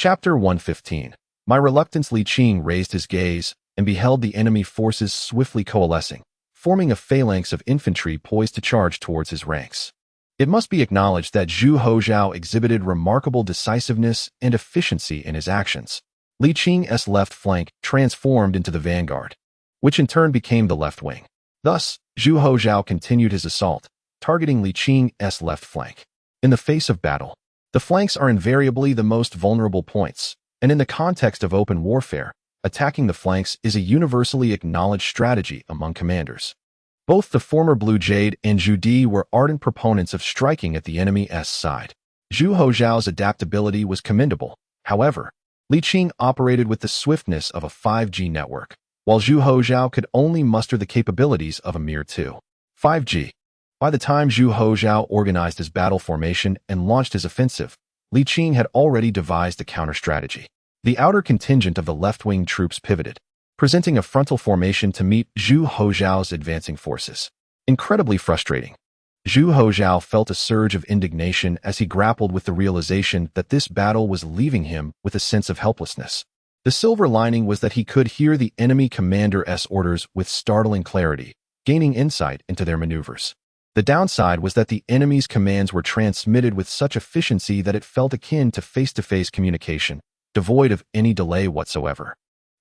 Chapter 115. My reluctance. Li Qing raised his gaze and beheld the enemy forces swiftly coalescing, forming a phalanx of infantry poised to charge towards his ranks. It must be acknowledged that Zhu Houzhao exhibited remarkable decisiveness and efficiency in his actions. Li Qing's left flank transformed into the vanguard, which in turn became the left wing. Thus, Zhu Houzhao continued his assault, targeting Li Qing's left flank. In the face of battle, the flanks are invariably the most vulnerable points, and in the context of open warfare, attacking the flanks is a universally acknowledged strategy among commanders. Both the former Blue Jade and Zhu were ardent proponents of striking at the enemy's side. Zhu Houzhao's adaptability was commendable. However, Li Qing operated with the swiftness of a 5G network, while Zhu Houzhao could only muster the capabilities of a mere 2.5G. By the time Zhu Houzhao organized his battle formation and launched his offensive, Li Qing had already devised a counter-strategy. The outer contingent of the left-wing troops pivoted, presenting a frontal formation to meet Zhu Houzhao's advancing forces. Incredibly frustrating. Zhu Houzhao felt a surge of indignation as he grappled with the realization that this battle was leaving him with a sense of helplessness. The silver lining was that he could hear the enemy commander's orders with startling clarity, gaining insight into their maneuvers. The downside was that the enemy's commands were transmitted with such efficiency that it felt akin to face-to-face communication, devoid of any delay whatsoever.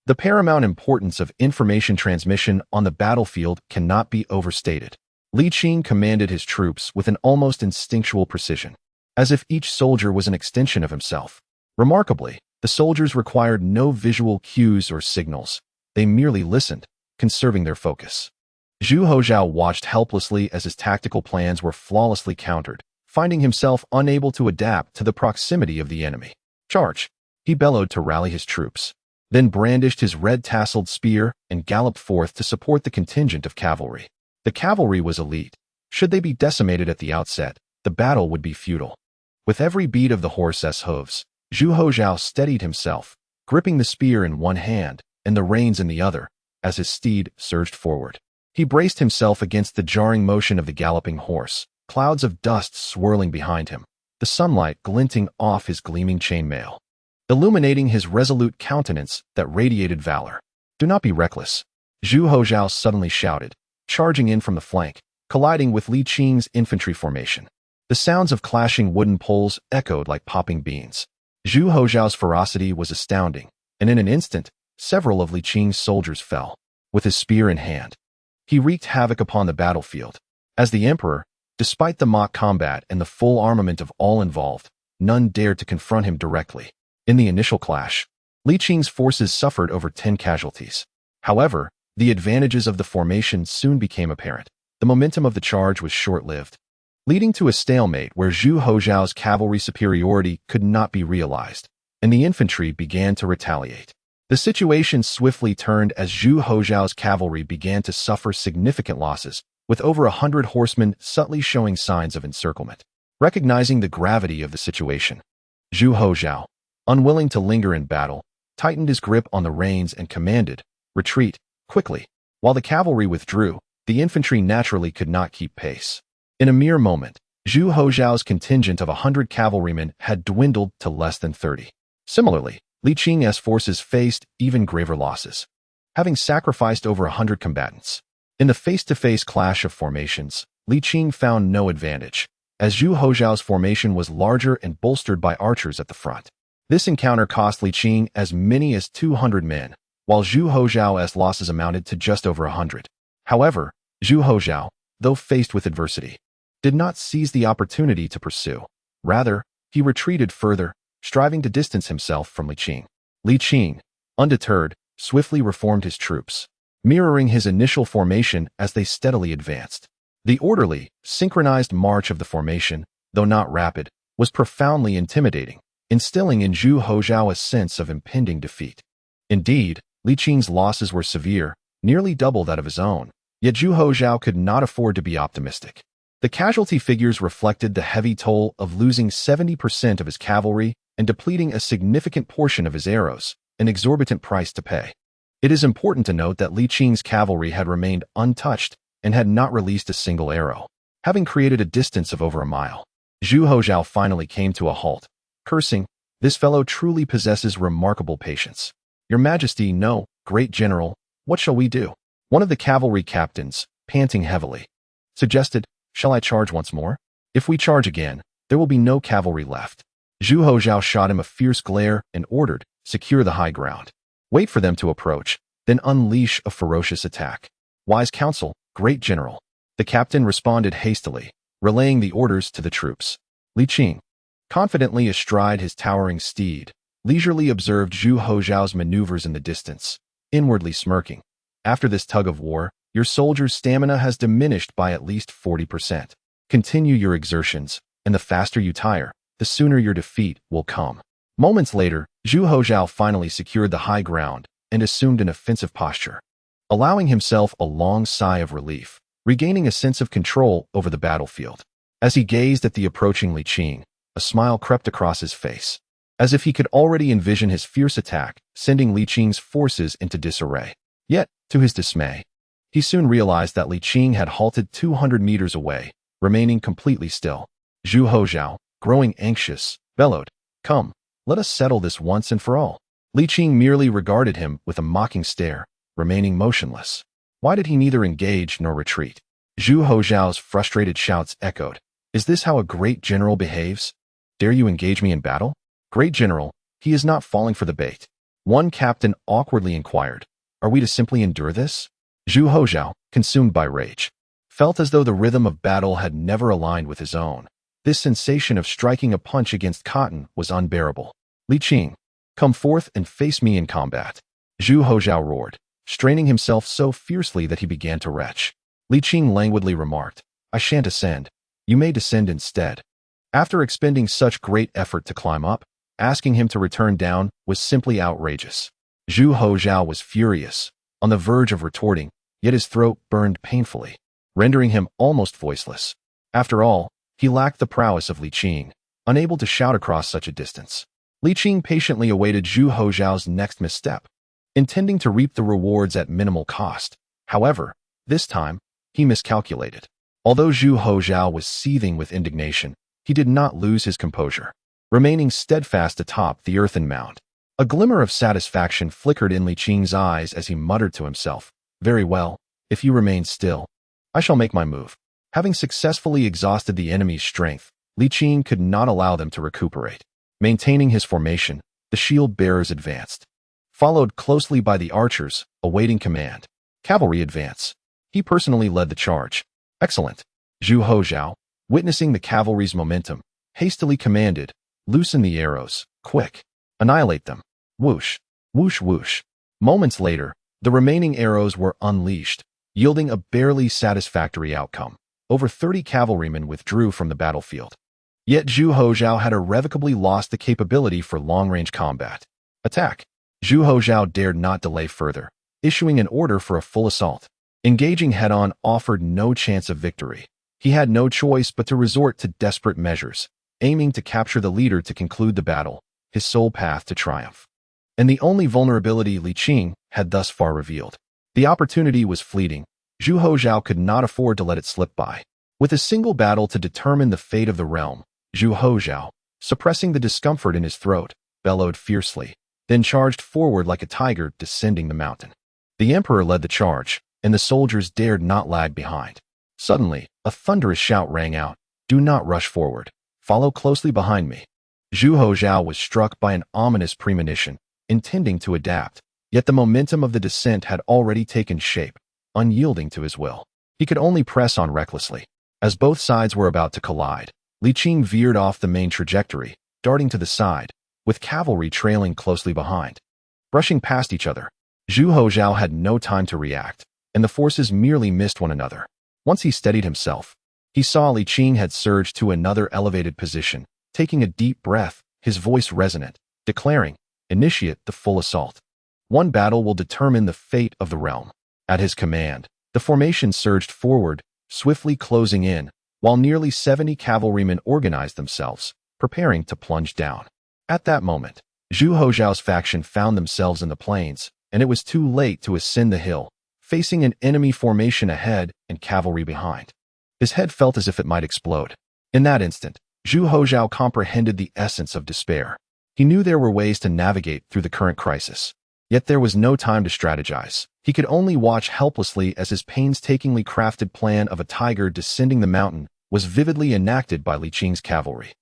The paramount importance of information transmission on the battlefield cannot be overstated. Li Qing commanded his troops with an almost instinctual precision, as if each soldier was an extension of himself. Remarkably, the soldiers required no visual cues or signals. They merely listened, conserving their focus. Zhu Houzhao watched helplessly as his tactical plans were flawlessly countered, finding himself unable to adapt to the proximity of the enemy. Charge! He bellowed to rally his troops, then brandished his red-tasseled spear and galloped forth to support the contingent of cavalry. The cavalry was elite. Should they be decimated at the outset, the battle would be futile. With every beat of the horse's hooves, Zhu Houzhao steadied himself, gripping the spear in one hand and the reins in the other, as his steed surged forward. He braced himself against the jarring motion of the galloping horse, clouds of dust swirling behind him, the sunlight glinting off his gleaming chainmail, illuminating his resolute countenance that radiated valor. "Do not be reckless," Zhu Houzhao suddenly shouted, charging in from the flank, colliding with Li Qing's infantry formation. The sounds of clashing wooden poles echoed like popping beans. Zhu Houzhao's ferocity was astounding, and in an instant, several of Li Qing's soldiers fell. With his spear in hand, he wreaked havoc upon the battlefield. As the emperor, despite the mock combat and the full armament of all involved, none dared to confront him directly. In the initial clash, Li Qing's forces suffered over 10 casualties. However, the advantages of the formation soon became apparent. The momentum of the charge was short-lived, leading to a stalemate where Zhu Houzhao's cavalry superiority could not be realized, and the infantry began to retaliate. The situation swiftly turned as Zhu Houzhao's cavalry began to suffer significant losses, with over 100 horsemen subtly showing signs of encirclement. Recognizing the gravity of the situation, Zhu Houzhao, unwilling to linger in battle, tightened his grip on the reins and commanded, "Retreat, quickly." While the cavalry withdrew, the infantry naturally could not keep pace. In a mere moment, Zhu Houzhao's contingent of 100 cavalrymen had dwindled to less than 30. Similarly, Li Qing's forces faced even graver losses, having sacrificed over 100 combatants. In the face-to-face clash of formations, Li Qing found no advantage, as Zhu Houzhao's formation was larger and bolstered by archers at the front. This encounter cost Li Qing as many as 200 men, while Zhu Houzhao's losses amounted to just over 100. However, Zhu Houzhao, though faced with adversity, did not seize the opportunity to pursue. Rather, he retreated further, striving to distance himself from Li Qing. Li Qing, undeterred, swiftly reformed his troops, mirroring his initial formation as they steadily advanced. The orderly, synchronized march of the formation, though not rapid, was profoundly intimidating, instilling in Zhu Houzhao a sense of impending defeat. Indeed, Li Qing's losses were severe, nearly double that of his own, yet Zhu Houzhao could not afford to be optimistic. The casualty figures reflected the heavy toll of losing 70% of his cavalry and depleting a significant portion of his arrows, an exorbitant price to pay. It is important to note that Li Qing's cavalry had remained untouched and had not released a single arrow, having created a distance of over a mile. Zhu Houzhao finally came to a halt, cursing, This fellow truly possesses remarkable patience. Your Majesty, no, great general, what shall we do? One of the cavalry captains, panting heavily, suggested, shall I charge once more? If we charge again, there will be no cavalry left. Zhu Houzhao shot him a fierce glare and ordered, secure the high ground. Wait for them to approach, then unleash a ferocious attack. Wise counsel, great general. The captain responded hastily, relaying the orders to the troops. Li Qing, confidently astride his towering steed, leisurely observed Zhu Houzhao's maneuvers in the distance, inwardly smirking. After this tug of war, your soldier's stamina has diminished by at least 40%. Continue your exertions, and the faster you tire, the sooner your defeat will come. Moments later, Zhu Houzhao finally secured the high ground and assumed an offensive posture, allowing himself a long sigh of relief, regaining a sense of control over the battlefield. As he gazed at the approaching Li Qing, a smile crept across his face, as if he could already envision his fierce attack, sending Li Qing's forces into disarray. Yet, to his dismay, he soon realized that Li Qing had halted 200 meters away, remaining completely still. Zhu Houzhao, growing anxious, bellowed, "Come, let us settle this once and for all." Li Qing merely regarded him with a mocking stare, remaining motionless. Why did he neither engage nor retreat? Zhu Houzhao's frustrated shouts echoed. Is this how a great general behaves? Dare you engage me in battle? Great general, he is not falling for the bait. One captain awkwardly inquired. Are we to simply endure this? Zhu Houzhao, consumed by rage, felt as though the rhythm of battle had never aligned with his own. This sensation of striking a punch against cotton was unbearable. Li Qing, come forth and face me in combat. Zhu Houzhao roared, straining himself so fiercely that he began to retch. Li Qing languidly remarked, I shan't ascend. You may descend instead. After expending such great effort to climb up, asking him to return down was simply outrageous. Zhu Houzhao was furious, on the verge of retorting, yet his throat burned painfully, rendering him almost voiceless. After all, he lacked the prowess of Li Qing, unable to shout across such a distance. Li Qing patiently awaited Zhu Houzhao's next misstep, intending to reap the rewards at minimal cost. However, this time, he miscalculated. Although Zhu Houzhao was seething with indignation, he did not lose his composure, remaining steadfast atop the earthen mound. A glimmer of satisfaction flickered in Li Qing's eyes as he muttered to himself, Very well, if you remain still, I shall make my move. Having successfully exhausted the enemy's strength, Li Qing could not allow them to recuperate. Maintaining his formation, the shield bearers advanced, followed closely by the archers, awaiting command. Cavalry advance. He personally led the charge. Excellent. Zhu Houzhao, witnessing the cavalry's momentum, hastily commanded, Loosen the arrows, quick. Annihilate them. Whoosh, whoosh, whoosh. Moments later, the remaining arrows were unleashed, yielding a barely satisfactory outcome. Over 30 cavalrymen withdrew from the battlefield. Yet Zhu Houzhao had irrevocably lost the capability for long-range combat. Attack. Zhu Houzhao dared not delay further, issuing an order for a full assault. Engaging head-on offered no chance of victory. He had no choice but to resort to desperate measures, aiming to capture the leader to conclude the battle, his sole path to triumph. And the only vulnerability Li Qing had thus far revealed. The opportunity was fleeting. Zhu Houzhao could not afford to let it slip by. With a single battle to determine the fate of the realm, Zhu Houzhao, suppressing the discomfort in his throat, bellowed fiercely, then charged forward like a tiger descending the mountain. The emperor led the charge, and the soldiers dared not lag behind. Suddenly, a thunderous shout rang out, Do not rush forward. Follow closely behind me. Zhu Houzhao was struck by an ominous premonition, intending to adapt, yet the momentum of the descent had already taken shape, unyielding to his will. He could only press on recklessly. As both sides were about to collide, Li Qing veered off the main trajectory, darting to the side, with cavalry trailing closely behind. Brushing past each other, Zhu Houzhao had no time to react, and the forces merely missed one another. Once he steadied himself, he saw Li Qing had surged to another elevated position, taking a deep breath, his voice resonant, declaring, Initiate the full assault. One battle will determine the fate of the realm. At his command, the formation surged forward, swiftly closing in, while nearly 70 cavalrymen organized themselves, preparing to plunge down. At that moment, Zhu Houzhao's faction found themselves in the plains, and it was too late to ascend the hill, facing an enemy formation ahead and cavalry behind. His head felt as if it might explode. In that instant, Zhu Houzhao comprehended the essence of despair. He knew there were ways to navigate through the current crisis. Yet there was no time to strategize. He could only watch helplessly as his painstakingly crafted plan of a tiger descending the mountain was vividly enacted by Li Qing's cavalry.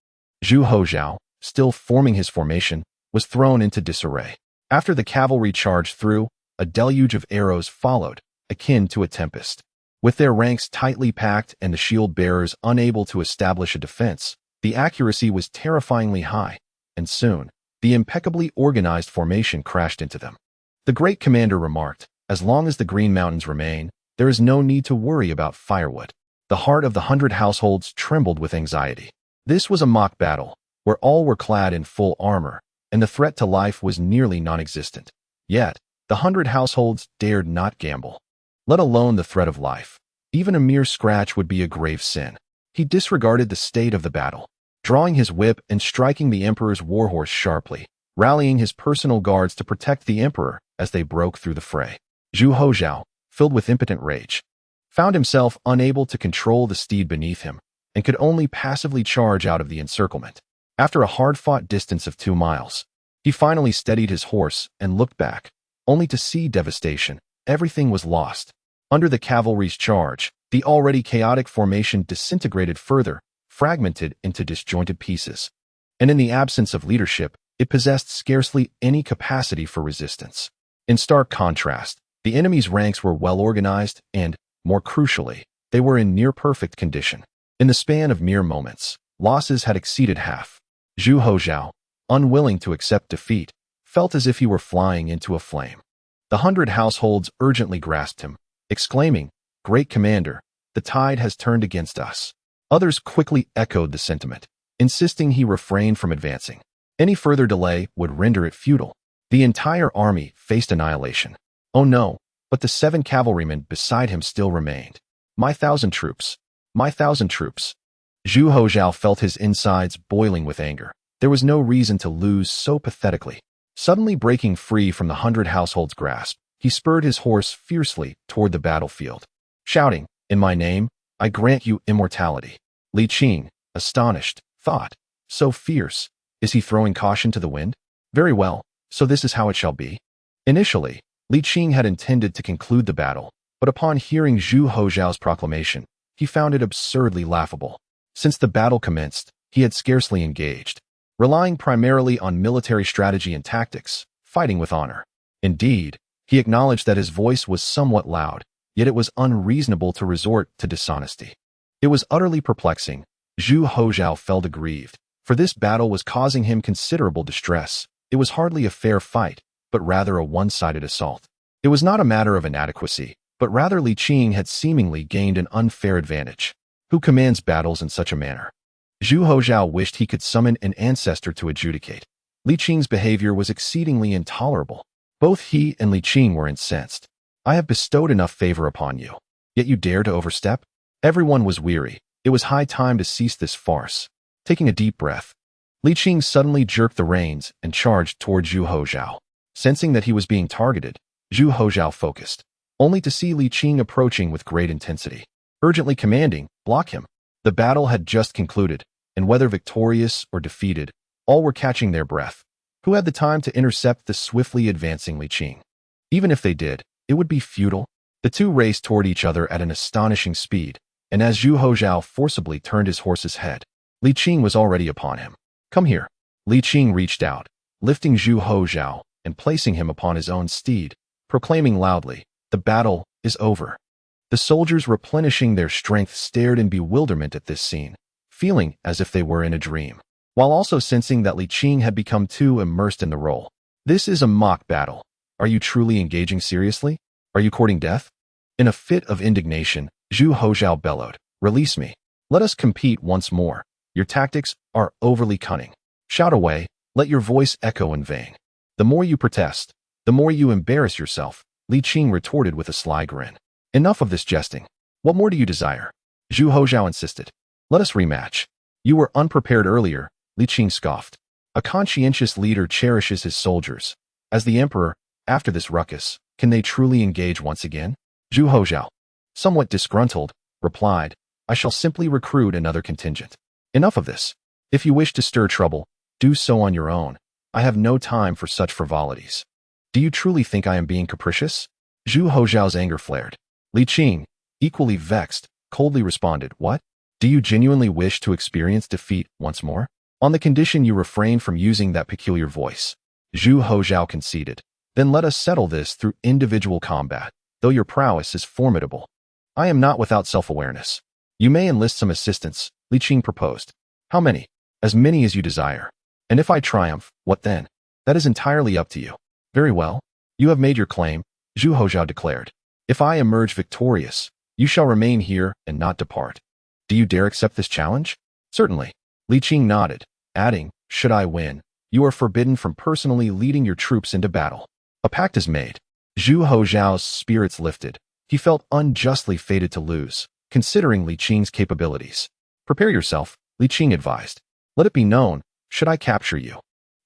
Zhu Houzhao, still forming his formation, was thrown into disarray. After the cavalry charged through, a deluge of arrows followed, akin to a tempest. With their ranks tightly packed and the shield-bearers unable to establish a defense, the accuracy was terrifyingly high, and soon, the impeccably organized formation crashed into them. The great commander remarked, "As long as the Green Mountains remain, there is no need to worry about firewood." The heart of the 100 households trembled with anxiety. This was a mock battle, where all were clad in full armor, and the threat to life was nearly non-existent. Yet, the 100 households dared not gamble. Let alone the threat of life. Even a mere scratch would be a grave sin. He disregarded the state of the battle, drawing his whip and striking the emperor's warhorse sharply, rallying his personal guards to protect the emperor as they broke through the fray. Zhu Houzhao, filled with impotent rage, found himself unable to control the steed beneath him and could only passively charge out of the encirclement. After a hard-fought distance of 2 miles, he finally steadied his horse and looked back, only to see devastation. Everything was lost. Under the cavalry's charge, the already chaotic formation disintegrated further, fragmented into disjointed pieces. And in the absence of leadership, it possessed scarcely any capacity for resistance. In stark contrast, the enemy's ranks were well organized and, more crucially, they were in near-perfect condition. In the span of mere moments, losses had exceeded half. Zhu Houzhao, unwilling to accept defeat, felt as if he were flying into a flame. The 100 households urgently grasped him, exclaiming, "Great commander, the tide has turned against us." Others quickly echoed the sentiment, insisting he refrain from advancing. Any further delay would render it futile. The entire army faced annihilation. Oh no, but the 7 cavalrymen beside him still remained. My 1,000 troops. My 1,000 troops. Zhu Houzhao felt his insides boiling with anger. There was no reason to lose so pathetically. Suddenly breaking free from the 100 households' grasp, he spurred his horse fiercely toward the battlefield, shouting, "In my name, I grant you immortality." Li Qing, astonished, thought, "So fierce, is he throwing caution to the wind? Very well, so this is how it shall be." Initially, Li Qing had intended to conclude the battle, but upon hearing Zhu Houzhao's proclamation, he found it absurdly laughable. Since the battle commenced, he had scarcely engaged, relying primarily on military strategy and tactics, fighting with honor. Indeed, he acknowledged that his voice was somewhat loud, yet it was unreasonable to resort to dishonesty. It was utterly perplexing. Zhu Houzhao felt aggrieved, for this battle was causing him considerable distress. It was hardly a fair fight, but rather a one-sided assault. It was not a matter of inadequacy, but rather Li Qing had seemingly gained an unfair advantage. Who commands battles in such a manner? Zhu Houzhao wished he could summon an ancestor to adjudicate. Li Qing's behavior was exceedingly intolerable. Both he and Li Qing were incensed. "I have bestowed enough favor upon you, yet you dare to overstep?" Everyone was weary. It was high time to cease this farce. Taking a deep breath, Li Qing suddenly jerked the reins and charged toward Zhu Houzhao. Sensing that he was being targeted, Zhu Houzhao focused, only to see Li Qing approaching with great intensity, urgently commanding, "Block him." The battle had just concluded, and whether victorious or defeated, all were catching their breath. Who had the time to intercept the swiftly advancing Li Qing? Even if they did, it would be futile. The two raced toward each other at an astonishing speed, and as Zhu Houzhao forcibly turned his horse's head, Li Qing was already upon him. "Come here." Li Qing reached out, lifting Zhu Houzhao and placing him upon his own steed, proclaiming loudly, "The battle is over." The soldiers replenishing their strength stared in bewilderment at this scene, feeling as if they were in a dream, while also sensing that Li Qing had become too immersed in the role. "This is a mock battle. Are you truly engaging seriously? Are you courting death?" In a fit of indignation, Zhu Houzhao bellowed, "Release me. Let us compete once more. Your tactics are overly cunning. Shout away, let your voice echo in vain. The more you protest, the more you embarrass yourself," Li Qing retorted with a sly grin. "Enough of this jesting. What more do you desire?" Zhu Houzhao insisted. "Let us rematch." "You were unprepared earlier," Li Qing scoffed. "A conscientious leader cherishes his soldiers. As the emperor, after this ruckus, can they truly engage once again?" Zhu Houzhao, somewhat disgruntled, replied, "I shall simply recruit another contingent. Enough of this. If you wish to stir trouble, do so on your own. I have no time for such frivolities. Do you truly think I am being capricious? Zhu Houzhao's anger flared. Li Qing, equally vexed, coldly responded, what? Do you genuinely wish to experience defeat once more? On the condition you refrain from using that peculiar voice. Zhu Houzhao conceded. Then let us settle this through individual combat, though your prowess is formidable. I am not without self-awareness. You may enlist some assistance, Li Qing proposed. How many? As many as you desire. And if I triumph, what then? That is entirely up to you. Very well. You have made your claim, Zhu Houzhao declared. If I emerge victorious, you shall remain here and not depart. Do you dare accept this challenge? Certainly. Li Qing nodded, adding, should I win, you are forbidden from personally leading your troops into battle. A pact is made. Zhu Houzhao's spirits lifted. He felt unjustly fated to lose, considering Li Qing's capabilities. Prepare yourself, Li Qing advised. Let it be known, should I capture you,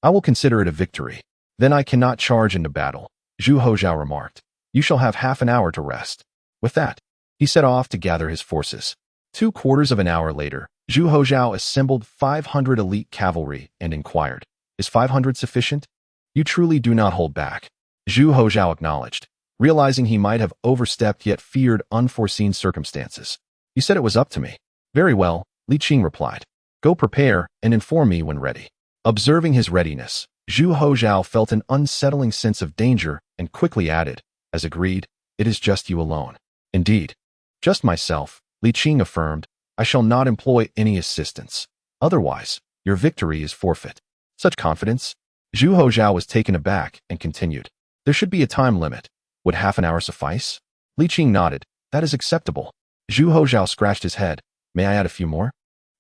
I will consider it a victory. Then I cannot charge into battle, Zhu Houzhao remarked. You shall have half an hour to rest. With that, he set off to gather his forces. 2/4 of an hour later, Zhu Houzhao assembled 500 elite cavalry and inquired, is 500 sufficient? You truly do not hold back, Zhu Houzhao acknowledged, realizing he might have overstepped yet feared unforeseen circumstances. You said it was up to me. Very well, Li Qing replied. Go prepare and inform me when ready. Observing his readiness, Zhu Houzhao felt an unsettling sense of danger and quickly added, as agreed, it is just you alone. Indeed. Just myself, Li Qing affirmed, I shall not employ any assistance. Otherwise, your victory is forfeit. Such confidence? Zhu Houzhao was taken aback and continued. There should be a time limit. Would half an hour suffice? Li Qing nodded. That is acceptable. Zhu Houzhao scratched his head. May I add a few more?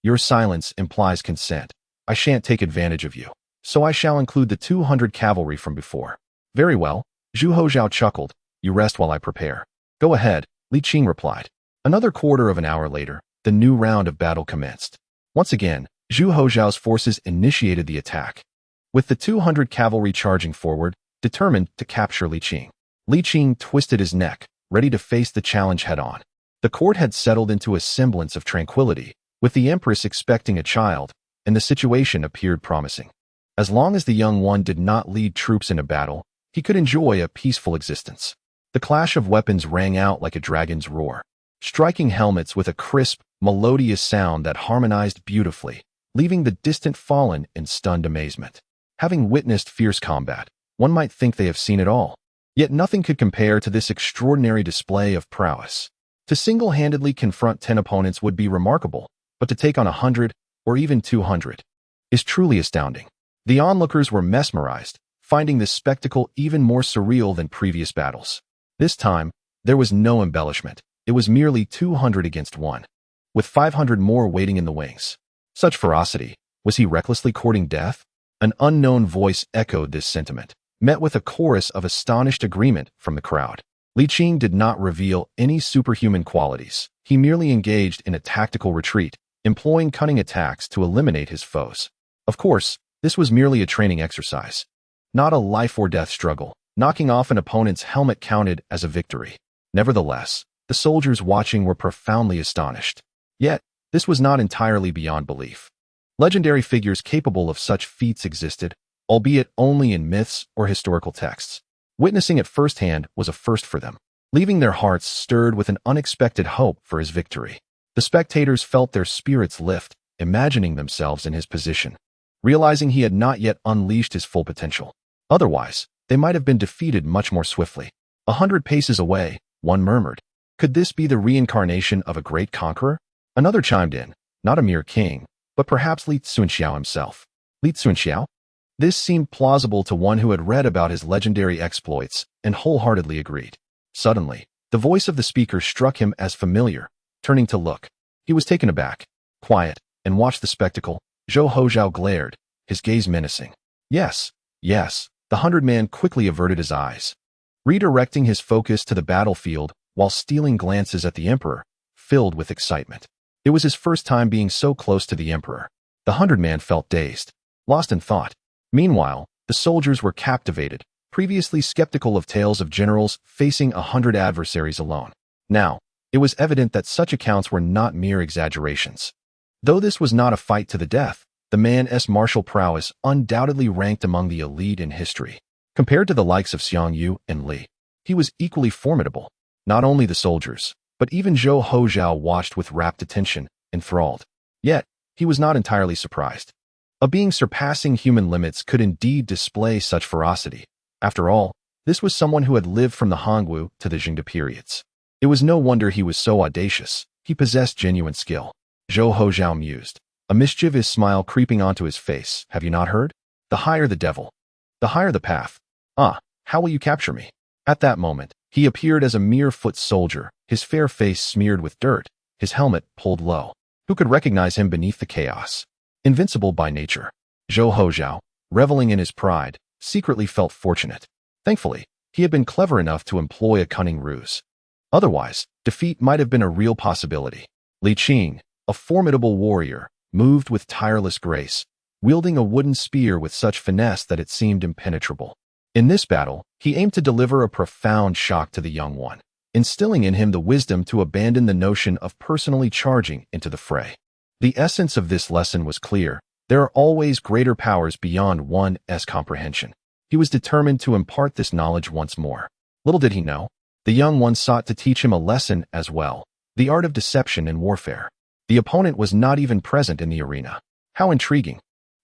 Your silence implies consent. I shan't take advantage of you, so I shall include the 200 cavalry from before. Very well, Zhu Houzhao chuckled. You rest while I prepare. Go ahead, Li Qing replied. Another 1/4 of an hour later, the new round of battle commenced. Once again, Zhu Houzhao's forces initiated the attack, with the 200 cavalry charging forward, determined to capture Li Qing. Li Qing twisted his neck, ready to face the challenge head-on. The court had settled into a semblance of tranquility, with the empress expecting a child, and the situation appeared promising. As long as the young one did not lead troops into battle, he could enjoy a peaceful existence. The clash of weapons rang out like a dragon's roar, striking helmets with a crisp, melodious sound that harmonized beautifully, leaving the distant fallen in stunned amazement. Having witnessed fierce combat, one might think they have seen it all. Yet nothing could compare to this extraordinary display of prowess. To single-handedly confront 10 opponents would be remarkable, but to take on 100, or even 200, is truly astounding. The onlookers were mesmerized, finding this spectacle even more surreal than previous battles. This time, there was no embellishment. It was merely 200 against 1, with 500 more waiting in the wings. Such ferocity. Was he recklessly courting death? An unknown voice echoed this sentiment, met with a chorus of astonished agreement from the crowd. Li Qing did not reveal any superhuman qualities. He merely engaged in a tactical retreat, employing cunning attacks to eliminate his foes. Of course, this was merely a training exercise, not a life-or-death struggle. Knocking off an opponent's helmet counted as a victory. Nevertheless, the soldiers watching were profoundly astonished. Yet, this was not entirely beyond belief. Legendary figures capable of such feats existed, albeit only in myths or historical texts. Witnessing it firsthand was a first for them, leaving their hearts stirred with an unexpected hope for his victory. The spectators felt their spirits lift, imagining themselves in his position, realizing he had not yet unleashed his full potential. Otherwise, they might have been defeated much more swiftly. 100 paces away, one murmured, could this be the reincarnation of a great conqueror? Another chimed in, not a mere king, but perhaps Li Qing himself. Li Qing? This seemed plausible to one who had read about his legendary exploits and wholeheartedly agreed. Suddenly, the voice of the speaker struck him as familiar. Turning to look, he was taken aback, quiet, and watched the spectacle. Zhu Houzhao glared, his gaze menacing. Yes, the 100-man quickly averted his eyes, redirecting his focus to the battlefield while stealing glances at the emperor, filled with excitement. It was his first time being so close to the emperor. The 100-man felt dazed, lost in thought. Meanwhile, the soldiers were captivated, previously skeptical of tales of generals facing 100 adversaries alone. Now, it was evident that such accounts were not mere exaggerations. Though this was not a fight to the death, the man's martial prowess undoubtedly ranked among the elite in history. Compared to the likes of Xiang Yu and Li, he was equally formidable. Not only the soldiers, but even Zhu Houzhao watched with rapt attention, enthralled. Yet, he was not entirely surprised. A being surpassing human limits could indeed display such ferocity. After all, this was someone who had lived from the Hongwu to the Jingde periods. It was no wonder he was so audacious. He possessed genuine skill. Zhu Houzhao mused, a mischievous smile creeping onto his face. Have you not heard? The higher the devil, the higher the path. Ah, how will you capture me? At that moment, he appeared as a mere foot soldier, his fair face smeared with dirt, his helmet pulled low. Who could recognize him beneath the chaos? Invincible by nature, Zhu Houzhao, reveling in his pride, secretly felt fortunate. Thankfully, he had been clever enough to employ a cunning ruse. Otherwise, defeat might have been a real possibility. Li Qing, a formidable warrior, moved with tireless grace, wielding a wooden spear with such finesse that it seemed impenetrable. In this battle, he aimed to deliver a profound shock to the young one, instilling in him the wisdom to abandon the notion of personally charging into the fray. The essence of this lesson was clear. There are always greater powers beyond one's comprehension. He was determined to impart this knowledge once more. Little did he know, the young one sought to teach him a lesson as well, the art of deception and warfare. The opponent was not even present in the arena. How intriguing,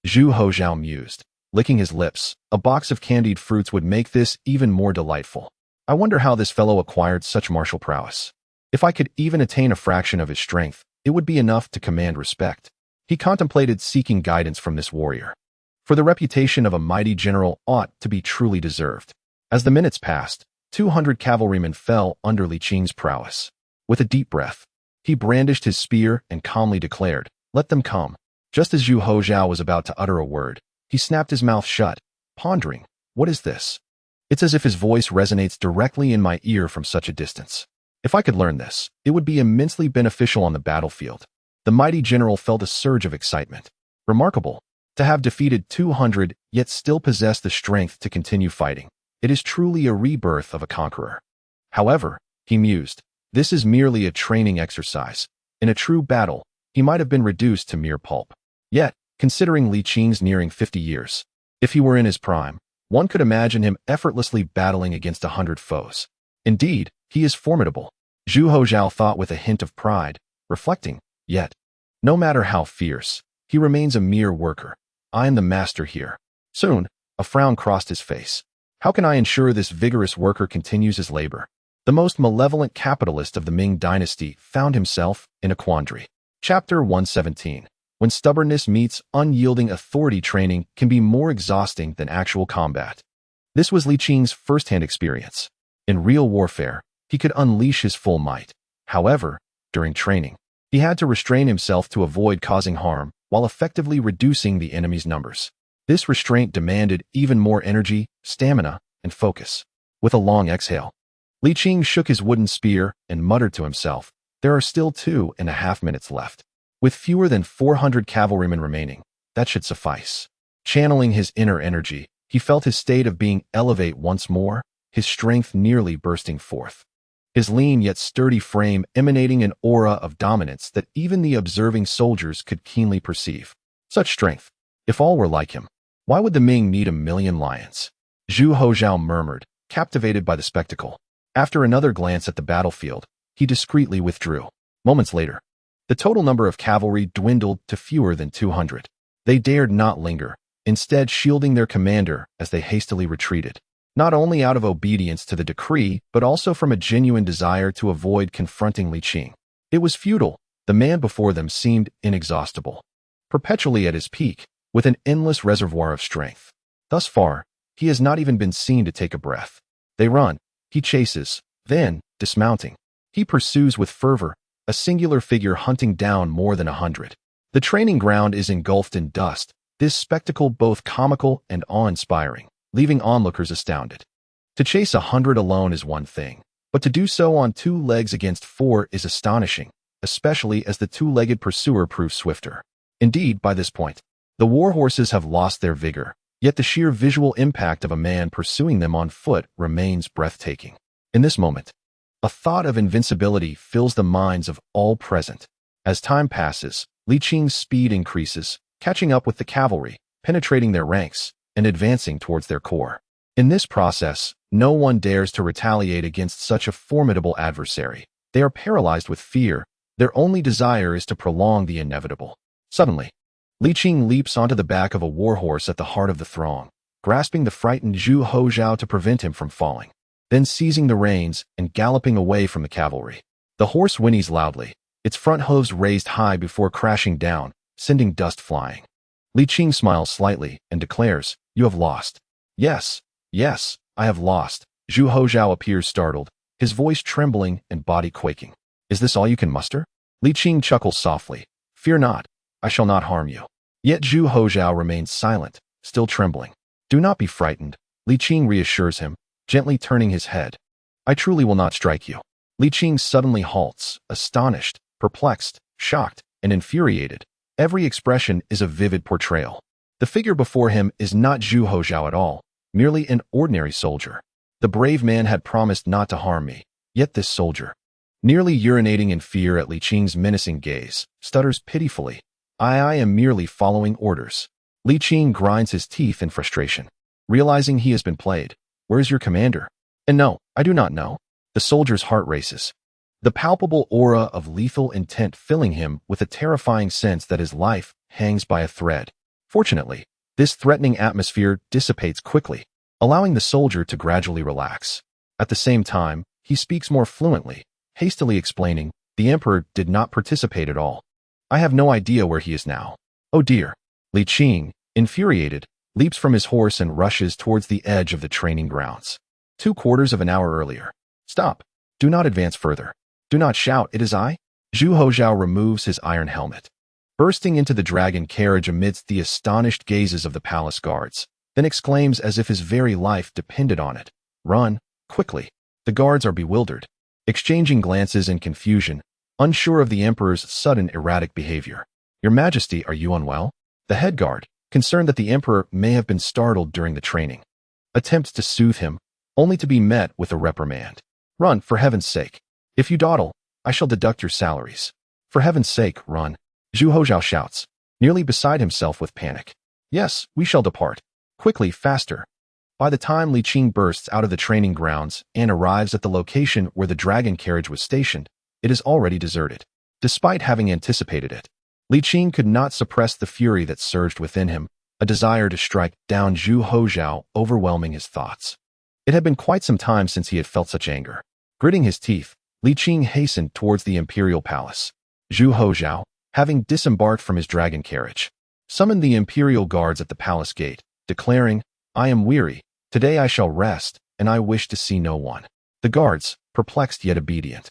Zhu Houzhao mused, licking his lips. A box of candied fruits would make this even more delightful. I wonder how this fellow acquired such martial prowess. If I could even attain a fraction of his strength, it would be enough to command respect. He contemplated seeking guidance from this warrior, for the reputation of a mighty general ought to be truly deserved. As the minutes passed, 200 cavalrymen fell under Li Qing's prowess. With a deep breath, he brandished his spear and calmly declared, "Let them come." Just as Zhu Houzhao was about to utter a word, he snapped his mouth shut, pondering, "What is this? It's as if his voice resonates directly in my ear from such a distance. If I could learn this, it would be immensely beneficial on the battlefield." The mighty general felt a surge of excitement. Remarkable, to have defeated 200, yet still possess the strength to continue fighting. It is truly a rebirth of a conqueror. However, he mused, this is merely a training exercise. In a true battle, he might have been reduced to mere pulp. Yet, considering Li Qing's nearing 50 years, if he were in his prime, one could imagine him effortlessly battling against 100 foes. Indeed, he is formidable, Zhu Houzhao thought with a hint of pride, reflecting, yet, no matter how fierce, he remains a mere worker. I am the master here. Soon, a frown crossed his face. How can I ensure this vigorous worker continues his labor? The most malevolent capitalist of the Ming dynasty found himself in a quandary. Chapter 117. When stubbornness meets unyielding authority, training can be more exhausting than actual combat. This was Li Qing's first-hand experience. In real warfare, he could unleash his full might. However, during training, he had to restrain himself to avoid causing harm while effectively reducing the enemy's numbers. This restraint demanded even more energy, stamina, and focus. With a long exhale, Li Qing shook his wooden spear and muttered to himself, "There are still 2.5 minutes left. With fewer than 400 cavalrymen remaining, that should suffice." Channeling his inner energy, he felt his state of being elevate once more, his strength nearly bursting forth. His lean yet sturdy frame emanating an aura of dominance that even the observing soldiers could keenly perceive. Such strength, if all were like him, why would the Ming need 1,000,000 lions? Zhu Houzhao murmured, captivated by the spectacle. After another glance at the battlefield, he discreetly withdrew. Moments later, the total number of cavalry dwindled to fewer than 200. They dared not linger, instead shielding their commander as they hastily retreated, not only out of obedience to the decree, but also from a genuine desire to avoid confronting Li Qing. It was futile. The man before them seemed inexhaustible, perpetually at his peak, with an endless reservoir of strength. Thus far, he has not even been seen to take a breath. They run, he chases, then, dismounting, he pursues with fervor, a singular figure hunting down more than 100. The training ground is engulfed in dust, this spectacle both comical and awe-inspiring, leaving onlookers astounded. To chase 100 alone is one thing, but to do so on 2 legs against 4 is astonishing, especially as the 2-legged pursuer proves swifter. Indeed, by this point, the war horses have lost their vigor, yet the sheer visual impact of a man pursuing them on foot remains breathtaking. In this moment, a thought of invincibility fills the minds of all present. As time passes, Li Qing's speed increases, catching up with the cavalry, penetrating their ranks, and advancing towards their core. In this process, no one dares to retaliate against such a formidable adversary. They are paralyzed with fear. Their only desire is to prolong the inevitable. Suddenly, Li Qing leaps onto the back of a warhorse at the heart of the throng, grasping the frightened Zhu Houzhao to prevent him from falling, then seizing the reins and galloping away from the cavalry. The horse whinnies loudly, its front hooves raised high before crashing down, sending dust flying. Li Qing smiles slightly and declares, "You have lost." "Yes, yes, I have lost." Zhu Houzhao appears startled, his voice trembling and body quaking. "Is this all you can muster?" Li Qing chuckles softly. "Fear not, I shall not harm you." Yet Zhu Houzhao remains silent, still trembling. "Do not be frightened," Li Qing reassures him, gently turning his head. "I truly will not strike you." Li Qing suddenly halts, astonished, perplexed, shocked, and infuriated. Every expression is a vivid portrayal. The figure before him is not Zhu Houzhao at all, merely an ordinary soldier. The brave man had promised not to harm me, yet this soldier, nearly urinating in fear at Li Qing's menacing gaze, stutters pitifully, I am merely following orders." Li Qing grinds his teeth in frustration. Realizing he has been played, "Where is your commander?" "And no, I do not know." The soldier's heart races, the palpable aura of lethal intent filling him with a terrifying sense that his life hangs by a thread. Fortunately, this threatening atmosphere dissipates quickly, allowing the soldier to gradually relax. At the same time, he speaks more fluently, hastily explaining, "The emperor did not participate at all. I have no idea where he is now." "Oh dear." Li Qing, infuriated, leaps from his horse and rushes towards the edge of the training grounds. 2/4 of an hour earlier. "Stop. Do not advance further. Do not shout, it is I." Zhu Houzhao removes his iron helmet, bursting into the dragon carriage amidst the astonished gazes of the palace guards, then exclaims as if his very life depended on it, "Run, quickly." The guards are bewildered, exchanging glances in confusion, unsure of the emperor's sudden erratic behavior. "Your Majesty, are you unwell?" The head guard, concerned that the emperor may have been startled during the training, attempts to soothe him, only to be met with a reprimand. "Run, for heaven's sake. If you dawdle, I shall deduct your salaries." "For heaven's sake, run," Zhu Houzhao shouts, nearly beside himself with panic. "Yes, we shall depart. Quickly, faster." By the time Li Qing bursts out of the training grounds and arrives at the location where the dragon carriage was stationed, it is already deserted. Despite having anticipated it, Li Qing could not suppress the fury that surged within him, a desire to strike down Zhu Houzhao overwhelming his thoughts. It had been quite some time since he had felt such anger. Gritting his teeth, Li Qing hastened towards the imperial palace. Zhu Houzhao, having disembarked from his dragon carriage, summoned the imperial guards at the palace gate, declaring, "I am weary, today I shall rest, and I wish to see no one." The guards, perplexed yet obedient,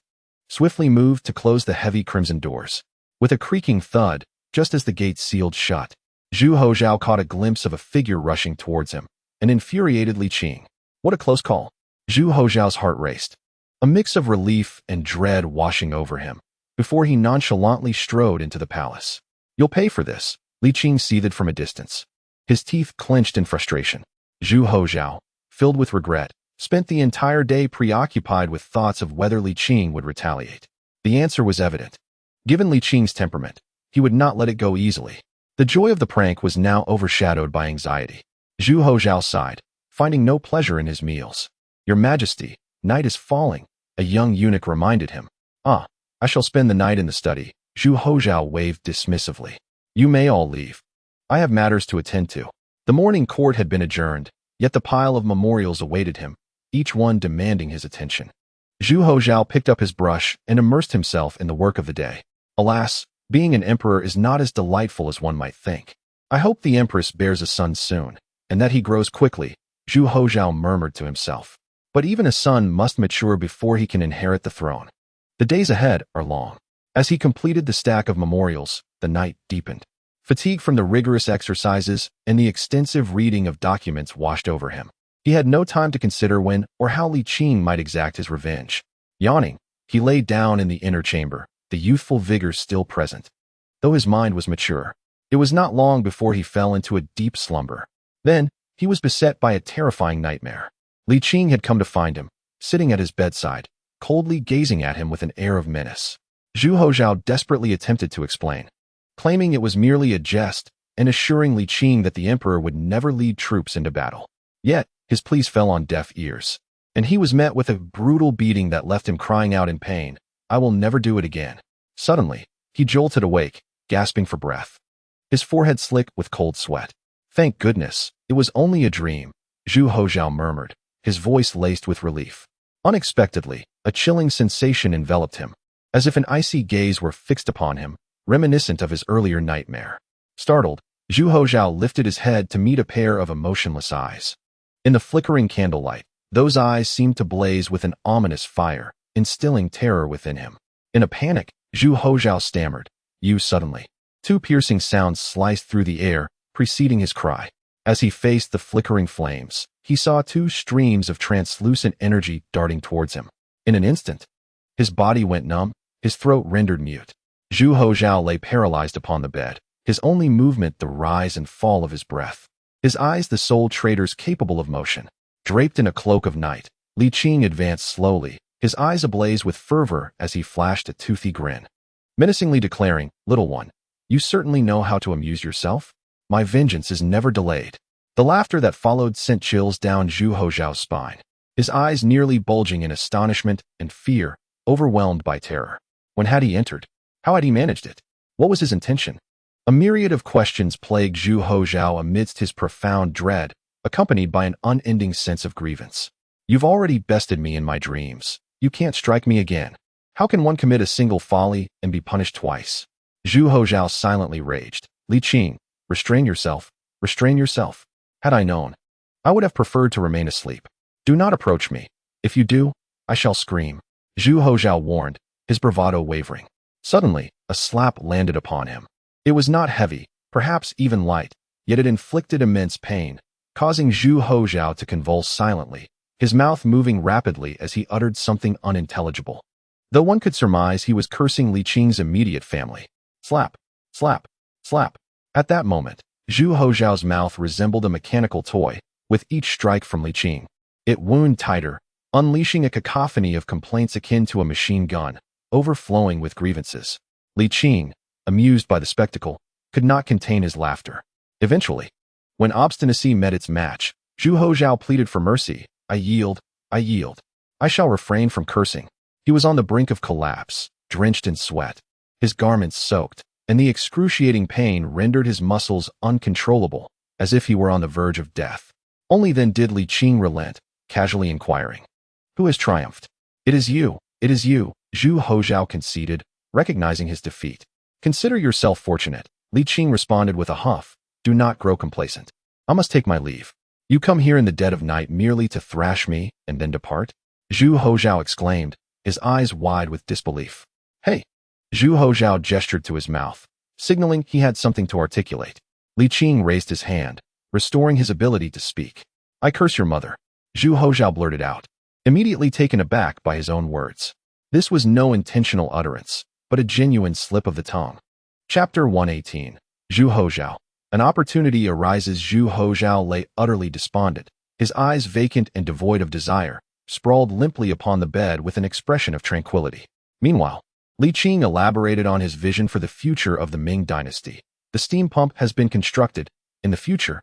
swiftly moved to close the heavy crimson doors. With a creaking thud, just as the gate sealed shut, Zhu Houzhao caught a glimpse of a figure rushing towards him, an infuriated Li Qing. What a close call. Zhu Houzhao's heart raced, a mix of relief and dread washing over him, before he nonchalantly strode into the palace. "You'll pay for this," Li Qing seethed from a distance, his teeth clenched in frustration. Zhu Houzhao, filled with regret, spent the entire day preoccupied with thoughts of whether Li Qing would retaliate. The answer was evident. Given Li Qing's temperament, he would not let it go easily. The joy of the prank was now overshadowed by anxiety. Zhu Houzhao sighed, finding no pleasure in his meals. "Your Majesty, night is falling," a young eunuch reminded him. "Ah, I shall spend the night in the study." Zhu Houzhao waved dismissively. "You may all leave. I have matters to attend to." The morning court had been adjourned, yet the pile of memorials awaited him, each one demanding his attention. Zhu Houzhao picked up his brush and immersed himself in the work of the day. Alas, being an emperor is not as delightful as one might think. "I hope the empress bears a son soon, and that he grows quickly," Zhu Houzhao murmured to himself. But even a son must mature before he can inherit the throne. The days ahead are long. As he completed the stack of memorials, the night deepened. Fatigue from the rigorous exercises and the extensive reading of documents washed over him. He had no time to consider when or how Li Qing might exact his revenge. Yawning, he lay down in the inner chamber, the youthful vigor still present. Though his mind was mature, it was not long before he fell into a deep slumber. Then, he was beset by a terrifying nightmare. Li Qing had come to find him, sitting at his bedside, coldly gazing at him with an air of menace. Zhu Houzhao desperately attempted to explain, claiming it was merely a jest, and assuring Li Qing that the emperor would never lead troops into battle. Yet, his pleas fell on deaf ears, and he was met with a brutal beating that left him crying out in pain, "I will never do it again." Suddenly, he jolted awake, gasping for breath. His forehead slick with cold sweat. "Thank goodness, it was only a dream," Zhu Houzhao murmured, his voice laced with relief. Unexpectedly, a chilling sensation enveloped him, as if an icy gaze were fixed upon him, reminiscent of his earlier nightmare. Startled, Zhu Houzhao lifted his head to meet a pair of emotionless eyes. In the flickering candlelight, those eyes seemed to blaze with an ominous fire, instilling terror within him. In a panic, Zhu Houzhao stammered, "You suddenly." Two piercing sounds sliced through the air, preceding his cry. As he faced the flickering flames, he saw two streams of translucent energy darting towards him. In an instant, his body went numb, his throat rendered mute. Zhu Houzhao lay paralyzed upon the bed, his only movement the rise and fall of his breath. His eyes the sole traitors capable of motion. Draped in a cloak of night, Li Qing advanced slowly, his eyes ablaze with fervor as he flashed a toothy grin, menacingly declaring, "Little one, you certainly know how to amuse yourself? My vengeance is never delayed." The laughter that followed sent chills down Zhu Houzhao's spine, his eyes nearly bulging in astonishment and fear, overwhelmed by terror. When had he entered? How had he managed it? What was his intention? A myriad of questions plagued Zhu Houzhao amidst his profound dread, accompanied by an unending sense of grievance. "You've already bested me in my dreams. You can't strike me again. How can one commit a single folly and be punished twice?" Zhu Houzhao silently raged. "Li Qing, restrain yourself. Restrain yourself. Had I known, I would have preferred to remain asleep. Do not approach me. If you do, I shall scream," Zhu Houzhao warned, his bravado wavering. Suddenly, a slap landed upon him. It was not heavy, perhaps even light, yet it inflicted immense pain, causing Zhu Houzhao to convulse silently, his mouth moving rapidly as he uttered something unintelligible. Though one could surmise he was cursing Li Qing's immediate family. Slap, slap, slap. At that moment, Zhu Houzhao's mouth resembled a mechanical toy, with each strike from Li Qing. It wound tighter, unleashing a cacophony of complaints akin to a machine gun, overflowing with grievances. Li Qing, amused by the spectacle, could not contain his laughter. Eventually, when obstinacy met its match, Zhu Houzhao pleaded for mercy. "I yield, I yield. I shall refrain from cursing." He was on the brink of collapse, drenched in sweat, his garments soaked, and the excruciating pain rendered his muscles uncontrollable, as if he were on the verge of death. Only then did Li Qing relent, casually inquiring, "Who has triumphed?" It is you, Zhu Houzhao conceded, recognizing his defeat. "Consider yourself fortunate," Li Qing responded with a huff. "Do not grow complacent. I must take my leave." "You come here in the dead of night merely to thrash me and then depart?" Zhu Houzhao exclaimed, his eyes wide with disbelief. "Hey!" Zhu Houzhao gestured to his mouth, signaling he had something to articulate. Li Qing raised his hand, restoring his ability to speak. "I curse your mother," Zhu Houzhao blurted out, immediately taken aback by his own words. This was no intentional utterance, but a genuine slip of the tongue. Chapter 118. Zhu Houzhao. An opportunity arises. Zhu Houzhao lay utterly despondent, his eyes vacant and devoid of desire, sprawled limply upon the bed with an expression of tranquility. Meanwhile, Li Qing elaborated on his vision for the future of the Ming dynasty. The steam pump has been constructed. In the future,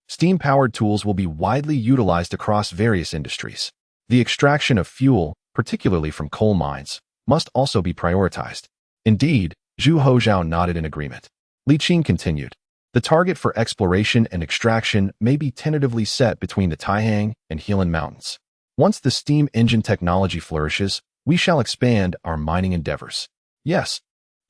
steam-powered tools will be widely utilized across various industries. The extraction of fuel, particularly from coal mines, must also be prioritized. Indeed, Zhu Houzhao nodded in agreement. Li Qing continued, "The target for exploration and extraction may be tentatively set between the Taihang and Helan Mountains. Once the steam engine technology flourishes, we shall expand our mining endeavors." "Yes,"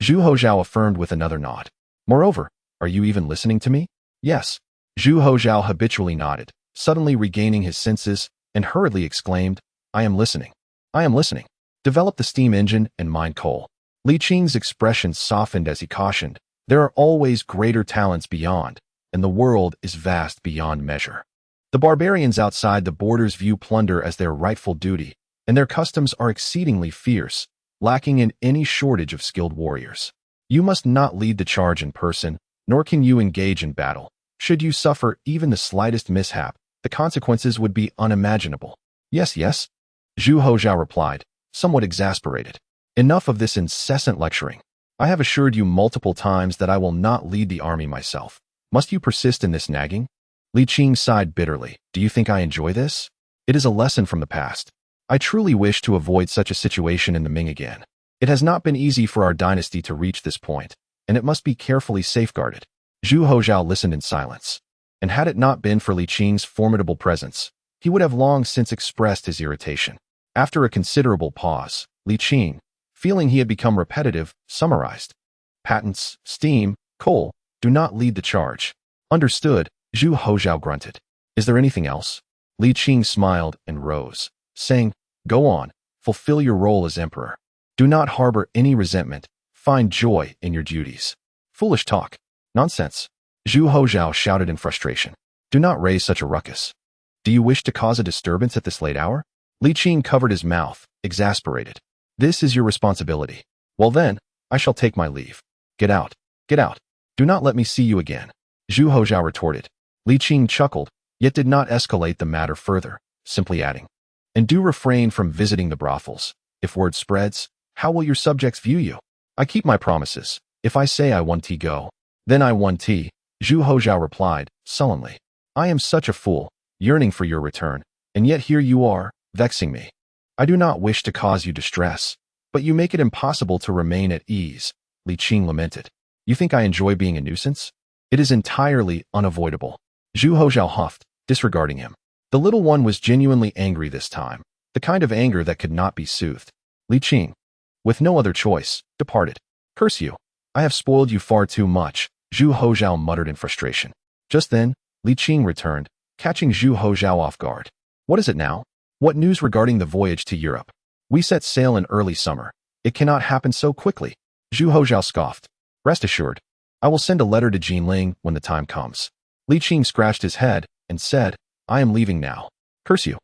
Zhu Houzhao affirmed with another nod. "Moreover, are you even listening to me?" "Yes." Zhu Houzhao habitually nodded, suddenly regaining his senses, and hurriedly exclaimed, "I am listening. I am listening. Develop the steam engine and mine coal." Li Qing's expression softened as he cautioned, "There are always greater talents beyond, and the world is vast beyond measure. The barbarians outside the borders view plunder as their rightful duty, and their customs are exceedingly fierce, lacking in any shortage of skilled warriors. You must not lead the charge in person, nor can you engage in battle. Should you suffer even the slightest mishap, the consequences would be unimaginable." "Yes, yes," Zhu Houzhao replied, somewhat exasperated. "Enough of this incessant lecturing. I have assured you multiple times that I will not lead the army myself. Must you persist in this nagging? Li Qing sighed bitterly. Do you think I enjoy this? It is a lesson from the past. I truly wish to avoid such a situation in the Ming again. It has not been easy for our dynasty to reach this point, and it must be carefully safeguarded. Zhu Houzhao listened in silence. And had it not been for Li Qing's formidable presence, he would have long since expressed his irritation. After a considerable pause, Li Qing, feeling he had become repetitive, summarized. Patents, steam, coal, do not lead the charge. Understood, Zhu Houzhao grunted. Is there anything else? Li Qing smiled and rose, saying, Go on, fulfill your role as emperor. Do not harbor any resentment, find joy in your duties. Foolish talk. Nonsense. Zhu Houzhao shouted in frustration. Do not raise such a ruckus. Do you wish to cause a disturbance at this late hour? Li Qing covered his mouth, exasperated. This is your responsibility. Well then, I shall take my leave. Get out. Get out. Do not let me see you again. Zhu Houzhao retorted. Li Qing chuckled, yet did not escalate the matter further, simply adding, And do refrain from visiting the brothels. If word spreads, how will your subjects view you? I keep my promises. If I say I want to go, then I want to. Zhu Houzhao replied, sullenly. I am such a fool, yearning for your return, and yet here you are, vexing me. I do not wish to cause you distress, but you make it impossible to remain at ease, Li Qing lamented. You think I enjoy being a nuisance? It is entirely unavoidable. Zhu Houzhao huffed, disregarding him. The little one was genuinely angry this time, the kind of anger that could not be soothed. Li Qing, with no other choice, departed. Curse you. I have spoiled you far too much, Zhu Houzhao muttered in frustration. Just then, Li Qing returned, catching Zhu Houzhao off guard. What is it now? What news regarding the voyage to Europe? We set sail in early summer. It cannot happen so quickly. Zhu Houzhao scoffed. Rest assured, I will send a letter to Jinling when the time comes. Li Qing scratched his head and said, I am leaving now. Curse you.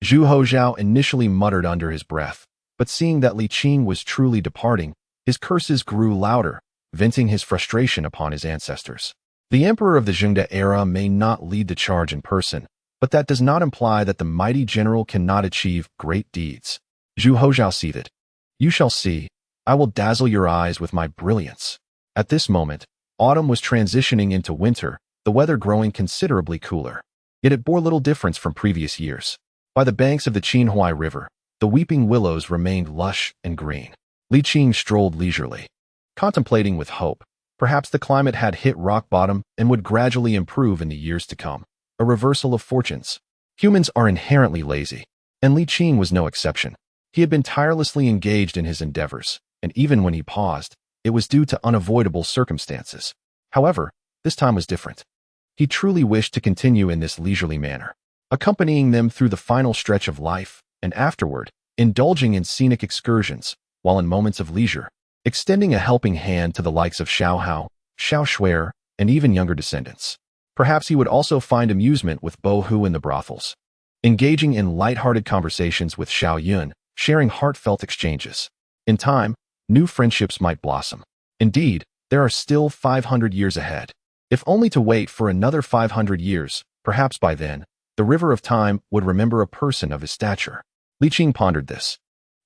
Zhu Houzhao initially muttered under his breath, but seeing that Li Qing was truly departing, his curses grew louder, venting his frustration upon his ancestors. The emperor of the Zhengde era may not lead the charge in person, but that does not imply that the mighty general cannot achieve great deeds. Zhu Houzhao seethed. You shall see. I will dazzle your eyes with my brilliance. At this moment, autumn was transitioning into winter, the weather growing considerably cooler. Yet it bore little difference from previous years. By the banks of the Qinhuai River, the weeping willows remained lush and green. Li Qing strolled leisurely, contemplating with hope. Perhaps the climate had hit rock bottom and would gradually improve in the years to come. A reversal of fortunes. Humans are inherently lazy, and Li Qing was no exception. He had been tirelessly engaged in his endeavors, and even when he paused, it was due to unavoidable circumstances. However, this time was different. He truly wished to continue in this leisurely manner, accompanying them through the final stretch of life, and afterward, indulging in scenic excursions, while in moments of leisure, extending a helping hand to the likes of Xiao Hao, Xiao Shuer, and even younger descendants. Perhaps he would also find amusement with Bo Hu in the brothels, engaging in light-hearted conversations with Xiao Yun, sharing heartfelt exchanges. In time, new friendships might blossom. Indeed, there are still 500 years ahead. If only to wait for another 500 years, perhaps by then, the river of time would remember a person of his stature. Li Qing pondered this,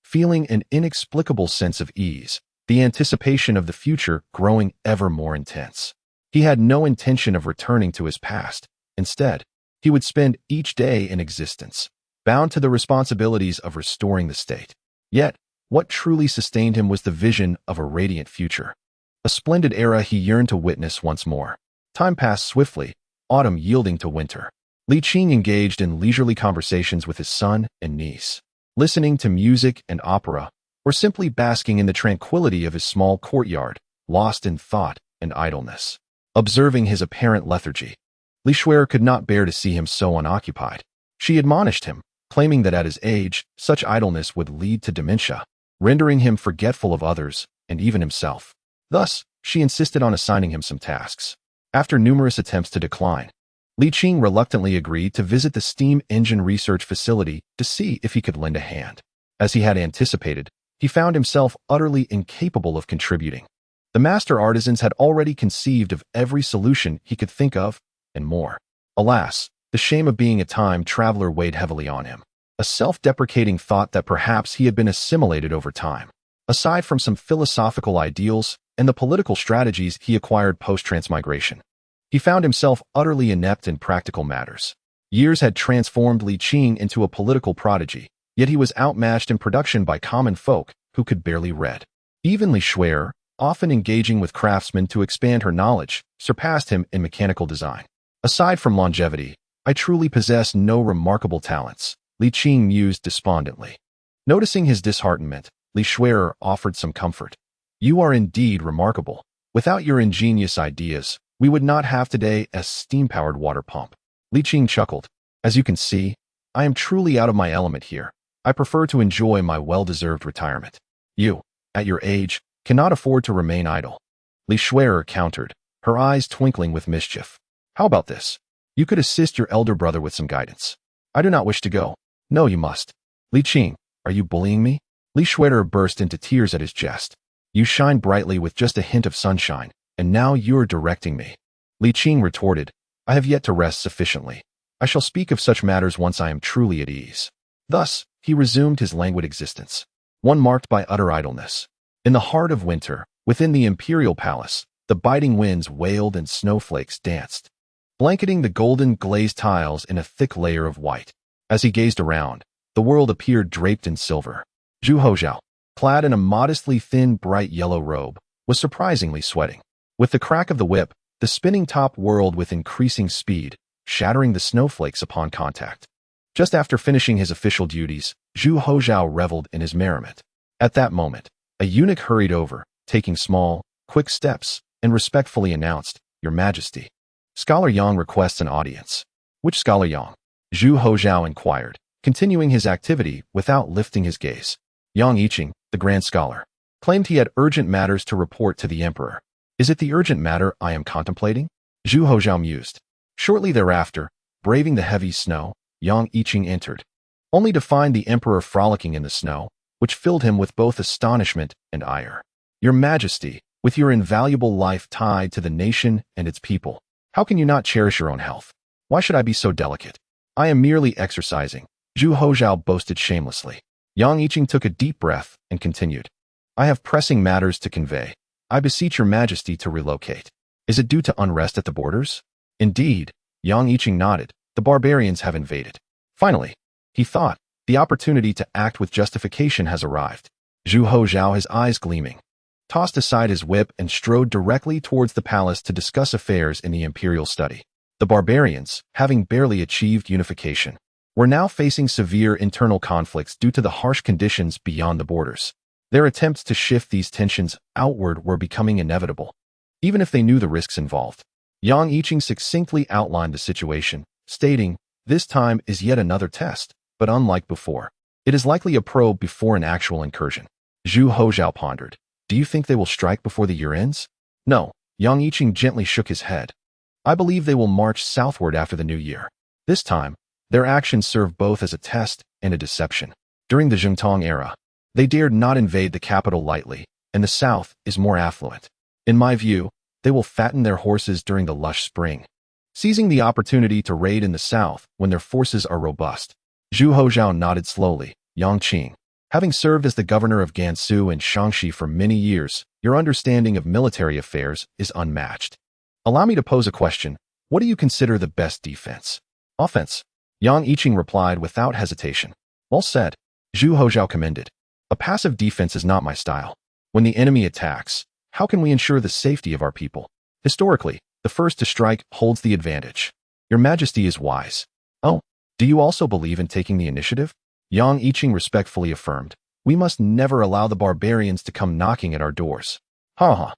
feeling an inexplicable sense of ease, the anticipation of the future growing ever more intense. He had no intention of returning to his past. Instead, he would spend each day in existence, bound to the responsibilities of restoring the state. Yet, what truly sustained him was the vision of a radiant future. A splendid era he yearned to witness once more. Time passed swiftly, autumn yielding to winter. Li Qing engaged in leisurely conversations with his son and niece, listening to music and opera, or simply basking in the tranquility of his small courtyard, lost in thought and idleness. Observing his apparent lethargy, Li Shuer could not bear to see him so unoccupied. She admonished him, claiming that at his age, such idleness would lead to dementia, rendering him forgetful of others and even himself. Thus, she insisted on assigning him some tasks. After numerous attempts to decline, Li Qing reluctantly agreed to visit the steam engine research facility to see if he could lend a hand. As he had anticipated, he found himself utterly incapable of contributing. The master artisans had already conceived of every solution he could think of, and more. Alas, the shame of being a time traveler weighed heavily on him, a self-deprecating thought that perhaps he had been assimilated over time. Aside from some philosophical ideals and the political strategies he acquired post-transmigration, He found himself utterly inept in practical matters. Years had transformed Li Qing into a political prodigy, yet he was outmatched in production by common folk who could barely read. Even Li Shuer, often engaging with craftsmen to expand her knowledge, surpassed him in mechanical design. Aside from longevity, I truly possess no remarkable talents, Li Qing mused despondently. Noticing his disheartenment, Li Shuer offered some comfort. You are indeed remarkable. Without your ingenious ideas, we would not have today a steam-powered water pump. Li Qing chuckled. As you can see, I am truly out of my element here. I prefer to enjoy my well-deserved retirement. You, at your age, cannot afford to remain idle. Li Shuer countered, her eyes twinkling with mischief. How about this? You could assist your elder brother with some guidance. I do not wish to go. No, you must. Li Qing, are you bullying me? Li Shuer burst into tears at his jest. You shine brightly with just a hint of sunshine, and now you're directing me. Li Qing retorted, I have yet to rest sufficiently. I shall speak of such matters once I am truly at ease. Thus, he resumed his languid existence, one marked by utter idleness. In the heart of winter, within the imperial palace, the biting winds wailed and snowflakes danced, blanketing the golden glazed tiles in a thick layer of white. As he gazed around, the world appeared draped in silver. Zhu Houzhao, clad in a modestly thin, bright yellow robe, was surprisingly sweating. With the crack of the whip, the spinning top whirled with increasing speed, shattering the snowflakes upon contact. Just after finishing his official duties, Zhu Houzhao reveled in his merriment. At that moment, a eunuch hurried over, taking small, quick steps, and respectfully announced, Your Majesty. Scholar Yang requests an audience. Which Scholar Yang? Zhu Houzhao inquired, continuing his activity without lifting his gaze. Yang Yiqing, the Grand Scholar, claimed he had urgent matters to report to the Emperor. Is it the urgent matter I am contemplating? Zhu Houzhao mused. Shortly thereafter, braving the heavy snow, Yang Yiqing entered, only to find the Emperor frolicking in the snow, which filled him with both astonishment and ire. Your Majesty, with your invaluable life tied to the nation and its people, how can you not cherish your own health? Why should I be so delicate? I am merely exercising, Zhu Houzhao boasted shamelessly. Yang Yiqing took a deep breath and continued. I have pressing matters to convey. I beseech your Majesty to relocate. Is it due to unrest at the borders? Indeed, Yang Yiqing nodded. The barbarians have invaded. Finally, he thought, the opportunity to act with justification has arrived. Zhu Houzhao, his eyes gleaming, tossed aside his whip and strode directly towards the palace to discuss affairs in the imperial study. The barbarians, having barely achieved unification, were now facing severe internal conflicts due to the harsh conditions beyond the borders. Their attempts to shift these tensions outward were becoming inevitable, even if they knew the risks involved. Yang Yiqing succinctly outlined the situation, stating, This time is yet another test, but unlike before. It is likely a probe before an actual incursion. Zhu Houzhao pondered. Do you think they will strike before the year ends? No, Yang Yiqing gently shook his head. I believe they will march southward after the new year. This time, their actions serve both as a test and a deception. During the Zhengtong era, they dared not invade the capital lightly, and the south is more affluent. In my view, they will fatten their horses during the lush spring, seizing the opportunity to raid in the south when their forces are robust. Zhu Houzhao nodded slowly. Yang Qing, having served as the governor of Gansu and Shaanxi for many years, your understanding of military affairs is unmatched. Allow me to pose a question. What do you consider the best defense? Offense? Yang Yiqing replied without hesitation. Well said. Zhu Houzhao commended. A passive defense is not my style. When the enemy attacks, how can we ensure the safety of our people? Historically, the first to strike holds the advantage. Your Majesty is wise. Oh, do you also believe in taking the initiative? Yang Yiqing respectfully affirmed. We must never allow the barbarians to come knocking at our doors. Ha ha.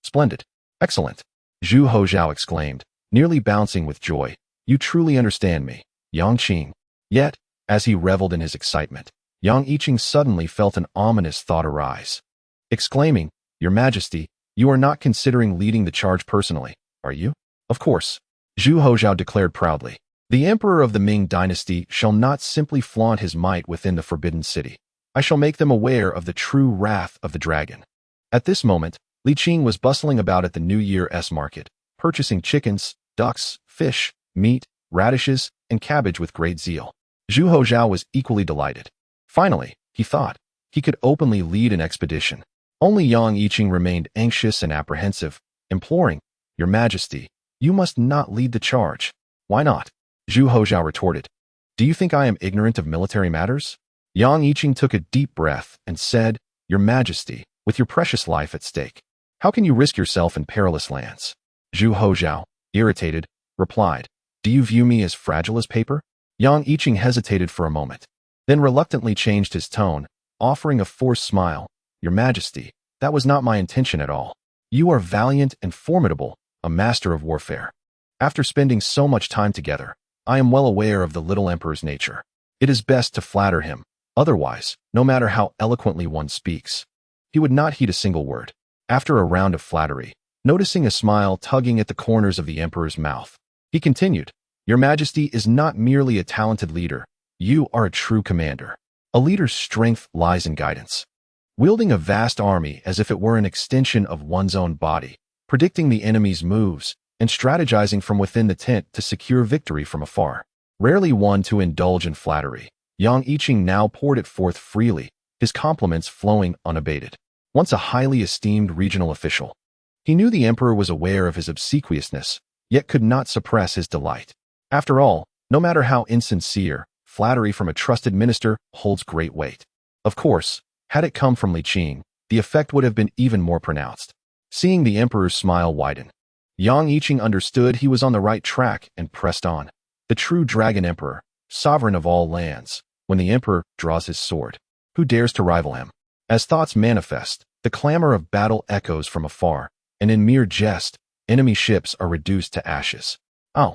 Splendid. Excellent. Zhu Houzhao exclaimed, nearly bouncing with joy. You truly understand me, Yang Qing. Yet, as he reveled in his excitement, Yang Yiqing suddenly felt an ominous thought arise. Exclaiming, Your Majesty, you are not considering leading the charge personally, are you? Of course. Zhu Houzhao declared proudly. The Emperor of the Ming dynasty shall not simply flaunt his might within the Forbidden City. I shall make them aware of the true wrath of the dragon. At this moment, Li Qing was bustling about at the New Year's market, purchasing chickens, ducks, fish, meat, radishes, and cabbage with great zeal. Zhu Houzhao was equally delighted. Finally, he thought, he could openly lead an expedition. Only Yang Yiqing remained anxious and apprehensive, imploring, Your Majesty, You must not lead the charge. Why not? Zhu Houzhao retorted. Do you think I am ignorant of military matters? Yang Yiqing took a deep breath and said, Your Majesty, with your precious life at stake, how can you risk yourself in perilous lands? Zhu Houzhao, irritated, replied, Do you view me as fragile as paper? Yang Yiqing hesitated for a moment, then reluctantly changed his tone, offering a forced smile. Your Majesty, that was not my intention at all. You are valiant and formidable, a master of warfare. After spending so much time together, I am well aware of the little emperor's nature. It is best to flatter him. Otherwise, no matter how eloquently one speaks, he would not heed a single word. After a round of flattery, noticing a smile tugging at the corners of the emperor's mouth, he continued, Your Majesty is not merely a talented leader. You are a true commander. A leader's strength lies in guidance. Wielding a vast army as if it were an extension of one's own body, predicting the enemy's moves, and strategizing from within the tent to secure victory from afar. Rarely one to indulge in flattery, Yang Yiqing now poured it forth freely, his compliments flowing unabated. Once a highly esteemed regional official, he knew the emperor was aware of his obsequiousness, yet could not suppress his delight. After all, no matter how insincere, flattery from a trusted minister holds great weight. Of course, had it come from Li Qing, the effect would have been even more pronounced. Seeing the emperor's smile widen, Yang Yiqing understood he was on the right track and pressed on. The true dragon emperor, sovereign of all lands, when the emperor draws his sword, who dares to rival him? As thoughts manifest, the clamor of battle echoes from afar, and in mere jest, enemy ships are reduced to ashes. Oh,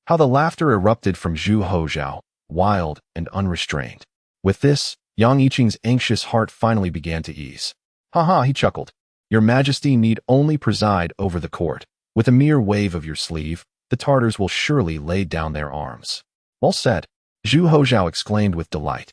how the laughter erupted from Zhu Houzhao, wild and unrestrained. With this, Yang Yiqing's anxious heart finally began to ease. Ha, he chuckled. Your Majesty need only preside over the court. With a mere wave of your sleeve, the Tartars will surely lay down their arms. Well said, Zhu Houzhao exclaimed with delight.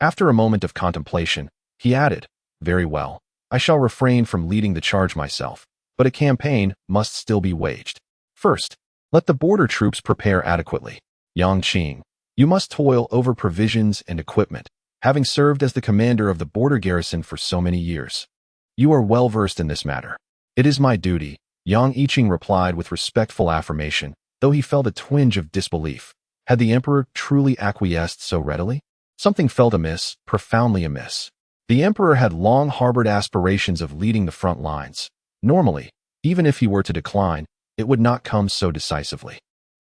After a moment of contemplation, he added, Very well, I shall refrain from leading the charge myself, but a campaign must still be waged. First, let the border troops prepare adequately. Yang Qing, you must toil over provisions and equipment, having served as the commander of the border garrison for so many years. You are well versed in this matter. It is my duty, Yang Yiqing replied with respectful affirmation, though he felt a twinge of disbelief. Had the emperor truly acquiesced so readily? Something felt amiss, profoundly amiss. The emperor had long harbored aspirations of leading the front lines. Normally, even if he were to decline, it would not come so decisively.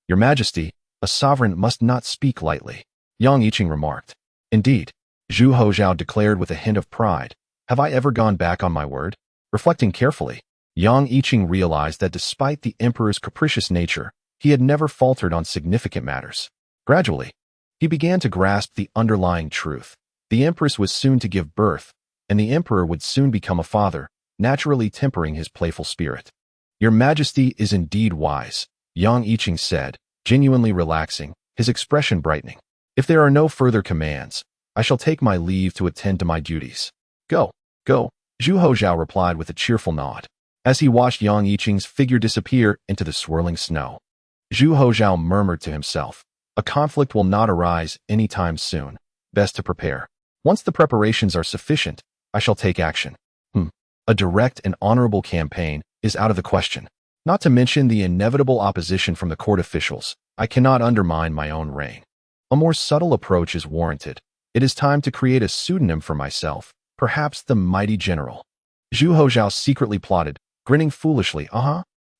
Your Majesty, a sovereign must not speak lightly, Yang Yiqing remarked. Indeed, Zhu Houzhao declared with a hint of pride. Have I ever gone back on my word? Reflecting carefully, Yang Yiqing realized that despite the emperor's capricious nature, he had never faltered on significant matters. Gradually, he began to grasp the underlying truth. The empress was soon to give birth, and the emperor would soon become a father, naturally tempering his playful spirit. Your Majesty is indeed wise, Yang Yiqing said, genuinely relaxing, his expression brightening. If there are no further commands, I shall take my leave to attend to my duties. Go, Zhu Houzhao replied with a cheerful nod, as he watched Yang Yiqing's figure disappear into the swirling snow. Zhu Houzhao murmured to himself, a conflict will not arise any time soon. Best to prepare. Once the preparations are sufficient, I shall take action. A direct and honorable campaign is out of the question. Not to mention the inevitable opposition from the court officials, I cannot undermine my own reign. A more subtle approach is warranted. It is time to create a pseudonym for myself, perhaps the mighty general. Zhu Houzhao secretly plotted, grinning foolishly.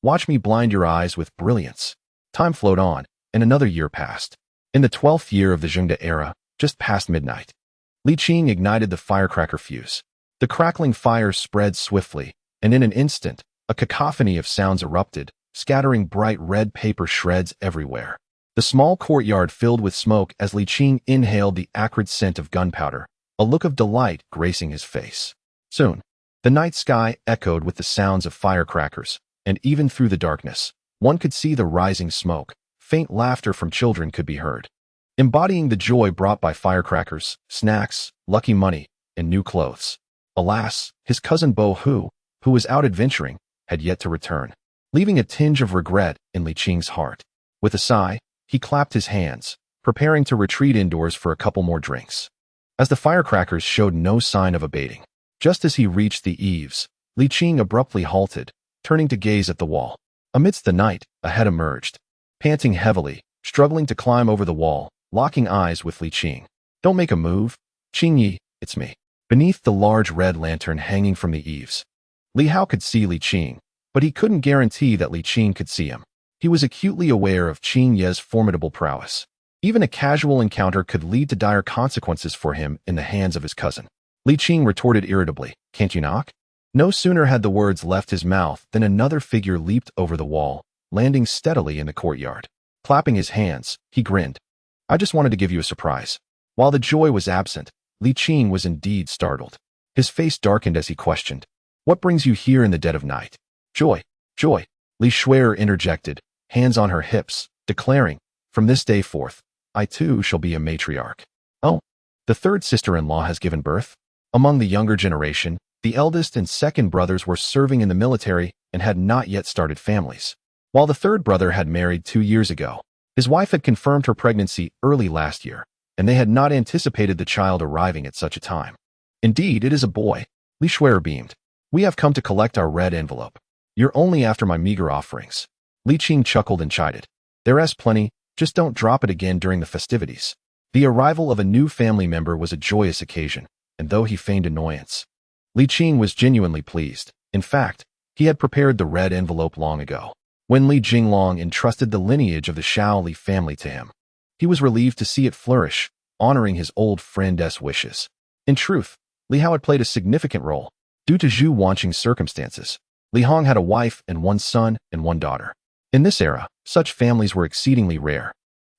Watch me blind your eyes with brilliance. Time flowed on, and another year passed. In the 12th year of the Zhengde era, just past midnight, Li Qing ignited the firecracker fuse. The crackling fire spread swiftly, and in an instant, a cacophony of sounds erupted, scattering bright red paper shreds everywhere. The small courtyard filled with smoke as Li Qing inhaled the acrid scent of gunpowder, a look of delight gracing his face. Soon, the night sky echoed with the sounds of firecrackers, and even through the darkness, one could see the rising smoke. Faint laughter from children could be heard, embodying the joy brought by firecrackers, snacks, lucky money, and new clothes. Alas, his cousin Bo Hu, who was out adventuring, had yet to return, leaving a tinge of regret in Li Qing's heart. With a sigh, he clapped his hands, preparing to retreat indoors for a couple more drinks. As the firecrackers showed no sign of abating, just as he reached the eaves, Li Qing abruptly halted, turning to gaze at the wall. Amidst the night, a head emerged, panting heavily, struggling to climb over the wall, locking eyes with Li Qing. Don't make a move. Qingyi, it's me. Beneath the large red lantern hanging from the eaves, Li Hao could see Li Qing, but he couldn't guarantee that Li Qing could see him. He was acutely aware of Qing Ye's formidable prowess. Even a casual encounter could lead to dire consequences for him in the hands of his cousin. Li Qing retorted irritably, "Can't you knock?" No sooner had the words left his mouth than another figure leaped over the wall, landing steadily in the courtyard. Clapping his hands, he grinned. "I just wanted to give you a surprise." While the joy was absent, Li Qing was indeed startled. His face darkened as he questioned, "What brings you here in the dead of night?" "Joy, joy," Li Shuer interjected, hands on her hips, declaring, "From this day forth, I too shall be a matriarch." "Oh, the third sister-in-law has given birth?" Among the younger generation, the eldest and second brothers were serving in the military and had not yet started families. While the third brother had married 2 years ago, his wife had confirmed her pregnancy early last year, and they had not anticipated the child arriving at such a time. "Indeed, it is a boy," Li Shuer beamed. "We have come to collect our red envelope. You're only after my meager offerings." Li Qing chuckled and chided. "There's plenty, just don't drop it again during the festivities." The arrival of a new family member was a joyous occasion, and though he feigned annoyance, Li Qing was genuinely pleased. In fact, he had prepared the red envelope long ago. When Li Jinglong entrusted the lineage of the Shao Li family to him, he was relieved to see it flourish, honoring his old friend's wishes. In truth, Li Hao had played a significant role. Due to Zhu Wanqing's circumstances, Li Hong had a wife and 1 son and 1 daughter. In this era, such families were exceedingly rare,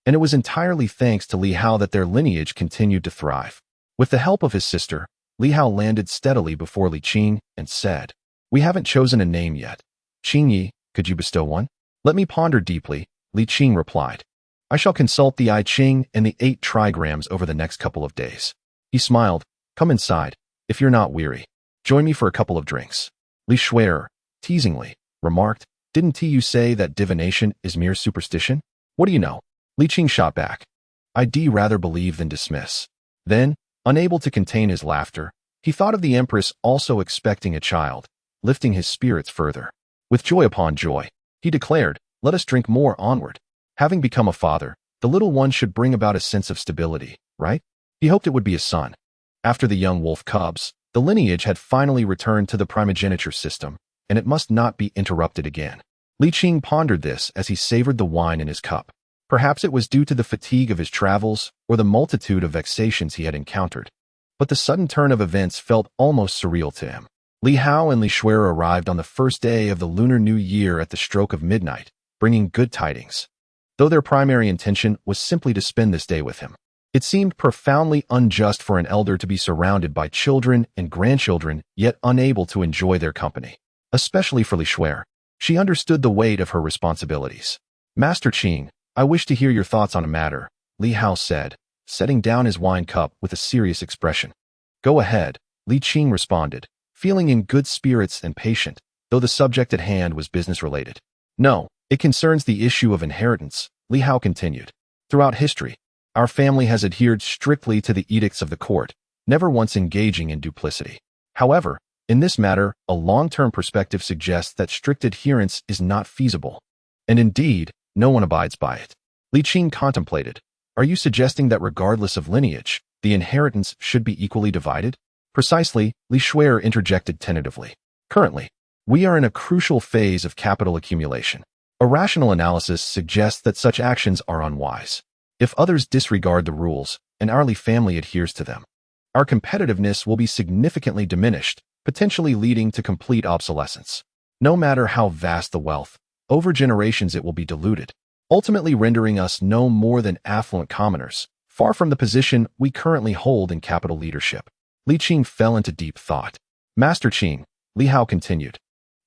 and it was entirely thanks to Li Hao that their lineage continued to thrive. With the help of his sister, Li Hao landed steadily before Li Qing and said, "We haven't chosen a name yet. Qingyi, could you bestow one?" "Let me ponder deeply," Li Qing replied. "I shall consult the I Ching and the 8 trigrams over the next couple of days." He smiled. "Come inside, if you're not weary. Join me for a couple of drinks." Li Shuer, teasingly, remarked, "Didn't you say that divination is mere superstition?" "What do you know?" Li Qing shot back. "I'd rather believe than dismiss." Then, unable to contain his laughter, he thought of the Empress also expecting a child, lifting his spirits further. With joy upon joy, he declared, "Let us drink more onward. Having become a father, the little one should bring about a sense of stability, right?" He hoped it would be a son. After the young wolf cubs, the lineage had finally returned to the primogeniture system, and it must not be interrupted again. Li Qing pondered this as he savored the wine in his cup. Perhaps it was due to the fatigue of his travels or the multitude of vexations he had encountered, but the sudden turn of events felt almost surreal to him. Li Hao and Li Shuer arrived on the first day of the Lunar New Year at the stroke of midnight, bringing good tidings. Though their primary intention was simply to spend this day with him, it seemed profoundly unjust for an elder to be surrounded by children and grandchildren, yet unable to enjoy their company. Especially for Li Shuer, she understood the weight of her responsibilities. "Master Qing, I wish to hear your thoughts on a matter," Li Hao said, setting down his wine cup with a serious expression. "Go ahead," Li Qing responded, feeling in good spirits and patient, though the subject at hand was business-related. "No, it concerns the issue of inheritance," Li Hao continued. "Throughout history, our family has adhered strictly to the edicts of the court, never once engaging in duplicity. However, in this matter, a long-term perspective suggests that strict adherence is not feasible. And indeed, no one abides by it." Li Qing contemplated. "Are you suggesting that regardless of lineage, the inheritance should be equally divided?" "Precisely," Li Shuer interjected tentatively. "Currently, we are in a crucial phase of capital accumulation. A rational analysis suggests that such actions are unwise. If others disregard the rules, and our Li family adheres to them, our competitiveness will be significantly diminished, potentially leading to complete obsolescence. No matter how vast the wealth, over generations it will be diluted, ultimately rendering us no more than affluent commoners, far from the position we currently hold in capital leadership." Li Qing fell into deep thought. "Master Qing," Li Hao continued,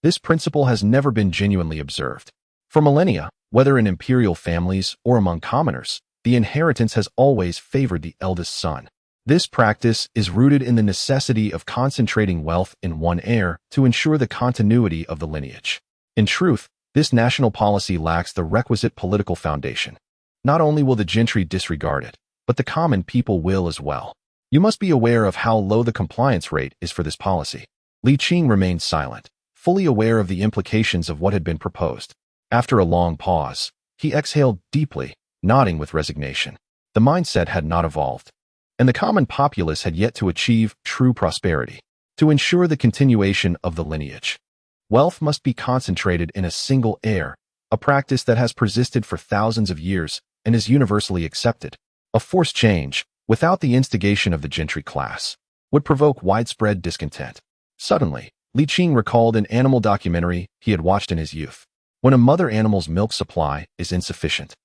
"this principle has never been genuinely observed. For millennia, whether in imperial families or among commoners, the inheritance has always favored the eldest son. This practice is rooted in the necessity of concentrating wealth in one heir to ensure the continuity of the lineage. In truth, this national policy lacks the requisite political foundation. Not only will the gentry disregard it, but the common people will as well. You must be aware of how low the compliance rate is for this policy." Li Qing remained silent, fully aware of the implications of what had been proposed. After a long pause, he exhaled deeply, nodding with resignation. The mindset had not evolved, and the common populace had yet to achieve true prosperity. To ensure the continuation of the lineage, wealth must be concentrated in a single heir, a practice that has persisted for thousands of years and is universally accepted. A forced change, without the instigation of the gentry class, would provoke widespread discontent. Suddenly, Li Qing recalled an animal documentary he had watched in his youth. When a mother animal's milk supply is insufficient,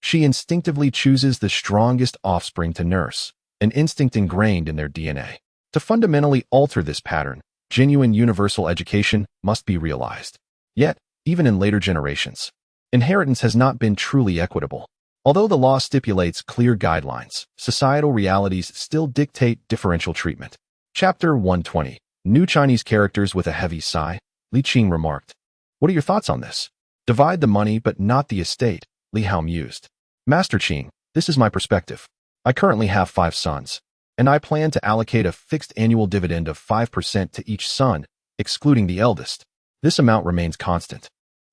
she instinctively chooses the strongest offspring to nurse, an instinct ingrained in their DNA. To fundamentally alter this pattern, genuine universal education must be realized. Yet, even in later generations, inheritance has not been truly equitable. Although the law stipulates clear guidelines, societal realities still dictate differential treatment. Chapter 120. New Chinese characters with a heavy sigh. Li Qing remarked. What are your thoughts on this? Divide the money but not the estate, Li Hao mused. Master Qing, this is my perspective. I currently have 5 sons, and I plan to allocate a fixed annual dividend of 5% to each son, excluding the eldest. This amount remains constant,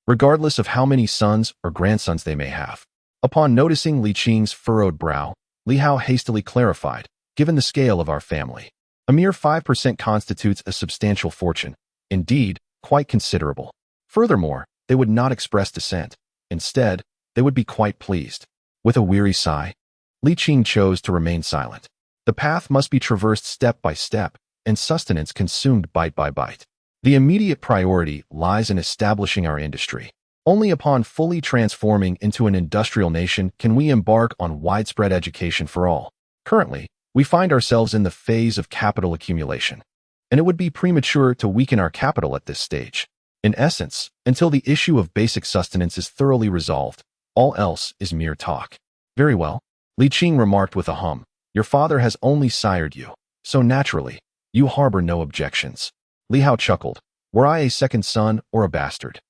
regardless of how many sons or grandsons they may have. Upon noticing Li Qing's furrowed brow, Li Hao hastily clarified, given the scale of our family, a mere 5% constitutes a substantial fortune, indeed, quite considerable. Furthermore, they would not express dissent. Instead, they would be quite pleased. With a weary sigh, Li Qing chose to remain silent. The path must be traversed step by step, and sustenance consumed bite by bite. The immediate priority lies in establishing our industry. Only upon fully transforming into an industrial nation can we embark on widespread education for all. Currently, we find ourselves in the phase of capital accumulation, and it would be premature to weaken our capital at this stage. In essence, until the issue of basic sustenance is thoroughly resolved, all else is mere talk. Very well, Li Qing remarked with a hum. Your father has only sired you, so naturally, you harbor no objections. Li Hao chuckled. Were I a second son or a bastard,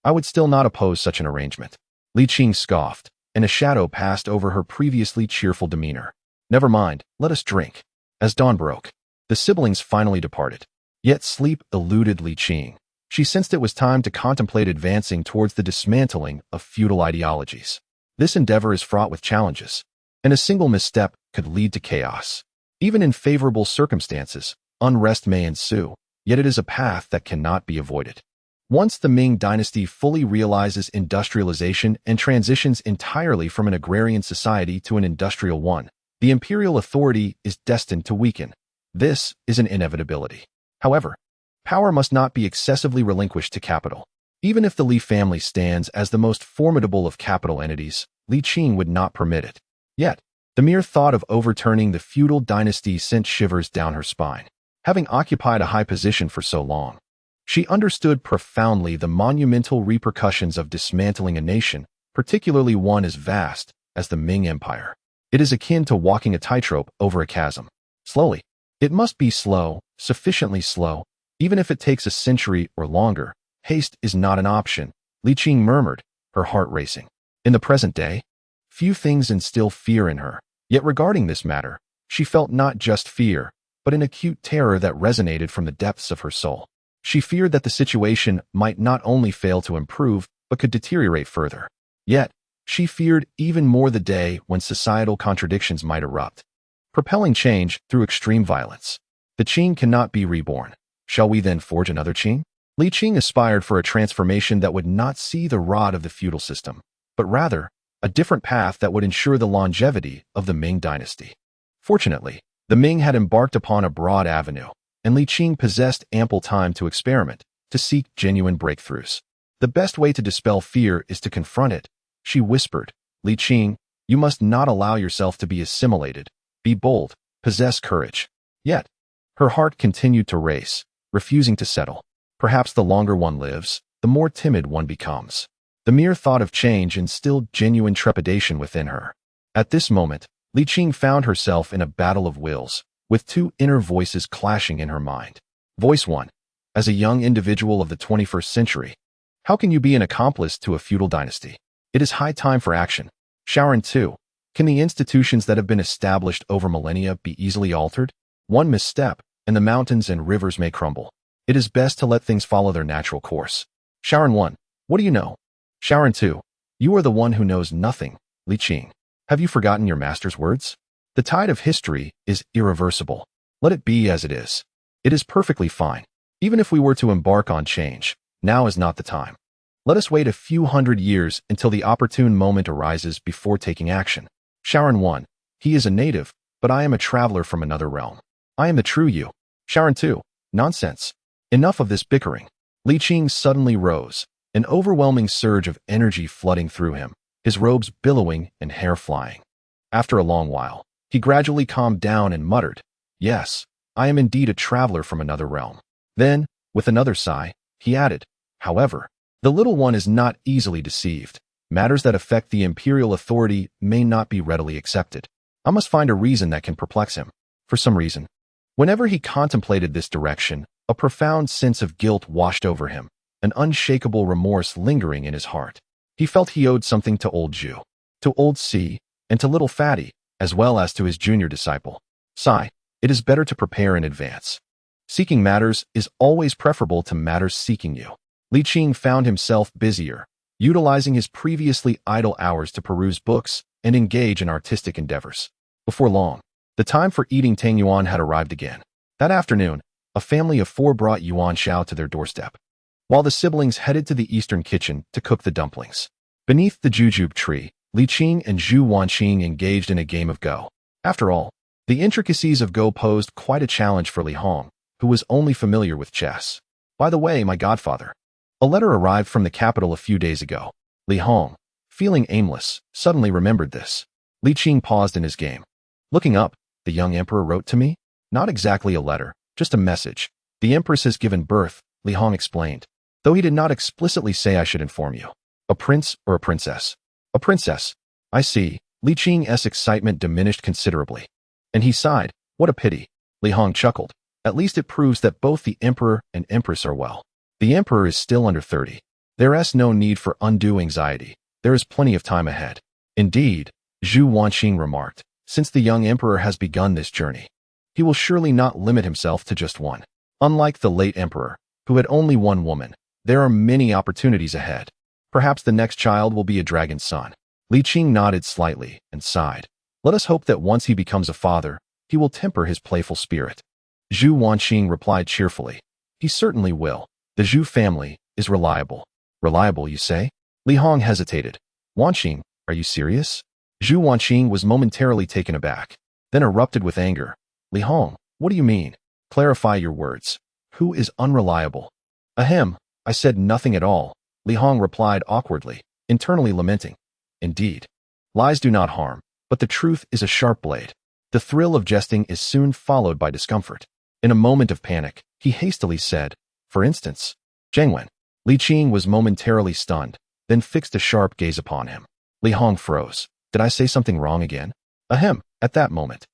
I would still not oppose such an arrangement. Li Qing scoffed, and a shadow passed over her previously cheerful demeanor. Never mind, let us drink. As dawn broke, the siblings finally departed. Yet sleep eluded Li Qing. She sensed it was time to contemplate advancing towards the dismantling of feudal ideologies. This endeavor is fraught with challenges, and a single misstep could lead to chaos. Even in favorable circumstances, unrest may ensue, yet it is a path that cannot be avoided. Once the Ming dynasty fully realizes industrialization and transitions entirely from an agrarian society to an industrial one, the imperial authority is destined to weaken. This is an inevitability. However, power must not be excessively relinquished to capital. Even if the Li family stands as the most formidable of capital entities, Li Qing would not permit it. Yet, the mere thought of overturning the feudal dynasty sent shivers down her spine. Having occupied a high position for so long, she understood profoundly the monumental repercussions of dismantling a nation, particularly one as vast as the Ming Empire. It is akin to walking a tightrope over a chasm. Slowly. It must be slow, sufficiently slow, even if it takes a century or longer. Haste is not an option, Li Qing murmured, her heart racing. In the present day, few things instill fear in her. Yet regarding this matter, she felt not just fear, but an acute terror that resonated from the depths of her soul. She feared that the situation might not only fail to improve, but could deteriorate further. Yet, she feared even more the day when societal contradictions might erupt, propelling change through extreme violence. The Qing cannot be reborn. Shall we then forge another Qing? Li Qing aspired for a transformation that would not see the rod of the feudal system, but rather, a different path that would ensure the longevity of the Ming dynasty. Fortunately, the Ming had embarked upon a broad avenue, and Li Qing possessed ample time to experiment, to seek genuine breakthroughs. The best way to dispel fear is to confront it, she whispered. Li Qing, you must not allow yourself to be assimilated. Be bold, possess courage. Yet, her heart continued to race, refusing to settle. Perhaps the longer one lives, the more timid one becomes. The mere thought of change instilled genuine trepidation within her. At this moment, Li Qing found herself in a battle of wills, with two inner voices clashing in her mind. Voice 1. As a young individual of the 21st century, how can you be an accomplice to a feudal dynasty? It is high time for action. Shaoran 2. Can the institutions that have been established over millennia be easily altered? One misstep, and the mountains and rivers may crumble. It is best to let things follow their natural course. Shaoran 1. What do you know? Sharon 2. You are the one who knows nothing, Li Qing. Have you forgotten your master's words? The tide of history is irreversible. Let it be as it is. It is perfectly fine. Even if we were to embark on change, now is not the time. Let us wait a few hundred years until the opportune moment arises before taking action. Sharon 1. He is a native, but I am a traveler from another realm. I am the true you. Sharon 2. Nonsense. Enough of this bickering. Li Qing suddenly rose, an overwhelming surge of energy flooding through him, his robes billowing and hair flying. After a long while, he gradually calmed down and muttered, Yes, I am indeed a traveler from another realm. Then, with another sigh, he added, However, the little one is not easily deceived. Matters that affect the imperial authority may not be readily accepted. I must find a reason that can perplex him. For some reason. Whenever he contemplated this direction, a profound sense of guilt washed over him, an unshakable remorse lingering in his heart. He felt he owed something to old Zhu, to old C, and to little Fatty, as well as to his junior disciple. Sigh, it is better to prepare in advance. Seeking matters is always preferable to matters seeking you. Li Qing found himself busier, utilizing his previously idle hours to peruse books and engage in artistic endeavors. Before long, the time for eating tang yuan had arrived again. That afternoon, a family of 4 brought yuan xiao to their doorstep, while the siblings headed to the eastern kitchen to cook the dumplings. Beneath the jujube tree, Li Qing and Zhu Wanqing engaged in a game of Go. After all, the intricacies of Go posed quite a challenge for Li Hong, who was only familiar with chess. By the way, my godfather. A letter arrived from the capital a few days ago. Li Hong, feeling aimless, suddenly remembered this. Li Qing paused in his game. Looking up, the young emperor wrote to me? Not exactly a letter, just a message. The empress has given birth, Li Hong explained, though he did not explicitly say I should inform you. A prince or a princess? A princess. I see. Li Qing's excitement diminished considerably. And he sighed. What a pity. Li Hong chuckled. At least it proves that both the emperor and empress are well. The emperor is still under 30. There is no need for undue anxiety. There is plenty of time ahead. Indeed, Zhu Wanqing remarked, since the young emperor has begun this journey, he will surely not limit himself to just one. Unlike the late emperor, who had only one woman, there are many opportunities ahead. Perhaps the next child will be a dragon's son. Li Qing nodded slightly and sighed. Let us hope that once he becomes a father, he will temper his playful spirit. Zhu Wanqing replied cheerfully. He certainly will. The Zhu family is reliable. Reliable, you say? Li Hong hesitated. Wanqing, are you serious? Zhu Wanqing was momentarily taken aback, then erupted with anger. Li Hong, what do you mean? Clarify your words. Who is unreliable? Ahem, I said nothing at all, Li Hong replied awkwardly, internally lamenting. Indeed. Lies do not harm, but the truth is a sharp blade. The thrill of jesting is soon followed by discomfort. In a moment of panic, he hastily said, for instance, Zhengwen. Li Qing was momentarily stunned, then fixed a sharp gaze upon him. Li Hong froze. Did I say something wrong again? Ahem, at that moment.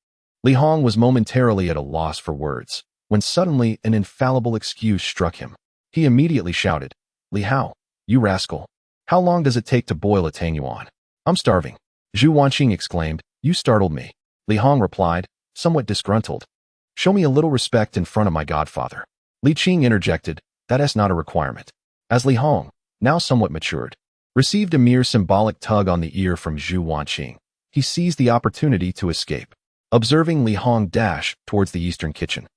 Li Hong was momentarily at a loss for words, when suddenly an infallible excuse struck him. He immediately shouted, Li Hao, you rascal. How long does it take to boil a tang yuan? I'm starving. Zhu Wanqing exclaimed, you startled me. Li Hong replied, somewhat disgruntled. Show me a little respect in front of my godfather. Li Qing interjected, that is not a requirement. As Li Hong, now somewhat matured, received a mere symbolic tug on the ear from Zhu Wanqing, he seized the opportunity to escape, observing Li Hong dash towards the eastern kitchen.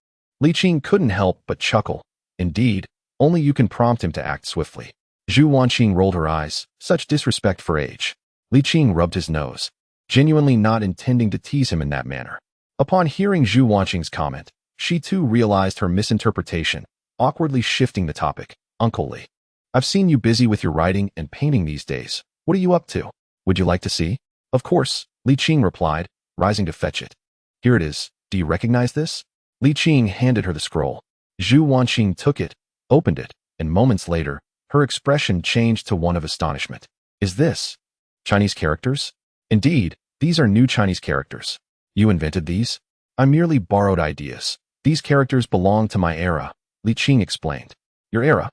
Li Qing couldn't help but chuckle. Indeed, only you can prompt him to act swiftly. Zhu Wanqing rolled her eyes, such disrespect for age. Li Qing rubbed his nose, genuinely not intending to tease him in that manner. Upon hearing Zhu Wanqing's comment, she too realized her misinterpretation, awkwardly shifting the topic. Uncle Li, I've seen you busy with your writing and painting these days. What are you up to? Would you like to see? Of course, Li Qing replied, rising to fetch it. Here it is. Do you recognize this? Li Qing handed her the scroll. Zhu Wanqing took it, opened it, and moments later, her expression changed to one of astonishment. Is this Chinese characters? Indeed, these are new Chinese characters. You invented these? I merely borrowed ideas. These characters belong to my era, Li Qing explained. Your era?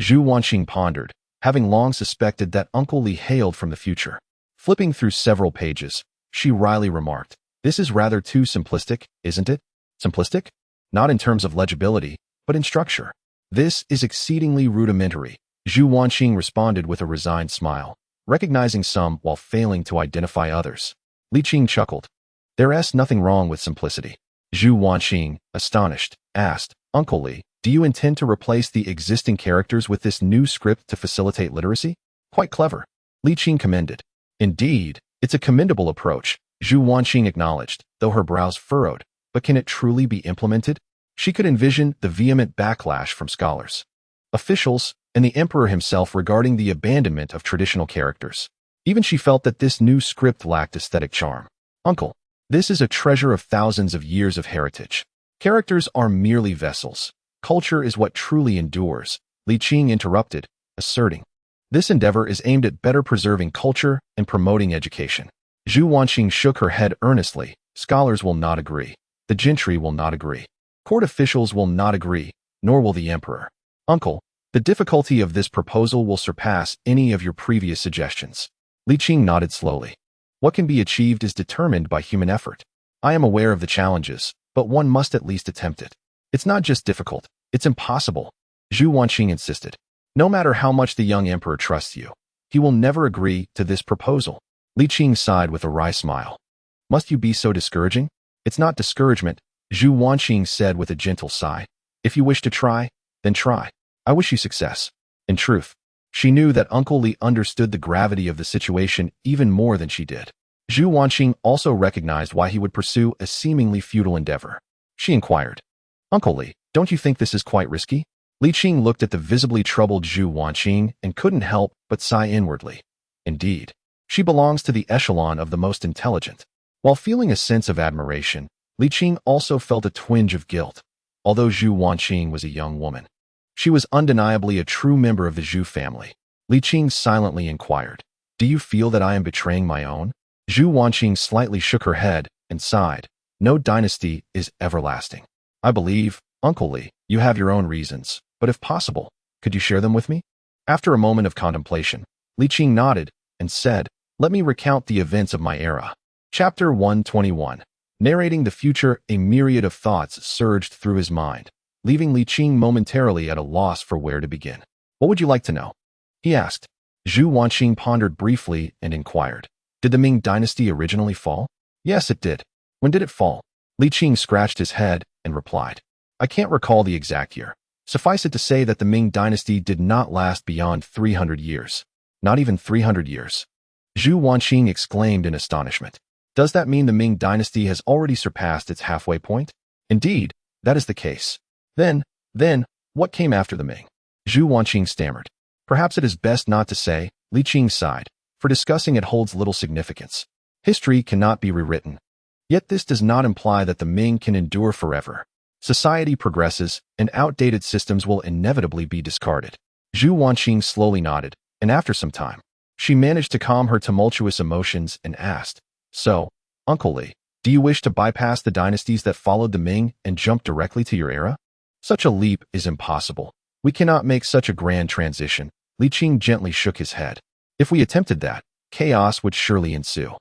Zhu Wanqing pondered, having long suspected that Uncle Li hailed from the future. Flipping through several pages, she wryly remarked, this is rather too simplistic, isn't it? Simplistic? Not in terms of legibility, but in structure. This is exceedingly rudimentary, Zhu Wanqing responded with a resigned smile, recognizing some while failing to identify others. Li Qing chuckled. There's nothing wrong with simplicity. Zhu Wanqing, astonished, asked, Uncle Li, do you intend to replace the existing characters with this new script to facilitate literacy? Quite clever. Li Qing commended. Indeed, it's a commendable approach, Zhu Wanqing acknowledged, though her brows furrowed. But can it truly be implemented? She could envision the vehement backlash from scholars, officials, and the emperor himself regarding the abandonment of traditional characters. Even she felt that this new script lacked aesthetic charm. Uncle, this is a treasure of thousands of years of heritage. Characters are merely vessels. Culture is what truly endures, Li Qing interrupted, asserting. This endeavor is aimed at better preserving culture and promoting education. Zhu Wanqing shook her head earnestly. Scholars will not agree. The gentry will not agree. Court officials will not agree, nor will the emperor. Uncle, the difficulty of this proposal will surpass any of your previous suggestions. Li Qing nodded slowly. What can be achieved is determined by human effort. I am aware of the challenges, but one must at least attempt it. It's not just difficult, it's impossible, Zhu Wanqing insisted. No matter how much the young emperor trusts you, he will never agree to this proposal. Li Qing sighed with a wry smile. Must you be so discouraging? It's not discouragement, Zhu Wanqing said with a gentle sigh. If you wish to try, then try. I wish you success. In truth, she knew that Uncle Li understood the gravity of the situation even more than she did. Zhu Wanqing also recognized why he would pursue a seemingly futile endeavor. She inquired, Uncle Li, don't you think this is quite risky? Li Qing looked at the visibly troubled Zhu Wanqing and couldn't help but sigh inwardly. Indeed, she belongs to the echelon of the most intelligent. While feeling a sense of admiration, Li Qing also felt a twinge of guilt. Although Zhu Wanqing was a young woman, she was undeniably a true member of the Zhu family. Li Qing silently inquired, Do you feel that I am betraying my own? Zhu Wanqing slightly shook her head and sighed. No dynasty is everlasting. I believe, Uncle Li, you have your own reasons, but if possible, could you share them with me? After a moment of contemplation, Li Qing nodded and said, Let me recount the events of my era. Chapter 121. Narrating the future, a myriad of thoughts surged through his mind, leaving Li Qing momentarily at a loss for where to begin. What would you like to know? He asked. Zhu Wanqing pondered briefly and inquired. Did the Ming dynasty originally fall? Yes, it did. When did it fall? Li Qing scratched his head and replied. I can't recall the exact year. Suffice it to say that the Ming dynasty did not last beyond 300 years. Not even 300 years. Zhu Wanqing exclaimed in astonishment. Does that mean the Ming dynasty has already surpassed its halfway point? Indeed, that is the case. Then, what came after the Ming? Zhu Wanqing stammered. Perhaps it is best not to say, Li Qing sighed, for discussing it holds little significance. History cannot be rewritten. Yet this does not imply that the Ming can endure forever. Society progresses, and outdated systems will inevitably be discarded. Zhu Wanqing slowly nodded, and after some time, she managed to calm her tumultuous emotions and asked, So, Uncle Li, do you wish to bypass the dynasties that followed the Ming and jump directly to your era? Such a leap is impossible. We cannot make such a grand transition. Li Qing gently shook his head. If we attempted that, chaos would surely ensue.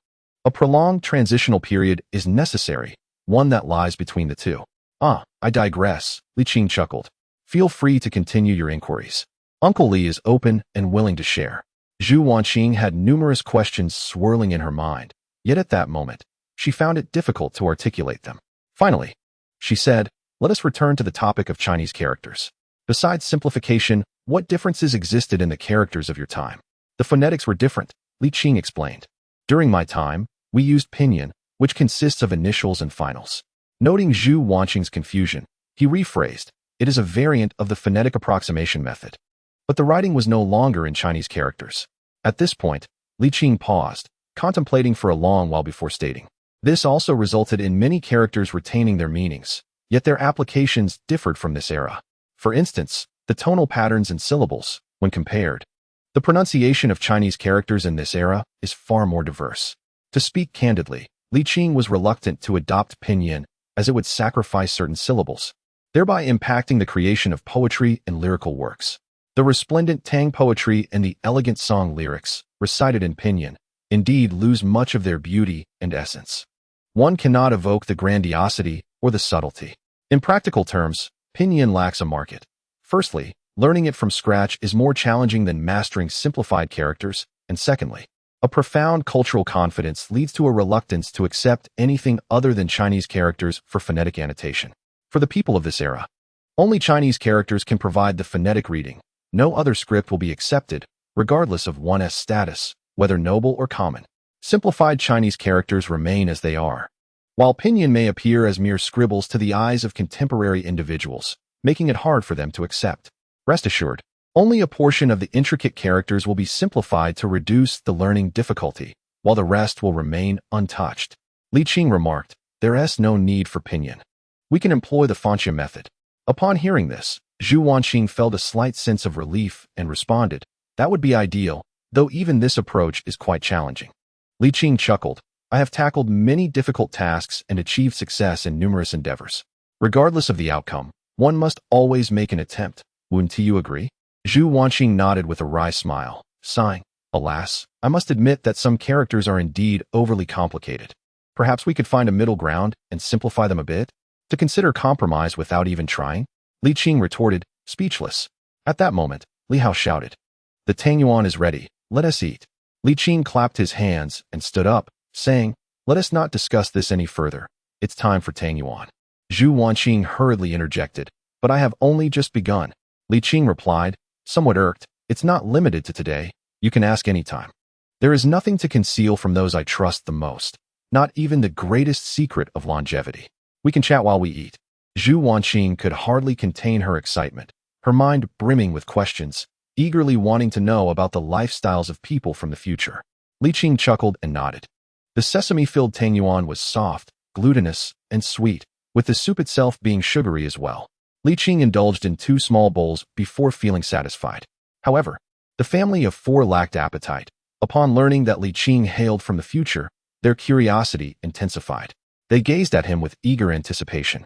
A prolonged transitional period is necessary, one that lies between the two. I digress, Li Qing chuckled. Feel free to continue your inquiries. Uncle Li is open and willing to share. Zhu Wanqing had numerous questions swirling in her mind, yet at that moment, she found it difficult to articulate them. Finally, she said, Let us return to the topic of Chinese characters. Besides simplification, what differences existed in the characters of your time? The phonetics were different, Li Qing explained. During my time, we used pinyin, which consists of initials and finals. Noting Zhu Wanqing's confusion, he rephrased, It is a variant of the phonetic approximation method. But the writing was no longer in Chinese characters. At this point, Li Qing paused, contemplating for a long while before stating. This also resulted in many characters retaining their meanings, yet their applications differed from this era. For instance, the tonal patterns and syllables, when compared. The pronunciation of Chinese characters in this era is far more diverse. To speak candidly, Li Qing was reluctant to adopt pinyin as it would sacrifice certain syllables, thereby impacting the creation of poetry and lyrical works. The resplendent Tang poetry and the elegant song lyrics, recited in pinyin, indeed lose much of their beauty and essence. One cannot evoke the grandiosity or the subtlety. In practical terms, pinyin lacks a market. Firstly, Learning it from scratch is more challenging than mastering simplified characters, and secondly, a profound cultural confidence leads to a reluctance to accept anything other than Chinese characters for phonetic annotation. For the people of this era, only Chinese characters can provide the phonetic reading. No other script will be accepted, regardless of one's status, whether noble or common. Simplified Chinese characters remain as they are, while pinyin may appear as mere scribbles to the eyes of contemporary individuals, making it hard for them to accept. Rest assured, only a portion of the intricate characters will be simplified to reduce the learning difficulty, while the rest will remain untouched. Li Qing remarked, "There's no need for pinyin. We can employ the Fanxia method." Upon hearing this, Zhu Houzhao felt a slight sense of relief and responded, "That would be ideal, though even this approach is quite challenging." Li Qing chuckled, "I have tackled many difficult tasks and achieved success in numerous endeavors. Regardless of the outcome, one must always make an attempt. Wouldn't you agree?" Zhu Houzhao nodded with a wry smile, sighing, "Alas, I must admit that some characters are indeed overly complicated. Perhaps we could find a middle ground and simplify them a bit? To consider compromise without even trying?" Li Qing retorted, speechless. At that moment, Li Hao shouted, "The tangyuan is ready, let us eat." Li Qing clapped his hands and stood up, saying, "Let us not discuss this any further. It's time for tangyuan." Zhu Houzhao hurriedly interjected, "But I have only just begun." Li Qing replied, somewhat irked, "It's not limited to today. You can ask any time. There is nothing to conceal from those I trust the most, not even the greatest secret of longevity. We can chat while we eat." Zhu Houzhao could hardly contain her excitement, her mind brimming with questions, eagerly wanting to know about the lifestyles of people from the future. Li Qing chuckled and nodded. The sesame-filled tangyuan was soft, glutinous, and sweet, with the soup itself being sugary as well. Li Qing indulged in 2 small bowls before feeling satisfied. However, the family of 4 lacked appetite. Upon learning that Li Qing hailed from the future, their curiosity intensified. They gazed at him with eager anticipation,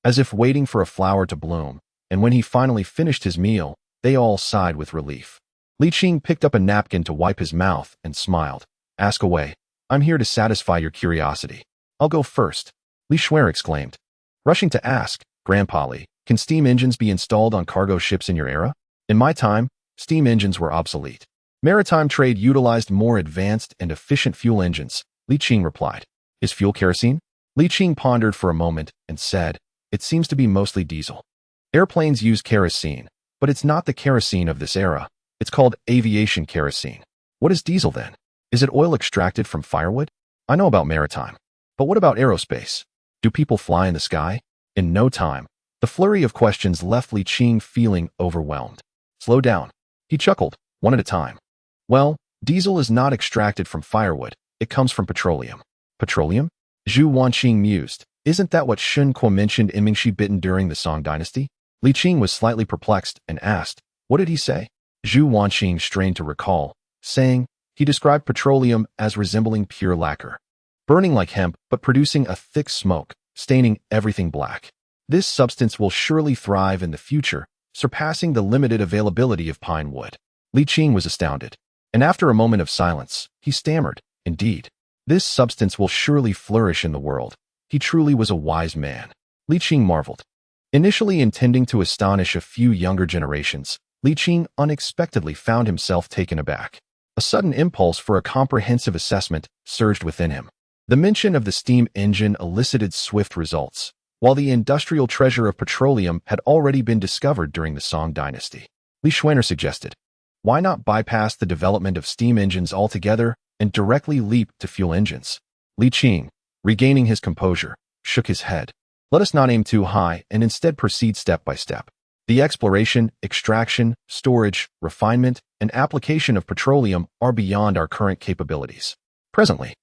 as if waiting for a flower to bloom, and when he finally finished his meal, they all sighed with relief. Li Qing picked up a napkin to wipe his mouth and smiled. "Ask away. I'm here to satisfy your curiosity." "I'll go first," Li Shuer exclaimed, rushing to ask, "Grandpa Li, can steam engines be installed on cargo ships in your era? In my time, steam engines were obsolete. Maritime trade utilized more advanced and efficient fuel engines," Li Qing replied. "Is fuel kerosene?" Li Qing pondered for a moment and said, "It seems to be mostly diesel. Airplanes use kerosene, but it's not the kerosene of this era. It's called aviation kerosene. What is diesel then? Is it oil extracted from firewood? I know about maritime. But what about aerospace? Do people fly in the sky?" In no time, the flurry of questions left Li Qing feeling overwhelmed. "Slow down," he chuckled, "one at a time. Well, diesel is not extracted from firewood. It comes from petroleum." "Petroleum?" Zhu Houzhao mused. "Isn't that what Sun Quan mentioned in Ming bitten during the Song dynasty?" Li Qing was slightly perplexed and asked, "What did he say?" Zhu Houzhao strained to recall, saying, "He described petroleum as resembling pure lacquer, burning like hemp but producing a thick smoke, staining everything black. This substance will surely thrive in the future, surpassing the limited availability of pine wood." Li Qing was astounded, and after a moment of silence, he stammered, "Indeed, this substance will surely flourish in the world." He truly was a wise man. Li Qing marveled. Initially intending to astonish a few younger generations, Li Qing unexpectedly found himself taken aback. A sudden impulse for a comprehensive assessment surged within him. The mention of the steam engine elicited swift results, while the industrial treasure of petroleum had already been discovered during the Song dynasty. Li Shuer suggested, "Why not bypass the development of steam engines altogether and directly leap to fuel engines?" Li Qing, regaining his composure, shook his head. "Let us not aim too high and instead proceed step by step. The exploration, extraction, storage, refinement, and application of petroleum are beyond our current capabilities. Presently,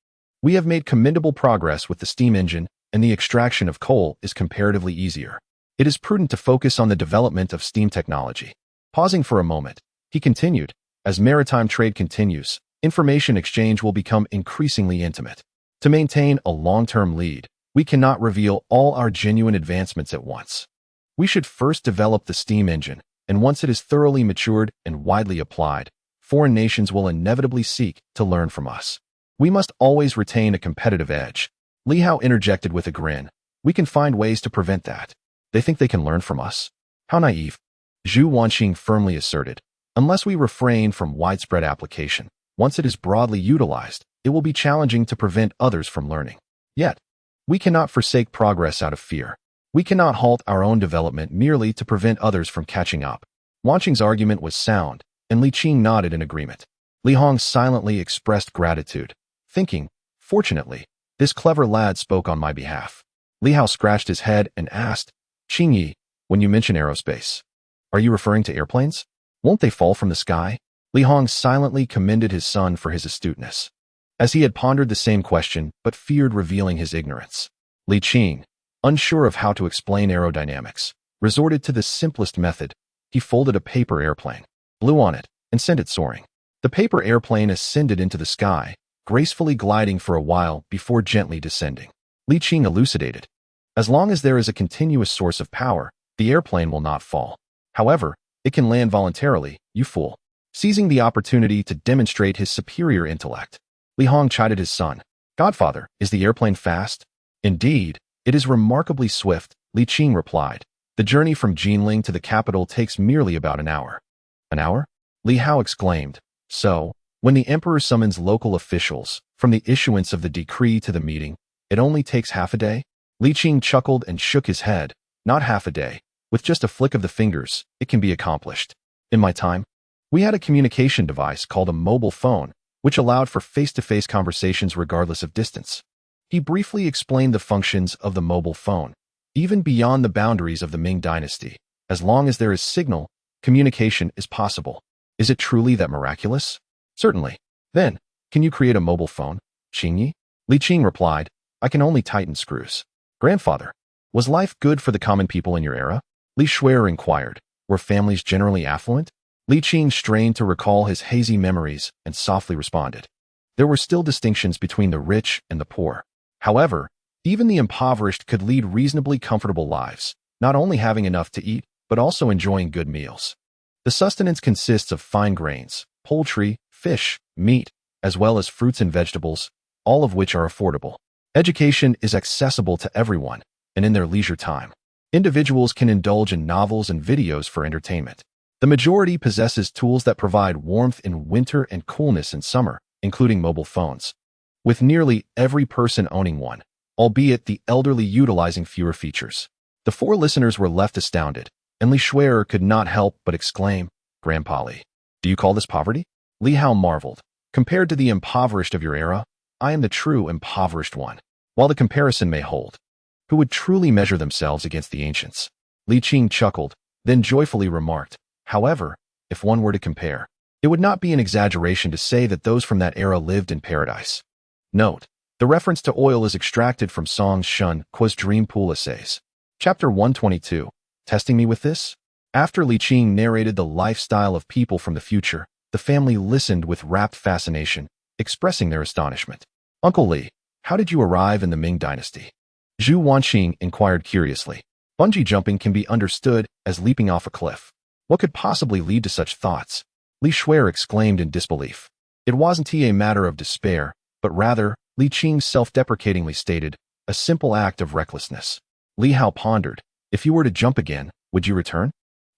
we have made commendable progress with the steam engine, and the extraction of coal is comparatively easier. It is prudent to focus on the development of steam technology." Pausing for a moment, he continued, "As maritime trade continues, information exchange will become increasingly intimate. To maintain a long-term lead, we cannot reveal all our genuine advancements at once. We should first develop the steam engine, and once it is thoroughly matured and widely applied, foreign nations will inevitably seek to learn from us. We must always retain a competitive edge." Li Hao interjected with a grin, "We can find ways to prevent that. They think they can learn from us? How naive." Zhu Houzhao firmly asserted. Unless we refrain from widespread application, once it is broadly utilized, it will be challenging to prevent others from learning. Yet, we cannot forsake progress out of fear. We cannot halt our own development merely to prevent others from catching up. Houzhao's argument was sound, and Li Qing nodded in agreement. Li Hong silently expressed gratitude, thinking, fortunately, this clever lad spoke on my behalf. Li Hao scratched his head and asked, Qingyi, when you mention aerospace, are you referring to airplanes? Won't they fall from the sky? Li Hong silently commended his son for his astuteness, as he had pondered the same question but feared revealing his ignorance. Li Qing, unsure of how to explain aerodynamics, resorted to the simplest method. He folded a paper airplane, blew on it, and sent it soaring. The paper airplane ascended into the sky, gracefully gliding for a while before gently descending. Li Qing elucidated. As long as there is a continuous source of power, the airplane will not fall. However, it can land voluntarily, you fool. Seizing the opportunity to demonstrate his superior intellect, Li Hong chided his son. Godfather, is the airplane fast? Indeed, it is remarkably swift, Li Qing replied. The journey from Jinling to the capital takes merely about an hour. An hour? Li Hao exclaimed. So, when the emperor summons local officials, from the issuance of the decree to the meeting, it only takes half a day? Li Qing chuckled and shook his head. Not half a day. With just a flick of the fingers, it can be accomplished. In my time, we had a communication device called a mobile phone, which allowed for face-to-face conversations regardless of distance. He briefly explained the functions of the mobile phone, even beyond the boundaries of the Ming dynasty. As long as there is signal, communication is possible. Is it truly that miraculous? Certainly. Then, can you create a mobile phone, Qingyi? Li Qing replied, I can only tighten screws. Grandfather, was life good for the common people in your era? Li Shuer inquired. Were families generally affluent? Li Qing strained to recall his hazy memories and softly responded. There were still distinctions between the rich and the poor. However, even the impoverished could lead reasonably comfortable lives, not only having enough to eat, but also enjoying good meals. The sustenance consists of fine grains, poultry, fish, meat, as well as fruits and vegetables, all of which are affordable. Education is accessible to everyone, and in their leisure time, individuals can indulge in novels and videos for entertainment. The majority possesses tools that provide warmth in winter and coolness in summer, including mobile phones, with nearly every person owning one, albeit the elderly utilizing fewer features. The four listeners were left astounded, and Li Shuer could not help but exclaim, Grandpa Li, do you call this poverty? Li Hao marveled. Compared to the impoverished of your era, I am the true impoverished one. While the comparison may hold, who would truly measure themselves against the ancients? Li Qing chuckled, then joyfully remarked, however, if one were to compare, it would not be an exaggeration to say that those from that era lived in paradise. Note, the reference to oil is extracted from Song Shun Qua's Dream Pool Essays. Chapter 122. Testing me with this? After Li Qing narrated the lifestyle of people from the future, the family listened with rapt fascination, expressing their astonishment. Uncle Li, how did you arrive in the Ming dynasty? Zhu Houzhao inquired curiously. Bungee jumping can be understood as leaping off a cliff. What could possibly lead to such thoughts? Li Shuer exclaimed in disbelief. It wasn't a matter of despair, but rather, Li Qing self-deprecatingly stated, a simple act of recklessness. Li Hao pondered. If you were to jump again, would you return?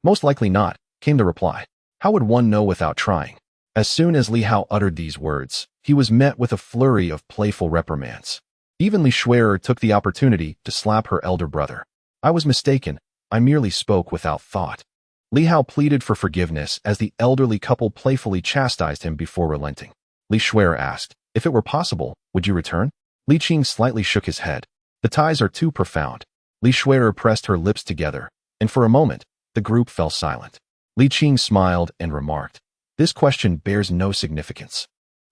Most likely not, came the reply. How would one know without trying? As soon as Li Hao uttered these words, he was met with a flurry of playful reprimands. Even Li Shuer took the opportunity to slap her elder brother. I was mistaken. I merely spoke without thought. Li Hao pleaded for forgiveness as the elderly couple playfully chastised him before relenting. Li Shuer asked, if it were possible, would you return? Li Qing slightly shook his head. The ties are too profound. Li Shuer pressed her lips together, and for a moment, the group fell silent. Li Qing smiled and remarked, this question bears no significance.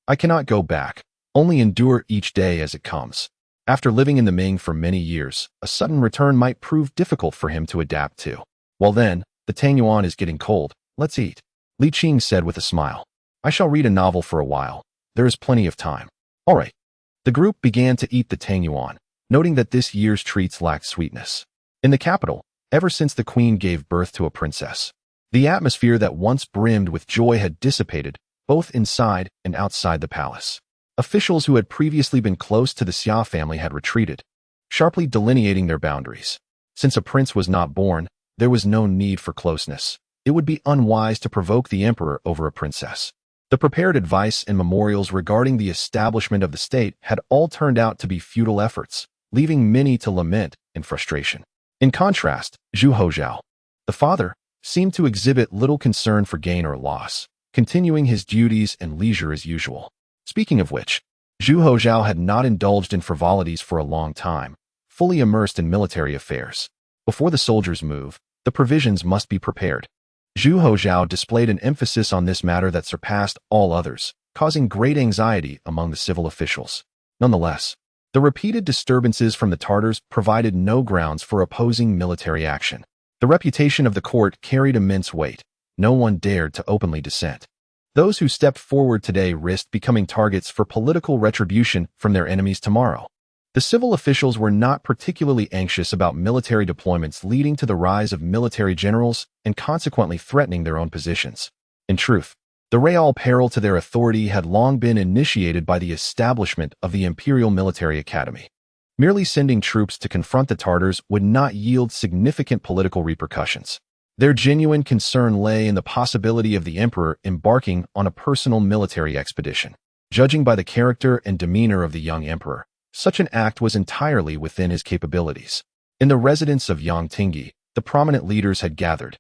I cannot go back, only endure each day as it comes. After living in the Ming for many years, a sudden return might prove difficult for him to adapt to. Well then, the Tangyuan is getting cold, let's eat. Li Qing said with a smile. I shall read a novel for a while. There is plenty of time. All right. The group began to eat the Tangyuan, noting that this year's treats lacked sweetness. In the capital, ever since the queen gave birth to a princess, the atmosphere that once brimmed with joy had dissipated, both inside and outside the palace. Officials who had previously been close to the Xia family had retreated, sharply delineating their boundaries. Since a prince was not born, there was no need for closeness. it would be unwise to provoke the emperor over a princess. The prepared advice and memorials regarding the establishment of the state had all turned out to be futile efforts, leaving many to lament in frustration. In contrast, Zhu Houzhao, the father, seemed to exhibit little concern for gain or loss, continuing his duties and leisure as usual. Speaking of which, Zhu Houzhao had not indulged in frivolities for a long time, fully immersed in military affairs. Before the soldiers move, the provisions must be prepared. Zhu Houzhao displayed an emphasis on this matter that surpassed all others, causing great anxiety among the civil officials. Nonetheless, the repeated disturbances from the Tartars provided no grounds for opposing military action. The reputation of the court carried immense weight. No one dared to openly dissent. Those who stepped forward today risked becoming targets for political retribution from their enemies tomorrow. The civil officials were not particularly anxious about military deployments leading to the rise of military generals and consequently threatening their own positions. In truth, the real peril to their authority had long been initiated by the establishment of the Imperial Military Academy. Merely sending troops to confront the Tartars would not yield significant political repercussions. Their genuine concern lay in the possibility of the emperor embarking on a personal military expedition. Judging by the character and demeanor of the young emperor, such an act was entirely within his capabilities. In the residence of Yang Tingyi, the prominent leaders had gathered,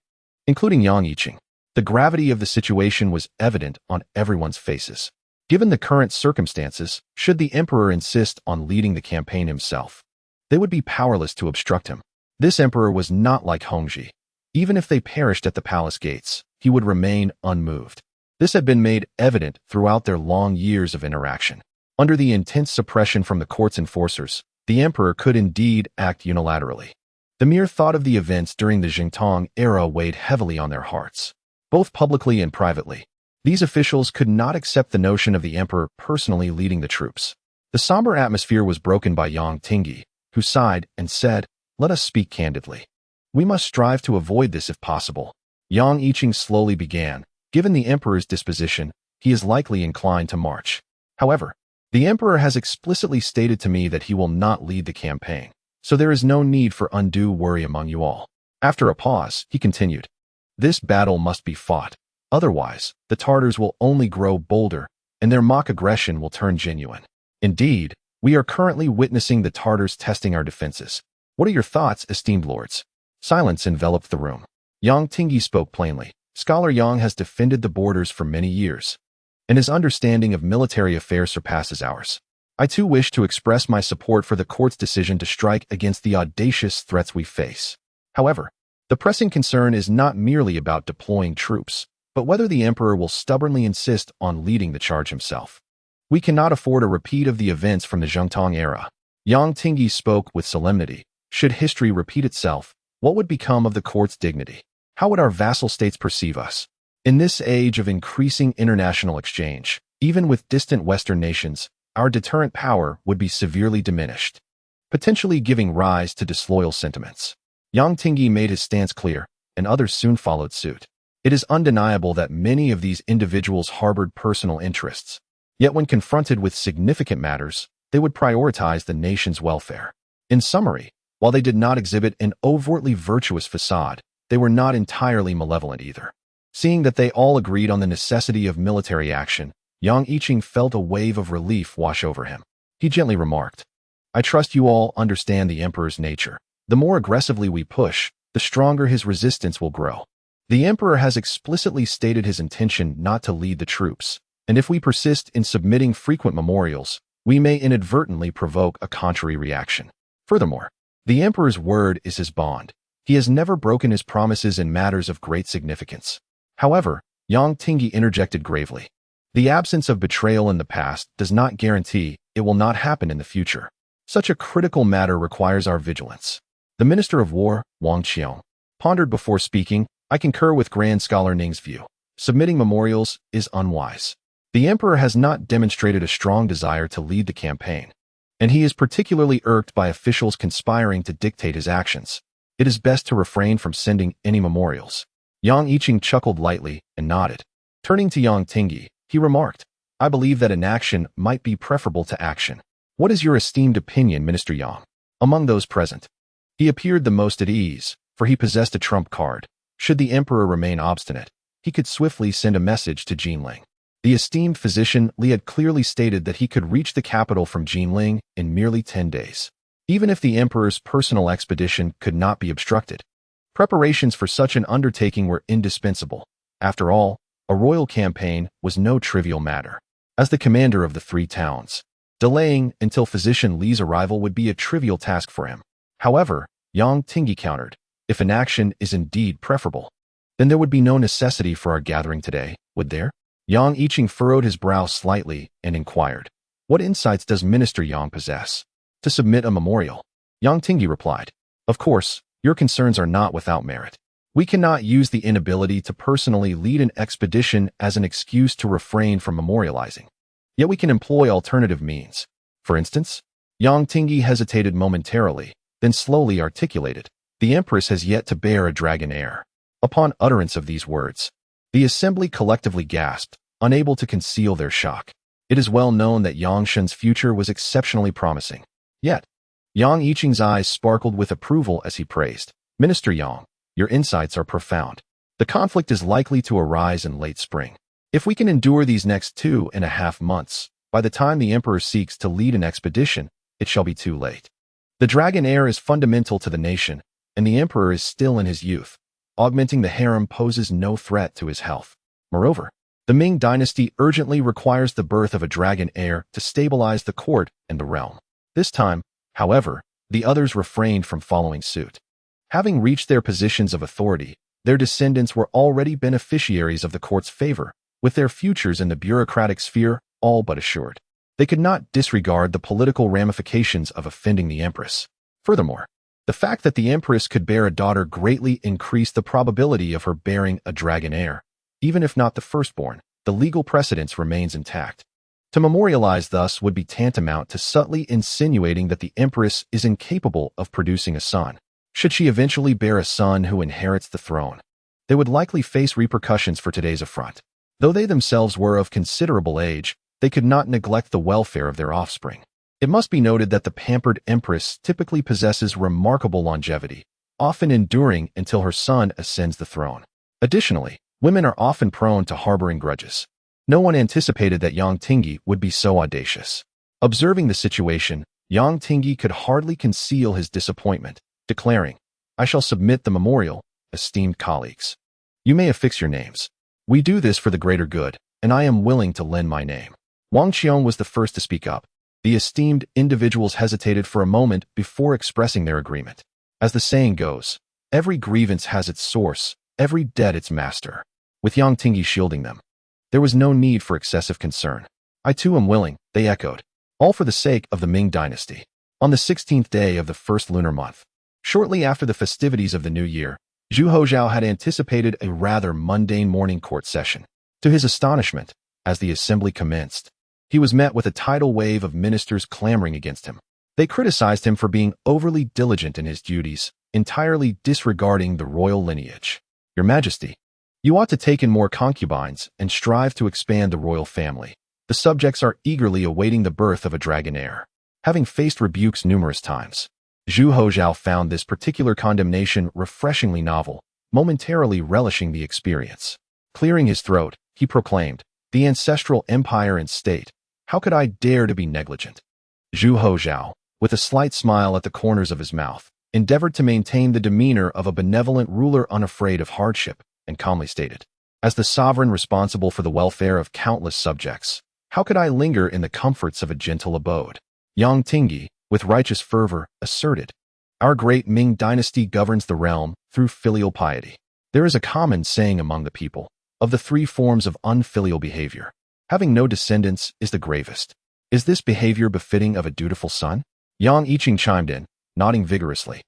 including Yang Yiqing. The gravity of the situation was evident on everyone's faces. Given the current circumstances, should the emperor insist on leading the campaign himself, they would be powerless to obstruct him. This emperor was not like Hongji. Even if they perished at the palace gates, he would remain unmoved. This had been made evident throughout their long years of interaction. Under the intense suppression from the court's enforcers, the emperor could indeed act unilaterally. The mere thought of the events during the Jingtong era weighed heavily on their hearts, both publicly and privately. These officials could not accept the notion of the emperor personally leading the troops. The somber atmosphere was broken by Yang Tingyi, who sighed and said, "Let us speak candidly. We must strive to avoid this if possible." Yang Yiqing slowly began. Given the emperor's disposition, he is likely inclined to march. However, the emperor has explicitly stated to me that he will not lead the campaign, so there is no need for undue worry among you all. After a pause, he continued, "This battle must be fought. Otherwise, the Tartars will only grow bolder, and their mock aggression will turn genuine. Indeed, we are currently witnessing the Tartars testing our defenses. What are your thoughts, esteemed lords?" Silence enveloped the room. Yang Tingyi spoke plainly. Scholar Yang has defended the borders for many years, and his understanding of military affairs surpasses ours. I too wish to express my support for the court's decision to strike against the audacious threats we face. However, the pressing concern is not merely about deploying troops, but whether the emperor will stubbornly insist on leading the charge himself. We cannot afford a repeat of the events from the Jingtong era. Yang Tingyi spoke with solemnity. Should history repeat itself, what would become of the court's dignity? How would our vassal states perceive us? In this age of increasing international exchange, even with distant Western nations, our deterrent power would be severely diminished, potentially giving rise to disloyal sentiments. Yang Tingyi made his stance clear, and others soon followed suit. It is undeniable that many of these individuals harbored personal interests, yet when confronted with significant matters, they would prioritize the nation's welfare. In summary, while they did not exhibit an overtly virtuous facade, they were not entirely malevolent either. Seeing that they all agreed on the necessity of military action, Yang Yiqing felt a wave of relief wash over him. He gently remarked, "I trust you all understand the emperor's nature. The more aggressively we push, the stronger his resistance will grow. The emperor has explicitly stated his intention not to lead the troops, and if we persist in submitting frequent memorials, we may inadvertently provoke a contrary reaction. Furthermore, the emperor's word is his bond. He has never broken his promises in matters of great significance." However, Yang Tingyi interjected gravely, "The absence of betrayal in the past does not guarantee it will not happen in the future. Such a critical matter requires our vigilance." The Minister of War, Wang Qiong, pondered before speaking. "I concur with Grand Scholar Ning's view. Submitting memorials is unwise. The emperor has not demonstrated a strong desire to lead the campaign, and he is particularly irked by officials conspiring to dictate his actions. It is best to refrain from sending any memorials." Yang Yiqing chuckled lightly and nodded. Turning to Yang Tingyi, he remarked, "I believe that inaction might be preferable to action. What is your esteemed opinion, Minister Yang?" Among those present, he appeared the most at ease, for he possessed a trump card. Should the emperor remain obstinate, he could swiftly send a message to Jinling. The esteemed physician Li had clearly stated that he could reach the capital from Jinling in merely 10 days. Even if the emperor's personal expedition could not be obstructed, preparations for such an undertaking were indispensable. After all, a royal campaign was no trivial matter. As the commander of the 3 towns, delaying until physician Li's arrival would be a trivial task for him. However, Yang Tingyi countered, if an action is indeed preferable, then there would be no necessity for our gathering today, would there? Yang Yiqing furrowed his brow slightly and inquired, what insights does Minister Yang possess? To submit a memorial. Yang Tingyi replied, of course, your concerns are not without merit. We cannot use the inability to personally lead an expedition as an excuse to refrain from memorializing. Yet we can employ alternative means. For instance, Yang Tingyi hesitated momentarily, then slowly articulated, the Empress has yet to bear a dragon heir. Upon utterance of these words, the assembly collectively gasped, unable to conceal their shock. It is well known that Yang Shen's future was exceptionally promising. Yet, Yang Yiqing's eyes sparkled with approval as he praised, Minister Yang, your insights are profound. The conflict is likely to arise in late spring. If we can endure these next 2.5 months, by the time the emperor seeks to lead an expedition, it shall be too late. The dragon heir is fundamental to the nation, and the emperor is still in his youth. Augmenting the harem poses no threat to his health. Moreover, the Ming dynasty urgently requires the birth of a dragon heir to stabilize the court and the realm. This time, however, the others refrained from following suit. Having reached their positions of authority, their descendants were already beneficiaries of the court's favor, with their futures in the bureaucratic sphere all but assured. They could not disregard the political ramifications of offending the empress. Furthermore, the fact that the empress could bear a daughter greatly increased the probability of her bearing a dragon heir. Even if not the firstborn, the legal precedence remains intact. To memorialize thus would be tantamount to subtly insinuating that the empress is incapable of producing a son. Should she eventually bear a son who inherits the throne, they would likely face repercussions for today's affront. Though they themselves were of considerable age, they could not neglect the welfare of their offspring. It must be noted that the pampered empress typically possesses remarkable longevity, often enduring until her son ascends the throne. Additionally, women are often prone to harboring grudges. No one anticipated that Yang Tingyi would be so audacious. Observing the situation, Yang Tingyi could hardly conceal his disappointment, declaring, I shall submit the memorial, esteemed colleagues. You may affix your names. We do this for the greater good, and I am willing to lend my name. Wang Qiong was the first to speak up. The esteemed individuals hesitated for a moment before expressing their agreement. As the saying goes, every grievance has its source, every debt its master. With Yang Tingyi shielding them, there was no need for excessive concern. I too am willing, they echoed, all for the sake of the Ming dynasty. On the 16th day of the first lunar month, shortly after the festivities of the new year, Zhu Houzhao had anticipated a rather mundane morning court session. To his astonishment, as the assembly commenced, he was met with a tidal wave of ministers clamoring against him. They criticized him for being overly diligent in his duties, entirely disregarding the royal lineage. Your Majesty, you ought to take in more concubines and strive to expand the royal family. The subjects are eagerly awaiting the birth of a dragon heir. Having faced rebukes numerous times, Zhu Houzhao found this particular condemnation refreshingly novel, momentarily relishing the experience. Clearing his throat, he proclaimed, the ancestral empire and state, how could I dare to be negligent? Zhu Houzhao, with a slight smile at the corners of his mouth, endeavored to maintain the demeanor of a benevolent ruler unafraid of hardship, and calmly stated, as the sovereign responsible for the welfare of countless subjects, how could I linger in the comforts of a gentle abode? Yang Tingyi, with righteous fervor, asserted, our great Ming dynasty governs the realm through filial piety. There is a common saying among the people, of the 3 forms of unfilial behavior, having no descendants is the gravest. Is this behavior befitting of a dutiful son? Yang Yiqing chimed in, nodding vigorously.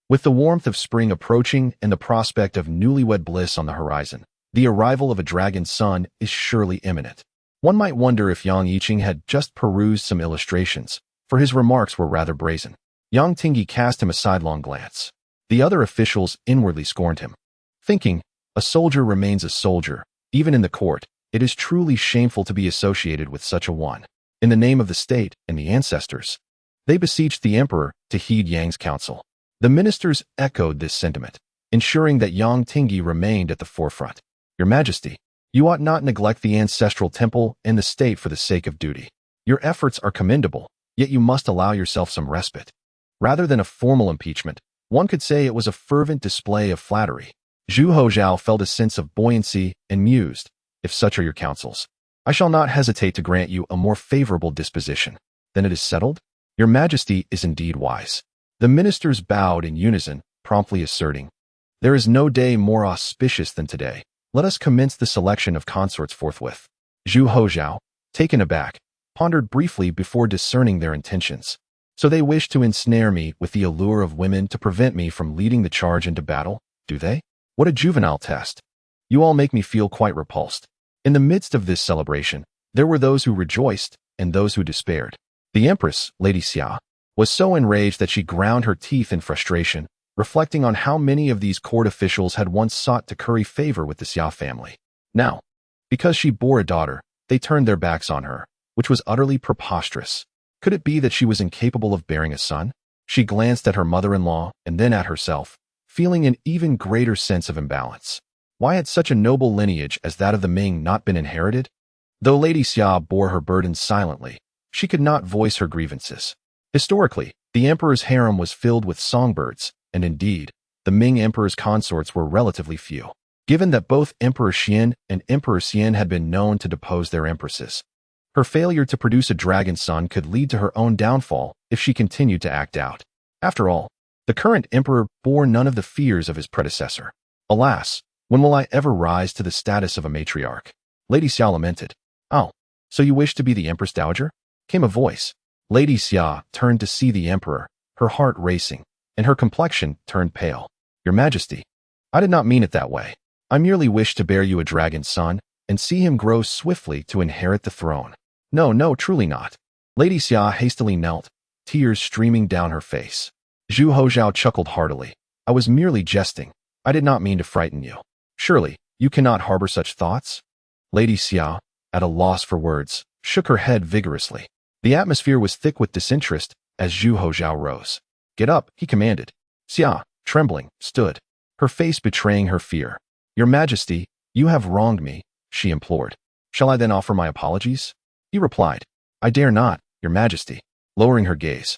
With the warmth of spring approaching and the prospect of newlywed bliss on the horizon, the arrival of a dragon son is surely imminent. One might wonder if Yang Yiqing had just perused some illustrations, for his remarks were rather brazen. Yang Tingyi cast him a sidelong glance. The other officials inwardly scorned him, thinking, a soldier remains a soldier, even in the court. It is truly shameful to be associated with such a one. In the name of the state and the ancestors, they beseeched the emperor to heed Yang's counsel. The ministers echoed this sentiment. ensuring that Yang Tingyi remained at the forefront. Your Majesty, you ought not neglect the ancestral temple and the state for the sake of duty. Your efforts are commendable, yet you must allow yourself some respite. Rather than a formal impeachment, one could say it was a fervent display of flattery. Zhu Houzhao felt a sense of buoyancy and mused, if such are your counsels, I shall not hesitate to grant you a more favorable disposition. Then it is settled? Your Majesty is indeed wise. The ministers bowed in unison, promptly asserting, there is no day more auspicious than today. Let us commence the selection of consorts forthwith. Zhu Houzhao, taken aback, pondered briefly before discerning their intentions. So they wish to ensnare me with the allure of women to prevent me from leading the charge into battle, do they? What a juvenile test. You all make me feel quite repulsed. In the midst of this celebration, there were those who rejoiced and those who despaired. The Empress, Lady Xia, was so enraged that she ground her teeth in frustration, reflecting on how many of these court officials had once sought to curry favor with the Xia family. Now, because she bore a daughter, they turned their backs on her, which was utterly preposterous. Could it be that she was incapable of bearing a son? She glanced at her mother-in-law and then at herself, feeling an even greater sense of imbalance. Why had such a noble lineage as that of the Ming not been inherited? Though Lady Xia bore her burdens silently, she could not voice her grievances. Historically, the emperor's harem was filled with songbirds, and indeed, the Ming emperor's consorts were relatively few, given that both Emperor Xian and Emperor Xian had been known to depose their empresses. Her failure to produce a dragon son could lead to her own downfall if she continued to act out. After all, the current emperor bore none of the fears of his predecessor. Alas, when will I ever rise to the status of a matriarch? Lady Xia lamented. Oh, so you wish to be the Empress Dowager? Came a voice. Lady Xia turned to see the emperor, her heart racing, and her complexion turned pale. Your Majesty, I did not mean it that way. I merely wish to bear you a dragon son and see him grow swiftly to inherit the throne. No, truly not. Lady Xia hastily knelt, tears streaming down her face. Zhu Houzhao chuckled heartily. I was merely jesting. I did not mean to frighten you. Surely, you cannot harbor such thoughts? Lady Xia, at a loss for words, shook her head vigorously. The atmosphere was thick with disinterest as Zhu Houzhao rose. Get up, he commanded. Xia, trembling, stood, her face betraying her fear. Your Majesty, you have wronged me, she implored. Shall I then offer my apologies? He replied, I dare not, Your Majesty, lowering her gaze.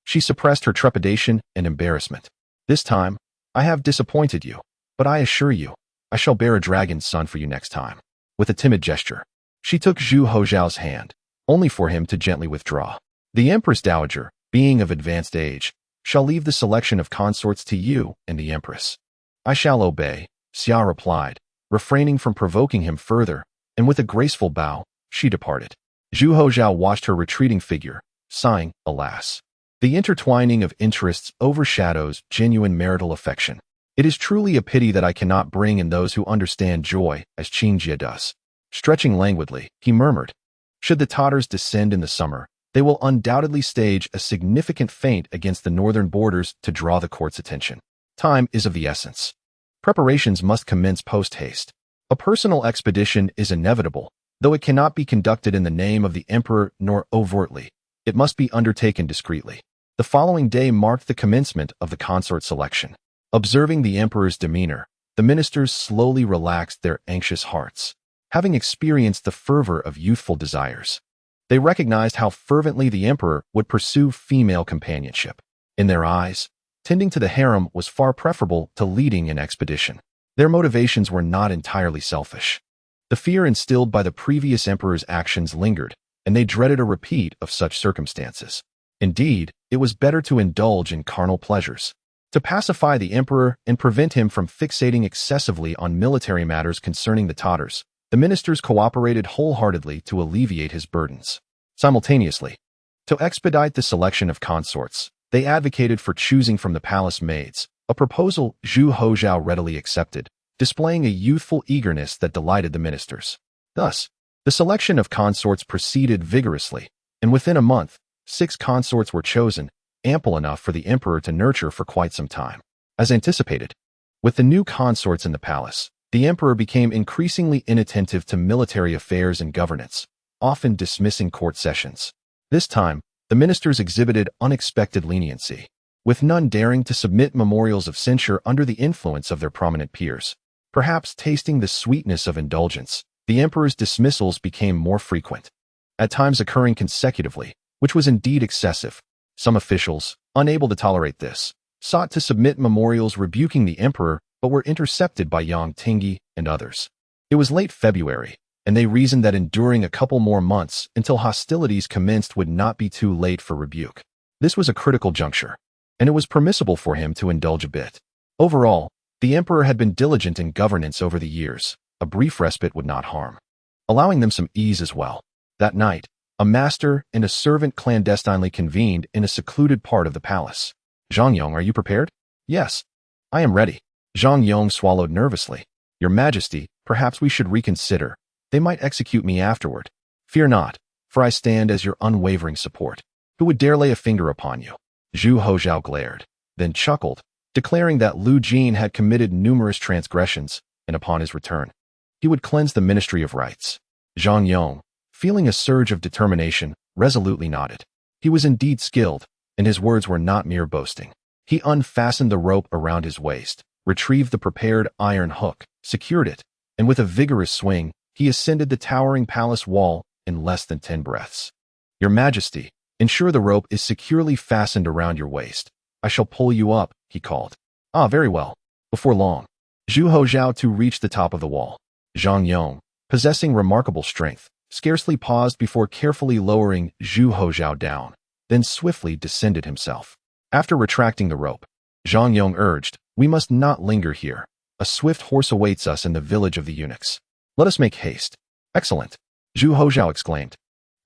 She suppressed her trepidation and embarrassment. This time, I have disappointed you, but I assure you, I shall bear a dragon son for you next time. With a timid gesture, she took Zhu Houzhao's hand, only for him to gently withdraw. The Empress Dowager, being of advanced age, shall leave the selection of consorts to you and the Empress. I shall obey, Xia replied, refraining from provoking him further, and with a graceful bow, she departed. Zhu Houzhao watched her retreating figure, sighing, alas. The intertwining of interests overshadows genuine marital affection. It is truly a pity that I cannot bring in those who understand joy as Qing Jie does. Stretching languidly, he murmured, should the Tatars descend in the summer, they will undoubtedly stage a significant feint against the northern borders to draw the court's attention. Time is of the essence. Preparations must commence post-haste. A personal expedition is inevitable, though it cannot be conducted in the name of the emperor nor overtly. It must be undertaken discreetly. The following day marked the commencement of the consort selection. Observing the emperor's demeanor, the ministers slowly relaxed their anxious hearts. Having experienced the fervor of youthful desires, they recognized how fervently the emperor would pursue female companionship. In their eyes, tending to the harem was far preferable to leading an expedition. Their motivations were not entirely selfish. The fear instilled by the previous emperor's actions lingered, and they dreaded a repeat of such circumstances. Indeed, it was better to indulge in carnal pleasures. To pacify the emperor and prevent him from fixating excessively on military matters concerning the Tatars, the ministers cooperated wholeheartedly to alleviate his burdens. Simultaneously, to expedite the selection of consorts, they advocated for choosing from the palace maids, a proposal Zhu Houzhao readily accepted, displaying a youthful eagerness that delighted the ministers. Thus, the selection of consorts proceeded vigorously, and within a month, 6 consorts were chosen, ample enough for the emperor to nurture for quite some time. As anticipated, with the new consorts in the palace, the emperor became increasingly inattentive to military affairs and governance, often dismissing court sessions. This time, the ministers exhibited unexpected leniency. with none daring to submit memorials of censure under the influence of their prominent peers. Perhaps tasting the sweetness of indulgence, the emperor's dismissals became more frequent, at times occurring consecutively, which was indeed excessive. Some officials, unable to tolerate this, sought to submit memorials rebuking the emperor but were intercepted by Yang Tingyi and others. It was late February, and they reasoned that enduring a couple more months until hostilities commenced would not be too late for rebuke. This was a critical juncture, and it was permissible for him to indulge a bit. Overall, the emperor had been diligent in governance over the years. A brief respite would not harm, allowing them some ease as well. That night, a master and a servant clandestinely convened in a secluded part of the palace. "Zhang Yong, are you prepared?" "Yes, I am ready." Zhang Yong swallowed nervously. "Your Majesty, perhaps we should reconsider. They might execute me afterward." "Fear not, for I stand as your unwavering support. Who would dare lay a finger upon you?" Zhu Houzhao glared, then chuckled, declaring that Li Qing had committed numerous transgressions, and upon his return, he would cleanse the Ministry of Rights. Zhang Yong, feeling a surge of determination, resolutely nodded. He was indeed skilled, and his words were not mere boasting. He unfastened the rope around his waist, retrieved the prepared iron hook, secured it, and with a vigorous swing, he ascended the towering palace wall in less than 10 breaths. "Your Majesty, ensure the rope is securely fastened around your waist. I shall pull you up," he called. "Ah, very well." Before long, Zhu Houzhao too reached the top of the wall. Zhang Yong, possessing remarkable strength, scarcely paused before carefully lowering Zhu Houzhao down, then swiftly descended himself. After retracting the rope, Zhang Yong urged, "We must not linger here. A swift horse awaits us in the village of the eunuchs. Let us make haste." "Excellent," Zhu Houzhao exclaimed.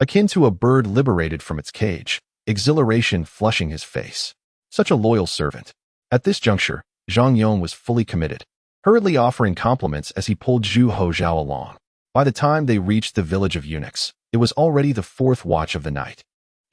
Akin to a bird liberated from its cage, exhilaration flushing his face. Such a loyal servant. At this juncture, Zhang Yong was fully committed, hurriedly offering compliments as he pulled Zhu Houzhao along. By the time they reached the village of eunuchs, it was already the 4th watch of the night.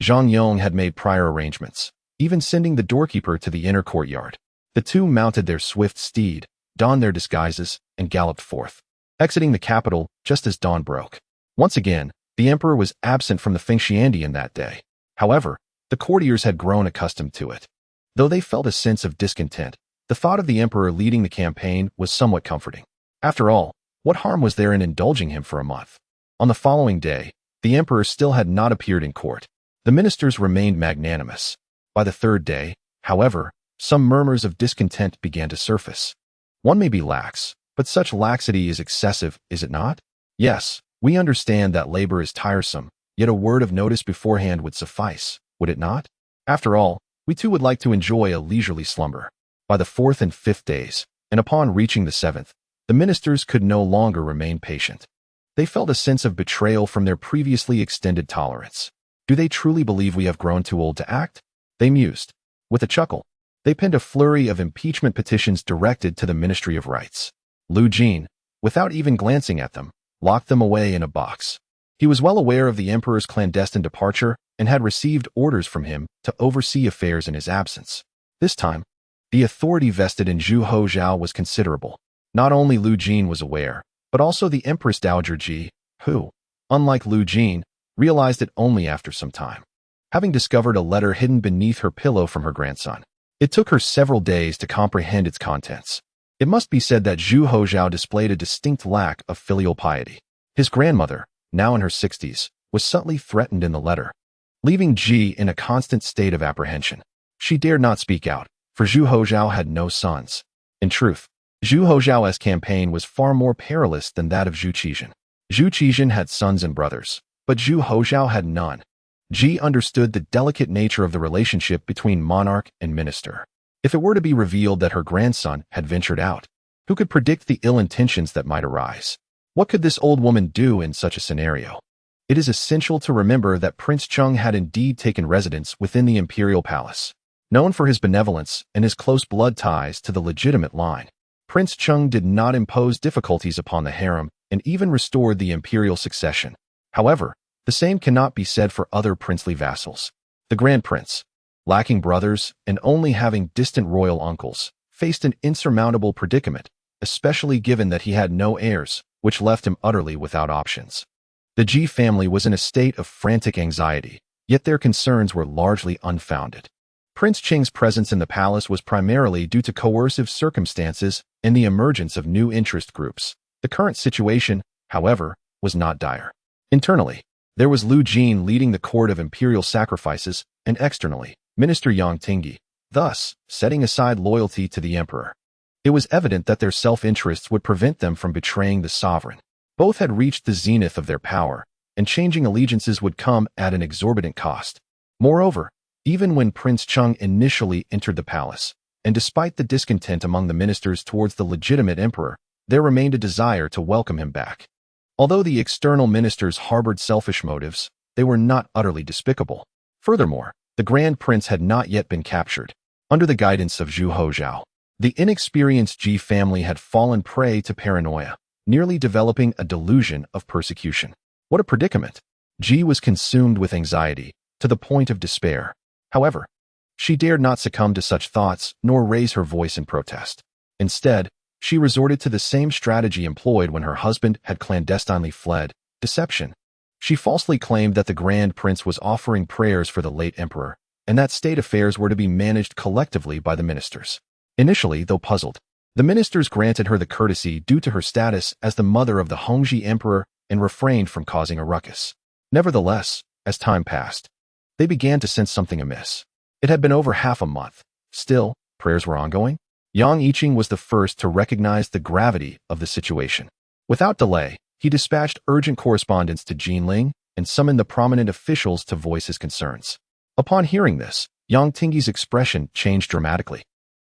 Zhang Yong had made prior arrangements, even sending the doorkeeper to the inner courtyard. The two mounted their swift steed, donned their disguises, and galloped forth, exiting the capital just as dawn broke. Once again, the emperor was absent from the Fengxiandian that day. However, the courtiers had grown accustomed to it. Though they felt a sense of discontent, the thought of the emperor leading the campaign was somewhat comforting. After all, what harm was there in indulging him for a month? On the following day, the emperor still had not appeared in court. The ministers remained magnanimous. By the 3rd day, however, some murmurs of discontent began to surface. One may be lax, but such laxity is excessive, is it not? Yes, we understand that labor is tiresome, yet a word of notice beforehand would suffice, would it not? After all, we too would like to enjoy a leisurely slumber. By the 4th and 5th days, and upon reaching the 7th, the ministers could no longer remain patient. They felt a sense of betrayal from their previously extended tolerance. Do they truly believe we have grown too old to act? They mused. With a chuckle, they penned a flurry of impeachment petitions directed to the Ministry of Rights. Li Qing, without even glancing at them, locked them away in a box. He was well aware of the emperor's clandestine departure and had received orders from him to oversee affairs in his absence. This time, the authority vested in Zhu Houzhao was considerable. Not only Li Qing was aware, but also the Empress Dowager Ji, who, unlike Li Qing, realized it only after some time, having discovered a letter hidden beneath her pillow from her grandson. It took her several days to comprehend its contents. It must be said that Zhu Houzhao displayed a distinct lack of filial piety. His grandmother, now in her 60s, was subtly threatened in the letter, leaving Ji in a constant state of apprehension. She dared not speak out, for Zhu Houzhao had no sons. In truth, Zhu Houzhao's campaign was far more perilous than that of Zhu Qizhan. Zhu Qizhan had sons and brothers, but Zhu Houzhao had none. Ji understood the delicate nature of the relationship between monarch and minister. If it were to be revealed that her grandson had ventured out, who could predict the ill intentions that might arise? What could this old woman do in such a scenario? It is essential to remember that Prince Cheng had indeed taken residence within the imperial palace. Known for his benevolence and his close blood ties to the legitimate line, Prince Cheng did not impose difficulties upon the harem and even restored the imperial succession. However, the same cannot be said for other princely vassals. The Grand Prince, lacking brothers and only having distant royal uncles, faced an insurmountable predicament, especially given that he had no heirs, which left him utterly without options. The Ji family was in a state of frantic anxiety, yet their concerns were largely unfounded. Prince Qing's presence in the palace was primarily due to coercive circumstances and the emergence of new interest groups. The current situation, however, was not dire. Internally, there was Lu Jin leading the court of imperial sacrifices, and externally, Minister Yang Tingyi, thus setting aside loyalty to the emperor. It was evident that their self-interests would prevent them from betraying the sovereign. Both had reached the zenith of their power, and changing allegiances would come at an exorbitant cost. Moreover, even when Prince Cheng initially entered the palace, and despite the discontent among the ministers towards the legitimate emperor, there remained a desire to welcome him back. Although the external ministers harbored selfish motives, they were not utterly despicable. Furthermore, the Grand Prince had not yet been captured. Under the guidance of Zhu Houzhao, the inexperienced Ji family had fallen prey to paranoia, nearly developing a delusion of persecution. What a predicament! Ji was consumed with anxiety, to the point of despair. However, she dared not succumb to such thoughts nor raise her voice in protest. Instead, she resorted to the same strategy employed when her husband had clandestinely fled: deception. She falsely claimed that the Grand Prince was offering prayers for the late emperor, and that state affairs were to be managed collectively by the ministers. Initially, though puzzled, the ministers granted her the courtesy due to her status as the mother of the Hongji emperor and refrained from causing a ruckus. Nevertheless, as time passed, they began to sense something amiss. It had been over half a month. Still, prayers were ongoing. Yang Yiqing was the first to recognize the gravity of the situation. Without delay, he dispatched urgent correspondence to Jinling and summoned the prominent officials to voice his concerns. Upon hearing this, Yang Tingyi's expression changed dramatically.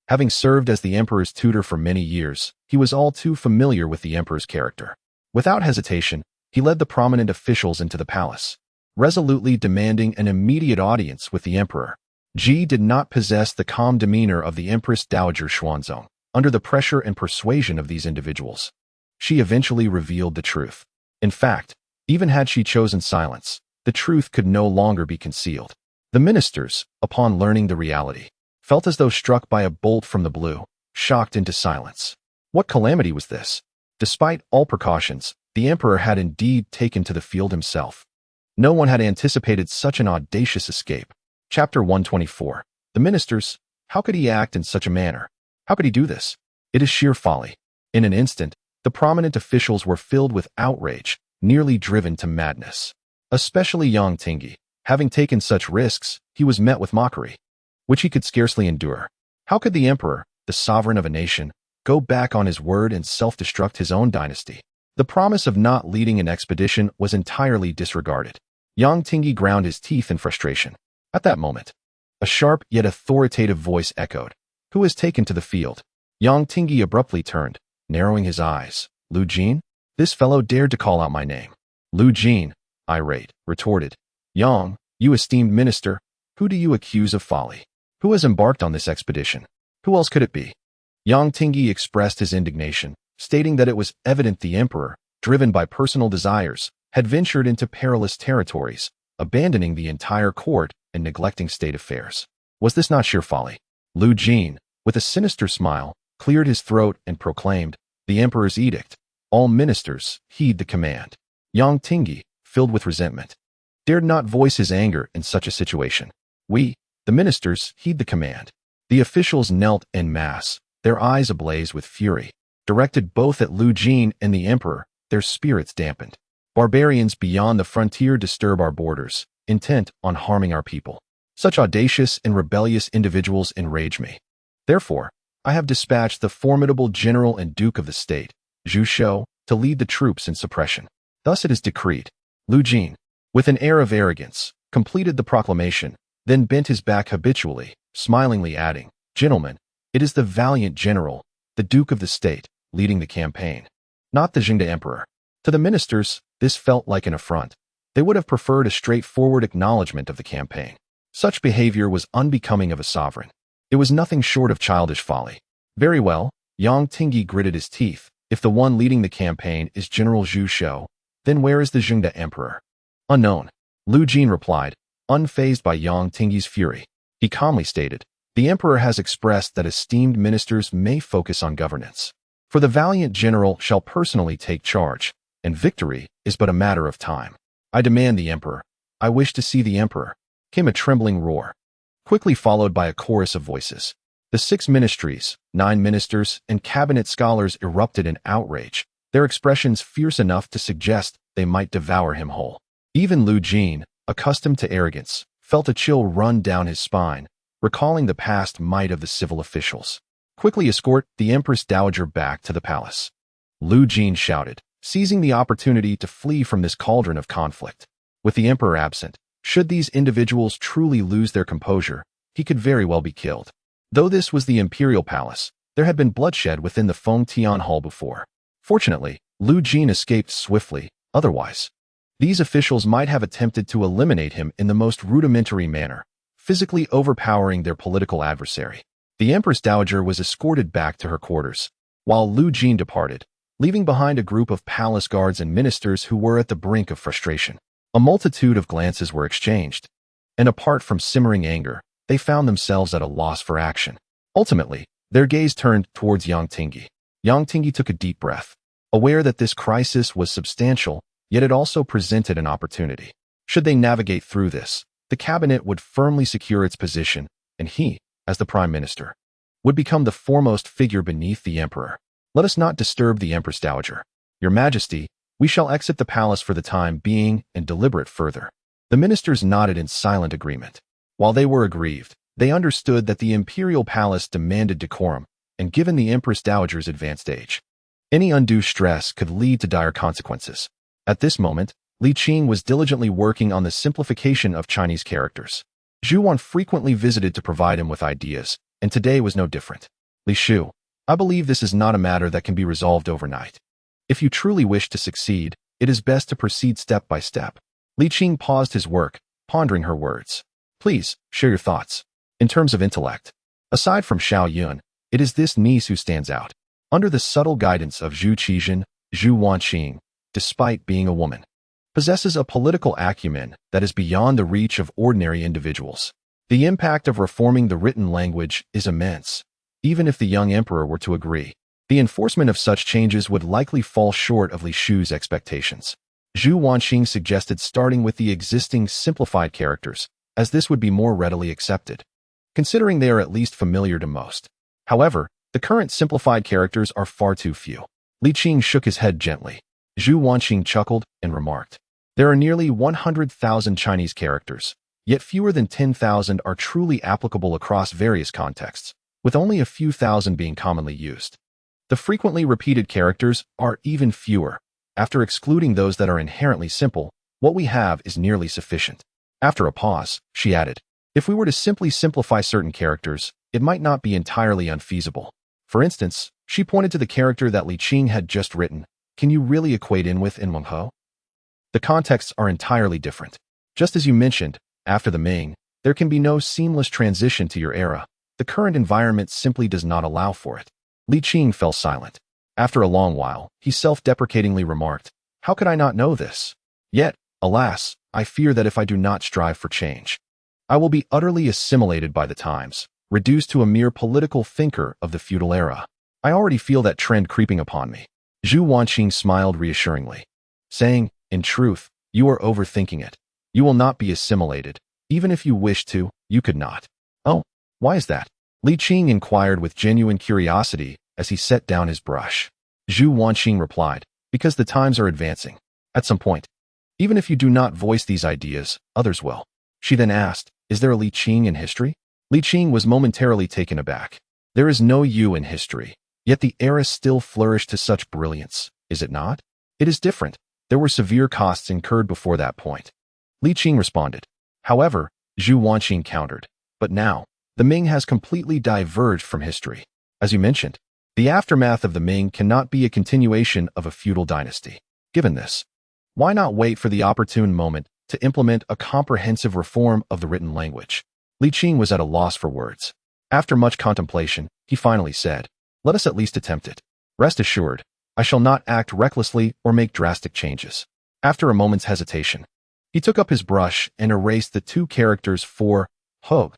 Having served as the emperor's tutor for many years, he was all too familiar with the emperor's character. Without hesitation, he led the prominent officials into the palace, resolutely demanding an immediate audience with the emperor. Ji did not possess the calm demeanor of the Empress Dowager Xuanzong. Under the pressure and persuasion of these individuals, she eventually revealed the truth. In fact, even had she chosen silence, the truth could no longer be concealed. The ministers, upon learning the reality, felt as though struck by a bolt from the blue, shocked into silence. What calamity was this? Despite all precautions, the emperor had indeed taken to the field himself. No one had anticipated such an audacious escape. Chapter 124. The ministers. How could he act in such a manner? How could he do this? It is sheer folly. In an instant, the prominent officials were filled with outrage, nearly driven to madness. Especially Yang Tingyi. Having taken such risks, he was met with mockery, which he could scarcely endure. How could the emperor, the sovereign of a nation, go back on his word and self-destruct his own dynasty? The promise of not leading an expedition was entirely disregarded. Yang Tingyi ground his teeth in frustration. At that moment, a sharp yet authoritative voice echoed. Who has taken to the field? Yang Tingyi abruptly turned, narrowing his eyes. Lu Jin? This fellow dared to call out my name. Lu Jin, irate, retorted. Yang, you esteemed minister, who do you accuse of folly? Who has embarked on this expedition? Who else could it be? Yang Tingyi expressed his indignation, stating that it was evident the emperor, driven by personal desires, had ventured into perilous territories, abandoning the entire court and neglecting state affairs. Was this not sheer folly? Lu Jin, with a sinister smile, cleared his throat and proclaimed, the emperor's edict. All ministers heed the command. Yang Tingyi, filled with resentment, dared not voice his anger in such a situation. We, the ministers, heed the command. The officials knelt en masse, their eyes ablaze with fury. Directed both at Lu Jin and the emperor, their spirits dampened. Barbarians beyond the frontier disturb our borders, intent on harming our people. Such audacious and rebellious individuals enrage me. Therefore, I have dispatched the formidable general and duke of the state, Zhu Houzhao, to lead the troops in suppression. Thus it is decreed. Lu Jin, with an air of arrogance, completed the proclamation, then bent his back habitually, smilingly adding, Gentlemen, it is the valiant general, the duke of the state, leading the campaign, not the Jingda emperor. To the ministers, this felt like an affront. They would have preferred a straightforward acknowledgement of the campaign. Such behavior was unbecoming of a sovereign. It was nothing short of childish folly. Very well, Yang Tingyi gritted his teeth. If the one leading the campaign is General Zhu Houzhao, then where is the Jingda emperor? Unknown. Lu Jin replied, unfazed by Yang Tingyi's fury. He calmly stated, the emperor has expressed that esteemed ministers may focus on governance. For the valiant general shall personally take charge, and victory is but a matter of time. I demand the emperor. I wish to see the emperor. Came a trembling roar. quickly followed by a chorus of voices. The 6 ministries, 9 ministers, and cabinet scholars erupted in outrage, their expressions fierce enough to suggest they might devour him whole. Even Lu Jing, accustomed to arrogance, felt a chill run down his spine, recalling the past might of the civil officials. Quickly escort the Empress Dowager back to the palace, Lu Jing shouted, seizing the opportunity to flee from this cauldron of conflict. With the emperor absent, should these individuals truly lose their composure, he could very well be killed. Though this was the imperial palace, there had been bloodshed within the Feng Tian Hall before. Fortunately, Lu Jing escaped swiftly, otherwise these officials might have attempted to eliminate him in the most rudimentary manner, physically overpowering their political adversary. The Empress Dowager was escorted back to her quarters, while Lu Jing departed, leaving behind a group of palace guards and ministers who were at the brink of frustration. A multitude of glances were exchanged, and apart from simmering anger, they found themselves at a loss for action. Ultimately, their gaze turned towards Yang Tingi. Yang Tingi took a deep breath, aware that this crisis was substantial, yet it also presented an opportunity. Should they navigate through this, the cabinet would firmly secure its position, and he, as the prime minister, would become the foremost figure beneath the emperor. Let us not disturb the Empress Dowager. Your Majesty, we shall exit the palace for the time being and deliberate further. The ministers nodded in silent agreement. While they were aggrieved, they understood that the imperial palace demanded decorum, and given the Empress Dowager's advanced age, any undue stress could lead to dire consequences. At this moment, Li Qing was diligently working on the simplification of Chinese characters. Zhu Wan frequently visited to provide him with ideas, and today was no different. Li Shu, I believe this is not a matter that can be resolved overnight. If you truly wish to succeed, it is best to proceed step by step. Li Qing paused his work, pondering her words. Please, share your thoughts. In terms of intellect, aside from Xiao Yun, it is this niece who stands out. Under the subtle guidance of Zhu Qizhen, Zhu Wanqing, despite being a woman, possesses a political acumen that is beyond the reach of ordinary individuals. The impact of reforming the written language is immense. Even if the young emperor were to agree, the enforcement of such changes would likely fall short of Li Shu's expectations. Zhu Wanqing suggested starting with the existing simplified characters, as this would be more readily accepted, considering they are at least familiar to most. However, the current simplified characters are far too few. Li Qing shook his head gently. Zhu Wanqing chuckled and remarked, there are nearly 100,000 Chinese characters, yet fewer than 10,000 are truly applicable across various contexts, with only a few thousand being commonly used. The frequently repeated characters are even fewer. After excluding those that are inherently simple, what we have is nearly sufficient. After a pause, she added, if we were to simply simplify certain characters, it might not be entirely unfeasible. For instance, she pointed to the character that Li Qing had just written. Can you really equate in with Wen Ho? The contexts are entirely different. Just as you mentioned, after the Ming, there can be no seamless transition to your era. The current environment simply does not allow for it. Li Qing fell silent. After a long while, he self-deprecatingly remarked, how could I not know this? Yet, alas, I fear that if I do not strive for change, I will be utterly assimilated by the times, reduced to a mere political thinker of the feudal era. I already feel that trend creeping upon me. Zhu Wanqing smiled reassuringly, saying, in truth, you are overthinking it. You will not be assimilated. Even if you wished to, you could not. Oh, why is that? Li Qing inquired with genuine curiosity as he set down his brush. Zhu Wanqing replied, because the times are advancing. At some point, even if you do not voice these ideas, others will. She then asked, is there a Li Qing in history? Li Qing was momentarily taken aback. There is no you in history, yet the era still flourished to such brilliance, is it not? It is different. There were severe costs incurred before that point. Li Qing responded. However, Zhu Wanqing countered, but now, the Ming has completely diverged from history. As you mentioned, the aftermath of the Ming cannot be a continuation of a feudal dynasty. Given this, why not wait for the opportune moment to implement a comprehensive reform of the written language? Li Qing was at a loss for words. After much contemplation, he finally said, let us at least attempt it. Rest assured, I shall not act recklessly or make drastic changes. After a moment's hesitation, he took up his brush and erased the 2 characters for ho,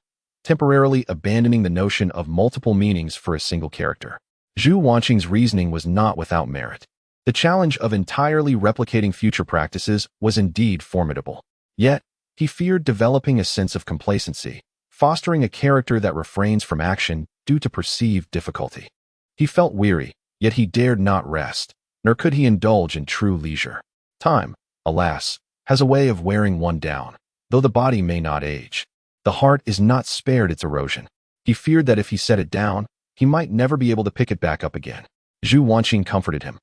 temporarily abandoning the notion of multiple meanings for a single character. Zhu Wanqing's reasoning was not without merit. The challenge of entirely replicating future practices was indeed formidable. Yet, he feared developing a sense of complacency, fostering a character that refrains from action due to perceived difficulty. He felt weary, yet he dared not rest, nor could he indulge in true leisure. Time, alas, has a way of wearing one down, though the body may not age. The heart is not spared its erosion. He feared that if he set it down, he might never be able to pick it back up again. Zhu Houzhao comforted him,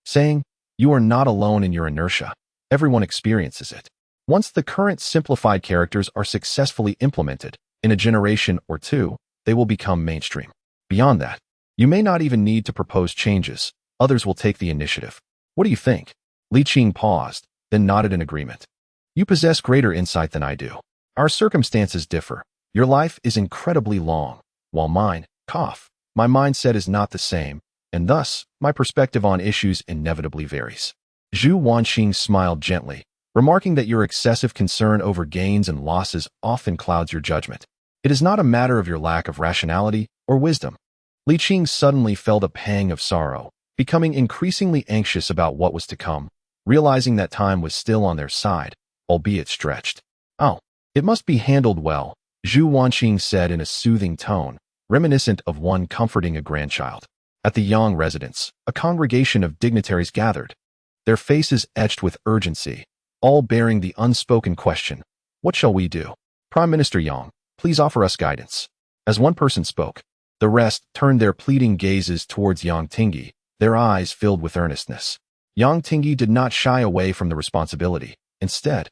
saying, "You are not alone in your inertia. Everyone experiences it. Once the current simplified characters are successfully implemented, in a generation or two, they will become mainstream. Beyond that, you may not even need to propose changes. Others will take the initiative. What do you think?" Li Qing paused, then nodded in agreement. "You possess greater insight than I do. Our circumstances differ. Your life is incredibly long, while mine, my mindset is not the same, and thus, my perspective on issues inevitably varies." Zhu Houzhao smiled gently, remarking that your excessive concern over gains and losses often clouds your judgment. It is not a matter of your lack of rationality or wisdom. Li Qing suddenly felt a pang of sorrow, becoming increasingly anxious about what was to come, realizing that time was still on their side, albeit stretched. "Oh, it must be handled well," Zhu Houzhao said in a soothing tone, reminiscent of one comforting a grandchild. At the Yang residence, a congregation of dignitaries gathered, their faces etched with urgency, all bearing the unspoken question, "What shall we do? Prime Minister Yang, please offer us guidance." As one person spoke, the rest turned their pleading gazes towards Yang Tingi, their eyes filled with earnestness. Yang Tingi did not shy away from the responsibility. Instead,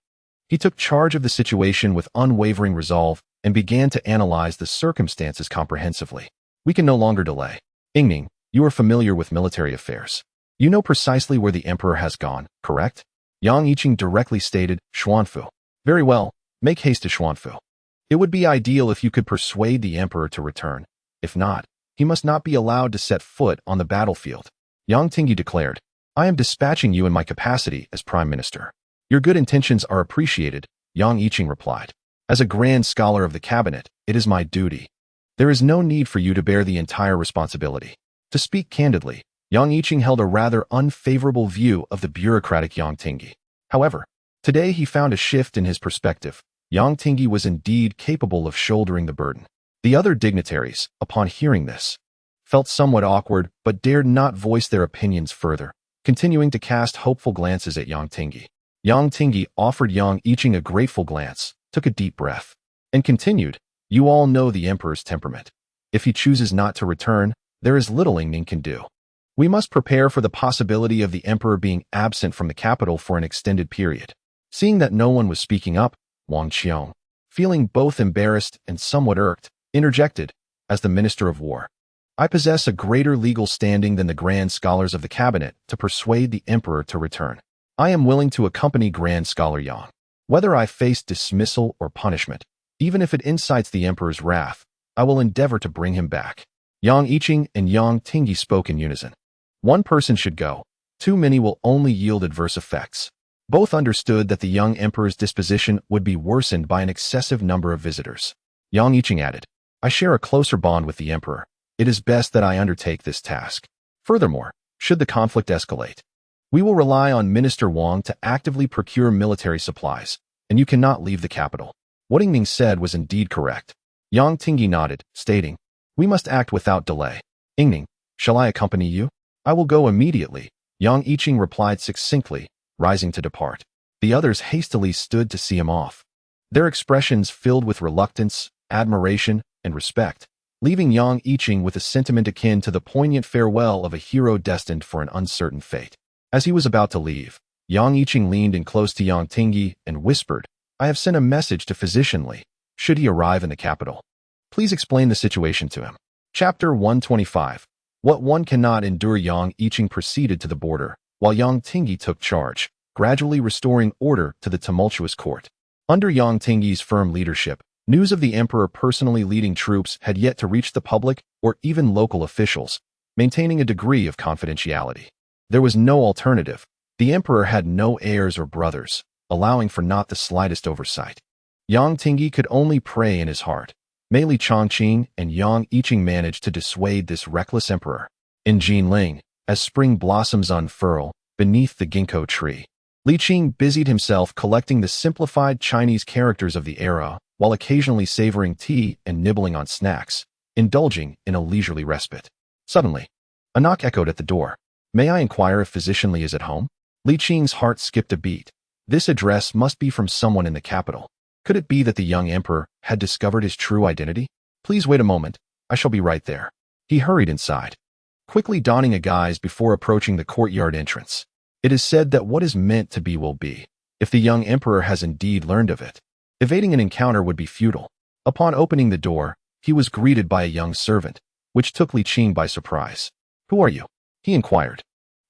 he took charge of the situation with unwavering resolve and began to analyze the circumstances comprehensively. "We can no longer delay. Ming, you are familiar with military affairs. You know precisely where the emperor has gone, correct?" Yang Yiqing directly stated, "Xuanfu." "Very well, make haste to Xuanfu. It would be ideal if you could persuade the emperor to return. If not, he must not be allowed to set foot on the battlefield." Yang Tingi declared, "I am dispatching you in my capacity as prime minister." "Your good intentions are appreciated," Yang Yiqing replied. "As a grand scholar of the cabinet, it is my duty. There is no need for you to bear the entire responsibility." To speak candidly, Yang Yiqing held a rather unfavorable view of the bureaucratic Yang Tingi. However, today he found a shift in his perspective. Yang Tingi was indeed capable of shouldering the burden. The other dignitaries, upon hearing this, felt somewhat awkward but dared not voice their opinions further, continuing to cast hopeful glances at Yang Tingi. Yang Tingi offered Yang Yiqing a grateful glance, took a deep breath, and continued, "You all know the emperor's temperament. If he chooses not to return, there is little Ming can do. We must prepare for the possibility of the emperor being absent from the capital for an extended period." Seeing that no one was speaking up, Wang Qiong, feeling both embarrassed and somewhat irked, interjected, as the Minister of War, "I possess a greater legal standing than the grand scholars of the cabinet to persuade the emperor to return. I am willing to accompany Grand Scholar Yang. Whether I face dismissal or punishment, even if it incites the emperor's wrath, I will endeavor to bring him back." Yang Yiqing and Yang Tingi spoke in unison. One person should go. Too many will only yield adverse effects. Both understood that the young emperor's disposition would be worsened by an excessive number of visitors. Yang Yiqing added, "I share a closer bond with the emperor. It is best that I undertake this task. Furthermore, should the conflict escalate, we will rely on Minister Wang to actively procure military supplies, and you cannot leave the capital." What Ming said was indeed correct. Yang Tingi nodded, stating, "We must act without delay. Ming, shall I accompany you?" "I will go immediately," Yang Yiqing replied succinctly, rising to depart. The others hastily stood to see him off, their expressions filled with reluctance, admiration, and respect, leaving Yang Yiqing with a sentiment akin to the poignant farewell of a hero destined for an uncertain fate. As he was about to leave, Yang Yiqing leaned in close to Yang Tingi and whispered, "I have sent a message to Physician Li. Should he arrive in the capital, please explain the situation to him." Chapter 125. What one cannot endure. Yang Yiqing proceeded to the border, while Yang Tingi took charge, gradually restoring order to the tumultuous court. Under Yang Tingi's firm leadership, news of the emperor personally leading troops had yet to reach the public or even local officials, maintaining a degree of confidentiality. There was no alternative. The emperor had no heirs or brothers, allowing for not the slightest oversight. Yang Tingi could only pray in his heart. May Li Chongqing and Yang Yiqing managed to dissuade this reckless emperor. In Jinling, as spring blossoms unfurl beneath the ginkgo tree, Li Qing busied himself collecting the simplified Chinese characters of the era while occasionally savoring tea and nibbling on snacks, indulging in a leisurely respite. Suddenly, a knock echoed at the door. "May I inquire if Physician Li is at home?" Li Qing's heart skipped a beat. This address must be from someone in the capital. Could it be that the young emperor had discovered his true identity? "Please wait a moment. I shall be right there." He hurried inside, quickly donning a guise before approaching the courtyard entrance. It is said that what is meant to be will be, if the young emperor has indeed learned of it. Evading an encounter would be futile. Upon opening the door, he was greeted by a young servant, which took Li Qing by surprise. "Who are you?" he inquired.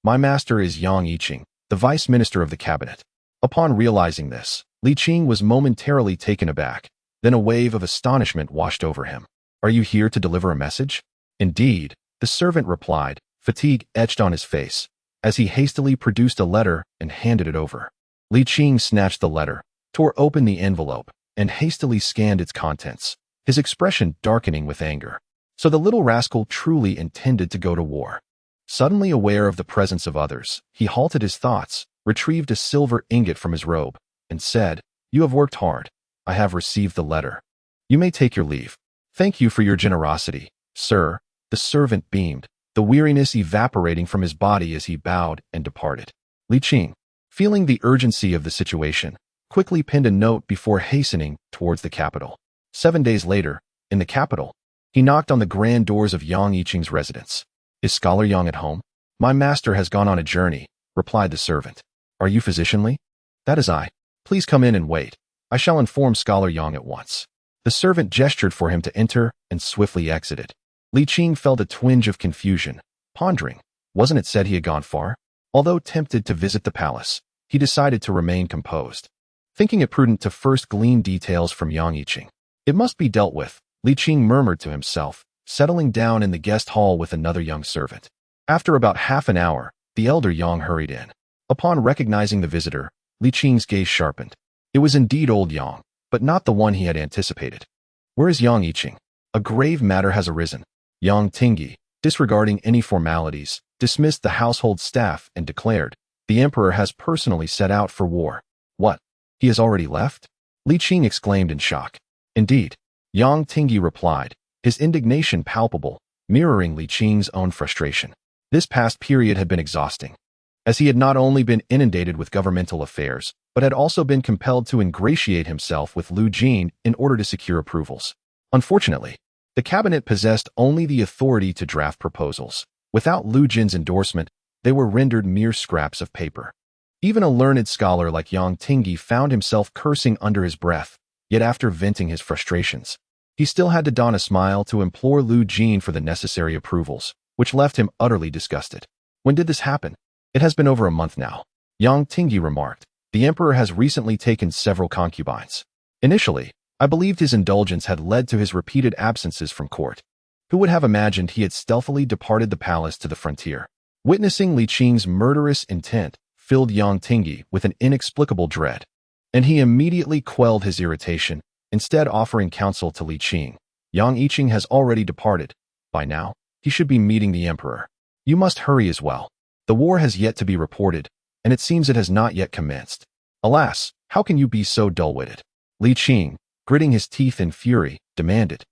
"My master is Yang Yiqing, the vice minister of the cabinet." Upon realizing this, Li Qing was momentarily taken aback. Then a wave of astonishment washed over him. "Are you here to deliver a message?" "Indeed," the servant replied, fatigue etched on his face, as he hastily produced a letter and handed it over. Li Qing snatched the letter, tore open the envelope, and hastily scanned its contents, his expression darkening with anger. So the little rascal truly intended to go to war. Suddenly aware of the presence of others, he halted his thoughts, retrieved a silver ingot from his robe, and said, "You have worked hard. I have received the letter. You may take your leave." "Thank you for your generosity, sir," the servant beamed, the weariness evaporating from his body as he bowed and departed. Li Qing, feeling the urgency of the situation, quickly penned a note before hastening towards the capital. 7 days later, in the capital, he knocked on the grand doors of Yang Yiqing's residence. "Is Scholar Yang at home?" "My master has gone on a journey," replied the servant. "Are you Physician Li?" "That is I. Please come in and wait. I shall inform Scholar Yang at once." The servant gestured for him to enter and swiftly exited. Li Qing felt a twinge of confusion, pondering, wasn't it said he had gone far? Although tempted to visit the palace, he decided to remain composed, thinking it prudent to first glean details from Yang Yiqing. "It must be dealt with," Li Qing murmured to himself, settling down in the guest hall with another young servant. After about half an hour, the elder Yang hurried in. Upon recognizing the visitor, Li Qing's gaze sharpened. It was indeed old Yang, but not the one he had anticipated. "Where is Yang Yiqing?" "A grave matter has arisen." Yang Tingyi, disregarding any formalities, dismissed the household staff and declared, "The emperor has personally set out for war." "What? He has already left?" Li Qing exclaimed in shock. "Indeed," Yang Tingyi replied, his indignation palpable, mirroring Li Qing's own frustration. This past period had been exhausting, as he had not only been inundated with governmental affairs, but had also been compelled to ingratiate himself with Lu Jin in order to secure approvals. Unfortunately, the cabinet possessed only the authority to draft proposals. Without Lu Jin's endorsement, they were rendered mere scraps of paper. Even a learned scholar like Yang Tingyi found himself cursing under his breath, yet after venting his frustrations, he still had to don a smile to implore Lu Jin for the necessary approvals, which left him utterly disgusted. "When did this happen?" "It has been over a month now," Yang Tingyi remarked. "The emperor has recently taken several concubines. Initially, I believed his indulgence had led to his repeated absences from court. Who would have imagined he had stealthily departed the palace to the frontier?" Witnessing Li Qing's murderous intent filled Yang Tingyi with an inexplicable dread, and he immediately quelled his irritation, instead offering counsel to Li Qing. "Yang Yiqing has already departed. By now, he should be meeting the emperor. You must hurry as well. The war has yet to be reported, and it seems it has not yet commenced. Alas, how can you be so dull-witted?" Li Qing, gritting his teeth in fury, demanded.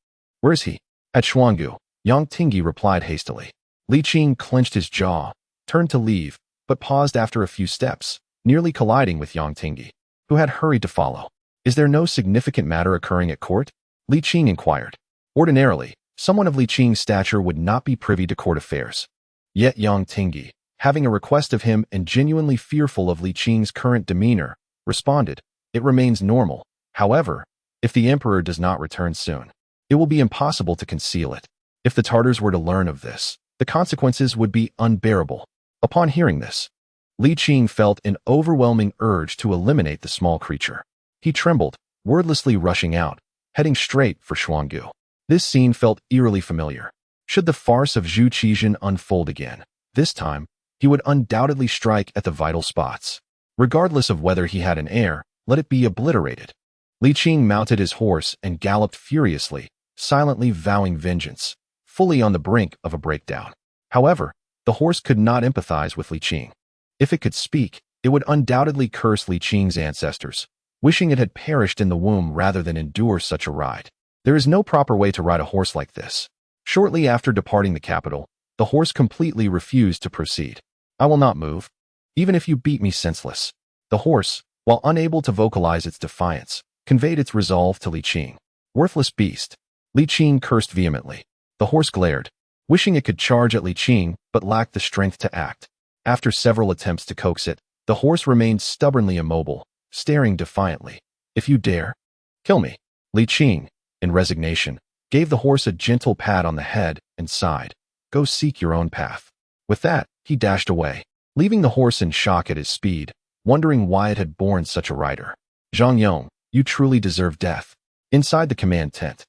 "Where is he?" "At Xuangu," Yang Tingyi replied hastily. Li Qing clenched his jaw, turned to leave, but paused after a few steps, nearly colliding with Yang Tingyi, who had hurried to follow. "Is there no significant matter occurring at court?" Li Qing inquired. Ordinarily, someone of Li Qing's stature would not be privy to court affairs. Yet Yang Tingyi, having a request of him and genuinely fearful of Li Qing's current demeanor, responded, "It remains normal. However, if the emperor does not return soon, it will be impossible to conceal it. If the Tartars were to learn of this, the consequences would be unbearable." Upon hearing this, Li Qing felt an overwhelming urge to eliminate the small creature. He trembled, wordlessly rushing out, heading straight for Xuangu. This scene felt eerily familiar. Should the farce of Zhu Qizhen unfold again, this time, he would undoubtedly strike at the vital spots. Regardless of whether he had an heir, let it be obliterated. Li Qing mounted his horse and galloped furiously, silently vowing vengeance, fully on the brink of a breakdown. However, the horse could not empathize with Li Qing. If it could speak, it It would undoubtedly curse Li Qing's ancestors, wishing it had perished in the womb rather than endure such a ride. There is no proper way to ride a horse like this. Shortly after departing the capital, the horse completely refused to proceed. I will not move, even if you beat me senseless. The horse, while unable to vocalize its defiance, conveyed its resolve to Li Qing. Worthless beast. Li Qing cursed vehemently. The horse glared, wishing it could charge at Li Qing, but lacked the strength to act. After several attempts to coax it, the horse remained stubbornly immobile, staring defiantly. If you dare, kill me. Li Qing, in resignation, gave the horse a gentle pat on the head and sighed. Go seek your own path. With that, he dashed away, leaving the horse in shock at his speed, wondering why it had borne such a rider. Zhang Yong, you truly deserve death. Inside the command tent,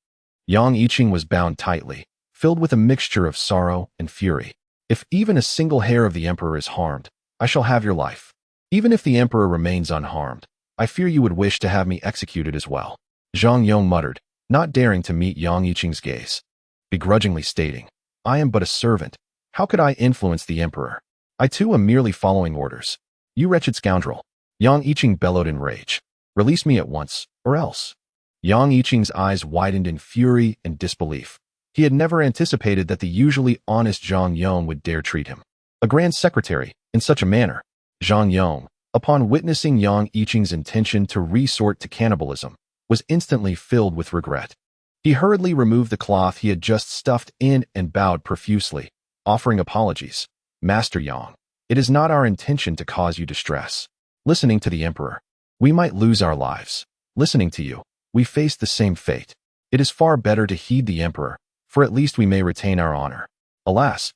Yang Yiqing was bound tightly, filled with a mixture of sorrow and fury. If even a single hair of the emperor is harmed, I shall have your life. Even if the emperor remains unharmed, I fear you would wish to have me executed as well. Zhang Yong muttered, not daring to meet Yang Yiqing's gaze, begrudgingly stating, I am but a servant. How could I influence the emperor? I too am merely following orders. You wretched scoundrel. Yang Yiqing bellowed in rage. Release me at once, or else. Yang Yiqing's eyes widened in fury and disbelief. He had never anticipated that the usually honest Zhang Yong would dare treat him, a grand secretary, in such a manner. Zhang Yong, upon witnessing Yang Yiqing's intention to resort to cannibalism, was instantly filled with regret. He hurriedly removed the cloth he had just stuffed in and bowed profusely, offering apologies. Master Yang, it is not our intention to cause you distress. Listening to the emperor, we might lose our lives. Listening to you, we face the same fate. It is far better to heed the emperor, for at least we may retain our honor. Alas,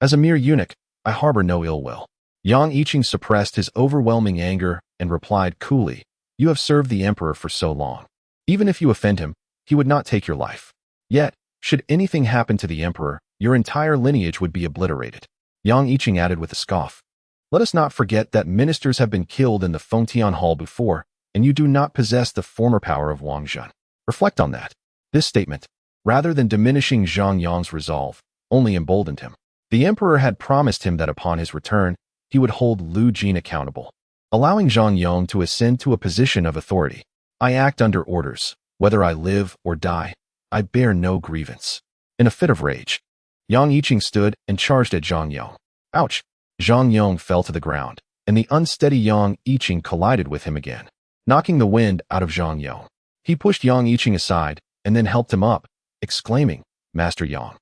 as a mere eunuch, I harbor no ill will. Yang Yiqing suppressed his overwhelming anger and replied coolly, you have served the emperor for so long. Even if you offend him, he would not take your life. Yet, should anything happen to the emperor, your entire lineage would be obliterated. Yang Yiqing added with a scoff. Let us not forget that ministers have been killed in the Fengtian Hall before, and you do not possess the former power of Wang Zhen. Reflect on that. This statement, rather than diminishing Zhang Yong's resolve, only emboldened him. The emperor had promised him that upon his return, he would hold Lu Jin accountable, allowing Zhang Yong to ascend to a position of authority. I act under orders. Whether I live or die, I bear no grievance. In a fit of rage, Yang Yiqing stood and charged at Zhang Yong. Ouch! Zhang Yong fell to the ground, and the unsteady Yang Yiqing collided with him again, knocking the wind out of Zhang Yong. He pushed Yang Yiqing aside and then helped him up, exclaiming, Master Yang,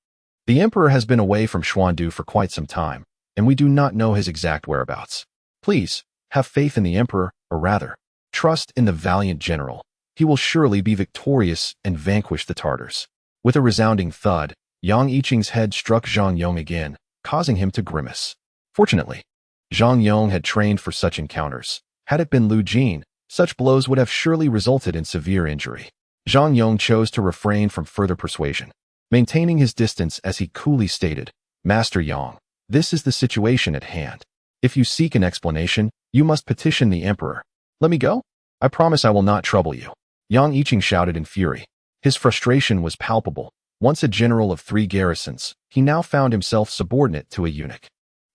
the emperor has been away from Xuandu for quite some time, and we do not know his exact whereabouts. Please, have faith in the emperor, or rather, trust in the valiant general. He will surely be victorious and vanquish the Tartars. With a resounding thud, Yang Yiqing's head struck Zhang Yong again, causing him to grimace. Fortunately, Zhang Yong had trained for such encounters. Had it been Lu Jin, such blows would have surely resulted in severe injury. Zhang Yong chose to refrain from further persuasion, maintaining his distance as he coolly stated, Master Yang, this is the situation at hand. If you seek an explanation, you must petition the emperor. Let me go? I promise I will not trouble you. Yang Yiqing shouted in fury. His frustration was palpable. Once a general of 3 garrisons, he now found himself subordinate to a eunuch.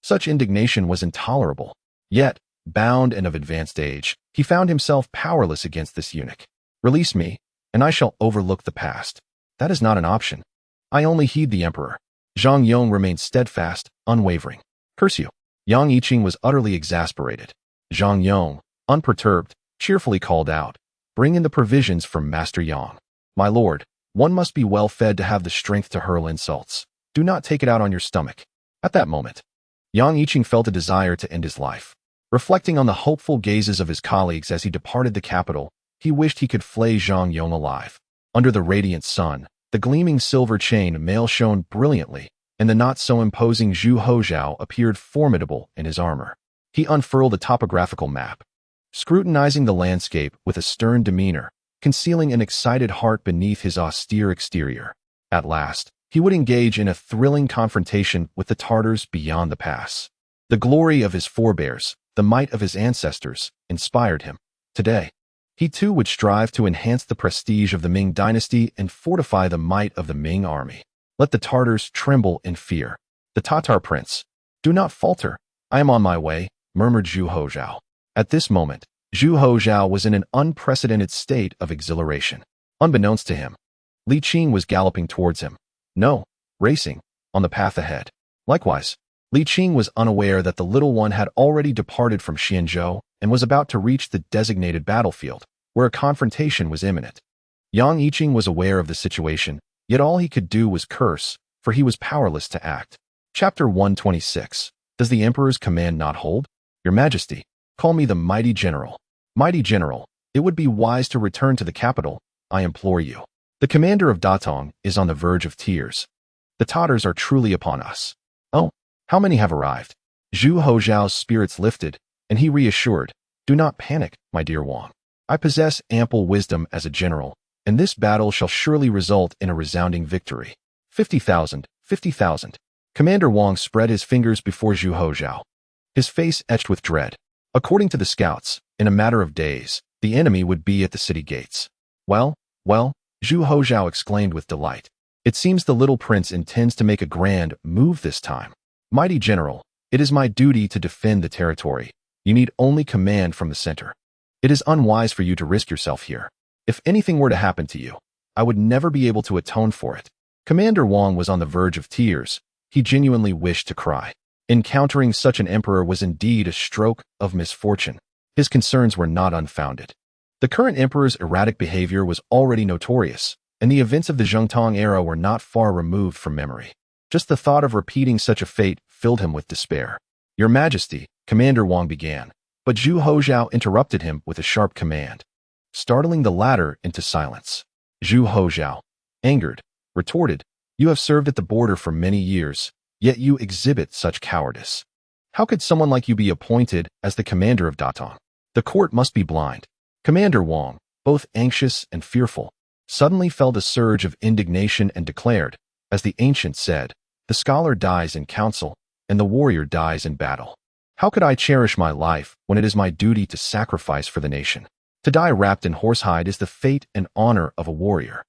Such indignation was intolerable. Yet, bound and of advanced age, he found himself powerless against this eunuch. Release me, and I shall overlook the past. That is not an option. I only heed the emperor. Zhang Yong remained steadfast, unwavering. Curse you. Yang Yiqing was utterly exasperated. Zhang Yong, unperturbed, cheerfully called out, Bring in the provisions from Master Yang. My lord, one must be well fed to have the strength to hurl insults. Do not take it out on your stomach. At that moment, Yang Yiqing felt a desire to end his life. Reflecting on the hopeful gazes of his colleagues as he departed the capital, he wished he could flay Zhang Yong alive. Under the radiant sun, the gleaming silver chain mail shone brilliantly, and the not-so-imposing Zhu Houzhao appeared formidable in his armor. He unfurled a topographical map, scrutinizing the landscape with a stern demeanor, concealing an excited heart beneath his austere exterior. At last, he would engage in a thrilling confrontation with the Tartars beyond the pass. The glory of his forebears, the might of his ancestors, inspired him. Today, he too would strive to enhance the prestige of the Ming dynasty and fortify the might of the Ming army. Let the Tartars tremble in fear. The Tatar prince, do not falter. I am on my way, murmured Zhu Houzhao. At this moment, Zhu Houzhao was in an unprecedented state of exhilaration. Unbeknownst to him, Li Qing was galloping towards him. No, racing, on the path ahead. Likewise, Li Qing was unaware that the little one had already departed from Xianzhou and was about to reach the designated battlefield, where a confrontation was imminent. Yang Yiqing was aware of the situation, yet all he could do was curse, for he was powerless to act. Chapter 126. Does the Emperor's command not hold? Your Majesty, call me the mighty general. Mighty general, it would be wise to return to the capital, I implore you. The commander of Datong is on the verge of tears. The Tatars are truly upon us. Oh, how many have arrived? Zhu Houzhao's spirits lifted, and he reassured, do not panic, my dear Wang. I possess ample wisdom as a general, and this battle shall surely result in a resounding victory. 50,000, 50,000. Commander Wang spread his fingers before Zhu Houzhao, his face etched with dread. According to the scouts, in a matter of days, the enemy would be at the city gates. Well, Zhu Houzhao exclaimed with delight. It seems the little prince intends to make a grand move this time. Mighty general, it is my duty to defend the territory. You need only command from the center. It is unwise for you to risk yourself here. If anything were to happen to you, I would never be able to atone for it. Commander Wang was on the verge of tears. He genuinely wished to cry. Encountering such an emperor was indeed a stroke of misfortune. His concerns were not unfounded. The current emperor's erratic behavior was already notorious, and the events of the Zhengtong era were not far removed from memory. Just the thought of repeating such a fate filled him with despair. Your Majesty, Commander Wang began, but Zhu Houzhao interrupted him with a sharp command, startling the latter into silence. Zhu Houzhao, angered, retorted, you have served at the border for many years, yet you exhibit such cowardice. How could someone like you be appointed as the commander of Datong? The court must be blind. Commander Wang, both anxious and fearful, suddenly felt a surge of indignation and declared, as the ancient said, the scholar dies in council, and the warrior dies in battle. How could I cherish my life when it is my duty to sacrifice for the nation? To die wrapped in horsehide is the fate and honor of a warrior.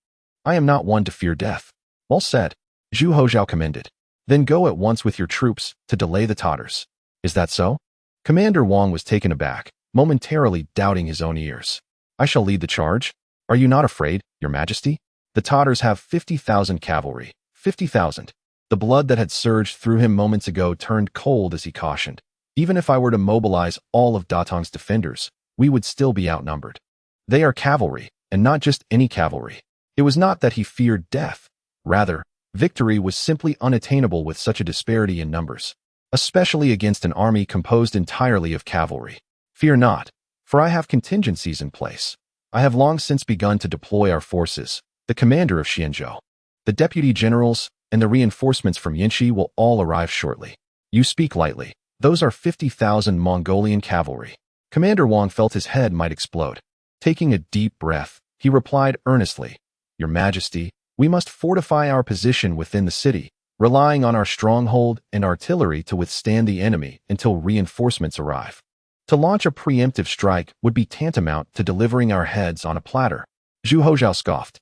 I am not one to fear death. Well said, Zhu Houzhao commended. Then go at once with your troops to delay the Tatars. Is that so? Commander Wang was taken aback, momentarily doubting his own ears. I shall lead the charge. Are you not afraid, Your Majesty? The Tatars have 50,000 cavalry. 50,000. The blood that had surged through him moments ago turned cold as he cautioned. Even if I were to mobilize all of Datong's defenders, we would still be outnumbered. They are cavalry, and not just any cavalry. It was not that he feared death. Rather, victory was simply unattainable with such a disparity in numbers, especially against an army composed entirely of cavalry. Fear not, for I have contingencies in place. I have long since begun to deploy our forces, the commander of Xianzhou, the deputy generals, and the reinforcements from Yinshi will all arrive shortly. You speak lightly. Those are 50,000 Mongolian cavalry. Commander Wang felt his head might explode. Taking a deep breath, he replied earnestly, Your Majesty, we must fortify our position within the city, relying on our stronghold and artillery to withstand the enemy until reinforcements arrive. To launch a preemptive strike would be tantamount to delivering our heads on a platter. Zhu Houzhao scoffed.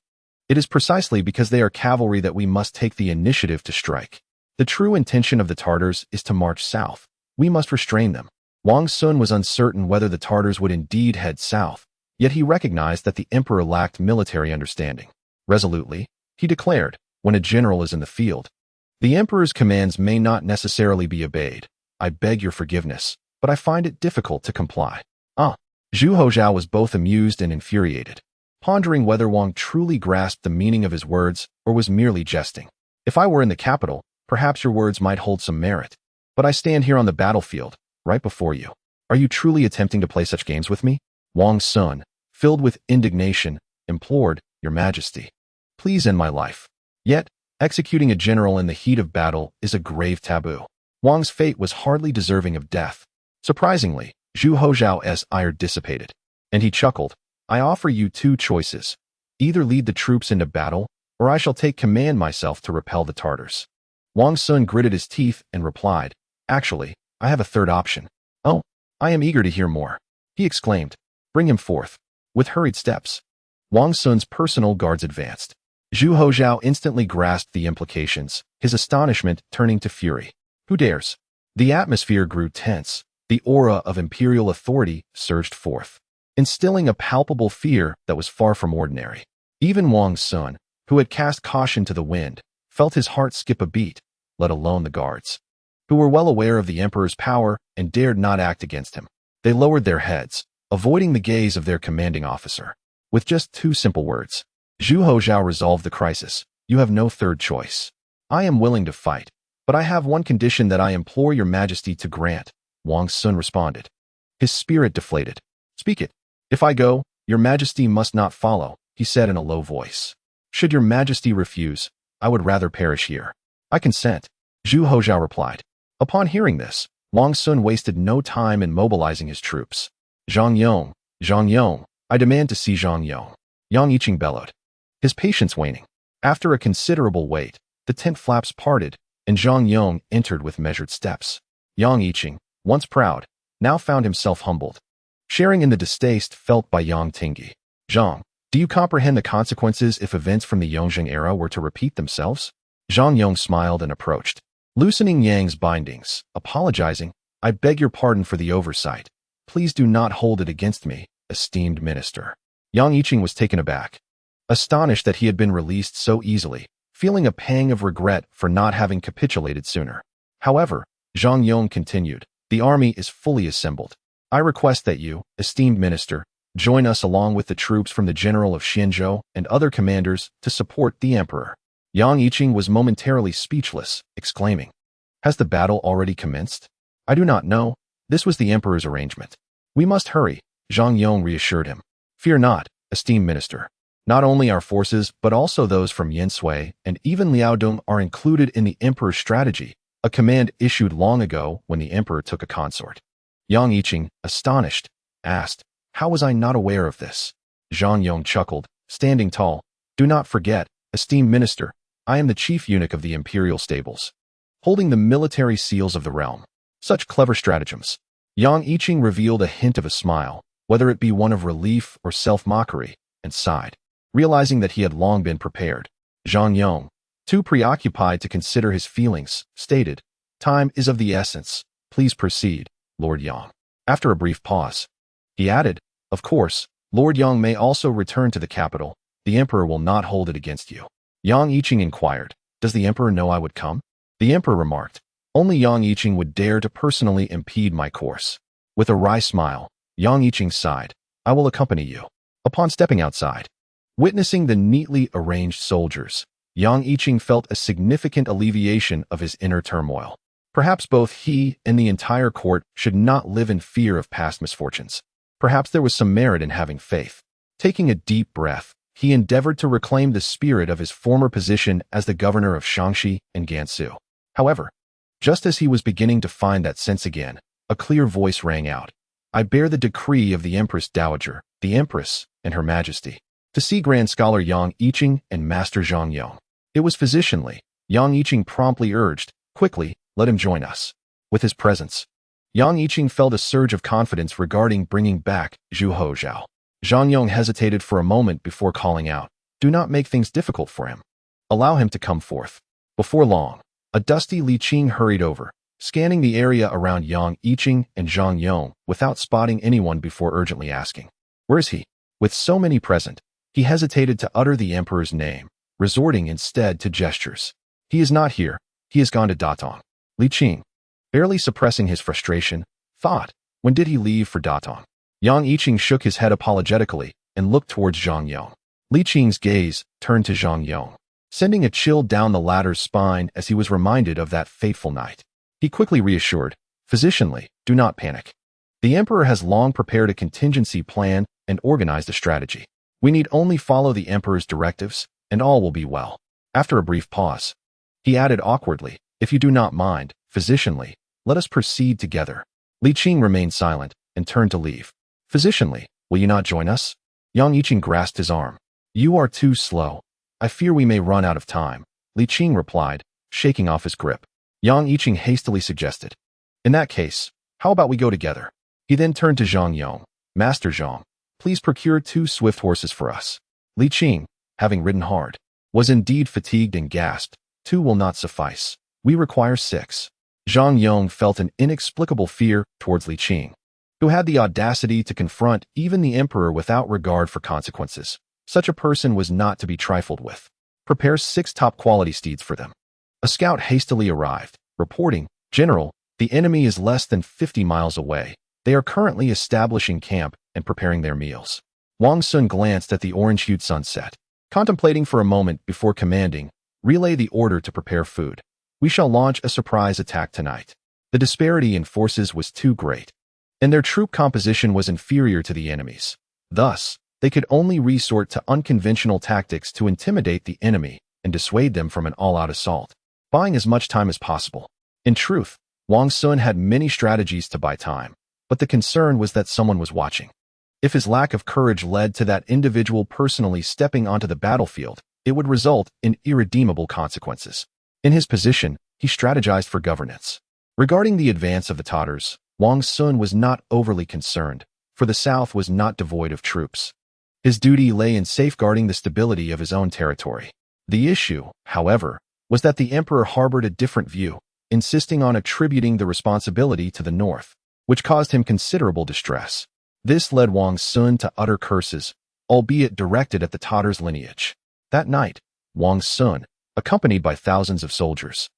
It is precisely because they are cavalry that we must take the initiative to strike. The true intention of the Tatars is to march south. We must restrain them. Wang Sun was uncertain whether the Tatars would indeed head south, yet he recognized that the emperor lacked military understanding. Resolutely, he declared, when a general is in the field, the emperor's commands may not necessarily be obeyed. I beg your forgiveness, but I find it difficult to comply. Zhu Houzhao was both amused and infuriated, pondering whether Wang truly grasped the meaning of his words or was merely jesting. If I were in the capital, perhaps your words might hold some merit. But I stand here on the battlefield, right before you. Are you truly attempting to play such games with me? Wang Sun, filled with indignation, implored, Your Majesty, please end my life. Yet, executing a general in the heat of battle is a grave taboo. Wang's fate was hardly deserving of death. Surprisingly, Zhu Houzhao's ire dissipated, and he chuckled, I offer you two choices. Either lead the troops into battle, or I shall take command myself to repel the Tatars. Wang Sun gritted his teeth and replied, Actually, I have a third option. Oh, I am eager to hear more, he exclaimed. Bring him forth. With hurried steps, Wang Sun's personal guards advanced. Zhu Houzhao instantly grasped the implications, his astonishment turning to fury. Who dares? The atmosphere grew tense. The aura of imperial authority surged forth, instilling a palpable fear that was far from ordinary. Even Wang Sun, who had cast caution to the wind, felt his heart skip a beat, let alone the guards, who were well aware of the emperor's power and dared not act against him. They lowered their heads, avoiding the gaze of their commanding officer. With just 2 simple words, Zhu Houzhao resolved the crisis. You have no third choice. I am willing to fight, but I have one condition that I implore your majesty to grant, Wang Sun responded. His spirit deflated. Speak it. If I go, your majesty must not follow, he said in a low voice. Should your majesty refuse, I would rather perish here. I consent, Zhu Houzhao replied. Upon hearing this, Wang Sun wasted no time in mobilizing his troops. Zhang Yong, I demand to see Zhang Yong, Yang Yiqing bellowed, his patience waning. After a considerable wait, the tent flaps parted, and Zhang Yong entered with measured steps. Yang Yiqing, once proud, now found himself humbled, sharing in the distaste felt by Yang Tingi. Zhang, do you comprehend the consequences if events from the Yongzheng era were to repeat themselves? Zhang Yong smiled and approached, loosening Yang's bindings, apologizing. I beg your pardon for the oversight. Please do not hold it against me, esteemed minister. Yang Yiqing was taken aback, astonished that he had been released so easily, feeling a pang of regret for not having capitulated sooner. However, Zhang Yong continued, the army is fully assembled. I request that you, esteemed minister, join us along with the troops from the general of Xianzhou and other commanders to support the emperor. Yang Yiqing was momentarily speechless, exclaiming, has the battle already commenced? I do not know. This was the emperor's arrangement. We must hurry, Zhang Yong reassured him. Fear not, esteemed minister. Not only our forces, but also those from Yansui and even Liaodong are included in the emperor's strategy, a command issued long ago when the emperor took a consort. Yang Yiqing, astonished, asked, how was I not aware of this? Zhang Yong chuckled, standing tall. Do not forget, esteemed minister, I am the chief eunuch of the imperial stables, holding the military seals of the realm. Such clever stratagems. Yang Yiqing revealed a hint of a smile, whether it be one of relief or self-mockery, and sighed, realizing that he had long been prepared. Zhang Yong, too preoccupied to consider his feelings, stated, time is of the essence. Please proceed, Lord Yang. After a brief pause, he added, of course, Lord Yang may also return to the capital. The emperor will not hold it against you. Yang Yiqing inquired, does the emperor know I would come? The emperor remarked, only Yang Yiqing would dare to personally impede my course. With a wry smile, Yang Yiqing sighed, I will accompany you. Upon stepping outside, witnessing the neatly arranged soldiers, Yang Yiqing felt a significant alleviation of his inner turmoil. Perhaps both he and the entire court should not live in fear of past misfortunes. Perhaps there was some merit in having faith. Taking a deep breath, he endeavored to reclaim the spirit of his former position as the governor of Shaanxi and Gansu. However, just as he was beginning to find that sense again, a clear voice rang out. I bear the decree of the Empress Dowager, the Empress, and Her Majesty, to see Grand Scholar Yang Yiqing and Master Zhang Yong. It was Physician Li. Yang Yiqing promptly urged, quickly, let him join us. With his presence, Yang Yiqing felt a surge of confidence regarding bringing back Zhu Houzhao. Zhang Yong hesitated for a moment before calling out, do not make things difficult for him. Allow him to come forth. Before long, a dusty Li Qing hurried over, scanning the area around Yang Yiqing and Zhang Yong without spotting anyone before urgently asking, where is he? With so many present, he hesitated to utter the emperor's name, resorting instead to gestures. He is not here. He has gone to Datong. Li Qing, barely suppressing his frustration, thought, when did he leave for Datong? Yang Yiqing shook his head apologetically and looked towards Zhang Yong. Li Qing's gaze turned to Zhang Yong, sending a chill down the latter's spine as he was reminded of that fateful night. He quickly reassured, Physician Li, do not panic. The emperor has long prepared a contingency plan and organized a strategy. We need only follow the emperor's directives, and all will be well. After a brief pause, he added awkwardly, if you do not mind, Physician Li, let us proceed together. Li Qing remained silent and turned to leave. Physician Li, will you not join us? Yang Yiqing grasped his arm. You are too slow. I fear we may run out of time, Li Qing replied, shaking off his grip. Yang Yiqing hastily suggested, in that case, how about we go together? He then turned to Zhang Yong. Master Zhang, please procure 2 swift horses for us. Li Qing, having ridden hard, was indeed fatigued and gasped, 2 will not suffice. We require 6. Zhang Yong felt an inexplicable fear towards Li Qing, who had the audacity to confront even the emperor without regard for consequences. Such a person was not to be trifled with. Prepare 6 top-quality steeds for them. A scout hastily arrived, reporting, "General, the enemy is less than 50 miles away. They are currently establishing camp and preparing their meals." Wang Sun glanced at the orange-hued sunset, contemplating for a moment before commanding, "Relay the order to prepare food. We shall launch a surprise attack tonight." The disparity in forces was too great, and their troop composition was inferior to the enemy's. Thus, they could only resort to unconventional tactics to intimidate the enemy and dissuade them from an all-out assault, buying as much time as possible. In truth, Wang Sun had many strategies to buy time, but the concern was that someone was watching. If his lack of courage led to that individual personally stepping onto the battlefield, it would result in irredeemable consequences. In his position, he strategized for governance. Regarding the advance of the Tatars, Wang Sun was not overly concerned, for the south was not devoid of troops. His duty lay in safeguarding the stability of his own territory. The issue, however, was that the emperor harbored a different view, insisting on attributing the responsibility to the north, which caused him considerable distress. This led Wang Sun to utter curses, albeit directed at the Tatars' lineage. That night, Wang Sun, accompanied by thousands of soldiers,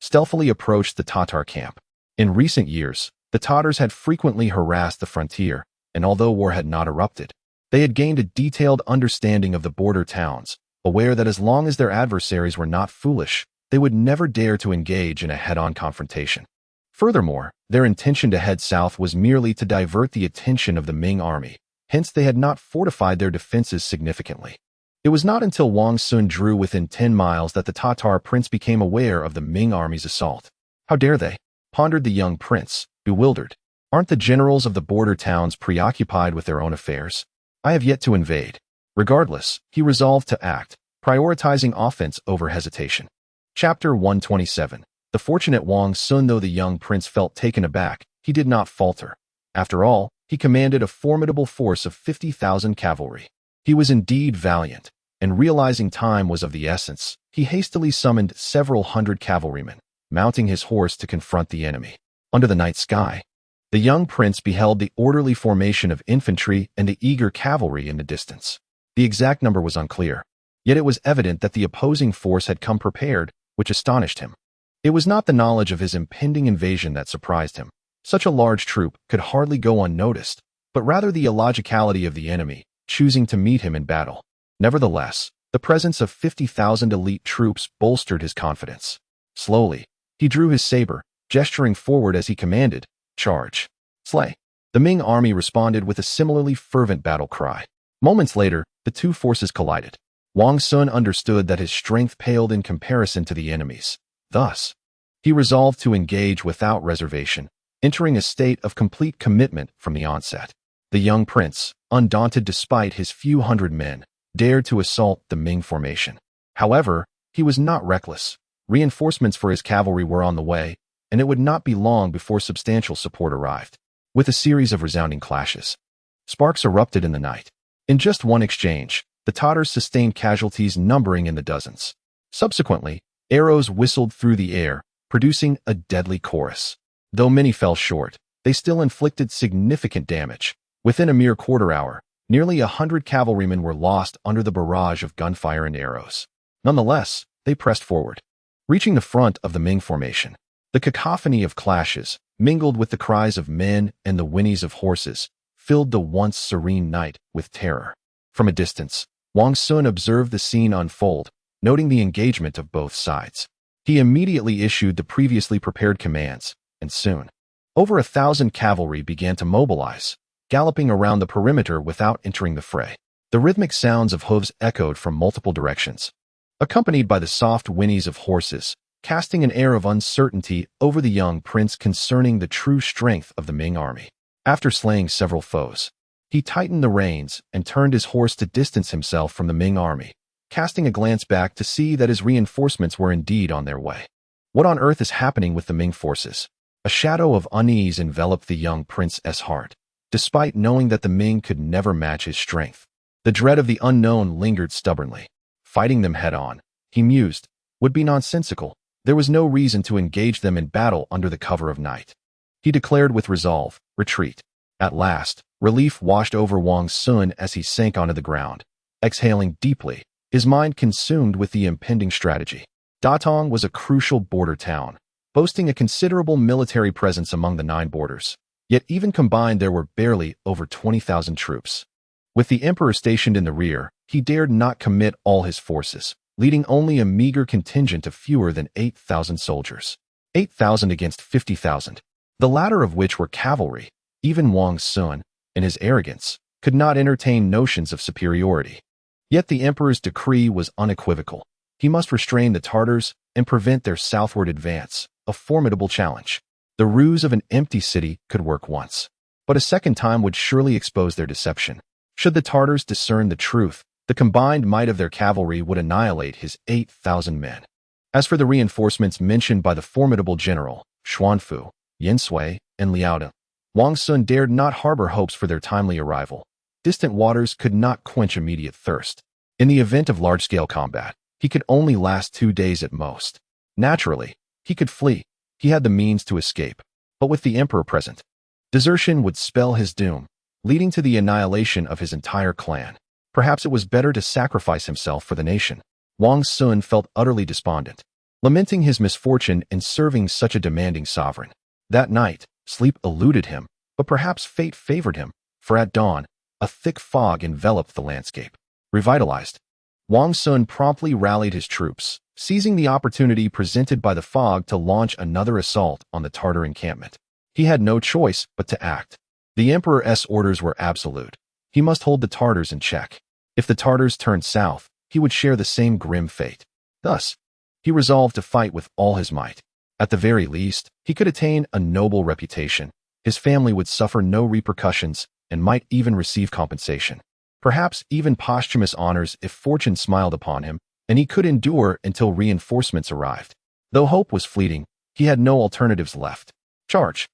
stealthily approached the Tatar camp. In recent years, the Tatars had frequently harassed the frontier, and although war had not erupted, they had gained a detailed understanding of the border towns, aware that as long as their adversaries were not foolish, they would never dare to engage in a head-on confrontation. Furthermore, their intention to head south was merely to divert the attention of the Ming army, hence they had not fortified their defenses significantly. It was not until Wang Sun drew within 10 miles that the Tatar prince became aware of the Ming army's assault. "How dare they?" pondered the young prince, bewildered. "Aren't the generals of the border towns preoccupied with their own affairs? I have yet to invade." Regardless, he resolved to act, prioritizing offense over hesitation. Chapter 127. The fortunate Wang Sun. Though the young prince felt taken aback, he did not falter. After all, he commanded a formidable force of 50,000 cavalry. He was indeed valiant, and realizing time was of the essence, he hastily summoned several hundred cavalrymen, mounting his horse to confront the enemy. Under the night sky, the young prince beheld the orderly formation of infantry and the eager cavalry in the distance. The exact number was unclear, yet it was evident that the opposing force had come prepared, which astonished him. It was not the knowledge of his impending invasion that surprised him. Such a large troop could hardly go unnoticed, but rather the illogicality of the enemy, choosing to meet him in battle. Nevertheless, the presence of 50,000 elite troops bolstered his confidence. Slowly, he drew his saber, gesturing forward as he commanded, "Charge! Slay!" The Ming army responded with a similarly fervent battle cry. Moments later, the two forces collided. Wang Sun understood that his strength paled in comparison to the enemy's. Thus, he resolved to engage without reservation, entering a state of complete commitment from the onset. The young prince, undaunted despite his few hundred men, dared to assault the Ming formation. However, he was not reckless. Reinforcements for his cavalry were on the way, and it would not be long before substantial support arrived. With a series of resounding clashes, sparks erupted in the night. In just one exchange, the Tatars sustained casualties numbering in the dozens. Subsequently, arrows whistled through the air, producing a deadly chorus. Though many fell short, they still inflicted significant damage. Within a mere quarter hour, nearly 100 cavalrymen were lost under the barrage of gunfire and arrows. Nonetheless, they pressed forward. Reaching the front of the Ming formation, the cacophony of clashes, mingled with the cries of men and the whinnies of horses, filled the once serene night with terror. From a distance, Wang Sun observed the scene unfold, noting the engagement of both sides. He immediately issued the previously prepared commands, and soon, over 1,000 cavalry began to mobilize, galloping around the perimeter without entering the fray. The rhythmic sounds of hooves echoed from multiple directions, accompanied by the soft whinnies of horses, casting an air of uncertainty over the young prince concerning the true strength of the Ming army. After slaying several foes, he tightened the reins and turned his horse to distance himself from the Ming army, casting a glance back to see that his reinforcements were indeed on their way. What on earth is happening with the Ming forces? A shadow of unease enveloped the young prince's heart, despite knowing that the Ming could never match his strength. The dread of the unknown lingered stubbornly. Fighting them head-on, he mused, would be nonsensical, There was no reason to engage them in battle under the cover of night. He declared with resolve, retreat. At last, relief washed over Wang Sun as he sank onto the ground, exhaling deeply, his mind consumed with the impending strategy. Datong was a crucial border town, boasting a considerable military presence among the 9 borders. Yet even combined there were barely over 20,000 troops. With the emperor stationed in the rear, he dared not commit all his forces, leading only a meager contingent of fewer than 8,000 soldiers. 8,000 against 50,000, the latter of which were cavalry. Even Wang Sun, in his arrogance, could not entertain notions of superiority. Yet the emperor's decree was unequivocal. He must restrain the Tartars and prevent their southward advance, a formidable challenge. The ruse of an empty city could work once, but a second time would surely expose their deception. Should the Tartars discern the truth, the combined might of their cavalry would annihilate his 8,000 men. As for the reinforcements mentioned by the formidable general, Xuanfu, Yin Sui, and Liaodong, Wang Sun dared not harbor hopes for their timely arrival. Distant waters could not quench immediate thirst. In the event of large-scale combat, he could only last 2 days at most. Naturally, he could flee. He had the means to escape. But with the emperor present, desertion would spell his doom, leading to the annihilation of his entire clan. Perhaps it was better to sacrifice himself for the nation. Wang Sun felt utterly despondent, lamenting his misfortune in serving such a demanding sovereign. That night, sleep eluded him, but perhaps fate favored him, for at dawn, a thick fog enveloped the landscape. Revitalized, Wang Sun promptly rallied his troops, seizing the opportunity presented by the fog to launch another assault on the Tartar encampment. He had no choice but to act. The emperor's orders were absolute. He must hold the Tartars in check. If the Tartars turned south, he would share the same grim fate. Thus, he resolved to fight with all his might. At the very least, he could attain a noble reputation. His family would suffer no repercussions and might even receive compensation. Perhaps even posthumous honors if fortune smiled upon him, and he could endure until reinforcements arrived. Though hope was fleeting, he had no alternatives left. Charge!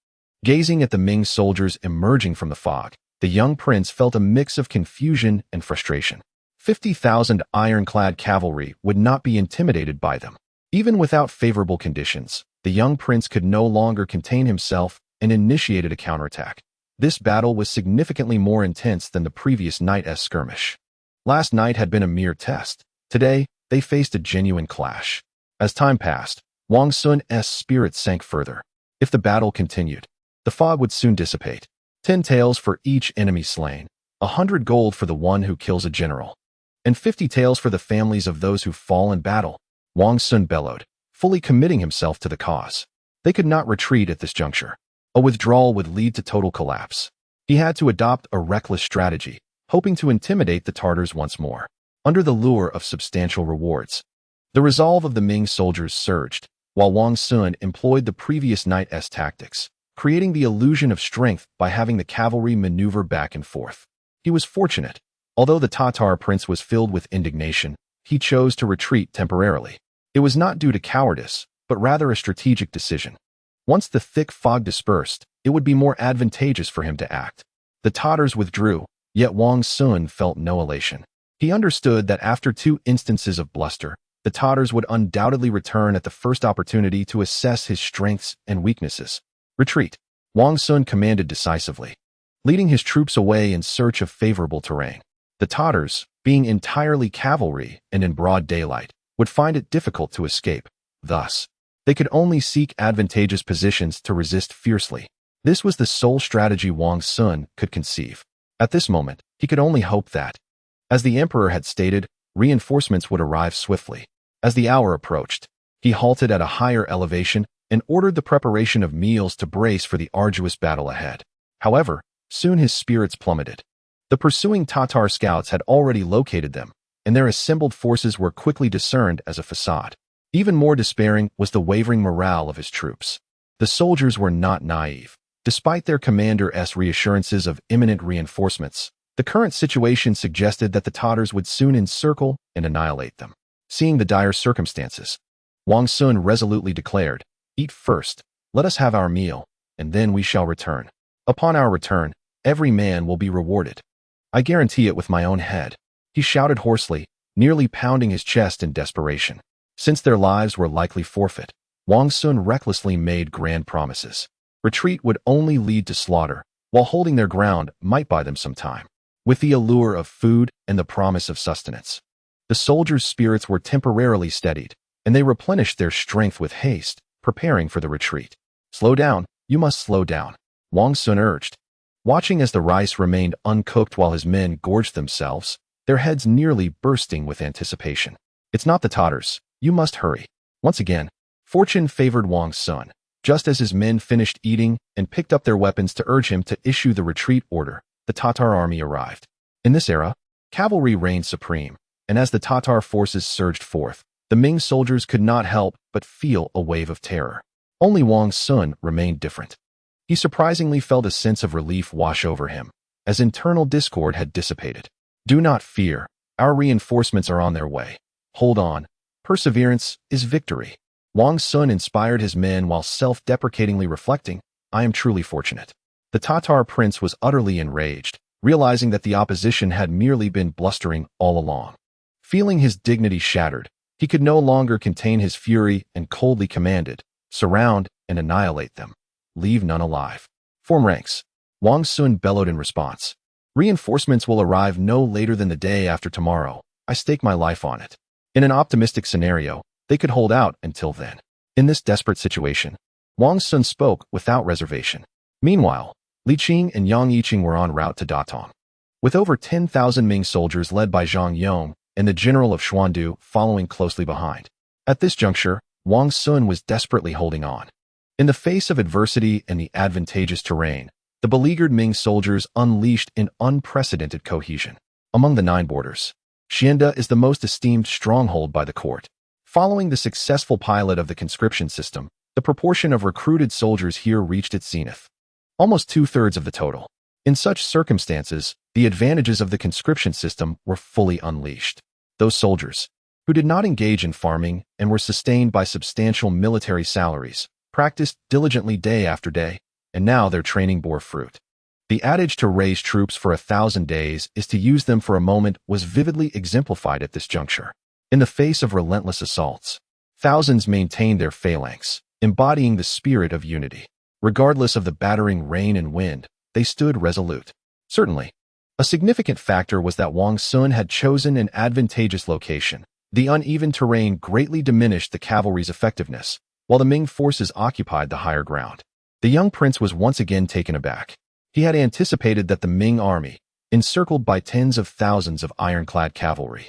Gazing at the Ming soldiers emerging from the fog, the young prince felt a mix of confusion and frustration. 50,000 ironclad cavalry would not be intimidated by them. Even without favorable conditions, the young prince could no longer contain himself and initiated a counterattack. This battle was significantly more intense than the previous night's skirmish. Last night had been a mere test. Today, they faced a genuine clash. As time passed, Wang Sun's spirits sank further. If the battle continued, the fog would soon dissipate. 10 taels for each enemy slain, 100 gold for the one who kills a general, and 50 taels for the families of those who fall in battle. Wang Sun bellowed, fully committing himself to the cause. They could not retreat at this juncture. A withdrawal would lead to total collapse. He had to adopt a reckless strategy, hoping to intimidate the Tartars once more, under the lure of substantial rewards. The resolve of the Ming soldiers surged, while Wang Sun employed the previous night's tactics, creating the illusion of strength by having the cavalry maneuver back and forth. He was fortunate. Although the Tatar prince was filled with indignation, he chose to retreat temporarily. It was not due to cowardice, but rather a strategic decision. Once the thick fog dispersed, it would be more advantageous for him to act. The Tatars withdrew, yet Wang Sun felt no elation. He understood that after 2 instances of bluster, the Tatars would undoubtedly return at the first opportunity to assess his strengths and weaknesses. Retreat, Wang Sun commanded decisively, leading his troops away in search of favorable terrain. The Tatars, being entirely cavalry and in broad daylight, would find it difficult to escape. Thus, they could only seek advantageous positions to resist fiercely. This was the sole strategy Wang Sun could conceive. At this moment, he could only hope that, as the emperor had stated, reinforcements would arrive swiftly. As the hour approached, he halted at a higher elevation and ordered the preparation of meals to brace for the arduous battle ahead. However, soon his spirits plummeted. The pursuing Tatar scouts had already located them, and their assembled forces were quickly discerned as a facade. Even more despairing was the wavering morale of his troops. The soldiers were not naive. Despite their commander's reassurances of imminent reinforcements, the current situation suggested that the Tatars would soon encircle and annihilate them. Seeing the dire circumstances, Wang Sun resolutely declared, "Eat first, let us have our meal, and then we shall return. Upon our return, every man will be rewarded. I guarantee it with my own head." He shouted hoarsely, nearly pounding his chest in desperation. Since their lives were likely forfeit, Wang Sun recklessly made grand promises. Retreat would only lead to slaughter, while holding their ground might buy them some time. With the allure of food and the promise of sustenance, the soldiers' spirits were temporarily steadied, and they replenished their strength with haste, preparing for the retreat. Slow down, you must slow down, Wang Sun urged. Watching as the rice remained uncooked while his men gorged themselves, their heads nearly bursting with anticipation. It's not the Tatars, you must hurry. Once again, fortune favored Wang Sun. Just as his men finished eating and picked up their weapons to urge him to issue the retreat order, the Tatar army arrived. In this era, cavalry reigned supreme, and as the Tatar forces surged forth, the Ming soldiers could not help but feel a wave of terror. Only Wang Sun remained different. He surprisingly felt a sense of relief wash over him, as internal discord had dissipated. Do not fear, our reinforcements are on their way. Hold on, perseverance is victory. Wang Sun inspired his men while self-deprecatingly reflecting, I am truly fortunate. The Tatar prince was utterly enraged, realizing that the opposition had merely been blustering all along. Feeling his dignity shattered, he could no longer contain his fury and coldly commanded, surround and annihilate them. Leave none alive. Form ranks. Wang Sun bellowed in response. Reinforcements will arrive no later than the day after tomorrow. I stake my life on it. In an optimistic scenario, they could hold out until then. In this desperate situation, Wang Sun spoke without reservation. Meanwhile, Li Qing and Yang Yiqing were en route to Datong. With over 10,000 Ming soldiers led by Zhang Yong and the general of Xuandu following closely behind. At this juncture, Wang Sun was desperately holding on. In the face of adversity and the advantageous terrain, the beleaguered Ming soldiers unleashed an unprecedented cohesion. Among the 9 borders, Xianda is the most esteemed stronghold by the court. Following the successful pilot of the conscription system, the proportion of recruited soldiers here reached its zenith. Almost 2/3 of the total. In such circumstances, the advantages of the conscription system were fully unleashed. Those soldiers, who did not engage in farming and were sustained by substantial military salaries, practiced diligently day after day, and now their training bore fruit. The adage to raise troops for 1,000 days is to use them for a moment was vividly exemplified at this juncture. In the face of relentless assaults, thousands maintained their phalanx, embodying the spirit of unity. Regardless of the battering rain and wind, they stood resolute. Certainly, a significant factor was that Wang Sun had chosen an advantageous location. The uneven terrain greatly diminished the cavalry's effectiveness, while the Ming forces occupied the higher ground. The young prince was once again taken aback. He had anticipated that the Ming army, encircled by tens of thousands of ironclad cavalry,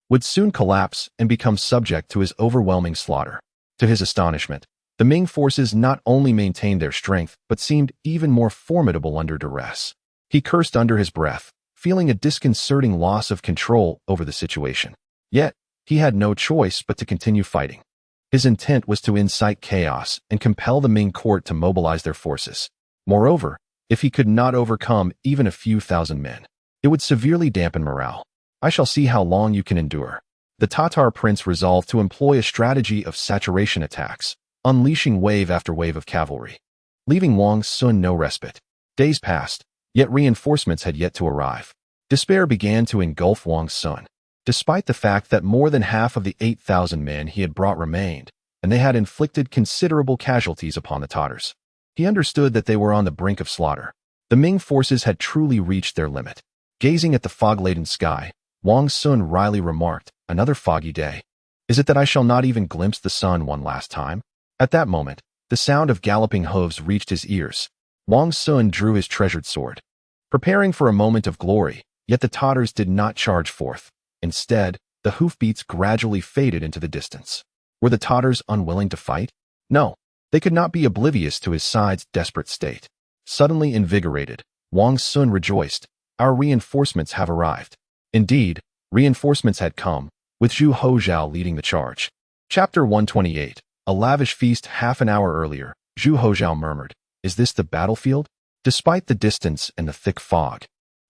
would soon collapse and become subject to his overwhelming slaughter. To his astonishment, the Ming forces not only maintained their strength, but seemed even more formidable under duress. He cursed under his breath, feeling a disconcerting loss of control over the situation. Yet, he had no choice but to continue fighting. His intent was to incite chaos and compel the Ming court to mobilize their forces. Moreover, if he could not overcome even a few thousand men, it would severely dampen morale. I shall see how long you can endure. The Tatar prince resolved to employ a strategy of saturation attacks, unleashing wave after wave of cavalry, leaving Wang Sun no respite. Days passed, yet reinforcements had yet to arrive. Despair began to engulf Wang Sun. Despite the fact that more than half of the 8,000 men he had brought remained, and they had inflicted considerable casualties upon the Tatars, he understood that they were on the brink of slaughter. The Ming forces had truly reached their limit. Gazing at the fog-laden sky, Wang Sun wryly remarked, "Another foggy day. Is it that I shall not even glimpse the sun one last time?" At that moment, the sound of galloping hooves reached his ears. Wang Sun drew his treasured sword, preparing for a moment of glory, yet the Tatars did not charge forth. Instead, the hoofbeats gradually faded into the distance. Were the Tatars unwilling to fight? No, they could not be oblivious to his side's desperate state. Suddenly invigorated, Wang Sun rejoiced. Our reinforcements have arrived. Indeed, reinforcements had come, with Zhu Houzhao leading the charge. Chapter 128. A lavish feast half an hour earlier, Zhu Houzhao murmured, "Is this the battlefield?" Despite the distance and the thick fog,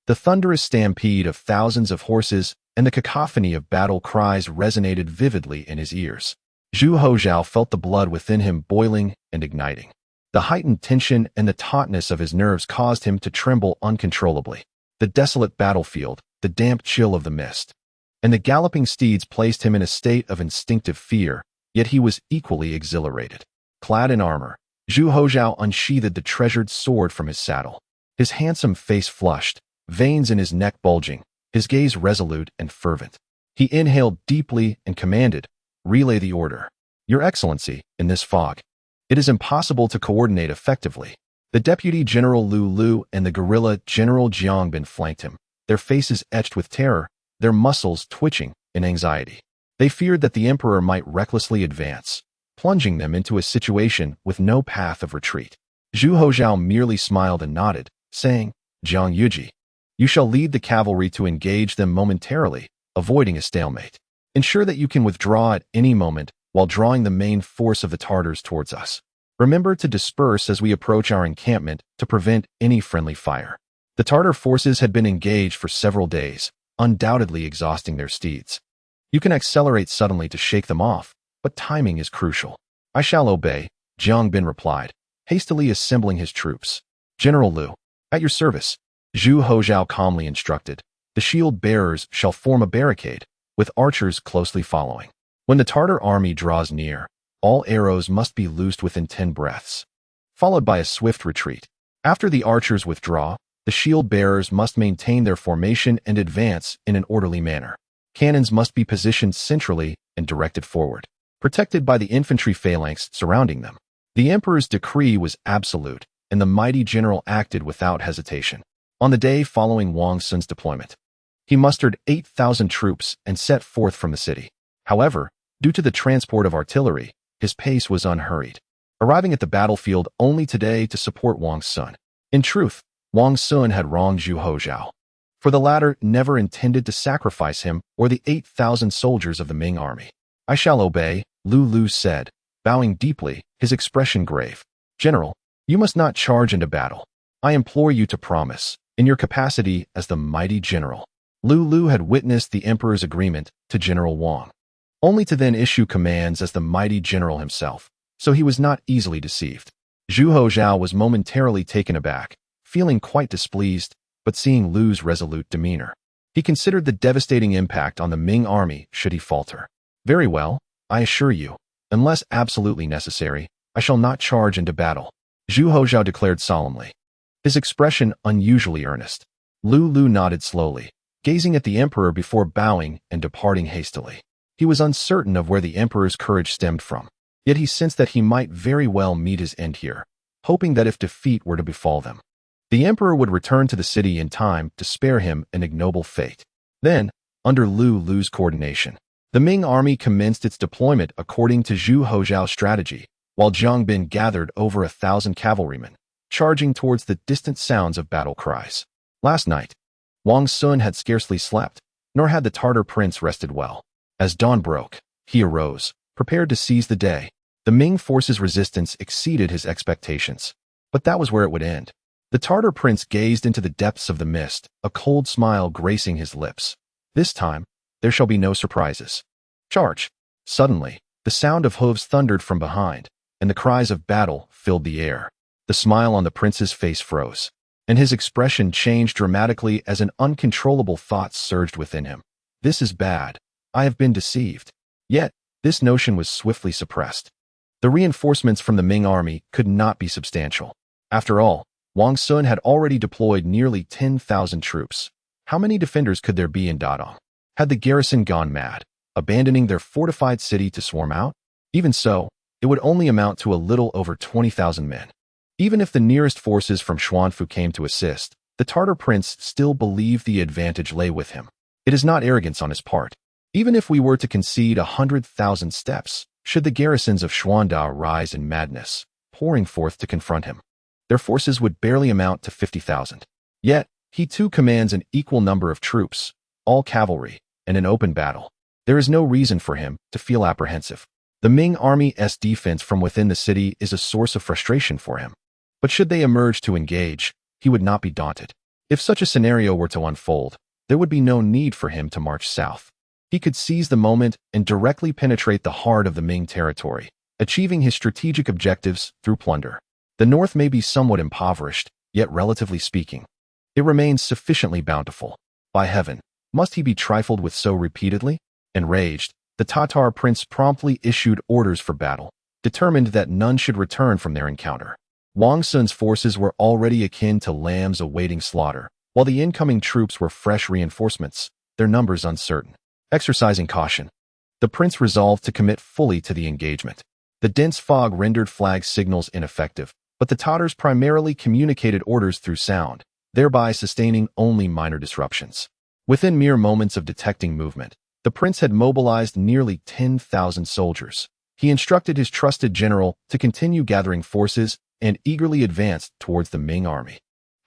the thunderous stampede of thousands of horses and the cacophony of battle cries resonated vividly in his ears. Zhu Houzhao felt the blood within him boiling and igniting. The heightened tension and the tautness of his nerves caused him to tremble uncontrollably. The desolate battlefield, the damp chill of the mist, and the galloping steeds placed him in a state of instinctive fear, yet he was equally exhilarated. Clad in armor, Zhu Houzhao unsheathed the treasured sword from his saddle. His handsome face flushed, veins in his neck bulging, his gaze resolute and fervent. He inhaled deeply and commanded, "Relay the order. Your Excellency, in this fog, it is impossible to coordinate effectively." The Deputy General Lu Lu and the guerrilla General Jiang Bin flanked him, their faces etched with terror, their muscles twitching in anxiety. They feared that the emperor might recklessly advance, plunging them into a situation with no path of retreat. Zhu Houzhao merely smiled and nodded, saying, "Jiang Yuji, you shall lead the cavalry to engage them momentarily, avoiding a stalemate. Ensure that you can withdraw at any moment while drawing the main force of the Tartars towards us. Remember to disperse as we approach our encampment to prevent any friendly fire." The Tartar forces had been engaged for several days, undoubtedly exhausting their steeds. You can accelerate suddenly to shake them off, but timing is crucial. "I shall obey," Jiang Bin replied, hastily assembling his troops. "General Lu, at your service," Zhu Houzhao calmly instructed. "The shield bearers shall form a barricade, with archers closely following. When the Tartar army draws near, all arrows must be loosed within 10 breaths, followed by a swift retreat. After the archers withdraw, the shield bearers must maintain their formation and advance in an orderly manner. Cannons must be positioned centrally and directed forward, protected by the infantry phalanx surrounding them." The emperor's decree was absolute, and the mighty general acted without hesitation. On the day following Wang Sun's deployment, he mustered 8,000 troops and set forth from the city. However, due to the transport of artillery, his pace was unhurried, arriving at the battlefield only today to support Wang Sun. In truth, Wang Sun had wronged Zhu Houzhao, for the latter never intended to sacrifice him or the 8,000 soldiers of the Ming army. "I shall obey," Lu Lu said, bowing deeply, his expression grave. "General, you must not charge into battle. I implore you to promise, in your capacity as the mighty general." Lu Lu had witnessed the emperor's agreement to General Wang, only to then issue commands as the mighty general himself, so he was not easily deceived. Zhu Houzhao was momentarily taken aback, feeling quite displeased, but seeing Lu's resolute demeanor. He considered the devastating impact on the Ming army should he falter. "Very well, I assure you, unless absolutely necessary, I shall not charge into battle," Zhu Houzhao declared solemnly, his expression unusually earnest. Lu Lu nodded slowly, gazing at the emperor before bowing and departing hastily. He was uncertain of where the emperor's courage stemmed from, yet he sensed that he might very well meet his end here, hoping that if defeat were to befall them, the emperor would return to the city in time to spare him an ignoble fate. Then, under Lu Lu's coordination, the Ming army commenced its deployment according to Zhu Houzhao's strategy, while Jiang Bin gathered over 1,000 cavalrymen, charging towards the distant sounds of battle cries. Last night, Wang Sun had scarcely slept, nor had the Tartar prince rested well. As dawn broke, he arose, prepared to seize the day. The Ming force's resistance exceeded his expectations, but that was where it would end. The Tartar prince gazed into the depths of the mist, a cold smile gracing his lips. "This time, there shall be no surprises. Charge!" Suddenly, the sound of hooves thundered from behind, and the cries of battle filled the air. The smile on the prince's face froze, and his expression changed dramatically as an uncontrollable thought surged within him. "This is bad. I have been deceived." Yet, this notion was swiftly suppressed. The reinforcements from the Ming army could not be substantial. After all, Wang Sun had already deployed nearly 10,000 troops. How many defenders could there be in Dadong? Had the garrison gone mad, abandoning their fortified city to swarm out? Even so, it would only amount to a little over 20,000 men. Even if the nearest forces from Xuanfu came to assist, the Tartar prince still believed the advantage lay with him. It is not arrogance on his part. Even if we were to concede 100,000 steps, should the garrisons of Xuanda rise in madness, pouring forth to confront him, their forces would barely amount to 50,000. Yet, he too commands an equal number of troops, all cavalry, and in open battle. There is no reason for him to feel apprehensive. The Ming army's defense from within the city is a source of frustration for him. But should they emerge to engage, he would not be daunted. If such a scenario were to unfold, there would be no need for him to march south. He could seize the moment and directly penetrate the heart of the Ming territory, achieving his strategic objectives through plunder. The north may be somewhat impoverished, yet relatively speaking, it remains sufficiently bountiful. By heaven, must he be trifled with so repeatedly? Enraged, the Tatar prince promptly issued orders for battle, determined that none should return from their encounter. Wang Sun's forces were already akin to lambs awaiting slaughter, while the incoming troops were fresh reinforcements, their numbers uncertain. Exercising caution, the prince resolved to commit fully to the engagement. The dense fog rendered flag signals ineffective, but the Tatars primarily communicated orders through sound, thereby sustaining only minor disruptions. Within mere moments of detecting movement, the prince had mobilized nearly 10,000 soldiers. He instructed his trusted general to continue gathering forces and eagerly advanced towards the Ming army.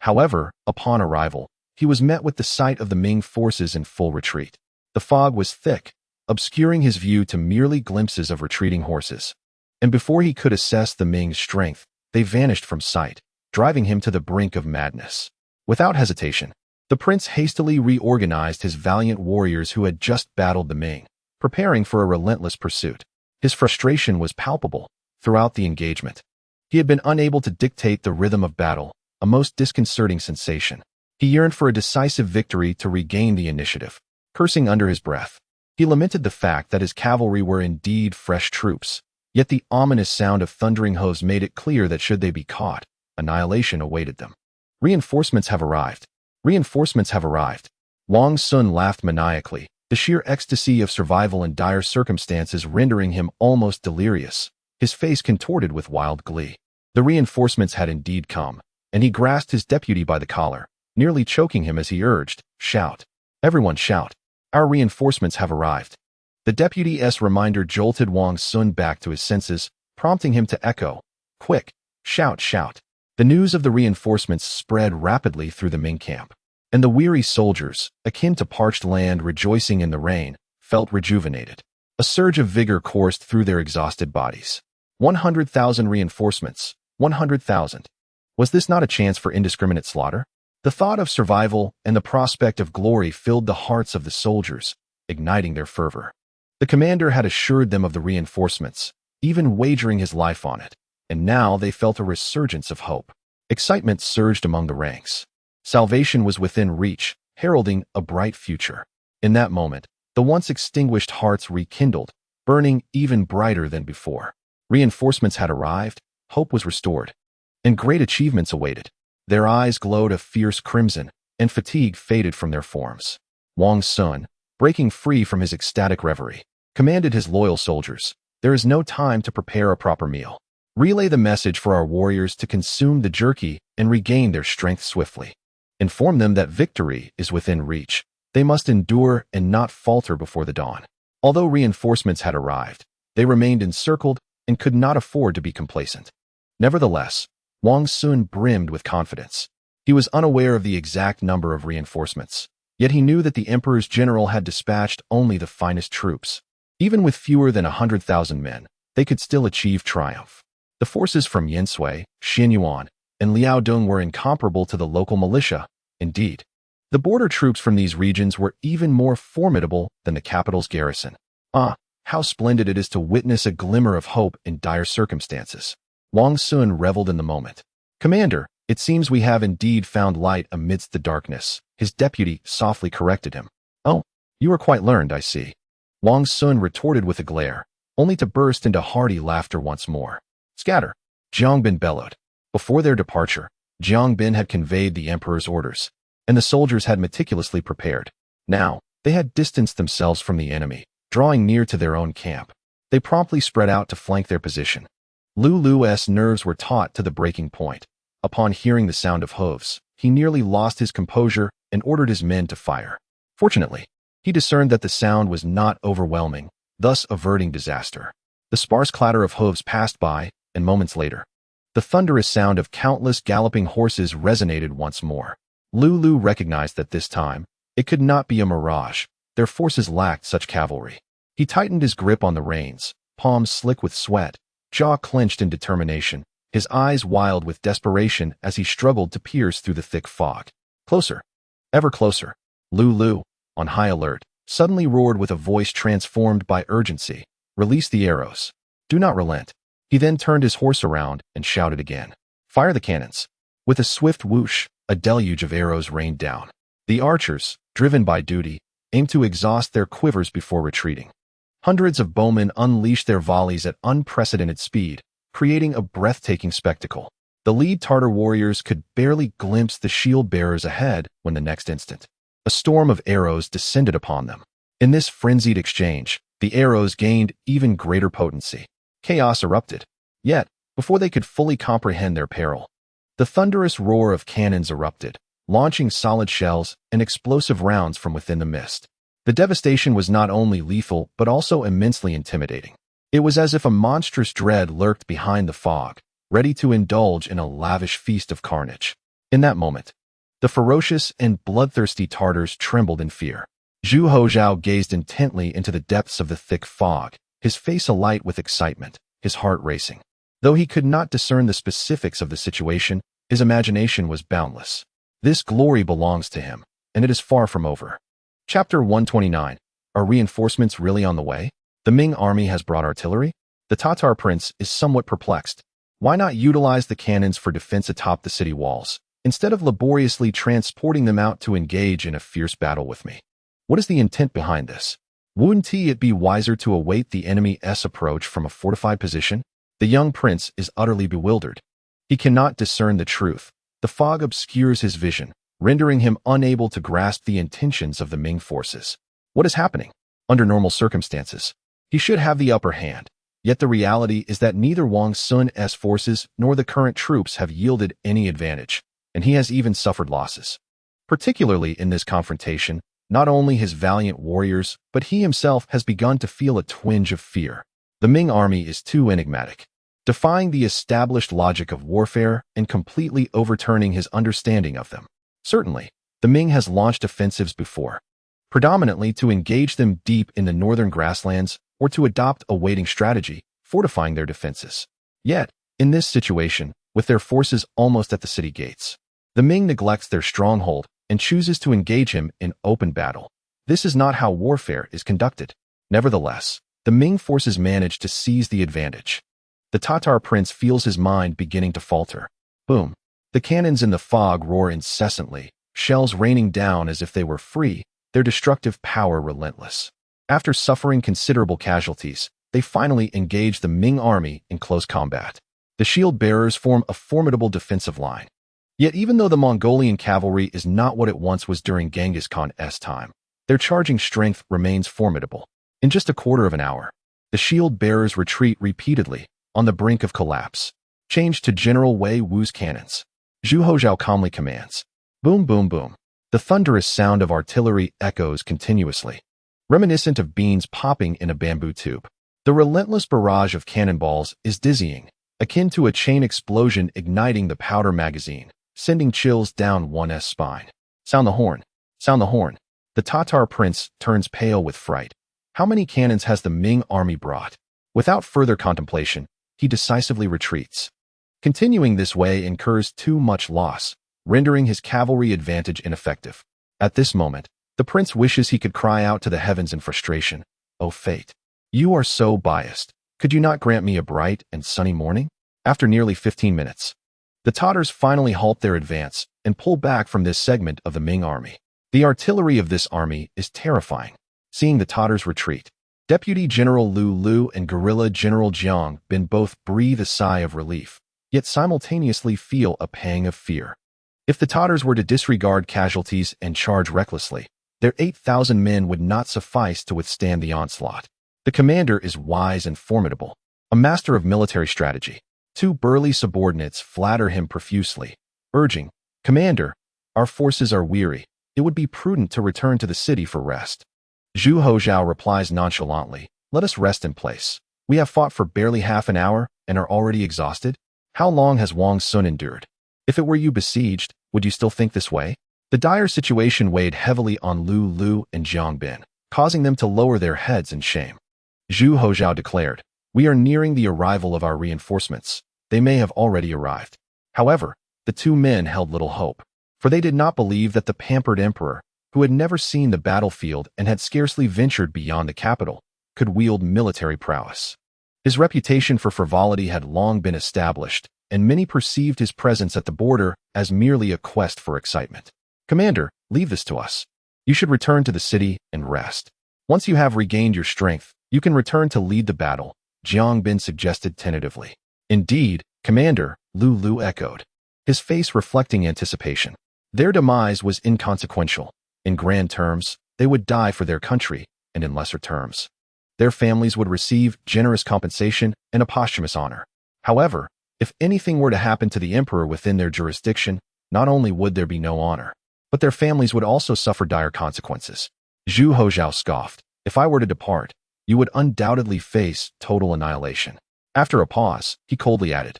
However, upon arrival, he was met with the sight of the Ming forces in full retreat. The fog was thick, obscuring his view to merely glimpses of retreating horses. And before he could assess the Ming's strength, they vanished from sight, driving him to the brink of madness. Without hesitation, the prince hastily reorganized his valiant warriors who had just battled the Ming, preparing for a relentless pursuit. His frustration was palpable throughout the engagement. He had been unable to dictate the rhythm of battle, a most disconcerting sensation. He yearned for a decisive victory to regain the initiative. Cursing under his breath, he lamented the fact that his cavalry were indeed fresh troops, yet the ominous sound of thundering hooves made it clear that should they be caught, annihilation awaited them. Reinforcements have arrived. Reinforcements have arrived. Wang Sun laughed maniacally, the sheer ecstasy of survival in dire circumstances rendering him almost delirious, his face contorted with wild glee. The reinforcements had indeed come, and he grasped his deputy by the collar, nearly choking him as he urged, "Shout! Everyone shout! Our reinforcements have arrived." The deputy's reminder jolted Wang Sun back to his senses, prompting him to echo, "Quick! Shout, shout!" The news of the reinforcements spread rapidly through the Ming camp, and the weary soldiers, akin to parched land rejoicing in the rain, felt rejuvenated. A surge of vigor coursed through their exhausted bodies. 100,000 reinforcements, 100,000. Was this not a chance for indiscriminate slaughter? The thought of survival and the prospect of glory filled the hearts of the soldiers, igniting their fervor. The commander had assured them of the reinforcements, even wagering his life on it, and now they felt a resurgence of hope. Excitement surged among the ranks. Salvation was within reach, heralding a bright future. In that moment, the once extinguished hearts rekindled, burning even brighter than before. Reinforcements had arrived, hope was restored, and great achievements awaited. Their eyes glowed a fierce crimson, and fatigue faded from their forms. Wang Sun, breaking free from his ecstatic reverie, commanded his loyal soldiers, "There is no time to prepare a proper meal. Relay the message for our warriors to consume the jerky and regain their strength swiftly. Inform them that victory is within reach. They must endure and not falter before the dawn." Although reinforcements had arrived, they remained encircled and could not afford to be complacent. Nevertheless, Wang Sun brimmed with confidence. He was unaware of the exact number of reinforcements, yet he knew that the emperor's general had dispatched only the finest troops. Even with fewer than 100,000 men, they could still achieve triumph. The forces from Yansui, Xinyuan, and Liaodong were incomparable to the local militia. Indeed, the border troops from these regions were even more formidable than the capital's garrison. Ah, how splendid it is to witness a glimmer of hope in dire circumstances. Wang Sun reveled in the moment. "Commander, it seems we have indeed found light amidst the darkness," his deputy softly corrected him. "Oh, you are quite learned, I see." Wang Sun retorted with a glare, only to burst into hearty laughter once more. "Scatter!" Jiang Bin bellowed. Before their departure, Jiang Bin had conveyed the emperor's orders, and the soldiers had meticulously prepared. Now, they had distanced themselves from the enemy, drawing near to their own camp. They promptly spread out to flank their position. Lu's nerves were taut to the breaking point. Upon hearing the sound of hooves, he nearly lost his composure and ordered his men to fire. Fortunately, he discerned that the sound was not overwhelming, thus averting disaster. The sparse clatter of hooves passed by, and moments later, the thunderous sound of countless galloping horses resonated once more. Lu recognized that this time, it could not be a mirage. Their forces lacked such cavalry. He tightened his grip on the reins, palms slick with sweat, jaw clenched in determination, his eyes wild with desperation as he struggled to pierce through the thick fog. Closer, ever closer. Lu, on high alert, suddenly roared with a voice transformed by urgency, "Release the arrows. Do not relent." He then turned his horse around and shouted again, "Fire the cannons." With a swift whoosh, a deluge of arrows rained down. The archers, driven by duty, aimed to exhaust their quivers before retreating. Hundreds of bowmen unleashed their volleys at unprecedented speed, creating a breathtaking spectacle. The lead Tartar warriors could barely glimpse the shield-bearers ahead when the next instant, a storm of arrows descended upon them. In this frenzied exchange, the arrows gained even greater potency. Chaos erupted. Yet, before they could fully comprehend their peril, the thunderous roar of cannons erupted, launching solid shells and explosive rounds from within the mist. The devastation was not only lethal but also immensely intimidating. It was as if a monstrous dread lurked behind the fog, ready to indulge in a lavish feast of carnage. In that moment, the ferocious and bloodthirsty Tartars trembled in fear. Zhu Houzhao gazed intently into the depths of the thick fog, his face alight with excitement, his heart racing. Though he could not discern the specifics of the situation, his imagination was boundless. This glory belongs to him, and it is far from over. Chapter 129. Are reinforcements really on the way? The Ming army has brought artillery? The Tatar prince is somewhat perplexed. Why not utilize the cannons for defense atop the city walls, instead of laboriously transporting them out to engage in a fierce battle with me? What is the intent behind this? Wouldn't it be wiser to await the enemy's approach from a fortified position? The young prince is utterly bewildered. He cannot discern the truth. The fog obscures his vision, rendering him unable to grasp the intentions of the Ming forces. What is happening? Under normal circumstances, he should have the upper hand. Yet the reality is that neither Wang Sun's forces nor the current troops have yielded any advantage, and he has even suffered losses. Particularly in this confrontation, not only his valiant warriors, but he himself has begun to feel a twinge of fear. The Ming army is too enigmatic, defying the established logic of warfare and completely overturning his understanding of them. Certainly, the Ming has launched offensives before, predominantly to engage them deep in the northern grasslands or to adopt a waiting strategy, fortifying their defenses. Yet, in this situation, with their forces almost at the city gates, the Ming neglects their stronghold and chooses to engage him in open battle. This is not how warfare is conducted. Nevertheless, the Ming forces manage to seize the advantage. The Tatar prince feels his mind beginning to falter. Boom. The cannons in the fog roar incessantly, shells raining down as if they were free, their destructive power relentless. After suffering considerable casualties, they finally engage the Ming army in close combat. The shield-bearers form a formidable defensive line. Yet even though the Mongolian cavalry is not what it once was during Genghis Khan's time, their charging strength remains formidable. In just a quarter of an hour, the shield-bearers retreat repeatedly, on the brink of collapse. Change to General Wei Wu's cannons. Zhu Houzhao calmly commands. Boom, boom, boom. The thunderous sound of artillery echoes continuously, reminiscent of beans popping in a bamboo tube. The relentless barrage of cannonballs is dizzying, akin to a chain explosion igniting the powder magazine, sending chills down one's spine. Sound the horn. Sound the horn. The Tatar prince turns pale with fright. How many cannons has the Ming army brought? Without further contemplation, he decisively retreats. Continuing this way incurs too much loss, rendering his cavalry advantage ineffective. At this moment, the prince wishes he could cry out to the heavens in frustration. "O fate, you are so biased. Could you not grant me a bright and sunny morning?" After nearly 15 minutes, the Tatars finally halt their advance and pull back from this segment of the Ming army. The artillery of this army is terrifying. Seeing the Tatars retreat, Deputy General Lu and Guerrilla General Jiang Bin both breathe a sigh of relief, yet simultaneously feel a pang of fear. If the Tatars were to disregard casualties and charge recklessly, their 8,000 men would not suffice to withstand the onslaught. The commander is wise and formidable, a master of military strategy. Two burly subordinates flatter him profusely, urging, "Commander, our forces are weary. It would be prudent to return to the city for rest." Zhu Houzhao replies nonchalantly, "Let us rest in place. We have fought for barely half an hour and are already exhausted. How long has Wang Sun endured? If it were you besieged, would you still think this way?" The dire situation weighed heavily on Lu and Jiang Bin, causing them to lower their heads in shame. Zhu Houzhao declared, "We are nearing the arrival of our reinforcements. They may have already arrived." However, the two men held little hope, for they did not believe that the pampered emperor, who had never seen the battlefield and had scarcely ventured beyond the capital, could wield military prowess. His reputation for frivolity had long been established, and many perceived his presence at the border as merely a quest for excitement. "Commander, leave this to us. You should return to the city and rest. Once you have regained your strength, You can return to lead the battle, Jiang Bin suggested tentatively. Indeed, Commander, Lu Lu echoed, his face reflecting anticipation. Their demise was inconsequential. In grand terms, they would die for their country, and in lesser terms, their families would receive generous compensation and a posthumous honor. However, if anything were to happen to the emperor within their jurisdiction, not only would there be no honor, but their families would also suffer dire consequences. Zhu Houzhao scoffed. If I were to depart, you would undoubtedly face total annihilation. After a pause, he coldly added,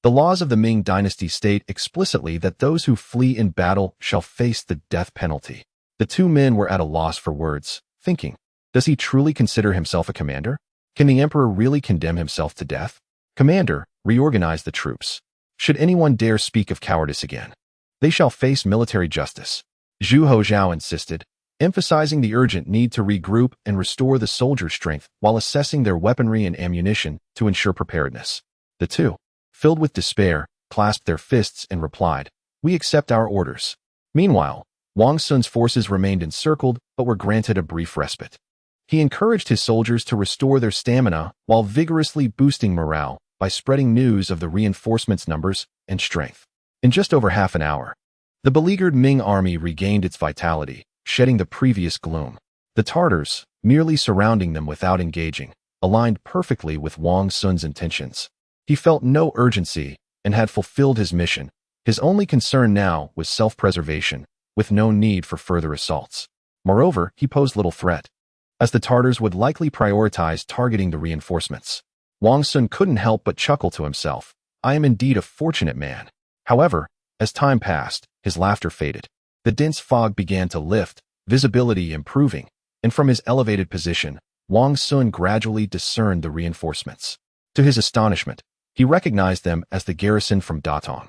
the laws of the Ming dynasty state explicitly that those who flee in battle shall face the death penalty. The two men were at a loss for words, thinking, does he truly consider himself a commander? Can the emperor really condemn himself to death? Commander, reorganize the troops. Should anyone dare speak of cowardice again, they shall face military justice. Zhu Houzhao insisted, emphasizing the urgent need to regroup and restore the soldiers' strength while assessing their weaponry and ammunition to ensure preparedness. The two, filled with despair, clasped their fists and replied, we accept our orders. Meanwhile, Wang Sun's forces remained encircled but were granted a brief respite. He encouraged his soldiers to restore their stamina while vigorously boosting morale by spreading news of the reinforcements' numbers and strength. In just over half an hour, the beleaguered Ming army regained its vitality, shedding the previous gloom. The Tartars, merely surrounding them without engaging, aligned perfectly with Wang Sun's intentions. He felt no urgency and had fulfilled his mission. His only concern now was self-preservation, with no need for further assaults. Moreover, he posed little threat, as the Tartars would likely prioritize targeting the reinforcements. Wang Sun couldn't help but chuckle to himself. I am indeed a fortunate man. However, as time passed, his laughter faded. The dense fog began to lift, visibility improving, and from his elevated position, Wang Sun gradually discerned the reinforcements. To his astonishment, he recognized them as the garrison from Datong.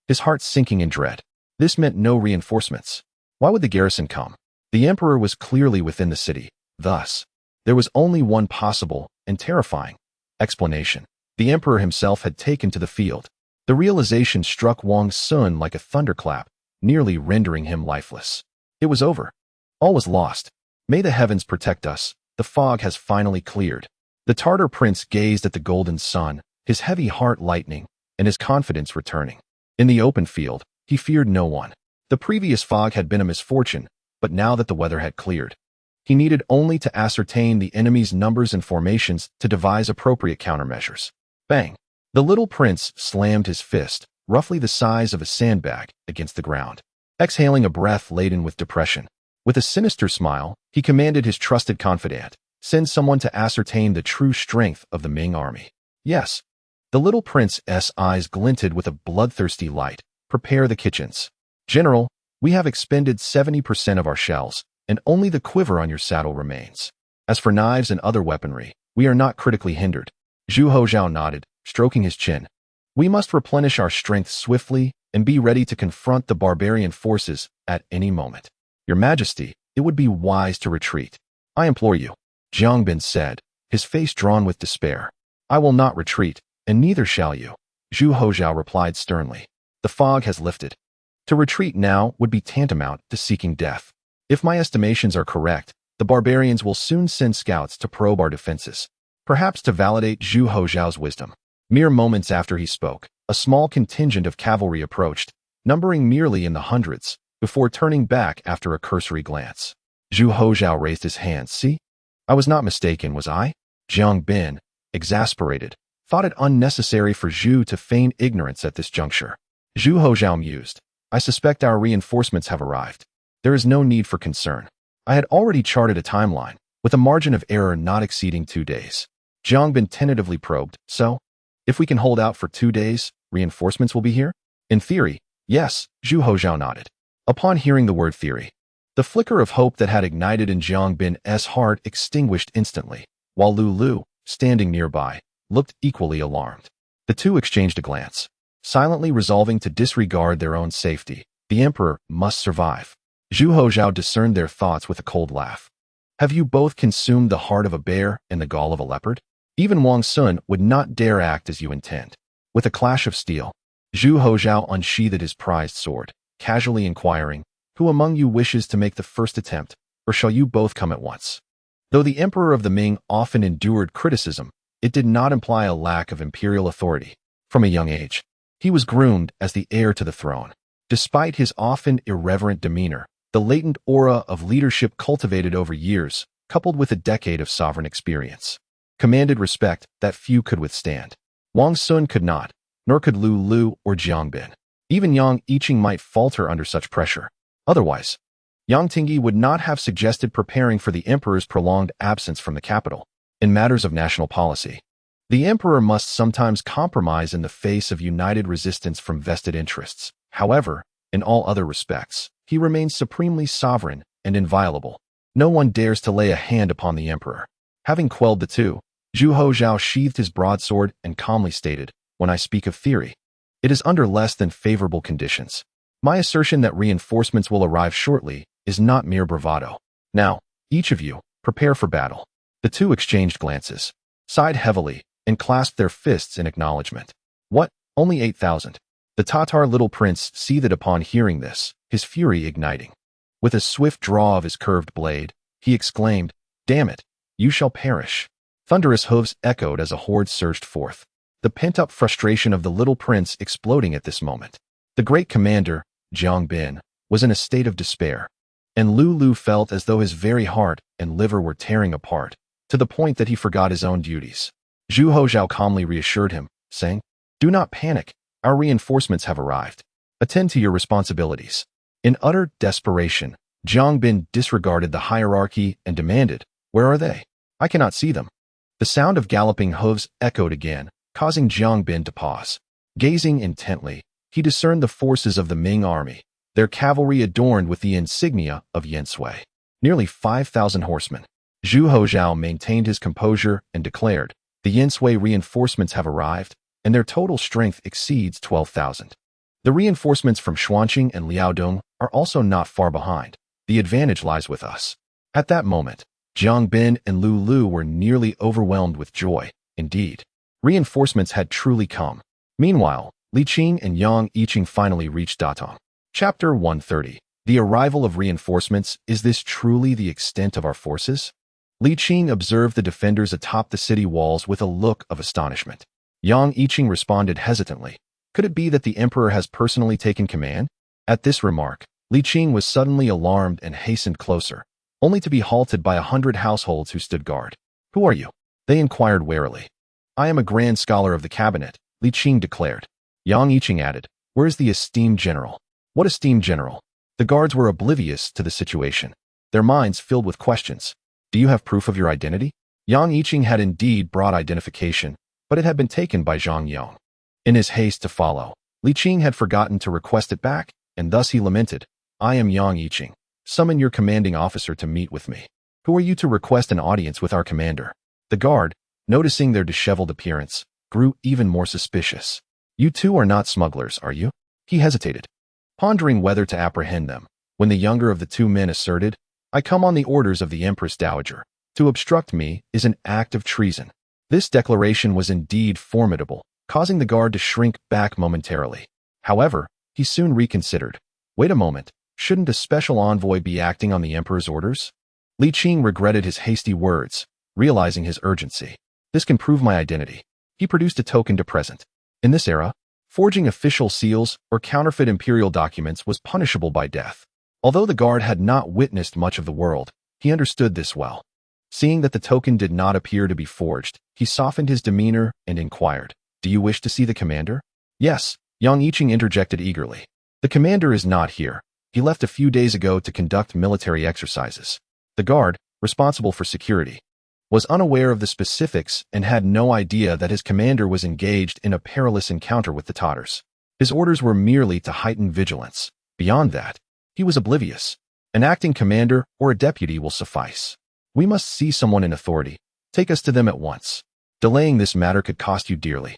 His heart sinking in dread. This meant no reinforcements. Why would the garrison come? The emperor was clearly within the city. Thus, there was only one possible and terrifying explanation. The emperor himself had taken to the field. The realization struck Wang Sun like a thunderclap, nearly rendering him lifeless. It was over. All was lost. May the heavens protect us. The fog has finally cleared. The Tartar prince gazed at the golden sun, his heavy heart lightening, and his confidence returning. In the open field, he feared no one. The previous fog had been a misfortune, but now that the weather had cleared, he needed only to ascertain the enemy's numbers and formations to devise appropriate countermeasures. Bang! The little prince slammed his fist, roughly the size of a sandbag, against the ground. Exhaling a breath laden with depression, with a sinister smile, he commanded his trusted confidant, send someone to ascertain the true strength of the Ming army. Yes. The little prince's eyes glinted with a bloodthirsty light. Prepare the kitchens. General, we have expended 70% of our shells, and only the quiver on your saddle remains. As for knives and other weaponry, we are not critically hindered. Zhu Houzhao nodded, stroking his chin. We must replenish our strength swiftly and be ready to confront the barbarian forces at any moment. Your Majesty, it would be wise to retreat. I implore you, Jiang Bin said, his face drawn with despair. I will not retreat, and neither shall you, Zhu Houzhao replied sternly. The fog has lifted. To retreat now would be tantamount to seeking death. If my estimations are correct, the barbarians will soon send scouts to probe our defenses, perhaps to validate Zhu Houzhao's wisdom. Mere moments after he spoke, a small contingent of cavalry approached, numbering merely in the hundreds, before turning back after a cursory glance. Zhu Houzhao raised his hands. See? I was not mistaken, was I? Jiang Bin, exasperated, thought it unnecessary for Zhu to feign ignorance at this juncture. Zhu Houzhao mused. I suspect our reinforcements have arrived. There is no need for concern. I had already charted a timeline, with a margin of error not exceeding 2 days. Jiang Bin tentatively probed. So? If we can hold out for 2 days, reinforcements will be here? In theory, yes, Zhu Houzhao nodded. Upon hearing the word theory, the flicker of hope that had ignited in Jiang Bin's heart extinguished instantly, while Lu Lu, standing nearby, looked equally alarmed. The two exchanged a glance, silently resolving to disregard their own safety. The emperor must survive. Zhu Houzhao discerned their thoughts with a cold laugh. Have you both consumed the heart of a bear and the gall of a leopard? Even Wang Sun would not dare act as you intend. With a clash of steel, Zhu Houzhao unsheathed his prized sword, casually inquiring, who among you wishes to make the first attempt, or shall you both come at once? Though the emperor of the Ming often endured criticism, it did not imply a lack of imperial authority. From a young age, he was groomed as the heir to the throne. Despite his often irreverent demeanor, the latent aura of leadership cultivated over years, coupled with a decade of sovereign experience, commanded respect that few could withstand. Wang Sun could not, nor could Lu Lu or Jiang Bin. Even Yang Yiqing might falter under such pressure. Otherwise, Yang Tingyi would not have suggested preparing for the emperor's prolonged absence from the capital. In matters of national policy, the emperor must sometimes compromise in the face of united resistance from vested interests. However, in all other respects, he remains supremely sovereign and inviolable. No one dares to lay a hand upon the emperor. Having quelled the two, Zhu Houzhao sheathed his broadsword and calmly stated, "When I speak of theory, it is under less than favorable conditions. My assertion that reinforcements will arrive shortly is not mere bravado. Now, each of you, prepare for battle." The two exchanged glances, sighed heavily, and clasped their fists in acknowledgement. What? Only 8,000? The Tatar little prince seethed upon hearing this, his fury igniting. With a swift draw of his curved blade, he exclaimed, "Damn it, you shall perish." Thunderous hooves echoed as a horde surged forth, the pent-up frustration of the little prince exploding at this moment. The great commander, Jiang Bin, was in a state of despair, and Lu Lu felt as though his very heart and liver were tearing apart, to the point that he forgot his own duties. Zhu Houzhao calmly reassured him, saying, "Do not panic, our reinforcements have arrived. Attend to your responsibilities." In utter desperation, Jiang Bin disregarded the hierarchy and demanded, "Where are they? I cannot see them." The sound of galloping hooves echoed again, causing Jiang Bin to pause. Gazing intently, he discerned the forces of the Ming army, their cavalry adorned with the insignia of Yansui. Nearly 5,000 horsemen. Zhu Houzhao maintained his composure and declared, "The Yansui reinforcements have arrived, and their total strength exceeds 12,000. The reinforcements from Xuanqing and Liaodong are also not far behind. The advantage lies with us." At that moment, Jiang Bin and Lu Lu were nearly overwhelmed with joy. Indeed, reinforcements had truly come. Meanwhile, Li Qing and Yang Yiqing finally reached Datong. Chapter 130. The arrival of reinforcements. Is this truly the extent of our forces? Li Qing observed the defenders atop the city walls with a look of astonishment. Yang Yiqing responded hesitantly. Could it be that the emperor has personally taken command? At this remark, Li Qing was suddenly alarmed and hastened closer, only to be halted by 100 households who stood guard. "Who are you?" they inquired warily. "I am a grand scholar of the cabinet," Li Qing declared. Yang Yiqing added, "Where is the esteemed general?" "What esteemed general?" The guards were oblivious to the situation, their minds filled with questions. "Do you have proof of your identity?" Yang Yiqing had indeed brought identification, but it had been taken by Zhang Yong. In his haste to follow, Li Qing had forgotten to request it back, and thus he lamented, "I am Yang Yiqing. Summon your commanding officer to meet with me." "Who are you to request an audience with our commander?" The guard, noticing their disheveled appearance, grew even more suspicious. "You two are not smugglers, are you?" He hesitated, pondering whether to apprehend them, when the younger of the two men asserted, "I come on the orders of the Empress Dowager. To obstruct me is an act of treason." This declaration was indeed formidable, causing the guard to shrink back momentarily. However, he soon reconsidered. Wait a moment, shouldn't a special envoy be acting on the emperor's orders? Li Qing regretted his hasty words, realizing his urgency. "This can prove my identity." He produced a token to present. In this era, forging official seals or counterfeit imperial documents was punishable by death. Although the guard had not witnessed much of the world, he understood this well. Seeing that the token did not appear to be forged, he softened his demeanor and inquired, "Do you wish to see the commander?" "Yes," Yang Yiqing interjected eagerly. "The commander is not here. He left a few days ago to conduct military exercises." The guard, responsible for security, was unaware of the specifics and had no idea that his commander was engaged in a perilous encounter with the Tatars. His orders were merely to heighten vigilance. Beyond that, he was oblivious. An acting commander or a deputy will suffice. "We must see someone in authority. Take us to them at once. Delaying this matter could cost you dearly."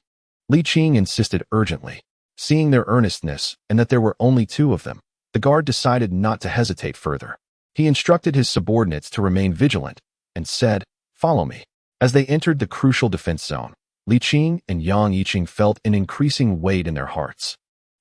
Li Qing insisted urgently. Seeing their earnestness and that there were only two of them, the guard decided not to hesitate further. He instructed his subordinates to remain vigilant and said, "Follow me." As they entered the crucial defense zone, Li Qing and Yang Yiqing felt an increasing weight in their hearts.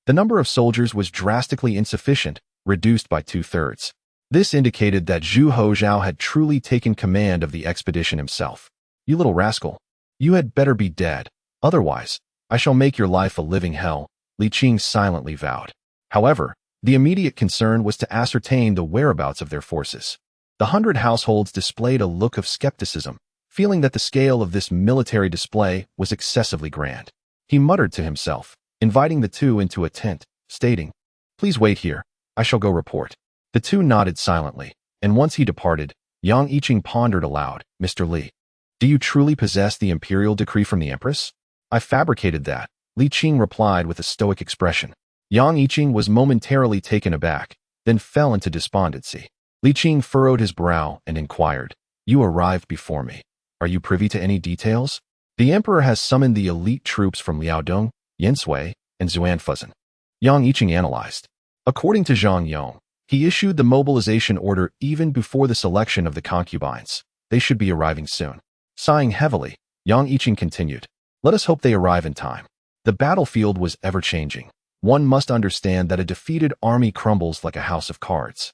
The number of soldiers was drastically insufficient, reduced by 2/3. This indicated that Zhu Houzhao had truly taken command of the expedition himself. "You little rascal, you had better be dead. Otherwise, I shall make your life a living hell," Li Qing silently vowed. However, the immediate concern was to ascertain the whereabouts of their forces. The 100 households displayed a look of skepticism, feeling that the scale of this military display was excessively grand. He muttered to himself, inviting the two into a tent, stating, "Please wait here, I shall go report." The two nodded silently, and once he departed, Yang Yiqing pondered aloud, "Mr. Li, do you truly possess the imperial decree from the Empress?" "I fabricated that," Li Qing replied with a stoic expression. Yang Yiqing was momentarily taken aback, then fell into despondency. Li Qing furrowed his brow and inquired, "You arrived before me. Are you privy to any details?" "The Emperor has summoned the elite troops from Liaodong, Yanshui, and Zuanfuzhen," Yang Yiqing analyzed. According to Zhang Yong, he issued the mobilization order even before the selection of the concubines. They should be arriving soon. Sighing heavily, Yang Yiqing continued, "Let us hope they arrive in time." The battlefield was ever-changing. One must understand that a defeated army crumbles like a house of cards.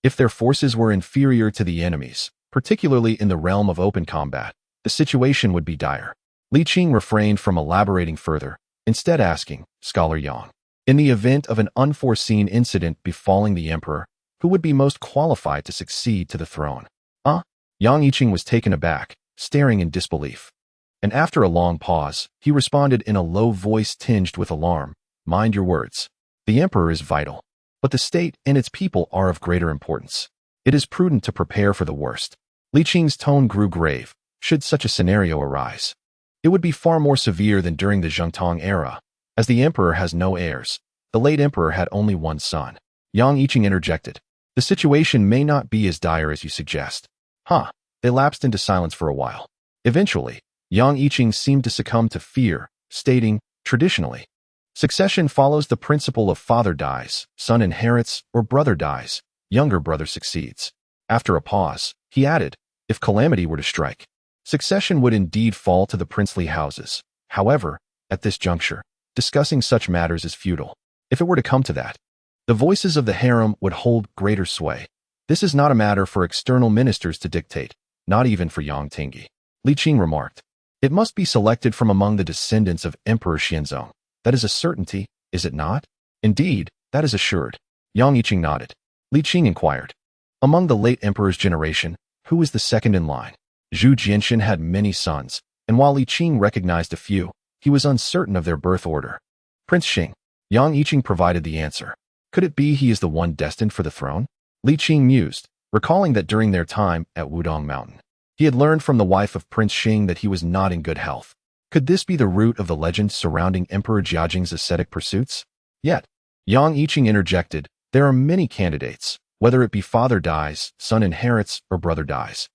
If their forces were inferior to the enemy's, particularly in the realm of open combat, the situation would be dire. Li Qing refrained from elaborating further, instead asking, "Scholar Yang, in the event of an unforeseen incident befalling the Emperor, who would be most qualified to succeed to the throne?" Yang Yiqing was taken aback, staring in disbelief. And after a long pause, he responded in a low voice tinged with alarm, "Mind your words. The Emperor is vital, but the state and its people are of greater importance. It is prudent to prepare for the worst." Li Qing's tone grew grave. "Should such a scenario arise, it would be far more severe than during the Zhengtong era, as the Emperor has no heirs. The late Emperor had only one son." Yang Yiqing interjected, "The situation may not be as dire as you suggest." They lapsed into silence for a while. Eventually, Yang Yiqing seemed to succumb to fear, stating, "Traditionally, succession follows the principle of father dies, son inherits, or brother dies, younger brother succeeds." After a pause, he added, "If calamity were to strike, succession would indeed fall to the princely houses. However, at this juncture, discussing such matters is futile. If it were to come to that, the voices of the harem would hold greater sway. This is not a matter for external ministers to dictate, not even for Yang Tingi." Li Qing remarked, "It must be selected from among the descendants of Emperor Xianzong. That is a certainty, is it not?" "Indeed, that is assured." Yang Yiqing nodded. Li Qing inquired, "Among the late emperor's generation, who is the second in line?" Zhu Jianxin had many sons, and while Li Qing recognized a few, he was uncertain of their birth order. "Prince Xing." Yang Yiqing provided the answer. "Could it be he is the one destined for the throne?" Li Qing mused, recalling that during their time at Wudong Mountain, he had learned from the wife of Prince Xing that he was not in good health. Could this be the root of the legend surrounding Emperor Jiajing's ascetic pursuits? Yet, Yang Yiqing interjected, "There are many candidates, whether it be father dies, son inherits, or brother dies.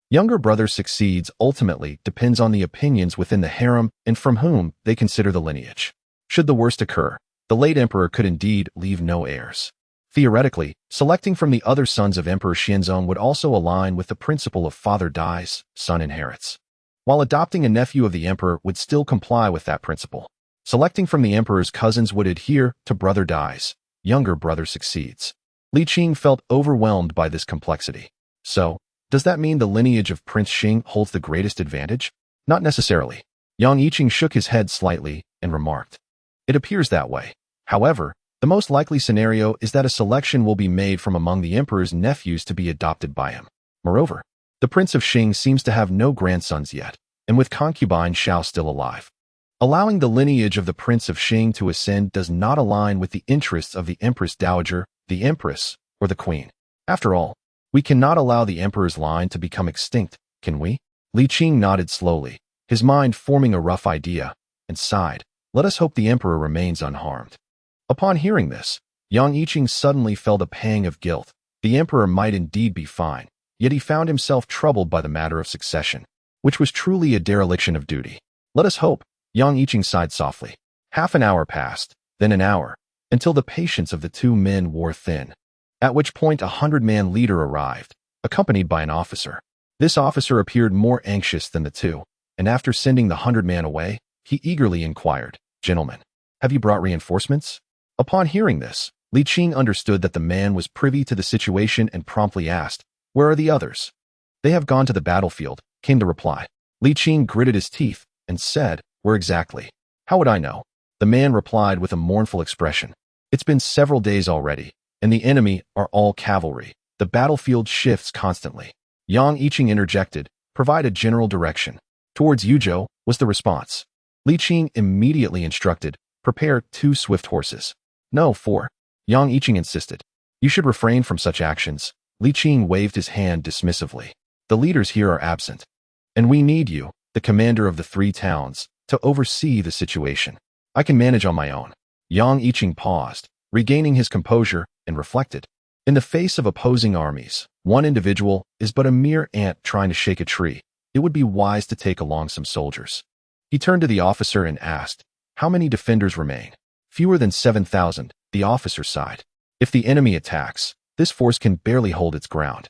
Younger brother succeeds ultimately depends on the opinions within the harem and from whom they consider the lineage. Should the worst occur, the late emperor could indeed leave no heirs. Theoretically, selecting from the other sons of Emperor Xianzong would also align with the principle of father dies, son inherits. While adopting a nephew of the emperor would still comply with that principle. Selecting from the emperor's cousins would adhere to brother dies, younger brother succeeds." Li Qing felt overwhelmed by this complexity. "So, does that mean the lineage of Prince Xing holds the greatest advantage?" "Not necessarily." Yang Yiqing shook his head slightly and remarked, "It appears that way. However, the most likely scenario is that a selection will be made from among the emperor's nephews to be adopted by him. Moreover, the Prince of Xing seems to have no grandsons yet, and with concubine Xiao still alive. Allowing the lineage of the Prince of Xing to ascend does not align with the interests of the Empress Dowager, the Empress, or the Queen. After all, we cannot allow the Emperor's line to become extinct, can we?" Li Qing nodded slowly, his mind forming a rough idea, and sighed, "Let us hope the Emperor remains unharmed." Upon hearing this, Yang Yiqing suddenly felt a pang of guilt. The Emperor might indeed be fine, yet he found himself troubled by the matter of succession, which was truly a dereliction of duty. "Let us hope," Yang Yiqing sighed softly. Half an hour passed, then an hour, until the patience of the two men wore thin, at which point a 100-man leader arrived, accompanied by an officer. This officer appeared more anxious than the two, and after sending the 100-man away, he eagerly inquired, "Gentlemen, have you brought reinforcements?" Upon hearing this, Li Qing understood that the man was privy to the situation and promptly asked, "Where are the others?" "They have gone to the battlefield," came the reply. Li Qing gritted his teeth and said, "Where exactly?" "How would I know?" The man replied with a mournful expression. "It's been several days already, and the enemy are all cavalry. The battlefield shifts constantly." Yang Yiqing interjected, "Provide a general direction." "Towards Yuzhou," was the response. Li Qing immediately instructed, "Prepare 2 swift horses." "No, 4. Yang Yiqing insisted. "You should refrain from such actions." Li Qing waved his hand dismissively. "The leaders here are absent. And we need you, the commander of the 3 towns, to oversee the situation. I can manage on my own." Yang Yiqing paused, regaining his composure, and reflected. In the face of opposing armies, one individual is but a mere ant trying to shake a tree. It would be wise to take along some soldiers. He turned to the officer and asked, "How many defenders remain?" "Fewer than 7,000, the officer sighed. "If the enemy attacks, this force can barely hold its ground.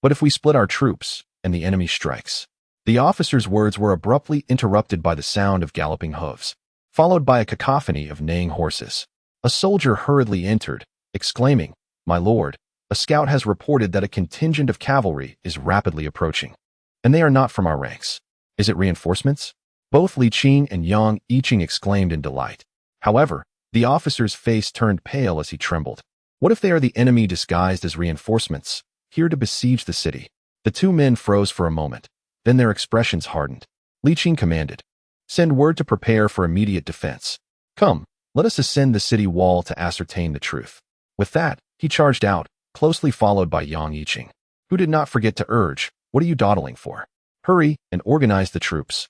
But if we split our troops, and the enemy strikes..." The officer's words were abruptly interrupted by the sound of galloping hooves, followed by a cacophony of neighing horses. A soldier hurriedly entered, exclaiming, "My lord, a scout has reported that a contingent of cavalry is rapidly approaching. And they are not from our ranks. Is it reinforcements?" Both Li Qing and Yang Yiqing exclaimed in delight. However, the officer's face turned pale as he trembled. What if they are the enemy disguised as reinforcements, here to besiege the city? The 2 men froze for a moment, then their expressions hardened. Li Qing commanded, "Send word to prepare for immediate defense. Come, let us ascend the city wall to ascertain the truth." With that, he charged out, closely followed by Yang Yiqing, who did not forget to urge, "What are you dawdling for? Hurry and organize the troops."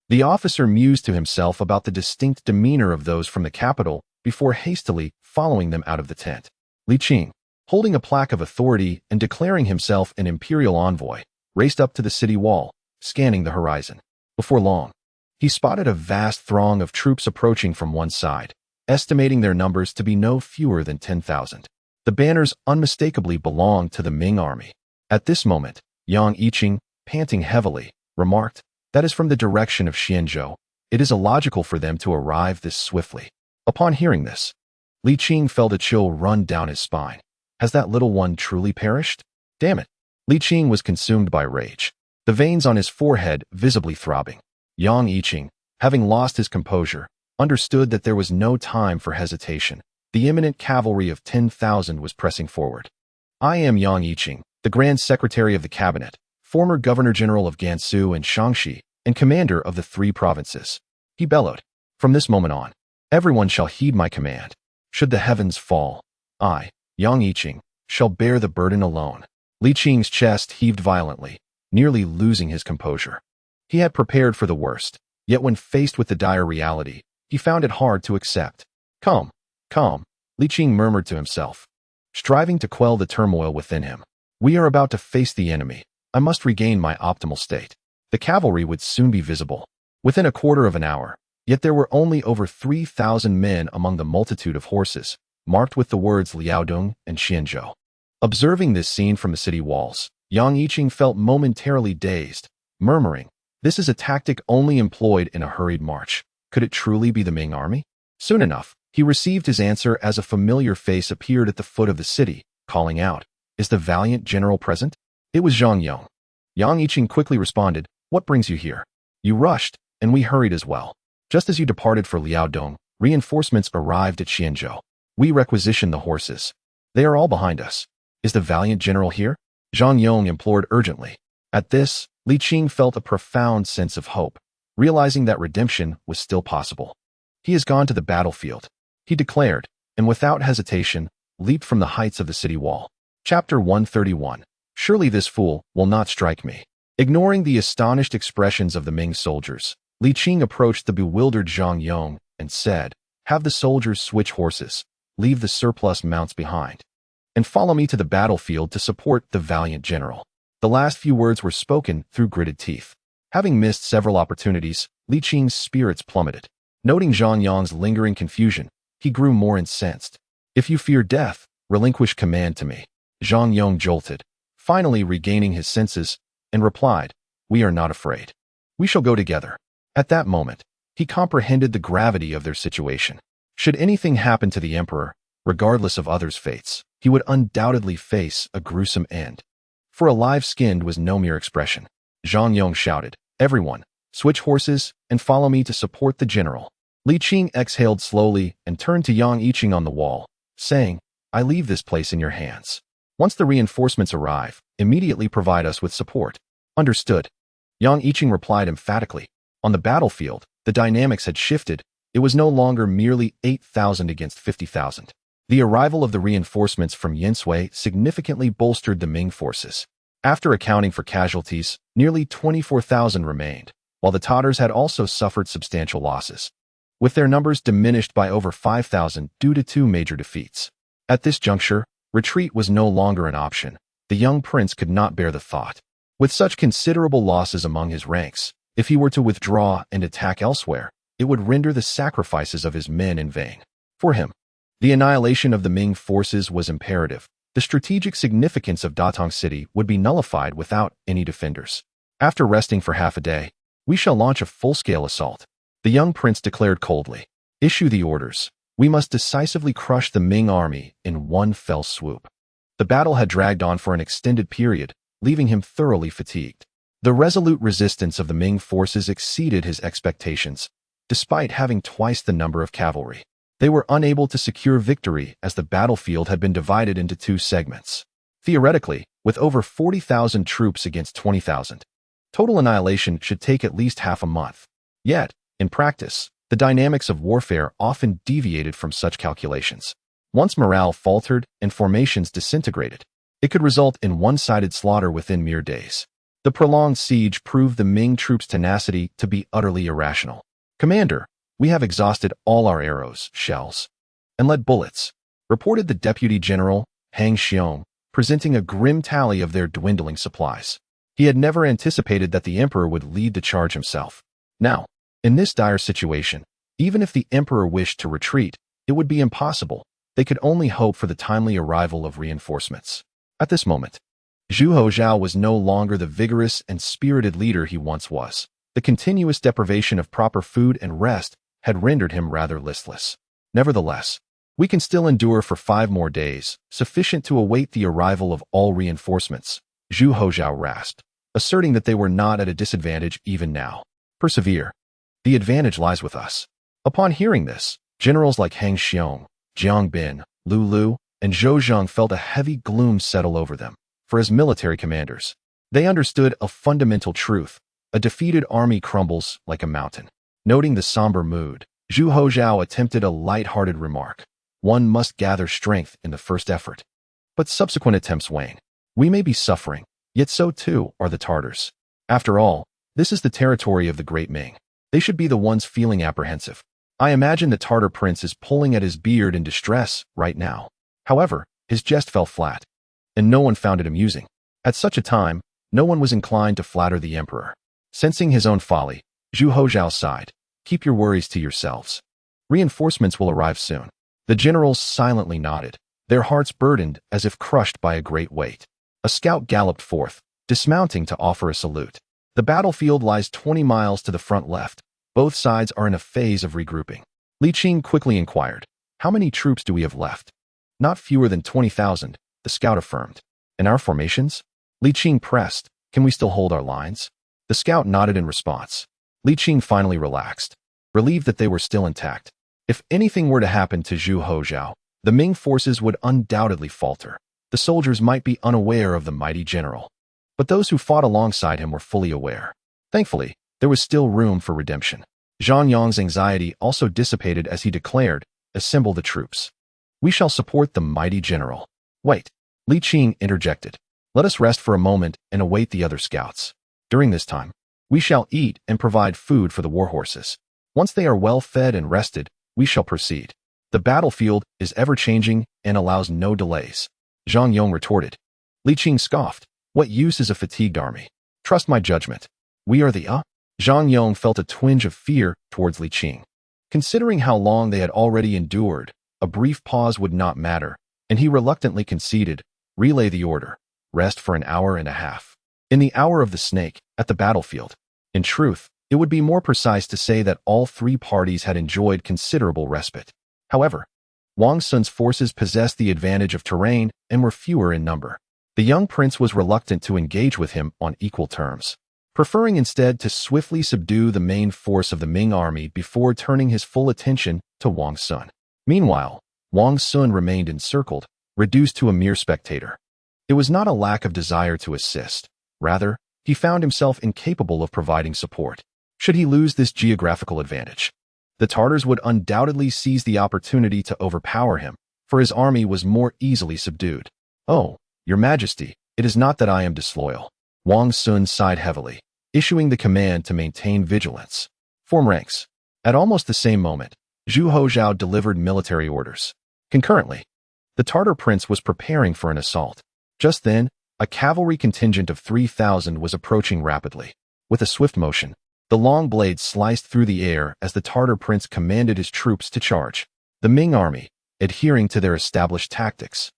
The officer mused to himself about the distinct demeanor of those from the capital before hastily following them out of the tent. Li Qing, holding a plaque of authority and declaring himself an imperial envoy, raced up to the city wall, scanning the horizon. Before long, he spotted a vast throng of troops approaching from one side, estimating their numbers to be no fewer than 10,000. The banners unmistakably belonged to the Ming army. At this moment, Yang Yiqing, panting heavily, remarked, "That is from the direction of Xianzhou. It is illogical for them to arrive this swiftly." Upon hearing this, Li Qing felt a chill run down his spine. Has that little one truly perished? Damn it! Li Qing was consumed by rage, the veins on his forehead visibly throbbing. Yang Yiqing, having lost his composure, understood that there was no time for hesitation. The imminent cavalry of 10,000 was pressing forward. "I am Yang Yiqing, the Grand Secretary of the Cabinet, former Governor-General of Gansu and Shaanxi, and commander of the 3 provinces," he bellowed. "From this moment on, everyone shall heed my command. Should the heavens fall, I, Yang Yiqing, shall bear the burden alone." Li Qing's chest heaved violently, nearly losing his composure. He had prepared for the worst, yet when faced with the dire reality, he found it hard to accept. Calm, Li Qing murmured to himself, striving to quell the turmoil within him. "We are about to face the enemy. I must regain my optimal state." The cavalry would soon be visible, within a quarter of an hour, yet there were only over 3,000 men among the multitude of horses, marked with the words Liaodong and Xianzhou. Observing this scene from the city walls, Yang Yiqing felt momentarily dazed, murmuring, "This is a tactic only employed in a hurried march. Could it truly be the Ming army?" Soon enough, he received his answer as a familiar face appeared at the foot of the city, calling out, "Is the valiant general present?" It was Zhang Yong. Yang Yiqing quickly responded, "What brings you here?" "You rushed, and we hurried as well. Just as you departed for Liaodong, reinforcements arrived at Xianzhou. We requisitioned the horses. They are all behind us. Is the valiant general here?" Zhang Yong implored urgently. At this, Li Qing felt a profound sense of hope, realizing that redemption was still possible. "He has gone to the battlefield," he declared, and without hesitation, leaped from the heights of the city wall. Chapter 131. Surely this fool will not strike me. Ignoring the astonished expressions of the Ming soldiers, Li Qing approached the bewildered Zhang Yong and said, "Have the soldiers switch horses, leave the surplus mounts behind, and follow me to the battlefield to support the valiant general." The last few words were spoken through gritted teeth. Having missed several opportunities, Li Qing's spirits plummeted. Noting Zhang Yong's lingering confusion, he grew more incensed. "If you fear death, relinquish command to me." Zhang Yong jolted, finally regaining his senses, and replied, "We are not afraid. We shall go together." At that moment, he comprehended the gravity of their situation. Should anything happen to the emperor, Regardless of others' fates, he would undoubtedly face a gruesome end. For a live-skinned was no mere expression. Zhang Yong shouted, "Everyone, switch horses and follow me to support the general." Li Qing exhaled slowly and turned to Yang Yiqing on the wall, saying, "I leave this place in your hands. Once the reinforcements arrive, immediately provide us with support." "Understood." Yang Yiqing replied emphatically. On the battlefield, the dynamics had shifted. It was no longer merely 8,000 against 50,000. The arrival of the reinforcements from Yinsui significantly bolstered the Ming forces. After accounting for casualties, nearly 24,000 remained, while the Tatars had also suffered substantial losses, with their numbers diminished by over 5,000 due to two major defeats. At this juncture, retreat was no longer an option. The young prince could not bear the thought. With such considerable losses among his ranks, if he were to withdraw and attack elsewhere, it would render the sacrifices of his men in vain. For him, the annihilation of the Ming forces was imperative. The strategic significance of Datong City would be nullified without any defenders. After resting for half a day, we shall launch a full-scale assault. The young prince declared coldly, "Issue the orders. We must decisively crush the Ming army in one fell swoop." The battle had dragged on for an extended period, leaving him thoroughly fatigued. The resolute resistance of the Ming forces exceeded his expectations. Despite having twice the number of cavalry, they were unable to secure victory as the battlefield had been divided into two segments. Theoretically, with over 40,000 troops against 20,000, total annihilation should take at least half a month. Yet, in practice, the dynamics of warfare often deviated from such calculations. Once morale faltered and formations disintegrated, it could result in one-sided slaughter within mere days. The prolonged siege proved the Ming troops' tenacity to be utterly irrational. "Commander, we have exhausted all our arrows, shells, and lead bullets," reported the Deputy General, Hang Xiong, presenting a grim tally of their dwindling supplies. He had never anticipated that the emperor would lead the charge himself. Now, in this dire situation, even if the emperor wished to retreat, it would be impossible. They could only hope for the timely arrival of reinforcements. At this moment, Zhu Houzhao was no longer the vigorous and spirited leader he once was. The continuous deprivation of proper food and rest had rendered him rather listless. "Nevertheless, we can still endure for 5 more days, sufficient to await the arrival of all reinforcements," Zhu Houzhao rasped, asserting that they were not at a disadvantage even now. "Persevere. The advantage lies with us." Upon hearing this, generals like Hang Xiong, Jiang Bin, Lu Lu, and Zhou Zheng felt a heavy gloom settle over them. For as military commanders, they understood a fundamental truth: a defeated army crumbles like a mountain. Noting the somber mood, Zhu Houzhao attempted a light-hearted remark: "One must gather strength in the first effort. But subsequent attempts wane. We may be suffering, yet so too are the Tartars. After all, this is the territory of the great Ming. They should be the ones feeling apprehensive. I imagine the Tartar prince is pulling at his beard in distress right now." However, his jest fell flat, and no one found it amusing. At such a time, no one was inclined to flatter the emperor. Sensing his own folly, Zhu Houzhao sighed, "Keep your worries to yourselves. Reinforcements will arrive soon." The generals silently nodded, their hearts burdened as if crushed by a great weight. A scout galloped forth, dismounting to offer a salute. The battlefield lies 20 miles to the front left. Both sides are in a phase of regrouping. Li Qing quickly inquired, "How many troops do we have left?" "Not fewer than 20,000, the scout affirmed. "And our formations?" Li Qing pressed, "Can we still hold our lines?" The scout nodded in response. Li Qing finally relaxed, relieved that they were still intact. If anything were to happen to Zhu Houzhao, the Ming forces would undoubtedly falter. The soldiers might be unaware of the mighty general, but those who fought alongside him were fully aware. Thankfully, there was still room for redemption. Zhang Yong's anxiety also dissipated as he declared, "Assemble the troops. We shall support the mighty general." "Wait," Li Qing interjected. "Let us rest for a moment and await the other scouts. During this time, we shall eat and provide food for the war horses. Once they are well fed and rested, we shall proceed. The battlefield is ever-changing and allows no delays." Zhang Yong retorted. Li Qing scoffed, "What use is a fatigued army? Trust my judgment. We are the Zhang Yong felt a twinge of fear towards Li Qing. Considering how long they had already endured, a brief pause would not matter, and he reluctantly conceded, "Relay the order. Rest for an hour and a half." In the hour of the snake, at the battlefield. In truth, it would be more precise to say that all three parties had enjoyed considerable respite. However, Wang Sun's forces possessed the advantage of terrain and were fewer in number. The young prince was reluctant to engage with him on equal terms, preferring instead to swiftly subdue the main force of the Ming army before turning his full attention to Wang Sun. Meanwhile, Wang Sun remained encircled, reduced to a mere spectator. It was not a lack of desire to assist. Rather, he found himself incapable of providing support. Should he lose this geographical advantage, the Tartars would undoubtedly seize the opportunity to overpower him, for his army was more easily subdued. "Oh, Your Majesty, it is not that I am disloyal." Wang Sun sighed heavily, issuing the command to maintain vigilance. "Form ranks." At almost the same moment, Zhu Houzhao delivered military orders. Concurrently, the Tartar prince was preparing for an assault. Just then, a cavalry contingent of 3,000 was approaching rapidly. With a swift motion, the long blade sliced through the air as the Tartar prince commanded his troops to charge. The Ming army, adhering to their established tactics,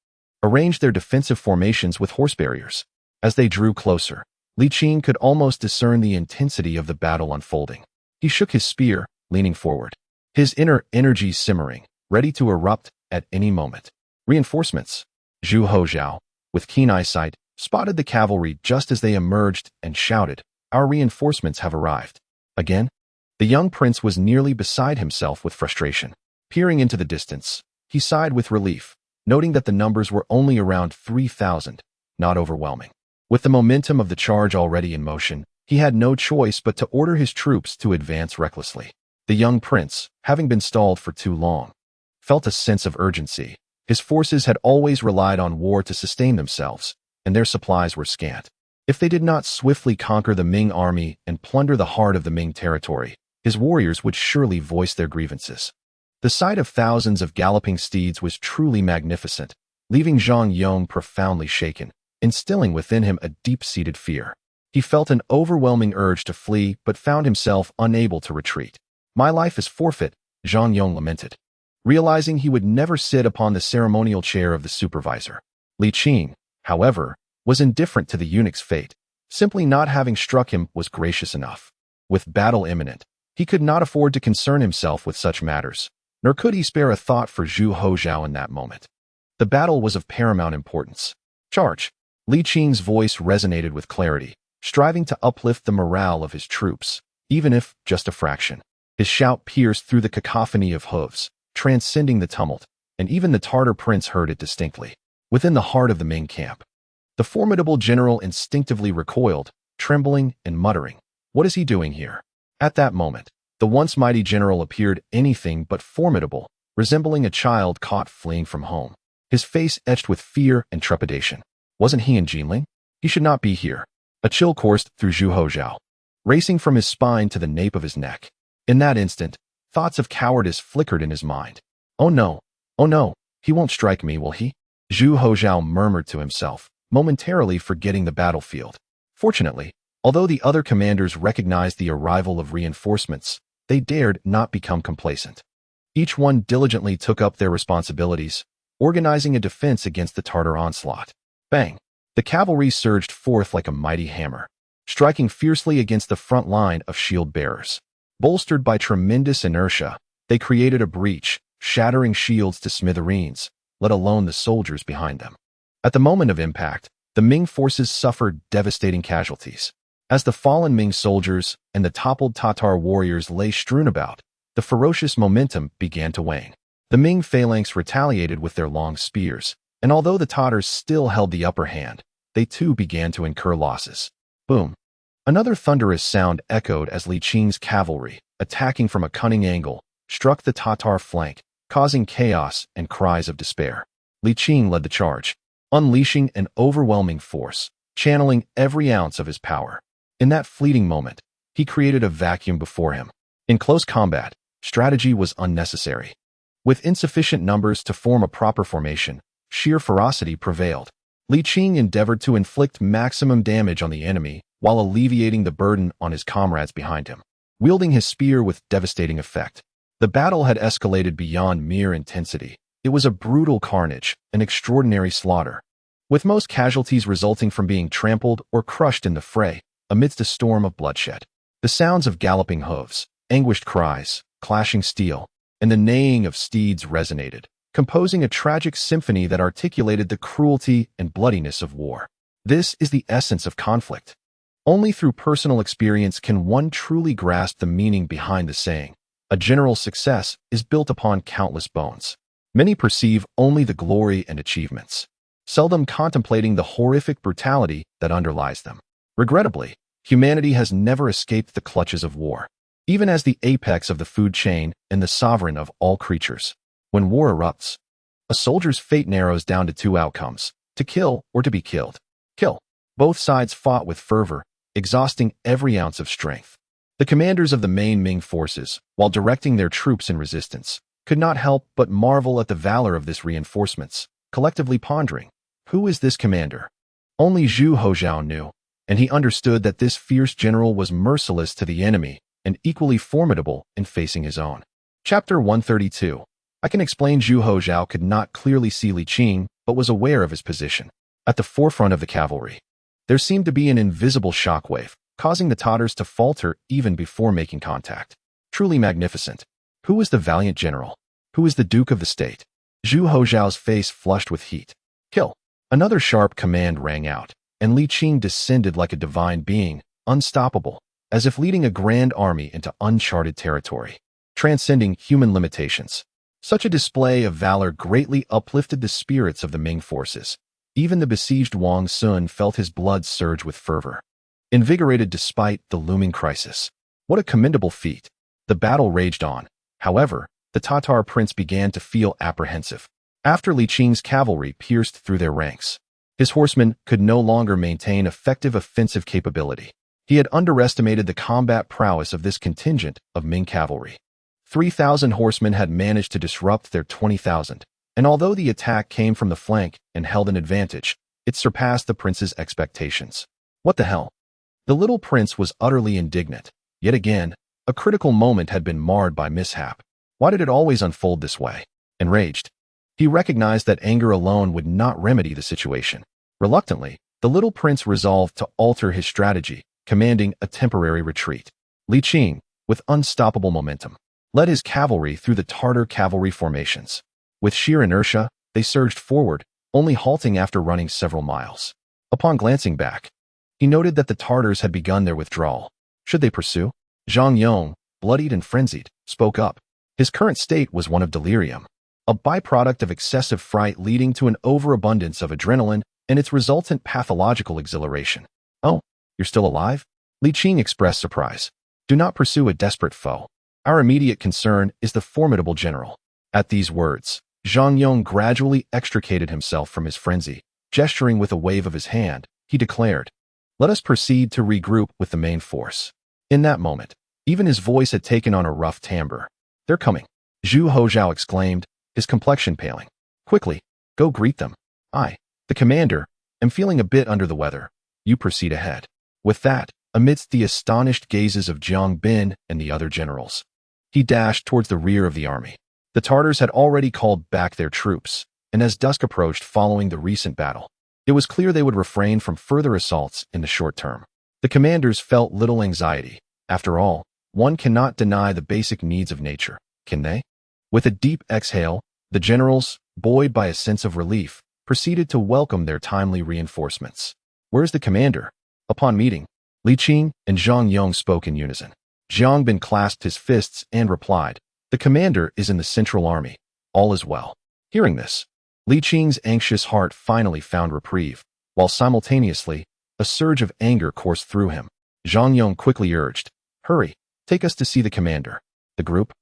arranged their defensive formations with horse barriers. As they drew closer, Li Qing could almost discern the intensity of the battle unfolding. He shook his spear, leaning forward, his inner energy simmering, ready to erupt at any moment. Reinforcements. Zhu Houzhao, with keen eyesight, spotted the cavalry just as they emerged and shouted, "Our reinforcements have arrived." Again, the young prince was nearly beside himself with frustration. Peering into the distance, he sighed with relief, noting that the numbers were only around 3,000, not overwhelming. With the momentum of the charge already in motion, he had no choice but to order his troops to advance recklessly. The young prince, having been stalled for too long, felt a sense of urgency. His forces had always relied on war to sustain themselves, and their supplies were scant. If they did not swiftly conquer the Ming army and plunder the heart of the Ming territory, his warriors would surely voice their grievances. The sight of thousands of galloping steeds was truly magnificent, leaving Zhang Yong profoundly shaken, instilling within him a deep-seated fear. He felt an overwhelming urge to flee but found himself unable to retreat. "My life is forfeit," Zhang Yong lamented, realizing he would never sit upon the ceremonial chair of the supervisor. Li Qing, however, was indifferent to the eunuch's fate. Simply not having struck him was gracious enough. With battle imminent, he could not afford to concern himself with such matters, nor could he spare a thought for Zhu Houzhao in that moment. The battle was of paramount importance. "Charge!" Li Qing's voice resonated with clarity, striving to uplift the morale of his troops, even if just a fraction. His shout pierced through the cacophony of hooves, transcending the tumult, and even the Tartar prince heard it distinctly. Within the heart of the Ming camp, the formidable general instinctively recoiled, trembling and muttering, "What is he doing here?" At that moment, the once mighty general appeared anything but formidable, resembling a child caught fleeing from home. His face etched with fear and trepidation. Wasn't he in Jinling? He should not be here. A chill coursed through Zhu Houzhao, racing from his spine to the nape of his neck. In that instant, thoughts of cowardice flickered in his mind. Oh no, he won't strike me, will he?" Zhu Houzhao murmured to himself, momentarily forgetting the battlefield. Fortunately, although the other commanders recognized the arrival of reinforcements, they dared not become complacent. Each one diligently took up their responsibilities, organizing a defense against the Tartar onslaught. Bang! The cavalry surged forth like a mighty hammer, striking fiercely against the front line of shield bearers. Bolstered by tremendous inertia, they created a breach, shattering shields to smithereens, let alone the soldiers behind them. At the moment of impact, the Ming forces suffered devastating casualties. As the fallen Ming soldiers and the toppled Tatar warriors lay strewn about, the ferocious momentum began to wane. The Ming phalanx retaliated with their long spears, and although the Tatars still held the upper hand, they too began to incur losses. Boom! Another thunderous sound echoed as Li Qing's cavalry, attacking from a cunning angle, struck the Tatar flank, causing chaos and cries of despair. Li Qing led the charge, unleashing an overwhelming force, channeling every ounce of his power. In that fleeting moment, he created a vacuum before him. In close combat, strategy was unnecessary. With insufficient numbers to form a proper formation, sheer ferocity prevailed. Li Qing endeavored to inflict maximum damage on the enemy while alleviating the burden on his comrades behind him, wielding his spear with devastating effect. The battle had escalated beyond mere intensity. It was a brutal carnage, an extraordinary slaughter, with most casualties resulting from being trampled or crushed in the fray, amidst a storm of bloodshed. The sounds of galloping hooves, anguished cries, clashing steel, and the neighing of steeds resonated, composing a tragic symphony that articulated the cruelty and bloodiness of war. This is the essence of conflict. Only through personal experience can one truly grasp the meaning behind the saying, "A general's success is built upon countless bones." Many perceive only the glory and achievements, seldom contemplating the horrific brutality that underlies them. Regrettably, humanity has never escaped the clutches of war. Even as the apex of the food chain and the sovereign of all creatures, when war erupts, a soldier's fate narrows down to two outcomes: to kill or to be killed. Kill. Both sides fought with fervor, exhausting every ounce of strength. The commanders of the main Ming forces, while directing their troops in resistance, could not help but marvel at the valor of this reinforcements, collectively pondering, who is this commander? Only Zhu Houzhao knew, and he understood that this fierce general was merciless to the enemy and equally formidable in facing his own. Chapter 132. I can explain. Zhu Houzhao could not clearly see Li Qing, but was aware of his position. At the forefront of the cavalry, there seemed to be an invisible shockwave, causing the Tatars to falter even before making contact. Truly magnificent. Who is the valiant general? Who is the Duke of the State? Zhu Houzhao's face flushed with heat. Kill. Another sharp command rang out, and Li Qing descended like a divine being, unstoppable, as if leading a grand army into uncharted territory, transcending human limitations. Such a display of valor greatly uplifted the spirits of the Ming forces. Even the besieged Wang Sun felt his blood surge with fervor, invigorated despite the looming crisis. What a commendable feat! The battle raged on. However, the Tatar prince began to feel apprehensive. After Li Qing's cavalry pierced through their ranks, his horsemen could no longer maintain effective offensive capability. He had underestimated the combat prowess of this contingent of Ming cavalry. 3,000 horsemen had managed to disrupt their 20,000. And although the attack came from the flank and held an advantage, it surpassed the prince's expectations. What the hell? The little prince was utterly indignant. Yet again, a critical moment had been marred by mishap. Why did it always unfold this way? Enraged, he recognized that anger alone would not remedy the situation. Reluctantly, the little prince resolved to alter his strategy, commanding a temporary retreat. Li Qing, with unstoppable momentum, led his cavalry through the Tartar cavalry formations. With sheer inertia, they surged forward, only halting after running several miles. Upon glancing back, he noted that the Tartars had begun their withdrawal. Should they pursue? Zhang Yong, bloodied and frenzied, spoke up. His current state was one of delirium, a byproduct of excessive fright leading to an overabundance of adrenaline and its resultant pathological exhilaration. "Oh, you're still alive?" Li Qing expressed surprise. "Do not pursue a desperate foe. Our immediate concern is the formidable general." At these words, Zhang Yong gradually extricated himself from his frenzy. Gesturing with a wave of his hand, he declared, "Let us proceed to regroup with the main force." In that moment, even his voice had taken on a rough timbre. "They're coming," Zhu Houzhao exclaimed, his complexion paling. "Quickly, go greet them. I, the commander, am feeling a bit under the weather. You proceed ahead." With that, amidst the astonished gazes of Jiang Bin and the other generals, he dashed towards the rear of the army. The Tartars had already called back their troops, and as dusk approached following the recent battle, it was clear they would refrain from further assaults in the short term. The commanders felt little anxiety. After all, one cannot deny the basic needs of nature, can they? With a deep exhale, the generals, buoyed by a sense of relief, proceeded to welcome their timely reinforcements. "Where's the commander?" Upon meeting, Li Qing and Zhang Yong spoke in unison. Jiang Bin clasped his fists and replied, "The commander is in the Central Army. All is well." Hearing this, Li Qing's anxious heart finally found reprieve, while simultaneously, a surge of anger coursed through him. Zhang Yong quickly urged, "Hurry, take us to see the commander." The group,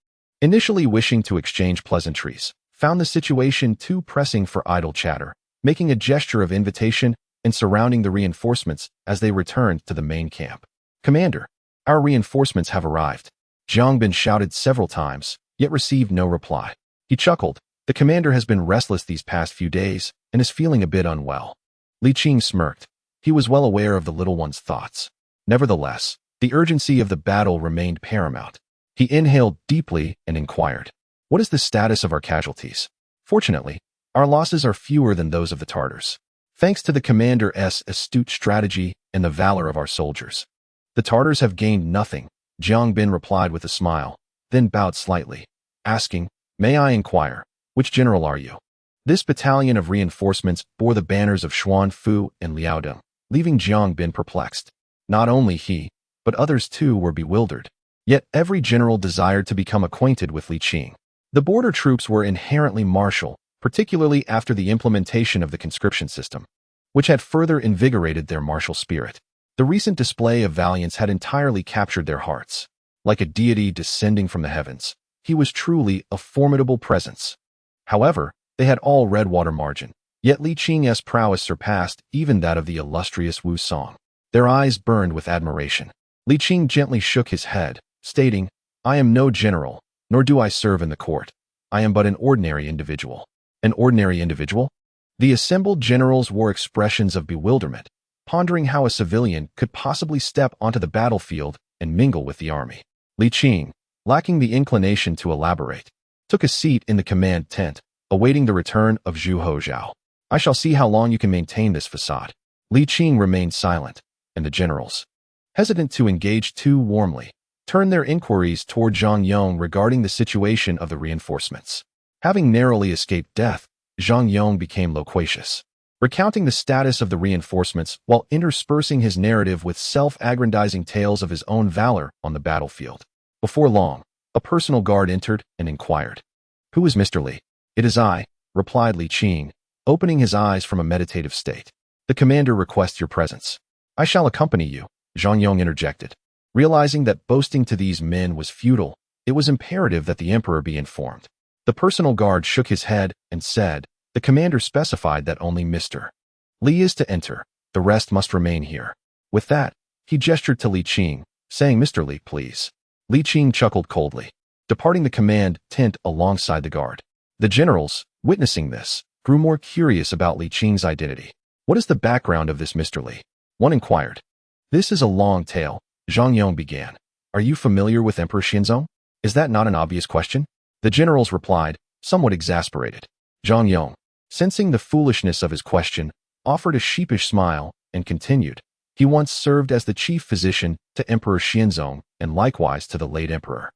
initially wishing to exchange pleasantries, found the situation too pressing for idle chatter, making a gesture of invitation and surrounding the reinforcements as they returned to the main camp. "Commander, our reinforcements have arrived." Jiang Bin shouted several times, yet received no reply. He chuckled. The commander has been restless these past few days and is feeling a bit unwell. Li Qing smirked. He was well aware of the little one's thoughts. Nevertheless, the urgency of the battle remained paramount. He inhaled deeply and inquired, "What is the status of our casualties?" "Fortunately, our losses are fewer than those of the Tartars, thanks to the commander's astute strategy and the valor of our soldiers." "The Tartars have gained nothing," Jiang Bin replied with a smile, then bowed slightly, asking, "May I inquire, Which general are you? This battalion of reinforcements bore the banners of Xuan Fu and Liaodong, leaving Jiang Bin perplexed. Not only he, but others too were bewildered. Yet every general desired to become acquainted with Li Qing. The border troops were inherently martial, particularly after the implementation of the conscription system, which had further invigorated their martial spirit. The recent display of valiance had entirely captured their hearts. Like a deity descending from the heavens, he was truly a formidable presence. However, they had all red water margin, yet Li Qing's prowess surpassed even that of the illustrious Wu Song. Their eyes burned with admiration. Li Qing gently shook his head, stating, "I am no general, nor do I serve in the court. I am but an ordinary individual." An ordinary individual? The assembled generals wore expressions of bewilderment, pondering how a civilian could possibly step onto the battlefield and mingle with the army. Li Qing, lacking the inclination to elaborate, took a seat in the command tent, awaiting the return of Zhu Houzhao. "I shall see how long you can maintain this facade." Li Qing remained silent, and the generals, hesitant to engage too warmly, turned their inquiries toward Zhang Yong regarding the situation of the reinforcements. Having narrowly escaped death, Zhang Yong became loquacious, recounting the status of the reinforcements while interspersing his narrative with self-aggrandizing tales of his own valor on the battlefield. Before long, a personal guard entered and inquired, "Who is Mr. Li?" "It is I," replied Li Qing, opening his eyes from a meditative state. "The commander requests your presence." "I shall accompany you," Zhang Yong interjected. Realizing that boasting to these men was futile, it was imperative that the emperor be informed. The personal guard shook his head and said, "The commander specified that only Mr. Li is to enter. The rest must remain here." With that, he gestured to Li Qing, saying, "Mr. Li, please." Li Qing chuckled coldly, departing the command tent alongside the guard. The generals, witnessing this, grew more curious about Li Qing's identity. "What is the background of this Mr. Li?" one inquired. "This is a long tale," Zhang Yong began. "Are you familiar with Emperor Xianzong? Is that not an obvious question?" The generals replied, somewhat exasperated. Zhang Yong, sensing the foolishness of his question, offered a sheepish smile and continued, "He once served as the chief physician to Emperor Xianzong and likewise to the late emperor."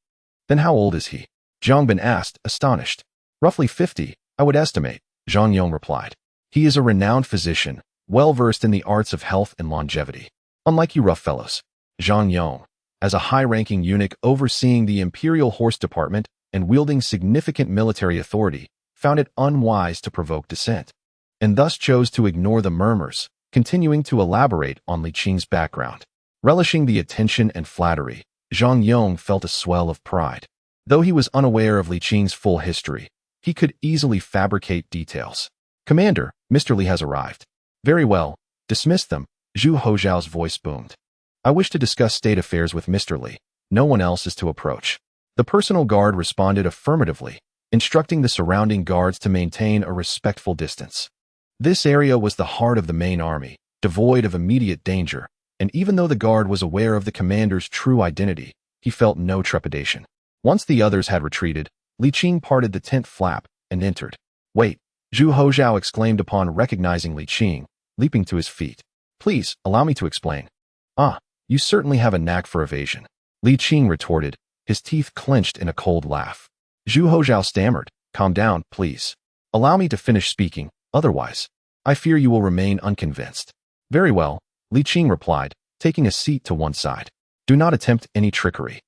"Then how old is he?" Zhang Bin asked, astonished. "Roughly 50, I would estimate," Zhang Yong replied. "He is a renowned physician, well-versed in the arts of health and longevity. Unlike you rough fellows." Zhang Yong, as a high-ranking eunuch overseeing the imperial horse department and wielding significant military authority, found it unwise to provoke dissent, and thus chose to ignore the murmurs, continuing to elaborate on Li Qing's background. Relishing the attention and flattery, Zhang Yong felt a swell of pride. Though he was unaware of Li Qing's full history, he could easily fabricate details. "Commander, Mr. Li has arrived." "Very well, dismiss them," Zhu Houzhao's voice boomed. "I wish to discuss state affairs with Mr. Li. No one else is to approach." The personal guard responded affirmatively, instructing the surrounding guards to maintain a respectful distance. This area was the heart of the main army, devoid of immediate danger, and even though the guard was aware of the commander's true identity, he felt no trepidation. Once the others had retreated, Li Qing parted the tent flap and entered. "Wait," Zhu Houzhao exclaimed upon recognizing Li Qing, leaping to his feet. "Please, allow me to explain." "Ah, you certainly have a knack for evasion," Li Qing retorted, his teeth clenched in a cold laugh. Zhu Houzhao stammered, "Calm down, please. Allow me to finish speaking, otherwise, I fear you will remain unconvinced." "Very well," Li Qing replied, taking a seat to one side. "Do not attempt any trickery.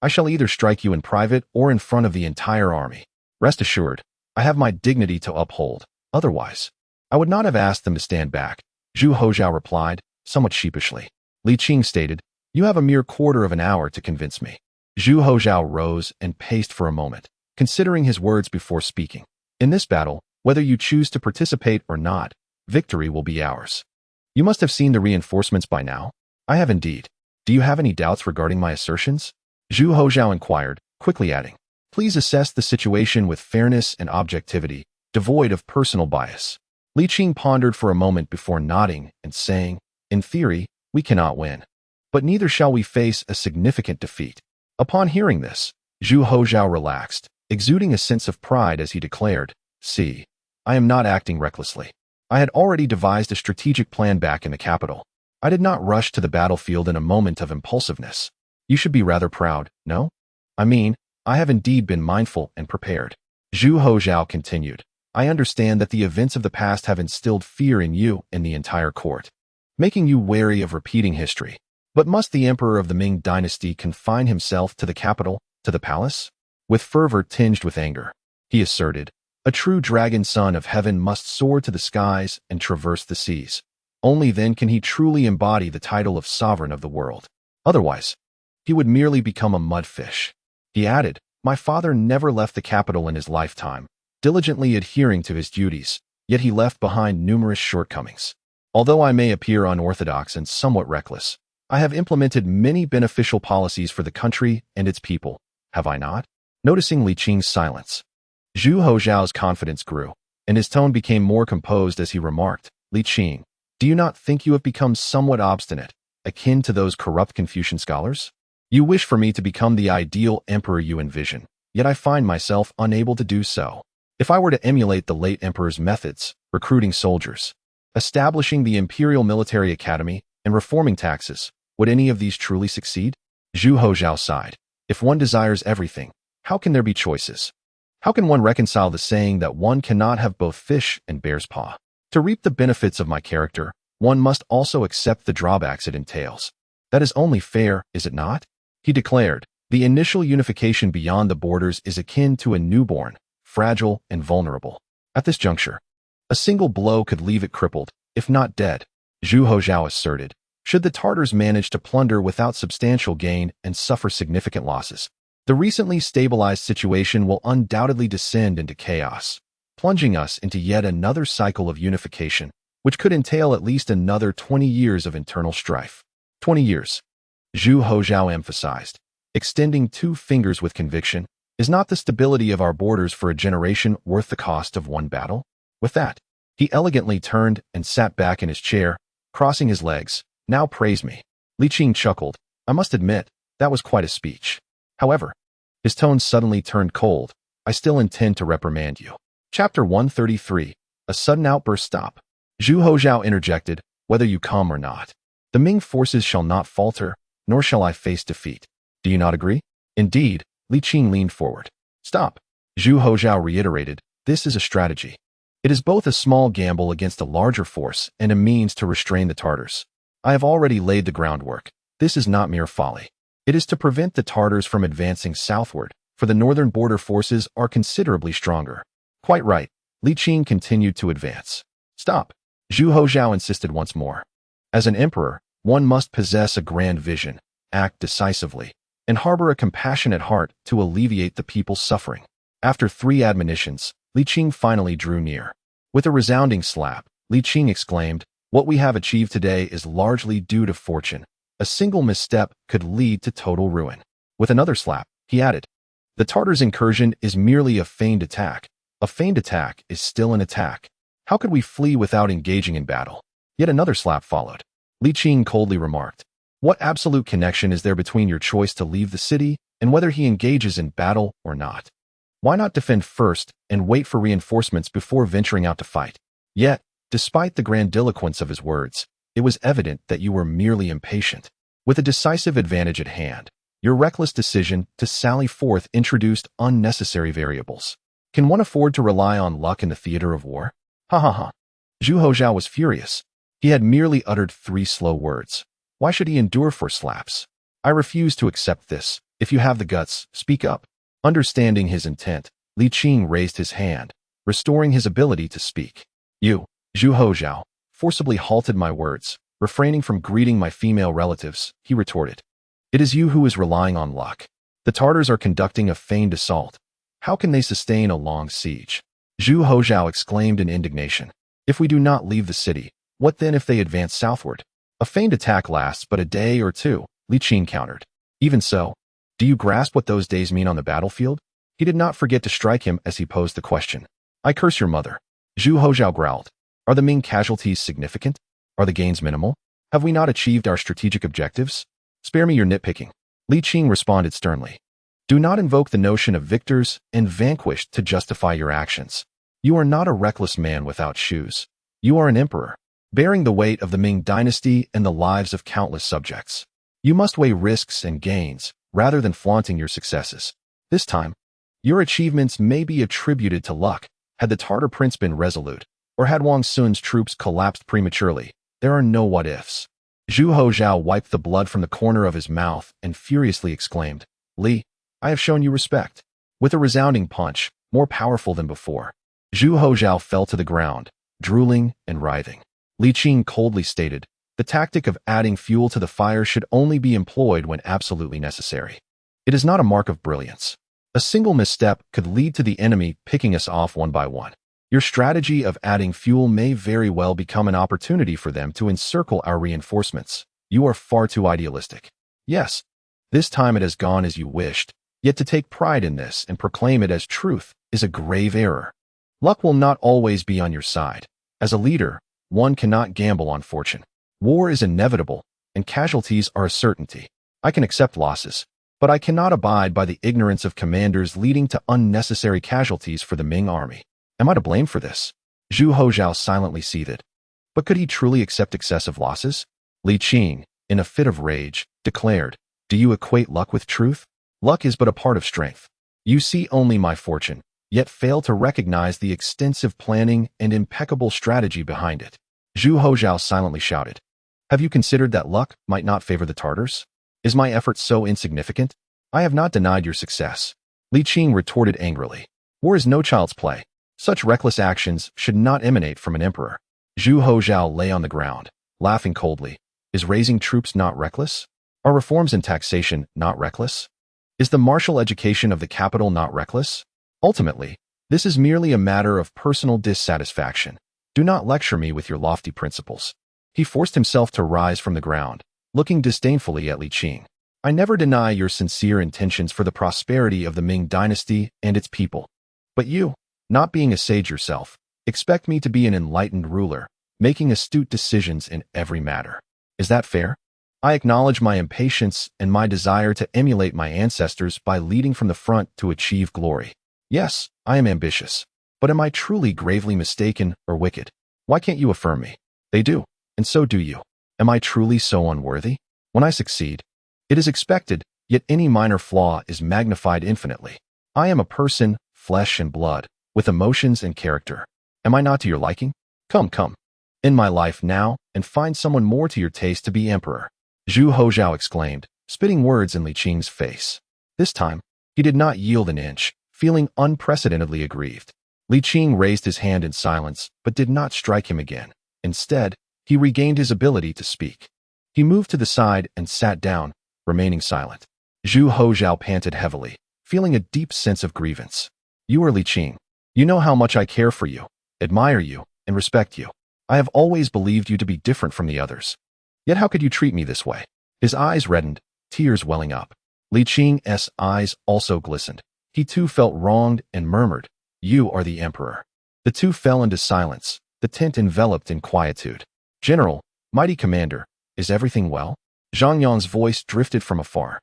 I shall either strike you in private or in front of the entire army. Rest assured, I have my dignity to uphold, otherwise, I would not have asked them to stand back," Zhu Houzhao replied, somewhat sheepishly. Li Qing stated, "You have a mere quarter of an hour to convince me." Zhu Houzhao rose and paced for a moment, considering his words before speaking. "In this battle, whether you choose to participate or not, victory will be ours. You must have seen the reinforcements by now." "I have indeed. Do you have any doubts regarding my assertions?" Zhu Houzhao inquired, quickly adding, "Please assess the situation with fairness and objectivity, devoid of personal bias." Li Qing pondered for a moment before nodding and saying, "In theory, we cannot win. But neither shall we face a significant defeat." Upon hearing this, Zhu Houzhao relaxed, exuding a sense of pride as he declared, "See, I am not acting recklessly. I had already devised a strategic plan back in the capital. I did not rush to the battlefield in a moment of impulsiveness. You should be rather proud, no? I mean, I have indeed been mindful and prepared." Zhu Houzhao continued. I understand that the events of the past have instilled fear in you and the entire court, making you wary of repeating history. But must the emperor of the Ming dynasty confine himself to the capital, to the palace? With fervor tinged with anger, he asserted, a true dragon son of heaven must soar to the skies and traverse the seas. Only then can he truly embody the title of sovereign of the world. Otherwise, he would merely become a mudfish. He added, my father never left the capital in his lifetime, diligently adhering to his duties, yet he left behind numerous shortcomings. Although I may appear unorthodox and somewhat reckless, I have implemented many beneficial policies for the country and its people, have I not? Noticing Li Qing's silence, Zhu Houzhao's confidence grew, and his tone became more composed as he remarked, Li Qing, do you not think you have become somewhat obstinate, akin to those corrupt Confucian scholars? You wish for me to become the ideal emperor you envision, yet I find myself unable to do so. If I were to emulate the late emperor's methods, recruiting soldiers, establishing the imperial military academy, and reforming taxes, would any of these truly succeed? Zhu Houzhao sighed. If one desires everything, how can there be choices? How can one reconcile the saying that one cannot have both fish and bear's paw? To reap the benefits of my character, one must also accept the drawbacks it entails. That is only fair, is it not? He declared, the initial unification beyond the borders is akin to a newborn, fragile and vulnerable. At this juncture, a single blow could leave it crippled, if not dead, Zhu Houzhao asserted. Should the Tartars manage to plunder without substantial gain and suffer significant losses, the recently stabilized situation will undoubtedly descend into chaos, plunging us into yet another cycle of unification, which could entail at least another 20 years of internal strife. 20 years, Zhu Houzhao emphasized, extending two fingers with conviction. Is not the stability of our borders for a generation worth the cost of one battle? With that, he elegantly turned and sat back in his chair, crossing his legs. Now praise me. Li Qing chuckled. I must admit, that was quite a speech. However, his tone suddenly turned cold. I still intend to reprimand you. Chapter 133. A sudden outburst stop. Zhu Houzhao interjected, whether you come or not. The Ming forces shall not falter, nor shall I face defeat. Do you not agree? Indeed, Li Qing leaned forward. Stop. Zhu Houzhao reiterated, this is a strategy. It is both a small gamble against a larger force and a means to restrain the Tartars. I have already laid the groundwork. This is not mere folly. It is to prevent the Tartars from advancing southward, for the northern border forces are considerably stronger. Quite right. Li Qing continued to advance. Stop. Zhu Houzhao insisted once more. As an emperor, one must possess a grand vision, act decisively, and harbor a compassionate heart to alleviate the people's suffering. After 3 admonitions, Li Qing finally drew near. With a resounding slap, Li Qing exclaimed, what we have achieved today is largely due to fortune. A single misstep could lead to total ruin. With another slap, he added, the Tartars' incursion is merely a feigned attack. A feigned attack is still an attack. How could we flee without engaging in battle? Yet another slap followed. Li Qing coldly remarked, what absolute connection is there between your choice to leave the city and whether he engages in battle or not? Why not defend first and wait for reinforcements before venturing out to fight? Yet, despite the grandiloquence of his words, it was evident that you were merely impatient. With a decisive advantage at hand, your reckless decision to sally forth introduced unnecessary variables. Can one afford to rely on luck in the theater of war? Ha ha ha. Zhu Houzhao was furious. He had merely uttered 3 slow words. Why should he endure 4 slaps? I refuse to accept this. If you have the guts, speak up. Understanding his intent, Li Qing raised his hand, restoring his ability to speak. You, Zhu Houzhao, forcibly halted my words, refraining from greeting my female relatives, he retorted. It is you who is relying on luck. The Tartars are conducting a feigned assault. How can they sustain a long siege? Zhu Houzhao exclaimed in indignation. If we do not leave the city, what then if they advance southward? A feigned attack lasts but a day or 2, Li Qing countered. Even so, do you grasp what those days mean on the battlefield? He did not forget to strike him as he posed the question. I curse your mother. Zhu Houzhao growled. Are the Ming casualties significant? Are the gains minimal? Have we not achieved our strategic objectives? Spare me your nitpicking. Li Qing responded sternly. Do not invoke the notion of victors and vanquished to justify your actions. You are not a reckless man without shoes. You are an emperor, bearing the weight of the Ming dynasty and the lives of countless subjects. You must weigh risks and gains, rather than flaunting your successes. This time, Your achievements may be attributed to luck, had the Tartar prince been resolute, or had Wang Sun's troops collapsed prematurely. There are no what-ifs. Zhu Houzhao wiped the blood from the corner of his mouth and furiously exclaimed, Li, I have shown you respect. With a resounding punch, more powerful than before, Zhu Houzhao fell to the ground, drooling and writhing. Li Qing coldly stated, the tactic of adding fuel to the fire should only be employed when absolutely necessary. It is not a mark of brilliance. A single misstep could lead to the enemy picking us off one by one. Your strategy of adding fuel may very well become an opportunity for them to encircle our reinforcements. You are far too idealistic. Yes, this time it has gone as you wished, yet to take pride in this and proclaim it as truth is a grave error. Luck will not always be on your side. As a leader, one cannot gamble on fortune. War is inevitable, and casualties are a certainty. I can accept losses, but I cannot abide by the ignorance of commanders leading to unnecessary casualties for the Ming army. Am I to blame for this? Zhu Houzhao silently seethed. But could he truly accept excessive losses? Li Qing, in a fit of rage, declared, do you equate luck with truth? Luck is but a part of strength. You see only my fortune, yet fail to recognize the extensive planning and impeccable strategy behind it. Zhu Houzhao silently shouted, have you considered that luck might not favor the Tartars? Is my effort so insignificant? I have not denied your success. Li Qing retorted angrily. War is no child's play. Such reckless actions should not emanate from an emperor. Zhu Houzhao lay on the ground, laughing coldly. Is raising troops not reckless? Are reforms in taxation not reckless? Is the martial education of the capital not reckless? Ultimately, this is merely a matter of personal dissatisfaction. Do not lecture me with your lofty principles. He forced himself to rise from the ground, looking disdainfully at Li Qing. I never deny your sincere intentions for the prosperity of the Ming dynasty and its people. But you, not being a sage yourself, expect me to be an enlightened ruler, making astute decisions in every matter. Is that fair? I acknowledge my impatience and my desire to emulate my ancestors by leading from the front to achieve glory. Yes, I am ambitious. But am I truly gravely mistaken or wicked? Why can't you affirm me? They do, and so do you. Am I truly so unworthy? When I succeed, it is expected, yet any minor flaw is magnified infinitely. I am a person, flesh and blood, with emotions and character. Am I not to your liking? Come, end my life now, and find someone more to your taste to be emperor. Zhu Houzhao exclaimed, spitting words in Li Qing's face. This time, he did not yield an inch, feeling unprecedentedly aggrieved. Li Qing raised his hand in silence, but did not strike him again. Instead, he regained his ability to speak. He moved to the side and sat down, remaining silent. Zhu Houzhao panted heavily, feeling a deep sense of grievance. You are Li Qing. You know how much I care for you, admire you, and respect you. I have always believed you to be different from the others. Yet how could you treat me this way? His eyes reddened, tears welling up. Li Qing's eyes also glistened. He too felt wronged and murmured, you are the emperor. The two fell into silence, the tent enveloped in quietude. General, mighty commander, is everything well? Zhang Yang's voice drifted from afar.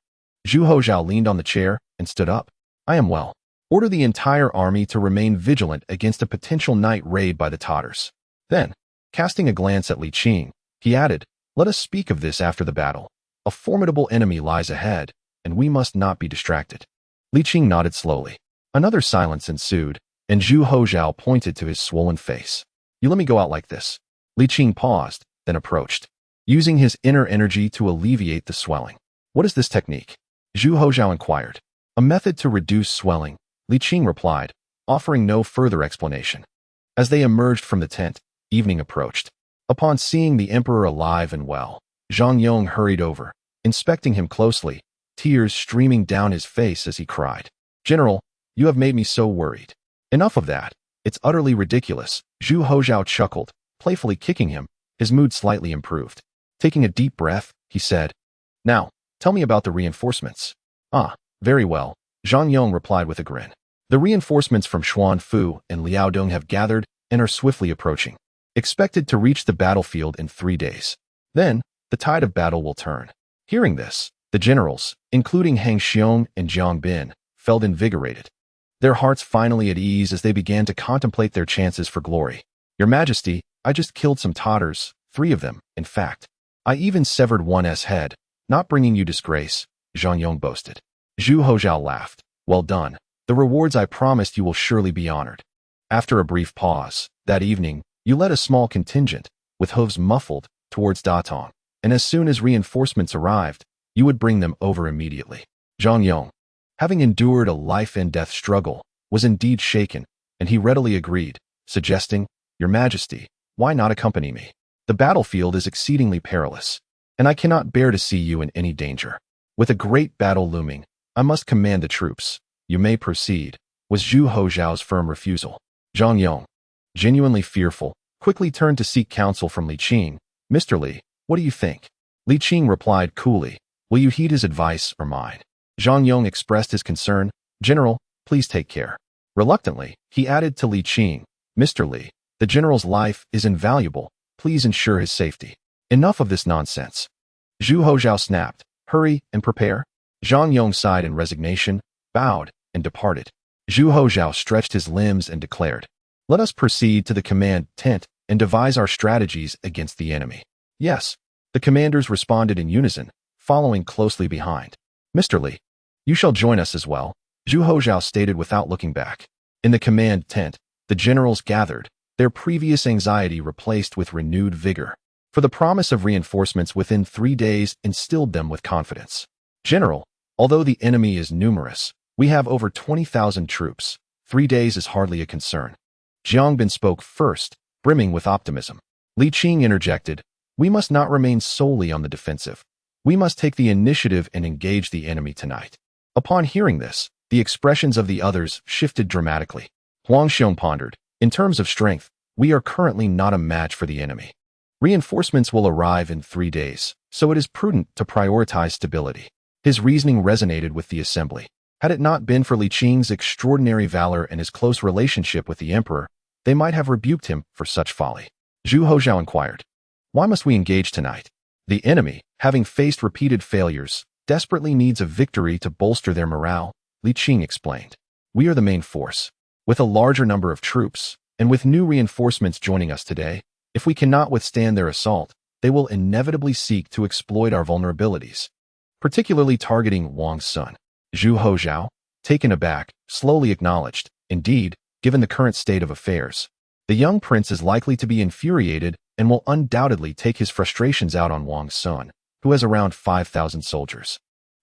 Zhu Houzhao leaned on the chair and stood up. I am well. Order the entire army to remain vigilant against a potential night raid by the Tatars. Then, casting a glance at Li Qing, he added, let us speak of this after the battle. A formidable enemy lies ahead, and we must not be distracted. Li Qing nodded slowly. Another silence ensued, and Zhu Houzhao pointed to his swollen face. You let me go out like this. Li Qing paused, then approached, using his inner energy to alleviate the swelling. What is this technique? Zhu Houzhao inquired. A method to reduce swelling, Li Qing replied, offering no further explanation. As they emerged from the tent, evening approached. Upon seeing the emperor alive and well, Zhang Yong hurried over, inspecting him closely, tears streaming down his face as he cried. General, you have made me so worried. Enough of that. It's utterly ridiculous. Zhu Houzhao chuckled, playfully kicking him. His mood slightly improved. Taking a deep breath, he said, now, tell me about the reinforcements. Ah, very well, Zhang Yong replied with a grin. The reinforcements from Xuanfu and Liaodong have gathered and are swiftly approaching. Expected to reach the battlefield in 3 days. Then, the tide of battle will turn. Hearing this, the generals, including Hang Xiong and Jiang Bin, felt invigorated. Their hearts finally at ease as they began to contemplate their chances for glory. Your Majesty, I just killed some Tatars, 3 of them, in fact. I even severed one's head, not bringing you disgrace, Zhang Yong boasted. Zhu Houzhao laughed. Well done. The rewards I promised you will surely be honored. After a brief pause, that evening, you led a small contingent, with hooves muffled, towards Datong, and as soon as reinforcements arrived, you would bring them over immediately. Zhang Yong, having endured a life-and-death struggle, was indeed shaken, and he readily agreed, suggesting, Your Majesty, why not accompany me? The battlefield is exceedingly perilous, and I cannot bear to see you in any danger. With a great battle looming, I must command the troops. You may proceed, was Zhu Houzhao's firm refusal. Zhang Yong, genuinely fearful, quickly turned to seek counsel from Li Qing. Mr. Li, what do you think? Li Qing replied coolly, Will you heed his advice or mine? Zhang Yong expressed his concern. General, please take care. Reluctantly, he added to Li Qing, Mr. Li, the general's life is invaluable. Please ensure his safety. Enough of this nonsense. Zhu Houzhao snapped, Hurry and prepare. Zhang Yong sighed in resignation, bowed, and departed. Zhu Houzhao stretched his limbs and declared, Let us proceed to the command tent and devise our strategies against the enemy. Yes, the commanders responded in unison, following closely behind. Mr. Li, you shall join us as well, Zhu Houzhao stated without looking back. In the command tent, the generals gathered, their previous anxiety replaced with renewed vigor. For the promise of reinforcements within 3 days instilled them with confidence. General, although the enemy is numerous, we have over 20,000 troops. 3 days is hardly a concern. Jiang Bin spoke first, brimming with optimism. Li Qing interjected, We must not remain solely on the defensive. We must take the initiative and engage the enemy tonight. Upon hearing this, the expressions of the others shifted dramatically. Huang Xiong pondered, In terms of strength, we are currently not a match for the enemy. Reinforcements will arrive in 3 days, so it is prudent to prioritize stability. His reasoning resonated with the assembly. Had it not been for Li Qing's extraordinary valor and his close relationship with the emperor, they might have rebuked him for such folly. Zhu Houzhao inquired, Why must we engage tonight? The enemy, having faced repeated failures, desperately needs a victory to bolster their morale, Li Qing explained. We are the main force. With a larger number of troops, and with new reinforcements joining us today, if we cannot withstand their assault, they will inevitably seek to exploit our vulnerabilities, particularly targeting Wang's son. Zhu Houzhao, taken aback, slowly acknowledged, Indeed, given the current state of affairs, the young prince is likely to be infuriated and will undoubtedly take his frustrations out on Wang's son, who has around 5,000 soldiers.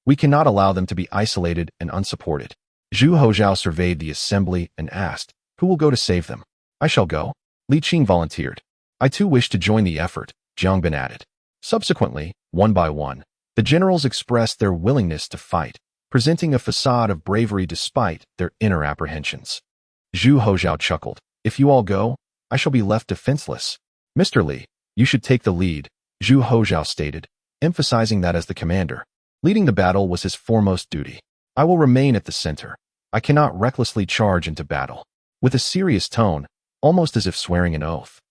We cannot allow them to be isolated and unsupported. Zhu Houzhao surveyed the assembly and asked, Who will go to save them? I shall go. Li Qing volunteered. I too wish to join the effort, Jiang Bin added. Subsequently, one by one, the generals expressed their willingness to fight, presenting a facade of bravery despite their inner apprehensions. Zhu Houzhao chuckled. If you all go, I shall be left defenseless. Mr. Li, you should take the lead, Zhu Houzhao stated, emphasizing that as the commander, leading the battle was his foremost duty. I will remain at the center. I cannot recklessly charge into battle. With a serious tone, almost as if swearing an oath,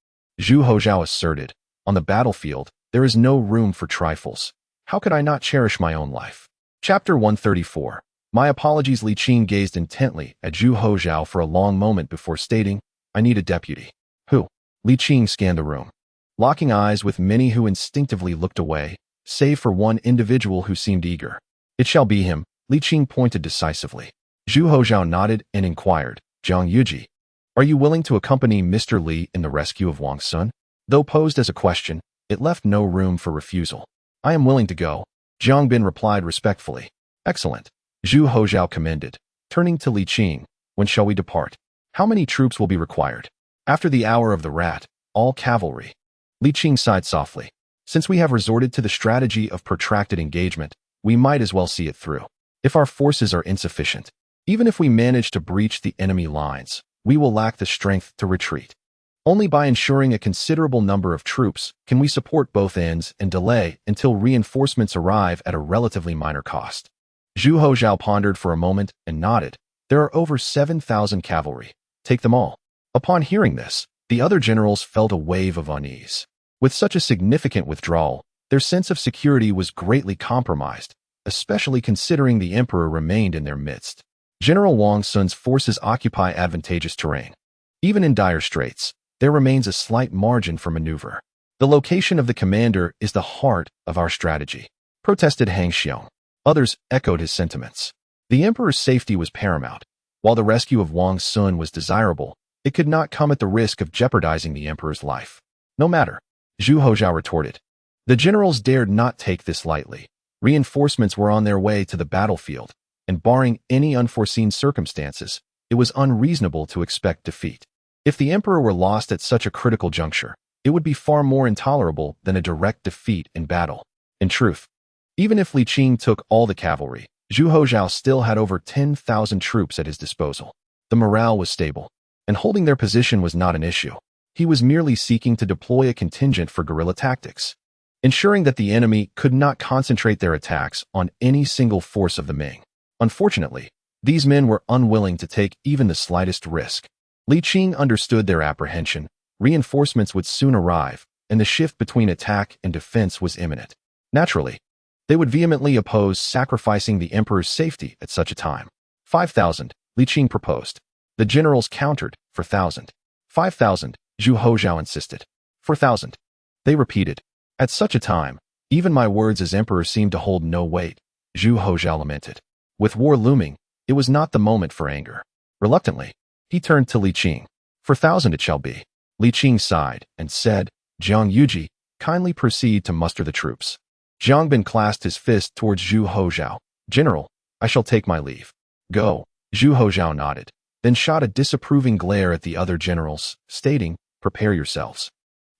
Zhu Houzhao asserted, On the battlefield, there is no room for trifles. How could I not cherish my own life? Chapter 134. My apologies. Li Qing gazed intently at Zhu Houzhao for a long moment before stating, I need a deputy. Who? Li Qing scanned the room, locking eyes with many who instinctively looked away, save for one individual who seemed eager. It shall be him, Li Qing pointed decisively. Zhu Houzhao nodded and inquired, Zhang Yuji, are you willing to accompany Mr. Li in the rescue of Wang's son? Though posed as a question, it left no room for refusal. I am willing to go, Jiang Bin replied respectfully. Excellent, Zhu Houzhao commended, turning to Li Qing. When shall we depart? How many troops will be required? After the hour of the rat, all cavalry. Li Qing sighed softly. Since we have resorted to the strategy of protracted engagement, we might as well see it through. If our forces are insufficient, even if we manage to breach the enemy lines, we will lack the strength to retreat. Only by ensuring a considerable number of troops can we support both ends and delay until reinforcements arrive at a relatively minor cost. Zhu Houzhao pondered for a moment and nodded. There are over 7,000 cavalry. Take them all. Upon hearing this, the other generals felt a wave of unease. With such a significant withdrawal, their sense of security was greatly compromised, especially considering the emperor remained in their midst. General Wang Sun's forces occupy advantageous terrain. Even in dire straits, there remains a slight margin for maneuver. The location of the commander is the heart of our strategy, protested Hang Xiong. Others echoed his sentiments. The emperor's safety was paramount, While the rescue of Wang Sun was desirable, it could not come at the risk of jeopardizing the emperor's life. No matter, Zhu Houzhao retorted. The generals dared not take this lightly. Reinforcements were on their way to the battlefield, and barring any unforeseen circumstances, it was unreasonable to expect defeat. If the emperor were lost at such a critical juncture, it would be far more intolerable than a direct defeat in battle. In truth, even if Li Qing took all the cavalry, Zhu Houzhao still had over 10,000 troops at his disposal. The morale was stable, and holding their position was not an issue. He was merely seeking to deploy a contingent for guerrilla tactics, ensuring that the enemy could not concentrate their attacks on any single force of the Ming. Unfortunately, these men were unwilling to take even the slightest risk. Li Qing understood their apprehension. Reinforcements would soon arrive, and the shift between attack and defense was imminent. Naturally, they would vehemently oppose sacrificing the emperor's safety at such a time. 5,000, Li Qing proposed. The generals countered, 4,000. 5,000, Zhu Houzhao insisted. 4,000. They repeated. At such a time, even my words as emperor seemed to hold no weight, Zhu Houzhao lamented. With war looming, it was not the moment for anger. Reluctantly, he turned to Li Qing. 4,000 it shall be. Li Qing sighed and said, Jiang Yuji, kindly proceed to muster the troops. Jiang Bin clasped his fist towards Zhu Houzhao. General, I shall take my leave. Go. Zhu Houzhao nodded, then shot a disapproving glare at the other generals, stating, prepare yourselves.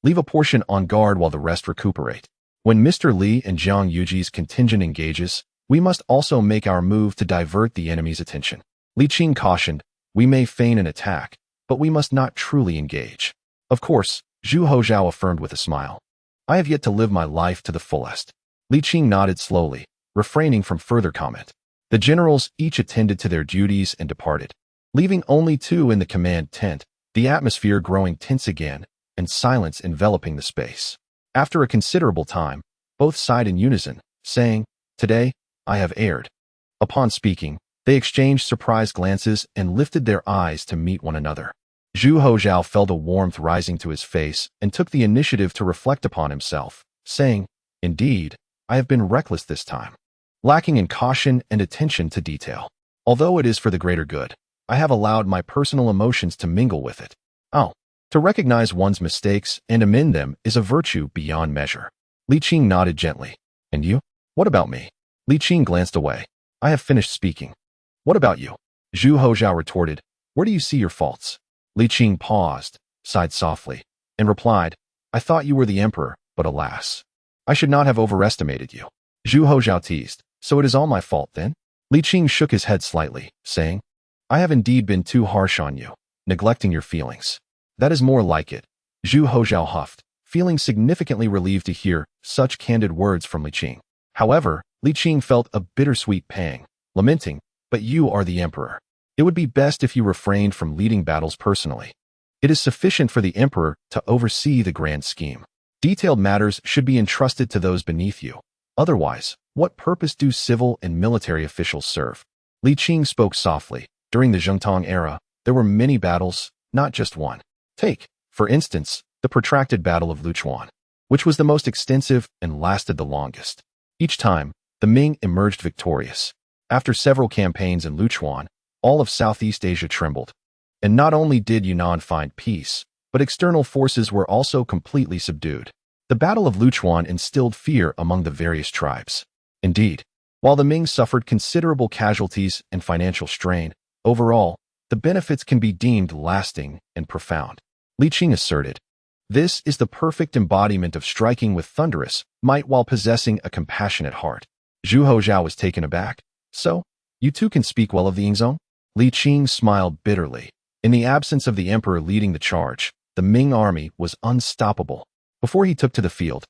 Leave a portion on guard while the rest recuperate. When Mr. Li and Jiang Yuji's contingent engages, we must also make our move to divert the enemy's attention. Li Qing cautioned, we may feign an attack, but we must not truly engage. Of course, Zhu Houzhao affirmed with a smile. I have yet to live my life to the fullest. Li Qing nodded slowly, refraining from further comment. The generals each attended to their duties and departed, leaving only two in the command tent, the atmosphere growing tense again, and silence enveloping the space. After a considerable time, both sighed in unison, saying, Today, I have erred. Upon speaking, they exchanged surprised glances and lifted their eyes to meet one another. Zhu Houzhao felt a warmth rising to his face and took the initiative to reflect upon himself, saying, Indeed, I have been reckless this time, lacking in caution and attention to detail. Although it is for the greater good, I have allowed my personal emotions to mingle with it. Oh, to recognize one's mistakes and amend them is a virtue beyond measure. Li Qing nodded gently. And you? What about me? Li Qing glanced away. I have finished speaking. What about you? Zhu Houzhao retorted. Where do you see your faults? Li Qing paused, sighed softly, and replied, I thought you were the emperor, but alas, I should not have overestimated you. Zhu Houzhao teased, so it is all my fault then? Li Qing shook his head slightly, saying, I have indeed been too harsh on you, neglecting your feelings. That is more like it. Zhu Houzhao huffed, feeling significantly relieved to hear such candid words from Li Qing. However, Li Qing felt a bittersweet pang, lamenting, but you are the emperor. It would be best if you refrained from leading battles personally. It is sufficient for the emperor to oversee the grand scheme. Detailed matters should be entrusted to those beneath you. Otherwise, what purpose do civil and military officials serve? Li Qing spoke softly. During the Zhengtong era, there were many battles, not just one. Take, for instance, the protracted Battle of Luchuan, which was the most extensive and lasted the longest. Each time, the Ming emerged victorious. After several campaigns in Luchuan, all of Southeast Asia trembled. And not only did Yunnan find peace, but external forces were also completely subdued. The Battle of Luchuan instilled fear among the various tribes. Indeed, while the Ming suffered considerable casualties and financial strain, overall, the benefits can be deemed lasting and profound. Li Qing asserted, this is the perfect embodiment of striking with thunderous might while possessing a compassionate heart. Zhu Houzhao was taken aback. So, you too can speak well of the Yingzong? Li Qing smiled bitterly. In the absence of the emperor leading the charge, the Ming army was unstoppable. Before he took to the field,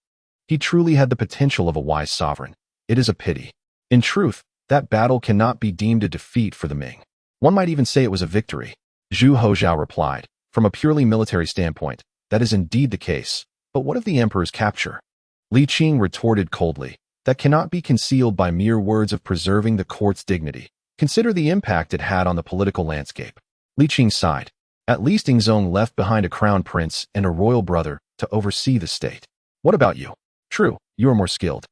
he truly had the potential of a wise sovereign. It is a pity. In truth, that battle cannot be deemed a defeat for the Ming. One might even say it was a victory. Zhu Houzhao replied, from a purely military standpoint, that is indeed the case. But what of the emperor's capture? Li Qing retorted coldly, that cannot be concealed by mere words of preserving the court's dignity. Consider the impact it had on the political landscape. Li Qing sighed. At least Yingzong left behind a crown prince and a royal brother to oversee the state. What about you? True, you are more skilled.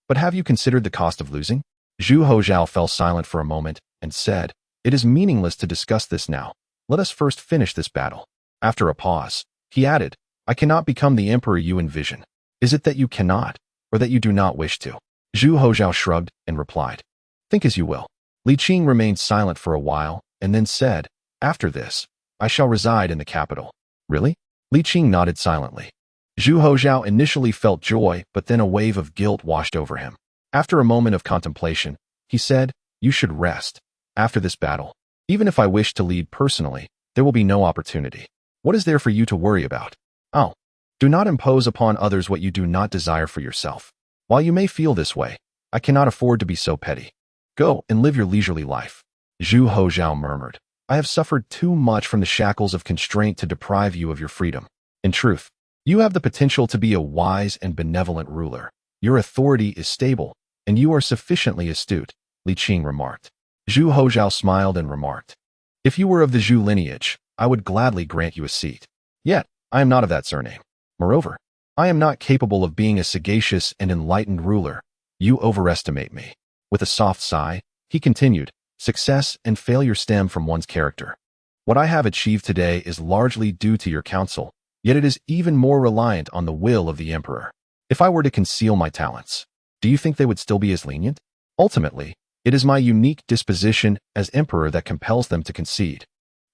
But have you considered the cost of losing? Zhu Houzhao fell silent for a moment and said, It is meaningless to discuss this now. Let us first finish this battle. After a pause, he added, I cannot become the emperor you envision. Is it that you cannot, or that you do not wish to? Zhu Houzhao shrugged and replied, think as you will. Li Qing remained silent for a while, and then said, after this, I shall reside in the capital. Really? Li Qing nodded silently. Zhu Houzhao initially felt joy, but then a wave of guilt washed over him. After a moment of contemplation, he said, you should rest. After this battle, even if I wish to lead personally, there will be no opportunity. What is there for you to worry about? Oh, do not impose upon others what you do not desire for yourself. While you may feel this way, I cannot afford to be so petty. Go and live your leisurely life. Zhu Houzhao murmured, I have suffered too much from the shackles of constraint to deprive you of your freedom. In truth, you have the potential to be a wise and benevolent ruler. Your authority is stable, and you are sufficiently astute, Li Qing remarked. Zhu Houzhao smiled and remarked, if you were of the Zhu lineage, I would gladly grant you a seat. Yet, I am not of that surname. Moreover, I am not capable of being a sagacious and enlightened ruler. You overestimate me. With a soft sigh, he continued, success and failure stem from one's character. What I have achieved today is largely due to your counsel, yet it is even more reliant on the will of the emperor. If I were to conceal my talents, do you think they would still be as lenient? Ultimately, it is my unique disposition as emperor that compels them to concede.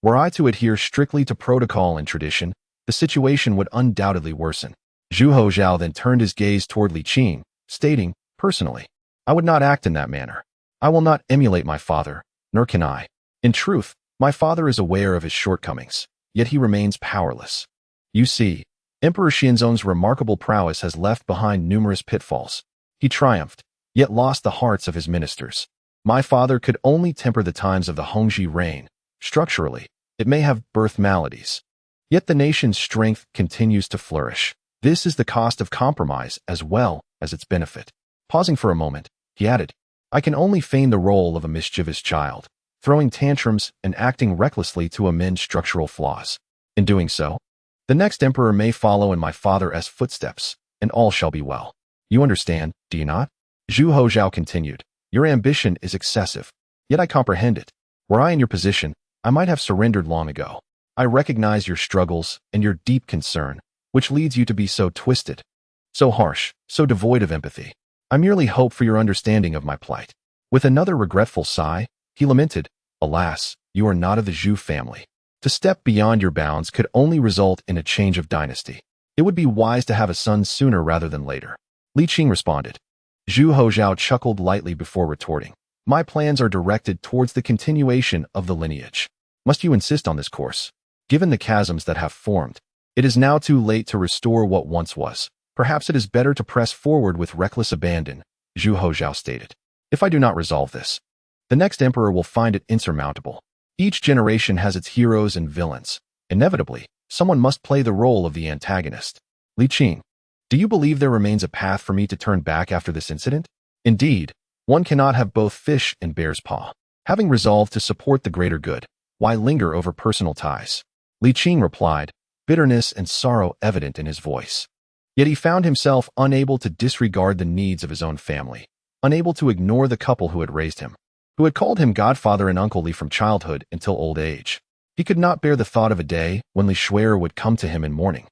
Were I to adhere strictly to protocol and tradition, the situation would undoubtedly worsen. Zhu Houzhao then turned his gaze toward Li Qing, stating, personally, I would not act in that manner. I will not emulate my father, nor can I. In truth, my father is aware of his shortcomings, yet he remains powerless. You see, Emperor Xianzong's remarkable prowess has left behind numerous pitfalls. He triumphed, yet lost the hearts of his ministers. My father could only temper the times of the Hongzhi reign. Structurally, it may have birthed maladies. Yet the nation's strength continues to flourish. This is the cost of compromise as well as its benefit. Pausing for a moment, he added, I can only feign the role of a mischievous child, throwing tantrums and acting recklessly to amend structural flaws. In doing so, the next emperor may follow in my father's footsteps, and all shall be well. You understand, do you not? Zhu Houzhao continued, your ambition is excessive, yet I comprehend it. Were I in your position, I might have surrendered long ago. I recognize your struggles and your deep concern, which leads you to be so twisted, so harsh, so devoid of empathy. I merely hope for your understanding of my plight. With another regretful sigh, he lamented, alas, you are not of the Zhu family. To step beyond your bounds could only result in a change of dynasty. It would be wise to have a son sooner rather than later. Li Qing responded. Zhu Houzhao chuckled lightly before retorting, my plans are directed towards the continuation of the lineage. Must you insist on this course? Given the chasms that have formed, it is now too late to restore what once was. Perhaps it is better to press forward with reckless abandon, Zhu Houzhao stated. If I do not resolve this, the next emperor will find it insurmountable. Each generation has its heroes and villains. Inevitably, someone must play the role of the antagonist. Li Qing, do you believe there remains a path for me to turn back after this incident? Indeed, one cannot have both fish and bear's paw. Having resolved to support the greater good, why linger over personal ties? Li Qing replied, bitterness and sorrow evident in his voice. Yet he found himself unable to disregard the needs of his own family, unable to ignore the couple who had raised him, who had called him godfather and uncle from childhood until old age. He could not bear the thought of a day when Li Shuer would come to him in mourning,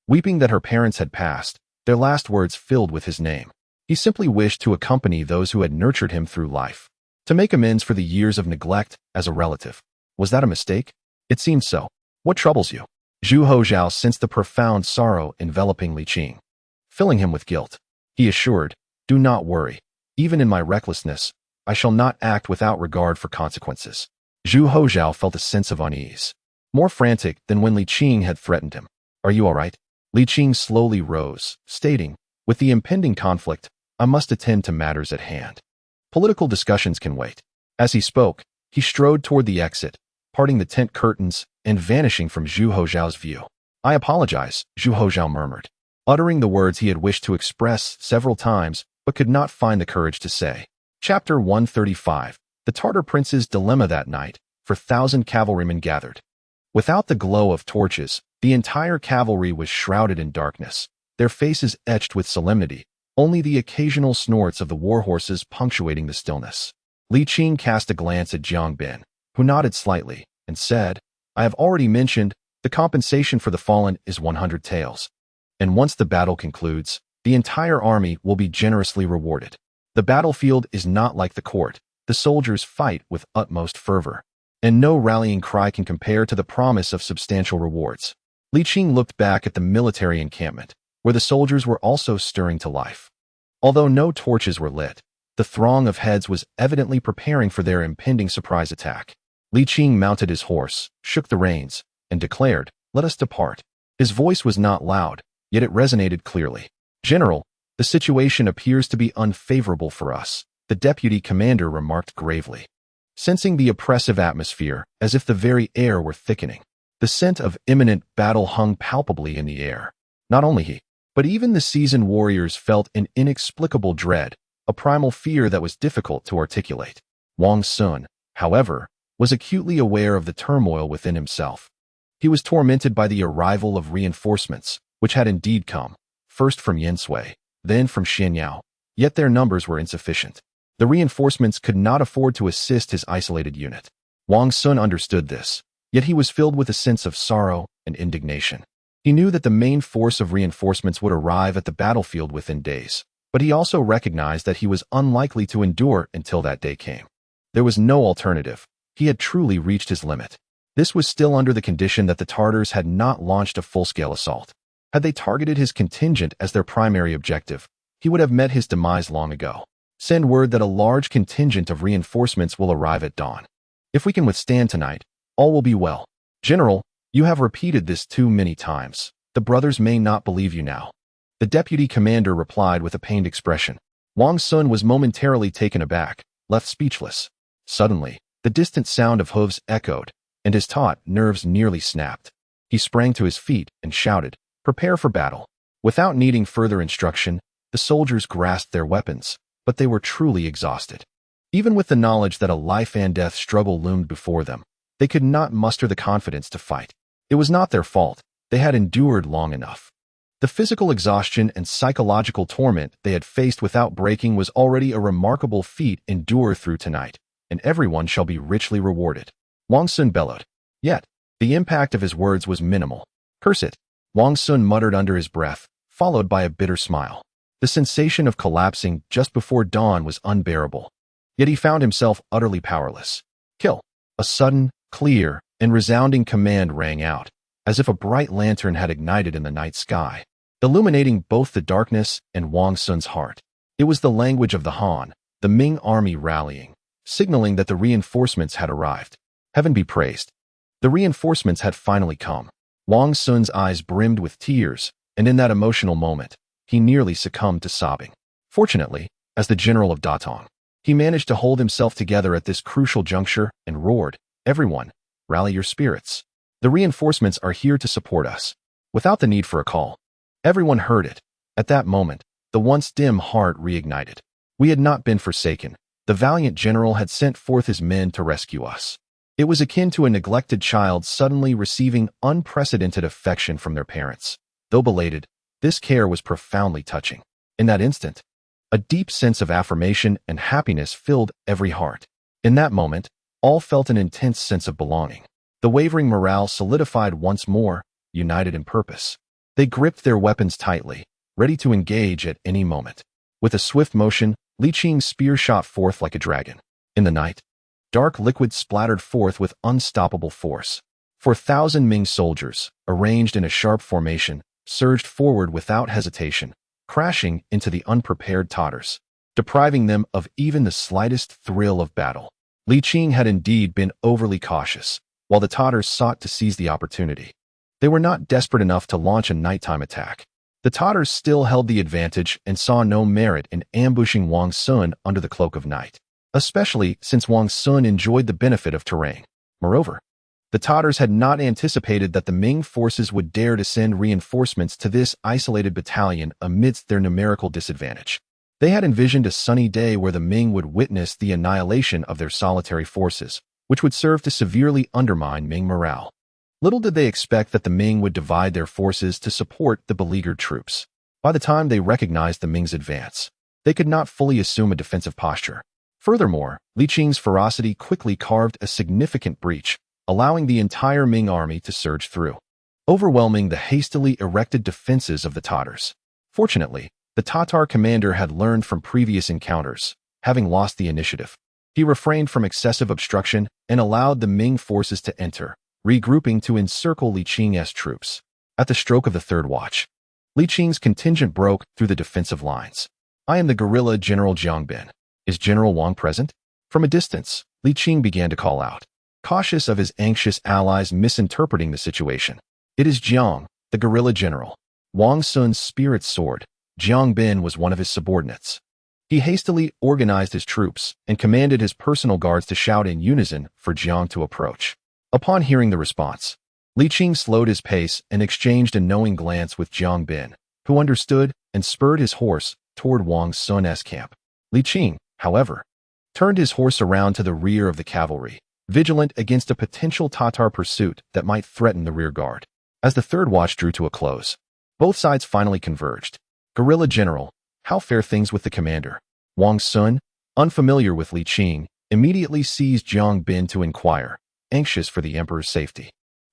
weeping that her parents had passed, their last words filled with his name. He simply wished to accompany those who had nurtured him through life, to make amends for the years of neglect as a relative. Was that a mistake? It seemed so. What troubles you? Zhu Houzhao sensed the profound sorrow enveloping Li Qing, filling him with guilt. He assured, do not worry. Even in my recklessness, I shall not act without regard for consequences. Zhu Houzhao felt a sense of unease, more frantic than when Li Qing had threatened him. Are you all right? Li Qing slowly rose, stating, with the impending conflict, I must attend to matters at hand. Political discussions can wait. As he spoke, he strode toward the exit, parting the tent curtains and vanishing from Zhu Houzhao's view. I apologize, Zhu Houzhao murmured, uttering the words he had wished to express several times but could not find the courage to say. Chapter 135. The Tartar Prince's Dilemma. That night, 4,000 cavalrymen gathered. Without the glow of torches, the entire cavalry was shrouded in darkness, their faces etched with solemnity, only the occasional snorts of the war horses punctuating the stillness. Li Qing cast a glance at Jiang Bin, who nodded slightly and said, "I have already mentioned, the compensation for the fallen is 100 taels. And once the battle concludes, the entire army will be generously rewarded. The battlefield is not like the court. The soldiers fight with utmost fervor, and no rallying cry can compare to the promise of substantial rewards." Li Qing looked back at the military encampment, where the soldiers were also stirring to life. Although no torches were lit, the throng of heads was evidently preparing for their impending surprise attack. Li Qing mounted his horse, shook the reins, and declared, "Let us depart." His voice was not loud, yet it resonated clearly. "General, the situation appears to be unfavorable for us," the deputy commander remarked gravely. Sensing the oppressive atmosphere, as if the very air were thickening, the scent of imminent battle hung palpably in the air. Not only he, but even the seasoned warriors felt an inexplicable dread, a primal fear that was difficult to articulate. Wang Sun, however, was acutely aware of the turmoil within himself. He was tormented by the arrival of reinforcements, which had indeed come, first from Yansui, then from Xianyao, yet their numbers were insufficient. The reinforcements could not afford to assist his isolated unit. Wang Sun understood this, yet he was filled with a sense of sorrow and indignation. He knew that the main force of reinforcements would arrive at the battlefield within days, but he also recognized that he was unlikely to endure until that day came. There was no alternative. He had truly reached his limit. This was still under the condition that the Tartars had not launched a full-scale assault. Had they targeted his contingent as their primary objective, he would have met his demise long ago. "Send word that a large contingent of reinforcements will arrive at dawn. If we can withstand tonight, all will be well. General, you have repeated this too many times. The brothers may not believe you now." The deputy commander replied with a pained expression. Wang Sun was momentarily taken aback, left speechless. Suddenly, the distant sound of hooves echoed, and his taut nerves nearly snapped. He sprang to his feet and shouted, "Prepare for battle." Without needing further instruction, the soldiers grasped their weapons, but they were truly exhausted. Even with the knowledge that a life-and-death struggle loomed before them, they could not muster the confidence to fight. It was not their fault. They had endured long enough. The physical exhaustion and psychological torment they had faced without breaking was already a remarkable feat endured through tonight, and everyone shall be richly rewarded. Wang Sun bellowed. Yet, the impact of his words was minimal. "Curse it," Wang Sun muttered under his breath, followed by a bitter smile. The sensation of collapsing just before dawn was unbearable. Yet he found himself utterly powerless. "Kill!" A sudden, clear, and resounding command rang out, as if a bright lantern had ignited in the night sky, illuminating both the darkness and Wang Sun's heart. It was the language of the Han, the Ming army rallying, signaling that the reinforcements had arrived. Heaven be praised. The reinforcements had finally come. Wang Sun's eyes brimmed with tears, and in that emotional moment, he nearly succumbed to sobbing. Fortunately, as the general of Datong, he managed to hold himself together at this crucial juncture and roared, "Everyone, rally your spirits. The reinforcements are here to support us," without the need for a call. Everyone heard it. At that moment, the once dim heart reignited. We had not been forsaken. The valiant general had sent forth his men to rescue us. It was akin to a neglected child suddenly receiving unprecedented affection from their parents. Though belated, this care was profoundly touching. In that instant, a deep sense of affirmation and happiness filled every heart. In that moment, all felt an intense sense of belonging. The wavering morale solidified once more, united in purpose. They gripped their weapons tightly, ready to engage at any moment. With a swift motion, Li Qing's spear shot forth like a dragon. In the night, dark liquid splattered forth with unstoppable force. 4,000 Ming soldiers, arranged in a sharp formation, surged forward without hesitation, crashing into the unprepared Tartars, depriving them of even the slightest thrill of battle. Li Qing had indeed been overly cautious, while the Tartars sought to seize the opportunity. They were not desperate enough to launch a nighttime attack. The Tartars still held the advantage and saw no merit in ambushing Wang Sun under the cloak of night, especially since Wang Sun enjoyed the benefit of terrain. Moreover, the Tartars had not anticipated that the Ming forces would dare to send reinforcements to this isolated battalion amidst their numerical disadvantage. They had envisioned a sunny day where the Ming would witness the annihilation of their solitary forces, which would serve to severely undermine Ming morale. Little did they expect that the Ming would divide their forces to support the beleaguered troops. By the time they recognized the Ming's advance, they could not fully assume a defensive posture. Furthermore, Li Qing's ferocity quickly carved a significant breach, allowing the entire Ming army to surge through, overwhelming the hastily erected defenses of the Tatars. Fortunately, the Tatar commander had learned from previous encounters, having lost the initiative. He refrained from excessive obstruction and allowed the Ming forces to enter, regrouping to encircle Li Qing's troops. At the stroke of the third watch, Li Qing's contingent broke through the defensive lines. "I am the guerrilla General Jiang Bin. Is General Wang present?" From a distance, Li Qing began to call out, cautious of his anxious allies misinterpreting the situation. "It is Jiang, the guerrilla general." Wang Sun's spirit soared. Jiang Bin was one of his subordinates. He hastily organized his troops and commanded his personal guards to shout in unison for Jiang to approach. Upon hearing the response, Li Qing slowed his pace and exchanged a knowing glance with Jiang Bin, who understood and spurred his horse toward Wang Sun's camp. Li Qing, however, turned his horse around to the rear of the cavalry, vigilant against a potential Tatar pursuit that might threaten the rear guard. As the third watch drew to a close, both sides finally converged. "Guerrilla General, how fare things with the commander?" Wang Sun, unfamiliar with Li Qing, immediately seized Jiang Bin to inquire, anxious for the emperor's safety.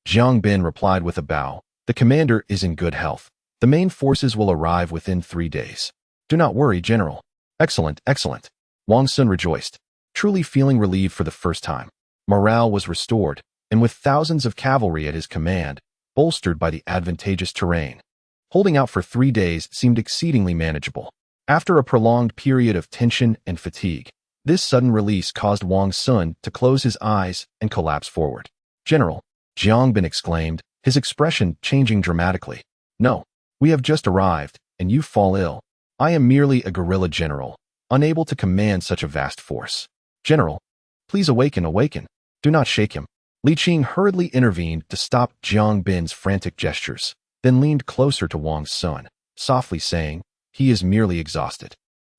Jiang Bin replied with a bow, "The commander is in good health. The main forces will arrive within 3 days. Do not worry, General." "Excellent, excellent." Wang Sun rejoiced, truly feeling relieved for the first time. Morale was restored, and with thousands of cavalry at his command, bolstered by the advantageous terrain, holding out for 3 days seemed exceedingly manageable. After a prolonged period of tension and fatigue, this sudden release caused Wang Sun to close his eyes and collapse forward. "General," Jiang Bin exclaimed, his expression changing dramatically. "No, we have just arrived, and you fall ill. I am merely a guerrilla general, unable to command such a vast force." "General, please awaken, awaken. Do not shake him." Li Qing hurriedly intervened to stop Jiang Bin's frantic gestures, then leaned closer to Wang Sun, softly saying, "He is merely exhausted.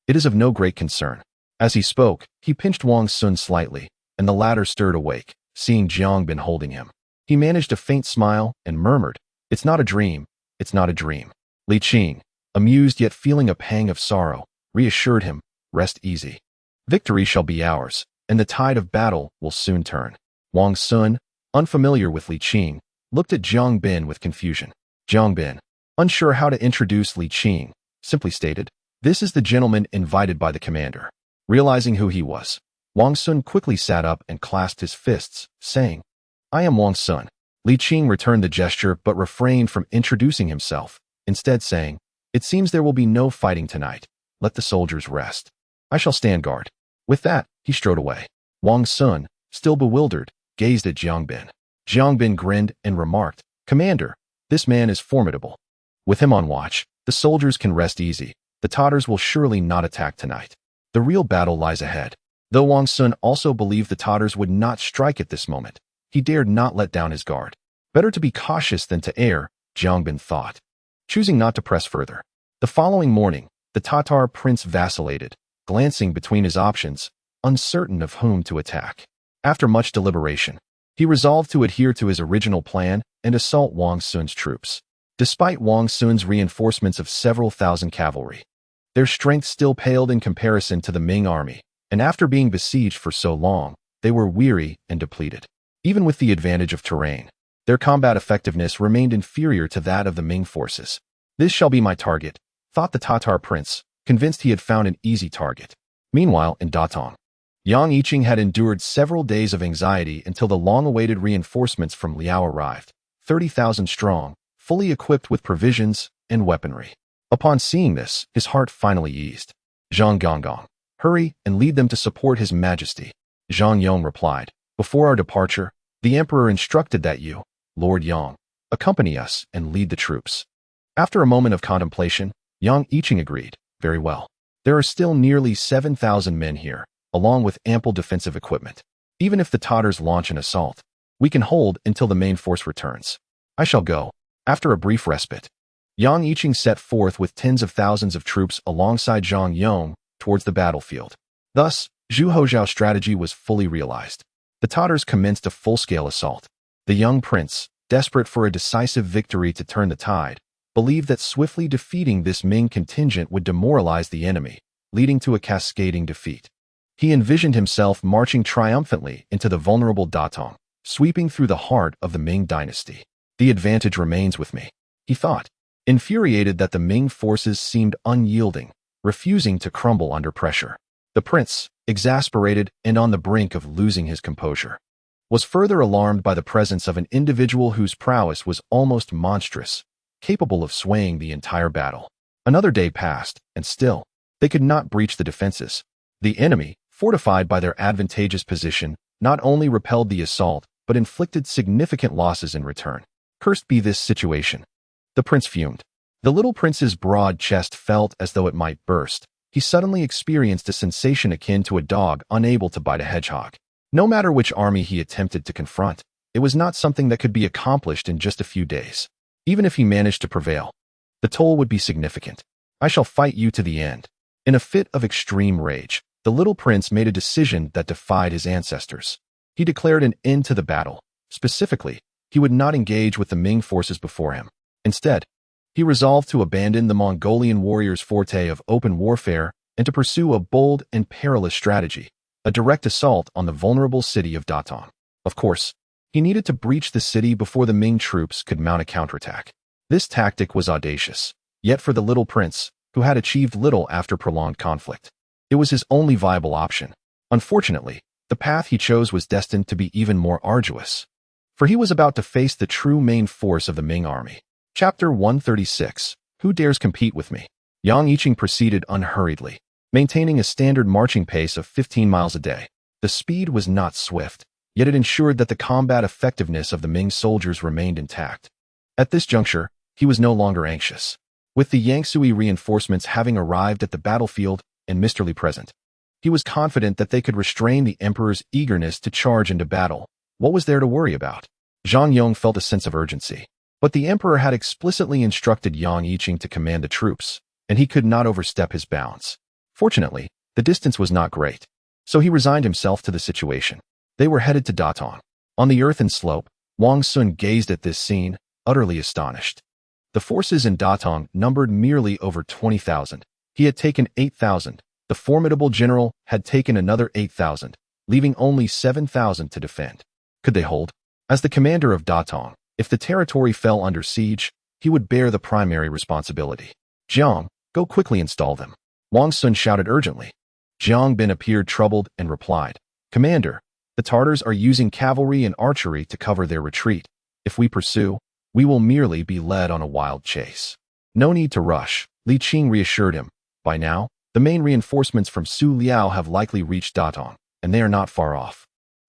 It is of no great concern." As he spoke, he pinched Wang Sun slightly, and the latter stirred awake, seeing Jiang Bin holding him. He managed a faint smile and murmured, "It's not a dream, it's not a dream." Li Qing, amused yet feeling a pang of sorrow, reassured him, "Rest easy. Victory shall be ours, and the tide of battle will soon turn." Wang Sun, unfamiliar with Li Qing, looked at Jiang Bin with confusion. Jiang Bin, unsure how to introduce Li Qing, simply stated, "This is the gentleman invited by the commander." Realizing who he was, Wang Sun quickly sat up and clasped his fists, saying, "I am Wang Sun." Li Qing returned the gesture but refrained from introducing himself, instead saying, "It seems there will be no fighting tonight. Let the soldiers rest. I shall stand guard." With that, he strode away. Wang Sun, still bewildered, gazed at Jiang Bin. Jiang Bin grinned and remarked, "Commander, this man is formidable. With him on watch, the soldiers can rest easy. The Tatars will surely not attack tonight. The real battle lies ahead." Though Wang Sun also believed the Tatars would not strike at this moment, he dared not let down his guard. Better to be cautious than to err, Jiang Bin thought, choosing not to press further. The following morning, the Tatar prince vacillated, glancing between his options, uncertain of whom to attack. After much deliberation, he resolved to adhere to his original plan and assault Wang Sun's troops. Despite Wang Sun's reinforcements of several thousand cavalry, their strength still paled in comparison to the Ming army, and after being besieged for so long, they were weary and depleted. Even with the advantage of terrain, their combat effectiveness remained inferior to that of the Ming forces. "This shall be my target," thought the Tatar prince, convinced he had found an easy target. Meanwhile, in Datong, Yang Yiqing had endured several days of anxiety until the long-awaited reinforcements from Liao arrived, 30,000 strong, fully equipped with provisions and weaponry. Upon seeing this, his heart finally eased. "Zhang Gonggong, hurry and lead them to support His Majesty." Zhang Yong replied, "Before our departure, the Emperor instructed that you, Lord Yang, accompany us and lead the troops." After a moment of contemplation, Yang Yiqing agreed, "Very well. There are still nearly 7,000 men here, along with ample defensive equipment. Even if the Tatars launch an assault, we can hold until the main force returns. I shall go." After a brief respite, Yang Yiqing set forth with tens of thousands of troops alongside Zhang Yong towards the battlefield. Thus, Zhu Houzhao's strategy was fully realized. The Tatars commenced a full-scale assault. The young prince, desperate for a decisive victory to turn the tide, believed that swiftly defeating this Ming contingent would demoralize the enemy, leading to a cascading defeat. He envisioned himself marching triumphantly into the vulnerable Datong, sweeping through the heart of the Ming dynasty. The advantage remains with me, he thought, infuriated that the Ming forces seemed unyielding, refusing to crumble under pressure. The prince, exasperated and on the brink of losing his composure, was further alarmed by the presence of an individual whose prowess was almost monstrous, capable of swaying the entire battle. Another day passed, and still, they could not breach the defenses. The enemy, fortified by their advantageous position, not only repelled the assault, but inflicted significant losses in return. Cursed be this situation. The prince fumed. The little prince's broad chest felt as though it might burst. He suddenly experienced a sensation akin to a dog unable to bite a hedgehog. No matter which army he attempted to confront, it was not something that could be accomplished in just a few days. Even if he managed to prevail, the toll would be significant. I shall fight you to the end. In a fit of extreme rage, the little prince made a decision that defied his ancestors. He declared an end to the battle. Specifically, he would not engage with the Ming forces before him. Instead, he resolved to abandon the Mongolian warriors' forte of open warfare and to pursue a bold and perilous strategy, a direct assault on the vulnerable city of Datong. Of course, he needed to breach the city before the Ming troops could mount a counterattack. This tactic was audacious, yet for the little prince, who had achieved little after prolonged conflict, it was his only viable option. Unfortunately, the path he chose was destined to be even more arduous, for he was about to face the true main force of the Ming army. Chapter 136. Who dares compete with me? Yang Yiqing proceeded unhurriedly, maintaining a standard marching pace of 15 miles a day. The speed was not swift, yet it ensured that the combat effectiveness of the Ming soldiers remained intact. At this juncture, he was no longer anxious. With the Yangsui reinforcements having arrived at the battlefield and Mr. Li present, he was confident that they could restrain the emperor's eagerness to charge into battle. What was there to worry about? Zhang Yong felt a sense of urgency, but the emperor had explicitly instructed Yang Yiqing to command the troops, and he could not overstep his bounds. Fortunately, the distance was not great, so he resigned himself to the situation. They were headed to Datong. On the earthen slope, Wang Sun gazed at this scene, utterly astonished. The forces in Datong numbered merely over 20,000. He had taken 8,000. The formidable general had taken another 8,000, leaving only 7,000 to defend. Could they hold? As the commander of Datong, if the territory fell under siege, he would bear the primary responsibility. Jiang, go quickly install them. Wang Sun shouted urgently. Jiang Bin appeared troubled and replied, Commander, the Tartars are using cavalry and archery to cover their retreat. If we pursue, we will merely be led on a wild chase. No need to rush, Li Qing reassured him. By now, the main reinforcements from Su Liao have likely reached Datong, and they are not far off.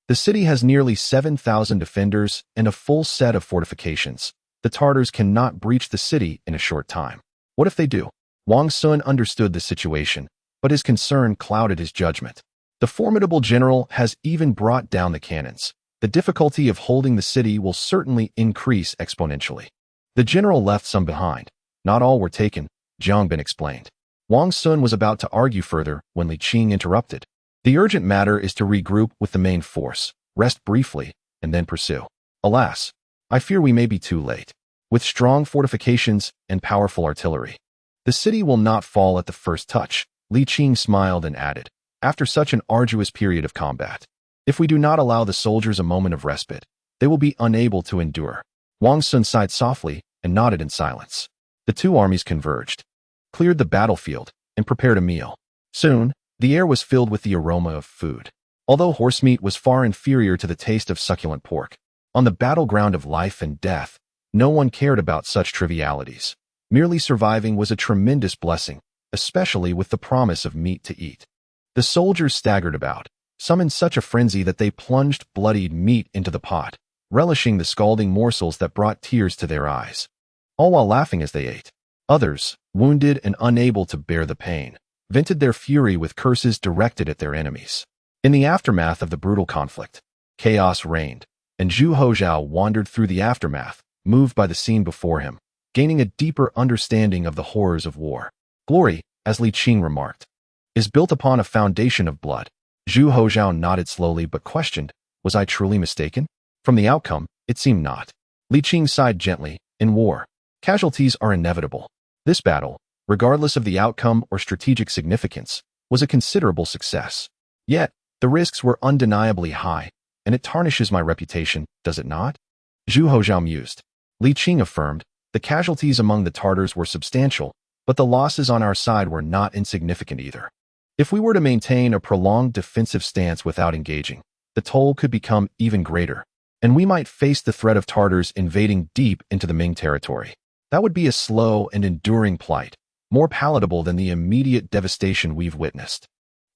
The city has nearly 7,000 defenders and a full set of fortifications. The Tartars cannot breach the city in a short time. What if they do? Wang Sun understood the situation, but his concern clouded his judgment. The formidable general has even brought down the cannons. The difficulty of holding the city will certainly increase exponentially. The general left some behind. Not all were taken, Jiang Bin explained. Wang Sun was about to argue further when Li Qing interrupted. The urgent matter is to regroup with the main force, rest briefly, and then pursue. Alas, I fear we may be too late. With strong fortifications and powerful artillery, the city will not fall at the first touch. Li Qing smiled and added, after such an arduous period of combat, if we do not allow the soldiers a moment of respite, they will be unable to endure. Wang Sun sighed softly and nodded in silence. The two armies converged, cleared the battlefield, and prepared a meal. Soon, the air was filled with the aroma of food. Although horsemeat was far inferior to the taste of succulent pork, on the battleground of life and death, no one cared about such trivialities. Merely surviving was a tremendous blessing, especially with the promise of meat to eat. The soldiers staggered about, some in such a frenzy that they plunged bloodied meat into the pot, relishing the scalding morsels that brought tears to their eyes, all while laughing as they ate. Others, wounded and unable to bear the pain, vented their fury with curses directed at their enemies. In the aftermath of the brutal conflict, chaos reigned, and Zhu Houzhao wandered through the aftermath, moved by the scene before him, gaining a deeper understanding of the horrors of war. Glory, as Li Qing remarked, is built upon a foundation of blood. Zhu Houzhao nodded slowly but questioned, was I truly mistaken? From the outcome, it seemed not. Li Qing sighed gently, in war, casualties are inevitable. This battle, regardless of the outcome or strategic significance, was a considerable success. Yet, the risks were undeniably high, and it tarnishes my reputation, does it not? Zhu Houzhao mused. Li Qing affirmed, the casualties among the Tartars were substantial, but the losses on our side were not insignificant either. If we were to maintain a prolonged defensive stance without engaging, the toll could become even greater, and we might face the threat of Tartars invading deep into the Ming territory. That would be a slow and enduring plight, more palatable than the immediate devastation we've witnessed.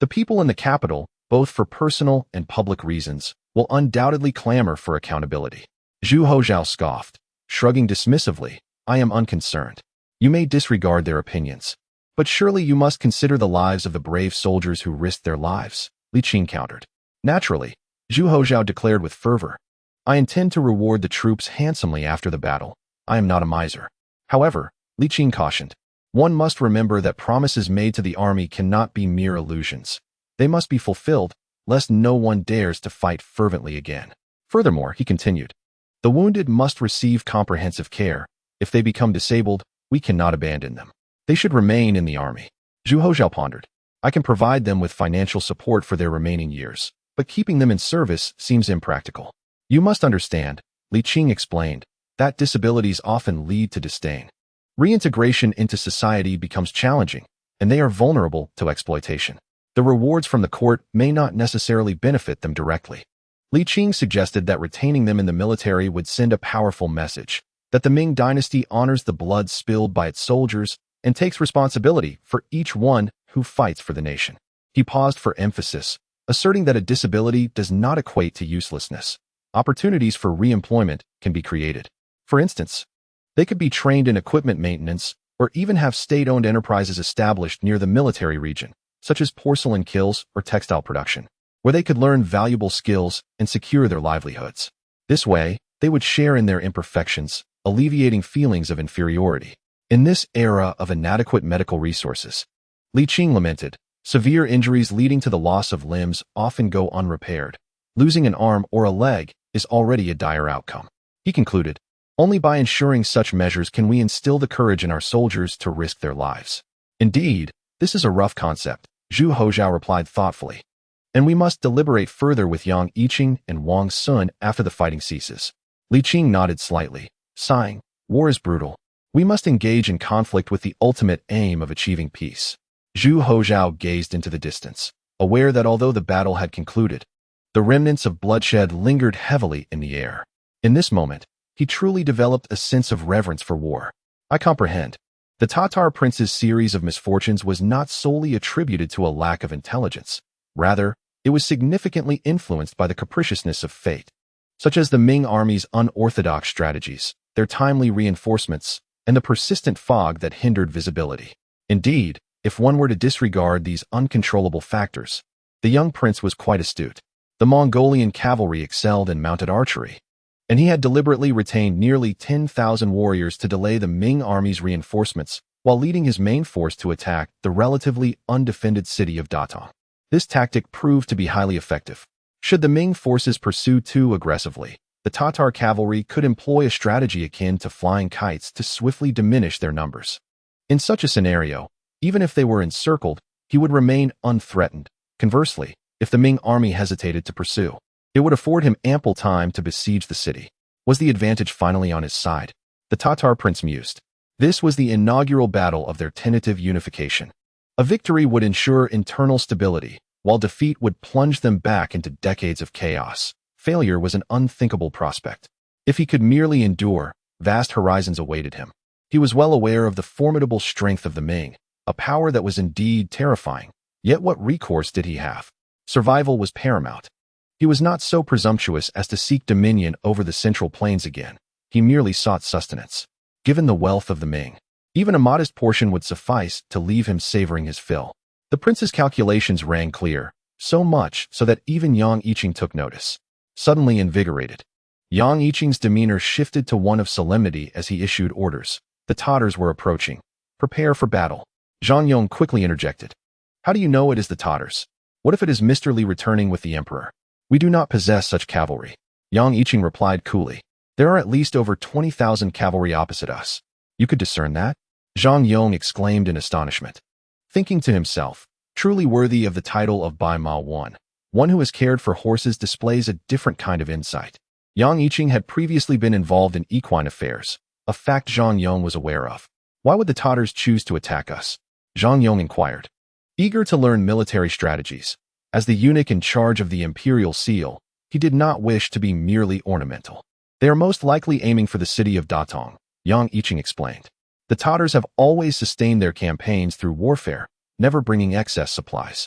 The people in the capital, both for personal and public reasons, will undoubtedly clamor for accountability. Zhu Houzhao scoffed, shrugging dismissively. I am unconcerned. You may disregard their opinions, but surely you must consider the lives of the brave soldiers who risked their lives, Li Qing countered. Naturally, Zhu Houzhao declared with fervor. I intend to reward the troops handsomely after the battle. I am not a miser. However, Li Qing cautioned, one must remember that promises made to the army cannot be mere illusions. They must be fulfilled, lest no one dares to fight fervently again. Furthermore, he continued, the wounded must receive comprehensive care. If they become disabled, we cannot abandon them. They should remain in the army. Zhu Houzhao pondered. I can provide them with financial support for their remaining years, but keeping them in service seems impractical. You must understand, Li Qing explained, that disabilities often lead to disdain. Reintegration into society becomes challenging, and they are vulnerable to exploitation. The rewards from the court may not necessarily benefit them directly. Li Qing suggested that retaining them in the military would send a powerful message, that the Ming dynasty honors the blood spilled by its soldiers and takes responsibility for each one who fights for the nation. He paused for emphasis, asserting that a disability does not equate to uselessness. Opportunities for re-employment can be created. For instance, they could be trained in equipment maintenance or even have state-owned enterprises established near the military region, such as porcelain kilns or textile production, where they could learn valuable skills and secure their livelihoods. This way, they would share in their imperfections, alleviating feelings of inferiority. In this era of inadequate medical resources, Li Qing lamented, severe injuries leading to the loss of limbs often go unrepaired. Losing an arm or a leg is already a dire outcome. He concluded, only by ensuring such measures can we instill the courage in our soldiers to risk their lives. Indeed, this is a rough concept, Zhu Houzhao replied thoughtfully, and we must deliberate further with Yang Yiqing and Wang Sun after the fighting ceases. Li Qing nodded slightly, sighing, war is brutal. We must engage in conflict with the ultimate aim of achieving peace. Zhu Houzhao gazed into the distance, aware that although the battle had concluded, the remnants of bloodshed lingered heavily in the air. In this moment, he truly developed a sense of reverence for war. I comprehend. The Tatar prince's series of misfortunes was not solely attributed to a lack of intelligence. Rather, it was significantly influenced by the capriciousness of fate, such as the Ming army's unorthodox strategies, their timely reinforcements, and the persistent fog that hindered visibility. Indeed, if one were to disregard these uncontrollable factors, the young prince was quite astute. The Mongolian cavalry excelled in mounted archery, and he had deliberately retained nearly 10,000 warriors to delay the Ming army's reinforcements while leading his main force to attack the relatively undefended city of Datong. This tactic proved to be highly effective. Should the Ming forces pursue too aggressively, the Tatar cavalry could employ a strategy akin to flying kites to swiftly diminish their numbers. In such a scenario, even if they were encircled, he would remain unthreatened. Conversely, if the Ming army hesitated to pursue, it would afford him ample time to besiege the city. Was the advantage finally on his side? The Tatar prince mused. This was the inaugural battle of their tentative unification. A victory would ensure internal stability, while defeat would plunge them back into decades of chaos. Failure was an unthinkable prospect. If he could merely endure, vast horizons awaited him. He was well aware of the formidable strength of the Ming, a power that was indeed terrifying. Yet what recourse did he have? Survival was paramount. He was not so presumptuous as to seek dominion over the central plains again. He merely sought sustenance. Given the wealth of the Ming, even a modest portion would suffice to leave him savoring his fill. The prince's calculations rang clear, so much so that even Yang Yiqing took notice. Suddenly invigorated, Yang Yiqing's demeanor shifted to one of solemnity as he issued orders. The Tatars were approaching. Prepare for battle. Zhang Yong quickly interjected. How do you know it is the Tatars? What if it is Mr. Li returning with the emperor? We do not possess such cavalry. Yang Yiqing replied coolly. There are at least over 20,000 cavalry opposite us. You could discern that? Zhang Yong exclaimed in astonishment. Thinking to himself, truly worthy of the title of Bai Ma One. One who has cared for horses displays a different kind of insight. Yang Yiqing had previously been involved in equine affairs, a fact Zhang Yong was aware of. Why would the Tatars choose to attack us? Zhang Yong inquired, eager to learn military strategies. As the eunuch in charge of the imperial seal, he did not wish to be merely ornamental. They are most likely aiming for the city of Datong, Yang Yiqing explained. The Tatars have always sustained their campaigns through warfare, never bringing excess supplies.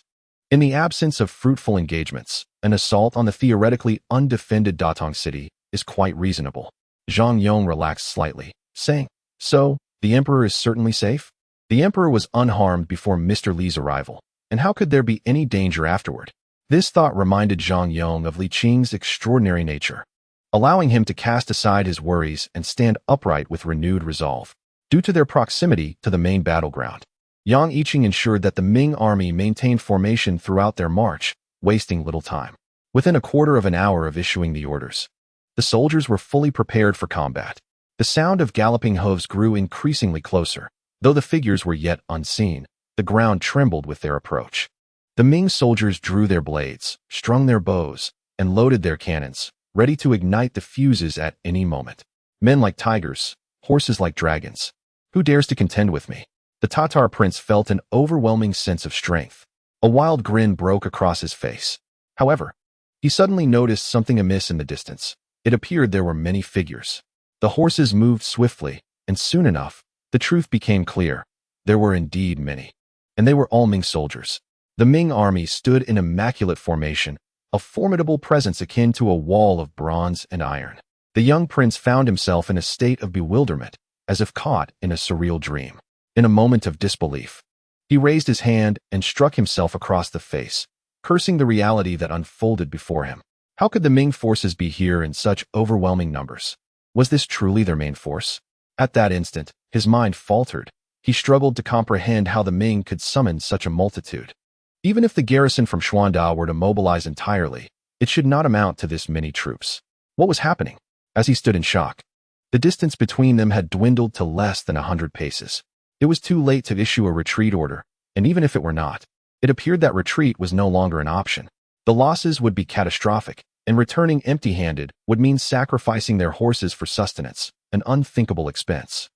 In the absence of fruitful engagements, an assault on the theoretically undefended Datong city is quite reasonable. Zhang Yong relaxed slightly, saying, so, the emperor is certainly safe? The emperor was unharmed before Mr. Li's arrival, and how could there be any danger afterward? This thought reminded Zhang Yong of Li Qing's extraordinary nature, allowing him to cast aside his worries and stand upright with renewed resolve. Due to their proximity to the main battleground, Yang Yiqing ensured that the Ming army maintained formation throughout their march, wasting little time. Within a quarter of an hour of issuing the orders, the soldiers were fully prepared for combat. The sound of galloping hooves grew increasingly closer. Though the figures were yet unseen, the ground trembled with their approach. The Ming soldiers drew their blades, strung their bows, and loaded their cannons, ready to ignite the fuses at any moment. Men like tigers, horses like dragons. Who dares to contend with me? The Tatar prince felt an overwhelming sense of strength. A wild grin broke across his face. However, he suddenly noticed something amiss in the distance. It appeared there were many figures. The horses moved swiftly, and soon enough, the truth became clear. There were indeed many. And they were all Ming soldiers. The Ming army stood in immaculate formation, a formidable presence akin to a wall of bronze and iron. The young prince found himself in a state of bewilderment, as if caught in a surreal dream. In a moment of disbelief, he raised his hand and struck himself across the face, cursing the reality that unfolded before him. How could the Ming forces be here in such overwhelming numbers? Was this truly their main force? At that instant, his mind faltered. He struggled to comprehend how the Ming could summon such a multitude. Even if the garrison from Xuanda were to mobilize entirely, it should not amount to this many troops. What was happening? As he stood in shock, the distance between them had dwindled to less than 100 paces. It was too late to issue a retreat order, and even if it were not, it appeared that retreat was no longer an option. The losses would be catastrophic, and returning empty-handed would mean sacrificing their horses for sustenance, an unthinkable expense.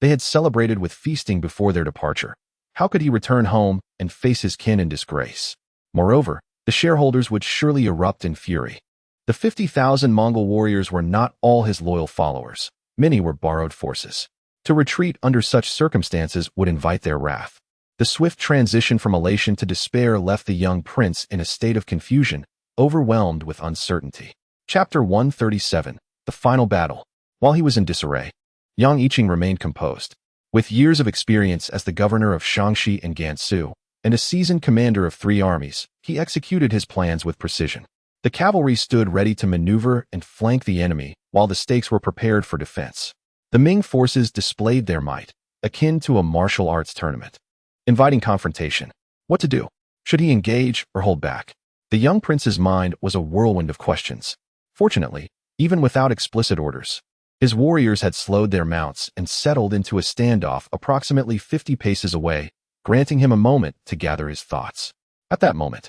They had celebrated with feasting before their departure. How could he return home and face his kin in disgrace? Moreover, the shareholders would surely erupt in fury. The 50,000 Mongol warriors were not all his loyal followers. Many were borrowed forces. To retreat under such circumstances would invite their wrath. The swift transition from elation to despair left the young prince in a state of confusion, overwhelmed with uncertainty. Chapter 137, The Final Battle. While he was in disarray, Yang Yiqing remained composed. With years of experience as the governor of Shaanxi and Gansu, and a seasoned commander of 3 armies, he executed his plans with precision. The cavalry stood ready to maneuver and flank the enemy, while the stakes were prepared for defense. The Ming forces displayed their might, akin to a martial arts tournament, inviting confrontation. What to do? Should he engage or hold back? The young prince's mind was a whirlwind of questions. Fortunately, even without explicit orders, his warriors had slowed their mounts and settled into a standoff approximately 50 paces away, granting him a moment to gather his thoughts. At that moment,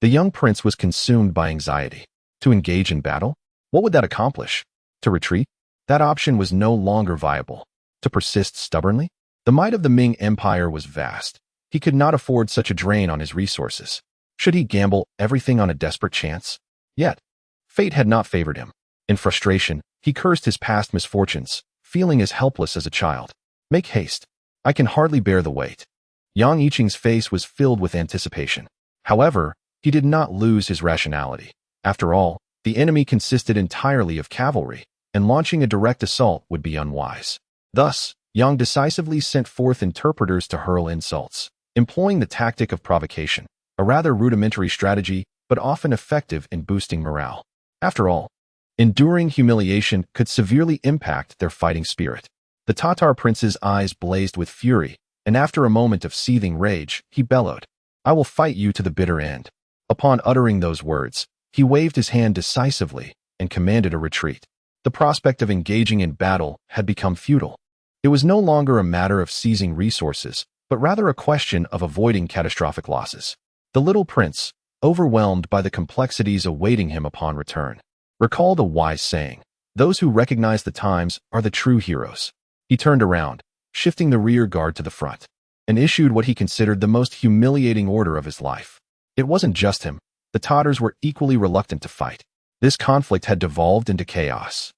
the young prince was consumed by anxiety. To engage in battle? What would that accomplish? To retreat? That option was no longer viable. To persist stubbornly? The might of the Ming Empire was vast. He could not afford such a drain on his resources. Should he gamble everything on a desperate chance? Yet, fate had not favored him. In frustration, he cursed his past misfortunes, feeling as helpless as a child. Make haste. I can hardly bear the weight. Yang Yiqing's face was filled with anticipation. However, he did not lose his rationality. After all, the enemy consisted entirely of cavalry, and launching a direct assault would be unwise. Thus, Yang decisively sent forth interpreters to hurl insults, employing the tactic of provocation, a rather rudimentary strategy, but often effective in boosting morale. After all, enduring humiliation could severely impact their fighting spirit. The Tatar prince's eyes blazed with fury, and after a moment of seething rage, he bellowed, "I will fight you to the bitter end." Upon uttering those words, he waved his hand decisively and commanded a retreat. The prospect of engaging in battle had become futile. It was no longer a matter of seizing resources, but rather a question of avoiding catastrophic losses. The little prince, overwhelmed by the complexities awaiting him upon return, recalled a wise saying, "Those who recognize the times are the true heroes." He turned around, shifting the rear guard to the front, and issued what he considered the most humiliating order of his life. It wasn't just him. The Tatars were equally reluctant to fight. This conflict had devolved into chaos.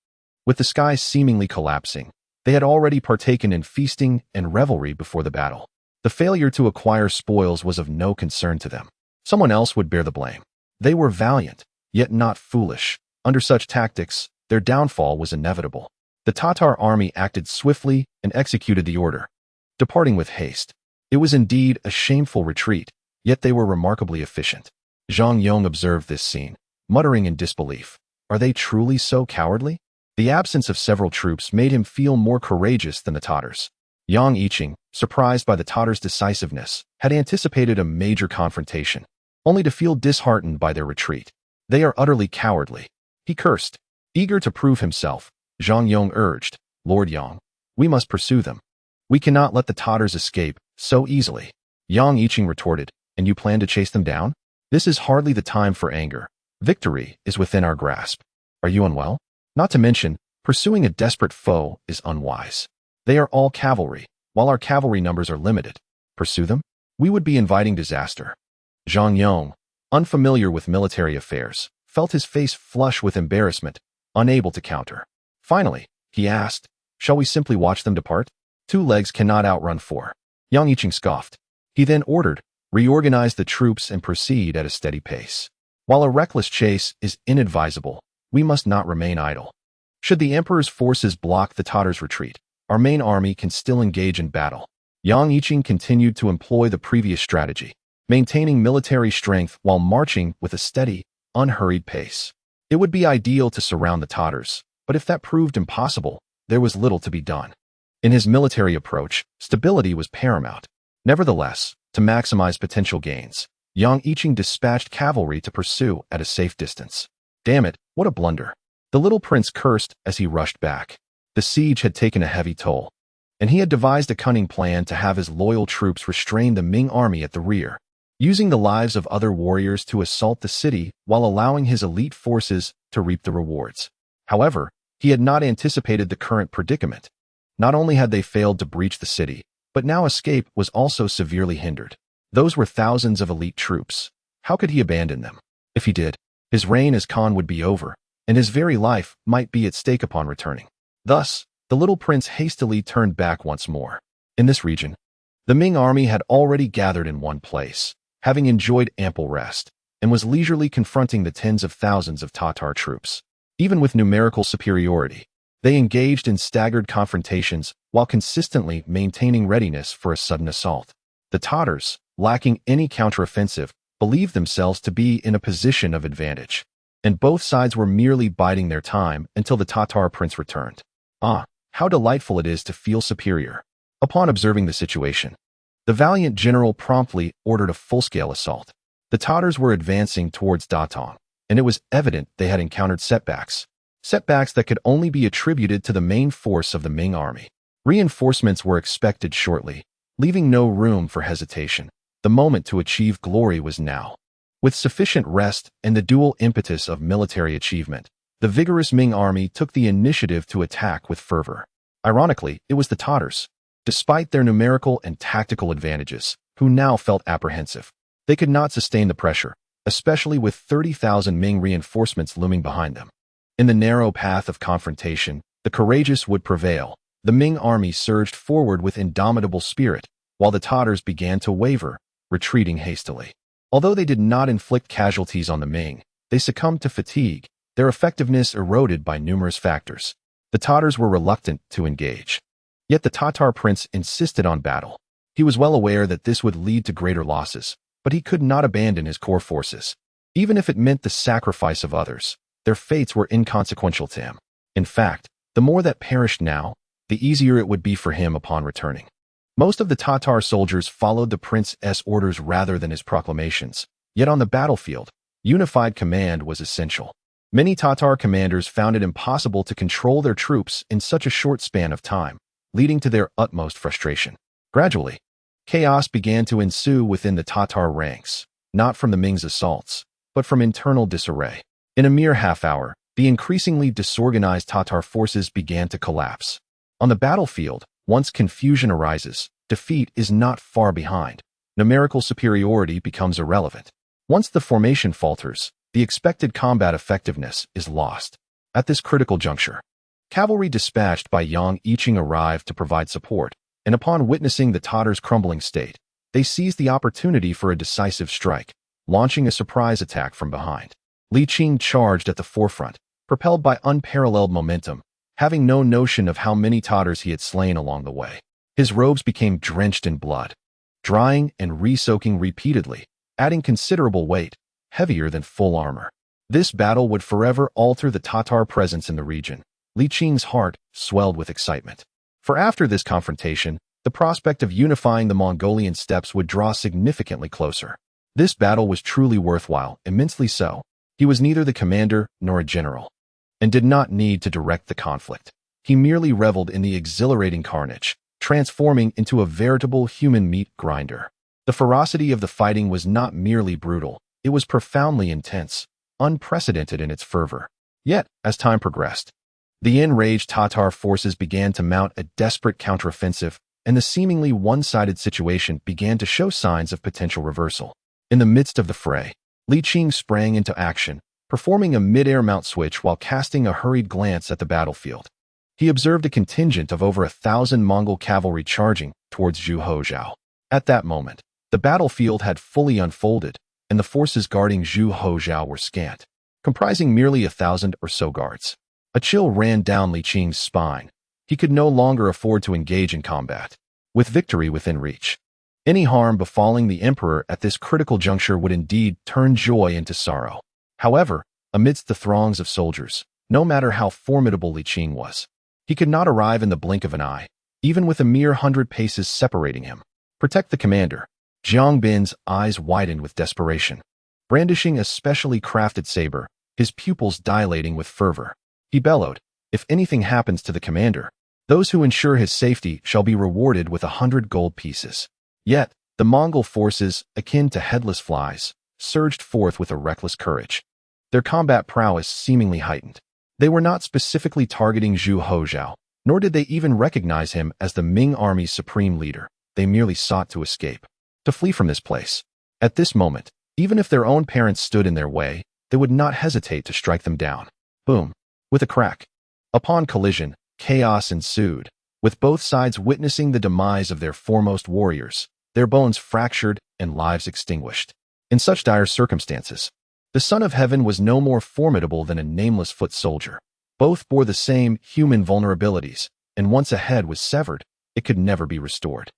With the skies seemingly collapsing, they had already partaken in feasting and revelry before the battle. The failure to acquire spoils was of no concern to them. Someone else would bear the blame. They were valiant, yet not foolish. Under such tactics, their downfall was inevitable. The Tatar army acted swiftly and executed the order, departing with haste. It was indeed a shameful retreat, yet they were remarkably efficient. Zhang Yong observed this scene, muttering in disbelief. Are they truly so cowardly? The absence of several troops made him feel more courageous than the Tatars. Yang Yiqing, surprised by the Tatars' decisiveness, had anticipated a major confrontation, only to feel disheartened by their retreat. They are utterly cowardly. He cursed. Eager to prove himself, Zhang Yong urged, Lord Yang, we must pursue them. We cannot let the Tatars escape so easily. Yang Yiqing retorted, and you plan to chase them down? This is hardly the time for anger. Victory is within our grasp. Are you unwell? Not to mention, pursuing a desperate foe is unwise. They are all cavalry, while our cavalry numbers are limited. Pursue them? We would be inviting disaster. Zhang Yong, unfamiliar with military affairs, felt his face flush with embarrassment, unable to counter. Finally, he asked, shall we simply watch them depart? Two legs cannot outrun four. Yang Yiqing scoffed. He then ordered, reorganize the troops and proceed at a steady pace. While a reckless chase is inadvisable, we must not remain idle. Should the emperor's forces block the Tatars' retreat, our main army can still engage in battle. Yang Yiqing continued to employ the previous strategy, maintaining military strength while marching with a steady, unhurried pace. It would be ideal to surround the Tatars, but if that proved impossible, there was little to be done. In his military approach, stability was paramount. Nevertheless, to maximize potential gains, Yang Yiqing dispatched cavalry to pursue at a safe distance. Damn it, what a blunder. The little prince cursed as he rushed back. The siege had taken a heavy toll, and he had devised a cunning plan to have his loyal troops restrain the Ming army at the rear, using the lives of other warriors to assault the city while allowing his elite forces to reap the rewards. However, he had not anticipated the current predicament. Not only had they failed to breach the city, but now escape was also severely hindered. Those were thousands of elite troops. How could he abandon them? If he did, his reign as Khan would be over, and his very life might be at stake upon returning. Thus, the little prince hastily turned back once more. In this region, the Ming army had already gathered in one place, having enjoyed ample rest, and was leisurely confronting the tens of thousands of Tatar troops. Even with numerical superiority, they engaged in staggered confrontations while consistently maintaining readiness for a sudden assault. The Tatars, lacking any counteroffensive, believed themselves to be in a position of advantage, and both sides were merely biding their time until the Tatar prince returned. Ah, how delightful it is to feel superior. Upon observing the situation, the valiant general promptly ordered a full-scale assault. The Tatars were advancing towards Datong, and it was evident they had encountered setbacks that could only be attributed to the main force of the Ming army. Reinforcements were expected shortly, leaving no room for hesitation. The moment to achieve glory was now. With sufficient rest and the dual impetus of military achievement, the vigorous Ming army took the initiative to attack with fervor. Ironically, it was the Tatars, despite their numerical and tactical advantages, who now felt apprehensive. They could not sustain the pressure, especially with 30,000 Ming reinforcements looming behind them. In the narrow path of confrontation, the courageous would prevail. The Ming army surged forward with indomitable spirit, while the Tatars began to waver, retreating hastily. Although they did not inflict casualties on the Ming, they succumbed to fatigue, their effectiveness eroded by numerous factors. The Tatars were reluctant to engage. Yet the Tatar prince insisted on battle. He was well aware that this would lead to greater losses, but he could not abandon his core forces. Even if it meant the sacrifice of others, their fates were inconsequential to him. In fact, the more that perished now, the easier it would be for him upon returning. Most of the Tatar soldiers followed the prince's orders rather than his proclamations, yet on the battlefield, unified command was essential. Many Tatar commanders found it impossible to control their troops in such a short span of time, leading to their utmost frustration. Gradually, chaos began to ensue within the Tatar ranks. not from the Ming's assaults, but from internal disarray. In a mere half-hour, the increasingly disorganized Tatar forces began to collapse. On the battlefield, once confusion arises, defeat is not far behind. Numerical superiority becomes irrelevant. Once the formation falters, the expected combat effectiveness is lost. At this critical juncture, cavalry dispatched by Li Qing arrived to provide support, and upon witnessing the Tatars' crumbling state, they seized the opportunity for a decisive strike, launching a surprise attack from behind. Li Qing charged at the forefront, propelled by unparalleled momentum, having no notion of how many Tatars he had slain along the way. His robes became drenched in blood, drying and re-soaking repeatedly, adding considerable weight, heavier than full armor. This battle would forever alter the Tatar presence in the region. Li Qing's heart swelled with excitement. For after this confrontation, the prospect of unifying the Mongolian steppes would draw significantly closer. This battle was truly worthwhile, immensely so. He was neither the commander nor a general, and did not need to direct the conflict. He merely reveled in the exhilarating carnage, transforming into a veritable human meat grinder. The ferocity of the fighting was not merely brutal, it was profoundly intense, unprecedented in its fervor. Yet, as time progressed, the enraged Tatar forces began to mount a desperate counteroffensive, and the seemingly one-sided situation began to show signs of potential reversal. In the midst of the fray, Li Qing sprang into action, performing a mid-air mount switch while casting a hurried glance at the battlefield. He observed a contingent of over 1,000 Mongol cavalry charging towards Zhu Houzhao. At that moment, the battlefield had fully unfolded, and the forces guarding Zhu Houzhao were scant, comprising merely 1,000 or so guards. A chill ran down Li Qing's spine. He could no longer afford to engage in combat, with victory within reach. Any harm befalling the emperor at this critical juncture would indeed turn joy into sorrow. However, amidst the throngs of soldiers, no matter how formidable Li Qing was, he could not arrive in the blink of an eye, even with a mere 100 paces separating him. Protect the commander. Jiang Bin's eyes widened with desperation. Brandishing a specially crafted saber, his pupils dilating with fervor, he bellowed, "If anything happens to the commander, those who ensure his safety shall be rewarded with 100 gold pieces." Yet, the Mongol forces, akin to headless flies, surged forth with a reckless courage. Their combat prowess seemingly heightened. They were not specifically targeting Zhu Houzhao, nor did they even recognize him as the Ming army's supreme leader. They merely sought to escape, to flee from this place. At this moment, even if their own parents stood in their way, they would not hesitate to strike them down. Boom. With a crack. Upon collision, chaos ensued, with both sides witnessing the demise of their foremost warriors, their bones fractured and lives extinguished. In such dire circumstances, the Son of Heaven was no more formidable than a nameless foot soldier. Both bore the same human vulnerabilities, and once a head was severed, it could never be restored.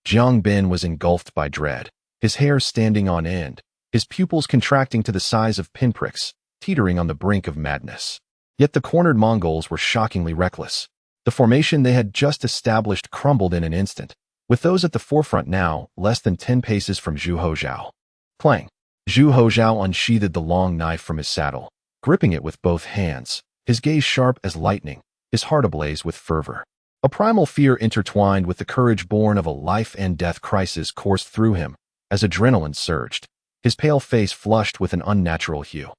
Jiang Bin was engulfed by dread, his hair standing on end, his pupils contracting to the size of pinpricks, teetering on the brink of madness. Yet the cornered Mongols were shockingly reckless. The formation they had just established crumbled in an instant, with those at the forefront now less than 10 paces from Zhu Houzhao. Clang! Zhu Houzhao unsheathed the long knife from his saddle, gripping it with both hands, his gaze sharp as lightning, his heart ablaze with fervor. A primal fear intertwined with the courage born of a life-and-death crisis coursed through him as adrenaline surged, his pale face flushed with an unnatural hue,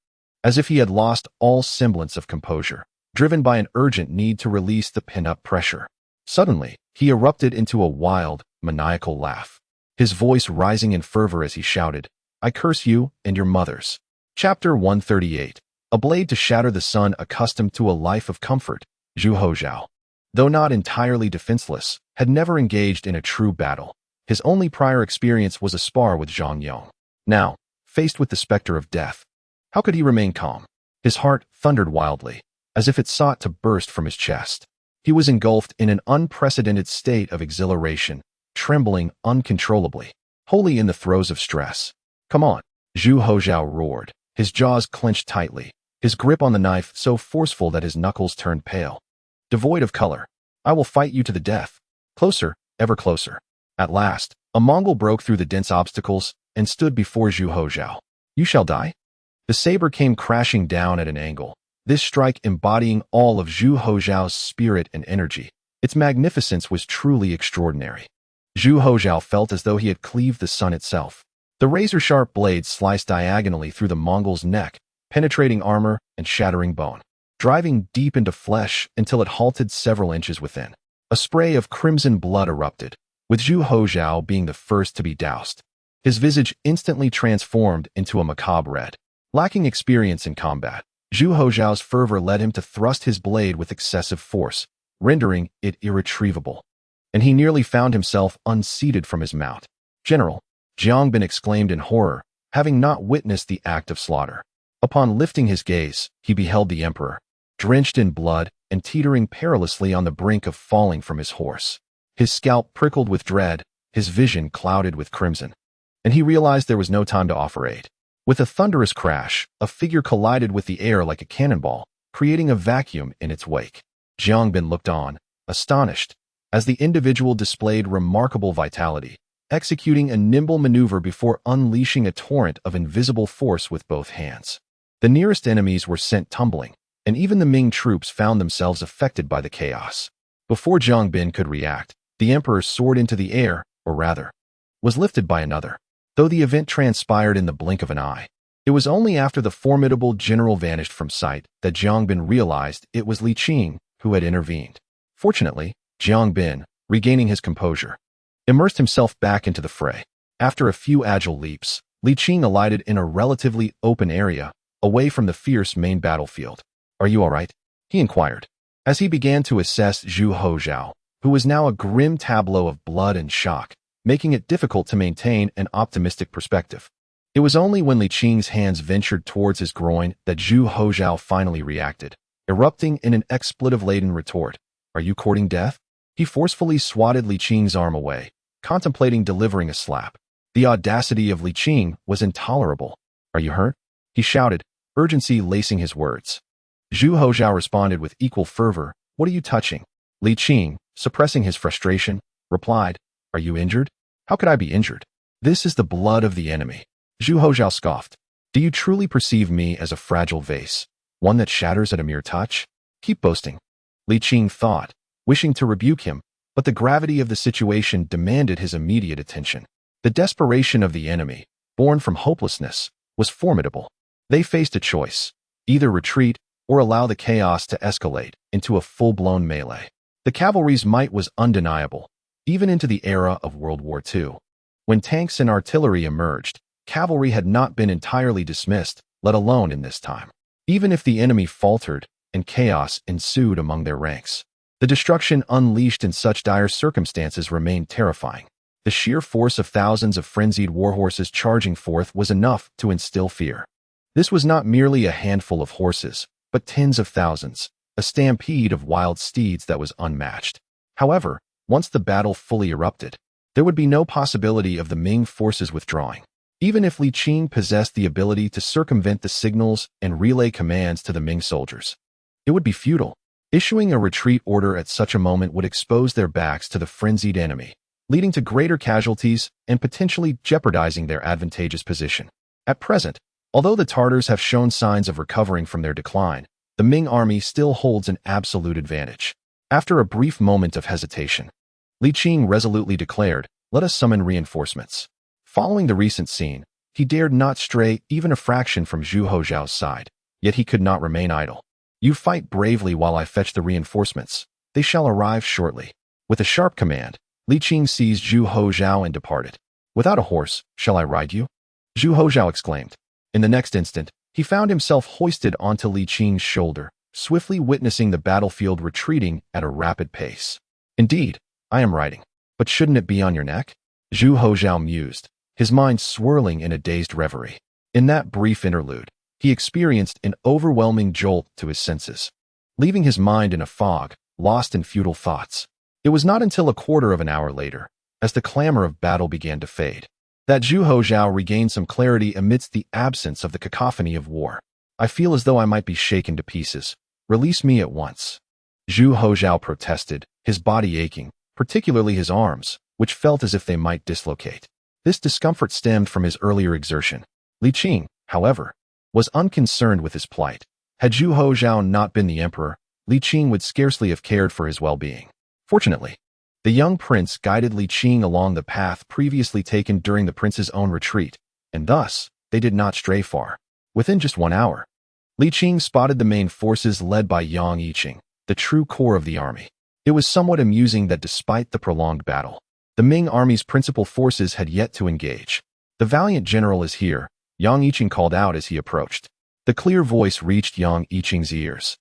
as if he had lost all semblance of composure, driven by an urgent need to release the pent-up pressure. Suddenly, he erupted into a wild, maniacal laugh, his voice rising in fervor as he shouted, "I curse you and your mothers." Chapter 138. A blade to shatter the sun accustomed to a life of comfort. Zhu Houzhao, though not entirely defenseless, had never engaged in a true battle. His only prior experience was a spar with Zhang Yong. Now, faced with the specter of death, how could he remain calm? His heart thundered wildly, as if it sought to burst from his chest. He was engulfed in an unprecedented state of exhilaration, trembling uncontrollably, wholly in the throes of stress. "Come on," Zhu Houzhao roared, his jaws clenched tightly, his grip on the knife so forceful that his knuckles turned pale. Devoid of color, "I will fight you to the death." Closer, ever closer. At last, a Mongol broke through the dense obstacles and stood before Zhu Houzhao. "You shall die?" The saber came crashing down at an angle, this strike embodying all of Zhu Houzhao's spirit and energy. Its magnificence was truly extraordinary. Zhu Houzhao felt as though he had cleaved the sun itself. The razor-sharp blade sliced diagonally through the Mongol's neck, penetrating armor and shattering bone, driving deep into flesh until it halted several inches within. A spray of crimson blood erupted, with Zhu Houzhao being the first to be doused. His visage instantly transformed into a macabre red. Lacking experience in combat, Zhu Houzhao's fervor led him to thrust his blade with excessive force, rendering it irretrievable, and he nearly found himself unseated from his mount. "General," Jiang Bin exclaimed in horror, having not witnessed the act of slaughter. Upon lifting his gaze, he beheld the emperor, drenched in blood and teetering perilously on the brink of falling from his horse. His scalp prickled with dread, his vision clouded with crimson, and he realized there was no time to offer aid. With a thunderous crash, a figure collided with the air like a cannonball, creating a vacuum in its wake. Jiang Bin looked on, astonished, as the individual displayed remarkable vitality, executing a nimble maneuver before unleashing a torrent of invisible force with both hands. The nearest enemies were sent tumbling, and even the Ming troops found themselves affected by the chaos. Before Jiang Bin could react, the emperor soared into the air, or rather, was lifted by another. Though the event transpired in the blink of an eye, it was only after the formidable general vanished from sight that Jiang Bin realized it was Li Qing who had intervened. Fortunately, Jiang Bin, regaining his composure, immersed himself back into the fray. After a few agile leaps, Li Qing alighted in a relatively open area, away from the fierce main battlefield. "Are you all right?" he inquired, as he began to assess Zhu Houzhao, who was now a grim tableau of blood and shock, making it difficult to maintain an optimistic perspective. It was only when Li Qing's hands ventured towards his groin that Zhu Houzhao finally reacted, erupting in an expletive-laden retort. "Are you courting death?" He forcefully swatted Li Qing's arm away, contemplating delivering a slap. The audacity of Li Qing was intolerable. "Are you hurt?" he shouted, urgency lacing his words. Zhu Houzhao responded with equal fervor. "What are you touching?" Li Qing, suppressing his frustration, replied, "Are you injured?" "How could I be injured? This is the blood of the enemy." Zhu Houzhao scoffed. "Do you truly perceive me as a fragile vase, one that shatters at a mere touch? Keep boasting." Li Qing thought, wishing to rebuke him, but the gravity of the situation demanded his immediate attention. The desperation of the enemy, born from hopelessness, was formidable. They faced a choice: either retreat or allow the chaos to escalate into a full-blown melee. The cavalry's might was undeniable, even into the era of World War II. When tanks and artillery emerged, cavalry had not been entirely dismissed, let alone in this time. Even if the enemy faltered and chaos ensued among their ranks, the destruction unleashed in such dire circumstances remained terrifying. The sheer force of thousands of frenzied warhorses charging forth was enough to instill fear. This was not merely a handful of horses, but tens of thousands, a stampede of wild steeds that was unmatched. However, once the battle fully erupted, there would be no possibility of the Ming forces withdrawing. Even if Li Qing possessed the ability to circumvent the signals and relay commands to the Ming soldiers, it would be futile. Issuing a retreat order at such a moment would expose their backs to the frenzied enemy, leading to greater casualties and potentially jeopardizing their advantageous position. At present, although the Tartars have shown signs of recovering from their decline, the Ming army still holds an absolute advantage. After a brief moment of hesitation, Li Qing resolutely declared, "Let us summon reinforcements." Following the recent scene, he dared not stray even a fraction from Zhu Houzhao's side, yet he could not remain idle. "You fight bravely while I fetch the reinforcements. They shall arrive shortly." With a sharp command, Li Qing seized Zhu Houzhao and departed. "Without a horse, shall I ride you?" Zhu Houzhao exclaimed. In the next instant, he found himself hoisted onto Li Qing's shoulder, swiftly witnessing the battlefield retreating at a rapid pace. "Indeed, I am riding. But shouldn't it be on your neck?" Zhu Houzhao mused, his mind swirling in a dazed reverie. In that brief interlude, he experienced an overwhelming jolt to his senses, leaving his mind in a fog, lost in futile thoughts. It was not until a quarter of an hour later, as the clamor of battle began to fade, that Zhu Houzhao regained some clarity amidst the absence of the cacophony of war. "I feel as though I might be shaken to pieces. Release me at once." Zhu Houzhao protested, his body aching, particularly his arms, which felt as if they might dislocate. This discomfort stemmed from his earlier exertion. Li Qing, however, was unconcerned with his plight. Had Zhu Houzhao not been the emperor, Li Qing would scarcely have cared for his well-being. Fortunately, the young prince guided Li Qing along the path previously taken during the prince's own retreat, and thus, they did not stray far. Within just 1 hour, Li Qing spotted the main forces led by Yang Yiqing, the true core of the army. It was somewhat amusing that despite the prolonged battle, the Ming army's principal forces had yet to engage. "The valiant general is here," Yang Yiqing called out as he approached. The clear voice reached Yang Yiqing's ears,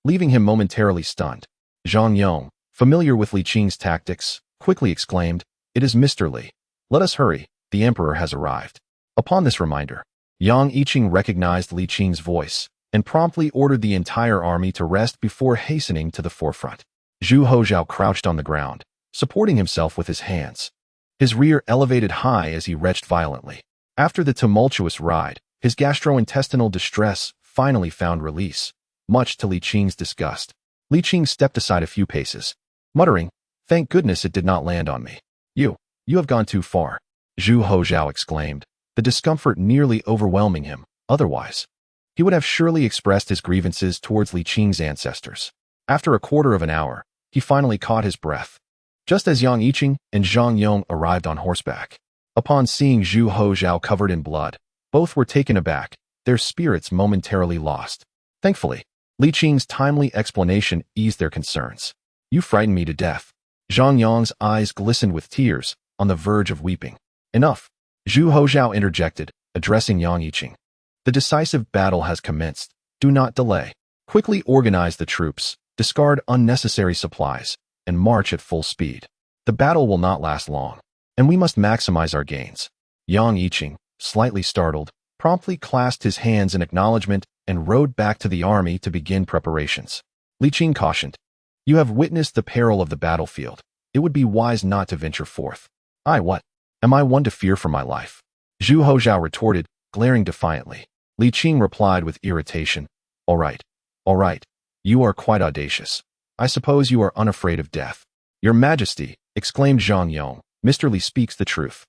leaving him momentarily stunned. Zhang Yong, familiar with Li Qing's tactics, quickly exclaimed, "It is Mr. Li. Let us hurry, the emperor has arrived." Upon this reminder, Yang Yiqing recognized Li Qing's voice and promptly ordered the entire army to rest before hastening to the forefront. Zhu Houzhao crouched on the ground, supporting himself with his hands, his rear elevated high as he retched violently. After the tumultuous ride, his gastrointestinal distress finally found release, much to Li Qing's disgust. Li Qing stepped aside a few paces, muttering, "Thank goodness it did not land on me." You have gone too far," Zhu Houzhao exclaimed, the discomfort nearly overwhelming him. Otherwise, he would have surely expressed his grievances towards Li Qing's ancestors. After a quarter of an hour, he finally caught his breath, just as Yang Yiqing and Zhang Yong arrived on horseback. Upon seeing Zhu Houzhao covered in blood, both were taken aback, their spirits momentarily lost. Thankfully, Li Qing's timely explanation eased their concerns. "You frightened me to death." Zhang Yong's eyes glistened with tears, on the verge of weeping. "Enough," Zhu Houzhao interjected, addressing Yang Yiqing. "The decisive battle has commenced. Do not delay. Quickly organize the troops, discard unnecessary supplies, and march at full speed. The battle will not last long, and we must maximize our gains." Yang Yiqing, slightly startled, promptly clasped his hands in acknowledgement and rode back to the army to begin preparations. Li Qing cautioned, "You have witnessed the peril of the battlefield. It would be wise not to venture forth." What? Am I one to fear for my life?" Zhu Houzhao retorted, glaring defiantly. Li Qing replied with irritation, All right. You are quite audacious. I suppose you are unafraid of death." "Your Majesty," exclaimed Zhang Yong, "Mr. Li speaks the truth.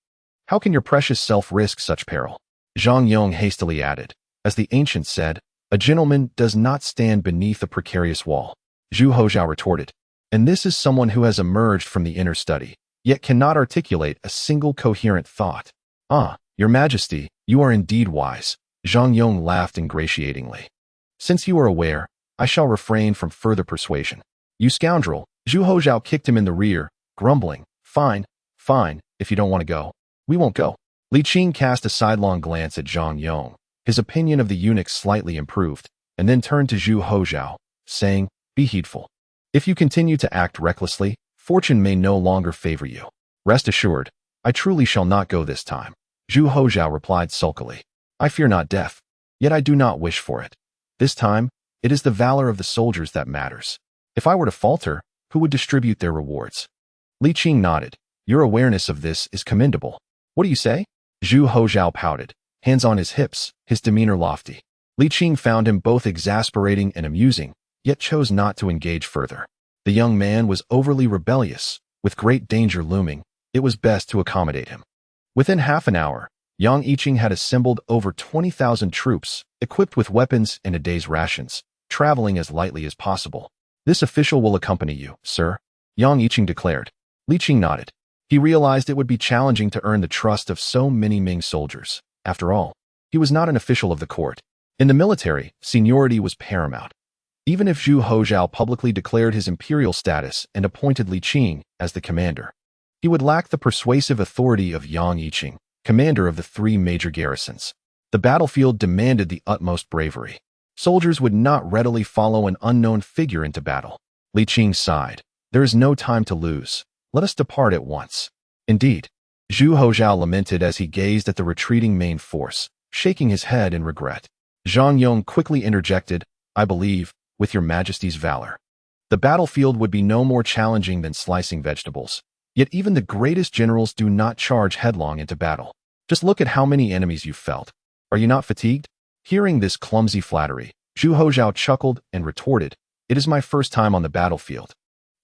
How can your precious self risk such peril?" Zhang Yong hastily added, "As the ancients said, a gentleman does not stand beneath a precarious wall." Zhu Houzhao retorted, "And this is someone who has emerged from the inner study, yet cannot articulate a single coherent thought." Your Majesty, you are indeed wise," Zhang Yong laughed ingratiatingly. "Since you are aware, I shall refrain from further persuasion." "You scoundrel," Zhu Houzhao kicked him in the rear, grumbling, Fine, if you don't want to go, we won't go." Li Qing cast a sidelong glance at Zhang Yong. His opinion of the eunuch slightly improved, and then turned to Zhu Houzhao, saying, "Be heedful. If you continue to act recklessly, fortune may no longer favor you." "Rest assured, I truly shall not go this time," Zhu Houzhao replied sulkily. "I fear not death, yet I do not wish for it. This time, it is the valor of the soldiers that matters. If I were to falter, who would distribute their rewards?" Li Qing nodded. "Your awareness of this is commendable." "What do you say?" Zhu Houzhao pouted, hands on his hips, his demeanor lofty. Li Qing found him both exasperating and amusing, yet chose not to engage further. The young man was overly rebellious, with great danger looming. It was best to accommodate him. Within half an hour, Yang Yiqing had assembled over 20,000 troops, equipped with weapons and a day's rations, traveling as lightly as possible. "This official will accompany you, sir," Yang Yiqing declared. Li Qing nodded. He realized it would be challenging to earn the trust of so many Ming soldiers. After all, he was not an official of the court. In the military, seniority was paramount. Even if Zhu Houzhao publicly declared his imperial status and appointed Li Qing as the commander, he would lack the persuasive authority of Yang Yiqing, commander of the 3 major garrisons. The battlefield demanded the utmost bravery. Soldiers would not readily follow an unknown figure into battle. Li Qing sighed. "There is no time to lose. Let us depart at once." "Indeed," Zhu Houzhao lamented as he gazed at the retreating main force, shaking his head in regret. Zhang Yong quickly interjected, "I believe, with your Majesty's valor, the battlefield would be no more challenging than slicing vegetables. Yet even the greatest generals do not charge headlong into battle. Just look at how many enemies you've felt. Are you not fatigued?" Hearing this clumsy flattery, Zhu Houzhao chuckled and retorted, "It is my first time on the battlefield.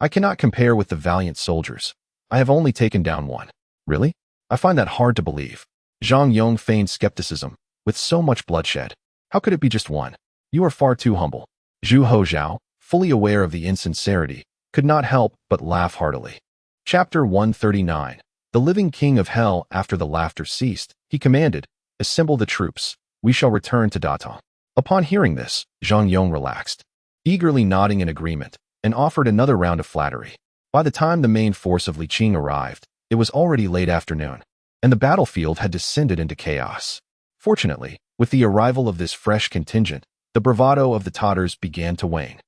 I cannot compare with the valiant soldiers. I have only taken down one." "Really? I find that hard to believe." Zhang Yong feigned skepticism. "With so much bloodshed, how could it be just one? You are far too humble." Zhu Houzhao, fully aware of the insincerity, could not help but laugh heartily. Chapter 139. The living king of hell. After the laughter ceased, he commanded, assemble the troops. We shall return to Datong. Upon hearing this, Zhang Yong relaxed, eagerly nodding in agreement, and offered another round of flattery. By the time the main force of Li Qing arrived, it was already late afternoon, and the battlefield had descended into chaos. Fortunately, with the arrival of this fresh contingent, the bravado of the Tatars began to wane.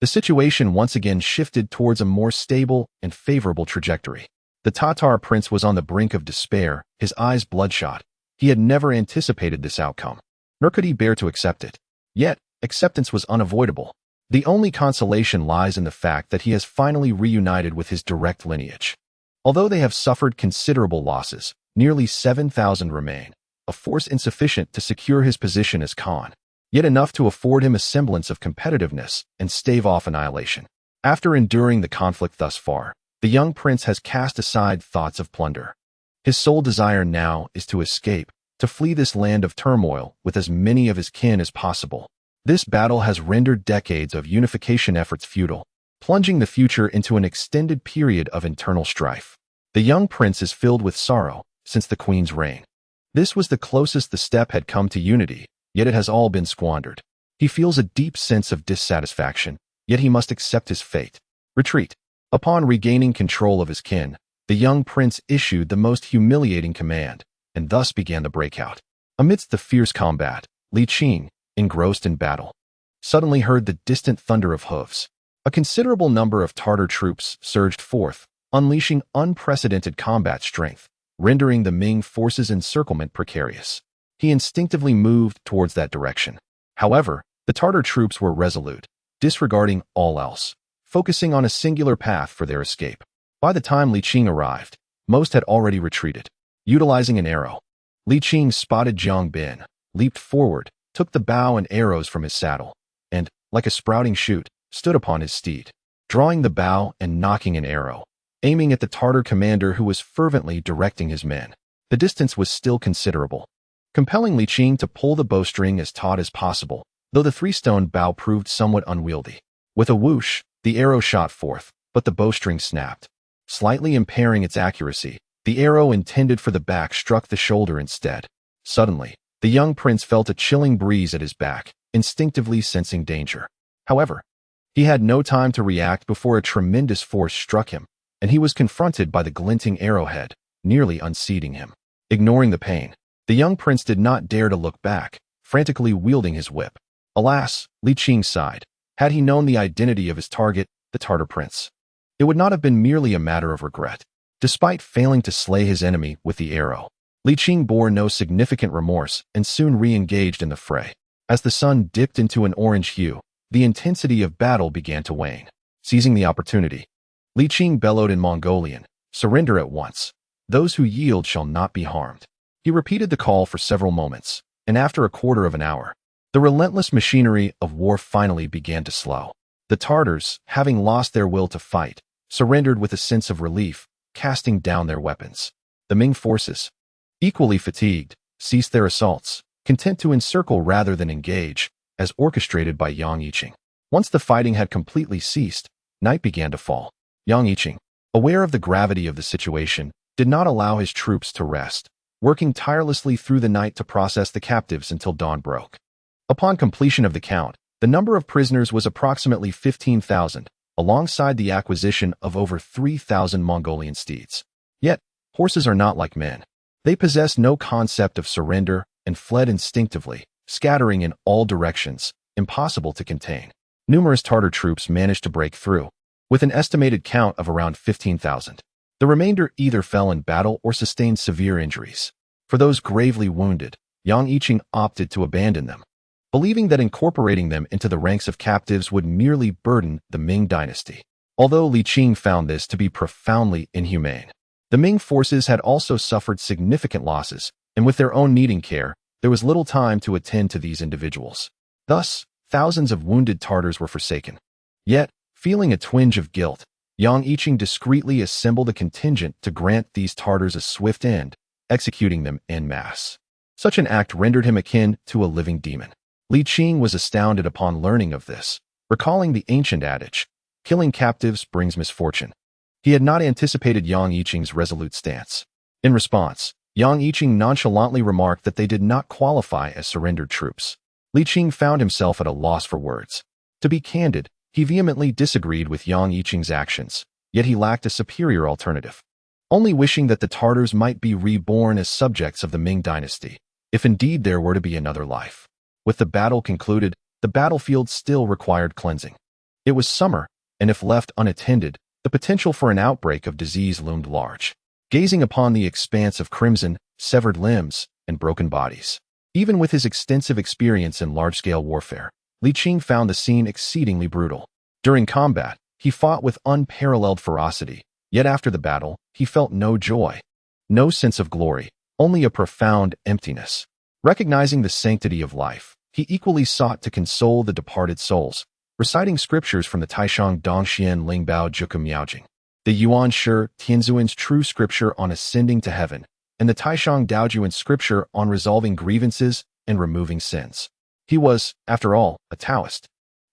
The situation once again shifted towards a more stable and favorable trajectory. The Tatar prince was on the brink of despair, his eyes bloodshot. He had never anticipated this outcome, nor could he bear to accept it. Yet, acceptance was unavoidable. The only consolation lies in the fact that he has finally reunited with his direct lineage. Although they have suffered considerable losses, nearly 7,000 remain, a force insufficient to secure his position as Khan, yet enough to afford him a semblance of competitiveness and stave off annihilation. After enduring the conflict thus far, the young prince has cast aside thoughts of plunder. His sole desire now is to escape, to flee this land of turmoil with as many of his kin as possible. This battle has rendered decades of unification efforts futile, plunging the future into an extended period of internal strife. The young prince is filled with sorrow since the queen's reign. This was the closest the steppe had come to unity, yet it has all been squandered. He feels a deep sense of dissatisfaction, yet he must accept his fate. Retreat. Upon regaining control of his kin, the young prince issued the most humiliating command, and thus began the breakout. Amidst the fierce combat, Li Qing, engrossed in battle, suddenly heard the distant thunder of hooves. A considerable number of Tartar troops surged forth, unleashing unprecedented combat strength, rendering the Ming forces' encirclement precarious. He instinctively moved towards that direction. However, the Tartar troops were resolute, disregarding all else, focusing on a singular path for their escape. By the time Li Qing arrived, most had already retreated. Utilizing an arrow, Li Qing spotted Jiang Bin, leaped forward, took the bow and arrows from his saddle, and, like a sprouting shoot, stood upon his steed, drawing the bow and nocking an arrow, aiming at the Tartar commander who was fervently directing his men. The distance was still considerable, compelling Li Qing to pull the bowstring as taut as possible, though the three-stone bow proved somewhat unwieldy. With a whoosh, the arrow shot forth, but the bowstring snapped, slightly impairing its accuracy. The arrow intended for the back struck the shoulder instead. Suddenly, the young prince felt a chilling breeze at his back, instinctively sensing danger. However, he had no time to react before a tremendous force struck him, and he was confronted by the glinting arrowhead, nearly unseating him. Ignoring the pain, the young prince did not dare to look back, frantically wielding his whip. Alas, Li Qing sighed. Had he known the identity of his target, the Tartar prince, it would not have been merely a matter of regret. Despite failing to slay his enemy with the arrow, Li Qing bore no significant remorse and soon re-engaged in the fray. As the sun dipped into an orange hue, the intensity of battle began to wane. Seizing the opportunity, Li Qing bellowed in Mongolian, "Surrender at once. Those who yield shall not be harmed." He repeated the call for several moments, and after a quarter of an hour, the relentless machinery of war finally began to slow. The Tartars, having lost their will to fight, surrendered with a sense of relief, casting down their weapons. The Ming forces, equally fatigued, ceased their assaults, content to encircle rather than engage, as orchestrated by Yang Yiqing. Once the fighting had completely ceased, night began to fall. Yang Yiqing, aware of the gravity of the situation, did not allow his troops to rest, working tirelessly through the night to process the captives until dawn broke. Upon completion of the count, the number of prisoners was approximately 15,000, alongside the acquisition of over 3,000 Mongolian steeds. Yet, horses are not like men. They possess no concept of surrender and fled instinctively, scattering in all directions, impossible to contain. Numerous Tartar troops managed to break through, with an estimated count of around 15,000. The remainder either fell in battle or sustained severe injuries. For those gravely wounded, Yang Yiqing opted to abandon them, believing that incorporating them into the ranks of captives would merely burden the Ming dynasty. Although Li Qing found this to be profoundly inhumane, the Ming forces had also suffered significant losses, and with their own needing care, there was little time to attend to these individuals. Thus, thousands of wounded Tartars were forsaken. Yet, feeling a twinge of guilt, Yang Yiqing discreetly assembled a contingent to grant these Tartars a swift end, executing them en masse. Such an act rendered him akin to a living demon. Li Qing was astounded upon learning of this, recalling the ancient adage, "Killing captives brings misfortune." He had not anticipated Yang Yiqing's resolute stance. In response, Yang Yiqing nonchalantly remarked that they did not qualify as surrendered troops. Li Qing found himself at a loss for words. To be candid, he vehemently disagreed with Yang Yiqing's actions, yet he lacked a superior alternative. Only wishing that the Tartars might be reborn as subjects of the Ming dynasty, if indeed there were to be another life. With the battle concluded, the battlefield still required cleansing. It was summer, and if left unattended, the potential for an outbreak of disease loomed large. Gazing upon the expanse of crimson, severed limbs, and broken bodies. Even with his extensive experience in large-scale warfare, Li Qing found the scene exceedingly brutal. During combat, he fought with unparalleled ferocity, yet after the battle, he felt no joy, no sense of glory, only a profound emptiness. Recognizing the sanctity of life, he equally sought to console the departed souls, reciting scriptures from the Taishang Dongxian Lingbao Juku Miaojing, the Yuan Shi Tianzuan's true scripture on ascending to heaven, and the Taishang Daojuan scripture on resolving grievances and removing sins. He was, after all, a Taoist.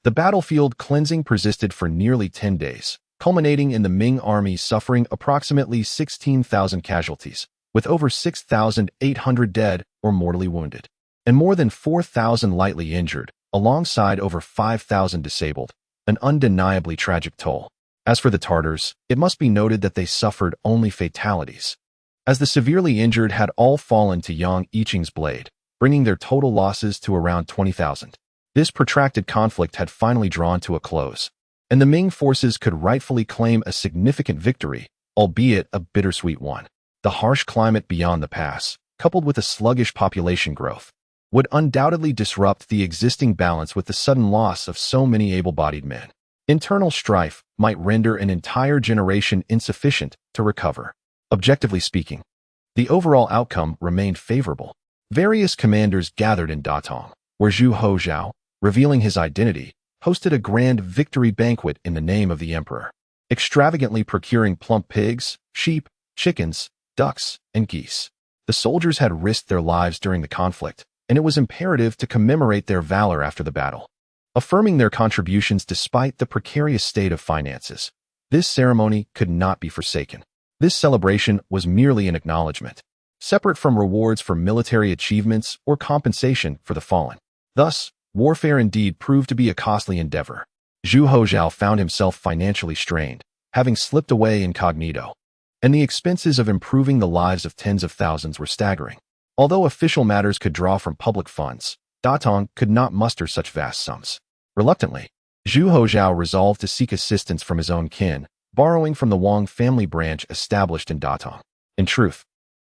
The battlefield cleansing persisted for nearly 10 days, culminating in the Ming army suffering approximately 16,000 casualties, with over 6,800 dead or mortally wounded, and more than 4,000 lightly injured, alongside over 5,000 disabled, an undeniably tragic toll. As for the Tartars, it must be noted that they suffered only fatalities, as the severely injured had all fallen to Yang Yiqing's blade, bringing their total losses to around 20,000. This protracted conflict had finally drawn to a close, and the Ming forces could rightfully claim a significant victory, albeit a bittersweet one. The harsh climate beyond the pass, coupled with a sluggish population growth, would undoubtedly disrupt the existing balance with the sudden loss of so many able-bodied men. Internal strife might render an entire generation insufficient to recover. Objectively speaking, the overall outcome remained favorable. Various commanders gathered in Datong, where Zhu Houzhao, revealing his identity, hosted a grand victory banquet in the name of the emperor, extravagantly procuring plump pigs, sheep, chickens, ducks, and geese. The soldiers had risked their lives during the conflict, and it was imperative to commemorate their valor after the battle. Affirming their contributions despite the precarious state of finances, this ceremony could not be forsaken. This celebration was merely an acknowledgement, separate from rewards for military achievements or compensation for the fallen. Thus, warfare indeed proved to be a costly endeavor. Zhu Houzhao found himself financially strained, having slipped away incognito, and the expenses of improving the lives of tens of thousands were staggering. Although official matters could draw from public funds, Datong could not muster such vast sums. Reluctantly, Zhu Houzhao resolved to seek assistance from his own kin, borrowing from the Wang family branch established in Datong. In truth,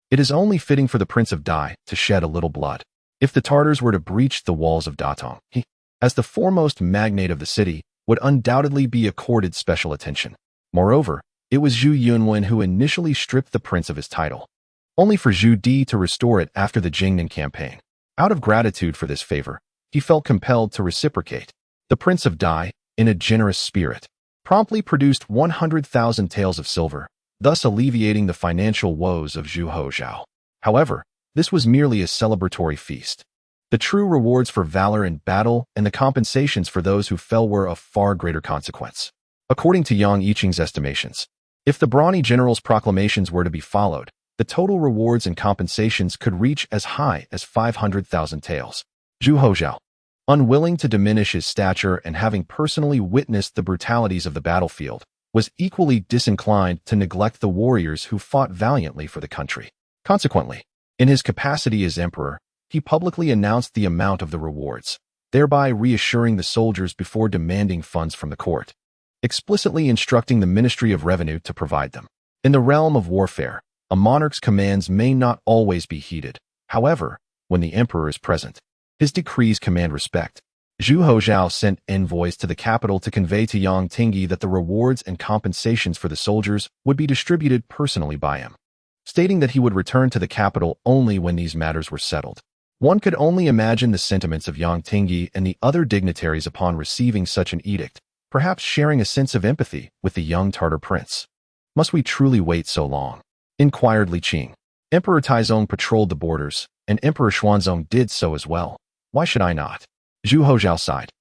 it is only fitting for the Prince of Dai to shed a little blood. If the Tartars were to breach the walls of Datong, he, as the foremost magnate of the city, would undoubtedly be accorded special attention. Moreover, it was Zhu Yunwen who initially stripped the prince of his title, only for Zhu Di to restore it after the Jingnan campaign. Out of gratitude for this favor, he felt compelled to reciprocate. The Prince of Dai, in a generous spirit, promptly produced 100,000 taels of silver, thus alleviating the financial woes of Zhu Houzhao. However, this was merely a celebratory feast. The true rewards for valor in battle and the compensations for those who fell were of far greater consequence. According to Yang Yiqing's estimations, if the brawny general's proclamations were to be followed, the total rewards and compensations could reach as high as 500,000 taels. Zhu Houzhao, unwilling to diminish his stature and having personally witnessed the brutalities of the battlefield, was equally disinclined to neglect the warriors who fought valiantly for the country. Consequently, in his capacity as emperor, he publicly announced the amount of the rewards, thereby reassuring the soldiers before demanding funds from the court, explicitly instructing the Ministry of Revenue to provide them. In the realm of warfare, a monarch's commands may not always be heeded. However, when the emperor is present, his decrees command respect. Zhu Houzhao sent envoys to the capital to convey to Yang Tingi that the rewards and compensations for the soldiers would be distributed personally by him, stating that he would return to the capital only when these matters were settled. One could only imagine the sentiments of Yang Tingi and the other dignitaries upon receiving such an edict, perhaps sharing a sense of empathy with the young Tartar prince. Must we truly wait so long? Inquired Li Qing. Emperor Taizong patrolled the borders, and Emperor Xuanzong did so as well. Why should I not? Zhu Houzhao sighed,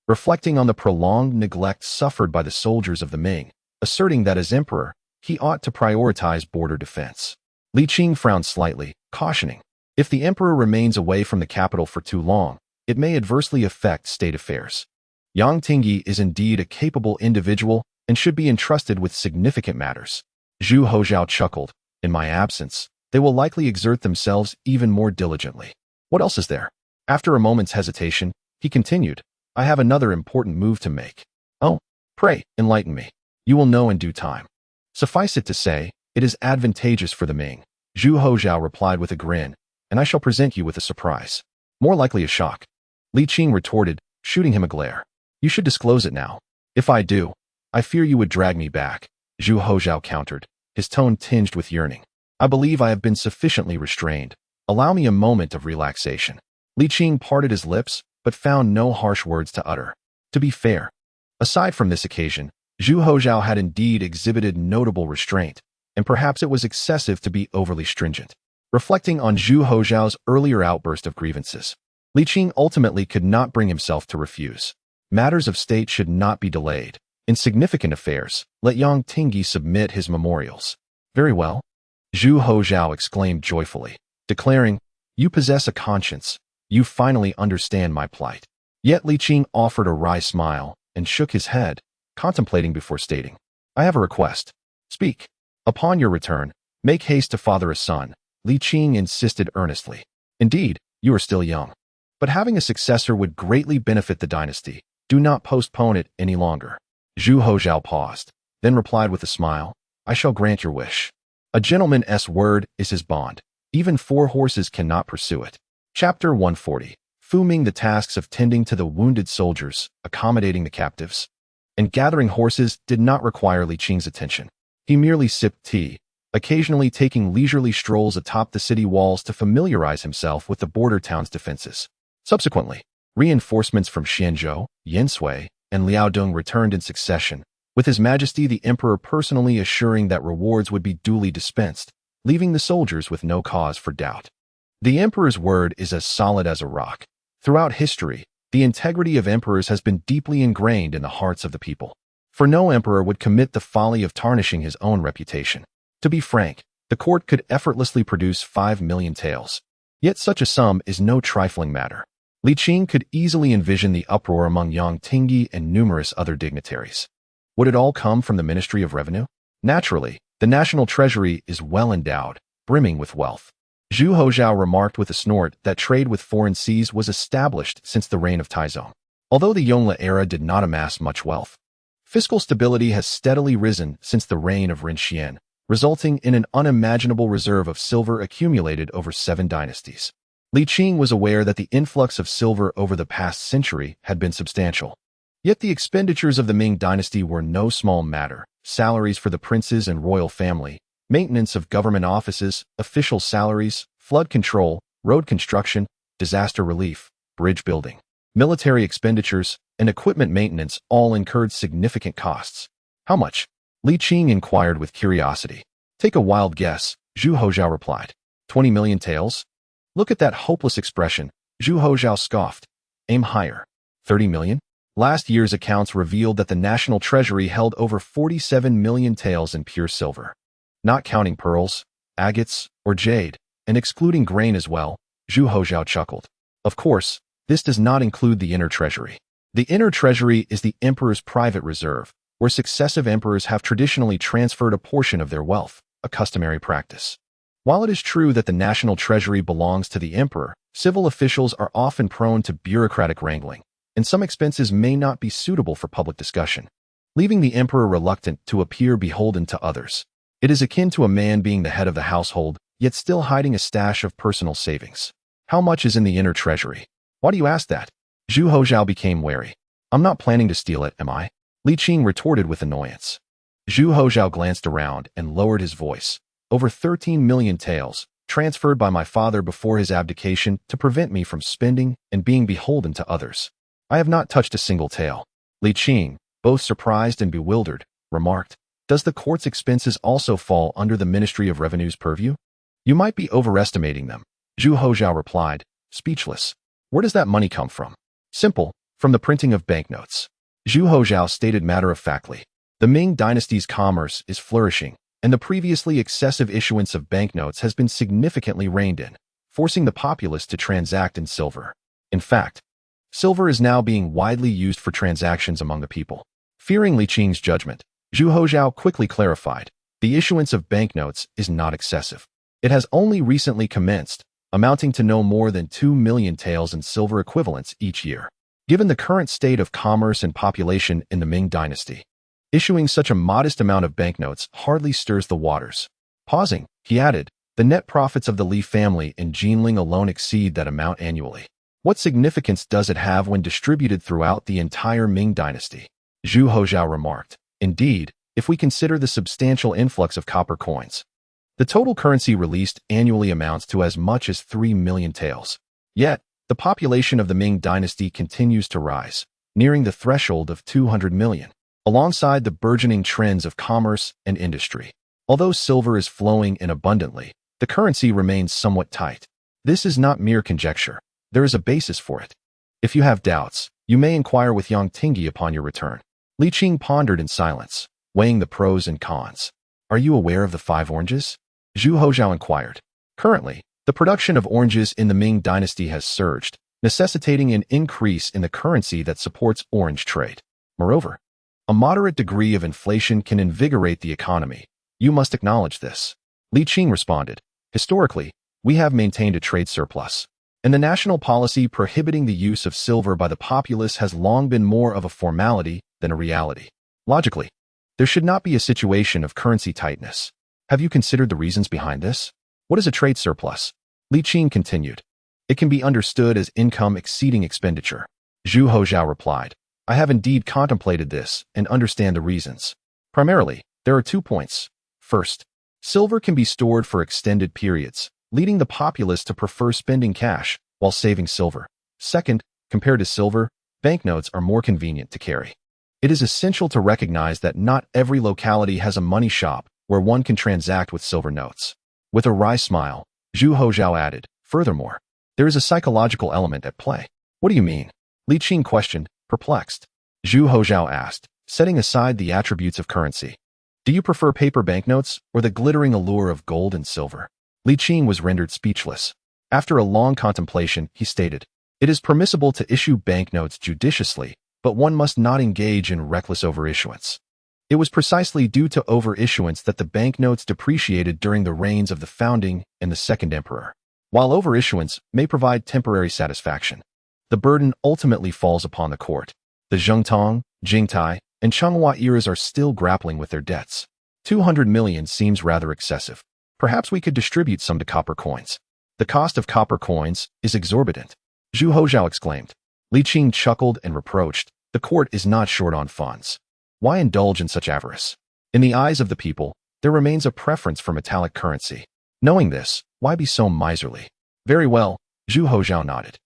reflecting on the prolonged neglect suffered by the soldiers of the Ming, asserting that as emperor, he ought to prioritize border defense. Li Qing frowned slightly, cautioning, if the emperor remains away from the capital for too long, it may adversely affect state affairs. Yang Tingyi is indeed a capable individual and should be entrusted with significant matters. Zhu Houzhao chuckled. In my absence, they will likely exert themselves even more diligently. What else is there? After a moment's hesitation, he continued, I have another important move to make. Oh, pray, enlighten me. You will know in due time. Suffice it to say, it is advantageous for the Ming. Zhu Houzhao replied with a grin, and I shall present you with a surprise. More likely a shock. Li Qing retorted, shooting him a glare. You should disclose it now. If I do, I fear you would drag me back. Zhu Houzhao countered, his tone tinged with yearning. I believe I have been sufficiently restrained. Allow me a moment of relaxation. Li Qing parted his lips, but found no harsh words to utter. To be fair, aside from this occasion, Zhu Houzhao had indeed exhibited notable restraint, and perhaps it was excessive to be overly stringent. Reflecting on Zhu Houzhao's earlier outburst of grievances, Li Qing ultimately could not bring himself to refuse. Matters of state should not be delayed. In significant affairs, let Yang Tingyi submit his memorials. Very well. Zhu Houzhao exclaimed joyfully, declaring, You possess a conscience. You finally understand my plight. Yet Li Qing offered a wry smile and shook his head, contemplating before stating, I have a request. Speak. Upon your return, make haste to father a son, Li Qing insisted earnestly. Indeed, you are still young. But having a successor would greatly benefit the dynasty. Do not postpone it any longer. Zhu Houzhao paused, then replied with a smile, I shall grant your wish. A gentleman's word is his bond. Even 4 horses cannot pursue it. Chapter 140. Fu Ming the tasks of tending to the wounded soldiers, accommodating the captives, and gathering horses did not require Li Qing's attention. He merely sipped tea, occasionally taking leisurely strolls atop the city walls to familiarize himself with the border town's defenses. Subsequently, reinforcements from Xianzhou, Yansui, and Liaodong returned in succession, with His Majesty the Emperor personally assuring that rewards would be duly dispensed, leaving the soldiers with no cause for doubt. The Emperor's word is as solid as a rock. Throughout history, the integrity of emperors has been deeply ingrained in the hearts of the people. For no emperor would commit the folly of tarnishing his own reputation. To be frank, the court could effortlessly produce 5 million taels. Yet such a sum is no trifling matter. Li Qing could easily envision the uproar among Yang Tingyi and numerous other dignitaries. Would it all come from the Ministry of Revenue? Naturally, the national treasury is well endowed, brimming with wealth. Zhu Houzhao remarked with a snort that trade with foreign seas was established since the reign of Taizong. Although the Yongle era did not amass much wealth, fiscal stability has steadily risen since the reign of Ren Xian, resulting in an unimaginable reserve of silver accumulated over 7 dynasties. Li Qing was aware that the influx of silver over the past century had been substantial. Yet the expenditures of the Ming dynasty were no small matter. Salaries for the princes and royal family, maintenance of government offices, official salaries, flood control, road construction, disaster relief, bridge building, military expenditures, and equipment maintenance all incurred significant costs. How much? Li Qing inquired with curiosity. Take a wild guess, Zhu Houzhao replied. 20 million taels? Look at that hopeless expression, Zhu Houzhao scoffed. Aim higher. 30 million? Last year's accounts revealed that the national treasury held over 47 million taels in pure silver. Not counting pearls, agates, or jade, and excluding grain as well, Zhu Houzhao chuckled. Of course, this does not include the inner treasury. The inner treasury is the emperor's private reserve, where successive emperors have traditionally transferred a portion of their wealth, a customary practice. While it is true that the national treasury belongs to the emperor, civil officials are often prone to bureaucratic wrangling, and some expenses may not be suitable for public discussion, leaving the emperor reluctant to appear beholden to others. It is akin to a man being the head of the household, yet still hiding a stash of personal savings. How much is in the inner treasury? Why do you ask that? Zhu Houzhao became wary. I'm not planning to steal it, am I? Li Qing retorted with annoyance. Zhu Houzhao glanced around and lowered his voice. Over 13 million taels, transferred by my father before his abdication to prevent me from spending and being beholden to others. I have not touched a single tael. Li Qing, both surprised and bewildered, remarked, Does the court's expenses also fall under the Ministry of Revenue's purview? You might be overestimating them, Zhu Houzhao replied, speechless. Where does that money come from? Simple, from the printing of banknotes. Zhu Houzhao stated matter-of-factly. The Ming dynasty's commerce is flourishing, and the previously excessive issuance of banknotes has been significantly reined in, forcing the populace to transact in silver. In fact, silver is now being widely used for transactions among the people. Fearing Li Qing's judgment, Zhu Houzhao quickly clarified, the issuance of banknotes is not excessive. It has only recently commenced, amounting to no more than 2 million taels in silver equivalents each year. Given the current state of commerce and population in the Ming dynasty, issuing such a modest amount of banknotes hardly stirs the waters. Pausing, he added, the net profits of the Li family in Jinling alone exceed that amount annually. What significance does it have when distributed throughout the entire Ming dynasty? Zhu Houzhao remarked. Indeed, if we consider the substantial influx of copper coins, the total currency released annually amounts to as much as 3 million taels. Yet, the population of the Ming dynasty continues to rise, nearing the threshold of 200 million, alongside the burgeoning trends of commerce and industry. Although silver is flowing in abundantly, the currency remains somewhat tight. This is not mere conjecture. There is a basis for it. If you have doubts, you may inquire with Yang Tingyi upon your return. Li Qing pondered in silence, weighing the pros and cons. Are you aware of the 5 oranges? Zhu Houzhao inquired. Currently, the production of oranges in the Ming dynasty has surged, necessitating an increase in the currency that supports orange trade. Moreover, a moderate degree of inflation can invigorate the economy. You must acknowledge this. Li Qing responded. Historically, we have maintained a trade surplus, and the national policy prohibiting the use of silver by the populace has long been more of a formality than a reality. Logically, there should not be a situation of currency tightness. Have you considered the reasons behind this? What is a trade surplus? Li Qing continued. It can be understood as income exceeding expenditure. Zhu Houzhao replied. I have indeed contemplated this and understand the reasons. Primarily, there are 2 points. First, silver can be stored for extended periods, leading the populace to prefer spending cash while saving silver. Second, compared to silver, banknotes are more convenient to carry. It is essential to recognize that not every locality has a money shop where one can transact with silver notes. With a wry smile, Zhu Houzhao added, furthermore, there is a psychological element at play. What do you mean? Li Qing questioned, perplexed. Zhu Houzhao asked, setting aside the attributes of currency. Do you prefer paper banknotes or the glittering allure of gold and silver? Li Qing was rendered speechless. After a long contemplation, he stated, it is permissible to issue banknotes judiciously, but one must not engage in reckless overissuance. It was precisely due to overissuance that the banknotes depreciated during the reigns of the founding and the second emperor. While overissuance may provide temporary satisfaction, the burden ultimately falls upon the court. The Zhengtong, Jingtai, and Changhua eras are still grappling with their debts. 200 million seems rather excessive. Perhaps we could distribute some to copper coins. The cost of copper coins is exorbitant. Zhu Houzhao exclaimed. Li Qing chuckled and reproached, the court is not short on funds. Why indulge in such avarice? In the eyes of the people, there remains a preference for metallic currency. Knowing this, why be so miserly? Very well, Zhu Houzhao nodded.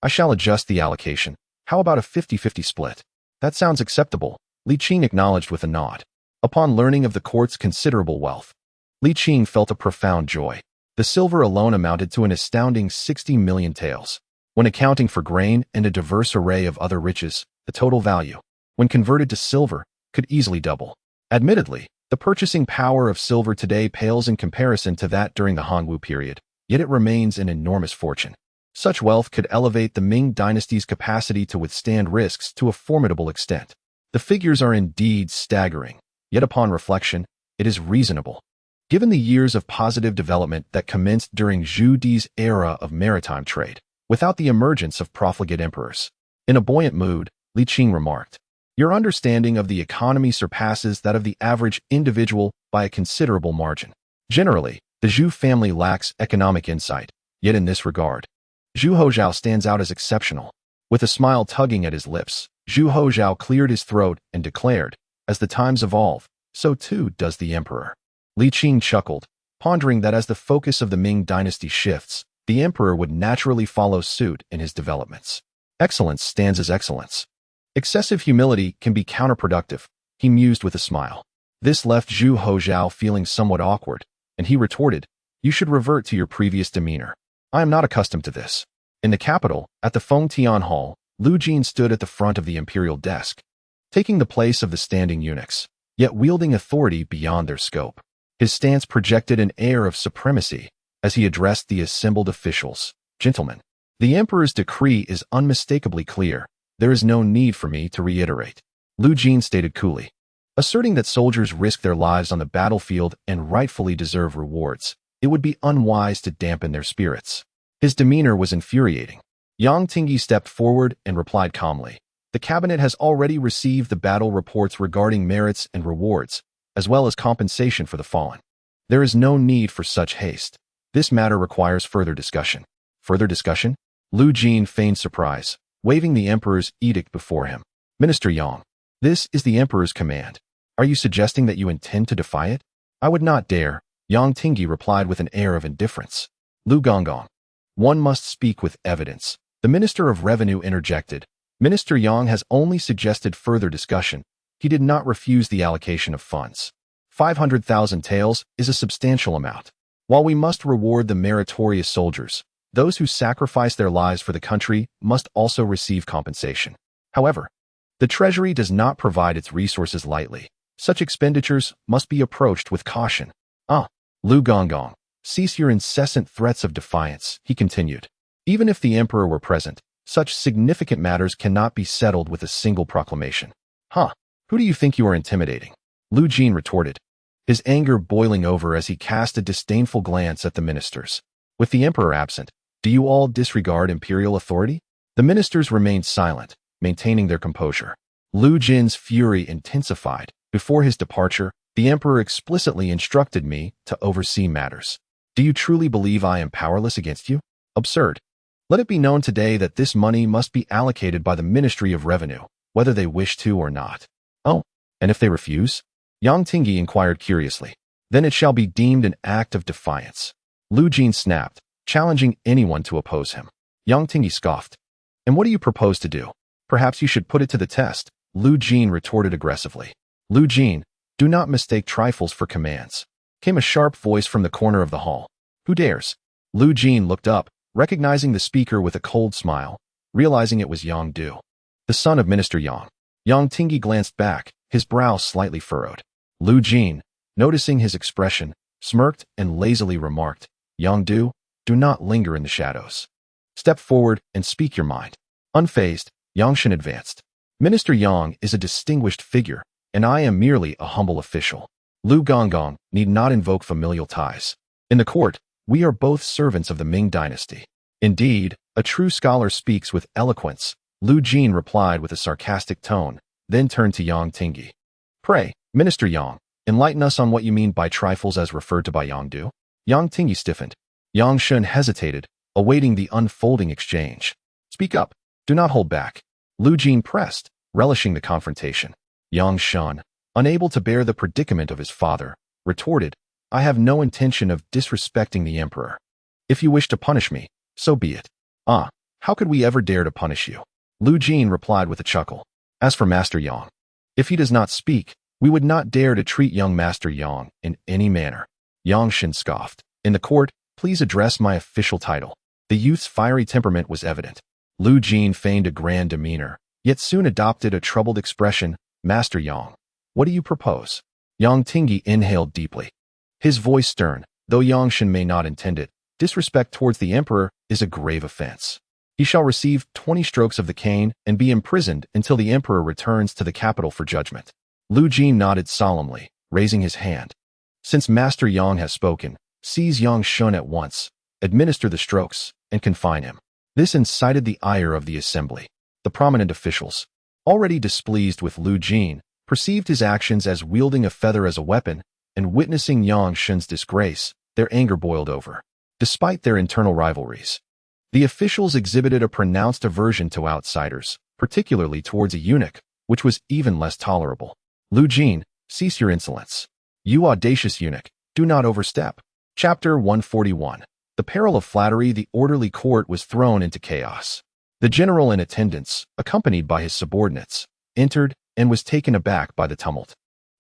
I shall adjust the allocation. How about a 50-50 split? That sounds acceptable, Li Qing acknowledged with a nod. Upon learning of the court's considerable wealth, Li Qing felt a profound joy. The silver alone amounted to an astounding 60 million taels. When accounting for grain and a diverse array of other riches, the total value, when converted to silver, could easily double. Admittedly, the purchasing power of silver today pales in comparison to that during the Hongwu period, yet it remains an enormous fortune. Such wealth could elevate the Ming dynasty's capacity to withstand risks to a formidable extent. The figures are indeed staggering, yet upon reflection, it is reasonable. Given the years of positive development that commenced during Zhu Di's era of maritime trade, without the emergence of profligate emperors. In a buoyant mood, Li Qing remarked, your understanding of the economy surpasses that of the average individual by a considerable margin. Generally, the Zhu family lacks economic insight, yet in this regard, Zhu Houzhao stands out as exceptional. With a smile tugging at his lips, Zhu Houzhao cleared his throat and declared, as the times evolve, so too does the emperor. Li Qing chuckled, pondering that as the focus of the Ming dynasty shifts, the emperor would naturally follow suit in his developments. Excellence stands as excellence. Excessive humility can be counterproductive, he mused with a smile. This left Zhu Houzhao feeling somewhat awkward, and he retorted, you should revert to your previous demeanor. I am not accustomed to this. In the capital, at the Fengtian Hall, Lu Jin stood at the front of the imperial desk, taking the place of the standing eunuchs, yet wielding authority beyond their scope. His stance projected an air of supremacy as he addressed the assembled officials. Gentlemen, the emperor's decree is unmistakably clear. There is no need for me to reiterate. Lu Jin stated coolly, asserting that soldiers risk their lives on the battlefield and rightfully deserve rewards. It would be unwise to dampen their spirits. His demeanor was infuriating. Yang Tingyi stepped forward and replied calmly, the cabinet has already received the battle reports regarding merits and rewards, as well as compensation for the fallen. There is no need for such haste. This matter requires further discussion. Further discussion? Lu Jin feigned surprise, waving the emperor's edict before him. Minister Yang, this is the emperor's command. Are you suggesting that you intend to defy it? I would not dare, Yang Tingyi replied with an air of indifference. Lu Gonggong, one must speak with evidence. The Minister of Revenue interjected. Minister Yang has only suggested further discussion. He did not refuse the allocation of funds. 500,000 taels is a substantial amount. While we must reward the meritorious soldiers, those who sacrifice their lives for the country must also receive compensation. However, the treasury does not provide its resources lightly. Such expenditures must be approached with caution. Lu Gonggong, cease your incessant threats of defiance, he continued. Even if the emperor were present, such significant matters cannot be settled with a single proclamation. Who do you think you are intimidating? Lu Jin retorted, his anger boiling over as he cast a disdainful glance at the ministers. With the emperor absent, do you all disregard imperial authority? The ministers remained silent, maintaining their composure. Lu Jin's fury intensified. Before his departure, the emperor explicitly instructed me to oversee matters. Do you truly believe I am powerless against you? Absurd. Let it be known today that this money must be allocated by the Ministry of Revenue, whether they wish to or not. And if they refuse? Yang Tingyi inquired curiously. Then it shall be deemed an act of defiance. Lu Jin snapped, challenging anyone to oppose him. Yang Tingyi scoffed. And what do you propose to do? Perhaps you should put it to the test, Lu Jin retorted aggressively. Lu Jin, do not mistake trifles for commands. Came a sharp voice from the corner of the hall. Who dares? Lu Jin looked up, recognizing the speaker with a cold smile, realizing it was Yang Du, the son of Minister Yang. Yang Tingyi glanced back, his brow slightly furrowed. Lu Jin, noticing his expression, smirked and lazily remarked, Yang Du, do not linger in the shadows. Step forward and speak your mind. Unfazed, Yang Shen advanced. Minister Yang is a distinguished figure, and I am merely a humble official. Lu Gonggong need not invoke familial ties. In the court, we are both servants of the Ming dynasty. Indeed, a true scholar speaks with eloquence, Lu Jin replied with a sarcastic tone, then turned to Yang Tingyi. Pray, Minister Yang, enlighten us on what you mean by trifles as referred to by Yang Du. Yang Tingyi stiffened. Yang Shen hesitated, awaiting the unfolding exchange. Speak up. Do not hold back. Lu Jin pressed, relishing the confrontation. Yang Shen, unable to bear the predicament of his father, retorted, I have no intention of disrespecting the emperor. If you wish to punish me, so be it. How could we ever dare to punish you? Lu Jin replied with a chuckle. As for Master Yang, if he does not speak, we would not dare to treat young Master Yang in any manner. Yang Shen scoffed. In the court, please address my official title. The youth's fiery temperament was evident. Lu Jin feigned a grand demeanor, yet soon adopted a troubled expression. Master Yang, what do you propose? Yang Tingyi inhaled deeply. His voice stern, though Yang Shen may not intend it. Disrespect towards the emperor is a grave offense. He shall receive 20 strokes of the cane and be imprisoned until the emperor returns to the capital for judgment. Lu Jin nodded solemnly, raising his hand. Since Master Yang has spoken, seize Yang Shen at once, administer the strokes, and confine him. This incited the ire of the assembly. The prominent officials, already displeased with Lu Jin, perceived his actions as wielding a feather as a weapon, and witnessing Yang Shen's disgrace, their anger boiled over. Despite their internal rivalries, the officials exhibited a pronounced aversion to outsiders, particularly towards a eunuch, which was even less tolerable. Lu Jin, cease your insolence. You audacious eunuch, do not overstep. Chapter 141. The peril of flattery. The orderly court was thrown into chaos. The general in attendance, accompanied by his subordinates, entered and was taken aback by the tumult.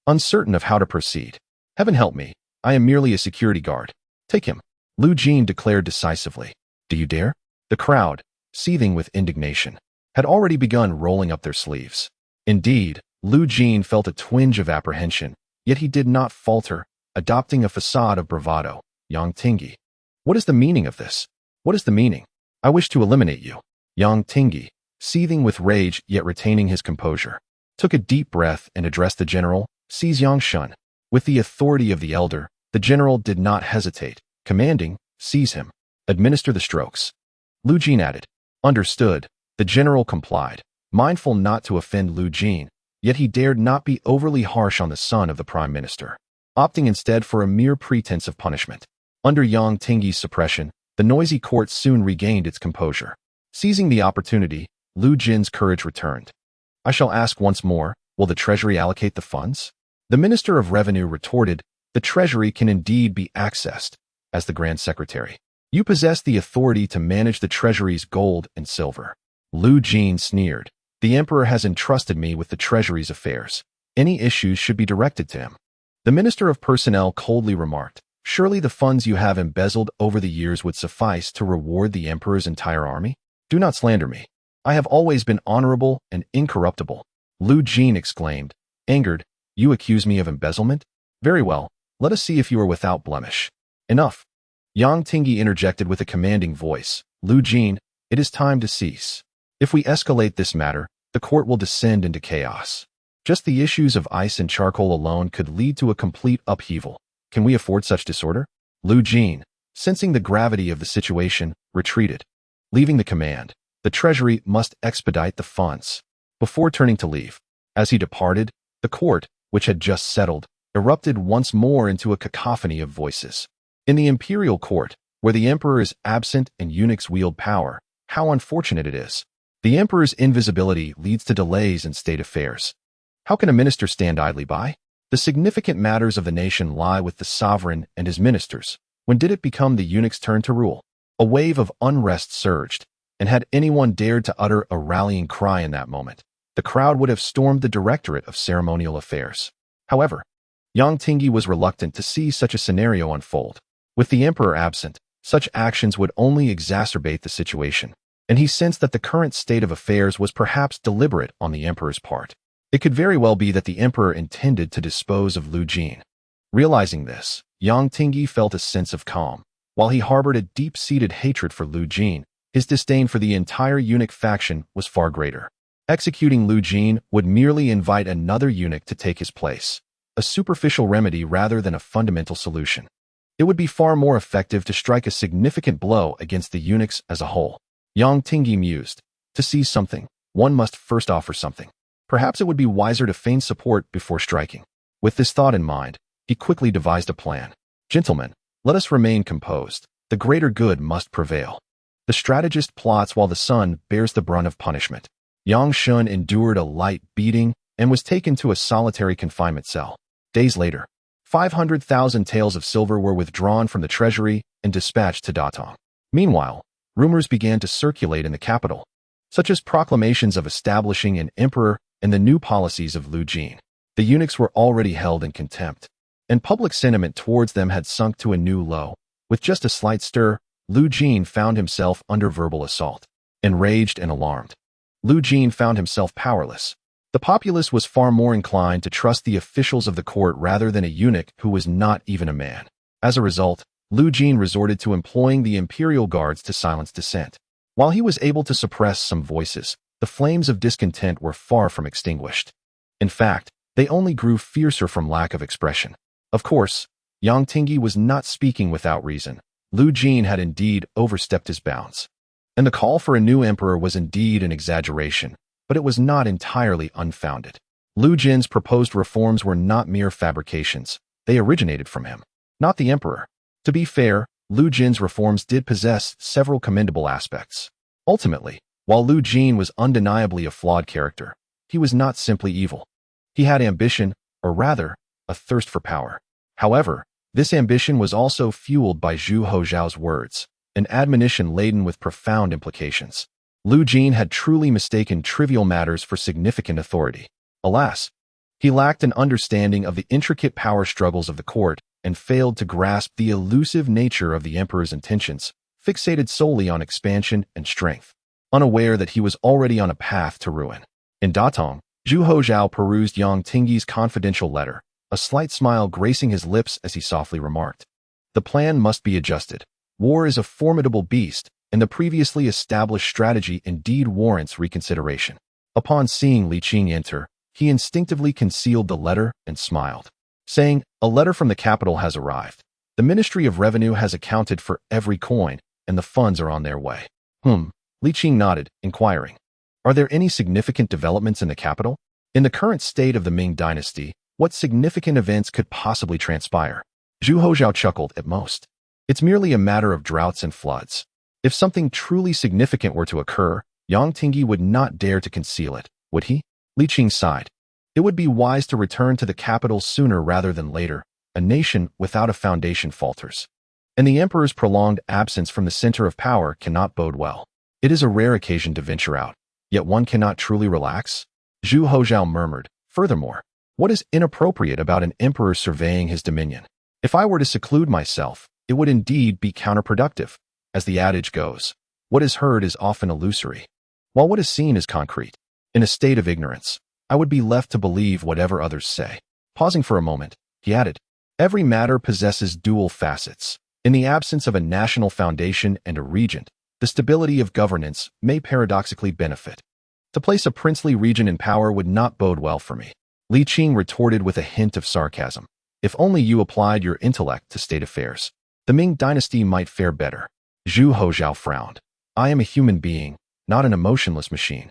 Uncertain of how to proceed. Heaven help me, I am merely a security guard. Take him. Lu Jin declared decisively. Do you dare? The crowd, seething with indignation, had already begun rolling up their sleeves. Indeed, Lu Jin felt a twinge of apprehension, yet he did not falter, adopting a facade of bravado. Yang Tingyi. What is the meaning of this? What is the meaning? I wish to eliminate you. Yang Tingyi, seething with rage yet retaining his composure, took a deep breath and addressed the general. Seize Yang Shun. With the authority of the elder, the general did not hesitate, commanding, seize him. Administer the strokes. Lu Jin added. Understood. The general complied, mindful not to offend Lu Jin, yet he dared not be overly harsh on the son of the prime minister, opting instead for a mere pretense of punishment. Under Yang Tingyi's suppression, the noisy court soon regained its composure. Seizing the opportunity, Lu Jin's courage returned. I shall ask once more, will the treasury allocate the funds? The Minister of Revenue retorted, the treasury can indeed be accessed. As the Grand Secretary, you possess the authority to manage the treasury's gold and silver. Lu Jin sneered. The emperor has entrusted me with the treasury's affairs. Any issues should be directed to him. The Minister of Personnel coldly remarked, surely the funds you have embezzled over the years would suffice to reward the emperor's entire army? Do not slander me. I have always been honorable and incorruptible. Lu Jin exclaimed, angered. You accuse me of embezzlement? Very well, let us see if you are without blemish. Enough. Yang Tingyi interjected with a commanding voice. Lu Jin, it is time to cease. If we escalate this matter, the court will descend into chaos. Just the issues of ice and charcoal alone could lead to a complete upheaval. Can we afford such disorder? Lu Jin, sensing the gravity of the situation, retreated. Leaving the command, the treasury must expedite the funds. Before turning to leave, as he departed, the court, which had just settled, erupted once more into a cacophony of voices. In the imperial court, where the emperor is absent and eunuchs wield power, how unfortunate it is. The emperor's invisibility leads to delays in state affairs. How can a minister stand idly by? The significant matters of the nation lie with the sovereign and his ministers. When did it become the eunuch's turn to rule? A wave of unrest surged, and had anyone dared to utter a rallying cry in that moment, the crowd would have stormed the Directorate of Ceremonial Affairs. However, Yang Tingyi was reluctant to see such a scenario unfold. With the emperor absent, such actions would only exacerbate the situation, and he sensed that the current state of affairs was perhaps deliberate on the emperor's part. It could very well be that the emperor intended to dispose of Lu Jin. Realizing this, Yang Tingyi felt a sense of calm. While he harbored a deep-seated hatred for Lu Jin, his disdain for the entire eunuch faction was far greater. Executing Lu Jin would merely invite another eunuch to take his place, a superficial remedy rather than a fundamental solution. It would be far more effective to strike a significant blow against the eunuchs as a whole. Yang Tingyi mused. To seize something, one must first offer something. Perhaps it would be wiser to feign support before striking. With this thought in mind, he quickly devised a plan. Gentlemen, let us remain composed. The greater good must prevail. The strategist plots while the son bears the brunt of punishment. Yang Shun endured a light beating and was taken to a solitary confinement cell. Days later, 500,000 taels of silver were withdrawn from the treasury and dispatched to Datong. Meanwhile, rumors began to circulate in the capital, such as proclamations of establishing an emperor and the new policies of Lu Jin. The eunuchs were already held in contempt, and public sentiment towards them had sunk to a new low. With just a slight stir, Lu Jin found himself under verbal assault. Enraged and alarmed, Lu Jin found himself powerless. The populace was far more inclined to trust the officials of the court rather than a eunuch who was not even a man. As a result, Lu Jin resorted to employing the imperial guards to silence dissent. While he was able to suppress some voices, the flames of discontent were far from extinguished. In fact, they only grew fiercer from lack of expression. Of course, Yang Tingyi was not speaking without reason. Lu Jin had indeed overstepped his bounds. And the call for a new emperor was indeed an exaggeration, but it was not entirely unfounded. Lu Jin's proposed reforms were not mere fabrications. They originated from him, not the emperor. To be fair, Lu Jin's reforms did possess several commendable aspects. Ultimately, while Lu Jin was undeniably a flawed character, he was not simply evil. He had ambition, or rather, a thirst for power. However, this ambition was also fueled by Zhu Houzhao's words, an admonition laden with profound implications. Lu Jin had truly mistaken trivial matters for significant authority. Alas, he lacked an understanding of the intricate power struggles of the court and failed to grasp the elusive nature of the emperor's intentions, fixated solely on expansion and strength, unaware that he was already on a path to ruin. In Datong, Zhu Houzhao perused Yang Tingyi's confidential letter, a slight smile gracing his lips as he softly remarked. The plan must be adjusted. War is a formidable beast, and the previously established strategy indeed warrants reconsideration. Upon seeing Li Qing enter, he instinctively concealed the letter and smiled, saying, "A letter from the capital has arrived. The Ministry of Revenue has accounted for every coin, and the funds are on their way." Li Qing nodded, inquiring, "Are there any significant developments in the capital? In the current state of the Ming dynasty, what significant events could possibly transpire?" Zhu Houzhao chuckled. "At most, it's merely a matter of droughts and floods. If something truly significant were to occur, Yang Tingyi would not dare to conceal it, would he?" Li Qing sighed. "It would be wise to return to the capital sooner rather than later. A nation without a foundation falters, and the emperor's prolonged absence from the center of power cannot bode well. It is a rare occasion to venture out, yet one cannot truly relax." Zhu Houzhao murmured, "Furthermore, what is inappropriate about an emperor surveying his dominion? If I were to seclude myself, it would indeed be counterproductive. As the adage goes, what is heard is often illusory, while what is seen is concrete. In a state of ignorance, I would be left to believe whatever others say." Pausing for a moment, he added, "Every matter possesses dual facets. In the absence of a national foundation and a regent, the stability of governance may paradoxically benefit. To place a princely regent in power would not bode well for me." Li Qing retorted with a hint of sarcasm, "If only you applied your intellect to state affairs, the Ming dynasty might fare better." Zhu Houzhao frowned. "I am a human being, not an emotionless machine.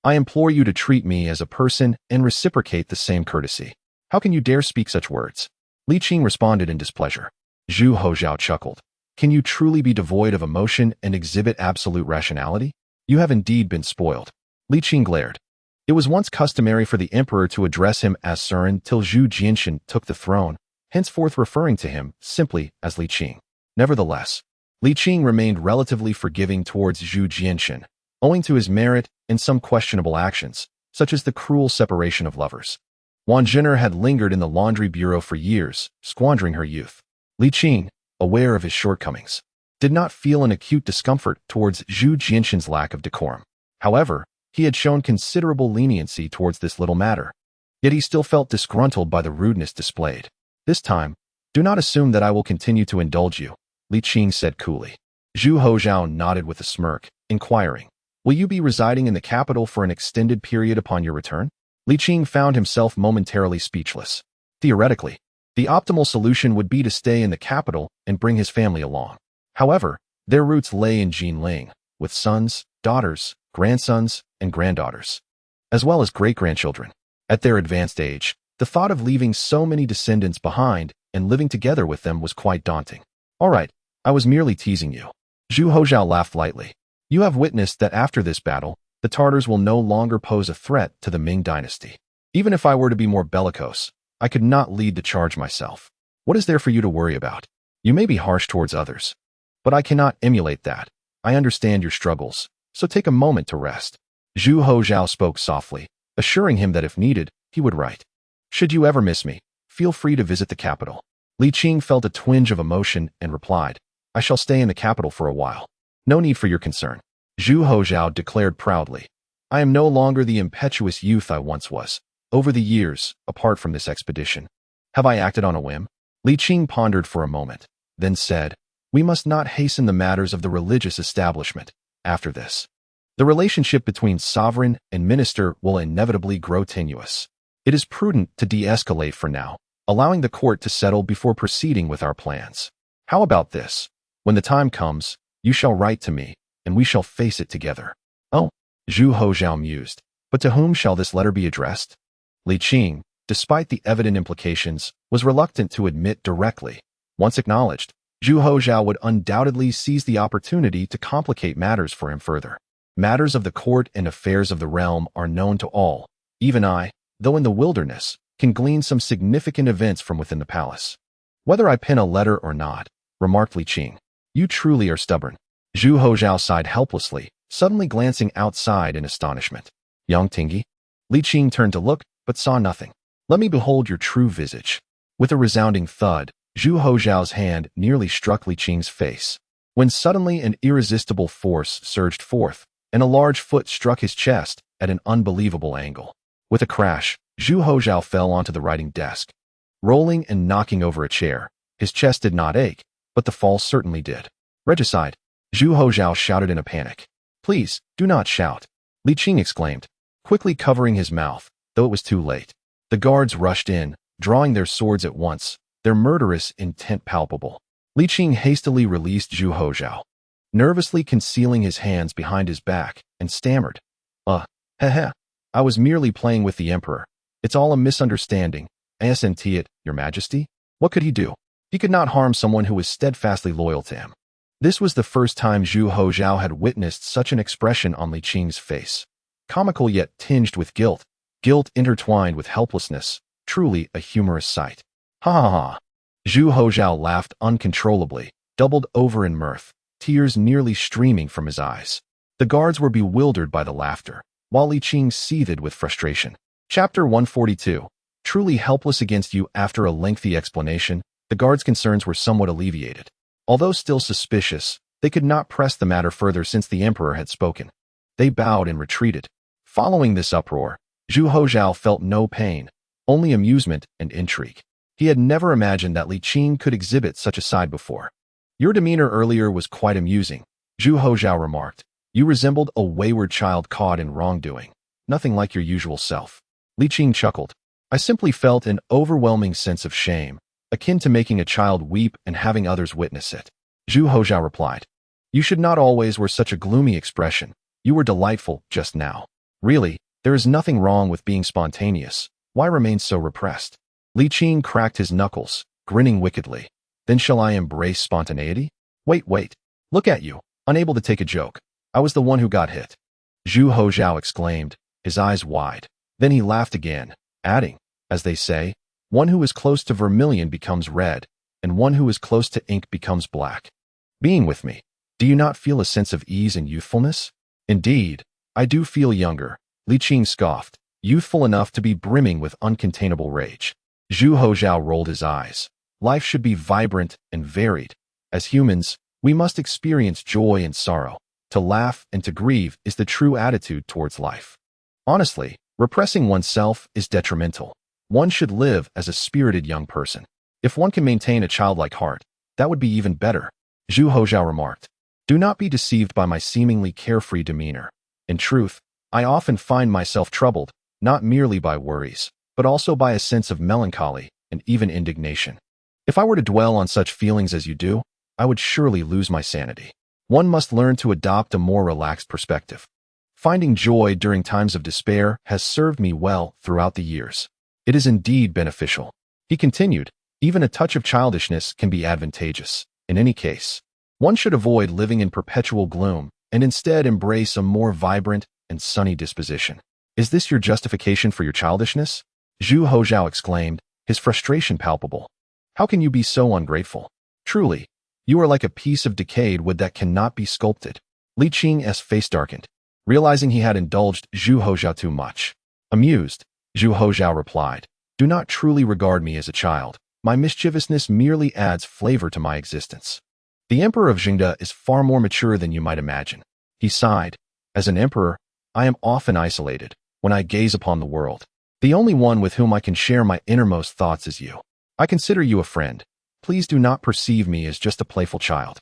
I implore you to treat me as a person and reciprocate the same courtesy. How can you dare speak such words?" Li Qing responded in displeasure. Zhu Houzhao chuckled. "Can you truly be devoid of emotion and exhibit absolute rationality? You have indeed been spoiled." Li Qing glared. It was once customary for the emperor to address him as Suren till Zhu Jianshan took the throne, henceforth referring to him simply as Li Qing. Nevertheless, Li Qing remained relatively forgiving towards Zhu Jianshan, owing to his merit and some questionable actions, such as the cruel separation of lovers. Wang Zhen'er had lingered in the laundry bureau for years, squandering her youth. Li Qing, aware of his shortcomings, did not feel an acute discomfort towards Zhu Jianshan's lack of decorum. However, he had shown considerable leniency towards this little matter. Yet he still felt disgruntled by the rudeness displayed. "This time, do not assume that I will continue to indulge you," Li Qing said coolly. Zhu Houzhao nodded with a smirk, inquiring, "Will you be residing in the capital for an extended period upon your return?" Li Qing found himself momentarily speechless. Theoretically, the optimal solution would be to stay in the capital and bring his family along. However, their roots lay in Jinling, with sons, daughters, grandsons, and granddaughters, as well as great-grandchildren. At their advanced age, the thought of leaving so many descendants behind and living together with them was quite daunting. "All right, I was merely teasing you." Zhu Houzhao laughed lightly. "You have witnessed that after this battle, the Tartars will no longer pose a threat to the Ming dynasty. Even if I were to be more bellicose, I could not lead the charge myself. What is there for you to worry about? You may be harsh towards others, but I cannot emulate that. I understand your struggles, so take a moment to rest." Zhu Houzhao spoke softly, assuring him that if needed, he would write. "Should you ever miss me, feel free to visit the capital." Li Qing felt a twinge of emotion and replied, "I shall stay in the capital for a while. No need for your concern." Zhu Houzhao declared proudly, "I am no longer the impetuous youth I once was. Over the years, apart from this expedition, have I acted on a whim?" Li Qing pondered for a moment, then said, "We must not hasten the matters of the religious establishment. After this, the relationship between sovereign and minister will inevitably grow tenuous. It is prudent to de-escalate for now, allowing the court to settle before proceeding with our plans. How about this? When the time comes, you shall write to me, and we shall face it together." "Oh," Zhu Houzhao mused, "but to whom shall this letter be addressed?" Li Qing, despite the evident implications, was reluctant to admit directly. Once acknowledged, Zhu Houzhao would undoubtedly seize the opportunity to complicate matters for him further. Matters of the court and affairs of the realm are known to all. Even I, though in the wilderness, can glean some significant events from within the palace. "Whether I pen a letter or not," remarked Li Qing, "you truly are stubborn." Zhu Houzhao sighed helplessly, suddenly glancing outside in astonishment. "Yang Tingyi?" Li Qing turned to look, but saw nothing. "Let me behold your true visage." With a resounding thud, Zhu Houzhao's hand nearly struck Li Qing's face, when suddenly an irresistible force surged forth, and a large foot struck his chest at an unbelievable angle. With a crash, Zhu Houzhao fell onto the writing desk. rolling and knocking over a chair. His chest did not ache, but the fall certainly did. Regicide, Zhu Houzhao shouted in a panic. Please, do not shout, Li Qing exclaimed, quickly covering his mouth, though it was too late. The guards rushed in, drawing their swords at once, their murderous intent palpable. Li Qing hastily released Zhu Houzhao, nervously concealing his hands behind his back, and stammered. Heh, I was merely playing with the emperor. It's all a misunderstanding. Asnt it, your majesty? What could he do? He could not harm someone who was steadfastly loyal to him. This was the first time Zhu Houzhao had witnessed such an expression on Li Qing's face. Comical yet tinged with guilt intertwined with helplessness, truly a humorous sight. Ha ha ha. Zhu Houzhao laughed uncontrollably, doubled over in mirth, tears nearly streaming from his eyes. The guards were bewildered by the laughter, while Li Qing seethed with frustration. Chapter 142. Truly helpless against you. After a lengthy explanation, the guards' concerns were somewhat alleviated. Although still suspicious, they could not press the matter further since the emperor had spoken. They bowed and retreated. Following this uproar, Zhu Houzhao felt no pain, only amusement and intrigue. He had never imagined that Li Qing could exhibit such a side before. Your demeanor earlier was quite amusing, Zhu Houzhao remarked. You resembled a wayward child caught in wrongdoing, nothing like your usual self. Li Qing chuckled. I simply felt an overwhelming sense of shame, akin to making a child weep and having others witness it. Zhu Houzhao replied. You should not always wear such a gloomy expression. You were delightful just now. Really, there is nothing wrong with being spontaneous. Why remain so repressed? Li Qing cracked his knuckles, grinning wickedly. Then shall I embrace spontaneity? Wait. Look at you, unable to take a joke. I was the one who got hit. Zhu Houzhao exclaimed, his eyes wide. Then he laughed again, adding, as they say, one who is close to vermilion becomes red, and one who is close to ink becomes black. Being with me, do you not feel a sense of ease and youthfulness? Indeed, I do feel younger, Li Qing scoffed, youthful enough to be brimming with uncontainable rage. Zhu Houzhao rolled his eyes. Life should be vibrant and varied. As humans, we must experience joy and sorrow. To laugh and to grieve is the true attitude towards life. Honestly, repressing oneself is detrimental. One should live as a spirited young person. If one can maintain a childlike heart, that would be even better, Zhu Houzhao remarked. Do not be deceived by my seemingly carefree demeanor. In truth, I often find myself troubled, not merely by worries, but also by a sense of melancholy and even indignation. If I were to dwell on such feelings as you do, I would surely lose my sanity. One must learn to adopt a more relaxed perspective. Finding joy during times of despair has served me well throughout the years. It is indeed beneficial. He continued, even a touch of childishness can be advantageous. In any case, one should avoid living in perpetual gloom and instead embrace a more vibrant and sunny disposition. Is this your justification for your childishness? Zhu Houzhao exclaimed, his frustration palpable. How can you be so ungrateful? Truly, you are like a piece of decayed wood that cannot be sculpted. Li Qing's face darkened, realizing he had indulged Zhu Houzhao too much. Amused, Zhu Houzhao replied, do not truly regard me as a child. My mischievousness merely adds flavor to my existence. The emperor of Jingda is far more mature than you might imagine. He sighed. As an emperor, I am often isolated when I gaze upon the world. The only one with whom I can share my innermost thoughts is you. I consider you a friend. Please do not perceive me as just a playful child.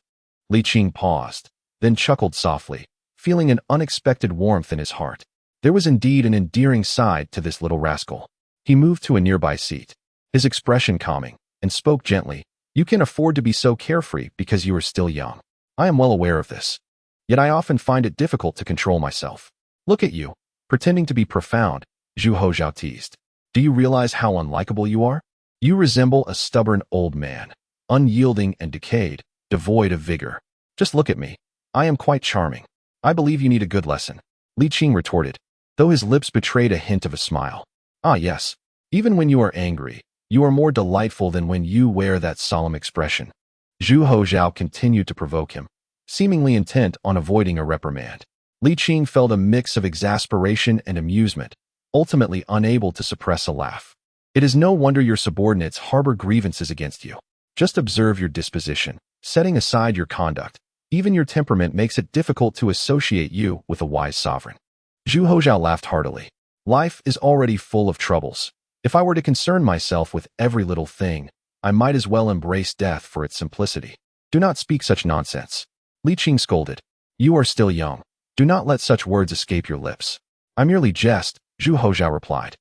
Li Qing paused, then chuckled softly, feeling an unexpected warmth in his heart. There was indeed an endearing side to this little rascal. He moved to a nearby seat, his expression calming, and spoke gently. You can afford to be so carefree because you are still young. I am well aware of this. Yet I often find it difficult to control myself. Look at you, pretending to be profound, Zhu Houzhao teased. Do you realize how unlikable you are? You resemble a stubborn old man, unyielding and decayed, devoid of vigor. Just look at me. I am quite charming. I believe you need a good lesson, Li Qing retorted, though his lips betrayed a hint of a smile. Ah yes, even when you are angry, you are more delightful than when you wear that solemn expression. Zhu Houzhao continued to provoke him, seemingly intent on avoiding a reprimand. Li Qing felt a mix of exasperation and amusement, ultimately unable to suppress a laugh. It is no wonder your subordinates harbor grievances against you. Just observe your disposition, setting aside your conduct. Even your temperament makes it difficult to associate you with a wise sovereign. Zhu Houzhao laughed heartily. Life is already full of troubles. If I were to concern myself with every little thing, I might as well embrace death for its simplicity. Do not speak such nonsense. Li Qing scolded. You are still young. Do not let such words escape your lips. I merely jest, Zhu Houzhao replied,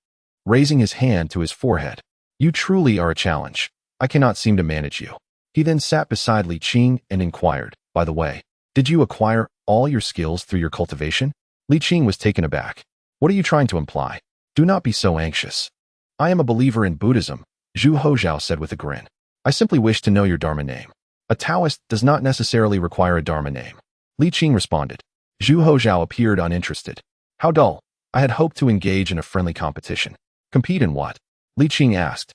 raising his hand to his forehead. You truly are a challenge. I cannot seem to manage you. He then sat beside Li Qing and inquired, by the way, did you acquire all your skills through your cultivation? Li Qing was taken aback. What are you trying to imply? Do not be so anxious. I am a believer in Buddhism, Zhu Houzhao said with a grin. I simply wish to know your Dharma name. A Taoist does not necessarily require a Dharma name. Li Qing responded. Zhu Houzhao appeared uninterested. How dull. I had hoped to engage in a friendly competition. Compete in what? Li Qing asked.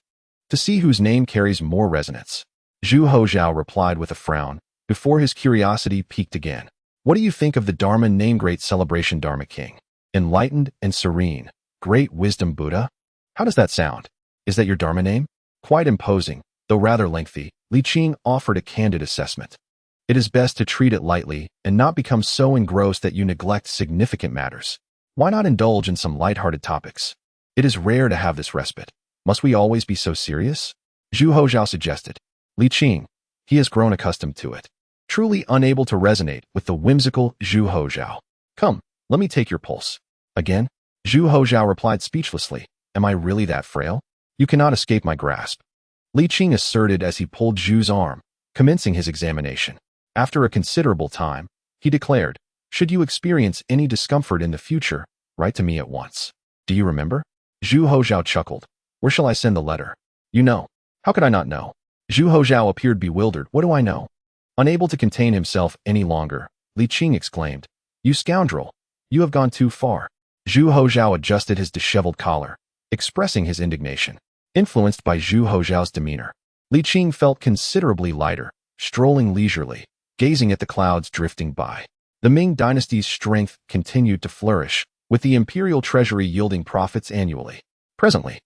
To see whose name carries more resonance. Zhu Houzhao replied with a frown, before his curiosity peaked again. What do you think of the Dharma name? Great celebration Dharma King. Enlightened and serene. Great wisdom Buddha? How does that sound? Is that your Dharma name? Quite imposing, though rather lengthy, Li Qing offered a candid assessment. It is best to treat it lightly and not become so engrossed that you neglect significant matters. Why not indulge in some light-hearted topics? It is rare to have this respite. Must we always be so serious? Zhu Houzhao suggested. Li Qing, he has grown accustomed to it. Truly unable to resonate with the whimsical Zhu Houzhao. Come, let me take your pulse. Again? Zhu Houzhao replied speechlessly. Am I really that frail? You cannot escape my grasp. Li Qing asserted as he pulled Zhu's arm, commencing his examination. After a considerable time, he declared, should you experience any discomfort in the future, write to me at once. Do you remember? Zhu Houzhao chuckled. Where shall I send the letter? You know. How could I not know? Zhu Houzhao appeared bewildered. What do I know? Unable to contain himself any longer, Li Qing exclaimed. You scoundrel. You have gone too far. Zhu Houzhao adjusted his disheveled collar, expressing his indignation. Influenced by Zhu Houzhao's demeanor, Li Qing felt considerably lighter, strolling leisurely, gazing at the clouds drifting by. The Ming dynasty's strength continued to flourish, with the imperial treasury yielding profits annually. Presently,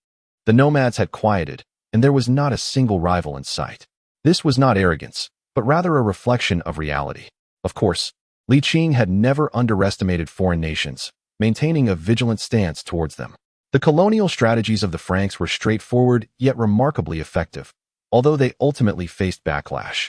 the nomads had quieted, and there was not a single rival in sight. This was not arrogance, but rather a reflection of reality. Of course, Li Qing had never underestimated foreign nations, maintaining a vigilant stance towards them. The colonial strategies of the Franks were straightforward yet remarkably effective, although they ultimately faced backlash.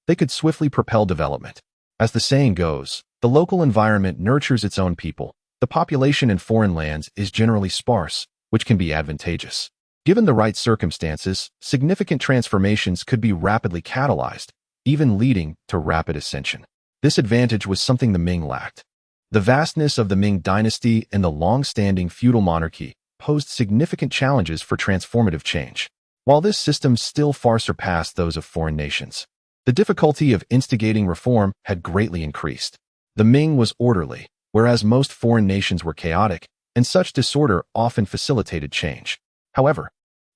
They could swiftly propel development. As the saying goes, the local environment nurtures its own people. The population in foreign lands is generally sparse, which can be advantageous. Given the right circumstances, significant transformations could be rapidly catalyzed, even leading to rapid ascension. This advantage was something the Ming lacked. The vastness of the Ming dynasty and the long-standing feudal monarchy posed significant challenges for transformative change. While this system still far surpassed those of foreign nations, the difficulty of instigating reform had greatly increased. The Ming was orderly, whereas most foreign nations were chaotic, and such disorder often facilitated change. However,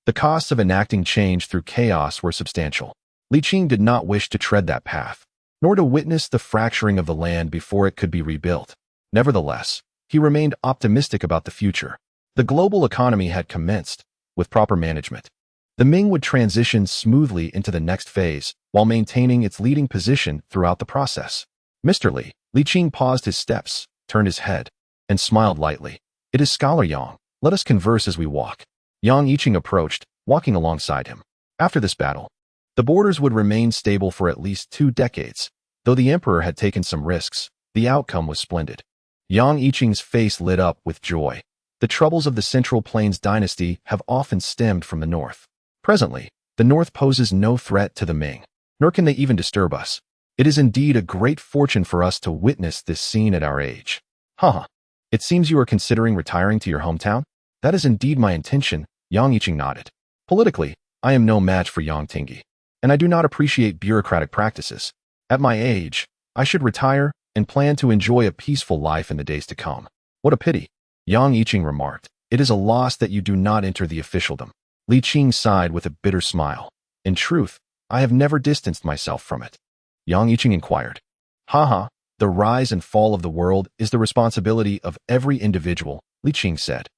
the costs of enacting change through chaos were substantial. Li Qing did not wish to tread that path, nor to witness the fracturing of the land before it could be rebuilt. Nevertheless, he remained optimistic about the future. The global economy had commenced, with proper management. The Ming would transition smoothly into the next phase, while maintaining its leading position throughout the process. Mr. Li Qing paused his steps, turned his head, and smiled lightly. It is Scholar Yang. Let us converse as we walk. Yang Yiqing approached, walking alongside him. After this battle, the borders would remain stable for at least 2 decades. Though the emperor had taken some risks, the outcome was splendid. Yang Yiqing's face lit up with joy. The troubles of the Central Plains dynasty have often stemmed from the north. Presently, the north poses no threat to the Ming, nor can they even disturb us. It is indeed a great fortune for us to witness this scene at our age. Haha. It seems you are considering retiring to your hometown? That is indeed my intention, Yang Yiqing nodded. Politically, I am no match for Yang Tingi, and I do not appreciate bureaucratic practices. At my age, I should retire and plan to enjoy a peaceful life in the days to come. What a pity, Yang Yiqing remarked. It is a loss that you do not enter the officialdom. Li Qing sighed with a bitter smile. In truth, I have never distanced myself from it. Yang Yiqing inquired. Haha, the rise and fall of the world is the responsibility of every individual, Li Qing said.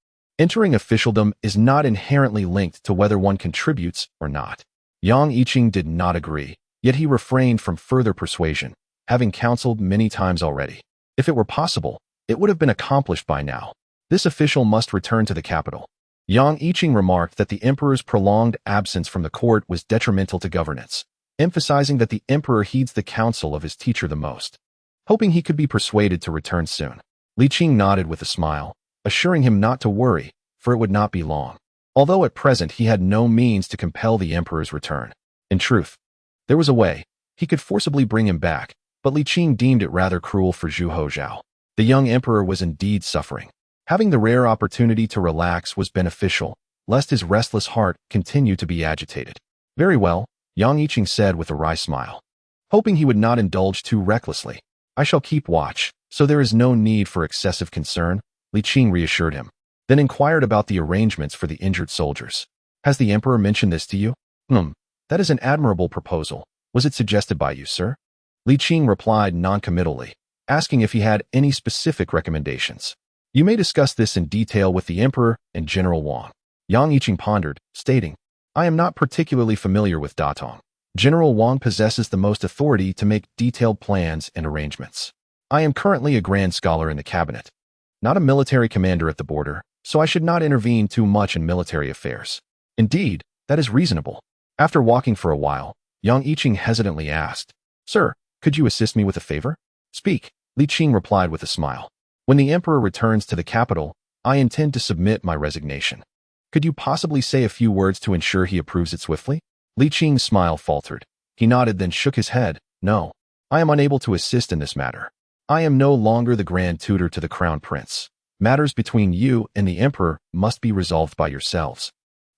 Entering officialdom is not inherently linked to whether one contributes or not. Yang Yiqing did not agree, yet he refrained from further persuasion, having counseled many times already. If it were possible, it would have been accomplished by now. This official must return to the capital. Yang Yiqing remarked that the emperor's prolonged absence from the court was detrimental to governance, emphasizing that the emperor heeds the counsel of his teacher the most. Hoping he could be persuaded to return soon, Li Qing nodded with a smile, assuring him not to worry, for it would not be long. Although at present he had no means to compel the emperor's return. In truth, there was a way. He could forcibly bring him back, but Li Qing deemed it rather cruel for Zhu Houzhao. The young emperor was indeed suffering. Having the rare opportunity to relax was beneficial, lest his restless heart continue to be agitated. Very well, Yang Yiqing said with a wry smile. Hoping he would not indulge too recklessly. I shall keep watch, so there is no need for excessive concern, Li Qing reassured him, then inquired about the arrangements for the injured soldiers. Has the emperor mentioned this to you? That is an admirable proposal. Was it suggested by you, sir? Li Qing replied noncommittally, asking if he had any specific recommendations. You may discuss this in detail with the emperor and General Wang. Yang Yiqing pondered, stating, I am not particularly familiar with Datong. General Wang possesses the most authority to make detailed plans and arrangements. I am currently a grand scholar in the cabinet, not a military commander at the border, so I should not intervene too much in military affairs. Indeed, that is reasonable. After walking for a while, Yang Yiqing hesitantly asked, Sir, could you assist me with a favor? Speak, Li Qing replied with a smile. When the emperor returns to the capital, I intend to submit my resignation. Could you possibly say a few words to ensure he approves it swiftly? Li Qing's smile faltered. He nodded then shook his head. No, I am unable to assist in this matter. I am no longer the grand tutor to the crown prince. Matters between you and the emperor must be resolved by yourselves.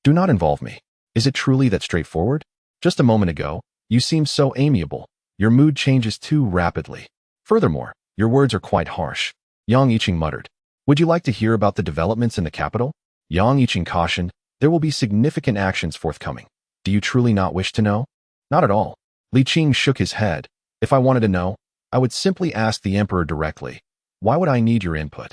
Do not involve me. Is it truly that straightforward? Just a moment ago, you seemed so amiable. Your mood changes too rapidly. Furthermore, your words are quite harsh. Yang Yiqing muttered. Would you like to hear about the developments in the capital? Yang Yiqing cautioned, there will be significant actions forthcoming. Do you truly not wish to know? Not at all. Li Qing shook his head. If I wanted to know, I would simply ask the emperor directly. Why would I need your input?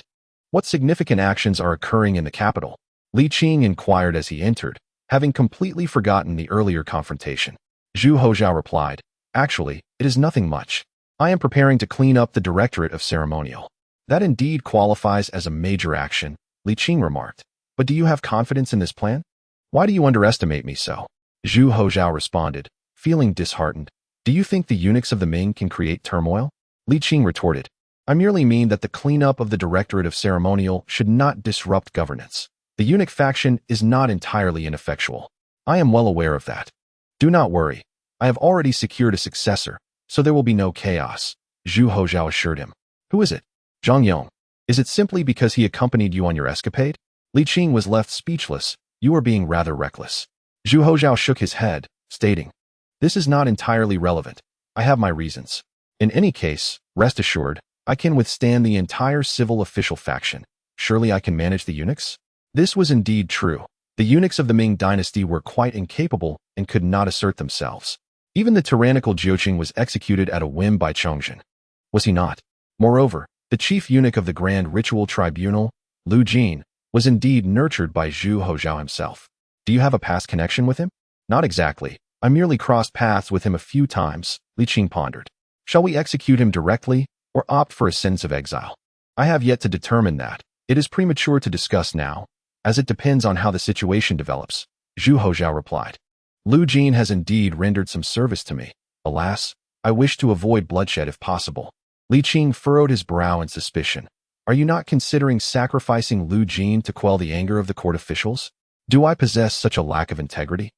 What significant actions are occurring in the capital? Li Qing inquired as he entered, having completely forgotten the earlier confrontation. Zhu Houzhao replied, Actually, it is nothing much. I am preparing to clean up the Directorate of Ceremonial. That indeed qualifies as a major action, Li Qing remarked. But do you have confidence in this plan? Why do you underestimate me so? Zhu Houzhao responded, feeling disheartened. Do you think the eunuchs of the Ming can create turmoil? Li Qing retorted, I merely mean that the cleanup of the Directorate of Ceremonial should not disrupt governance. The eunuch faction is not entirely ineffectual. I am well aware of that. Do not worry. I have already secured a successor, so there will be no chaos, Zhu Houzhao assured him. Who is it? Zhang Yong. Is it simply because he accompanied you on your escapade? Li Qing was left speechless. You are being rather reckless. Zhu Houzhao shook his head, stating, This is not entirely relevant. I have my reasons. In any case, rest assured, I can withstand the entire civil official faction. Surely I can manage the eunuchs? This was indeed true. The eunuchs of the Ming dynasty were quite incapable and could not assert themselves. Even the tyrannical Jiuqing was executed at a whim by Chongzhen. Was he not? Moreover, the chief eunuch of the Grand Ritual Tribunal, Lu Jin, was indeed nurtured by Zhu Houzhao himself. Do you have a past connection with him? Not exactly. I merely crossed paths with him a few times, Li Qing pondered. Shall we execute him directly, or opt for a sentence of exile? I have yet to determine that. It is premature to discuss now, as it depends on how the situation develops, Zhu Houzhao replied. Lu Jin has indeed rendered some service to me. Alas, I wish to avoid bloodshed if possible. Li Qing furrowed his brow in suspicion. Are you not considering sacrificing Lu Jin to quell the anger of the court officials? Do I possess such a lack of integrity?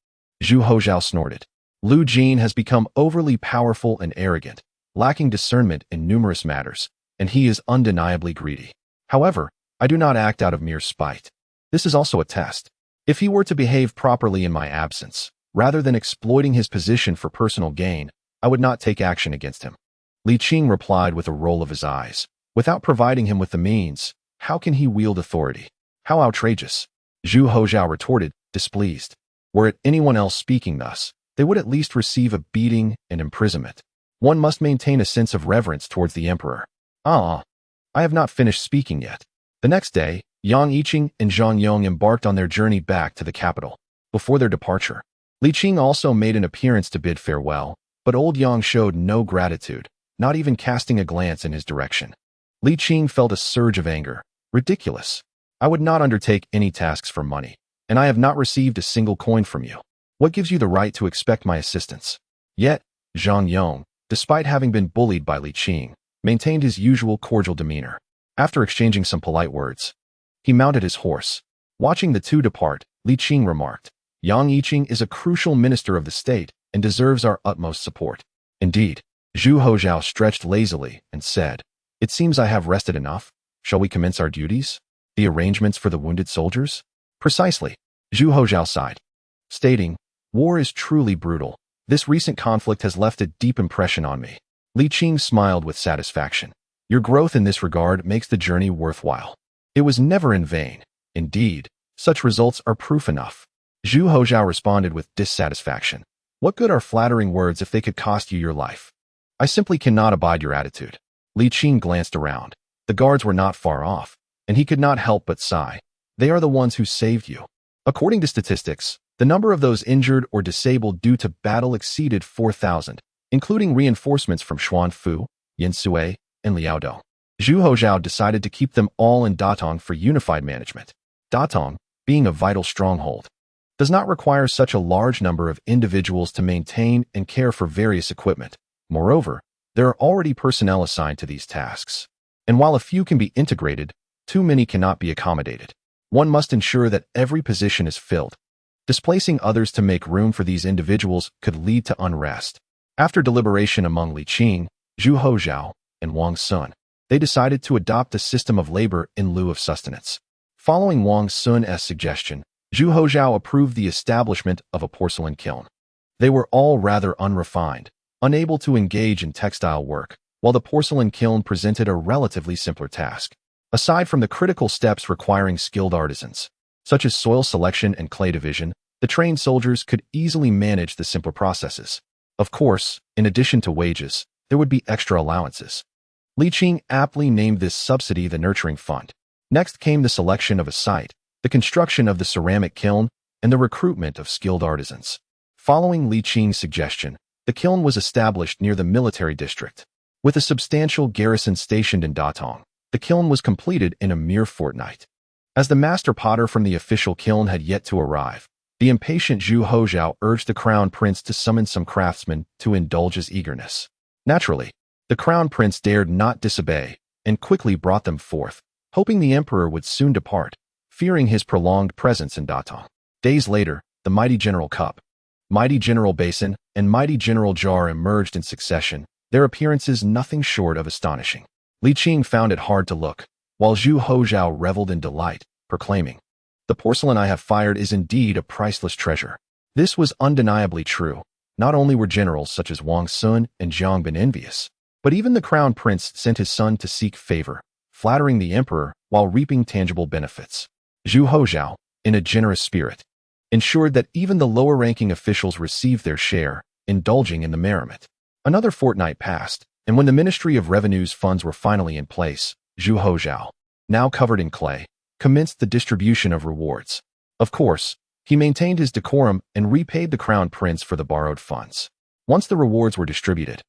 Zhu Houzhao snorted. Lu Jin has become overly powerful and arrogant, lacking discernment in numerous matters, and he is undeniably greedy. However, I do not act out of mere spite. This is also a test. If he were to behave properly in my absence, rather than exploiting his position for personal gain, I would not take action against him. Li Qing replied with a roll of his eyes. Without providing him with the means, how can he wield authority? How outrageous! Zhu Houzhao retorted, displeased. Were it anyone else speaking thus, they would at least receive a beating and imprisonment. One must maintain a sense of reverence towards the emperor. I have not finished speaking yet. The next day, Yang Yiqing and Zhang Yong embarked on their journey back to the capital. Before their departure, Li Qing also made an appearance to bid farewell, but old Yang showed no gratitude, not even casting a glance in his direction. Li Qing felt a surge of anger. Ridiculous. I would not undertake any tasks for money. and I have not received a single coin from you. What gives you the right to expect my assistance? Yet, Zhang Yong, despite having been bullied by Li Qing, maintained his usual cordial demeanor. After exchanging some polite words, he mounted his horse. Watching the two depart, Li Qing remarked, Yang Yiqing is a crucial minister of the state and deserves our utmost support. Indeed, Zhu Houzhao stretched lazily and said, It seems I have rested enough. Shall we commence our duties? The arrangements for the wounded soldiers? Precisely. Zhu Houzhao sighed, stating, War is truly brutal. This recent conflict has left a deep impression on me. Li Qing smiled with satisfaction. Your growth in this regard makes the journey worthwhile. It was never in vain. Indeed, such results are proof enough. Zhu Houzhao responded with dissatisfaction. What good are flattering words if they could cost you your life? I simply cannot abide your attitude. Li Qing glanced around. The guards were not far off, and he could not help but sigh. They are the ones who saved you. According to statistics, the number of those injured or disabled due to battle exceeded 4,000, including reinforcements from Xuanfu, Yinsui, and Liaodong. Zhu Houzhao decided to keep them all in Datong for unified management. Datong, being a vital stronghold, does not require such a large number of individuals to maintain and care for various equipment. Moreover, there are already personnel assigned to these tasks. And while a few can be integrated, too many cannot be accommodated. One must ensure that every position is filled. Displacing others to make room for these individuals could lead to unrest. After deliberation among Li Qing, Zhu Houzhao, and Wang Sun, they decided to adopt a system of labor in lieu of sustenance. Following Wang Sun's suggestion, Zhu Houzhao approved the establishment of a porcelain kiln. They were all rather unrefined, unable to engage in textile work, while the porcelain kiln presented a relatively simpler task. Aside from the critical steps requiring skilled artisans, such as soil selection and clay division, the trained soldiers could easily manage the simpler processes. Of course, in addition to wages, there would be extra allowances. Li Qing aptly named this subsidy the Nurturing Fund. Next came the selection of a site, the construction of the ceramic kiln, and the recruitment of skilled artisans. Following Li Qing's suggestion, the kiln was established near the military district. With a substantial garrison stationed in Datong, the kiln was completed in a mere fortnight. As the master potter from the official kiln had yet to arrive, the impatient Zhu Houzhao urged the crown prince to summon some craftsmen to indulge his eagerness. Naturally, the crown prince dared not disobey, and quickly brought them forth, hoping the emperor would soon depart, fearing his prolonged presence in Datong. Days later, the mighty General Cup, mighty General Basin, and mighty General Jar emerged in succession, their appearances nothing short of astonishing. Li Qing found it hard to look, while Zhu Houzhao reveled in delight, proclaiming, The porcelain I have fired is indeed a priceless treasure. This was undeniably true. Not only were generals such as Wang Sun and Jiang Bin envious, but even the crown prince sent his son to seek favor, flattering the emperor while reaping tangible benefits. Zhu Houzhao, in a generous spirit, ensured that even the lower-ranking officials received their share, indulging in the merriment. Another fortnight passed, and when the Ministry of Revenue's funds were finally in place, Zhu Houzhao, now covered in clay, commenced the distribution of rewards. Of course, he maintained his decorum and repaid the crown prince for the borrowed funds. Once the rewards were distributed,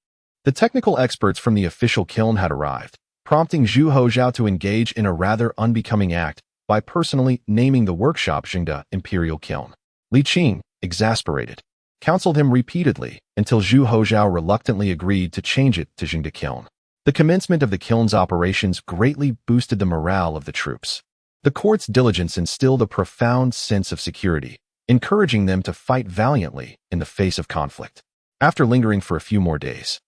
the technical experts from the official kiln had arrived, prompting Zhu Houzhao to engage in a rather unbecoming act by personally naming the workshop Jingde Imperial Kiln. Li Qing, exasperated, counseled him repeatedly until Zhu Houzhao reluctantly agreed to change it to Jingde Kiln. The commencement of the kiln's operations greatly boosted the morale of the troops. The court's diligence instilled a profound sense of security, encouraging them to fight valiantly in the face of conflict. After lingering for a few more days,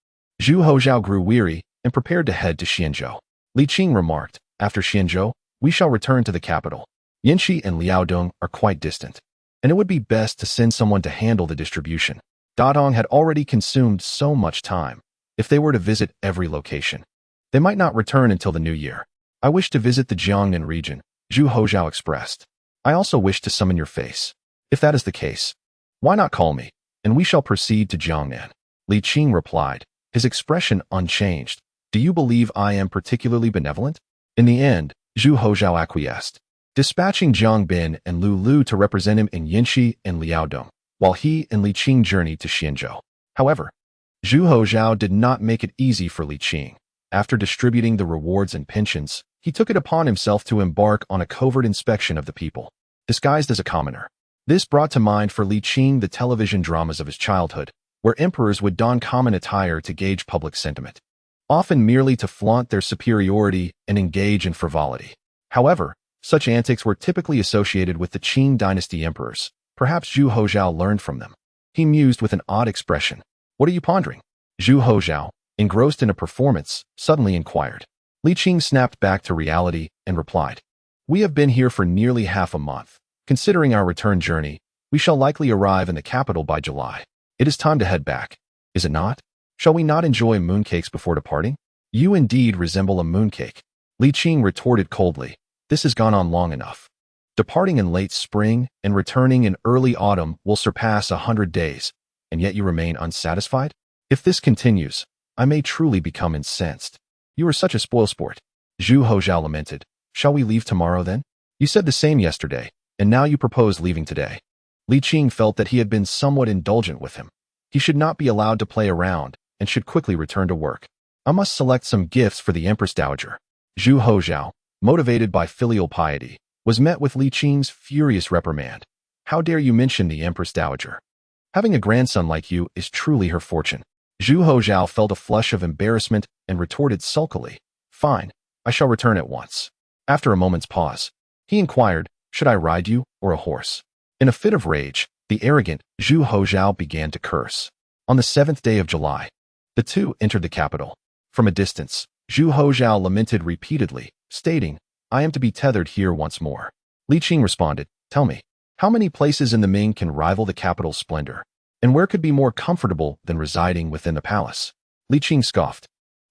Zhu Houzhao grew weary and prepared to head to Xianzhou. Li Qing remarked, After Xianzhou, we shall return to the capital. Yinxi and Liaodong are quite distant, and it would be best to send someone to handle the distribution. Datong had already consumed so much time. If they were to visit every location, they might not return until the new year. I wish to visit the Jiangnan region, Zhu Houzhao expressed. I also wish to summon your face. If that is the case, why not call me, and we shall proceed to Jiangnan. Li Qing replied, his expression unchanged. Do you believe I am particularly benevolent? In the end, Zhu Houzhao acquiesced, dispatching Jiang Bin and Lu Lu to represent him in Yinxi and Liaodong, while he and Li Qing journeyed to Xianzhou. However, Zhu Houzhao did not make it easy for Li Qing. After distributing the rewards and pensions, he took it upon himself to embark on a covert inspection of the people. disguised as a commoner. This brought to mind for Li Qing the television dramas of his childhood, where emperors would don common attire to gauge public sentiment, often merely to flaunt their superiority and engage in frivolity. However, such antics were typically associated with the Qing dynasty emperors. Perhaps Zhu Houzhao learned from them. He mused with an odd expression. "What are you pondering?" Zhu Houzhao, engrossed in a performance, suddenly inquired. Li Qing snapped back to reality and replied, "We have been here for nearly half a month. Considering our return journey, we shall likely arrive in the capital by July. It is time to head back. Is it not? Shall we not enjoy mooncakes before departing?" "You indeed resemble a mooncake," Li Qing retorted coldly. "This has gone on long enough. Departing in late spring and returning in early autumn will surpass 100 days, and yet you remain unsatisfied? If this continues, I may truly become incensed. You are such a spoilsport." Zhu Houzhao lamented. "Shall we leave tomorrow then? You said the same yesterday, and now you propose leaving today." Li Qing felt that he had been somewhat indulgent with him. He should not be allowed to play around and should quickly return to work. "I must select some gifts for the Empress Dowager." Zhu Houzhao, motivated by filial piety, was met with Li Qing's furious reprimand. "How dare you mention the Empress Dowager? Having a grandson like you is truly her fortune." Zhu Houzhao felt a flush of embarrassment and retorted sulkily, "Fine, I shall return at once." After a moment's pause, he inquired, "Should I ride you or a horse?" In a fit of rage, the arrogant Zhu Houzhao began to curse. On the 7th day of July, the two entered the capital. From a distance, Zhu Houzhao lamented repeatedly, stating, "I am to be tethered here once more." Li Qing responded, "Tell me, how many places in the Ming can rival the capital's splendor? And where could be more comfortable than residing within the palace?" Li Qing scoffed,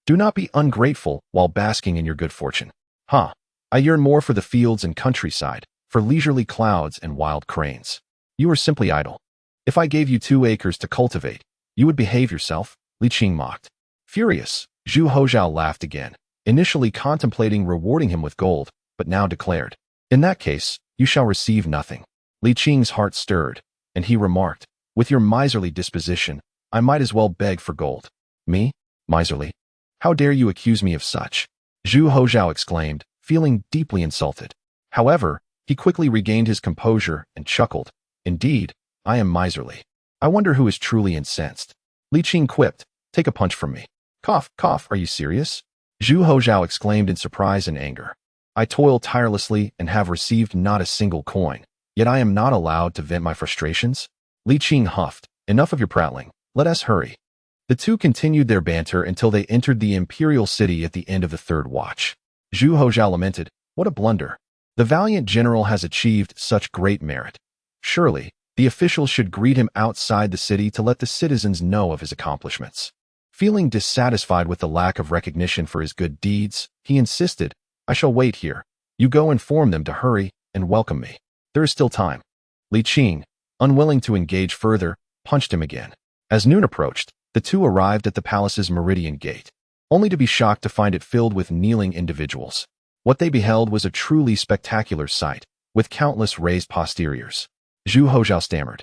"Do not be ungrateful while basking in your good fortune." "Huh, I yearn more for the fields and countryside, for leisurely clouds and wild cranes. You are simply idle. If I gave you 2 acres to cultivate, you would behave yourself," Li Qing mocked. Furious, Zhu Houzhao laughed again, initially contemplating rewarding him with gold, but now declared, "In that case, you shall receive nothing." Li Qing's heart stirred, and he remarked, "With your miserly disposition, I might as well beg for gold." "Me? Miserly? How dare you accuse me of such?" Zhu Houzhao exclaimed, feeling deeply insulted. However, he quickly regained his composure and chuckled, "Indeed, I am miserly. I wonder who is truly incensed." Li Qing quipped, "Take a punch from me." "Cough, cough, are you serious?" Zhu Houzhao exclaimed in surprise and anger. "I toil tirelessly and have received not a single coin, yet I am not allowed to vent my frustrations?" Li Qing huffed, "Enough of your prattling. Let us hurry." The two continued their banter until they entered the imperial city at the end of the 3rd watch. Zhu Houzhao lamented, "What a blunder. The valiant general has achieved such great merit. Surely, the officials should greet him outside the city to let the citizens know of his accomplishments." Feeling dissatisfied with the lack of recognition for his good deeds, he insisted, "I shall wait here. You go inform them to hurry and welcome me. There is still time." Li Qing, unwilling to engage further, punched him again. As noon approached, the two arrived at the palace's meridian gate, only to be shocked to find it filled with kneeling individuals. What they beheld was a truly spectacular sight, with countless raised posteriors. Zhu Houzhao stammered,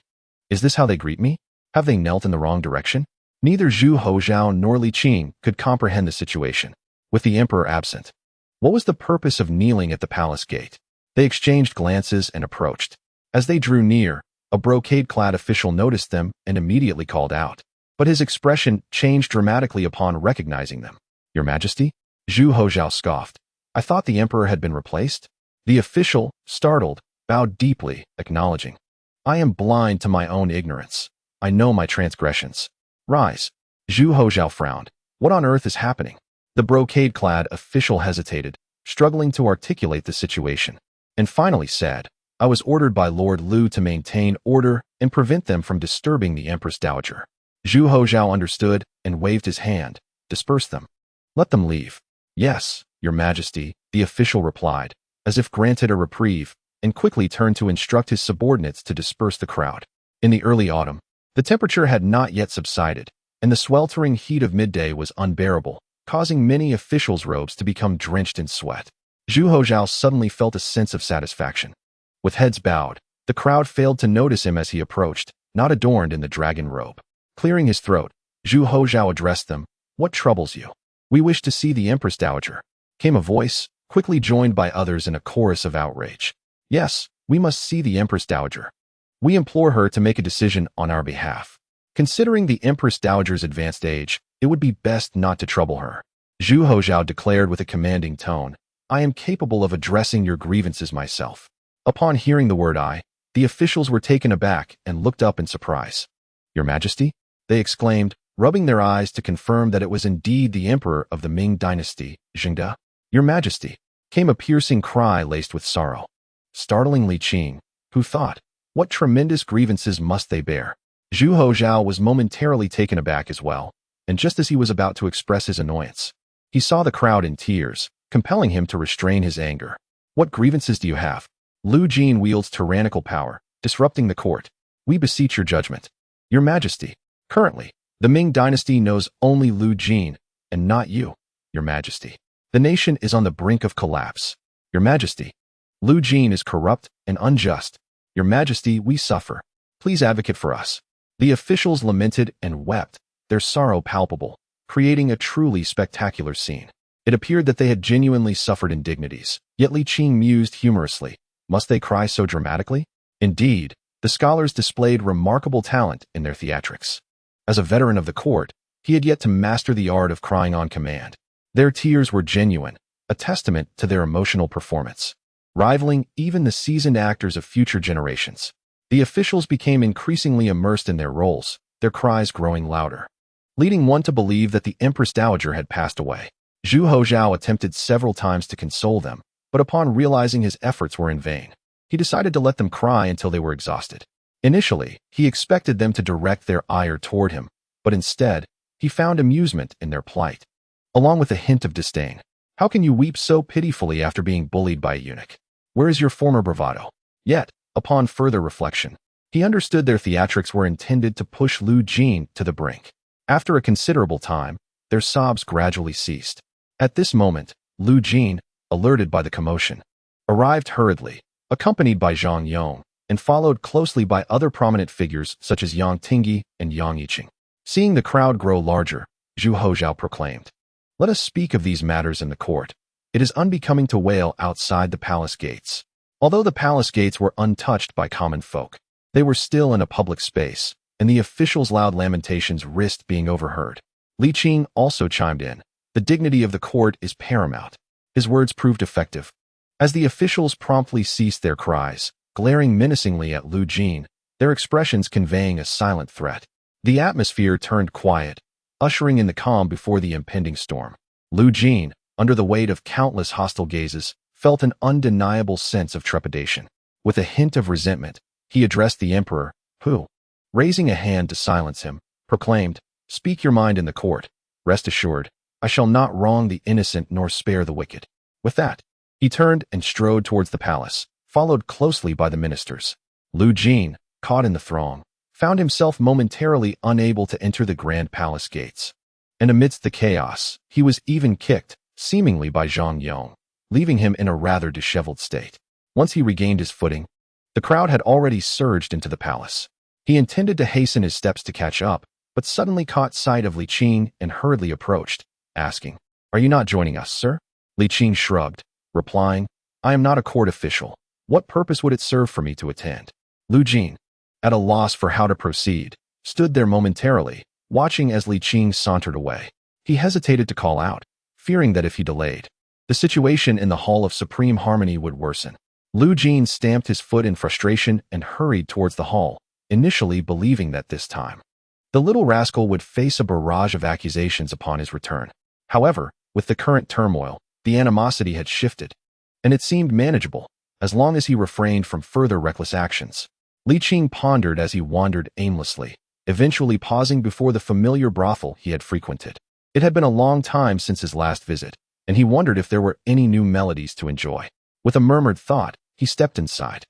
"Is this how they greet me? Have they knelt in the wrong direction?" Neither Zhu Houzhao nor Li Qing could comprehend the situation. With the emperor absent, what was the purpose of kneeling at the palace gate? They exchanged glances and approached. As they drew near, a brocade-clad official noticed them and immediately called out. But his expression changed dramatically upon recognizing them. "Your Majesty?" Zhu Houzhao scoffed. "I thought the emperor had been replaced?" The official, startled, bowed deeply, acknowledging, "I am blind to my own ignorance. I know my transgressions. Rise." Zhu Houzhao frowned. What on earth is happening? The brocade-clad official hesitated, struggling to articulate the situation, and finally said, "I was ordered by Lord Lu to maintain order and prevent them from disturbing the Empress Dowager." Zhu Houzhao understood and waved his hand. "Disperse them. Let them leave." "Yes, Your Majesty," the official replied, as if granted a reprieve, and quickly turned to instruct his subordinates to disperse the crowd. In the early autumn, the temperature had not yet subsided, and the sweltering heat of midday was unbearable, causing many officials' robes to become drenched in sweat. Zhu Houzhao suddenly felt a sense of satisfaction. With heads bowed, the crowd failed to notice him as he approached, not adorned in the dragon robe. Clearing his throat, Zhu Houzhao addressed them. "What troubles you?" "We wish to see the Empress Dowager," came a voice, quickly joined by others in a chorus of outrage. "Yes, We must see the Empress Dowager. We implore her to make a decision on our behalf. Considering the Empress Dowager's advanced age, it would be best not to trouble her. Zhu Houzhao declared with a commanding tone, I am capable of addressing your grievances myself. Upon hearing the word I, the officials were taken aback and looked up in surprise. Your Majesty? They exclaimed, rubbing their eyes to confirm that it was indeed the emperor of the Ming dynasty, Zhengde. Your Majesty, came a piercing cry laced with sorrow. Startling Li Qing, who thought, what tremendous grievances must they bear? Zhu Houzhao was momentarily taken aback as well, and just as he was about to express his annoyance, he saw the crowd in tears, compelling him to restrain his anger. What grievances do you have? Lu Jin wields tyrannical power, disrupting the court. We beseech your judgment. Your Majesty, currently, the Ming dynasty knows only Lu Jin, and not you, Your Majesty. The nation is on the brink of collapse. Your Majesty, Lu Jin is corrupt and unjust. Your Majesty, we suffer. Please advocate for us. The officials lamented and wept, their sorrow palpable, creating a truly spectacular scene. It appeared that they had genuinely suffered indignities, yet Li Qing mused humorously, must they cry so dramatically? Indeed, the scholars displayed remarkable talent in their theatrics. As a veteran of the court, he had yet to master the art of crying on command. Their tears were genuine, a testament to their emotional performance, rivaling even the seasoned actors of future generations. The officials became increasingly immersed in their roles, their cries growing louder, leading one to believe that the Empress Dowager had passed away. Zhu Houzhao attempted several times to console them, but upon realizing his efforts were in vain, he decided to let them cry until they were exhausted. Initially, he expected them to direct their ire toward him, but instead, he found amusement in their plight, along with a hint of disdain. How can you weep so pitifully after being bullied by a eunuch? Where is your former bravado? Yet, upon further reflection, he understood their theatrics were intended to push Lu Jin to the brink. After a considerable time, their sobs gradually ceased. At this moment, Lu Jin, alerted by the commotion, arrived hurriedly, accompanied by Zhang Yong, and followed closely by other prominent figures such as Yang Tingyi and Yang Yiqing. Seeing the crowd grow larger, Zhu Houzhao proclaimed, let us speak of these matters in the court. It is unbecoming to wail outside the palace gates. Although the palace gates were untouched by common folk, they were still in a public space, and the officials' loud lamentations risked being overheard. Li Qing also chimed in, the dignity of the court is paramount. His words proved effective. As the officials promptly ceased their cries, glaring menacingly at Lu Jin, their expressions conveying a silent threat, the atmosphere turned quiet, ushering in the calm before the impending storm. Lu Jin, under the weight of countless hostile gazes, felt an undeniable sense of trepidation. With a hint of resentment, he addressed the emperor, who, raising a hand to silence him, proclaimed, speak your mind in the court. Rest assured, I shall not wrong the innocent nor spare the wicked. With that, he turned and strode towards the palace, followed closely by the ministers. Lu Jin, caught in the throng, found himself momentarily unable to enter the grand palace gates. And amidst the chaos, he was even kicked, seemingly by Zhang Yong, leaving him in a rather disheveled state. Once he regained his footing, the crowd had already surged into the palace. He intended to hasten his steps to catch up, but suddenly caught sight of Li Qing and hurriedly approached, asking, are you not joining us, sir? Li Qing shrugged, replying, I am not a court official. What purpose would it serve for me to attend? Lu Jin, at a loss for how to proceed, stood there momentarily, watching as Li Qing sauntered away. He hesitated to call out, fearing that if he delayed, the situation in the Hall of Supreme Harmony would worsen. Lu Jin stamped his foot in frustration and hurried towards the hall, initially believing that this time, the little rascal would face a barrage of accusations upon his return. However, with the current turmoil, the animosity had shifted, and it seemed manageable, as long as he refrained from further reckless actions. Li Qing pondered as he wandered aimlessly, eventually pausing before the familiar brothel he had frequented. It had been a long time since his last visit, and he wondered if there were any new melodies to enjoy. With a murmured thought, he stepped inside.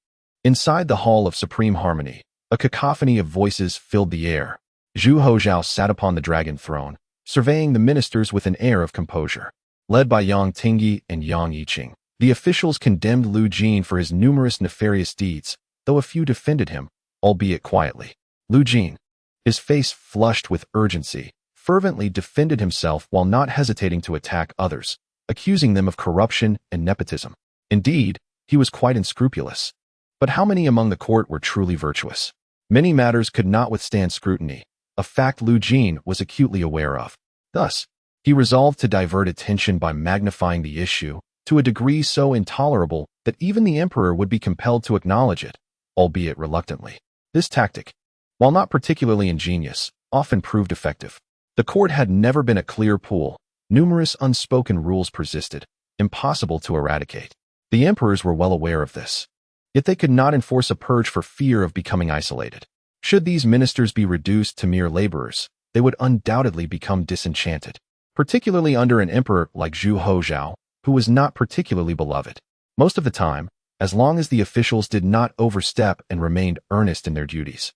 Inside the Hall of Supreme Harmony, a cacophony of voices filled the air. Zhu Houzhao sat upon the dragon throne, surveying the ministers with an air of composure. Led by Yang Tingyi and Yang Yiqing, the officials condemned Lu Jin for his numerous nefarious deeds, though a few defended him, albeit quietly. Lu Jin, his face flushed with urgency, fervently defended himself while not hesitating to attack others, accusing them of corruption and nepotism. Indeed, he was quite unscrupulous. But how many among the court were truly virtuous? Many matters could not withstand scrutiny, a fact Lu Jin was acutely aware of. Thus, he resolved to divert attention by magnifying the issue to a degree so intolerable that even the emperor would be compelled to acknowledge it, albeit reluctantly. This tactic, while not particularly ingenious, often proved effective. The court had never been a clear pool. Numerous unspoken rules persisted, impossible to eradicate. The emperors were well aware of this. Yet they could not enforce a purge for fear of becoming isolated. Should these ministers be reduced to mere laborers, they would undoubtedly become disenchanted, particularly under an emperor like Zhu Houzhao, who was not particularly beloved. Most of the time, as long as the officials did not overstep and remained earnest in their duties,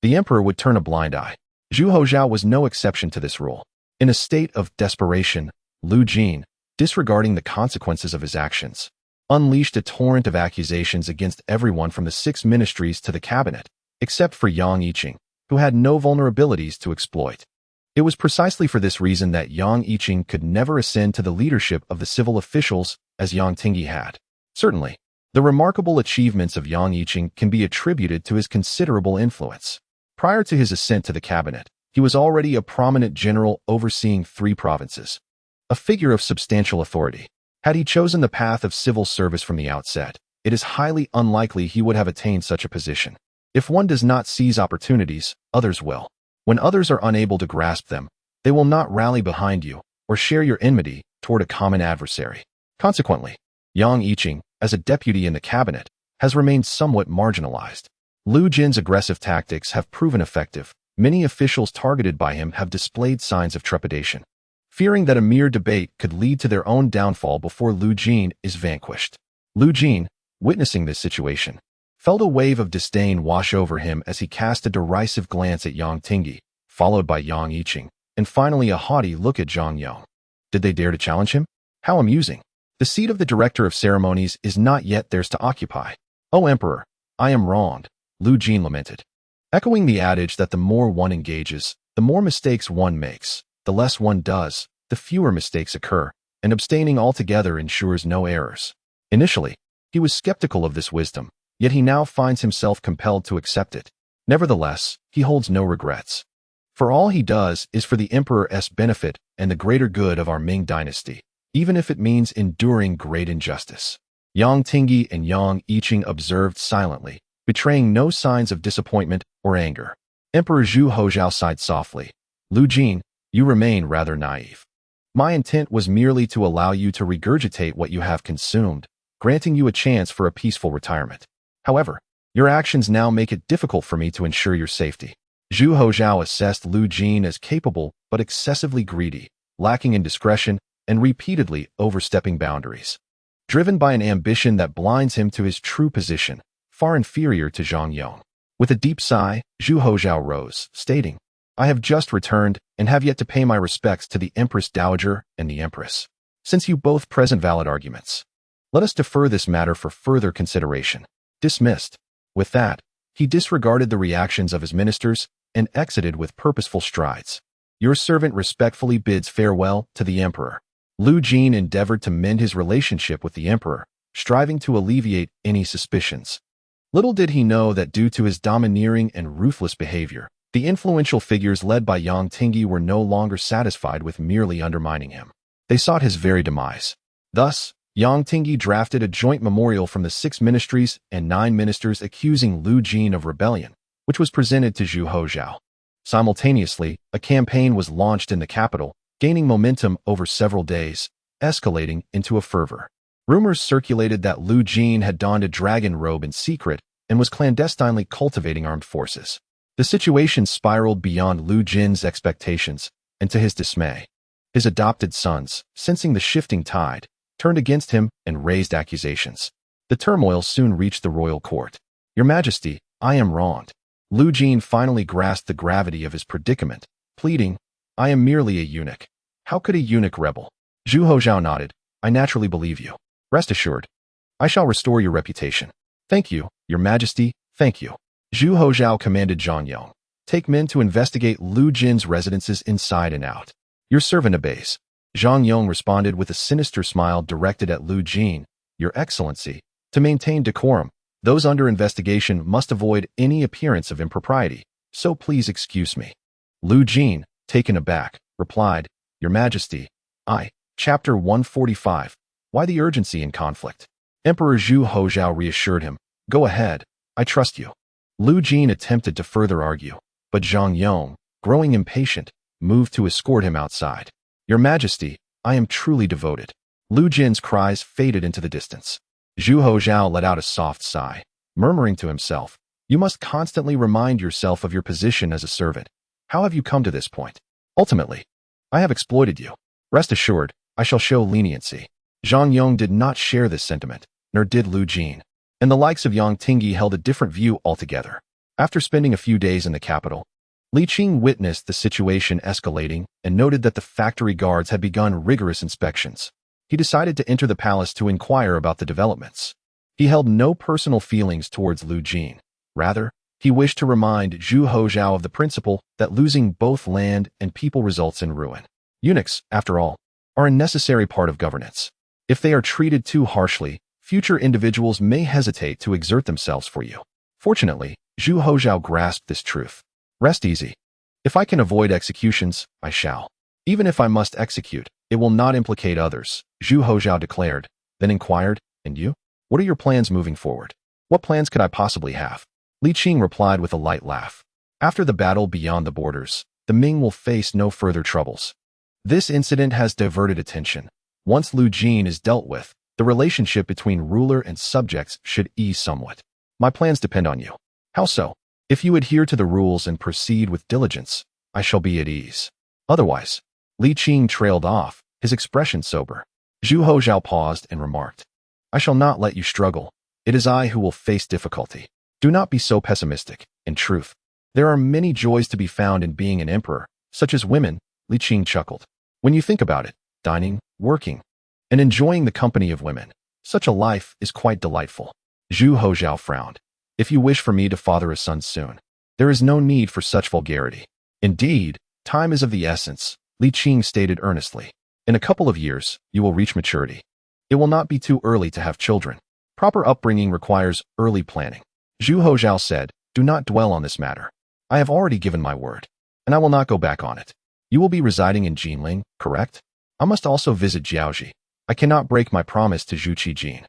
the emperor would turn a blind eye. Zhu Houzhao was no exception to this rule. In a state of desperation, Lu Jin, disregarding the consequences of his actions, unleashed a torrent of accusations against everyone from the 6 ministries to the cabinet, except for Li Qing, who had no vulnerabilities to exploit. It was precisely for this reason that Li Qing could never ascend to the leadership of the civil officials as Yang Tingyi had. Certainly, the remarkable achievements of Yang Qing can be attributed to his considerable influence. Prior to his ascent to the cabinet, he was already a prominent general overseeing 3 provinces, a figure of substantial authority. Had he chosen the path of civil service from the outset, it is highly unlikely he would have attained such a position. If one does not seize opportunities, others will. When others are unable to grasp them, they will not rally behind you or share your enmity toward a common adversary. Consequently, Yang Qing, as a deputy in the cabinet, has remained somewhat marginalized. Lu Jin's aggressive tactics have proven effective. Many officials targeted by him have displayed signs of trepidation, fearing that a mere debate could lead to their own downfall before Lu Jin is vanquished. Lu Jin, witnessing this situation, felt a wave of disdain wash over him as he cast a derisive glance at Yang Tingyi, followed by Yang Qing, and finally a haughty look at Zhang Yong. Did they dare to challenge him? How amusing. The seat of the director of ceremonies is not yet theirs to occupy. O Emperor, I am wronged, Lu Jin lamented. Echoing the adage that the more one engages, the more mistakes one makes, the less one does, the fewer mistakes occur, and abstaining altogether ensures no errors. Initially, he was skeptical of this wisdom, yet he now finds himself compelled to accept it. Nevertheless, he holds no regrets. For all he does is for the emperor's benefit and the greater good of our Ming dynasty, even if it means enduring great injustice. Yang Tingyi and Yang Qing observed silently, betraying no signs of disappointment or anger. Emperor Zhu Houzhao sighed softly. Lu Jin, you remain rather naive. My intent was merely to allow you to regurgitate what you have consumed, granting you a chance for a peaceful retirement. However, your actions now make it difficult for me to ensure your safety. Zhu Houzhao assessed Lu Jin as capable but excessively greedy, lacking in discretion, and repeatedly overstepping boundaries. Driven by an ambition that blinds him to his true position, far inferior to Zhang Yong. With a deep sigh, Zhu Houzhao rose, stating, I have just returned and have yet to pay my respects to the Empress Dowager and the Empress. Since you both present valid arguments, let us defer this matter for further consideration. Dismissed. With that, he disregarded the reactions of his ministers and exited with purposeful strides. Your servant respectfully bids farewell to the Emperor. Lu Jin endeavored to mend his relationship with the Emperor, striving to alleviate any suspicions. Little did he know that due to his domineering and ruthless behavior, the influential figures led by Yang Tingyi were no longer satisfied with merely undermining him. They sought his very demise. Thus, Yang Tingyi drafted a joint memorial from the 6 ministries and 9 ministers accusing Lu Jin of rebellion, which was presented to Zhu Houzhao. Simultaneously, a campaign was launched in the capital, gaining momentum over several days, escalating into a fervor. Rumors circulated that Lu Jin had donned a dragon robe in secret and was clandestinely cultivating armed forces. The situation spiraled beyond Lu Jin's expectations, and to his dismay, his adopted sons, sensing the shifting tide, turned against him and raised accusations. The turmoil soon reached the royal court. Your Majesty, I am wronged. Lu Jin finally grasped the gravity of his predicament, pleading, I am merely a eunuch. How could a eunuch rebel? Zhu Houzhao nodded. I naturally believe you. Rest assured, I shall restore your reputation. Thank you, Your Majesty, thank you. Zhu Houzhao commanded Zhang Yong, take men to investigate Lu Jin's residences inside and out. Your servant obeys. Zhang Yong responded with a sinister smile directed at Lu Jin. Your Excellency, to maintain decorum, Those under investigation must avoid any appearance of impropriety, so please excuse me. Lu Jin, taken aback, replied, Your Majesty, Chapter 145, Why the Urgency in Conflict? Emperor Zhu Houzhao reassured him, Go ahead, I trust you. Lu Jin attempted to further argue, but Zhang Yong, growing impatient, moved to escort him outside. Your Majesty, I am truly devoted. Lu Jin's cries faded into the distance. Zhu Houzhao let out a soft sigh, murmuring to himself, You must constantly remind yourself of your position as a servant. How have you come to this point? Ultimately, I have exploited you. Rest assured, I shall show leniency. Zhang Yong did not share this sentiment, nor did Lu Jin, and the likes of Yang Tingyi held a different view altogether. After spending a few days in the capital, Li Qing witnessed the situation escalating and noted that the factory guards had begun rigorous inspections. He decided to enter the palace to inquire about the developments. He held no personal feelings towards Lu Jin. Rather, he wished to remind Zhu Houzhao of the principle that losing both land and people results in ruin. Eunuchs, after all, are a necessary part of governance. If they are treated too harshly, future individuals may hesitate to exert themselves for you. Fortunately, Zhu Houzhao grasped this truth. Rest easy. If I can avoid executions, I shall. Even if I must execute, it will not implicate others, Zhu Houzhao declared, then inquired, And you? What are your plans moving forward? What plans could I possibly have? Li Qing replied with a light laugh. After the battle beyond the borders, the Ming will face no further troubles. This incident has diverted attention. Once Lu Jin is dealt with, the relationship between ruler and subjects should ease somewhat. My plans depend on you. How so? If you adhere to the rules and proceed with diligence, I shall be at ease. Otherwise, Li Qing trailed off, his expression sober. Zhu Houzhao paused and remarked, I shall not let you struggle. It is I who will face difficulty. Do not be so pessimistic. In truth, there are many joys to be found in being an emperor, such as women, Li Qing chuckled. When you think about it, dining, working, and enjoying the company of women, such a life is quite delightful. Zhu Houzhao frowned. If you wish for me to father a son soon, there is no need for such vulgarity. Indeed, time is of the essence, Li Qing stated earnestly. In a couple of years, you will reach maturity. It will not be too early to have children. Proper upbringing requires early planning. Zhu Houzhao said, Do not dwell on this matter. I have already given my word, and I will not go back on it. You will be residing in Jinling, correct? I must also visit Jiaoji. I cannot break my promise to Zhu Qijin.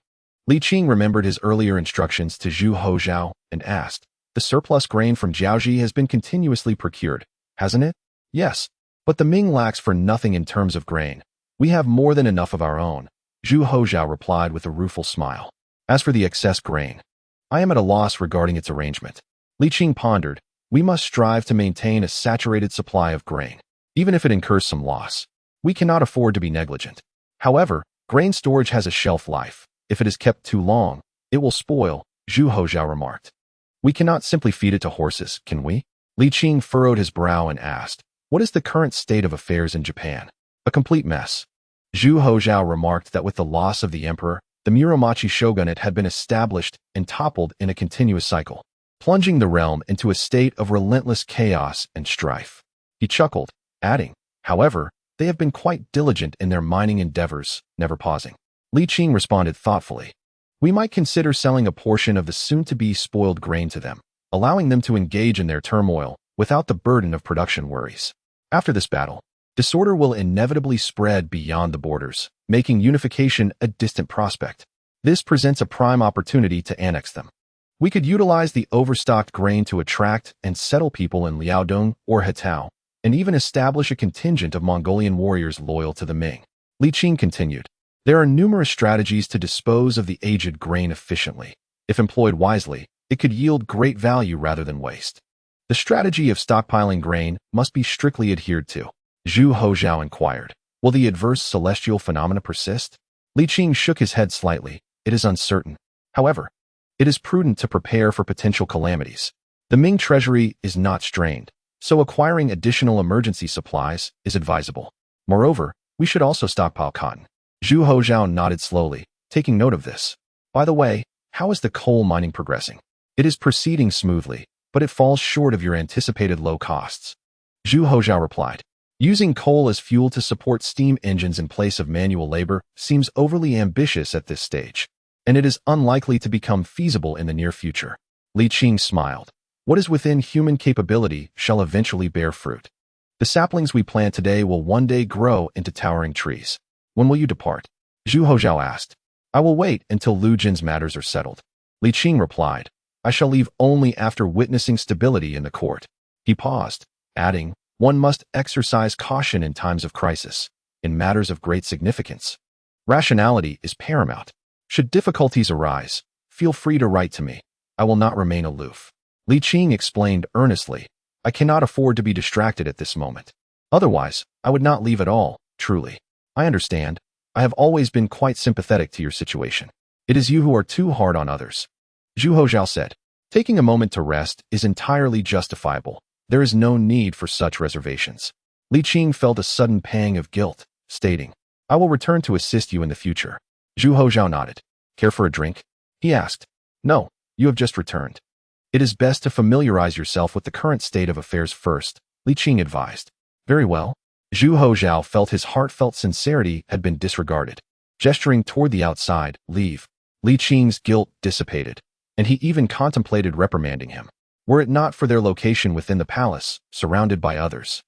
Li Qing remembered his earlier instructions to Zhu Houzhao and asked, The surplus grain from Jiaoji has been continuously procured, hasn't it? Yes, but the Ming lacks for nothing in terms of grain. We have more than enough of our own, Zhu Houzhao replied with a rueful smile. As for the excess grain, I am at a loss regarding its arrangement. Li Qing pondered, We must strive to maintain a saturated supply of grain, even if it incurs some loss. We cannot afford to be negligent. However, grain storage has a shelf life. If it is kept too long, it will spoil, Zhu Houzhao remarked. We cannot simply feed it to horses, can we? Li Qing furrowed his brow and asked, What is the current state of affairs in Japan? A complete mess. Zhu Houzhao remarked that with the loss of the emperor, the Muromachi shogunate had been established and toppled in a continuous cycle, plunging the realm into a state of relentless chaos and strife. He chuckled, adding, However, they have been quite diligent in their mining endeavors, never pausing. Li Qing responded thoughtfully, We might consider selling a portion of the soon-to-be spoiled grain to them, allowing them to engage in their turmoil without the burden of production worries. After this battle, disorder will inevitably spread beyond the borders, making unification a distant prospect. This presents a prime opportunity to annex them. We could utilize the overstocked grain to attract and settle people in Liaodong or Hetao, and even establish a contingent of Mongolian warriors loyal to the Ming. Li Qing continued, There are numerous strategies to dispose of the aged grain efficiently. If employed wisely, it could yield great value rather than waste. The strategy of stockpiling grain must be strictly adhered to. Zhu Houzhao inquired, Will the adverse celestial phenomena persist? Li Qing shook his head slightly. It is uncertain. However, it is prudent to prepare for potential calamities. The Ming treasury is not strained, so acquiring additional emergency supplies is advisable. Moreover, we should also stockpile cotton. Zhu Houzhao nodded slowly, taking note of this. By the way, how is the coal mining progressing? It is proceeding smoothly, but it falls short of your anticipated low costs. Zhu Houzhao replied, Using coal as fuel to support steam engines in place of manual labor seems overly ambitious at this stage. and it is unlikely to become feasible in the near future. Li Qing smiled. What is within human capability shall eventually bear fruit. The saplings we plant today will one day grow into towering trees. When will you depart? Zhu Houzhao asked. I will wait until Lu Jin's matters are settled. Li Qing replied. I shall leave only after witnessing stability in the court. He paused, adding, one must exercise caution in times of crisis, in matters of great significance. Rationality is paramount. Should difficulties arise, feel free to write to me. I will not remain aloof. Li Qing explained earnestly, I cannot afford to be distracted at this moment. Otherwise, I would not leave at all, truly. I understand. I have always been quite sympathetic to your situation. It is you who are too hard on others. Zhu Houzhao said, taking a moment to rest is entirely justifiable. There is no need for such reservations. Li Qing felt a sudden pang of guilt, stating, I will return to assist you in the future. Zhu Houzhao nodded. Care for a drink? He asked. No, you have just returned. It is best to familiarize yourself with the current state of affairs first, Li Qing advised. Very well. Zhu Houzhao felt his heartfelt sincerity had been disregarded. Gesturing toward the outside, leave. Li Qing's guilt dissipated, and he even contemplated reprimanding him. Were it not for their location within the palace, surrounded by others,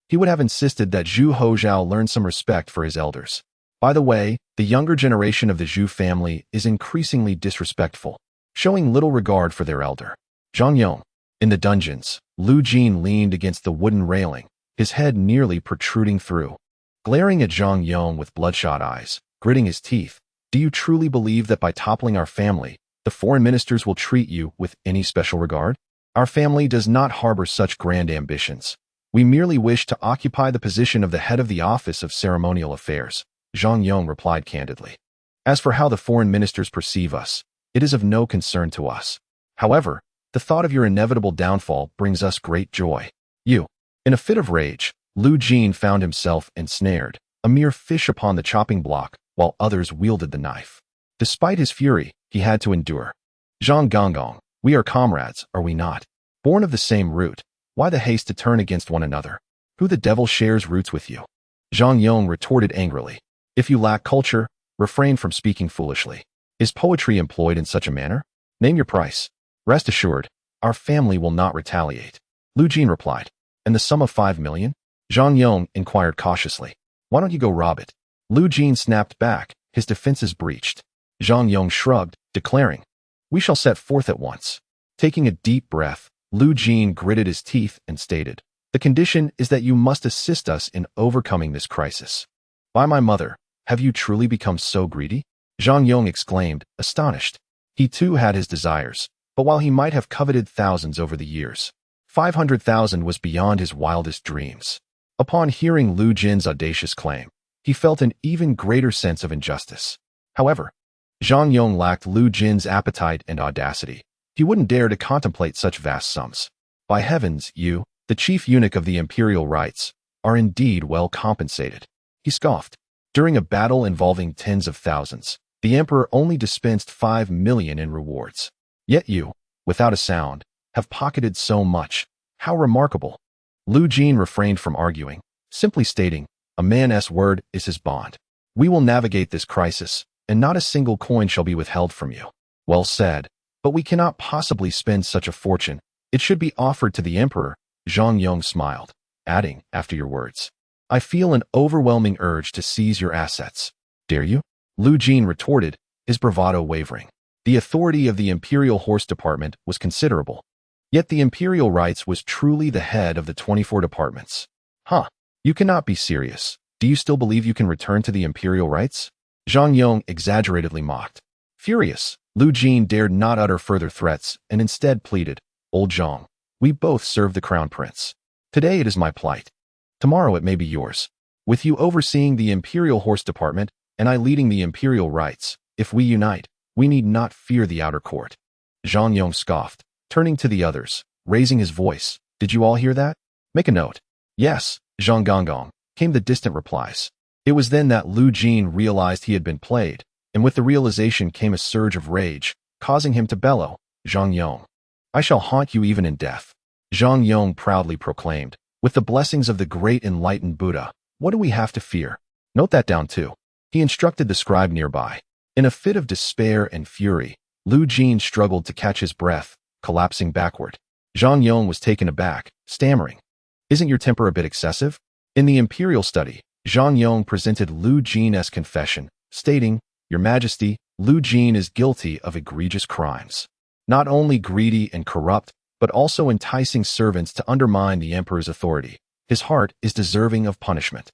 he would have insisted that Zhu Houzhao learn some respect for his elders. By the way, the younger generation of the Zhu family is increasingly disrespectful, showing little regard for their elder. Zhang Yong. In the dungeons, Lu Jin leaned against the wooden railing, his head nearly protruding through. Glaring at Zhang Yong with bloodshot eyes, gritting his teeth, do you truly believe that by toppling our family, the foreign ministers will treat you with any special regard? Our family does not harbor such grand ambitions. We merely wish to occupy the position of the head of the Office of Ceremonial Affairs, Zhang Yong replied candidly. As for how the foreign ministers perceive us, it is of no concern to us. However, the thought of your inevitable downfall brings us great joy. You. In a fit of rage, Lu Jin found himself ensnared, a mere fish upon the chopping block, while others wielded the knife. Despite his fury, he had to endure. Zhang Gonggong, we are comrades, are we not? Born of the same root, why the haste to turn against one another? Who the devil shares roots with you? Zhang Yong retorted angrily. If you lack culture, refrain from speaking foolishly. Is poetry employed in such a manner? Name your price. Rest assured, our family will not retaliate. Lu Jin replied. And the sum of 5 million? Zhang Yong inquired cautiously. Why don't you go rob it? Lu Jin snapped back, his defenses breached. Zhang Yong shrugged, declaring, we shall set forth at once. Taking a deep breath, Lu Jin gritted his teeth and stated, the condition is that you must assist us in overcoming this crisis. By my mother, have you truly become so greedy? Zhang Yong exclaimed, astonished. He too had his desires, but while he might have coveted thousands over the years, 500,000 was beyond his wildest dreams. Upon hearing Lu Jin's audacious claim, he felt an even greater sense of injustice. However, Zhang Yong lacked Lu Jin's appetite and audacity. He wouldn't dare to contemplate such vast sums. By heavens, you, the chief eunuch of the imperial rites, are indeed well compensated. He scoffed. During a battle involving tens of thousands, the emperor only dispensed 5 million in rewards. Yet you, without a sound, have pocketed so much. How remarkable. Lu Jin refrained from arguing, simply stating, a man's word is his bond. We will navigate this crisis, and not a single coin shall be withheld from you. Well said, but we cannot possibly spend such a fortune. It should be offered to the emperor. Zhang Yong smiled, adding, after your words, I feel an overwhelming urge to seize your assets. Dare you? Lu Jin retorted, his bravado wavering. The authority of the Imperial Horse Department was considerable. Yet the Imperial Rites was truly the head of the 24 departments. Huh, you cannot be serious. Do you still believe you can return to the Imperial Rites? Zhang Yong exaggeratedly mocked. Furious, Lu Jin dared not utter further threats and instead pleaded, Old Zhang, we both serve the Crown Prince. Today it is my plight. Tomorrow it may be yours. With you overseeing the Imperial Horse Department and I leading the Imperial Rites, if we unite, we need not fear the outer court. Zhang Yong scoffed, turning to the others, raising his voice. Did you all hear that? Make a note. Yes, Zhang Gonggong, came the distant replies. It was then that Lu Jin realized he had been played, and with the realization came a surge of rage, causing him to bellow, Zhang Yong, I shall haunt you even in death. Zhang Yong proudly proclaimed, with the blessings of the great enlightened Buddha, what do we have to fear? Note that down too. He instructed the scribe nearby. In a fit of despair and fury, Lu Jin struggled to catch his breath, collapsing backward. Zhang Yong was taken aback, stammering. "Isn't your temper a bit excessive?" In the imperial study, Zhang Yong presented Lu Jin's confession, stating, "Your Majesty, Lu Jin is guilty of egregious crimes. Not only greedy and corrupt, but also enticing servants to undermine the emperor's authority. His heart is deserving of punishment."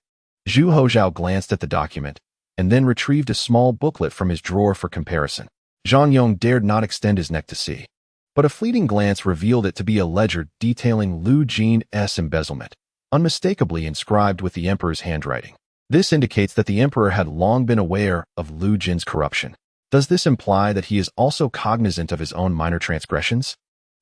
Zhu Houzhao glanced at the document, and then retrieved a small booklet from his drawer for comparison. Zhang Yong dared not extend his neck to see, but a fleeting glance revealed it to be a ledger detailing Lu Jin's embezzlement, unmistakably inscribed with the emperor's handwriting. This indicates that the emperor had long been aware of Lu Jin's corruption. Does this imply that he is also cognizant of his own minor transgressions?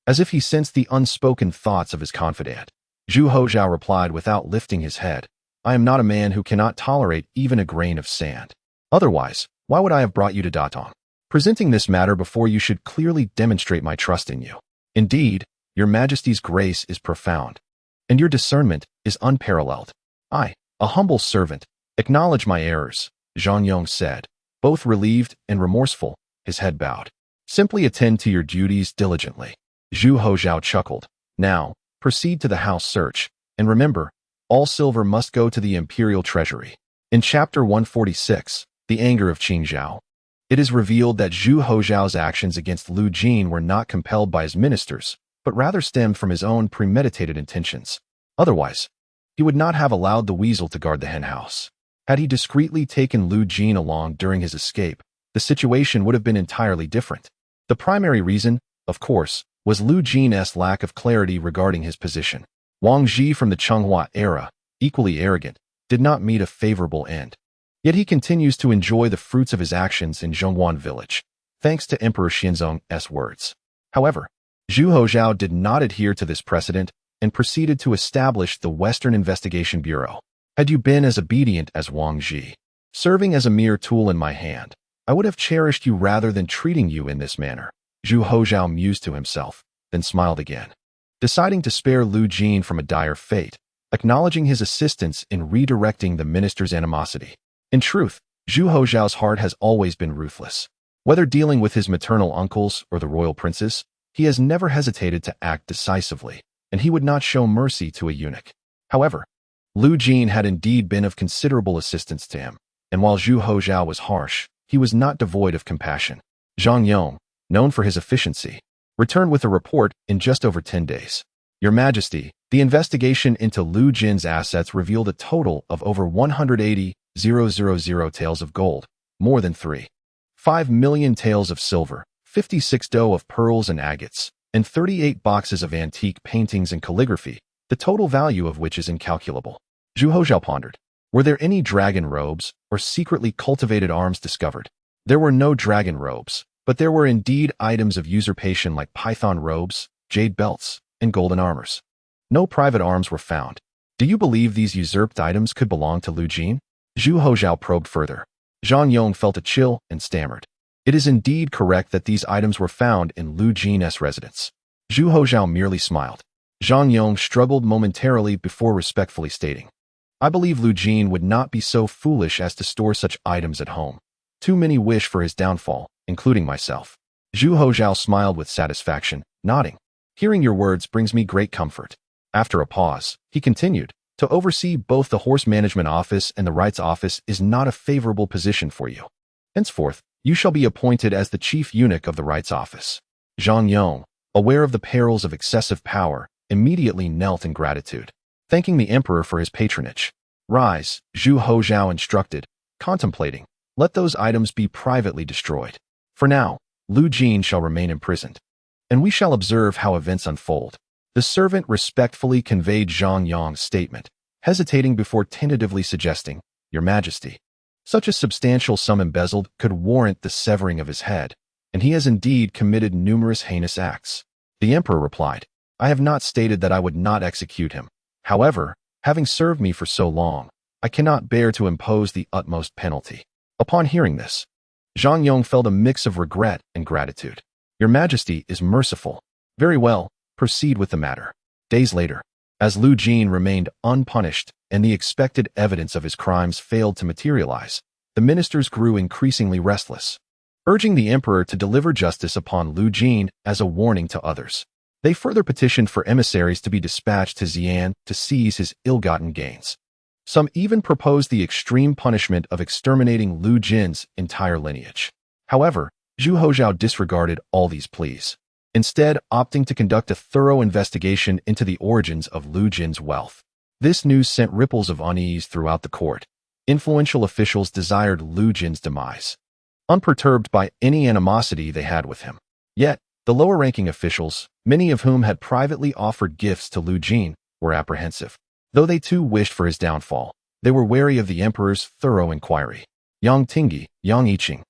As if he sensed the unspoken thoughts of his confidant, Zhu Houzhao replied without lifting his head, "I am not a man who cannot tolerate even a grain of sand. Otherwise, why would I have brought you to Datong? Presenting this matter before you should clearly demonstrate my trust in you. Indeed, your Majesty's grace is profound, and your discernment is unparalleled. I, a humble servant, acknowledge my errors," Zhang Yong said, both relieved and remorseful, his head bowed. "Simply attend to your duties diligently." Zhu Houzhao chuckled. "Now, proceed to the house search, and remember, all silver must go to the imperial treasury." In chapter 146, The Anger of Qingzhao, it is revealed that Zhu Houzhao's actions against Lu Jin were not compelled by his ministers, but rather stemmed from his own premeditated intentions. Otherwise, he would not have allowed the weasel to guard the henhouse. Had he discreetly taken Lu Jin along during his escape, the situation would have been entirely different. The primary reason, of course, was Lu Jin's lack of clarity regarding his position. Wang Ji from the Chenghua era, equally arrogant, did not meet a favorable end. Yet he continues to enjoy the fruits of his actions in Zhongguan village, thanks to Emperor Xianzong's words. However, Zhu Houzhao did not adhere to this precedent and proceeded to establish the Western Investigation Bureau. "Had you been as obedient as Wang Ji, serving as a mere tool in my hand, I would have cherished you rather than treating you in this manner," Zhu Houzhao mused to himself, then smiled again. Deciding to spare Lu Jin from a dire fate, acknowledging his assistance in redirecting the minister's animosity. In truth, Zhu Houzhao's heart has always been ruthless. Whether dealing with his maternal uncles or the royal princes, he has never hesitated to act decisively, and he would not show mercy to a eunuch. However, Lu Jin had indeed been of considerable assistance to him, and while Zhu Houzhao was harsh, he was not devoid of compassion. Zhang Yong, known for his efficiency, returned with a report in just over 10 days. "Your Majesty, the investigation into Lu Jin's assets revealed a total of over 180,000 taels of gold, more than 3.5 million taels of silver, 56 dough of pearls and agates, and 38 boxes of antique paintings and calligraphy, the total value of which is incalculable." Zhu Houzhao pondered. Were there any dragon robes or secretly cultivated arms discovered? There were no dragon robes, but there were indeed items of usurpation like python robes, jade belts, and golden armors. No private arms were found. Do you believe these usurped items could belong to Lu Jin? Zhu Houzhao probed further. Zhang Yong felt a chill and stammered. It is indeed correct that these items were found in Lu Jin's residence. Zhu Houzhao merely smiled. Zhang Yong struggled momentarily before respectfully stating, "I believe Lu Jin would not be so foolish as to store such items at home. Too many wish for his downfall, including myself." Zhu Houzhao smiled with satisfaction, nodding. "Hearing your words brings me great comfort." After a pause, he continued, "To oversee both the Horse Management Office and the Rights Office is not a favorable position for you. Henceforth, you shall be appointed as the chief eunuch of the Rights Office." Zhang Yong, aware of the perils of excessive power, immediately knelt in gratitude, thanking the emperor for his patronage. "Rise," Zhu Houzhao instructed, contemplating, "let those items be privately destroyed. For now, Lu Jin shall remain imprisoned, and we shall observe how events unfold." The servant respectfully conveyed Zhang Yong's statement, hesitating before tentatively suggesting, "Your Majesty, such a substantial sum embezzled could warrant the severing of his head, and he has indeed committed numerous heinous acts." The emperor replied, "I have not stated that I would not execute him. However, having served me for so long, I cannot bear to impose the utmost penalty." Upon hearing this, Zhang Yong felt a mix of regret and gratitude. "Your Majesty is merciful. Very well, proceed with the matter." Days later, as Lu Jin remained unpunished and the expected evidence of his crimes failed to materialize, the ministers grew increasingly restless. urging the emperor to deliver justice upon Li Qing as a warning to others. They further petitioned for emissaries to be dispatched to Xi'an to seize his ill-gotten gains. Some even proposed the extreme punishment of exterminating Li Qing's entire lineage. However, Zhu Houzhao disregarded all these pleas, instead opting to conduct a thorough investigation into the origins of Li Qing's wealth. This news sent ripples of unease throughout the court. Influential officials desired Li Qing's demise, unperturbed by any animosity they had with him. Yet, the lower-ranking officials, many of whom had privately offered gifts to Li Qing, were apprehensive. Though they too wished for his downfall, they were wary of the emperor's thorough inquiry. Yang Tingyi, Yang Yiqing,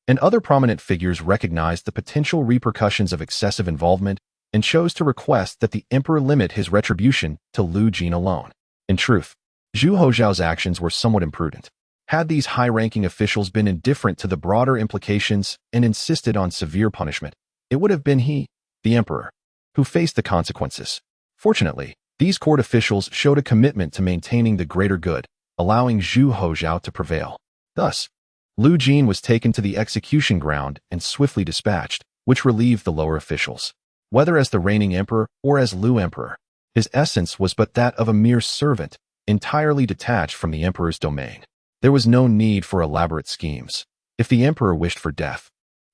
and other prominent figures recognized the potential repercussions of excessive involvement and chose to request that the emperor limit his retribution to Li Qing alone. In truth, Zhu Houzhao's actions were somewhat imprudent. Had these high-ranking officials been indifferent to the broader implications and insisted on severe punishment, it would have been he, the emperor, who faced the consequences. Fortunately, these court officials showed a commitment to maintaining the greater good, allowing Zhu Houzhao to prevail. Thus, Li Qing was taken to the execution ground and swiftly dispatched, which relieved the lower officials. Whether as the reigning emperor or as Lu Emperor, his essence was but that of a mere servant, entirely detached from the emperor's domain. There was no need for elaborate schemes. If the emperor wished for death,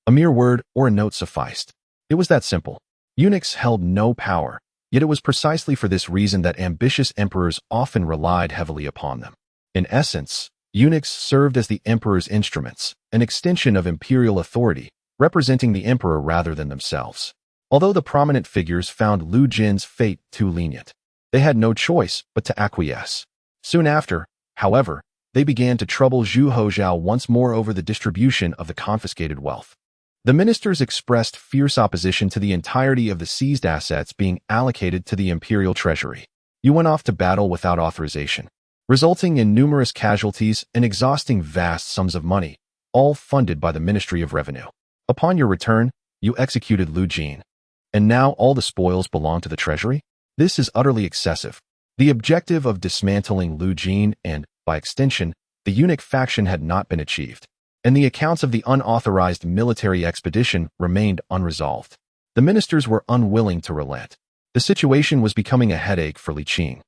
a mere word or a note sufficed. It was that simple. Eunuchs held no power, yet it was precisely for this reason that ambitious emperors often relied heavily upon them. In essence, eunuchs served as the emperor's instruments, an extension of imperial authority, representing the emperor rather than themselves. Although the prominent figures found Li Qing's fate too lenient, they had no choice but to acquiesce. Soon after, however, they began to trouble Zhu Houzhao once more over the distribution of the confiscated wealth. The ministers expressed fierce opposition to the entirety of the seized assets being allocated to the imperial treasury. You went off to battle without authorization, resulting in numerous casualties and exhausting vast sums of money, all funded by the Ministry of Revenue. Upon your return, you executed Li Qing, and now all the spoils belong to the treasury? This is utterly excessive. The objective of dismantling Li Qing and, by extension, the eunuch faction had not been achieved, and the accounts of the unauthorized military expedition remained unresolved. The ministers were unwilling to relent. The situation was becoming a headache for Li Qing,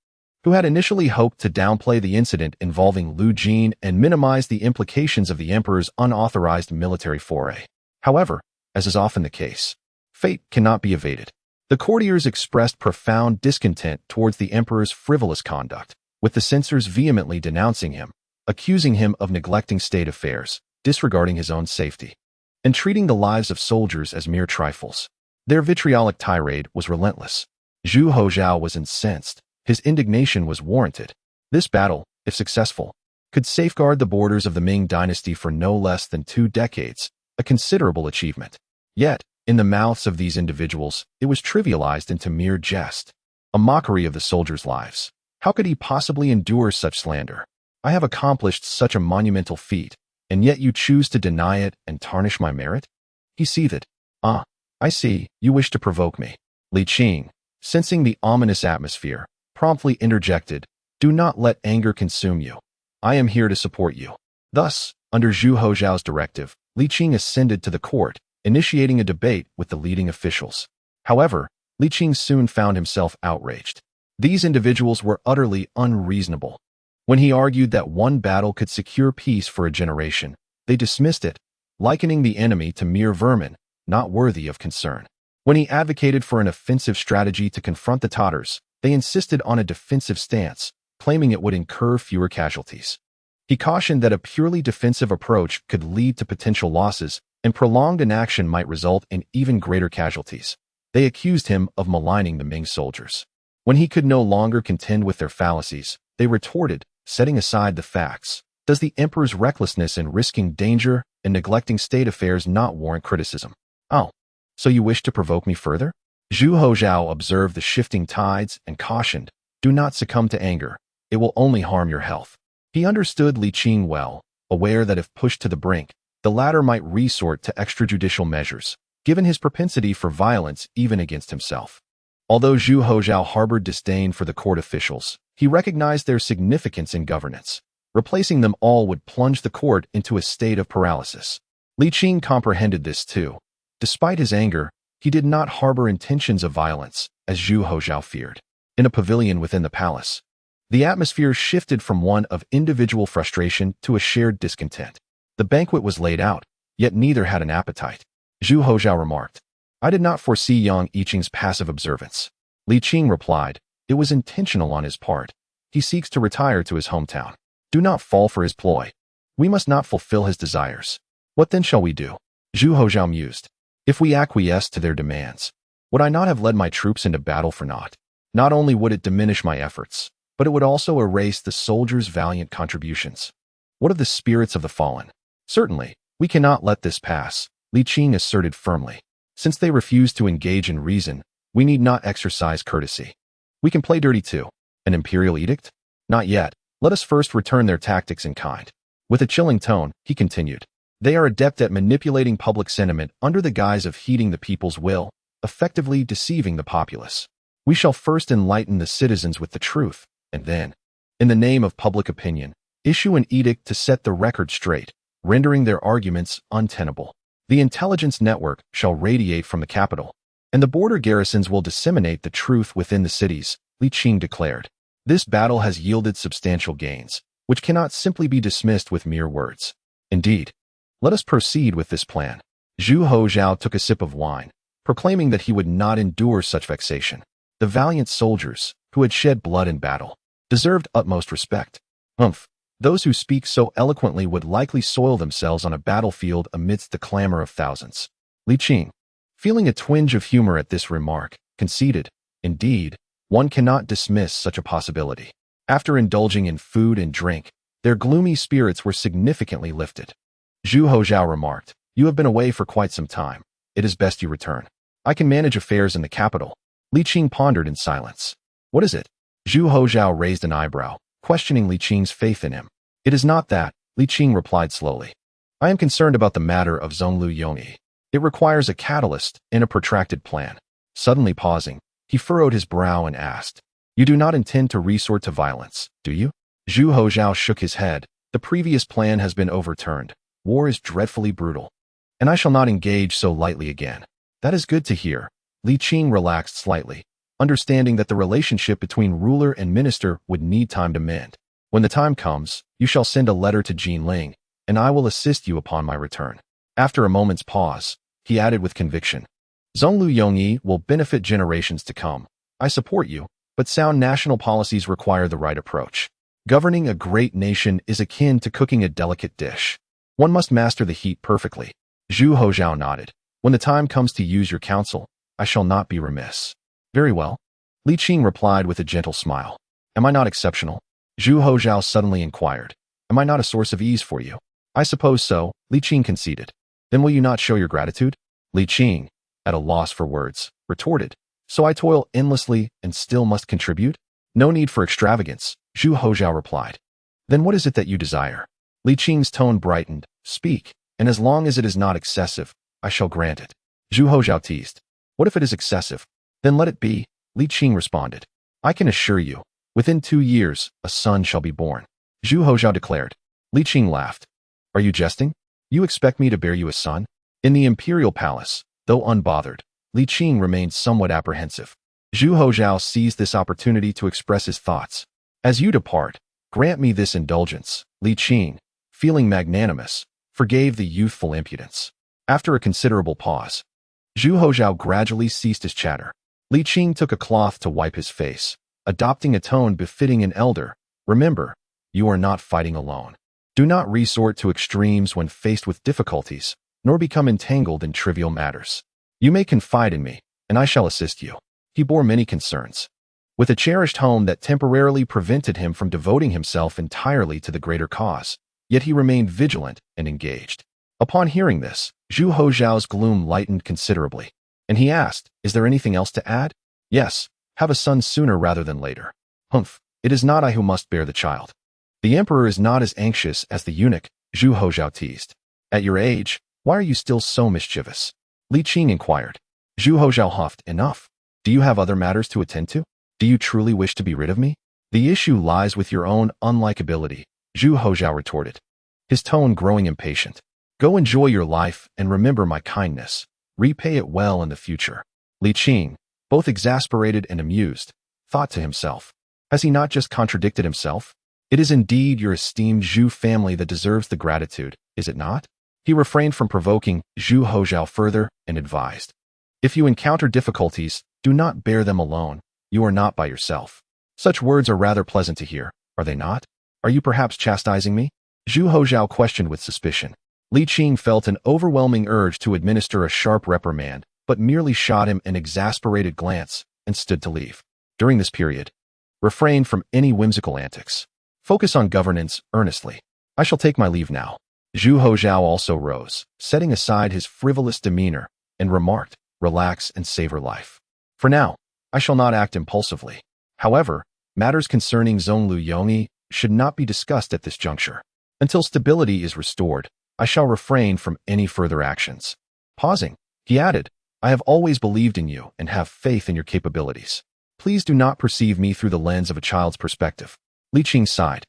who had initially hoped to downplay the incident involving Li Qing and minimize the implications of the emperor's unauthorized military foray. However, as is often the case, fate cannot be evaded. The courtiers expressed profound discontent towards the emperor's frivolous conduct, with the censors vehemently denouncing him, accusing him of neglecting state affairs, disregarding his own safety, and treating the lives of soldiers as mere trifles. Their vitriolic tirade was relentless. Zhu Houzhao was incensed. His indignation was warranted. This battle, if successful, could safeguard the borders of the Ming dynasty for no less than 2 decades, a considerable achievement. Yet, in the mouths of these individuals, it was trivialized into mere jest, a mockery of the soldiers' lives. How could he possibly endure such slander? I have accomplished such a monumental feat, and yet you choose to deny it and tarnish my merit? He seethed. Ah, I see, you wish to provoke me. Li Qing, sensing the ominous atmosphere, promptly interjected, do not let anger consume you. I am here to support you. Thus, under Zhu Houzhao's directive, Li Qing ascended to the court, initiating a debate with the leading officials. However, Li Qing soon found himself outraged. These individuals were utterly unreasonable. When he argued that one battle could secure peace for a generation, they dismissed it, likening the enemy to mere vermin, not worthy of concern. When he advocated for an offensive strategy to confront the Tatars, they insisted on a defensive stance, claiming it would incur fewer casualties. He cautioned that a purely defensive approach could lead to potential losses, and prolonged inaction might result in even greater casualties. They accused him of maligning the Ming soldiers. When he could no longer contend with their fallacies, they retorted, setting aside the facts. Does the emperor's recklessness in risking danger and neglecting state affairs not warrant criticism? Oh, so you wish to provoke me further? Zhu Houzhao observed the shifting tides and cautioned, do not succumb to anger. It will only harm your health. He understood Li Qing well, aware that if pushed to the brink, the latter might resort to extrajudicial measures, given his propensity for violence even against himself. Although Zhu Houzhao harbored disdain for the court officials, he recognized their significance in governance. Replacing them all would plunge the court into a state of paralysis. Li Qing comprehended this too. Despite his anger, he did not harbor intentions of violence, as Zhu Houzhao feared. In a pavilion within the palace, the atmosphere shifted from one of individual frustration to a shared discontent. The banquet was laid out, yet neither had an appetite. Zhu Houzhao remarked, "I did not foresee Yang Yiqing's passive observance." Li Qing replied, "It was intentional on his part. He seeks to retire to his hometown. Do not fall for his ploy. We must not fulfill his desires. What then shall we do?" Zhu Houzhao mused. "If we acquiesce to their demands, would I not have led my troops into battle for naught? Not only would it diminish my efforts, but it would also erase the soldiers' valiant contributions. What of the spirits of the fallen? Certainly, we cannot let this pass," Li Qing asserted firmly. "Since they refuse to engage in reason, we need not exercise courtesy. We can play dirty too. An imperial edict? Not yet. Let us first return their tactics in kind." With a chilling tone, he continued, "They are adept at manipulating public sentiment under the guise of heeding the people's will, effectively deceiving the populace. We shall first enlighten the citizens with the truth, and then, in the name of public opinion, issue an edict to set the record straight, rendering their arguments untenable. The intelligence network shall radiate from the capital, and the border garrisons will disseminate the truth within the cities," Li Qing declared. "This battle has yielded substantial gains, which cannot simply be dismissed with mere words. Indeed, let us proceed with this plan." Zhu Houzhao took a sip of wine, proclaiming that he would not endure such vexation. The valiant soldiers, who had shed blood in battle, deserved utmost respect. Those who speak so eloquently would likely soil themselves on a battlefield amidst the clamor of thousands. Li Qing, feeling a twinge of humor at this remark, conceded, "Indeed, one cannot dismiss such a possibility." After indulging in food and drink, their gloomy spirits were significantly lifted. Zhu Houzhao remarked, "You have been away for quite some time. It is best you return. I can manage affairs in the capital." Li Qing pondered in silence. "What is it?" Zhu Houzhao raised an eyebrow, questioning Li Qing's faith in him. "It is not that," Li Qing replied slowly. "I am concerned about the matter of Zhonglu Yongyi. It requires a catalyst and a protracted plan." Suddenly pausing, he furrowed his brow and asked, "You do not intend to resort to violence, do you?" Zhu Houzhao shook his head. "The previous plan has been overturned. War is dreadfully brutal, and I shall not engage so lightly again." "That is good to hear." Li Qing relaxed slightly, understanding that the relationship between ruler and minister would need time to mend. "When the time comes, you shall send a letter to Jinling, and I will assist you upon my return." After a moment's pause, he added with conviction, "Zhonglu Yongyi will benefit generations to come. I support you, but sound national policies require the right approach. Governing a great nation is akin to cooking a delicate dish. One must master the heat perfectly." Zhu Houzhao nodded. "When the time comes to use your counsel, I shall not be remiss." "Very well," Li Qing replied with a gentle smile. "Am I not exceptional?" Zhu Houzhao suddenly inquired. "Am I not a source of ease for you?" "I suppose so," Li Qing conceded. "Then will you not show your gratitude?" Li Qing, at a loss for words, retorted. "So I toil endlessly and still must contribute?" "No need for extravagance," Zhu Houzhao replied. "Then what is it that you desire?" Li Qing's tone brightened. "Speak, and as long as it is not excessive, I shall grant it." Zhu Houzhao teased. "What if it is excessive?" "Then let it be," Li Qing responded. "I can assure you, within 2 years, a son shall be born," Zhu Houzhao declared. Li Qing laughed. "Are you jesting? You expect me to bear you a son?" In the imperial palace, though unbothered, Li Qing remained somewhat apprehensive. Zhu Houzhao seized this opportunity to express his thoughts. "As you depart, grant me this indulgence." Li Qing, feeling magnanimous, forgave the youthful impudence. After a considerable pause, Zhu Houzhao gradually ceased his chatter. Li Qing took a cloth to wipe his face, adopting a tone befitting an elder. "Remember, you are not fighting alone. Do not resort to extremes when faced with difficulties, nor become entangled in trivial matters. You may confide in me, and I shall assist you." He bore many concerns, with a cherished home that temporarily prevented him from devoting himself entirely to the greater cause, yet he remained vigilant and engaged. Upon hearing this, Zhu Houzhao's gloom lightened considerably, and he asked, "Is there anything else to add?" "Yes, have a son sooner rather than later." "It is not I who must bear the child." "The emperor is not as anxious as the eunuch," Zhu Houzhao teased. "At your age, why are you still so mischievous?" Li Qing inquired. Zhu Houzhao huffed. "Enough. Do you have other matters to attend to? Do you truly wish to be rid of me?" "The issue lies with your own unlikability," Zhu Houzhao retorted, his tone growing impatient. Go enjoy your life and remember my kindness. Repay it well in the future. Li Qing, both exasperated and amused, thought to himself, has he not just contradicted himself? It is indeed your esteemed Zhu family that deserves the gratitude, is it not? He refrained from provoking Zhu Houzhao further and advised, if you encounter difficulties, do not bear them alone. You are not by yourself. Such words are rather pleasant to hear, are they not? Are you perhaps chastising me? Zhu Houzhao questioned with suspicion. Li Qing felt an overwhelming urge to administer a sharp reprimand, but merely shot him an exasperated glance and stood to leave. During this period, refrain from any whimsical antics. Focus on governance earnestly. I shall take my leave now. Zhu Houzhao also rose, setting aside his frivolous demeanor, and remarked, relax and savor life. For now, I shall not act impulsively. However, matters concerning Zhonglu Yongyi should not be discussed at this juncture. Until stability is restored, I shall refrain from any further actions. Pausing, he added, I have always believed in you and have faith in your capabilities. Please do not perceive me through the lens of a child's perspective. Li Qing sighed.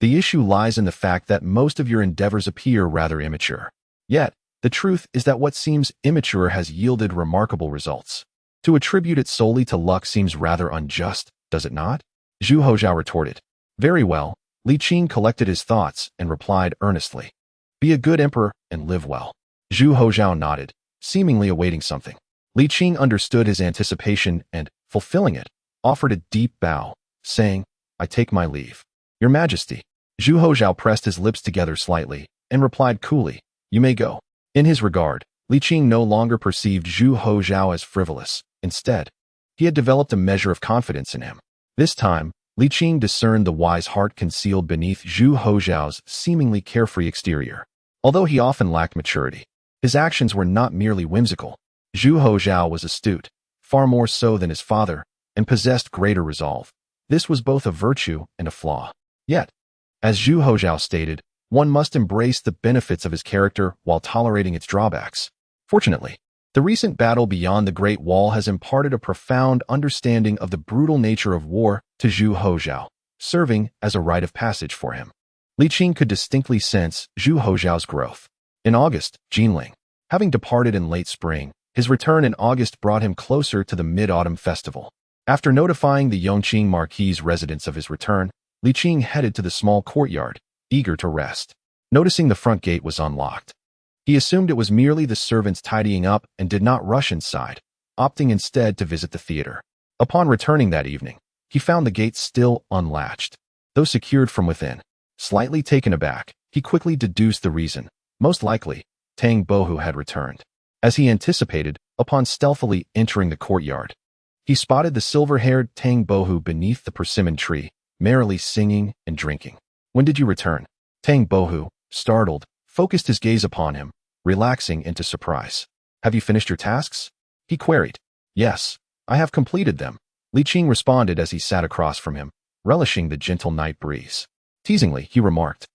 The issue lies in the fact that most of your endeavors appear rather immature. Yet, the truth is that what seems immature has yielded remarkable results. To attribute it solely to luck seems rather unjust, does it not? Zhu Houzhao retorted. Very well. Li Qing collected his thoughts and replied earnestly. Be a good emperor and live well. Zhu Houzhao nodded, seemingly awaiting something. Li Qing understood his anticipation and, fulfilling it, offered a deep bow, saying, I take my leave. Your Majesty. Zhu Houzhao pressed his lips together slightly and replied coolly, you may go. In his regard, Li Qing no longer perceived Zhu Houzhao as frivolous. Instead, he had developed a measure of confidence in him. This time, Li Qing discerned the wise heart concealed beneath Zhu Houzhao's seemingly carefree exterior. Although he often lacked maturity, his actions were not merely whimsical. Zhu Houzhao was astute, far more so than his father, and possessed greater resolve. This was both a virtue and a flaw. Yet, as Zhu Houzhao stated, one must embrace the benefits of his character while tolerating its drawbacks. Fortunately, the recent battle beyond the Great Wall has imparted a profound understanding of the brutal nature of war to Zhu Houzhao, serving as a rite of passage for him. Li Qing could distinctly sense Zhu Houzhao's growth. In August, Jinling, having departed in late spring, his return in August brought him closer to the Mid-Autumn Festival. After notifying the Yongqing Marquis's residents of his return, Li Qing headed to the small courtyard, eager to rest. Noticing the front gate was unlocked, he assumed it was merely the servants tidying up and did not rush inside, opting instead to visit the theater. Upon returning that evening, he found the gate still unlatched, though secured from within. Slightly taken aback, he quickly deduced the reason. Most likely, Tang Bohu had returned. As he anticipated, upon stealthily entering the courtyard, he spotted the silver-haired Tang Bohu beneath the persimmon tree, merrily singing and drinking. When did you return? Tang Bohu, startled, focused his gaze upon him, relaxing into surprise. Have you finished your tasks? He queried. Yes, I have completed them. Li Qing responded as he sat across from him, relishing the gentle night breeze. Teasingly, he remarked,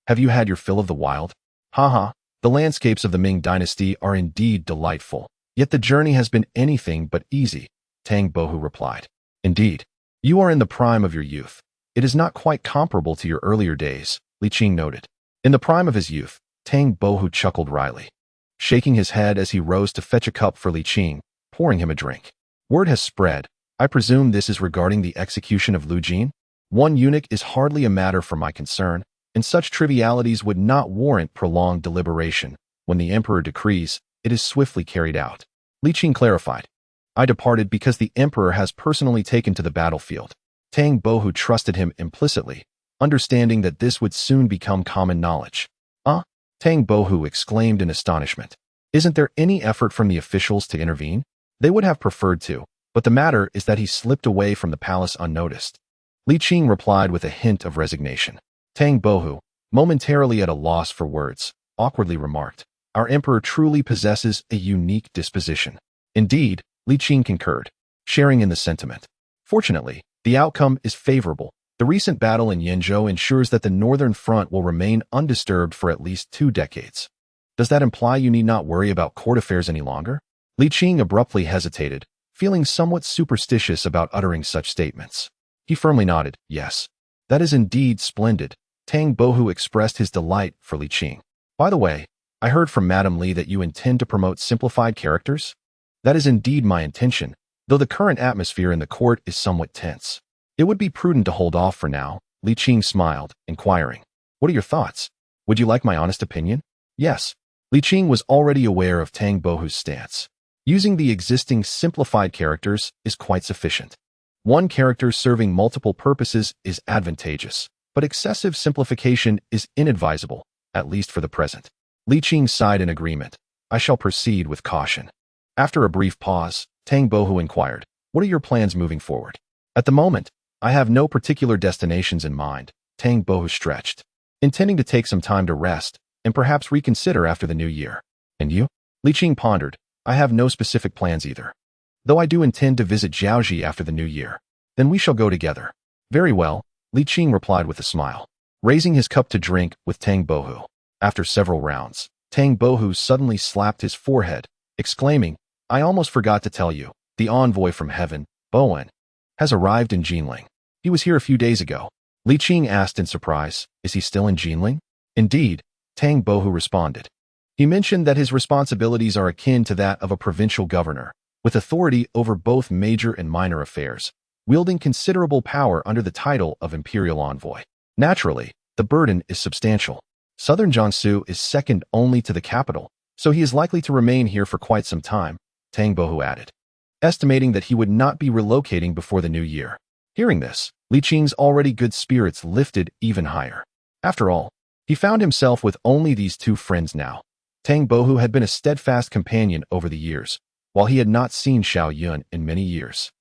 have you had your fill of the wild? Haha, the landscapes of the Ming dynasty are indeed delightful, yet the journey has been anything but easy, Tang Bohu replied. Indeed, you are in the prime of your youth. It is not quite comparable to your earlier days, Li Qing noted. In the prime of his youth, Tang Bohu chuckled wryly, shaking his head as he rose to fetch a cup for Li Qing, pouring him a drink. Word has spread. I presume this is regarding the execution of Lu Jin? One eunuch is hardly a matter for my concern, and such trivialities would not warrant prolonged deliberation. When the emperor decrees, it is swiftly carried out. Li Qing clarified. I departed because the emperor has personally taken to the battlefield. Tang Bohu trusted him implicitly, understanding that this would soon become common knowledge. Tang Bohu exclaimed in astonishment. Isn't there any effort from the officials to intervene? They would have preferred to, but the matter is that he slipped away from the palace unnoticed. Li Qing replied with a hint of resignation. Tang Bohu, momentarily at a loss for words, awkwardly remarked, our emperor truly possesses a unique disposition. Indeed, Li Qing concurred, sharing in the sentiment. Fortunately, the outcome is favorable. The recent battle in Yenzhou ensures that the northern front will remain undisturbed for at least 2 decades. Does that imply you need not worry about court affairs any longer? Li Qing abruptly hesitated, feeling somewhat superstitious about uttering such statements. He firmly nodded, yes. That is indeed splendid. Tang Bohu expressed his delight for Li Qing. By the way, I heard from Madame Li that you intend to promote simplified characters? That is indeed my intention, though the current atmosphere in the court is somewhat tense. It would be prudent to hold off for now. Li Qing smiled, inquiring, "What are your thoughts? Would you like my honest opinion?" Yes. Li Qing was already aware of Tang Bohu's stance. Using the existing simplified characters is quite sufficient. One character serving multiple purposes is advantageous, but excessive simplification is inadvisable, at least for the present. Li Qing sighed in agreement. I shall proceed with caution. After a brief pause, Tang Bohu inquired, "What are your plans moving forward?" At the moment, I have no particular destinations in mind, Tang Bohu stretched, intending to take some time to rest and perhaps reconsider after the new year. And you? Li Qing pondered. I have no specific plans either. Though I do intend to visit Jiaoji after the new year. Then we shall go together. Very well, Li Qing replied with a smile, raising his cup to drink with Tang Bohu. After several rounds, Tang Bohu suddenly slapped his forehead, exclaiming, I almost forgot to tell you, the envoy from heaven, Bowen, has arrived in Jinling. He was here a few days ago. Li Qing asked in surprise, is he still in Jinling? Indeed, Tang Bohu responded. He mentioned that his responsibilities are akin to that of a provincial governor, with authority over both major and minor affairs, wielding considerable power under the title of imperial envoy. Naturally, the burden is substantial. Southern Jiangsu is second only to the capital, so he is likely to remain here for quite some time, Tang Bohu added, estimating that he would not be relocating before the new year. Hearing this, Li Qing's already good spirits lifted even higher. After all, he found himself with only these two friends now. Tang Bohu had been a steadfast companion over the years, while he had not seen Xiao Yun in many years.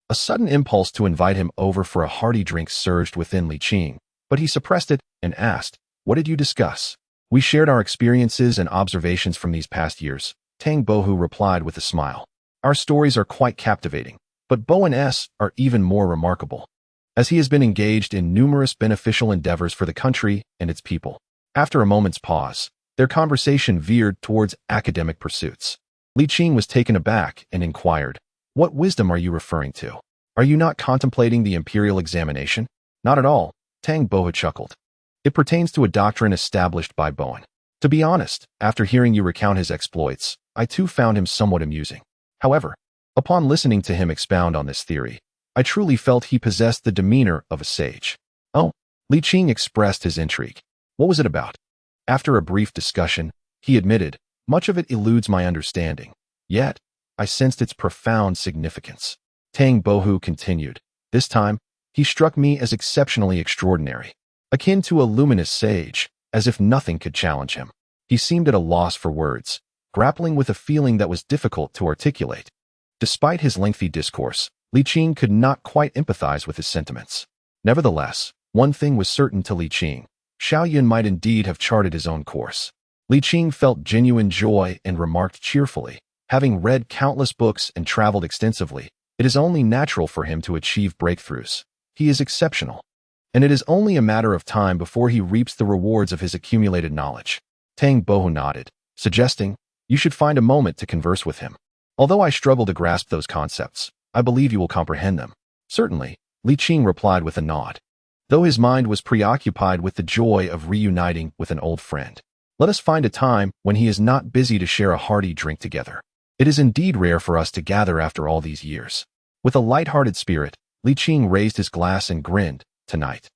A sudden impulse to invite him over for a hearty drink surged within Li Qing, but he suppressed it and asked, what did you discuss? We shared our experiences and observations from these past years, Tang Bohu replied with a smile. Our stories are quite captivating, but Bowen's are even more remarkable, as he has been engaged in numerous beneficial endeavors for the country and its people. After a moment's pause, their conversation veered towards academic pursuits. Li Qing was taken aback and inquired, what wisdom are you referring to? Are you not contemplating the imperial examination? Not at all, Tang Bohu chuckled. It pertains to a doctrine established by Bowen. To be honest, after hearing you recount his exploits, I too found him somewhat amusing. However, upon listening to him expound on this theory, I truly felt he possessed the demeanor of a sage. Oh, Li Qing expressed his intrigue. What was it about? After a brief discussion, he admitted, much of it eludes my understanding. Yet, I sensed its profound significance. Tang Bohu continued. This time, he struck me as exceptionally extraordinary, akin to a luminous sage, as if nothing could challenge him. He seemed at a loss for words, grappling with a feeling that was difficult to articulate. Despite his lengthy discourse, Li Qing could not quite empathize with his sentiments. Nevertheless, one thing was certain to Li Qing. Xiao Yun might indeed have charted his own course. Li Qing felt genuine joy and remarked cheerfully, having read countless books and traveled extensively, it is only natural for him to achieve breakthroughs. He is exceptional, and it is only a matter of time before he reaps the rewards of his accumulated knowledge. Tang Bohu nodded, suggesting, you should find a moment to converse with him. Although I struggle to grasp those concepts, I believe you will comprehend them. Certainly, Li Qing replied with a nod, though his mind was preoccupied with the joy of reuniting with an old friend. Let us find a time when he is not busy to share a hearty drink together. It is indeed rare for us to gather after all these years. With a light-hearted spirit, Li Qing raised his glass and grinned, tonight.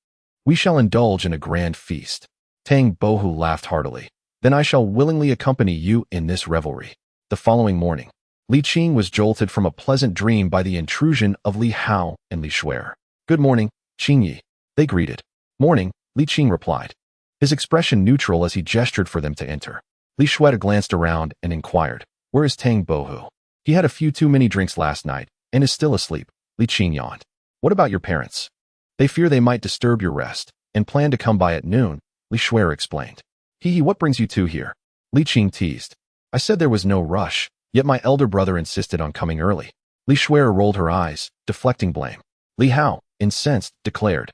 We shall indulge in a grand feast. Tang Bohu laughed heartily. Then I shall willingly accompany you in this revelry. The following morning, Li Qing was jolted from a pleasant dream by the intrusion of Li Hao and Li Shuer. Good morning, Qingyi. They greeted. Morning, Li Qing replied, his expression neutral as he gestured for them to enter. Li Shuer glanced around and inquired, where is Tang Bohu? He had a few too many drinks last night and is still asleep, Li Qing yawned. What about your parents? They fear they might disturb your rest and plan to come by at noon, Li Shuer explained. What brings you two here? Li Qing teased. I said there was no rush, yet my elder brother insisted on coming early. Li Shuer rolled her eyes, deflecting blame. Li Hao, incensed, declared,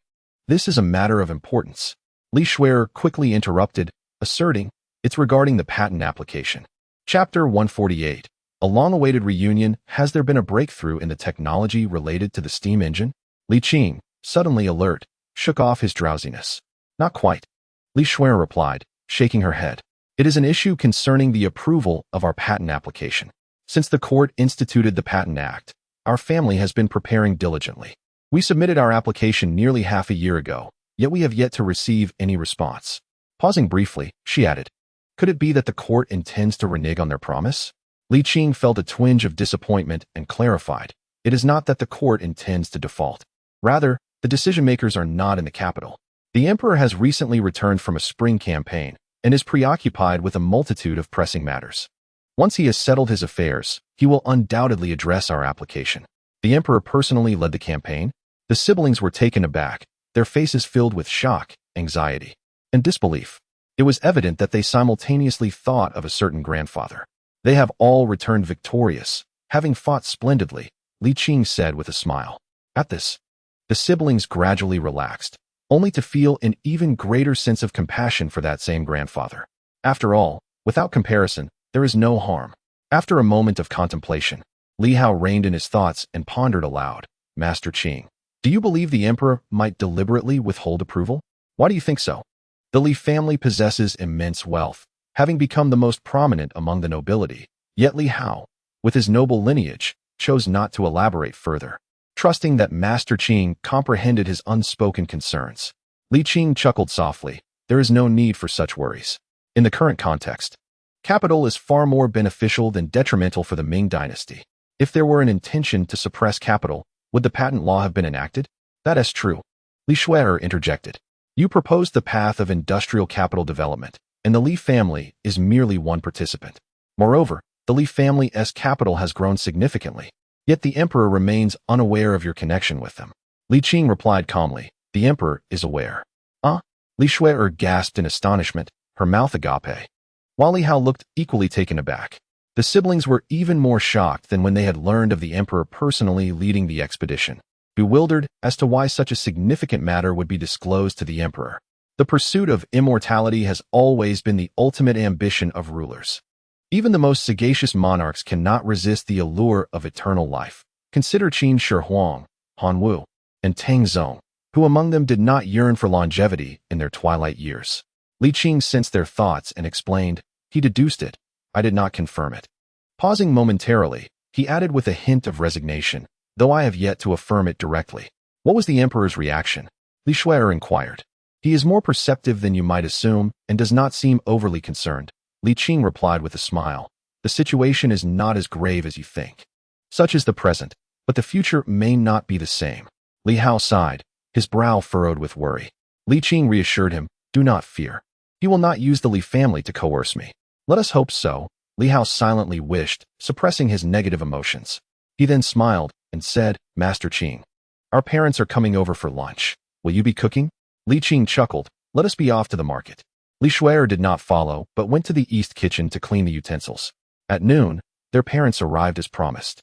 this is a matter of importance. Li Shuer quickly interrupted, asserting, it's regarding the patent application. Chapter 148. A long-awaited reunion. Has there been a breakthrough in the technology related to the steam engine? Li Qing, suddenly alert, shook off his drowsiness. Not quite. Li Shuer replied, shaking her head. It is an issue concerning the approval of our patent application. Since the court instituted the Patent Act, our family has been preparing diligently. We submitted our application nearly half a year ago, yet we have yet to receive any response. Pausing briefly, she added, "Could it be that the court intends to renege on their promise?" Li Qing felt a twinge of disappointment and clarified, "It is not that the court intends to default. Rather, the decision-makers are not in the capital. The emperor has recently returned from a spring campaign and is preoccupied with a multitude of pressing matters. Once he has settled his affairs, he will undoubtedly address our application." The emperor personally led the campaign. The siblings were taken aback, their faces filled with shock, anxiety, and disbelief. It was evident that they simultaneously thought of a certain grandfather. "They have all returned victorious, having fought splendidly," Li Qing said with a smile. At this, the siblings gradually relaxed, only to feel an even greater sense of compassion for that same grandfather. After all, without comparison, there is no harm. After a moment of contemplation, Li Hao reined in his thoughts and pondered aloud, "Master Qing, do you believe the emperor might deliberately withhold approval? Why do you think so?" The Li family possesses immense wealth, having become the most prominent among the nobility, yet Li Hao, with his noble lineage, chose not to elaborate further, trusting that Master Qing comprehended his unspoken concerns. Li Qing chuckled softly. There is no need for such worries. In the current context, capital is far more beneficial than detrimental for the Ming dynasty. If there were an intention to suppress capital, would the patent law have been enacted? That is true. Li Shuer interjected. You proposed the path of industrial capital development, and the Li family is merely one participant. Moreover, the Li family's capital has grown significantly, yet the emperor remains unaware of your connection with them. Li Qing replied calmly, "The emperor is aware." Ah? Li Shuer gasped in astonishment, her mouth agape. While Li Hao looked equally taken aback, the siblings were even more shocked than when they had learned of the emperor personally leading the expedition, bewildered as to why such a significant matter would be disclosed to the emperor. The pursuit of immortality has always been the ultimate ambition of rulers. Even the most sagacious monarchs cannot resist the allure of eternal life. Consider Qin Shi Huang, Han Wu, and Tang Zong, who among them did not yearn for longevity in their twilight years. Li Qing sensed their thoughts and explained, "He deduced it. I did not confirm it." Pausing momentarily, he added with a hint of resignation, "Though I have yet to affirm it directly." "What was the emperor's reaction?" Li Shuer inquired. "He is more perceptive than you might assume and does not seem overly concerned," Li Qing replied with a smile. "The situation is not as grave as you think. Such is the present, but the future may not be the same." Li Hao sighed, his brow furrowed with worry. Li Qing reassured him, "Do not fear. He will not use the Li family to coerce me." "Let us hope so," Li Hao silently wished, suppressing his negative emotions. He then smiled and said, "Master Qing, our parents are coming over for lunch. Will you be cooking?" Li Qing chuckled, "Let us be off to the market." Li Shuer did not follow, but went to the east kitchen to clean the utensils. At noon, their parents arrived as promised.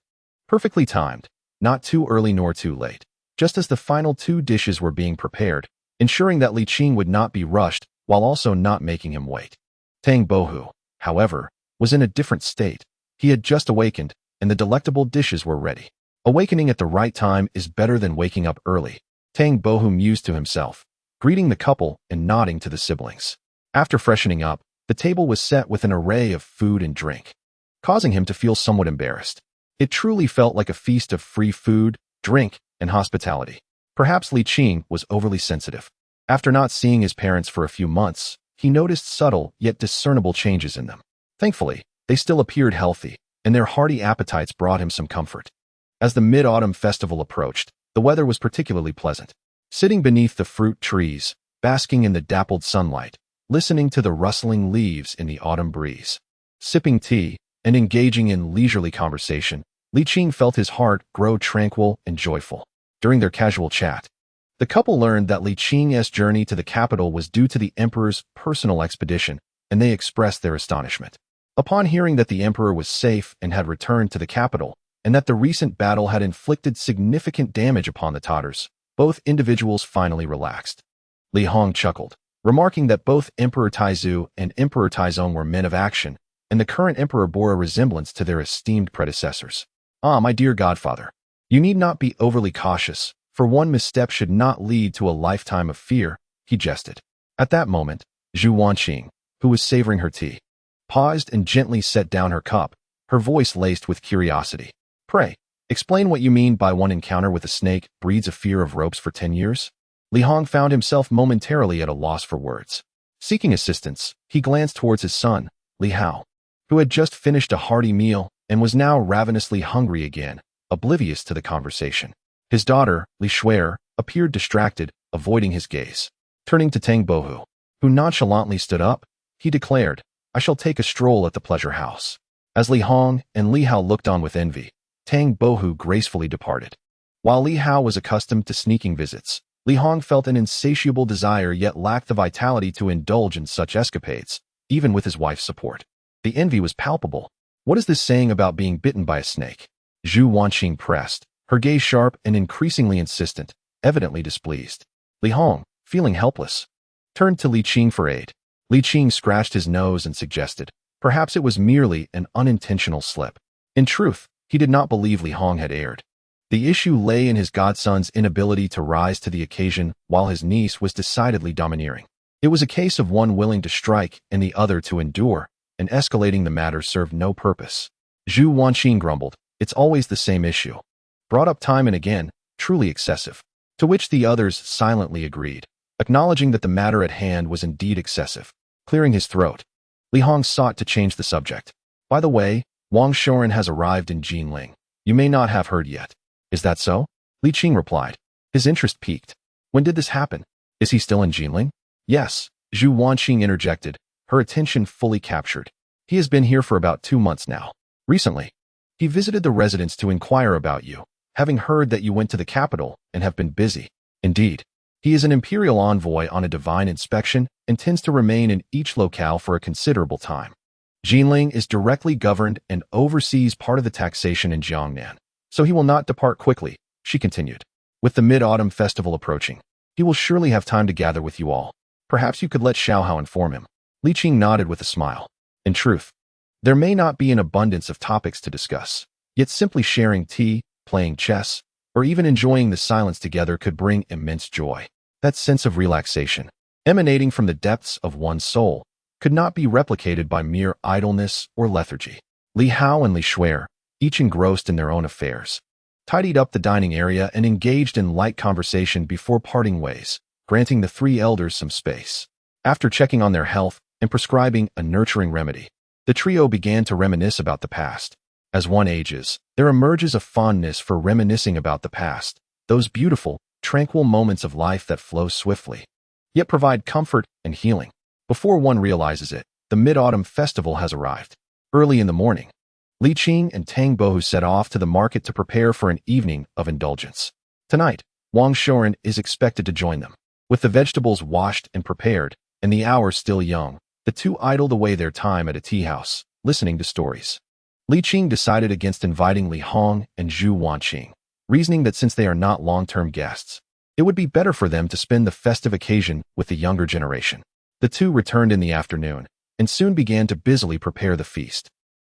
Perfectly timed, not too early nor too late, just as the final two dishes were being prepared, ensuring that Li Qing would not be rushed while also not making him wait. Tang Bohu, however, was in a different state. He had just awakened, and the delectable dishes were ready. Awakening at the right time is better than waking up early, Tang Bohu mused to himself, greeting the couple and nodding to the siblings. After freshening up, the table was set with an array of food and drink, causing him to feel somewhat embarrassed. It truly felt like a feast of free food, drink, and hospitality. Perhaps Li Qing was overly sensitive. After not seeing his parents for a few months, he noticed subtle yet discernible changes in them. Thankfully, they still appeared healthy, and their hearty appetites brought him some comfort. As the mid-autumn festival approached, the weather was particularly pleasant. Sitting beneath the fruit trees, basking in the dappled sunlight, listening to the rustling leaves in the autumn breeze, sipping tea, and engaging in leisurely conversation, Li Qing felt his heart grow tranquil and joyful. During their casual chat, the couple learned that Li Qing's journey to the capital was due to the emperor's personal expedition, and they expressed their astonishment. Upon hearing that the emperor was safe and had returned to the capital, and that the recent battle had inflicted significant damage upon the Tatars, both individuals finally relaxed. Li Hong chuckled, remarking that both Emperor Taizu and Emperor Taizong were men of action, and the current emperor bore a resemblance to their esteemed predecessors. "Ah, my dear godfather, you need not be overly cautious, for one misstep should not lead to a lifetime of fear," he jested. At that moment, Zhu Wanqing, who was savoring her tea, paused and gently set down her cup, her voice laced with curiosity. Pray, explain what you mean by one encounter with a snake breeds a fear of ropes for 10 years? Li Hong found himself momentarily at a loss for words. Seeking assistance, he glanced towards his son, Li Hao, who had just finished a hearty meal and was now ravenously hungry again, oblivious to the conversation. His daughter, Li Shuer, appeared distracted, avoiding his gaze. Turning to Tang Bohu, who nonchalantly stood up, he declared, I shall take a stroll at the pleasure house. As Li Hong and Li Hao looked on with envy, Tang Bohu gracefully departed. While Li Hao was accustomed to sneaking visits, Li Hong felt an insatiable desire yet lacked the vitality to indulge in such escapades, even with his wife's support. The envy was palpable. What is this saying about being bitten by a snake? Zhu Wanqing pressed, her gaze sharp and increasingly insistent, evidently displeased. Li Hong, feeling helpless, turned to Li Qing for aid. Li Qing scratched his nose and suggested, perhaps it was merely an unintentional slip. In truth, he did not believe Li Hong had erred. The issue lay in his godson's inability to rise to the occasion while his niece was decidedly domineering. It was a case of one willing to strike and the other to endure, and escalating the matter served no purpose. Zhu Wanqing grumbled, it's always the same issue. Brought up time and again, truly excessive. To which the others silently agreed, acknowledging that the matter at hand was indeed excessive. Clearing his throat, Li Hong sought to change the subject. By the way, Wang Shoren has arrived in Jinling. You may not have heard yet. Is that so? Li Qing replied. His interest piqued. When did this happen? Is he still in Jinling? Yes, Zhu Wanqing interjected, her attention fully captured. He has been here for about 2 months now. Recently, he visited the residence to inquire about you, having heard that you went to the capital and have been busy. Indeed, he is an imperial envoy on a divine inspection and tends to remain in each locale for a considerable time. Jinling is directly governed and oversees part of the taxation in Jiangnan, so he will not depart quickly, she continued. With the mid-autumn festival approaching, he will surely have time to gather with you all. Perhaps you could let Xiaohao inform him. Li Qing nodded with a smile. In truth, there may not be an abundance of topics to discuss, yet simply sharing tea, playing chess, or even enjoying the silence together could bring immense joy. That sense of relaxation, emanating from the depths of one's soul, could not be replicated by mere idleness or lethargy. Li Hao and Li Shuer, each engrossed in their own affairs, tidied up the dining area and engaged in light conversation before parting ways, granting the 3 elders some space. After checking on their health and prescribing a nurturing remedy, the trio began to reminisce about the past. As one ages, there emerges a fondness for reminiscing about the past, those beautiful, tranquil moments of life that flow swiftly, yet provide comfort and healing. Before one realizes it, the Mid-Autumn Festival has arrived. Early in the morning, Li Qing and Tang Bohu set off to the market to prepare for an evening of indulgence. Tonight, Wang Shoren is expected to join them. With the vegetables washed and prepared, and the hour still young, the two idled away their time at a tea house, listening to stories. Li Qing decided against inviting Li Hong and Zhu Wanqing, reasoning that since they are not long-term guests, it would be better for them to spend the festive occasion with the younger generation. The two returned in the afternoon, and soon began to busily prepare the feast.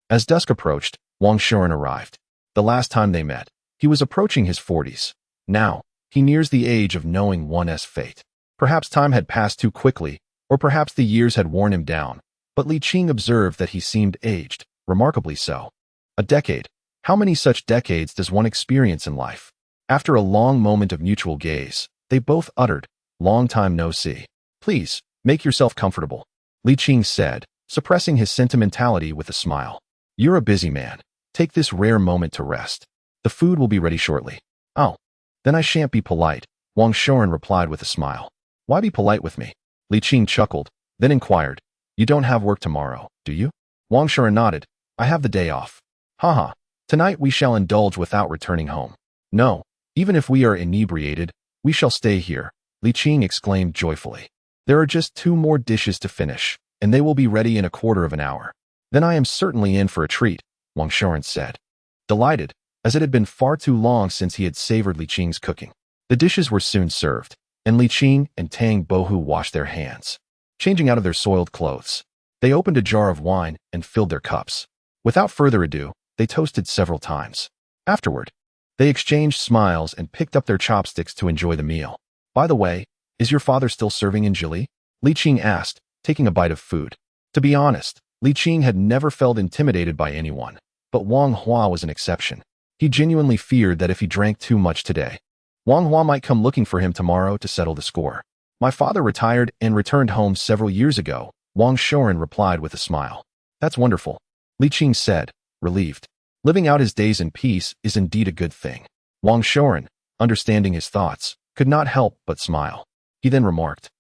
As dusk approached, Wang Shoren arrived. The last time they met, he was approaching his 40s. Now, he nears the age of knowing one's fate. Perhaps time had passed too quickly, or perhaps the years had worn him down, but Li Qing observed that he seemed aged, remarkably so. A decade. How many such decades does one experience in life? After a long moment of mutual gaze, they both uttered, "Long time no see." "Please, make yourself comfortable," Li Qing said, suppressing his sentimentality with a smile. "You're a busy man. Take this rare moment to rest. The food will be ready shortly." "Oh, then I shan't be polite," Wang Shoren replied with a smile. "Why be polite with me?" Li Qing chuckled, then inquired, "You don't have work tomorrow, do you?" Wang Shoren nodded. "I have the day off." "Haha, tonight we shall indulge without returning home." "No, even if we are inebriated, we shall stay here," Li Qing exclaimed joyfully. "There are just 2 more dishes to finish, and they will be ready in a quarter of an hour. Then I am certainly in for a treat," Wang Shoren said, delighted, as it had been far too long since he had savored Li Qing's cooking. The dishes were soon served, and Li Qing and Tang Bohu washed their hands. Changing out of their soiled clothes, they opened a jar of wine and filled their cups. Without further ado, they toasted several times. Afterward, they exchanged smiles and picked up their chopsticks to enjoy the meal. "By the way, is your father still serving in Jili?" Li Qing asked, taking a bite of food. To be honest, Li Qing had never felt intimidated by anyone, but Wang Hua was an exception. He genuinely feared that if he drank too much today, Wang Hua might come looking for him tomorrow to settle the score. My father retired and returned home several years ago, Wang Shoren replied with a smile. That's wonderful, Li Qing said, relieved. Living out his days in peace is indeed a good thing. Wang Shoren, understanding his thoughts, could not help but smile. He then remarked,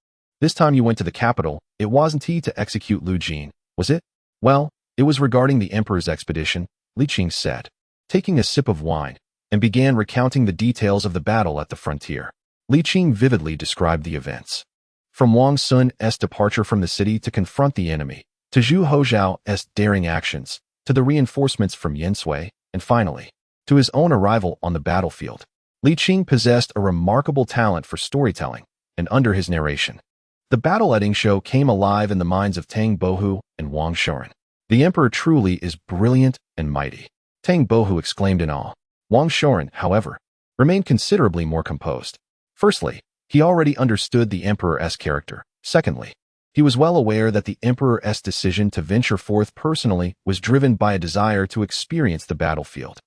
this time you went to the capital, it wasn't to execute Lu Jin, was it? Well, it was regarding the emperor's expedition, Li Qing said, taking a sip of wine, and began recounting the details of the battle at the frontier. Li Qing vividly described the events. From Wang Sun's departure from the city to confront the enemy, to Zhu Houzhao's daring actions, to the reinforcements from Yansui, and finally, to his own arrival on the battlefield. Li Qing possessed a remarkable talent for storytelling, and under his narration, the battle at Yingshuo came alive in the minds of Tang Bohu and Wang Shoren. The emperor truly is brilliant and mighty, Tang Bohu exclaimed in awe. Wang Shoren, however, remained considerably more composed. Firstly, he already understood the emperor's character. Secondly, he was well aware that the emperor's decision to venture forth personally was driven by a desire to experience the battlefield.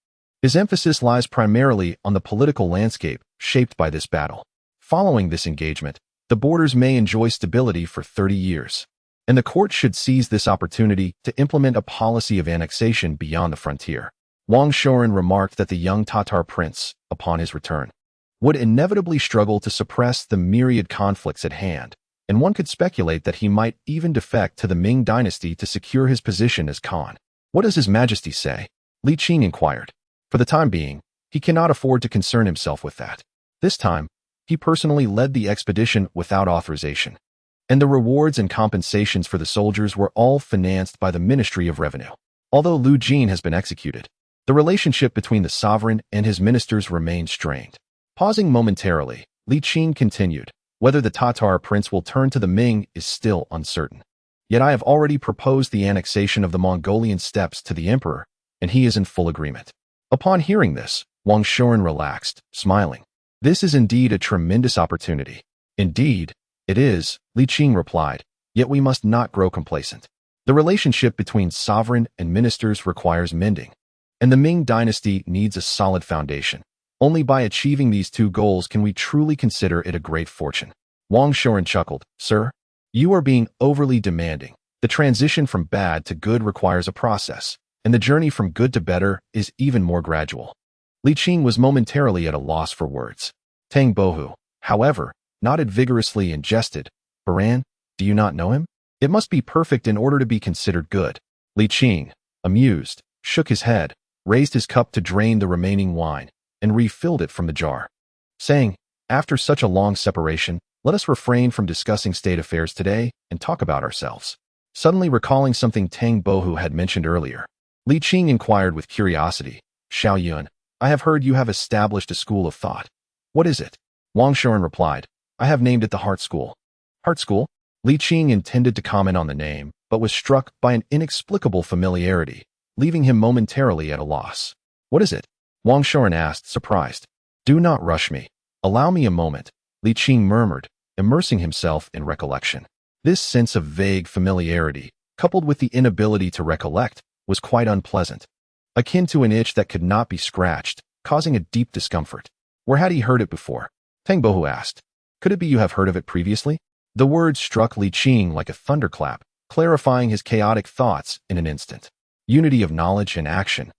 His emphasis lies primarily on the political landscape shaped by this battle. Following this engagement, the borders may enjoy stability for 30 years, and the court should seize this opportunity to implement a policy of annexation beyond the frontier. Wang Shoren remarked that the young Tatar prince, upon his return, would inevitably struggle to suppress the myriad conflicts at hand, and one could speculate that he might even defect to the Ming dynasty to secure his position as Khan. What does His Majesty say? Li Qing inquired. For the time being, he cannot afford to concern himself with that. This time, he personally led the expedition without authorization, and the rewards and compensations for the soldiers were all financed by the Ministry of Revenue. Although Lu Jin has been executed, the relationship between the sovereign and his ministers remained strained. Pausing momentarily, Li Qing continued, whether the Tatar prince will turn to the Ming is still uncertain. Yet I have already proposed the annexation of the Mongolian steppes to the emperor, and he is in full agreement. Upon hearing this, Wang Shoren relaxed, smiling. This is indeed a tremendous opportunity. Indeed, it is, Li Qing replied, yet we must not grow complacent. The relationship between sovereign and ministers requires mending, and the Ming dynasty needs a solid foundation. Only by achieving these two goals can we truly consider it a great fortune. Wang Shoren chuckled, Sir, you are being overly demanding. The transition from bad to good requires a process, and the journey from good to better is even more gradual. Li Qing was momentarily at a loss for words. Tang Bohu, however, nodded vigorously and jested, Baran, do you not know him? It must be perfect in order to be considered good. Li Qing, amused, shook his head, raised his cup to drain the remaining wine, and refilled it from the jar, saying, after such a long separation, let us refrain from discussing state affairs today and talk about ourselves. Suddenly recalling something Tang Bohu had mentioned earlier, Li Qing inquired with curiosity, Xiao Yun, I have heard you have established a school of thought. What is it? Wang Shoren replied, I have named it the Heart School. Heart School? Li Qing intended to comment on the name, but was struck by an inexplicable familiarity, leaving him momentarily at a loss. What is it? Wang Shoren asked, surprised. Do not rush me. Allow me a moment, Li Qing murmured, immersing himself in recollection. This sense of vague familiarity, coupled with the inability to recollect, was quite unpleasant, akin to an itch that could not be scratched, causing a deep discomfort. Where had he heard it before? Tang Bohu asked. Could it be you have heard of it previously? The words struck Li Qing like a thunderclap, clarifying his chaotic thoughts in an instant. Unity of knowledge and action.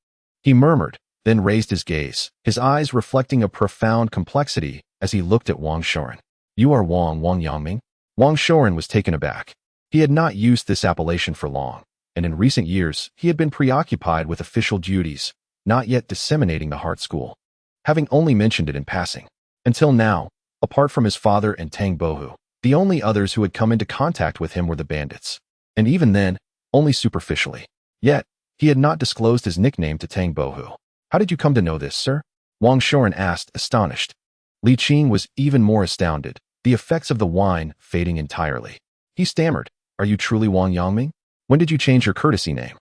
He murmured, then raised his gaze, his eyes reflecting a profound complexity as he looked at Wang Shoren. You are Wang Yangming? Wang Shoren was taken aback. He had not used this appellation for long, and in recent years he had been preoccupied with official duties, not yet disseminating the Heart School, having only mentioned it in passing. Until now, apart from his father and Tang Bohu, the only others who had come into contact with him were the bandits, and even then, only superficially. Yet, he had not disclosed his nickname to Tang Bohu. How did you come to know this, sir? Wang Shoren asked, astonished. Li Qing was even more astounded, the effects of the wine fading entirely. He stammered, Are you truly Wang Yangming? When did you change your courtesy name?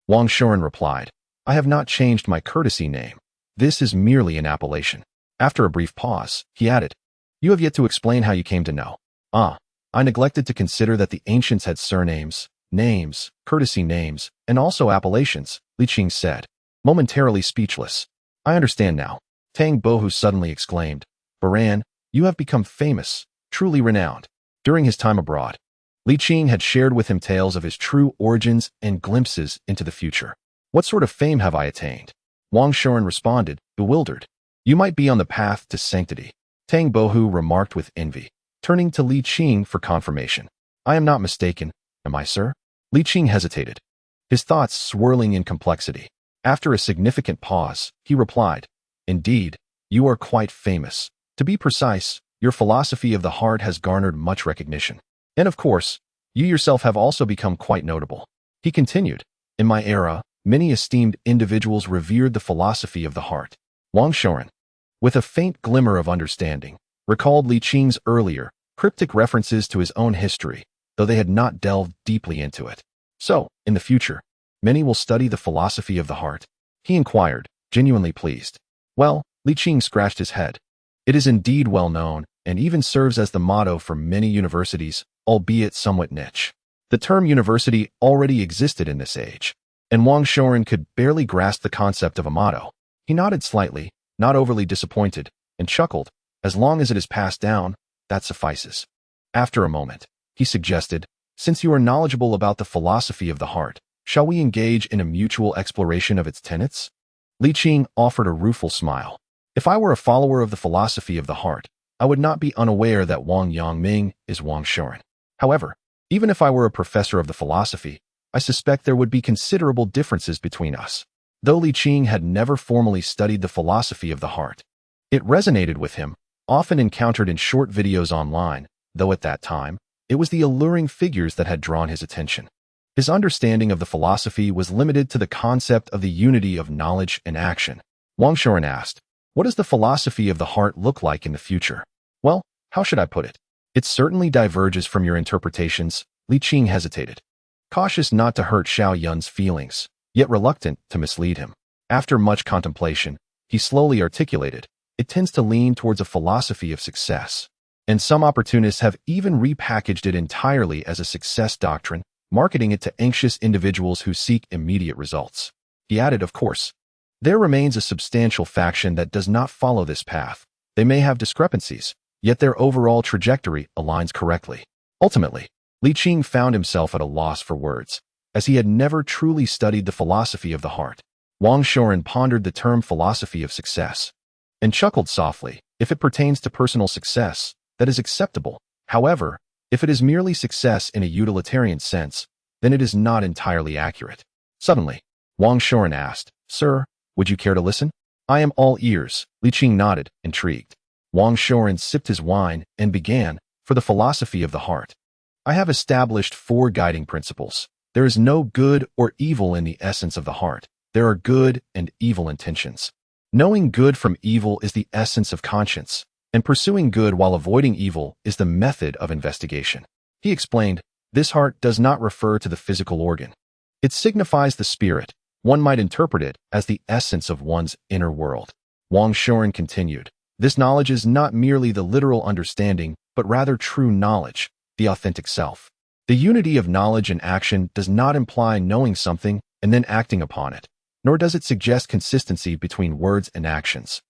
Wang Shoren replied, I have not changed my courtesy name. This is merely an appellation. After a brief pause, he added, You have yet to explain how you came to know. I neglected to consider that the ancients had surnames, names, courtesy names, and also appellations, Li Qing said, momentarily speechless. I understand now. Tang Bohu suddenly exclaimed. Baran, you have become famous, truly renowned. During his time abroad, Li Qing had shared with him tales of his true origins and glimpses into the future. What sort of fame have I attained? Wang Shuren responded, bewildered. You might be on the path to sanctity. Tang Bohu remarked with envy, turning to Li Qing for confirmation. I am not mistaken, am I, sir? Li Qing hesitated, his thoughts swirling in complexity. After a significant pause, he replied, Indeed, you are quite famous. To be precise, your philosophy of the heart has garnered much recognition. And of course, you yourself have also become quite notable. He continued, In my era, many esteemed individuals revered the philosophy of the heart. Wang Shuren, with a faint glimmer of understanding, recalled Li Qing's earlier, cryptic references to his own history, though they had not delved deeply into it. So, in the future, many will study the philosophy of the heart? He inquired, genuinely pleased. Well, Li Qing scratched his head. It is indeed well known, and even serves as the motto for many universities, albeit somewhat niche. The term university already existed in this age, and Wang Shuren could barely grasp the concept of a motto. He nodded slightly, not overly disappointed, and chuckled. As long as it is passed down, that suffices. After a moment, he suggested, Since you are knowledgeable about the philosophy of the heart, shall we engage in a mutual exploration of its tenets? Li Qing offered a rueful smile. If I were a follower of the philosophy of the heart, I would not be unaware that Wang Ming is Wang Shuren. However, even if I were a professor of the philosophy, I suspect there would be considerable differences between us. Though Li Qing had never formally studied the philosophy of the heart, it resonated with him, often encountered in short videos online, though at that time, it was the alluring figures that had drawn his attention. His understanding of the philosophy was limited to the concept of the unity of knowledge and action. Wang Shuren asked, What does the philosophy of the heart look like in the future? Well, how should I put it? It certainly diverges from your interpretations. Li Qing hesitated, cautious not to hurt Xiao Yun's feelings, yet reluctant to mislead him. After much contemplation, he slowly articulated, It tends to lean towards a philosophy of success. And some opportunists have even repackaged it entirely as a success doctrine, marketing it to anxious individuals who seek immediate results. He added, of course, there remains a substantial faction that does not follow this path. They may have discrepancies, yet their overall trajectory aligns correctly. Ultimately, Li Qing found himself at a loss for words, as he had never truly studied the philosophy of the heart. Wang Shuren pondered the term philosophy of success, and chuckled softly. If it pertains to personal success, that is acceptable. However, if it is merely success in a utilitarian sense, then it is not entirely accurate. Suddenly, Wang Shuren asked, Sir, would you care to listen? I am all ears. Li Qing nodded, intrigued. Wang Shuren sipped his wine and began, For the philosophy of the heart, I have established 4 guiding principles. There is no good or evil in the essence of the heart. There are good and evil intentions. Knowing good from evil is the essence of conscience, and pursuing good while avoiding evil is the method of investigation. He explained, This heart does not refer to the physical organ. It signifies the spirit. One might interpret it as the essence of one's inner world. Wang Shuren continued, This knowledge is not merely the literal understanding, but rather true knowledge, the authentic self. The unity of knowledge and action does not imply knowing something and then acting upon it, nor does it suggest consistency between words and actions.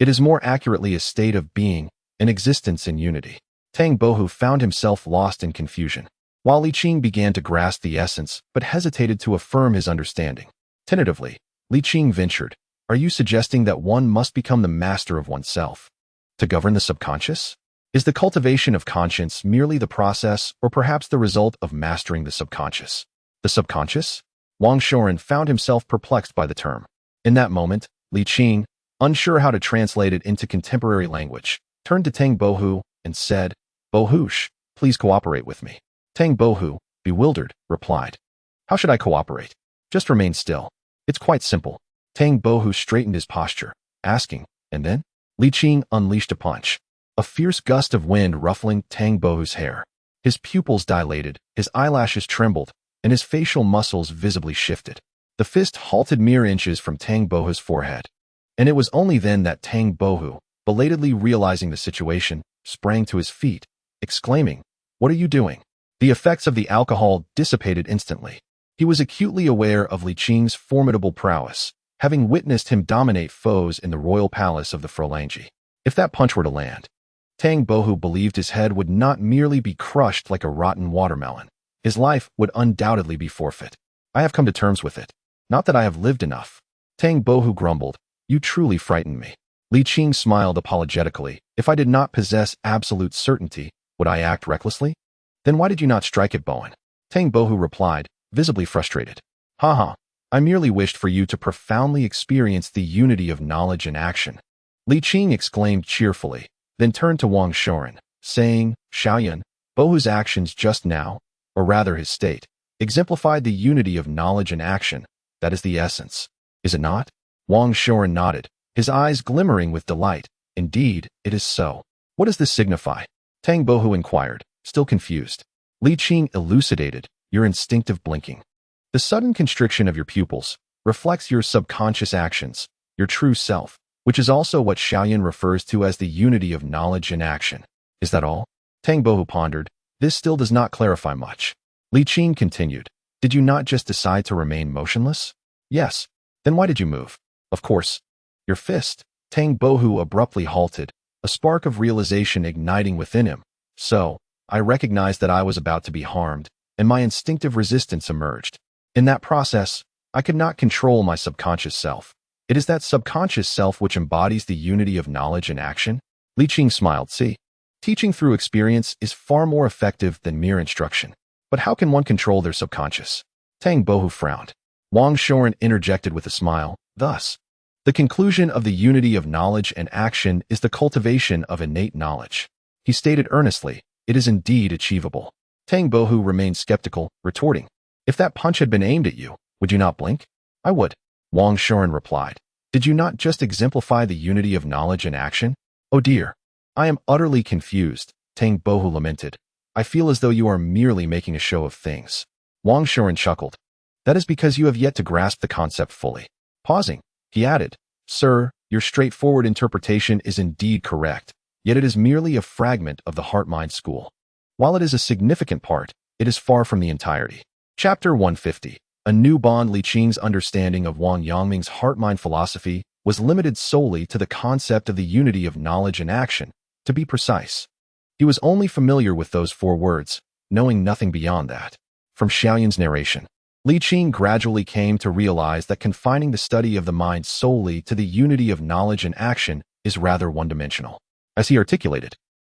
It is more accurately a state of being, an existence in unity. Tang Bohu found himself lost in confusion, while Li Qing began to grasp the essence but hesitated to affirm his understanding. Tentatively, Li Qing ventured, Are you suggesting that one must become the master of oneself to govern the subconscious? Is the cultivation of conscience merely the process or perhaps the result of mastering the subconscious? The subconscious? Wang Shuren found himself perplexed by the term. In that moment, Li Qing, unsure how to translate it into contemporary language, turned to Tang Bohu and said, Bohush, please cooperate with me. Tang Bohu, bewildered, replied, How should I cooperate? Just remain still. It's quite simple. Tang Bohu straightened his posture, asking, and then? Li Qing unleashed a punch, a fierce gust of wind ruffling Tang Bohu's hair. His pupils dilated, his eyelashes trembled, and his facial muscles visibly shifted. The fist halted mere inches from Tang Bohu's forehead. And it was only then that Tang Bohu, belatedly realizing the situation, sprang to his feet, exclaiming, What are you doing? The effects of the alcohol dissipated instantly. He was acutely aware of Li Qing's formidable prowess, having witnessed him dominate foes in the royal palace of the phalanx. If that punch were to land, Tang Bohu believed his head would not merely be crushed like a rotten watermelon. His life would undoubtedly be forfeit. I have come to terms with it. Not that I have lived enough. Tang Bohu grumbled. You truly frighten me. Li Qing smiled apologetically. If I did not possess absolute certainty, would I act recklessly? Then why did you not strike at Bowen? Tang Bohu replied, visibly frustrated. Haha, I merely wished for you to profoundly experience the unity of knowledge and action. Li Qing exclaimed cheerfully, then turned to Wang Shoren, saying, Xiaoyan, Bohu's actions just now, or rather his state, exemplified the unity of knowledge and action. That is the essence. Is it not? Wang Shoren nodded, his eyes glimmering with delight. Indeed, it is so. What does this signify? Tang Bohu inquired, still confused. Li Qing elucidated, your instinctive blinking. The sudden constriction of your pupils reflects your subconscious actions, your true self, which is also what Xiaoyan refers to as the unity of knowledge and action. Is that all? Tang Bohu pondered. This still does not clarify much. Li Qing continued. Did you not just decide to remain motionless? Yes. Then why did you move? Of course. Your fist. Tang Bohu abruptly halted, a spark of realization igniting within him. So, I recognized that I was about to be harmed, and my instinctive resistance emerged. In that process, I could not control my subconscious self. It is that subconscious self which embodies the unity of knowledge and action. Li Qing smiled. See, teaching through experience is far more effective than mere instruction. But how can one control their subconscious? Tang Bohu frowned. Wang Shoren interjected with a smile. Thus, the conclusion of the unity of knowledge and action is the cultivation of innate knowledge. He stated earnestly, it is indeed achievable. Tang Bohu remained skeptical, retorting, if that punch had been aimed at you, would you not blink? I would. Wang Shoren replied. Did you not just exemplify the unity of knowledge and action? Oh dear. I am utterly confused, Tang Bohu lamented. I feel as though you are merely making a show of things. Wang Shoren chuckled. That is because you have yet to grasp the concept fully. Pausing, he added, Sir, your straightforward interpretation is indeed correct, yet it is merely a fragment of the heart-mind school. While it is a significant part, it is far from the entirety. Chapter 150. A new bond. Li Qing's understanding of Wang Yangming's heart-mind philosophy was limited solely to the concept of the unity of knowledge and action. To be precise, he was only familiar with those 4 words, knowing nothing beyond that. From Xiaoyan's narration, Li Qing gradually came to realize that confining the study of the mind solely to the unity of knowledge and action is rather one-dimensional. As he articulated,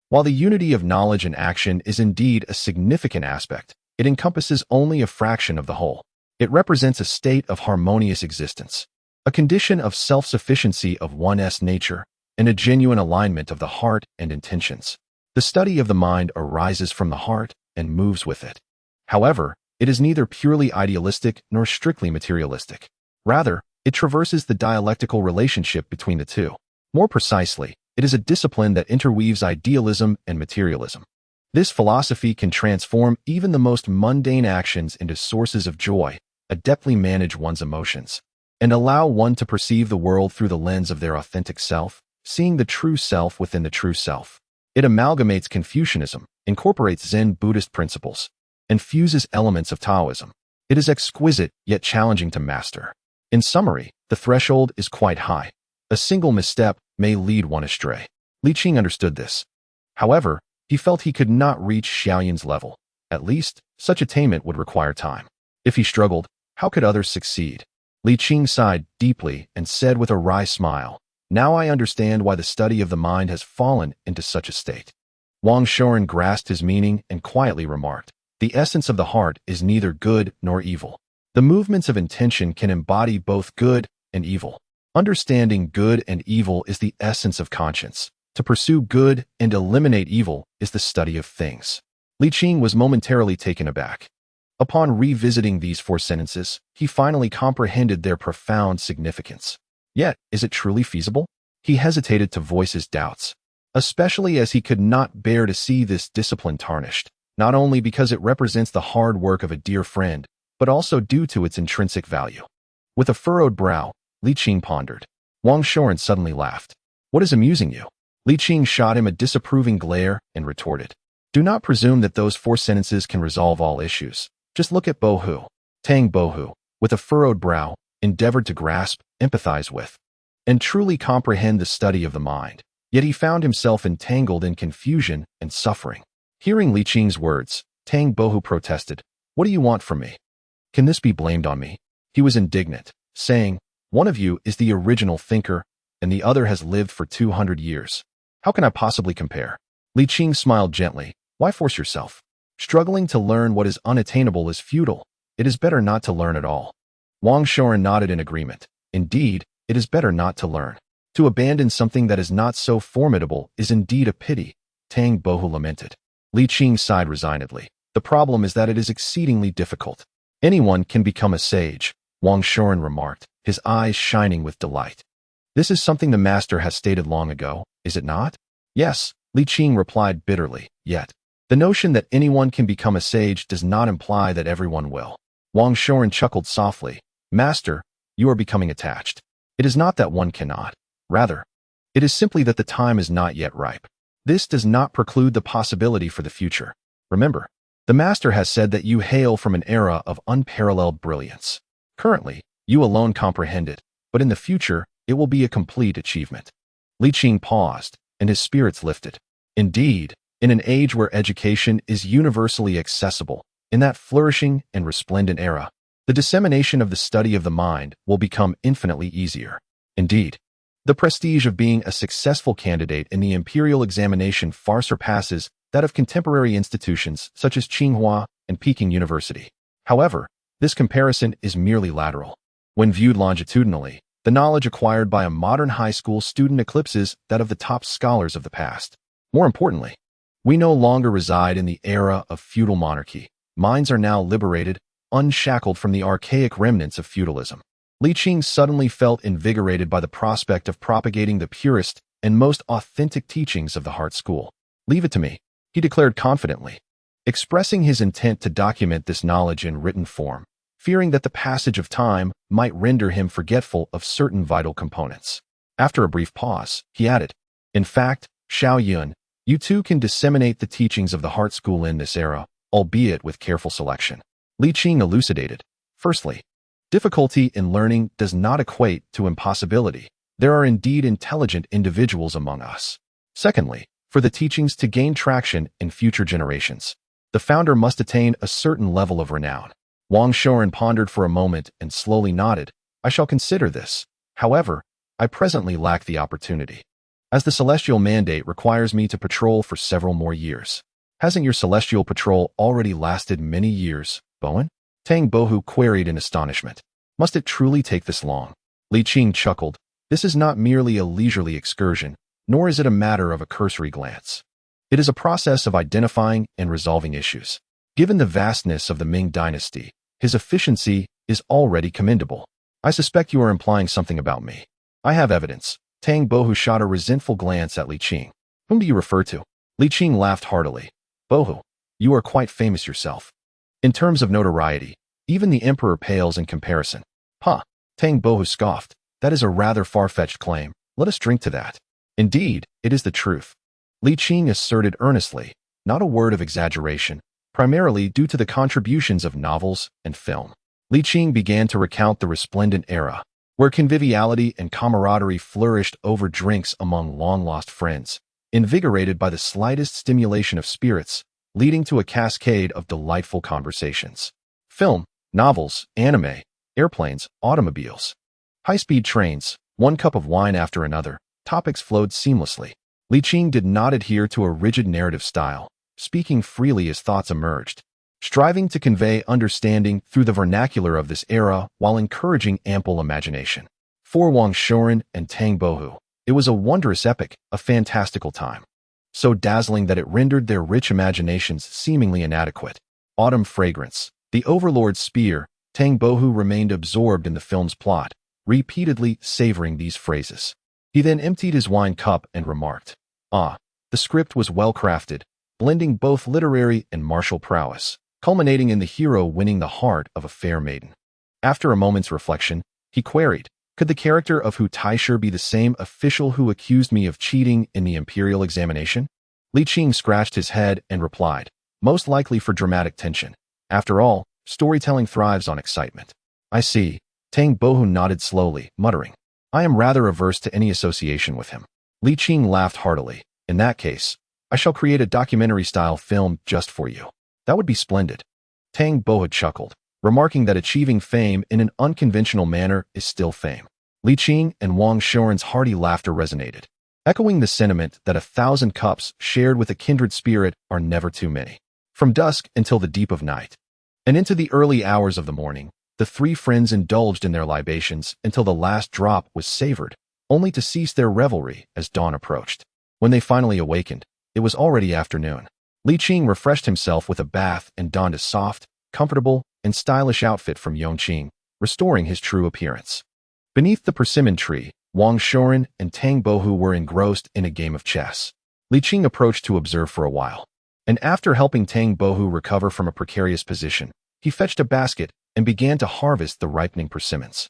while the unity of knowledge and action is indeed a significant aspect, it encompasses only a fraction of the whole. It represents a state of harmonious existence, a condition of self-sufficiency of one's nature, and a genuine alignment of the heart and intentions. The study of the mind arises from the heart and moves with it. However, it is neither purely idealistic nor strictly materialistic. Rather, it traverses the dialectical relationship between the two. More precisely, it is a discipline that interweaves idealism and materialism. This philosophy can transform even the most mundane actions into sources of joy, adeptly manage one's emotions, and allow one to perceive the world through the lens of their authentic self, seeing the true self within the true self. It amalgamates Confucianism, incorporates Zen Buddhist principles, and fuses elements of Taoism. It is exquisite yet challenging to master. In summary, the threshold is quite high. A single misstep may lead one astray. Li Qing understood this. However, he felt he could not reach Xiaoyan's level. At least, such attainment would require time. If he struggled, how could others succeed? Li Qing sighed deeply and said with a wry smile, now I understand why the study of the mind has fallen into such a state. Wang Shoren grasped his meaning and quietly remarked, the essence of the heart is neither good nor evil. The movements of intention can embody both good and evil. Understanding good and evil is the essence of conscience. To pursue good and eliminate evil is the study of things. Li Qing was momentarily taken aback. Upon revisiting these 4 sentences, he finally comprehended their profound significance. Yet, is it truly feasible? He hesitated to voice his doubts, especially as he could not bear to see this discipline tarnished, not only because it represents the hard work of a dear friend, but also due to its intrinsic value. With a furrowed brow, Li Qing pondered. Wang Shoren suddenly laughed. What is amusing you? Li Qing shot him a disapproving glare and retorted. Do not presume that those 4 sentences can resolve all issues. Just look at Bohu. Tang Bohu, with a furrowed brow, endeavored to grasp, empathize with, and truly comprehend the study of the mind. Yet he found himself entangled in confusion and suffering. Hearing Li Qing's words, Tang Bohu protested, "What do you want from me? Can this be blamed on me?" He was indignant, saying, "One of you is the original thinker, and the other has lived for 200 years. How can I possibly compare?" Li Qing smiled gently. "Why force yourself? Struggling to learn what is unattainable is futile. It is better not to learn at all." Wang Shoren nodded in agreement. Indeed, it is better not to learn. To abandon something that is not so formidable is indeed a pity, Tang Bohu lamented. Li Qing sighed resignedly. The problem is that it is exceedingly difficult. Anyone can become a sage, Wang Shoren remarked, his eyes shining with delight. This is something the master has stated long ago, is it not? Yes, Li Qing replied bitterly, yet. The notion that anyone can become a sage does not imply that everyone will. Wang Shoren chuckled softly. Master, you are becoming attached. It is not that one cannot. Rather, it is simply that the time is not yet ripe. This does not preclude the possibility for the future. Remember, the master has said that you hail from an era of unparalleled brilliance. Currently, you alone comprehend it, but in the future, it will be a complete achievement. Li Qing paused, and his spirits lifted. Indeed, in an age where education is universally accessible, in that flourishing and resplendent era, the dissemination of the study of the mind will become infinitely easier. Indeed, the prestige of being a successful candidate in the imperial examination far surpasses that of contemporary institutions such as Tsinghua and Peking University. However, this comparison is merely lateral. When viewed longitudinally, the knowledge acquired by a modern high school student eclipses that of the top scholars of the past. More importantly, we no longer reside in the era of feudal monarchy. Minds are now liberated, unshackled from the archaic remnants of feudalism. Li Qing suddenly felt invigorated by the prospect of propagating the purest and most authentic teachings of the Heart School. Leave it to me, he declared confidently, expressing his intent to document this knowledge in written form, fearing that the passage of time might render him forgetful of certain vital components. After a brief pause, he added, "In fact, Xiao Yun, you too can disseminate the teachings of the Heart School in this era, albeit with careful selection." Li Qing elucidated. Firstly, difficulty in learning does not equate to impossibility. There are indeed intelligent individuals among us. Secondly, for the teachings to gain traction in future generations, the founder must attain a certain level of renown. Wang Shoren pondered for a moment and slowly nodded. I shall consider this. However, I presently lack the opportunity, as the celestial mandate requires me to patrol for several more years. Hasn't your celestial patrol already lasted many years, Bowen? Tang Bohu queried in astonishment. Must it truly take this long? Li Qing chuckled. This is not merely a leisurely excursion, nor is it a matter of a cursory glance. It is a process of identifying and resolving issues. Given the vastness of the Ming dynasty, his efficiency is already commendable. I suspect you are implying something about me. I have evidence. Tang Bohu shot a resentful glance at Li Qing. Whom do you refer to? Li Qing laughed heartily. Bohu, you are quite famous yourself. In terms of notoriety, even the emperor pales in comparison. Ha! Tang Bohu scoffed. That is a rather far-fetched claim. Let us drink to that. Indeed, it is the truth. Li Qing asserted earnestly, not a word of exaggeration, primarily due to the contributions of novels and film. Li Qing began to recount the resplendent era, where conviviality and camaraderie flourished over drinks among long-lost friends, invigorated by the slightest stimulation of spirits, leading to a cascade of delightful conversations. Film, novels, anime, airplanes, automobiles, high-speed trains, one cup of wine after another, topics flowed seamlessly. Li Qing did not adhere to a rigid narrative style, speaking freely as thoughts emerged, striving to convey understanding through the vernacular of this era while encouraging ample imagination. For Wang Shoren and Tang Bohu, it was a wondrous epic, a fantastical time, so dazzling that it rendered their rich imaginations seemingly inadequate. Autumn fragrance, the overlord's spear, Tang Bohu remained absorbed in the film's plot, repeatedly savoring these phrases. He then emptied his wine cup and remarked, "Ah, the script was well crafted, blending both literary and martial prowess, culminating in the hero winning the heart of a fair maiden." After a moment's reflection, he queried, "Could the character of Hu Taisher be the same official who accused me of cheating in the imperial examination?" Li Qing scratched his head and replied, most likely for dramatic tension. After all, storytelling thrives on excitement. I see. Tang Bohu nodded slowly, muttering, I am rather averse to any association with him. Li Qing laughed heartily. In that case, I shall create a documentary-style film just for you. That would be splendid. Tang Bohu chuckled, remarking that achieving fame in an unconventional manner is still fame. Li Qing and Wang Shoren's hearty laughter resonated, echoing the sentiment that 1,000 cups shared with a kindred spirit are never too many. From dusk until the deep of night, and into the early hours of the morning, the three friends indulged in their libations until the last drop was savored, only to cease their revelry as dawn approached. When they finally awakened, it was already afternoon. Li Qing refreshed himself with a bath and donned a soft, comfortable, and stylish outfit from Yongqing, restoring his true appearance. Beneath the persimmon tree, Wang Shoren and Tang Bohu were engrossed in a game of chess. Li Qing approached to observe for a while, and after helping Tang Bohu recover from a precarious position, he fetched a basket and began to harvest the ripening persimmons.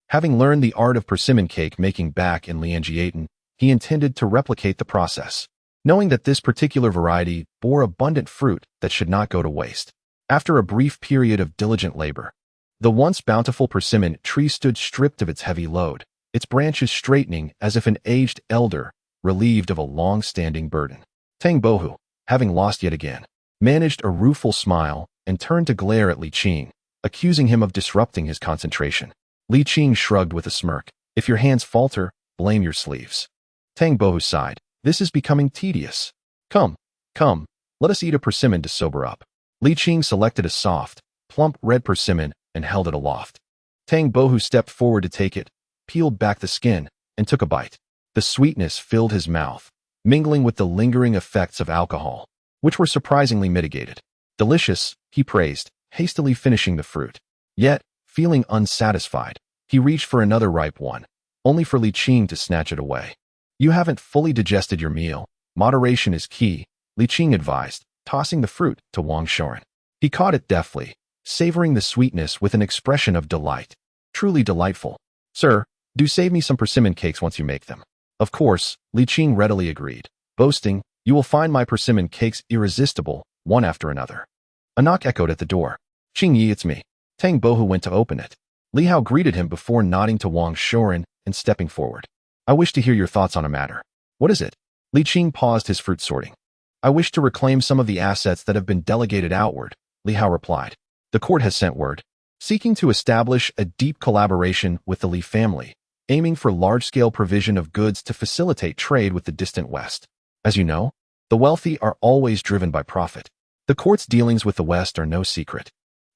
Having learned the art of persimmon cake making back in Lianjiaten, he intended to replicate the process, knowing that this particular variety bore abundant fruit that should not go to waste. After a brief period of diligent labor, the once bountiful persimmon tree stood stripped of its heavy load, its branches straightening as if an aged elder, relieved of a long-standing burden. Tang Bohu, having lost yet again, managed a rueful smile and turned to glare at Li Qing, accusing him of disrupting his concentration. Li Qing shrugged with a smirk. If your hands falter, blame your sleeves. Tang Bohu sighed. This is becoming tedious. Come, let us eat a persimmon to sober up. Li Qing selected a soft, plump red persimmon and held it aloft. Tang Bohu stepped forward to take it, peeled back the skin, and took a bite. The sweetness filled his mouth, mingling with the lingering effects of alcohol, which were surprisingly mitigated. Delicious, he praised, hastily finishing the fruit. Yet, feeling unsatisfied, he reached for another ripe one, only for Li Qing to snatch it away. You haven't fully digested your meal. Moderation is key, Li Qing advised, tossing the fruit to Wang Shoren. He caught it deftly, savoring the sweetness with an expression of delight. Truly delightful. Sir, do save me some persimmon cakes once you make them. Of course, Li Qing readily agreed, boasting, you will find my persimmon cakes irresistible, one after another. A knock echoed at the door. Qing Yi, it's me. Tang Bohu went to open it. Li Hao greeted him before nodding to Wang Shoren and stepping forward. I wish to hear your thoughts on a matter. What is it? Li Qing paused his fruit sorting. I wish to reclaim some of the assets that have been delegated outward, Li Hao replied. The court has sent word, seeking to establish a deep collaboration with the Li family, aiming for large-scale provision of goods to facilitate trade with the distant West. As you know, the wealthy are always driven by profit. The court's dealings with the West are no secret,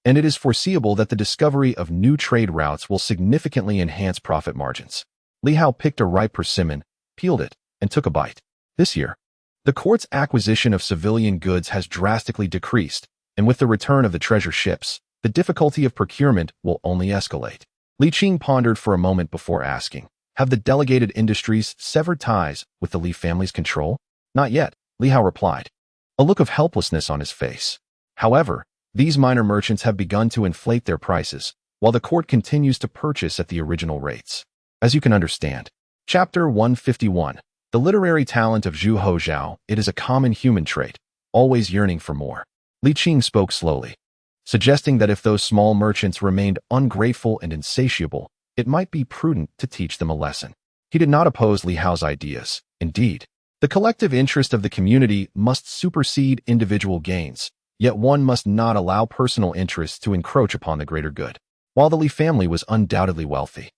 and it is foreseeable that the discovery of new trade routes will significantly enhance profit margins. Li Hao picked a ripe persimmon, peeled it, and took a bite. This year, the court's acquisition of civilian goods has drastically decreased, and with the return of the treasure ships, the difficulty of procurement will only escalate. Li Qing pondered for a moment before asking, have the delegated industries severed ties with the Li family's control? Not yet, Li Hao replied, a look of helplessness on his face. However, these minor merchants have begun to inflate their prices, while the court continues to purchase at the original rates. As you can understand. Chapter 151. The literary talent of Zhu Houzhao. It is a common human trait, always yearning for more. Li Qing spoke slowly, suggesting that if those small merchants remained ungrateful and insatiable, it might be prudent to teach them a lesson. He did not oppose Li Hao's ideas. Indeed, the collective interest of the community must supersede individual gains, yet one must not allow personal interests to encroach upon the greater good. While the Li family was undoubtedly wealthy,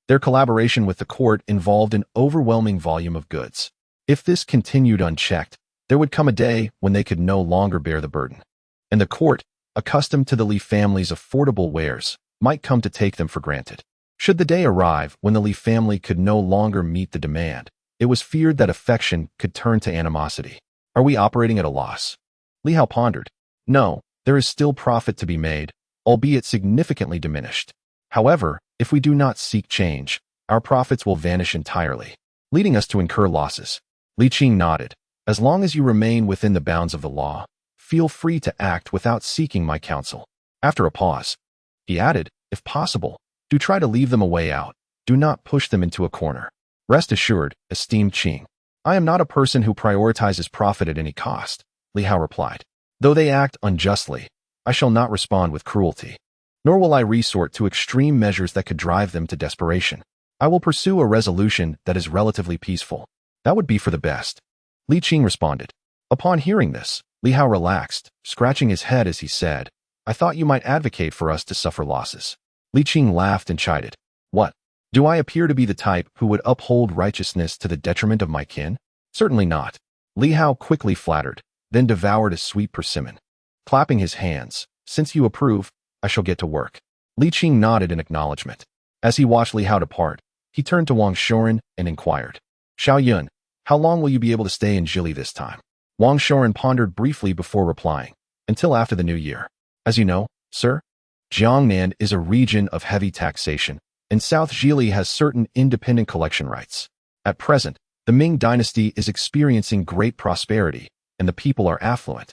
their collaboration with the court involved an overwhelming volume of goods. If this continued unchecked, there would come a day when they could no longer bear the burden, and the court, accustomed to the Li family's affordable wares, might come to take them for granted. Should the day arrive when the Li family could no longer meet the demand, it was feared that affection could turn to animosity. Are we operating at a loss? Li Hao pondered. No, there is still profit to be made, albeit significantly diminished. However, if we do not seek change, our profits will vanish entirely, leading us to incur losses. Li Qing nodded. As long as you remain within the bounds of the law, feel free to act without seeking my counsel. After a pause, he added, if possible, do try to leave them a way out. Do not push them into a corner. Rest assured, esteemed Qing, I am not a person who prioritizes profit at any cost, Li Hao replied. Though they act unjustly, I shall not respond with cruelty. Nor will I resort to extreme measures that could drive them to desperation. I will pursue a resolution that is relatively peaceful. That would be for the best. Li Qing responded. Upon hearing this, Li Hao relaxed, scratching his head as he said, I thought you might advocate for us to suffer losses. Li Qing laughed and chided. What? Do I appear to be the type who would uphold righteousness to the detriment of my kin? Certainly not. Li Hao quickly flattered, then devoured a sweet persimmon. Clapping his hands, since you approve, I shall get to work. Li Qing nodded in acknowledgement. As he watched Li Hao depart, he turned to Wang Shoren and inquired, Xiao Yun, how long will you be able to stay in Jili this time? Wang Shoren pondered briefly before replying, until after the new year. As you know, sir, Jiangnan is a region of heavy taxation, and South Jili has certain independent collection rights. At present, the Ming dynasty is experiencing great prosperity, and the people are affluent,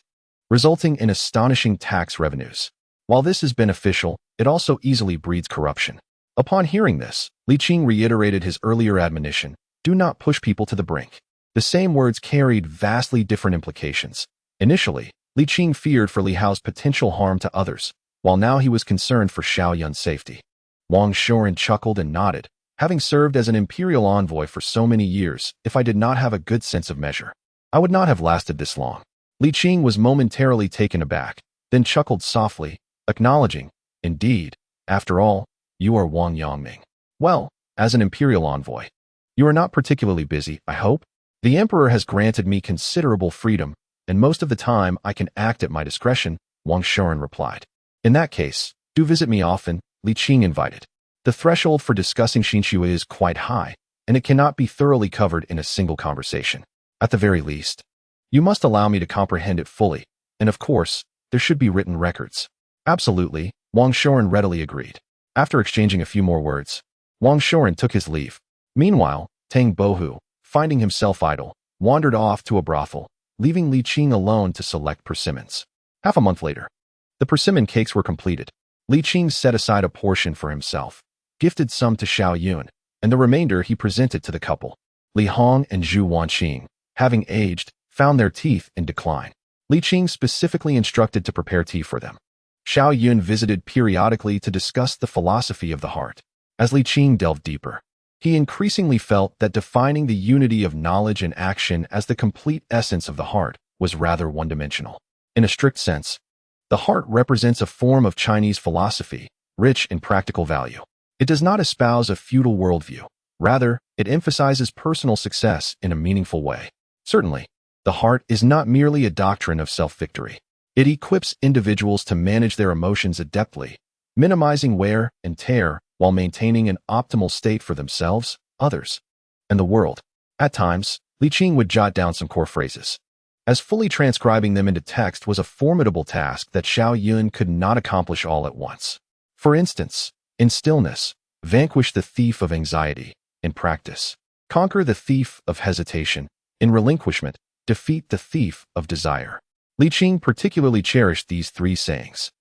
resulting in astonishing tax revenues. While this is beneficial, it also easily breeds corruption. Upon hearing this, Li Qing reiterated his earlier admonition, do not push people to the brink. The same words carried vastly different implications. Initially, Li Qing feared for Li Hao's potential harm to others, while now he was concerned for Xiao Yun's safety. Wang Shoren chuckled and nodded. Having served as an imperial envoy for so many years, if I did not have a good sense of measure, I would not have lasted this long. Li Qing was momentarily taken aback, then chuckled softly, acknowledging, indeed, after all, you are Wang Yongming. Well, as an imperial envoy, you are not particularly busy, I hope? The emperor has granted me considerable freedom, and most of the time I can act at my discretion, Wang Shoren replied. In that case, do visit me often, Li Qing invited. The threshold for discussing Xinshu is quite high, and it cannot be thoroughly covered in a single conversation. At the very least, you must allow me to comprehend it fully, and of course, there should be written records. Absolutely, Wang Shoren readily agreed. After exchanging a few more words, Wang Shoren took his leave. Meanwhile, Tang Bohu, finding himself idle, wandered off to a brothel, leaving Li Qing alone to select persimmons. Half a month later, the persimmon cakes were completed. Li Qing set aside a portion for himself, gifted some to Xiao Yun, and the remainder he presented to the couple. Li Hong and Zhu Wanqing, having aged, found their teeth in decline. Li Qing specifically instructed to prepare tea for them. Xiao Yun visited periodically to discuss the philosophy of the heart. As Li Qing delved deeper, he increasingly felt that defining the unity of knowledge and action as the complete essence of the heart was rather one-dimensional. In a strict sense, the heart represents a form of Chinese philosophy, rich in practical value. It does not espouse a feudal worldview. Rather, it emphasizes personal success in a meaningful way. Certainly, the heart is not merely a doctrine of self-victory. It equips individuals to manage their emotions adeptly, minimizing wear and tear while maintaining an optimal state for themselves, others, and the world. At times, Li Qing would jot down some core phrases, as fully transcribing them into text was a formidable task that Xiao Yun could not accomplish all at once. For instance, in stillness, vanquish the thief of anxiety. In practice, conquer the thief of hesitation. In relinquishment, defeat the thief of desire. Li Qing particularly cherished these three sayings.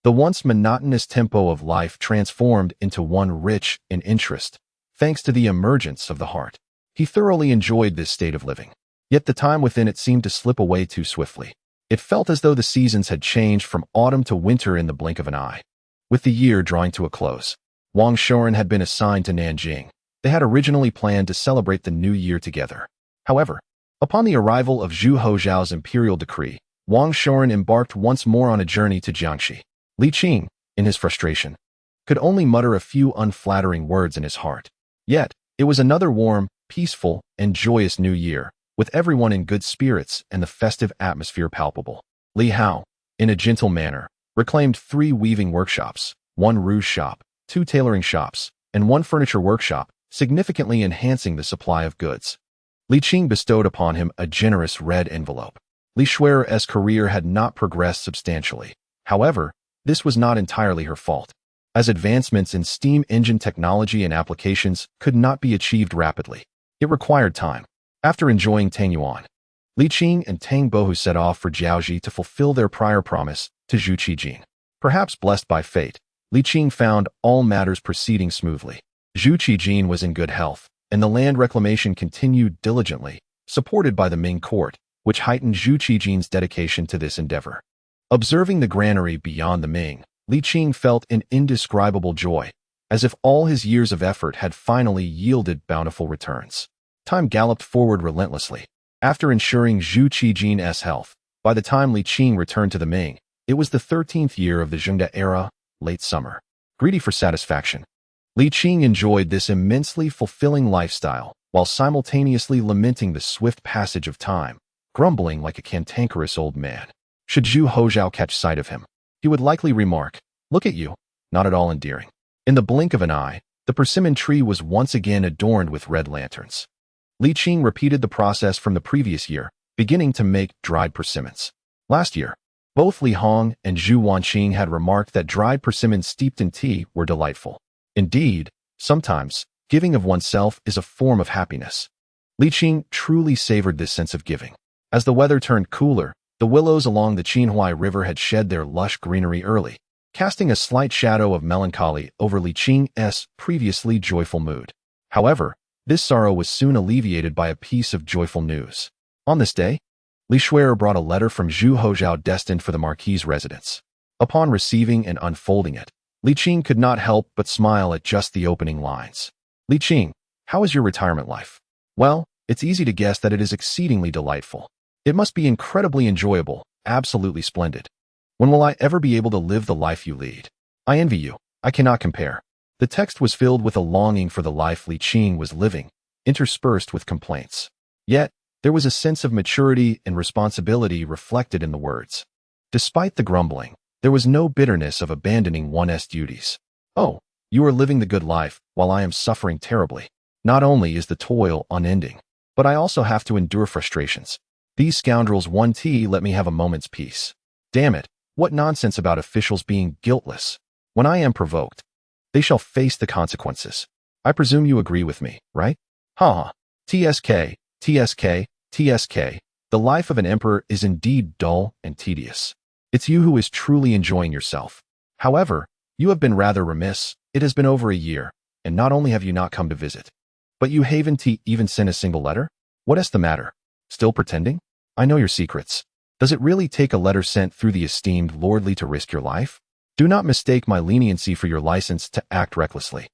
The once monotonous tempo of life transformed into one rich in interest, thanks to the emergence of the heart. He thoroughly enjoyed this state of living. Yet the time within it seemed to slip away too swiftly. It felt as though the seasons had changed from autumn to winter in the blink of an eye. With the year drawing to a close, Wang Shoren had been assigned to Nanjing. They had originally planned to celebrate the new year together. However, upon the arrival of Zhu Houzhao's imperial decree, Wang Shoren embarked once more on a journey to Jiangxi. Li Qing, in his frustration, could only mutter a few unflattering words in his heart. Yet, it was another warm, peaceful, and joyous new year, with everyone in good spirits and the festive atmosphere palpable. Li Hao, in a gentle manner, reclaimed 3 weaving workshops, 1 rouge shop, 2 tailoring shops, and 1 furniture workshop, significantly enhancing the supply of goods. Li Qing bestowed upon him a generous red envelope. Li Shui's career had not progressed substantially. However, this was not entirely her fault, as advancements in steam engine technology and applications could not be achieved rapidly. It required time. After enjoying Tangyuan, Li Qing and Tang Bohu set off for Jiaoji to fulfill their prior promise to Zhu Qijin. Perhaps blessed by fate, Li Qing found all matters proceeding smoothly. Zhu Qijin was in good health, and the land reclamation continued diligently, supported by the Ming court, which heightened Zhu Qijin's dedication to this endeavor. Observing the granary beyond the Ming, Li Qing felt an indescribable joy, as if all his years of effort had finally yielded bountiful returns. Time galloped forward relentlessly. After ensuring Zhu Qijin's health, by the time Li Qing returned to the Ming, it was the 13th year of the Zhengde era, late summer. Greedy for satisfaction, Li Qing enjoyed this immensely fulfilling lifestyle, while simultaneously lamenting the swift passage of time, grumbling like a cantankerous old man. Should Zhu Houzhao catch sight of him, he would likely remark, "Look at you," not at all endearing. In the blink of an eye, the persimmon tree was once again adorned with red lanterns. Li Qing repeated the process from the previous year, beginning to make dried persimmons. Last year, both Li Hong and Zhu Wanqing had remarked that dried persimmons steeped in tea were delightful. Indeed, sometimes, giving of oneself is a form of happiness. Li Qing truly savored this sense of giving. As the weather turned cooler, the willows along the Qinhuai River had shed their lush greenery early, casting a slight shadow of melancholy over Li Qing's previously joyful mood. However, this sorrow was soon alleviated by a piece of joyful news. On this day, Li Shuer brought a letter from Zhu Houzhao destined for the Marquis's residence. Upon receiving and unfolding it, Li Qing could not help but smile at just the opening lines. "Li Qing, how is your retirement life?" "Well, it's easy to guess that it is exceedingly delightful. It must be incredibly enjoyable, absolutely splendid. When will I ever be able to live the life you lead? I envy you. I cannot compare." The text was filled with a longing for the life Li Qing was living, interspersed with complaints. Yet, there was a sense of maturity and responsibility reflected in the words. Despite the grumbling, there was no bitterness of abandoning one's duties. "Oh, you are living the good life, while I am suffering terribly. Not only is the toil unending, but I also have to endure frustrations. These scoundrels won't let me have a moment's peace. Damn it, what nonsense about officials being guiltless. When I am provoked, they shall face the consequences. I presume you agree with me, right? Ha! TSK, TSK, TSK. The life of an emperor is indeed dull and tedious. It's you who is truly enjoying yourself. However, you have been rather remiss. It has been over a year, and not only have you not come to visit, but you haven't even sent a single letter? What is the matter? Still pretending? I know your secrets. Does it really take a letter sent through the esteemed lordly to risk your life? Do not mistake my leniency for your license to act recklessly."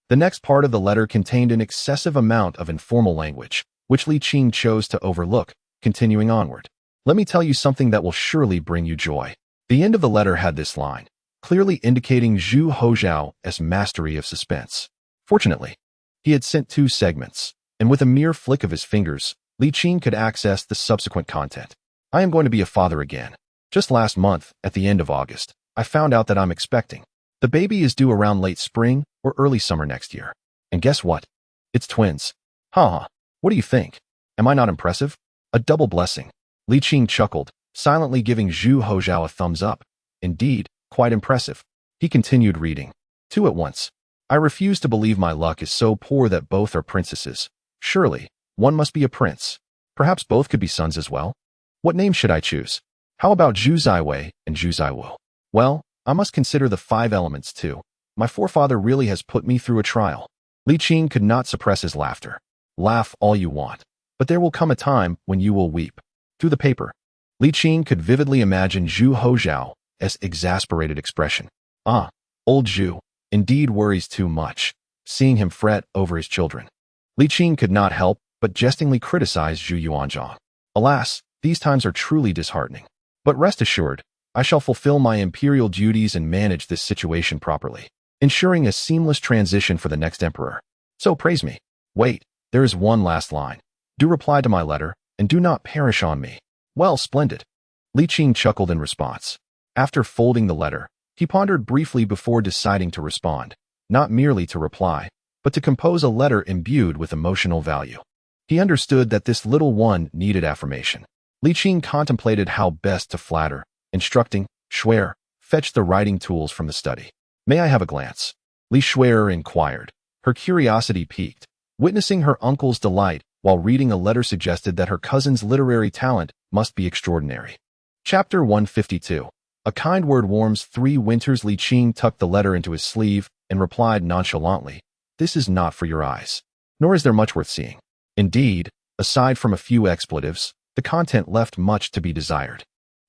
The next part of the letter contained an excessive amount of informal language, which Li Qing chose to overlook, continuing onward. "Let me tell you something that will surely bring you joy." The end of the letter had this line, clearly indicating Zhu Houzhao's mastery of suspense. Fortunately, he had sent 2 segments, and with a mere flick of his fingers, Li Qing could access the subsequent content. "I am going to be a father again. Just last month, at the end of August, I found out that I'm expecting. The baby is due around late spring or early summer next year. And guess what? It's twins. Ha! What do you think? Am I not impressive? A double blessing." Li Qing chuckled, silently giving Zhu Houzhao a thumbs up. Indeed, quite impressive. He continued reading. "2 at once. I refuse to believe my luck is so poor that both are princesses. Surely, one must be a prince. Perhaps both could be sons as well. What name should I choose? How about Zhu Zaiwei and Zhu Zaiwu? Well, I must consider the 5 elements too. My forefather really has put me through a trial." Li Qing could not suppress his laughter. "Laugh all you want, but there will come a time when you will weep." Through the paper, Li Qing could vividly imagine Zhu Houzhao's exasperated expression. "Ah, old Zhu, indeed worries too much," seeing him fret over his children. Li Qing could not help but jestingly criticize Zhu Yuanzhang. "Alas, these times are truly disheartening. But rest assured, I shall fulfill my imperial duties and manage this situation properly, ensuring a seamless transition for the next emperor. So praise me. Wait, there is one last line. Do reply to my letter, and do not perish on me." "Well, splendid." Li Qing chuckled in response. After folding the letter, he pondered briefly before deciding to respond, not merely to reply, but to compose a letter imbued with emotional value. He understood that this little one needed affirmation. Li Qing contemplated how best to flatter, instructing, "Shuer, fetch the writing tools from the study. May I have a glance?" Li Shuer inquired. Her curiosity piqued. Witnessing her uncle's delight while reading a letter suggested that her cousin's literary talent must be extraordinary. Chapter 152. A kind word warms 3 winters. Li Qing tucked the letter into his sleeve and replied nonchalantly, "This is not for your eyes. Nor is there much worth seeing. Indeed, Aside from a few expletives, the content left much to be desired.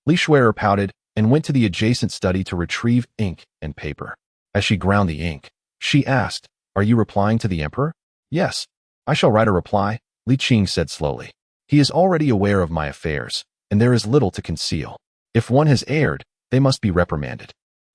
Li Qing pouted and went to the adjacent study to retrieve ink and paper. As she ground the ink, she asked, "Are you replying to the emperor?" "Yes. I shall write a reply," Li Qing said slowly. "He is already aware of my affairs, and there is little to conceal. If one has erred, they must be reprimanded.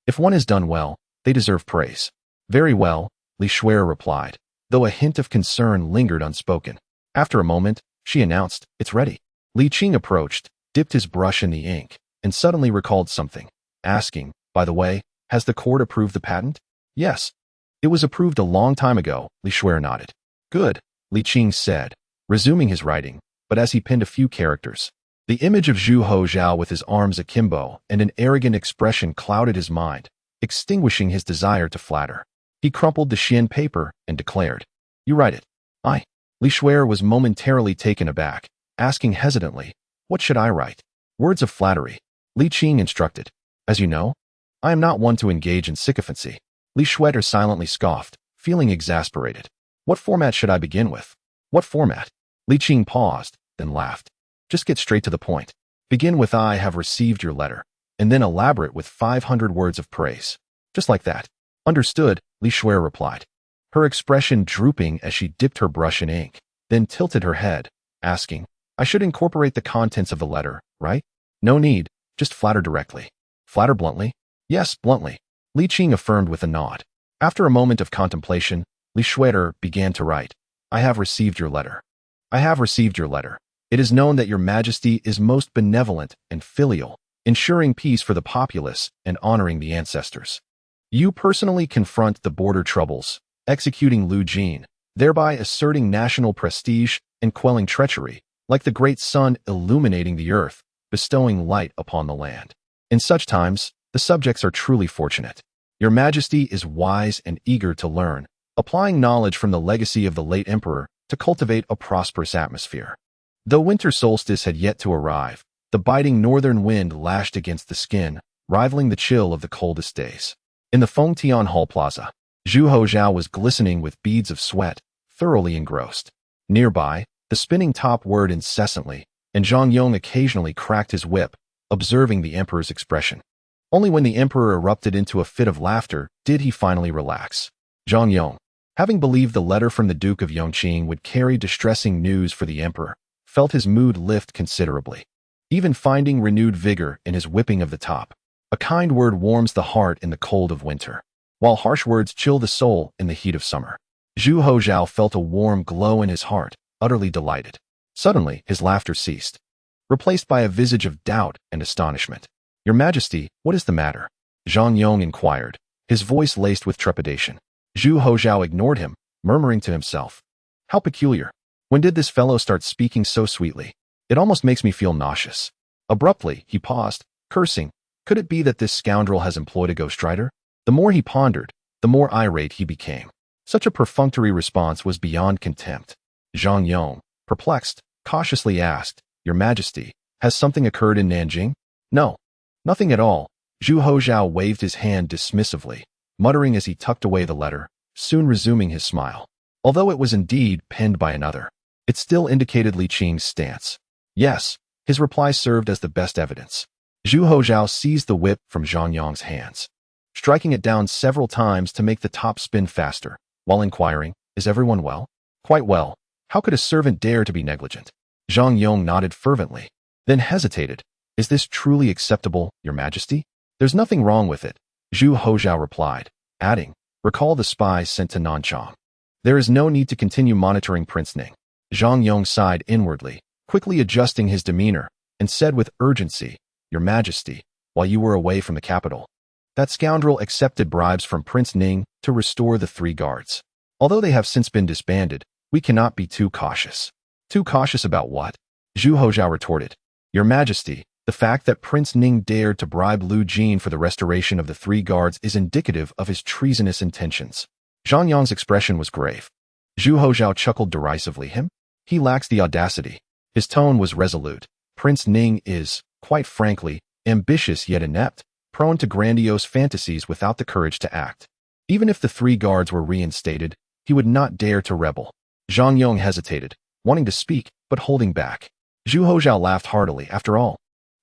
If one has done well, they deserve praise." "Very well," Li Qing replied, though a hint of concern lingered unspoken. After a moment, she announced, "It's ready." Li Qing approached, dipped his brush in the ink, and suddenly recalled something, asking, "By the way, has the court approved the patent?" "Yes. It was approved a long time ago," Li Qing nodded. "Good," Li Qing said, resuming his writing, but as he penned a few characters. The image of Zhu Houzhao with his arms akimbo and an arrogant expression clouded his mind, extinguishing his desire to flatter. He crumpled the Xian paper and declared, "You write it." "I." Li Qing was momentarily taken aback, asking hesitantly, "What should I write?" "Words of flattery," Li Qing instructed. "As you know, I am not one to engage in sycophancy." Li Qing silently scoffed, feeling exasperated. "What format should I begin with?" "What format?" Li Qing paused, then laughed. "Just get straight to the point. Begin with 'I have received your letter,' and then elaborate with 500 words of praise. Just like that." "Understood," Li Qing replied, her expression drooping as she dipped her brush in ink, then tilted her head, asking, "I should incorporate the contents of the letter, right?" "No need, just flatter directly." "Flatter bluntly?" "Yes, bluntly," Li Qing affirmed with a nod. After a moment of contemplation, Li Qing began to write, "I have received your letter. I have received your letter. It is known that your majesty is most benevolent and filial, ensuring peace for the populace and honoring the ancestors. You personally confront the border troubles, executing Liu Jin, thereby asserting national prestige and quelling treachery, like the great sun illuminating the earth, bestowing light upon the land. In such times, the subjects are truly fortunate. Your majesty is wise and eager to learn, applying knowledge from the legacy of the late emperor to cultivate a prosperous atmosphere. Though winter solstice had yet to arrive, the biting northern wind lashed against the skin, rivaling the chill of the coldest days. In the Fengtian Hall Plaza, Zhu Houzhao was glistening with beads of sweat, thoroughly engrossed. Nearby, the spinning top whirred incessantly, and Zhang Yong occasionally cracked his whip, observing the emperor's expression. Only when the emperor erupted into a fit of laughter did he finally relax. Zhang Yong, having believed the letter from the Duke of Yongqing would carry distressing news for the emperor, felt his mood lift considerably. Even finding renewed vigor in his whipping of the top, a kind word warms the heart in the cold of winter, while harsh words chill the soul in the heat of summer. Zhu Houzhao felt a warm glow in his heart, utterly delighted. Suddenly, his laughter ceased, replaced by a visage of doubt and astonishment. "Your Majesty, what is the matter?" Zhang Yong inquired, his voice laced with trepidation. Zhu Houzhao ignored him, murmuring to himself, "How peculiar. When did this fellow start speaking so sweetly? It almost makes me feel nauseous." Abruptly, he paused, cursing. Could it be that this scoundrel has employed a ghostwriter? The more he pondered, the more irate he became. Such a perfunctory response was beyond contempt. Zhang Yong, perplexed, cautiously asked, "Your Majesty, has something occurred in Nanjing?" "No, nothing at all." Zhu Houzhao waved his hand dismissively, muttering as he tucked away the letter, soon resuming his smile. Although it was indeed penned by another, it still indicated Li Qing's stance. Yes, his reply served as the best evidence. Zhu Houzhao seized the whip from Zhang Yong's hands, striking it down several times to make the top spin faster, while inquiring, "Is everyone well?" "Quite well. How could a servant dare to be negligent?" Zhang Yong nodded fervently, then hesitated. "Is this truly acceptable, Your Majesty?" "There's nothing wrong with it," Zhu Houzhao replied, adding, "Recall the spies sent to Nanchang. There is no need to continue monitoring Prince Ning." Zhang Yong sighed inwardly, quickly adjusting his demeanor, and said with urgency, "Your Majesty, while you were away from the capital, that scoundrel accepted bribes from Prince Ning to restore the 3 guards. Although they have since been disbanded, we cannot be too cautious." "Too cautious about what?" Zhu Houzhao retorted. "Your Majesty, the fact that Prince Ning dared to bribe Liu Jin for the restoration of the 3 guards is indicative of his treasonous intentions." Zhang Yong's expression was grave. Zhu Houzhao chuckled derisively. He lacks the audacity. His tone was resolute. "Prince Ning is, quite frankly, ambitious yet inept, prone to grandiose fantasies without the courage to act. Even if the 3 guards were reinstated, he would not dare to rebel." Zhang Yong hesitated, wanting to speak, but holding back. Zhu Houzhao laughed heartily. After all,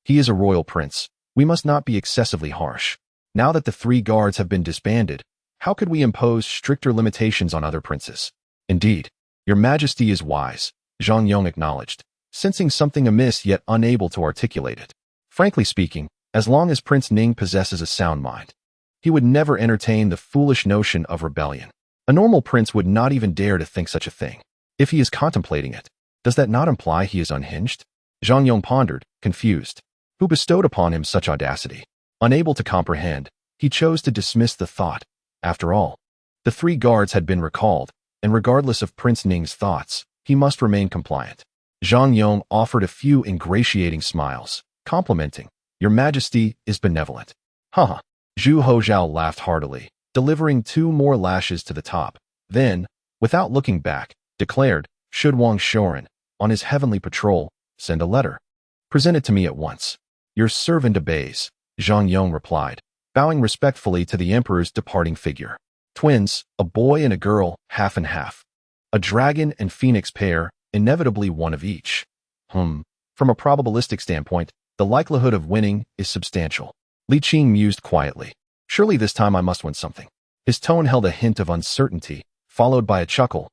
he is a royal prince. We must not be excessively harsh. Now that the 3 guards have been disbanded, how could we impose stricter limitations on other princes? Indeed, your majesty is wise, Zhang Yong acknowledged, sensing something amiss yet unable to articulate it. Frankly speaking, as long as Prince Ning possesses a sound mind, he would never entertain the foolish notion of rebellion. A normal prince would not even dare to think such a thing. If he is contemplating it, does that not imply he is unhinged? Zhang Yong pondered, confused. Who bestowed upon him such audacity? Unable to comprehend, he chose to dismiss the thought. After all, the 3 guards had been recalled, and regardless of Prince Ning's thoughts, he must remain compliant. Zhang Yong offered a few ingratiating smiles, complimenting, "Your Majesty is benevolent." Haha. Zhu Houzhao laughed heartily, delivering 2 more lashes to the top. Then, without looking back, declared, "Should Wang Shoren, on his heavenly patrol, send a letter, present it to me at once." "Your servant obeys," Zhang Yong replied, bowing respectfully to the emperor's departing figure. Twins, a boy and a girl, half and half. A dragon and phoenix pair, inevitably one of each. From a probabilistic standpoint, the likelihood of winning is substantial. Li Qing mused quietly. Surely this time I must win something. His tone held a hint of uncertainty, followed by a chuckle.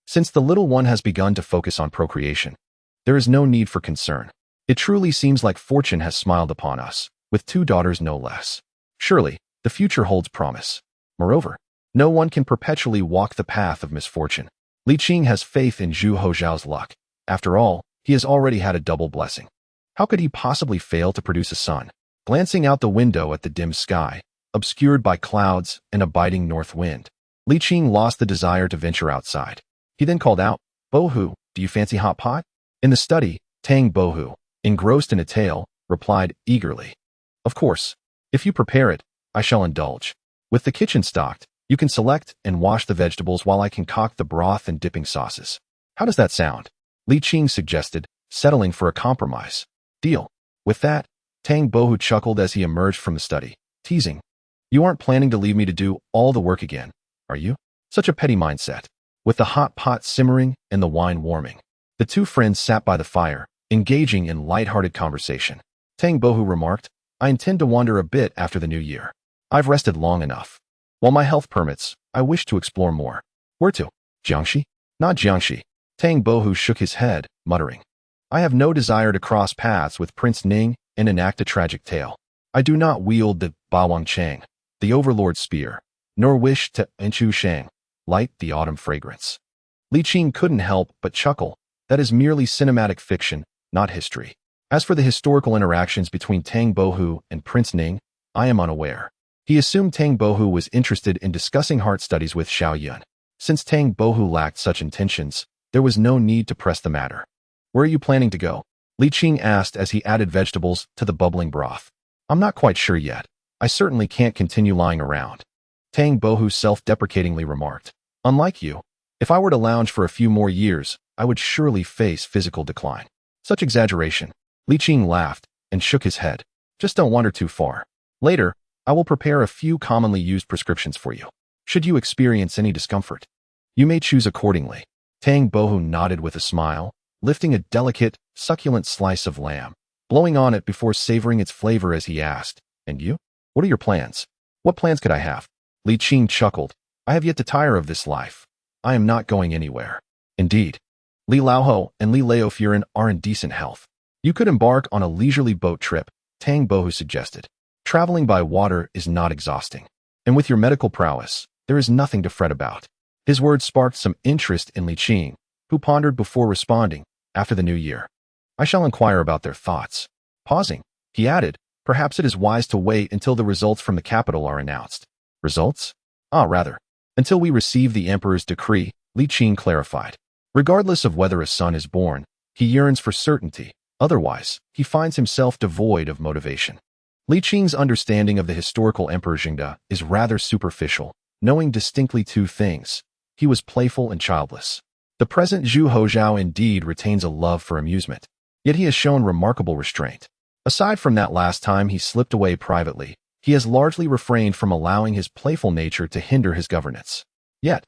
Since the little one has begun to focus on procreation, there is no need for concern. It truly seems like fortune has smiled upon us, with 2 daughters no less. Surely, the future holds promise. Moreover, no one can perpetually walk the path of misfortune. Li Qing has faith in Zhu Houzhao's luck. After all, he has already had a double blessing. How could he possibly fail to produce a son? Glancing out the window at the dim sky, obscured by clouds and a biting north wind, Li Qing lost the desire to venture outside. He then called out, "Bohu, do you fancy hot pot?" In the study, Tang Bohu, engrossed in a tale, replied eagerly, "Of course. If you prepare it, I shall indulge. With the kitchen stocked, you can select and wash the vegetables while I concoct the broth and dipping sauces. How does that sound?" Li Qing suggested, settling for a compromise. "Deal." With that, Tang Bohu chuckled as he emerged from the study, teasing, "You aren't planning to leave me to do all the work again, are you?" Such a petty mindset. With the hot pot simmering and the wine warming, the 2 friends sat by the fire, engaging in light-hearted conversation. Tang Bohu remarked, "I intend to wander a bit after the new year. I've rested long enough. While my health permits, I wish to explore more." "Where to? Jiangxi?" "Not Jiangxi." Tang Bohu shook his head, muttering, "I have no desire to cross paths with Prince Ning and enact a tragic tale. I do not wield the Bawang Chang, the overlord's spear, nor wish to Enchu Shang, light the autumn fragrance." Li Qing couldn't help but chuckle. That is merely cinematic fiction, not history. As for the historical interactions between Tang Bohu and Prince Ning, I am unaware. He assumed Tang Bohu was interested in discussing heart studies with Xiao Yun. Since Tang Bohu lacked such intentions, there was no need to press the matter. "Where are you planning to go?" Li Qing asked as he added vegetables to the bubbling broth. "I'm not quite sure yet. I certainly can't continue lying around," Tang Bohu self-deprecatingly remarked. "Unlike you, if I were to lounge for a few more years, I would surely face physical decline." Such exaggeration. Li Qing laughed and shook his head. "Just don't wander too far. Later, I will prepare a few commonly used prescriptions for you. Should you experience any discomfort, you may choose accordingly." Tang Bohu nodded with a smile, lifting a delicate, succulent slice of lamb, blowing on it before savoring its flavor as he asked, "And you? What are your plans?" "What plans could I have?" Li Qing chuckled. "I have yet to tire of this life. I am not going anywhere." "Indeed. Li Laoho and Li Laofuren are in decent health. You could embark on a leisurely boat trip," Tang Bohu suggested. "Traveling by water is not exhausting. And with your medical prowess, there is nothing to fret about." His words sparked some interest in Li Qing, who pondered before responding, "After the new year, I shall inquire about their thoughts." Pausing, he added, "Perhaps it is wise to wait until the results from the capital are announced." "Results?" Rather. Until we receive the emperor's decree," Li Qing clarified. "Regardless of whether a son is born, he yearns for certainty. Otherwise, he finds himself devoid of motivation." Li Qing's understanding of the historical Emperor Jingde is rather superficial, knowing distinctly 2 things. He was playful and childless. The present Zhu Houzhao indeed retains a love for amusement, yet he has shown remarkable restraint. Aside from that last time he slipped away privately, he has largely refrained from allowing his playful nature to hinder his governance. Yet,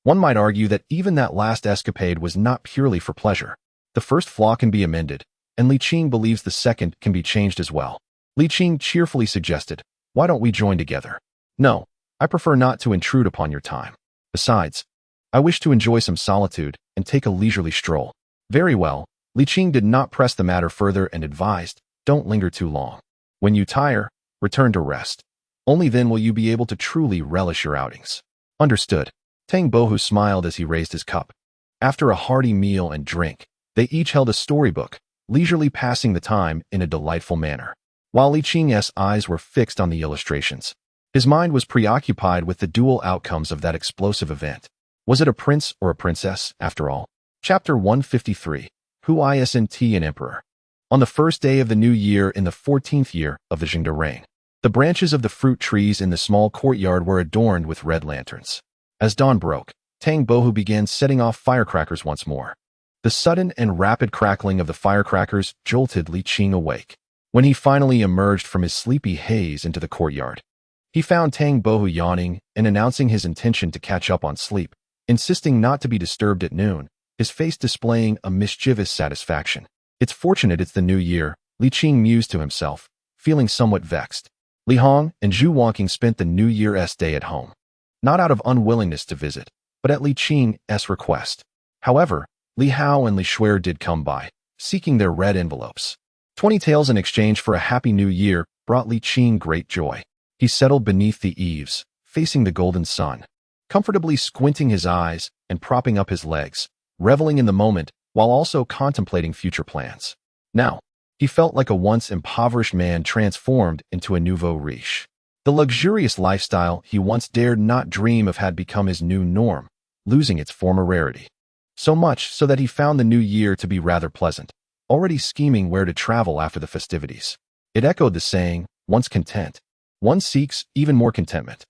One might argue that even that last escapade was not purely for pleasure. The first flaw can be amended, and Li Qing believes the second can be changed as well. Li Qing cheerfully suggested, "Why don't we join together?" "No, I prefer not to intrude upon your time. Besides, I wish to enjoy some solitude and take a leisurely stroll." "Very well." Li Qing did not press the matter further and advised, "Don't linger too long. When you tire, return to rest. Only then will you be able to truly relish your outings." "Understood." Tang Bohu smiled as he raised his cup. After a hearty meal and drink, they each held a storybook, leisurely passing the time in a delightful manner. While Li Qing's eyes were fixed on the illustrations, his mind was preoccupied with the dual outcomes of that explosive event. Was it a prince or a princess, after all? Chapter 153. Hu Isn't an Emperor. On the first day of the new year in the 14th year of the Jingde reign, the branches of the fruit trees in the small courtyard were adorned with red lanterns. As dawn broke, Tang Bohu began setting off firecrackers once more. The sudden and rapid crackling of the firecrackers jolted Li Qing awake. When he finally emerged from his sleepy haze into the courtyard, he found Tang Bohu yawning and announcing his intention to catch up on sleep, insisting not to be disturbed at noon, his face displaying a mischievous satisfaction. "It's fortunate it's the new year," Li Qing mused to himself, feeling somewhat vexed. Li Hong and Zhu Wanqing spent the New Year's day at home, not out of unwillingness to visit, but at Li Qing's request. However, Li Hao and Li Shuer did come by, seeking their red envelopes. 20 taels in exchange for a happy new year brought Li Qing great joy. He settled beneath the eaves, facing the golden sun, comfortably squinting his eyes and propping up his legs, reveling in the moment while also contemplating future plans. Now, he felt like a once impoverished man transformed into a nouveau riche. The luxurious lifestyle he once dared not dream of had become his new norm, losing its former rarity. So much so that he found the new year to be rather pleasant, already scheming where to travel after the festivities. It echoed the saying, "Once content, one seeks even more contentment."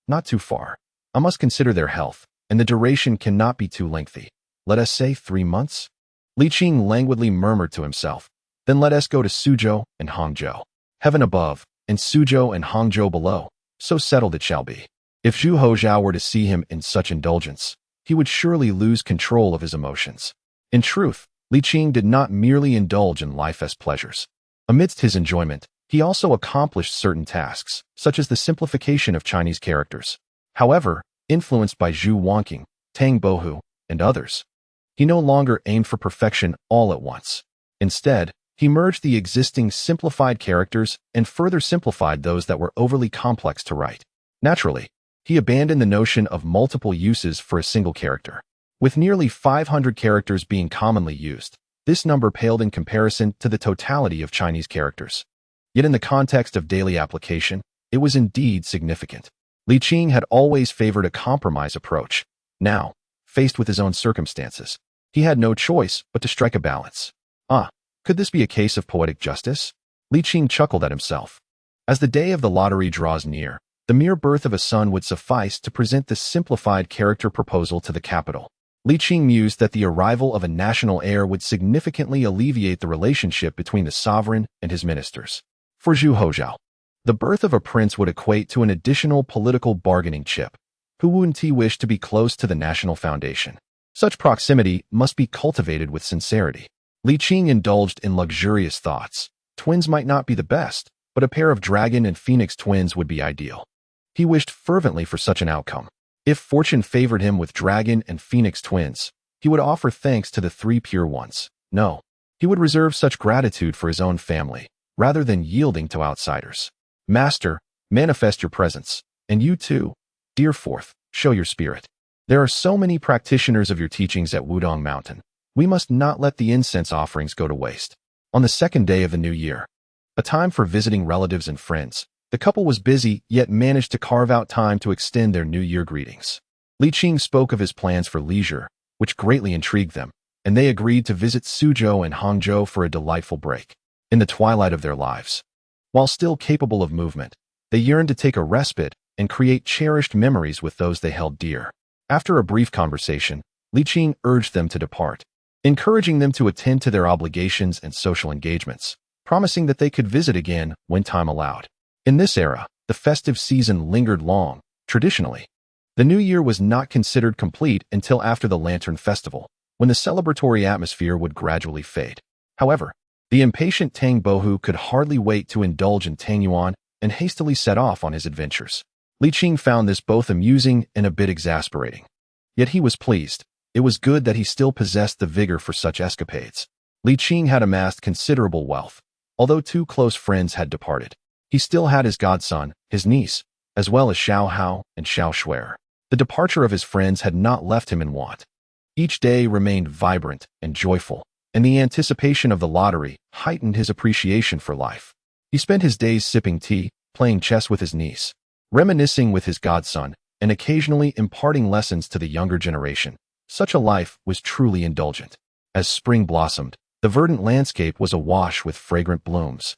Not too far. I must consider their health, and the duration cannot be too lengthy. Let us say 3 months? Li Qing languidly murmured to himself, "Then let us go to Suzhou and Hangzhou. Heaven above, and Suzhou and Hangzhou below, so settled it shall be." If Zhu Houzhao were to see him in such indulgence, he would surely lose control of his emotions. In truth, Li Qing did not merely indulge in life's pleasures. Amidst his enjoyment, he also accomplished certain tasks, such as the simplification of Chinese characters. However, influenced by Zhu Wanqing, Tang Bohu, and others, he no longer aimed for perfection all at once. Instead, he merged the existing simplified characters and further simplified those that were overly complex to write. Naturally, he abandoned the notion of multiple uses for a single character. With nearly 500 characters being commonly used, this number paled in comparison to the totality of Chinese characters. Yet in the context of daily application, it was indeed significant. Li Qing had always favored a compromise approach. Now, faced with his own circumstances, he had no choice but to strike a balance. Could this be a case of poetic justice? Li Qing chuckled at himself. As the day of the lottery draws near, the mere birth of a son would suffice to present this simplified character proposal to the capital. Li Qing mused that the arrival of a national heir would significantly alleviate the relationship between the sovereign and his ministers. For Zhu Houzhao, the birth of a prince would equate to an additional political bargaining chip. Who wouldn't he wish to be close to the national foundation? Such proximity must be cultivated with sincerity. Li Qing indulged in luxurious thoughts. Twins might not be the best, but a pair of dragon and phoenix twins would be ideal. He wished fervently for such an outcome. If fortune favored him with dragon and phoenix twins, he would offer thanks to the 3 pure ones. No, he would reserve such gratitude for his own family, rather than yielding to outsiders. Master, manifest your presence, and you too, dear Fourth, show your spirit. There are so many practitioners of your teachings at Wudong Mountain. We must not let the incense offerings go to waste. On the second day of the new year, a time for visiting relatives and friends, the couple was busy yet managed to carve out time to extend their New Year greetings. Li Qing spoke of his plans for leisure, which greatly intrigued them, and they agreed to visit Suzhou and Hangzhou for a delightful break. In the twilight of their lives, while still capable of movement, they yearned to take a respite and create cherished memories with those they held dear. After a brief conversation, Li Qing urged them to depart, encouraging them to attend to their obligations and social engagements, promising that they could visit again when time allowed. In this era, the festive season lingered long. Traditionally, The new year was not considered complete until after the Lantern Festival, when the celebratory atmosphere would gradually fade. However, the impatient Tang Bohu could hardly wait to indulge in Tang Yuan and hastily set off on his adventures. Li Qing found this both amusing and a bit exasperating. Yet he was pleased. It was good that he still possessed the vigor for such escapades. Li Qing had amassed considerable wealth. Although two close friends had departed, he still had his godson, his niece, as well as Xiao Hao and Xiao Shuer. The departure of his friends had not left him in want. Each day remained vibrant and joyful, and the anticipation of the lottery heightened his appreciation for life. He spent his days sipping tea, playing chess with his niece, reminiscing with his godson, and occasionally imparting lessons to the younger generation. Such a life was truly indulgent. As spring blossomed, the verdant landscape was awash with fragrant blooms,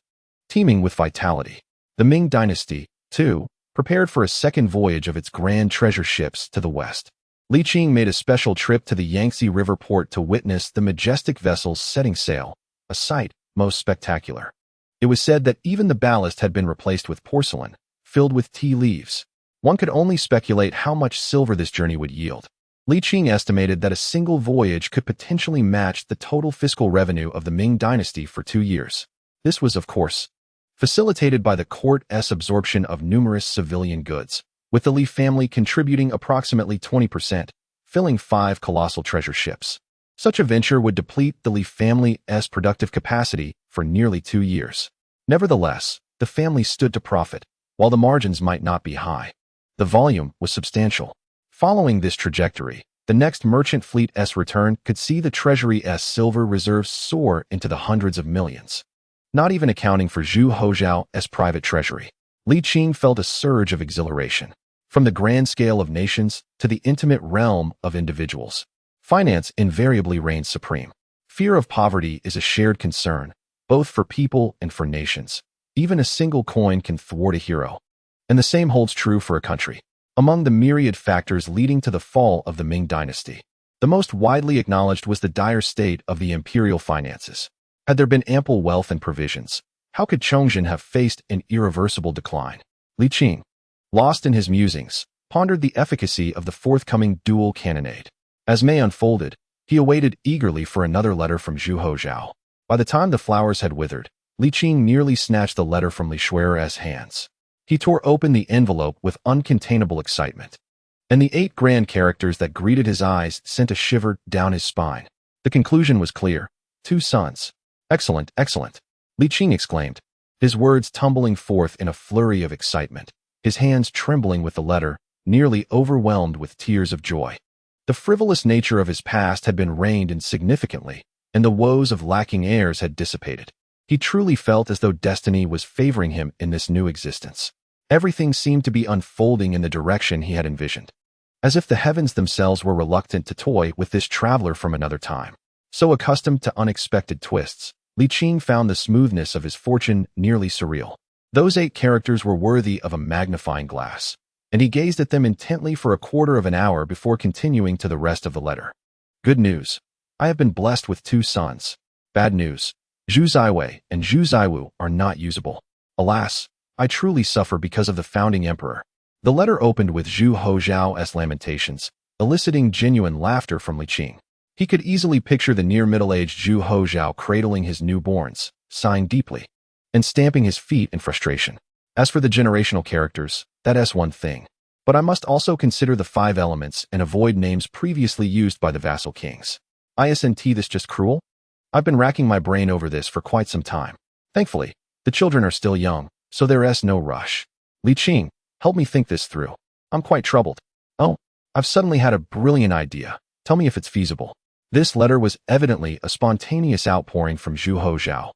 teeming with vitality. The Ming dynasty, too, prepared for a second voyage of its grand treasure ships to the west. Li Qing made a special trip to the Yangtze River port to witness the majestic vessels setting sail, a sight most spectacular. It was said that even the ballast had been replaced with porcelain, filled with tea leaves. One could only speculate how much silver this journey would yield. Li Qing estimated that a single voyage could potentially match the total fiscal revenue of the Ming dynasty for 2 years. This was, of course, facilitated by the court's absorption of numerous civilian goods, with the Li family contributing approximately 20%, filling 5 colossal treasure ships. Such a venture would deplete the Li family's productive capacity for nearly 2 years. Nevertheless, the family stood to profit, while the margins might not be high. The volume was substantial. Following this trajectory, the next merchant fleet's return could see the treasury's silver reserves soar into the hundreds of millions. Not even accounting for Zhu Houzhao's private treasury, Li Qing felt a surge of exhilaration. From the grand scale of nations to the intimate realm of individuals, finance invariably reigns supreme. Fear of poverty is a shared concern, both for people and for nations. Even a single coin can thwart a hero. And the same holds true for a country. Among the myriad factors leading to the fall of the Ming dynasty, the most widely acknowledged was the dire state of the imperial finances. Had there been ample wealth and provisions, how could Chongzhen have faced an irreversible decline? Li Qing, lost in his musings, pondered the efficacy of the forthcoming dual cannonade. As May unfolded, he awaited eagerly for another letter from Zhu Houzhao. By the time the flowers had withered, Li Qing nearly snatched the letter from Li Shuer's hands. He tore open the envelope with uncontainable excitement, and the 8 grand characters that greeted his eyes sent a shiver down his spine. The conclusion was clear. 2 sons. Excellent, excellent, Li Qing exclaimed, his words tumbling forth in a flurry of excitement, his hands trembling with the letter, nearly overwhelmed with tears of joy. The frivolous nature of his past had been reined in significantly, and the woes of lacking heirs had dissipated. He truly felt as though destiny was favoring him in this new existence. Everything seemed to be unfolding in the direction he had envisioned, as if the heavens themselves were reluctant to toy with this traveler from another time. So accustomed to unexpected twists, Li Qing found the smoothness of his fortune nearly surreal. Those 8 characters were worthy of a magnifying glass, and he gazed at them intently for a quarter of an hour before continuing to the rest of the letter. Good news. I have been blessed with 2 sons. Bad news. Zhu Ziwei and Zhu Ziwu are not usable. Alas, I truly suffer because of the founding emperor. The letter opened with Zhu Houzhao's lamentations, eliciting genuine laughter from Li Qing. He could easily picture the near middle-aged Zhu Houzhao cradling his newborns, sighing deeply, and stamping his feet in frustration. As for the generational characters, that's one thing. But I must also consider the 5 elements and avoid names previously used by the vassal kings. Isn't this just cruel? I've been racking my brain over this for quite some time. Thankfully, the children are still young, so there's no rush. Li Qing, help me think this through. I'm quite troubled. Oh, I've suddenly had a brilliant idea. Tell me if it's feasible. This letter was evidently a spontaneous outpouring from Zhu Houzhao,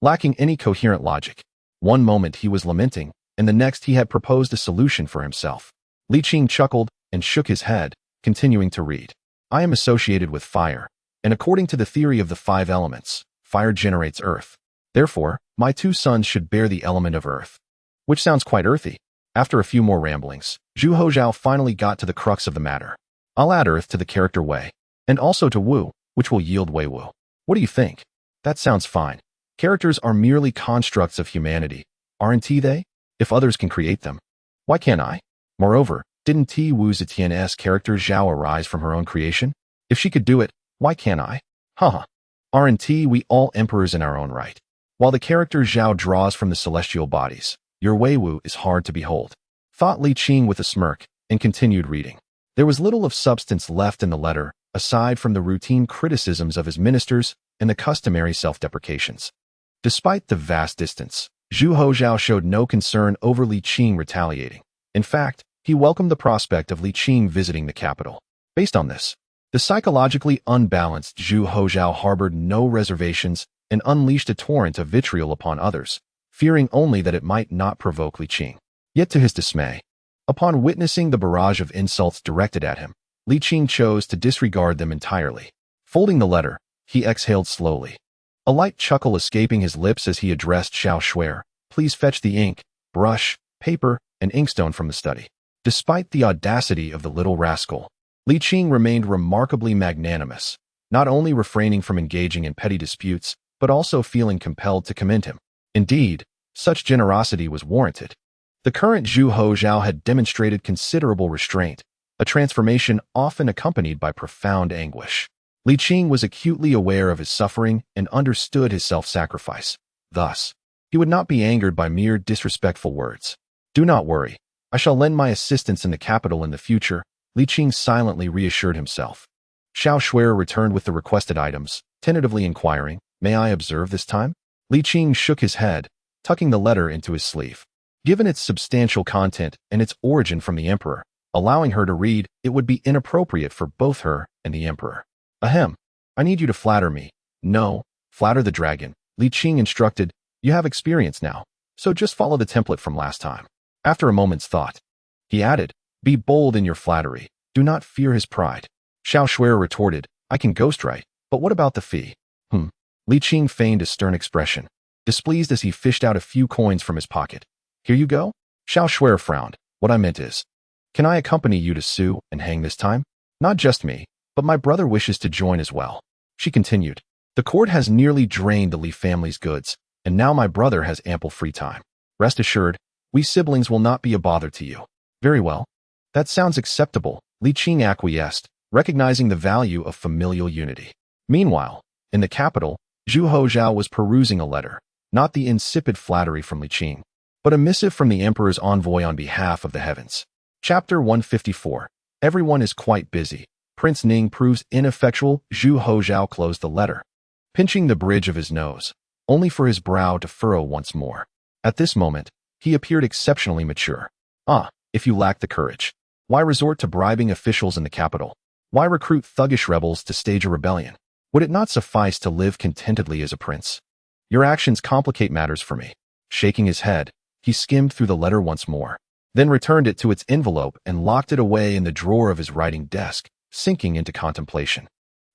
lacking any coherent logic. One moment he was lamenting, and the next he had proposed a solution for himself. Li Qing chuckled and shook his head, continuing to read. I am associated with fire, and according to the theory of the 5 elements, fire generates earth. Therefore, my 2 sons should bear the element of earth. Which sounds quite earthy. After a few more ramblings, Zhu Houzhao finally got to the crux of the matter. I'll add earth to the character Wei, and also to Wu, which will yield Wei Wu. What do you think? That sounds fine. Characters are merely constructs of humanity, aren't they? If others can create them, why can't I? Moreover, Didn't Ti Wu Zetian's character Zhao arise from her own creation? If she could do it, why can't I? Haha. Aren't we all emperors in our own right? While the character Zhao draws from the celestial bodies, your Weiwu is hard to behold, thought Li Qing with a smirk, and continued reading. There was little of substance left in the letter, aside from the routine criticisms of his ministers and the customary self-deprecations. Despite the vast distance, Zhu Houzhao showed no concern over Li Qing retaliating. In fact, he welcomed the prospect of Li Qing visiting the capital. Based on this, the psychologically unbalanced Zhu Houzhao harbored no reservations and unleashed a torrent of vitriol upon others, fearing only that it might not provoke Li Qing. Yet to his dismay, upon witnessing the barrage of insults directed at him, Li Qing chose to disregard them entirely. Folding the letter, he exhaled slowly, a light chuckle escaping his lips as he addressed Xiao Shuer, "Please fetch the ink, brush, paper, and inkstone from the study." Despite the audacity of the little rascal, Li Qing remained remarkably magnanimous, not only refraining from engaging in petty disputes, but also feeling compelled to commend him. Indeed, such generosity was warranted. The current Zhu Houzhao had demonstrated considerable restraint, a transformation often accompanied by profound anguish. Li Qing was acutely aware of his suffering and understood his self-sacrifice. Thus, he would not be angered by mere disrespectful words. "Do not worry. I shall lend my assistance in the capital in the future," Li Qing silently reassured himself. Xiao Shuer returned with the requested items, tentatively inquiring, "May I observe this time?" Li Qing shook his head, tucking the letter into his sleeve. Given its substantial content and its origin from the emperor, allowing her to read, it would be inappropriate for both her and the emperor. "Ahem. I need you to flatter me." "No, flatter the dragon," Li Qing instructed. "You have experience now, so just follow the template from last time." After a moment's thought, he added, "Be bold in your flattery. Do not fear his pride." Xiao Shuer retorted, "I can ghostwrite, but what about the fee?" Li Qing feigned a stern expression, displeased as he fished out a few coins from his pocket. "Here you go?" Xiao Shuer frowned. "What I meant is, can I accompany you to sue and hang this time? Not just me, but my brother wishes to join as well." She continued, "The court has nearly drained the Li family's goods, and now my brother has ample free time. Rest assured, we siblings will not be a bother to you." "Very well. That sounds acceptable," Li Qing acquiesced, recognizing the value of familial unity. Meanwhile, in the capital, Zhu Houzhao was perusing a letter, not the insipid flattery from Li Qing, but a missive from the emperor's envoy on behalf of the heavens. Chapter 154. Everyone is quite busy. Prince Ning proves ineffectual. Zhu Houzhao closed the letter, pinching the bridge of his nose, only for his brow to furrow once more. At this moment, he appeared exceptionally mature. If you lack the courage, why resort to bribing officials in the capital? Why recruit thuggish rebels to stage a rebellion? Would it not suffice to live contentedly as a prince? Your actions complicate matters for me." Shaking his head, he skimmed through the letter once more, then returned it to its envelope and locked it away in the drawer of his writing desk, sinking into contemplation.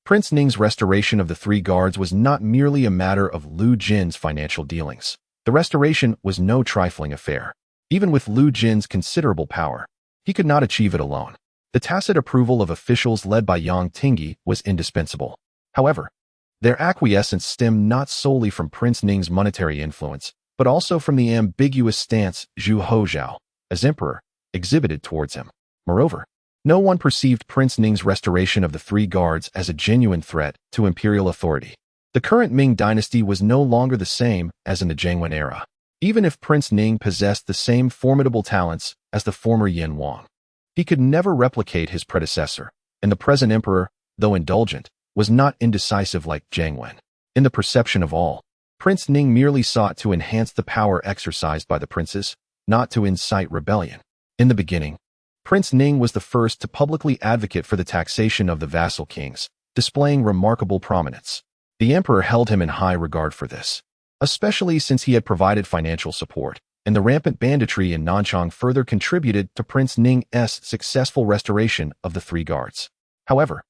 Prince Ning's restoration of the three guards was not merely a matter of Lu Jin's financial dealings. The restoration was no trifling affair. Even with Lu Jin's considerable power, he could not achieve it alone. The tacit approval of officials led by Yang Tingyi was indispensable. However, their acquiescence stemmed not solely from Prince Ning's monetary influence, but also from the ambiguous stance Zhu Houzhao, as emperor, exhibited towards him. Moreover, no one perceived Prince Ning's restoration of the three guards as a genuine threat to imperial authority. The current Ming dynasty was no longer the same as in the Jiangwen era, even if Prince Ning possessed the same formidable talents as the former Yin Wang. He could never replicate his predecessor, and the present emperor, though indulgent, was not indecisive like Jiangwen. In the perception of all, Prince Ning merely sought to enhance the power exercised by the princes, not to incite rebellion. In the beginning, Prince Ning was the first to publicly advocate for the taxation of the vassal kings, displaying remarkable prominence. The emperor held him in high regard for this, especially since he had provided financial support, and the rampant banditry in Nanchang further contributed to Prince Ning's successful restoration of the three guards. However,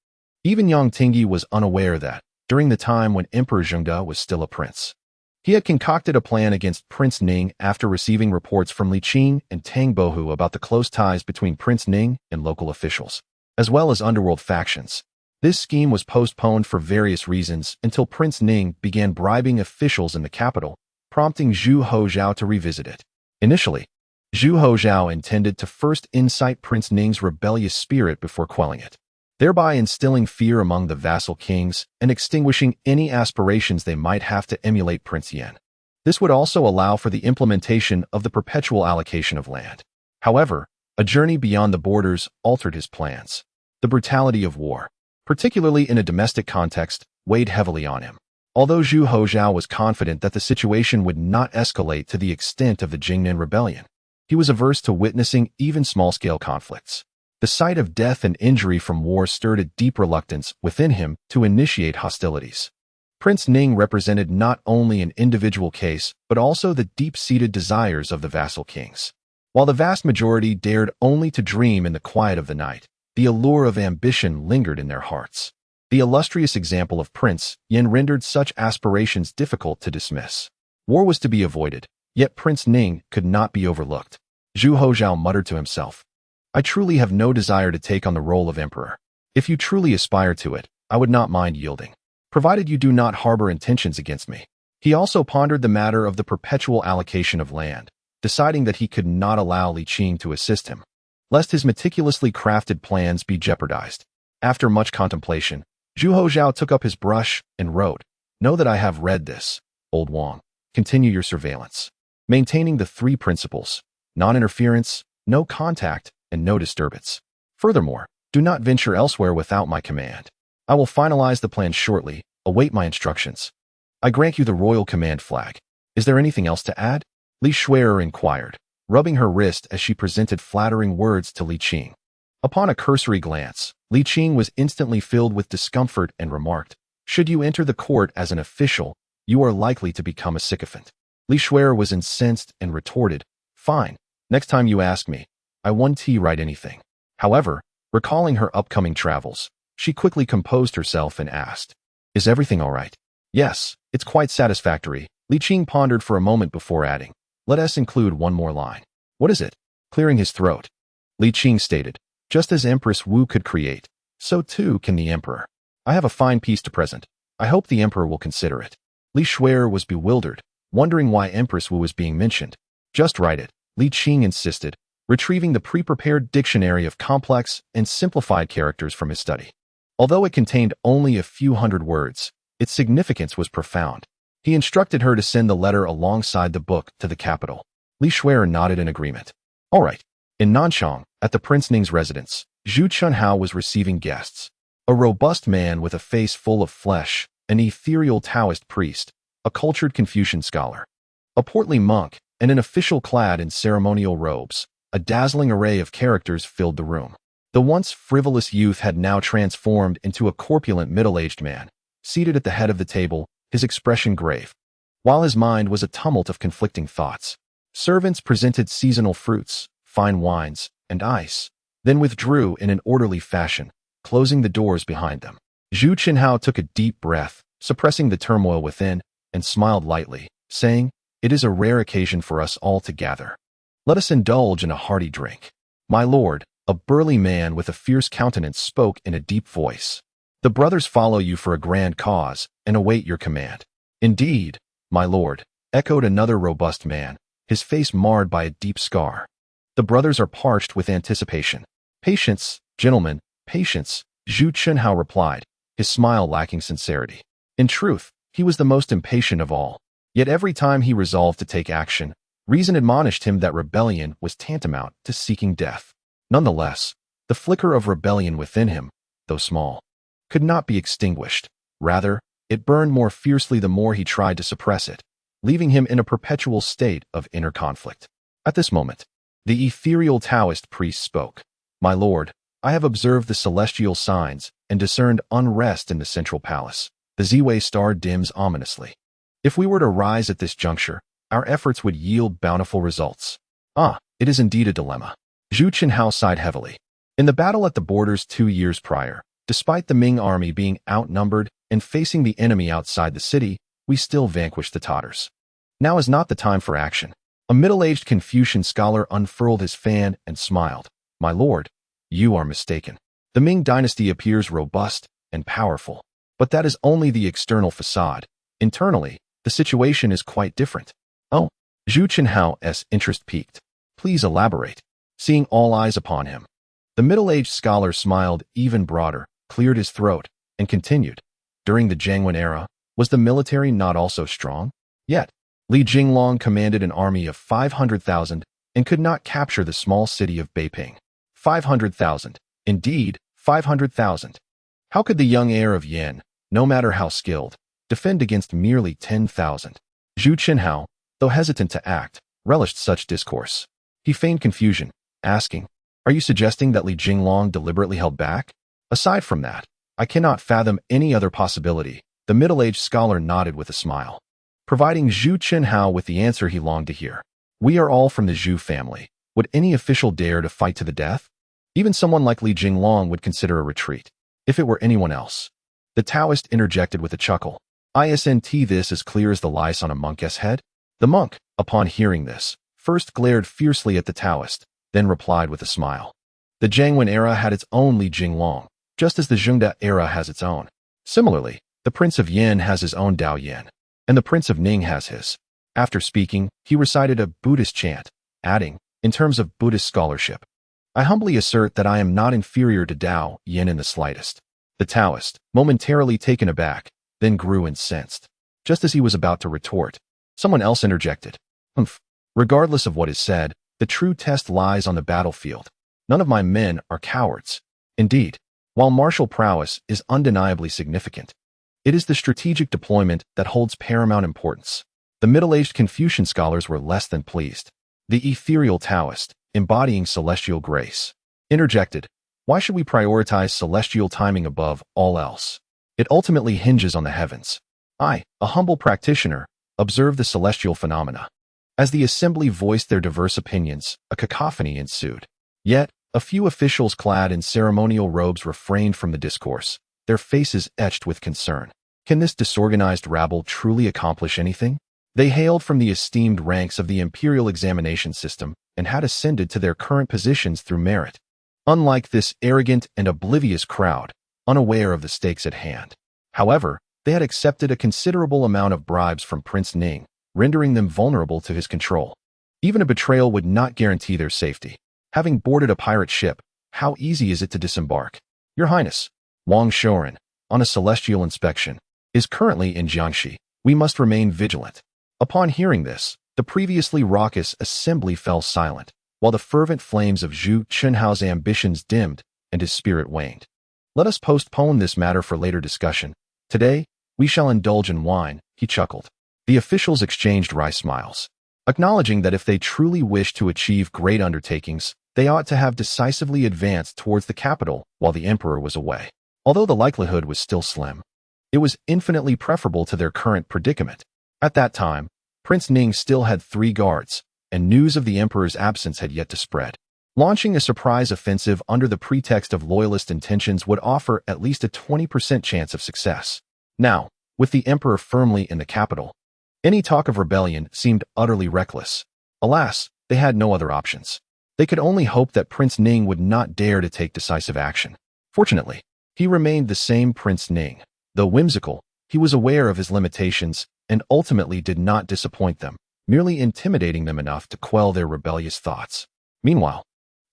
even Yang Tingyi was unaware that, during the time when Emperor Zhengde was still a prince, he had concocted a plan against Prince Ning after receiving reports from Li Qing and Tang Bohu about the close ties between Prince Ning and local officials, as well as underworld factions. This scheme was postponed for various reasons until Prince Ning began bribing officials in the capital, prompting Zhu Houzhao to revisit it. Initially, Zhu Houzhao intended to first incite Prince Ning's rebellious spirit before quelling it, thereby instilling fear among the vassal kings and extinguishing any aspirations they might have to emulate Prince Yan. This would also allow for the implementation of the perpetual allocation of land. However, a journey beyond the borders altered his plans. The brutality of war, particularly in a domestic context, weighed heavily on him. Although Zhu Houzhao was confident that the situation would not escalate to the extent of the Jingnan rebellion, he was averse to witnessing even small-scale conflicts. The sight of death and injury from war stirred a deep reluctance within him to initiate hostilities. Prince Ning represented not only an individual case, but also the deep-seated desires of the vassal kings. While the vast majority dared only to dream in the quiet of the night, the allure of ambition lingered in their hearts. The illustrious example of Prince Yan rendered such aspirations difficult to dismiss. War was to be avoided, yet Prince Ning could not be overlooked. Zhu Houzhao muttered to himself, "I truly have no desire to take on the role of emperor. If you truly aspire to it, I would not mind yielding, provided you do not harbor intentions against me." He also pondered the matter of the perpetual allocation of land, deciding that he could not allow Li Qing to assist him, lest his meticulously crafted plans be jeopardized. After much contemplation, Zhu Houzhao took up his brush and wrote, "Know that I have read this, old Wang. Continue your surveillance, maintaining the three principles: non-interference, no contact, and no disturbance. Furthermore, do not venture elsewhere without my command. I will finalize the plan shortly. Await my instructions. I grant you the royal command flag. Is there anything else to add?" Li Shui'er inquired, rubbing her wrist as she presented flattering words to Li Qing. Upon a cursory glance, Li Qing was instantly filled with discomfort and remarked, "Should you enter the court as an official, you are likely to become a sycophant." Li Shui'er was incensed and retorted, "Fine, next time you ask me, I won't write anything." However, recalling her upcoming travels, she quickly composed herself and asked, "Is everything all right?" "Yes, it's quite satisfactory." Li Qing pondered for a moment before adding, "Let us include one more line." "What is it?" Clearing his throat, Li Qing stated, "Just as Empress Wu could create, so too can the emperor. I have a fine piece to present. I hope the emperor will consider it." Li Shui'er was bewildered, wondering why Empress Wu was being mentioned. "Just write it," Li Qing insisted, retrieving the pre-prepared dictionary of complex and simplified characters from his study. Although it contained only a few hundred words, its significance was profound. He instructed her to send the letter alongside the book to the capital. Li Shui'er nodded in agreement. All right. In Nanchang, at the Prince Ning's residence, Zhu Chunhao was receiving guests. A robust man with a face full of flesh, an ethereal Taoist priest, a cultured Confucian scholar, a portly monk, and an official clad in ceremonial robes. A dazzling array of characters filled the room. The once frivolous youth had now transformed into a corpulent middle-aged man, seated at the head of the table, his expression grave, while his mind was a tumult of conflicting thoughts. Servants presented seasonal fruits, fine wines, and ice, then withdrew in an orderly fashion, closing the doors behind them. Zhu Qinhao took a deep breath, suppressing the turmoil within, and smiled lightly, saying, "It is a rare occasion for us all to gather. Let us indulge in a hearty drink." "My lord," a burly man with a fierce countenance spoke in a deep voice, "the brothers follow you for a grand cause and await your command." "Indeed, my lord," echoed another robust man, his face marred by a deep scar. "The brothers are parched with anticipation." "Patience, gentlemen, patience," Zhu Chunhao replied, his smile lacking sincerity. In truth, he was the most impatient of all. Yet every time he resolved to take action, reason admonished him that rebellion was tantamount to seeking death. Nonetheless, the flicker of rebellion within him, though small, could not be extinguished. Rather, it burned more fiercely the more he tried to suppress it, leaving him in a perpetual state of inner conflict. At this moment, the ethereal Taoist priest spoke. "My lord, I have observed the celestial signs and discerned unrest in the central palace. The Ziwei star dims ominously. If we were to rise at this juncture, our efforts would yield bountiful results." "Ah, it is indeed a dilemma." Zhu Qinhao sighed heavily. In the battle at the borders 2 years prior, despite the Ming army being outnumbered and facing the enemy outside the city, we still vanquished the Tatars. Now is not the time for action. A middle-aged Confucian scholar unfurled his fan and smiled. "My lord, you are mistaken. The Ming dynasty appears robust and powerful, but that is only the external facade. Internally, the situation is quite different." "Oh," Zhu Qinhao's interest peaked. Please elaborate. Seeing all eyes upon him, the middle-aged scholar smiled even broader, cleared his throat, and continued. During the Jiangwen era, was the military not also strong? Yet, Li Jinglong commanded an army of 500,000 and could not capture the small city of Beiping. 500,000. Indeed, 500,000. How could the young heir of Yan, no matter how skilled, defend against merely 10,000? Zhu Houzhao, though hesitant to act, relished such discourse. He feigned confusion, asking, "Are you suggesting that Li Jinglong deliberately held back? Aside from that, I cannot fathom any other possibility." The middle-aged scholar nodded with a smile, providing Zhu Houzhao with the answer he longed to hear. "We are all from the Zhu family. Would any official dare to fight to the death? Even someone like Li Jinglong would consider a retreat. If it were anyone else." The Taoist interjected with a chuckle. "Isn't this as clear as the lice on a monk's head?" The monk, upon hearing this, first glared fiercely at the Taoist, then replied with a smile. The Jiangwen era had its own Li Jinglong, just as the Zhengde era has its own. Similarly, the Prince of Yan has his own Dao Yan, and the Prince of Ning has his. After speaking, he recited a Buddhist chant, adding, in terms of Buddhist scholarship, "I humbly assert that I am not inferior to Dao Yan in the slightest." The Taoist, momentarily taken aback, then grew incensed. Just as he was about to retort, someone else interjected. "Humph. Regardless of what is said, the true test lies on the battlefield. None of my men are cowards. Indeed, while martial prowess is undeniably significant, it is the strategic deployment that holds paramount importance." The middle-aged Confucian scholars were less than pleased. The ethereal Taoist, embodying celestial grace, interjected, "Why should we prioritize celestial timing above all else? It ultimately hinges on the heavens. I, a humble practitioner, observe the celestial phenomena." As the assembly voiced their diverse opinions, a cacophony ensued. Yet, a few officials clad in ceremonial robes refrained from the discourse, their faces etched with concern. Can this disorganized rabble truly accomplish anything? They hailed from the esteemed ranks of the imperial examination system and had ascended to their current positions through merit. Unlike this arrogant and oblivious crowd, unaware of the stakes at hand. However, they had accepted a considerable amount of bribes from Prince Ning, rendering them vulnerable to his control. Even a betrayal would not guarantee their safety. Having boarded a pirate ship, how easy is it to disembark? "Your Highness, Wang Shoren, on a celestial inspection, is currently in Jiangxi. We must remain vigilant." Upon hearing this, the previously raucous assembly fell silent, while the fervent flames of Zhu Houzhao's ambitions dimmed and his spirit waned. "Let us postpone this matter for later discussion. Today, we shall indulge in wine," he chuckled. The officials exchanged wry smiles, acknowledging that if they truly wished to achieve great undertakings, they ought to have decisively advanced towards the capital while the emperor was away. Although the likelihood was still slim, it was infinitely preferable to their current predicament. At that time, Prince Ning still had 3 guards, and news of the emperor's absence had yet to spread. Launching a surprise offensive under the pretext of loyalist intentions would offer at least a 20% chance of success. Now, with the emperor firmly in the capital, any talk of rebellion seemed utterly reckless. Alas, they had no other options. They could only hope that Prince Ning would not dare to take decisive action. Fortunately, he remained the same Prince Ning. Though whimsical, he was aware of his limitations and ultimately did not disappoint them, merely intimidating them enough to quell their rebellious thoughts. Meanwhile,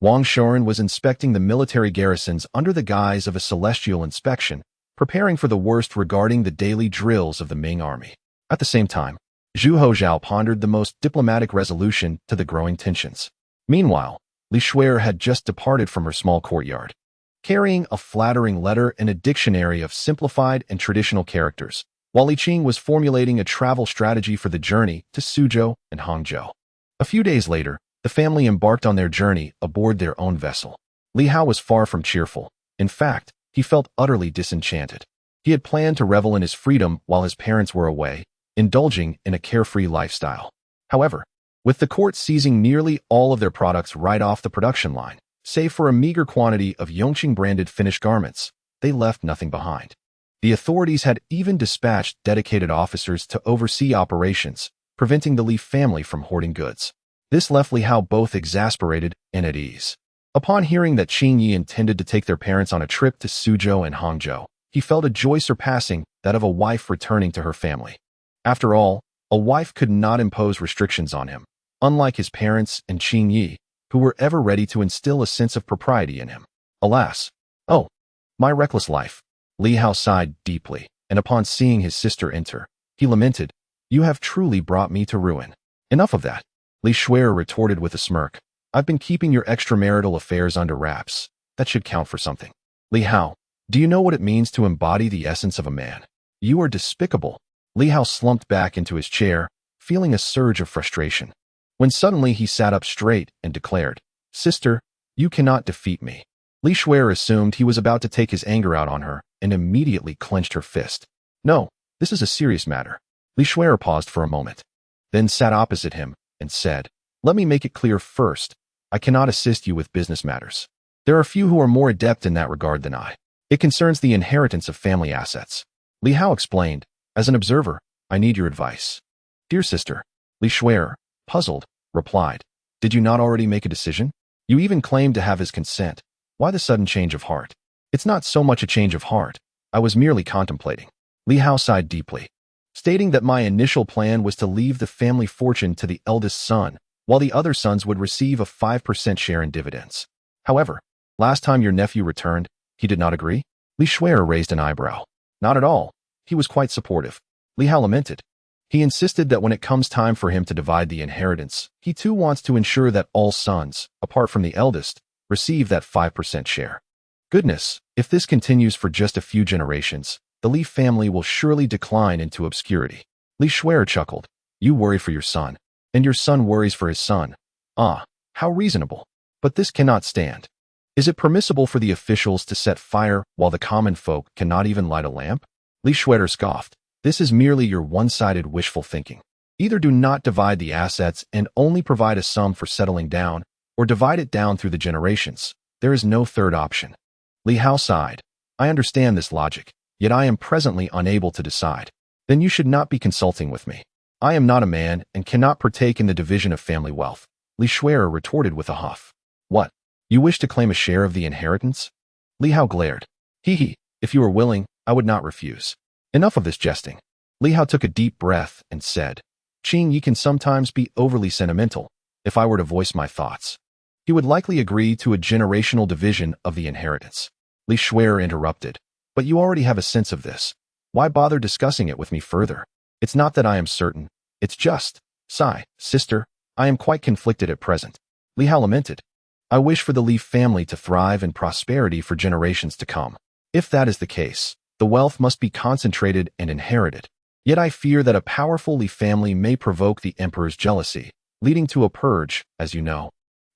Wang Shoren was inspecting the military garrisons under the guise of a celestial inspection, preparing for the worst regarding the daily drills of the Ming army. At the same time, Zhu Houzhao pondered the most diplomatic resolution to the growing tensions. Meanwhile, Li Shuer had just departed from her small courtyard, carrying a flattering letter and a dictionary of simplified and traditional characters, while Li Qing was formulating a travel strategy for the journey to Suzhou and Hangzhou. A few days later, the family embarked on their journey aboard their own vessel. Li Hao was far from cheerful. In fact, he felt utterly disenchanted. He had planned to revel in his freedom while his parents were away, indulging in a carefree lifestyle. However, with the court seizing nearly all of their products right off the production line, save for a meager quantity of Yongqing-branded finished garments, they left nothing behind. The authorities had even dispatched dedicated officers to oversee operations, preventing the Li family from hoarding goods. This left Li Hao both exasperated and at ease. Upon hearing that Qing Yi intended to take their parents on a trip to Suzhou and Hangzhou, he felt a joy surpassing that of a wife returning to her family. After all, a wife could not impose restrictions on him, unlike his parents and Qing Yi, who were ever ready to instill a sense of propriety in him. Alas! Oh, my reckless life. Li Hao sighed deeply, and upon seeing his sister enter, he lamented, "You have truly brought me to ruin." "Enough of that," Li Shuai retorted with a smirk. "I've been keeping your extramarital affairs under wraps. That should count for something." "Li Hao, do you know what it means to embody the essence of a man? You are despicable." Li Hao slumped back into his chair, feeling a surge of frustration. When suddenly he sat up straight and declared, "Sister, you cannot defeat me." Li Shuai assumed he was about to take his anger out on her and immediately clenched her fist. "No, this is a serious matter." Li Shuai paused for a moment, then sat opposite him and said, "Let me make it clear first. I cannot assist you with business matters. There are few who are more adept in that regard than I. It concerns the inheritance of family assets." Li Hao explained, "As an observer, I need your advice." "Dear sister," Li Shuai, puzzled, replied, "Did you not already make a decision? You even claimed to have his consent. Why the sudden change of heart?" "It's not so much a change of heart. I was merely contemplating." Li Hao sighed deeply, stating that my initial plan was to leave the family fortune to the eldest son, while the other sons would receive a 5% share in dividends. However, last time your nephew returned, he did not agree? Li Shuai raised an eyebrow. "Not at all. He was quite supportive." Li Hao lamented. "He insisted that when it comes time for him to divide the inheritance, he too wants to ensure that all sons, apart from the eldest, receive that 5% share. Goodness, if this continues for just a few generations, the Li family will surely decline into obscurity." Li Shuai chuckled. "You worry for your son, and your son worries for his son. Ah, how reasonable. But this cannot stand. Is it permissible for the officials to set fire while the common folk cannot even light a lamp?" Li Shuai scoffed. "This is merely your one-sided wishful thinking. Either do not divide the assets and only provide a sum for settling down, or divide it down through the generations. There is no third option." Li Hao sighed. "I understand this logic, yet I am presently unable to decide." "Then you should not be consulting with me. I am not a man and cannot partake in the division of family wealth," Li Shuai retorted with a huff. "What? You wish to claim a share of the inheritance?" Li Hao glared. "Hee, if you are willing, I would not refuse." "Enough of this jesting." Li Hao took a deep breath and said, "Qing Yi can sometimes be overly sentimental. If I were to voice my thoughts, he would likely agree to a generational division of the inheritance." Li Shuai interrupted. "But you already have a sense of this. Why bother discussing it with me further? It's not that I am certain. It's just, sigh, sister, I am quite conflicted at present." Li Hao lamented. "I wish for the Li family to thrive in prosperity for generations to come. If that is the case, the wealth must be concentrated and inherited. Yet I fear that a powerful Li family may provoke the emperor's jealousy, leading to a purge, as you know.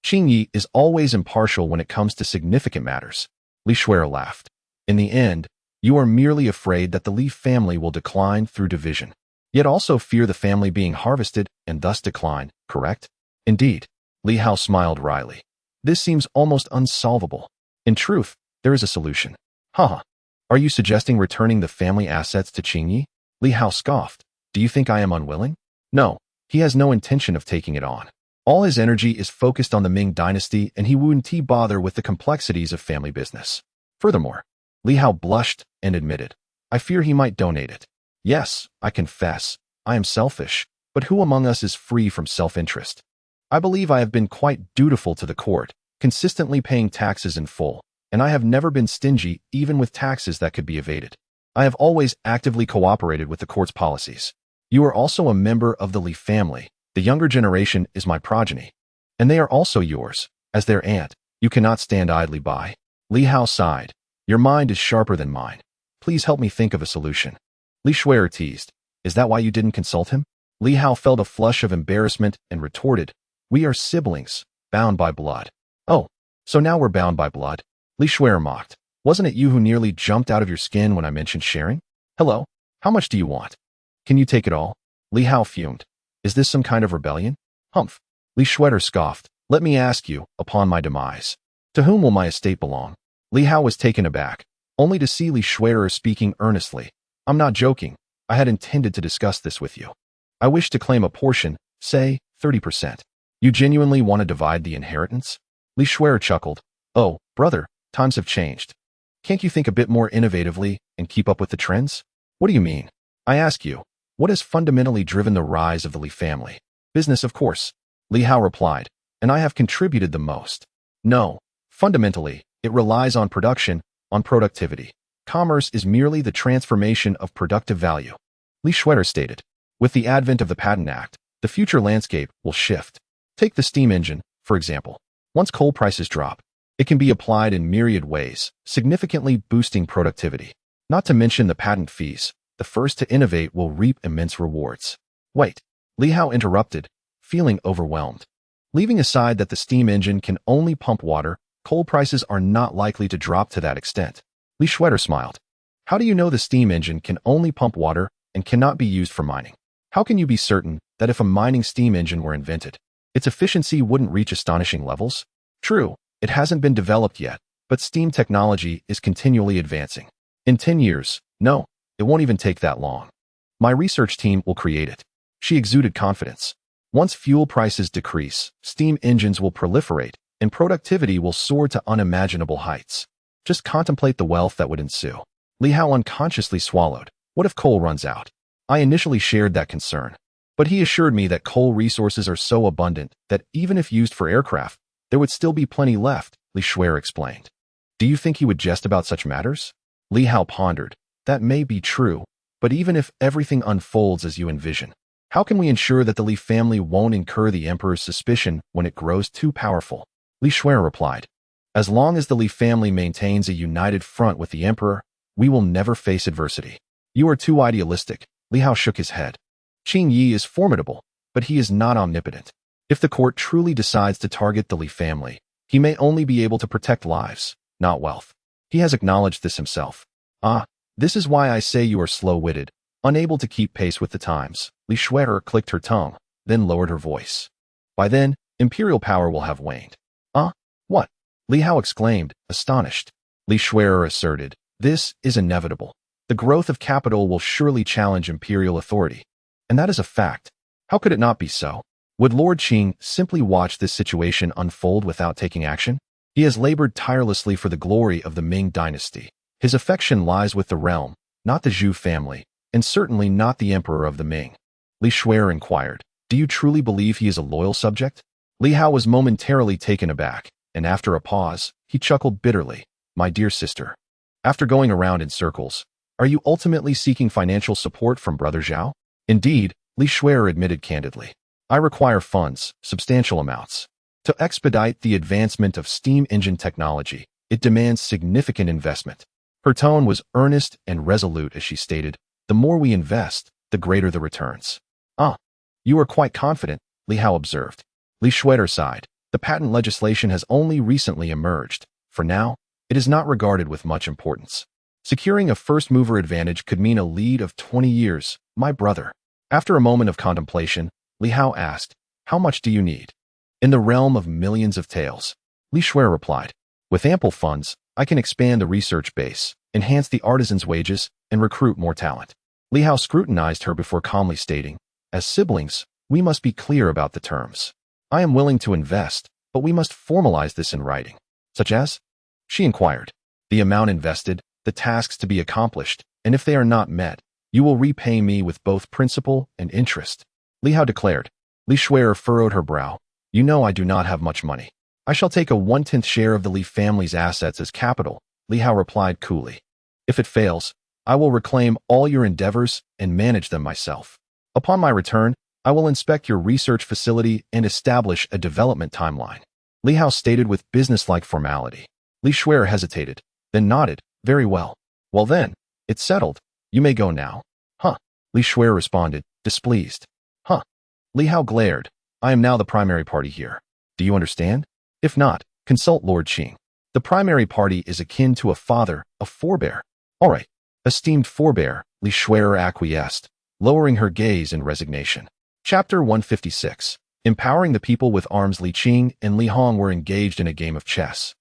Qing Yi is always impartial when it comes to significant matters." Li Shuai laughed. "In the end, you are merely afraid that the Li family will decline through division, yet also fear the family being harvested and thus decline, correct?" "Indeed." Li Hao smiled wryly. "This seems almost unsolvable. In truth, there is a solution." "Haha. Are you suggesting returning the family assets to Qing Yi?" Li Hao scoffed. "Do you think I am unwilling?" "No, he has no intention of taking it on. All his energy is focused on the Ming dynasty and he wouldn't bother with the complexities of family business. Furthermore," Li Hao blushed and admitted, "I fear he might donate it. Yes, I confess, I am selfish, but who among us is free from self-interest? I believe I have been quite dutiful to the court, consistently paying taxes in full, and I have never been stingy even with taxes that could be evaded. I have always actively cooperated with the court's policies. You are also a member of the Li family. The younger generation is my progeny, and they are also yours. As their aunt, you cannot stand idly by." Li Hao sighed. "Your mind is sharper than mine. Please help me think of a solution." Li Shuai teased. "Is that why you didn't consult him?" Li Hao felt a flush of embarrassment and retorted, "We are siblings, bound by blood." "Oh, so now we're bound by blood?" Li Shuai mocked. "Wasn't it you who nearly jumped out of your skin when I mentioned sharing? Hello, how much do you want? Can you take it all?" Li Hao fumed. "Is this some kind of rebellion?" "Humph." Li Shuai scoffed. "Let me ask you, upon my demise, to whom will my estate belong?" Li Hao was taken aback, only to see Li Shuai speaking earnestly. "I'm not joking. I had intended to discuss this with you. I wish to claim a portion, say, 30%. You genuinely want to divide the inheritance?" Li Shuai chuckled. "Oh, brother, times have changed. Can't you think a bit more innovatively and keep up with the trends?" "What do you mean?" "I ask you, what has fundamentally driven the rise of the Li family?" "Business, of course." Li Hao replied, and I have contributed the most. No, fundamentally, it relies on production, on productivity. Commerce is merely the transformation of productive value. Li Schwetter stated, with the advent of the Patent Act, the future landscape will shift. Take the steam engine, for example. Once coal prices drop, it can be applied in myriad ways, significantly boosting productivity. Not to mention the patent fees, the first to innovate will reap immense rewards. Wait, Li Hao interrupted, feeling overwhelmed. Leaving aside that the steam engine can only pump water, coal prices are not likely to drop to that extent. Li Schwetter smiled. How do you know the steam engine can only pump water and cannot be used for mining? How can you be certain that if a mining steam engine were invented, its efficiency wouldn't reach astonishing levels? True, it hasn't been developed yet, but steam technology is continually advancing. In 10 years, no, it won't even take that long. My research team will create it. She exuded confidence. Once fuel prices decrease, steam engines will proliferate, and productivity will soar to unimaginable heights. Just contemplate the wealth that would ensue. Li Hao unconsciously swallowed. What if coal runs out? I initially shared that concern, but he assured me that coal resources are so abundant that even if used for aircraft, there would still be plenty left, Li Schwetter explained. Do you think he would jest about such matters? Li Hao pondered. That may be true, but even if everything unfolds as you envision, how can we ensure that the Li family won't incur the emperor's suspicion when it grows too powerful? Li Schwetter replied, as long as the Li family maintains a united front with the emperor, we will never face adversity. You are too idealistic. Li Hao shook his head. Qing Yi is formidable, but he is not omnipotent. If the court truly decides to target the Li family, he may only be able to protect lives, not wealth. He has acknowledged this himself. This is why I say you are slow-witted, unable to keep pace with the times. Li Schwetter clicked her tongue, then lowered her voice. By then, imperial power will have waned. What? Li Hao exclaimed, astonished. Li Schwetter asserted, this is inevitable. The growth of capital will surely challenge imperial authority. And that is a fact. How could it not be so? Would Lord Qing simply watch this situation unfold without taking action? He has labored tirelessly for the glory of the Ming dynasty. His affection lies with the realm, not the Zhu family, and certainly not the emperor of the Ming. Li Schwetter inquired, do you truly believe he is a loyal subject? Li Hao was momentarily taken aback, and after a pause, he chuckled bitterly. My dear sister, after going around in circles, are you ultimately seeking financial support from Brother Zhao? Indeed, Li Schwetter admitted candidly. I require funds, substantial amounts. To expedite the advancement of steam engine technology, it demands significant investment. Her tone was earnest and resolute as she stated, the more we invest, the greater the returns. You are quite confident, Li Hao observed. Li Schwetter sighed. The patent legislation has only recently emerged. For now, it is not regarded with much importance. Securing a first-mover advantage could mean a lead of 20 years, my brother. After a moment of contemplation, Li Hao asked, how much do you need? In the realm of millions of taels. Li Schwetter replied, with ample funds, I can expand the research base, enhance the artisans' wages, and recruit more talent. Li Hao scrutinized her before calmly stating, as siblings, we must be clear about the terms. I am willing to invest, but we must formalize this in writing. Such as? She inquired. The amount invested, the tasks to be accomplished, and if they are not met, you will repay me with both principal and interest. Li Hao declared. Li Schwetter furrowed her brow. You know I do not have much money. I shall take a 1/10 share of the Li family's assets as capital, Li Hao replied coolly. If it fails, I will reclaim all your endeavors and manage them myself. Upon my return, I will inspect your research facility and establish a development timeline. Li Hao stated with businesslike formality. Li Schwetter hesitated, then nodded. Very well. Well then, it's settled. You may go now. Li Schwetter responded, displeased. Li Hao glared. I am now the primary party here. Do you understand? If not, consult Lord Qing. The primary party is akin to a father, a forebear. All right, esteemed forebear, Li Schwetter acquiesced, lowering her gaze in resignation. Chapter 156. Empowering the people with arms. Li Qing and Li Hong were engaged in a game of chess,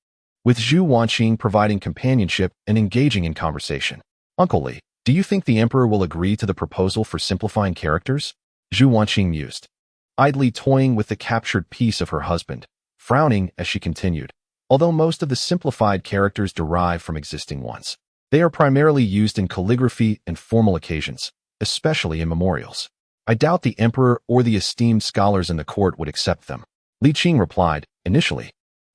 with Zhu Wanqing providing companionship and engaging in conversation. Uncle Li, do you think the emperor will agree to the proposal for simplifying characters? Zhu Wanqing mused, idly toying with the captured piece of her husband, frowning as she continued. Although most of the simplified characters derive from existing ones, they are primarily used in calligraphy and formal occasions, especially in memorials. I doubt the emperor or the esteemed scholars in the court would accept them. Li Qing replied, initially.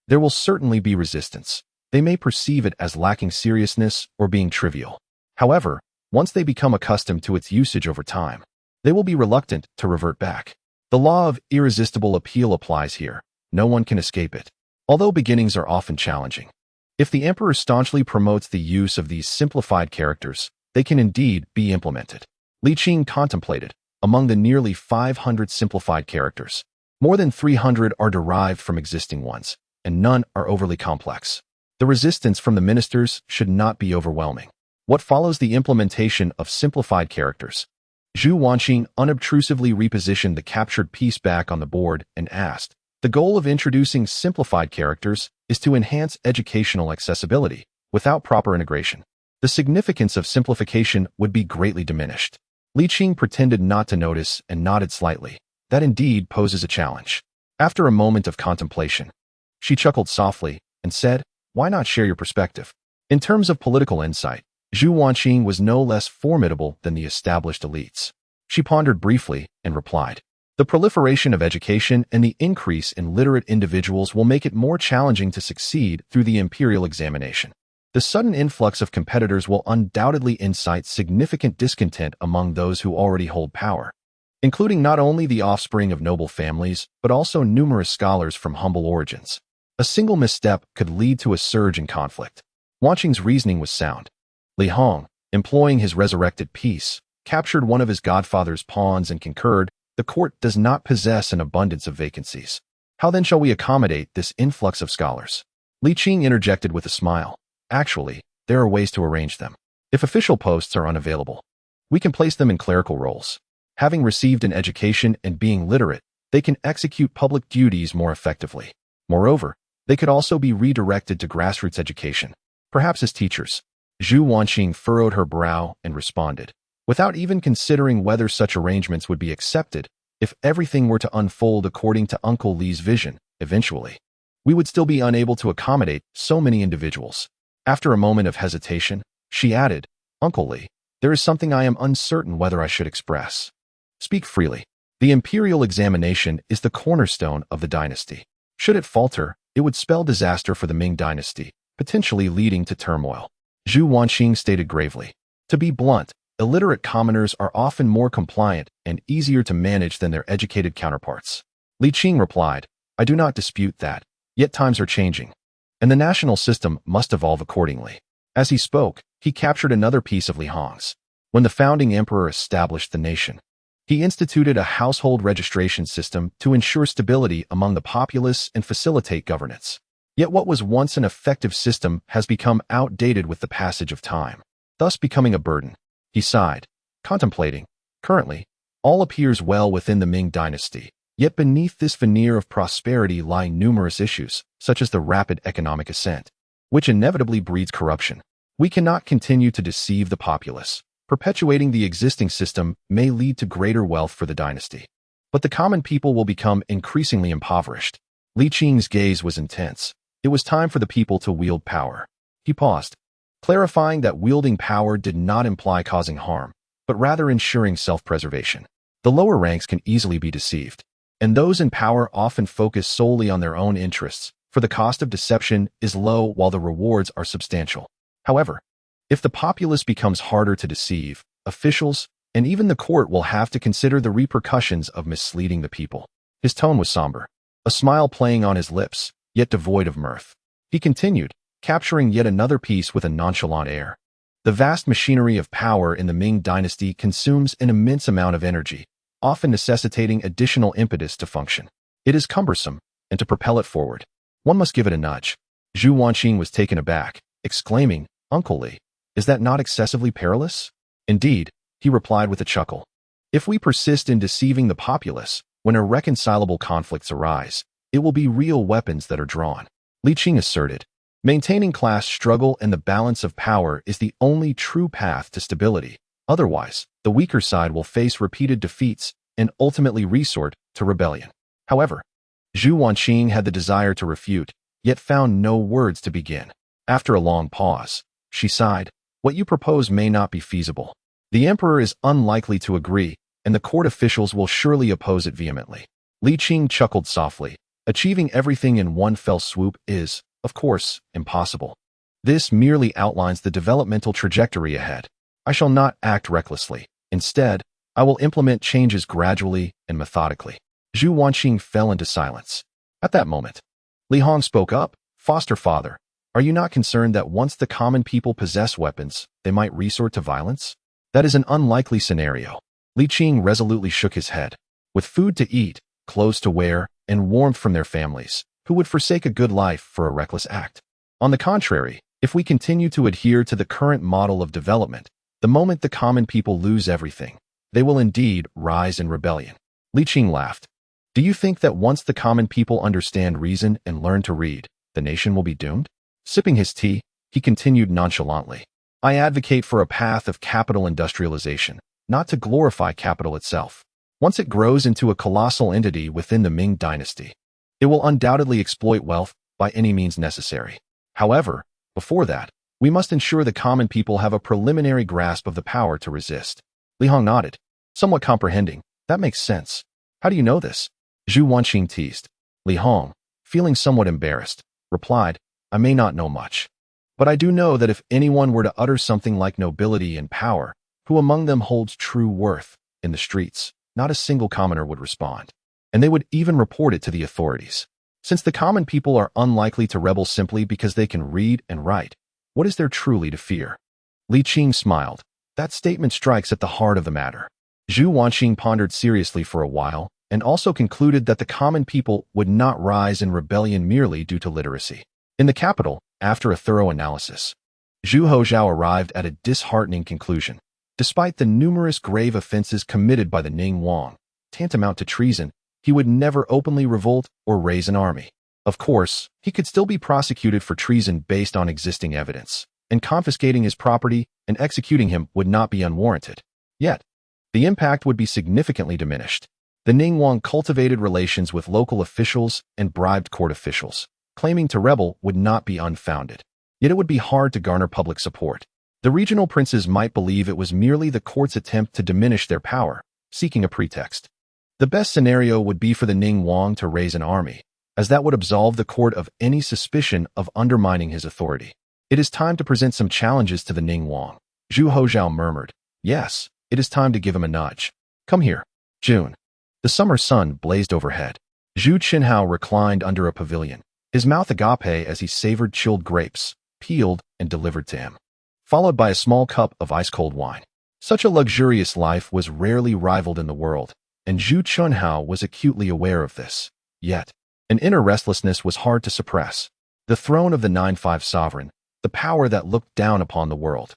There will certainly be resistance. They may perceive it as lacking seriousness or being trivial. However, once they become accustomed to its usage over time, they will be reluctant to revert back. The law of irresistible appeal applies here. No one can escape it, although beginnings are often challenging. If the emperor staunchly promotes the use of these simplified characters, they can indeed be implemented. Li Qing contemplated. Among the nearly 500 simplified characters, more than 300 are derived from existing ones, and none are overly complex. The resistance from the ministers should not be overwhelming. What follows the implementation of simplified characters? Zhu Houzhao unobtrusively repositioned the captured piece back on the board and asked, the goal of introducing simplified characters is to enhance educational accessibility without proper integration. The significance of simplification would be greatly diminished. Li Qing pretended not to notice and nodded slightly. That indeed poses a challenge. After a moment of contemplation, she chuckled softly and said, why not share your perspective? In terms of political insight, Zhu Houzhao was no less formidable than the established elites. She pondered briefly and replied, the proliferation of education and the increase in literate individuals will make it more challenging to succeed through the imperial examination. The sudden influx of competitors will undoubtedly incite significant discontent among those who already hold power, including not only the offspring of noble families, but also numerous scholars from humble origins. A single misstep could lead to a surge in conflict. Houzhao's reasoning was sound. Li Hong, employing his resurrected piece, captured one of his godfather's pawns and concurred, the court does not possess an abundance of vacancies. How then shall we accommodate this influx of scholars? Li Qing interjected with a smile. Actually, there are ways to arrange them. If official posts are unavailable, we can place them in clerical roles. Having received an education and being literate, they can execute public duties more effectively. Moreover, they could also be redirected to grassroots education, perhaps as teachers. Zhu Houzhao furrowed her brow and responded, without even considering whether such arrangements would be accepted. If everything were to unfold according to Uncle Li's vision, eventually, we would still be unable to accommodate so many individuals. After a moment of hesitation, she added, Uncle Li, there is something I am uncertain whether I should express. Speak freely. The imperial examination is the cornerstone of the dynasty. Should it falter, it would spell disaster for the Ming dynasty, potentially leading to turmoil. Zhu Houzhao stated gravely. To be blunt, illiterate commoners are often more compliant and easier to manage than their educated counterparts. Li Qing replied, I do not dispute that, yet times are changing, and the national system must evolve accordingly. As he spoke, he captured another piece of Li Hong's. When the founding emperor established the nation, he instituted a household registration system to ensure stability among the populace and facilitate governance. Yet what was once an effective system has become outdated with the passage of time, thus becoming a burden. He sighed, contemplating. Currently, all appears well within the Ming dynasty, yet beneath this veneer of prosperity lie numerous issues, such as the rapid economic ascent, which inevitably breeds corruption. We cannot continue to deceive the populace. Perpetuating the existing system may lead to greater wealth for the dynasty, but the common people will become increasingly impoverished. Li Qing's gaze was intense. It was time for the people to wield power. He paused, clarifying that wielding power did not imply causing harm, but rather ensuring self-preservation. The lower ranks can easily be deceived, and those in power often focus solely on their own interests, for the cost of deception is low while the rewards are substantial. However, if the populace becomes harder to deceive, officials and even the court will have to consider the repercussions of misleading the people. His tone was somber, a smile playing on his lips, yet devoid of mirth. He continued, capturing yet another piece with a nonchalant air. The vast machinery of power in the Ming dynasty consumes an immense amount of energy, often necessitating additional impetus to function. It is cumbersome, and to propel it forward, one must give it a nudge. Zhu Houzhao was taken aback, exclaiming, Uncle Li, is that not excessively perilous? Indeed, he replied with a chuckle. If we persist in deceiving the populace, when irreconcilable conflicts arise, it will be real weapons that are drawn. Li Qing asserted, maintaining class struggle and the balance of power is the only true path to stability. Otherwise, the weaker side will face repeated defeats and ultimately resort to rebellion. However, Zhu Houzhao had the desire to refute, yet found no words to begin. After a long pause, she sighed, what you propose may not be feasible. The emperor is unlikely to agree, and the court officials will surely oppose it vehemently. Li Qing chuckled softly. Achieving everything in one fell swoop is, of course, impossible. This merely outlines the developmental trajectory ahead. I shall not act recklessly. Instead, I will implement changes gradually and methodically. Zhu Wanqing fell into silence. At that moment, Li Hong spoke up. Foster father, are you not concerned that once the common people possess weapons, they might resort to violence? That is an unlikely scenario. Li Qing resolutely shook his head. With food to eat, clothes to wear, and warmth from their families, who would forsake a good life for a reckless act? On the contrary, if we continue to adhere to the current model of development, the moment the common people lose everything, they will indeed rise in rebellion. Li Qing laughed. Do you think that once the common people understand reason and learn to read, the nation will be doomed? Sipping his tea, he continued nonchalantly. I advocate for a path of capital industrialization, not to glorify capital itself. Once it grows into a colossal entity within the Ming dynasty, it will undoubtedly exploit wealth by any means necessary. However, before that, we must ensure the common people have a preliminary grasp of the power to resist. Li Hong nodded, somewhat comprehending. That makes sense. How do you know this? Zhu Wanqing teased. Li Hong, feeling somewhat embarrassed, replied, I may not know much. But I do know that if anyone were to utter something like nobility and power, who among them holds true worth, in the streets, not a single commoner would respond. And they would even report it to the authorities. Since the common people are unlikely to rebel simply because they can read and write, what is there truly to fear? Li Qing smiled. That statement strikes at the heart of the matter. Zhu Wanqing pondered seriously for a while, and also concluded that the common people would not rise in rebellion merely due to literacy. In the capital, after a thorough analysis, Zhu Houzhao arrived at a disheartening conclusion. Despite the numerous grave offenses committed by the Ning Wang, tantamount to treason, he would never openly revolt or raise an army. Of course, he could still be prosecuted for treason based on existing evidence, and confiscating his property and executing him would not be unwarranted. Yet, the impact would be significantly diminished. The Ning Wang cultivated relations with local officials and bribed court officials. Claiming to rebel would not be unfounded. Yet it would be hard to garner public support. The regional princes might believe it was merely the court's attempt to diminish their power, seeking a pretext. The best scenario would be for the Ning Wang to raise an army, as that would absolve the court of any suspicion of undermining his authority. It is time to present some challenges to the Ning Wang. Zhu Houzhao murmured. Yes, it is time to give him a nudge. Come here. June. The summer sun blazed overhead. Zhu Qinhao reclined under a pavilion, his mouth agape as he savored chilled grapes, peeled and delivered to him, followed by a small cup of ice-cold wine. Such a luxurious life was rarely rivaled in the world, and Zhu Qinhao was acutely aware of this. Yet, an inner restlessness was hard to suppress. The throne of the 9-5 sovereign, the power that looked down upon the world,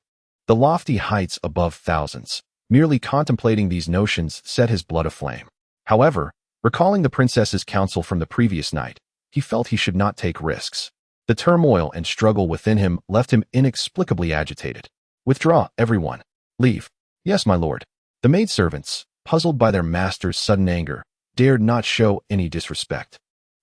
the lofty heights above thousands. Merely contemplating these notions set his blood aflame. However, recalling the princess's counsel from the previous night, he felt he should not take risks. The turmoil and struggle within him left him inexplicably agitated. Withdraw, everyone. Leave. Yes, my lord. The maidservants, puzzled by their master's sudden anger, dared not show any disrespect.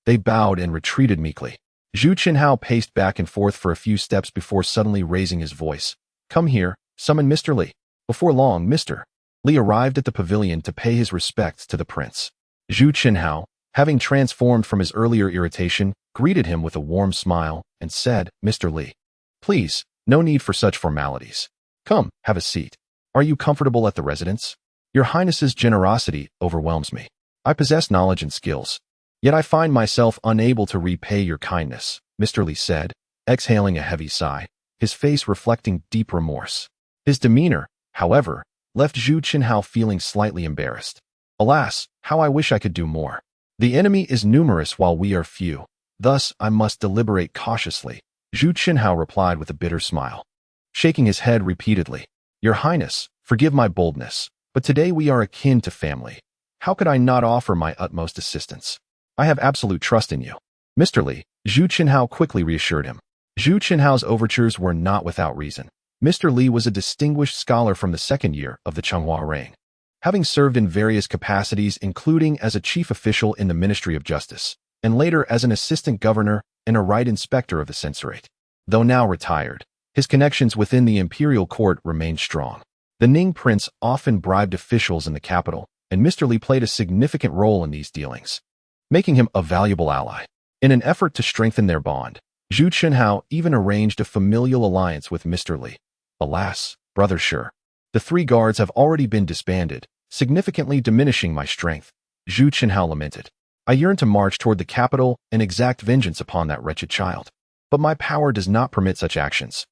They bowed and retreated meekly. Zhu Qinhao paced back and forth for a few steps before suddenly raising his voice. Come here, summon Mr. Li. Before long, Mr. Li arrived at the pavilion to pay his respects to the prince. Zhu Qinhao, having transformed from his earlier irritation, greeted him with a warm smile and said, Mr. Li, please, no need for such formalities. Come, have a seat. Are you comfortable at the residence? Your Highness's generosity overwhelms me. I possess knowledge and skills, yet I find myself unable to repay your kindness, Mr. Li said, exhaling a heavy sigh, his face reflecting deep remorse. His demeanor, however, left Zhu Qinhao feeling slightly embarrassed. Alas, how I wish I could do more. The enemy is numerous while we are few. Thus, I must deliberate cautiously, Zhu Qinhao replied with a bitter smile, shaking his head repeatedly. Your Highness, forgive my boldness, but today we are akin to family. How could I not offer my utmost assistance? I have absolute trust in you. Mr. Li, Zhu Qinhao quickly reassured him. Zhu Qinhao's overtures were not without reason. Mr. Li was a distinguished scholar from the second year of the Chenghua reign, having served in various capacities including as a chief official in the Ministry of Justice, and later as an assistant governor and a right inspector of the censorate. Though now retired, his connections within the imperial court remained strong. The Ning prince often bribed officials in the capital, and Mr. Li played a significant role in these dealings, making him a valuable ally. In an effort to strengthen their bond, Zhu Houzhao even arranged a familial alliance with Mr. Li. Alas, brother Sure, the 3 guards have already been disbanded, significantly diminishing my strength, Zhu Houzhao lamented. I yearn to march toward the capital and exact vengeance upon that wretched child. But my power does not permit such actions.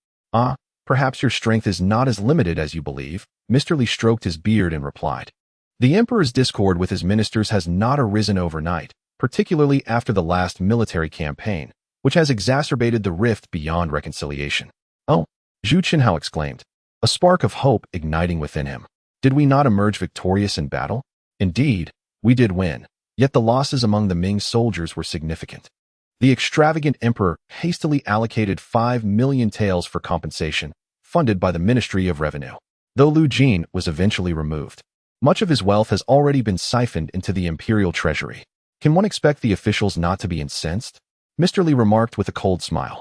Perhaps your strength is not as limited as you believe, Mr. Li stroked his beard and replied. The emperor's discord with his ministers has not arisen overnight, particularly after the last military campaign, which has exacerbated the rift beyond reconciliation. Oh, Zhu Houzhao exclaimed, a spark of hope igniting within him. Did we not emerge victorious in battle? Indeed, we did win, yet the losses among the Ming soldiers were significant. The extravagant emperor hastily allocated 5 million taels for compensation, funded by the Ministry of Revenue. Though Li Qing was eventually removed, much of his wealth has already been siphoned into the imperial treasury. Can one expect the officials not to be incensed? Mr. Li remarked with a cold smile.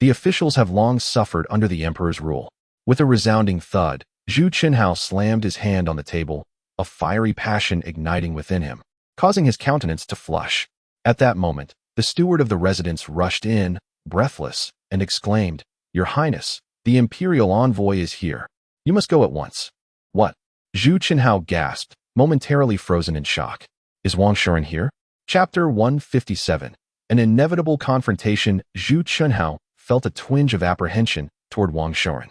The officials have long suffered under the emperor's rule. With a resounding thud, Zhu Houzhao slammed his hand on the table, a fiery passion igniting within him, causing his countenance to flush. At that moment, the steward of the residence rushed in, breathless, and exclaimed, Your Highness, the imperial envoy is here. You must go at once. What? Zhu Houzhao gasped, momentarily frozen in shock. Is Wang Shuren here? Chapter 157. An inevitable confrontation. Zhu Houzhao felt a twinge of apprehension toward Wang Shuren,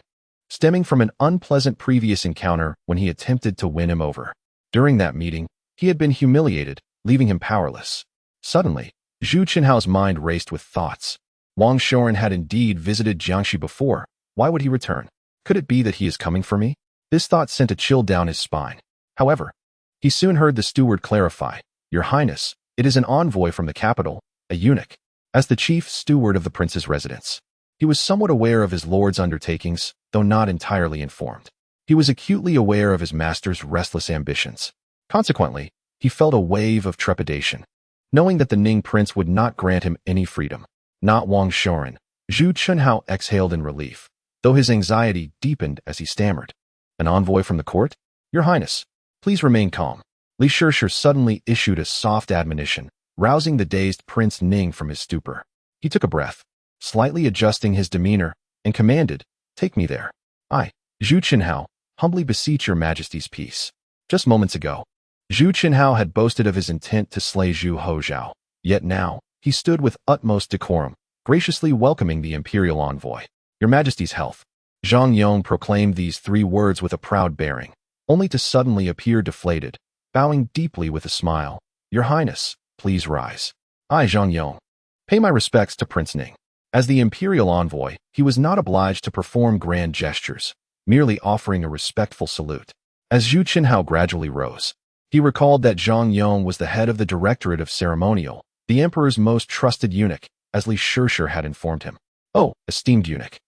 stemming from an unpleasant previous encounter when he attempted to win him over. During that meeting, he had been humiliated, leaving him powerless. Suddenly, Zhu Houzhao's mind raced with thoughts. Wang Shuren had indeed visited Jiangxi before. Why would he return? Could it be that he is coming for me? This thought sent a chill down his spine. However, he soon heard the steward clarify, Your Highness, it is an envoy from the capital, a eunuch. As the chief steward of the prince's residence, he was somewhat aware of his lord's undertakings, though not entirely informed. He was acutely aware of his master's restless ambitions. Consequently, he felt a wave of trepidation, knowing that the Ning prince would not grant him any freedom. Not Wang Shuren. Zhu Houzhao exhaled in relief, though his anxiety deepened as he stammered. An envoy from the court? Your Highness, please remain calm. Li Qing suddenly issued a soft admonition, rousing the dazed Prince Ning from his stupor. He took a breath, slightly adjusting his demeanor, and commanded, Take me there. I, Zhu Houzhao, humbly beseech your majesty's peace. Just moments ago, Zhu Houzhao had boasted of his intent to slay Zhu Houzhao, yet now, he stood with utmost decorum, graciously welcoming the imperial envoy. Your majesty's health. Zhang Yong proclaimed these 3 words with a proud bearing, only to suddenly appear deflated, bowing deeply with a smile. Your Highness, please rise. I, Zhang Yong, pay my respects to Prince Ning. As the imperial envoy, he was not obliged to perform grand gestures, merely offering a respectful salute. As Zhu Houzhao gradually rose, he recalled that Zhang Yong was the head of the Directorate of Ceremonial, the emperor's most trusted eunuch, as Li Qing had informed him. Oh, esteemed eunuch,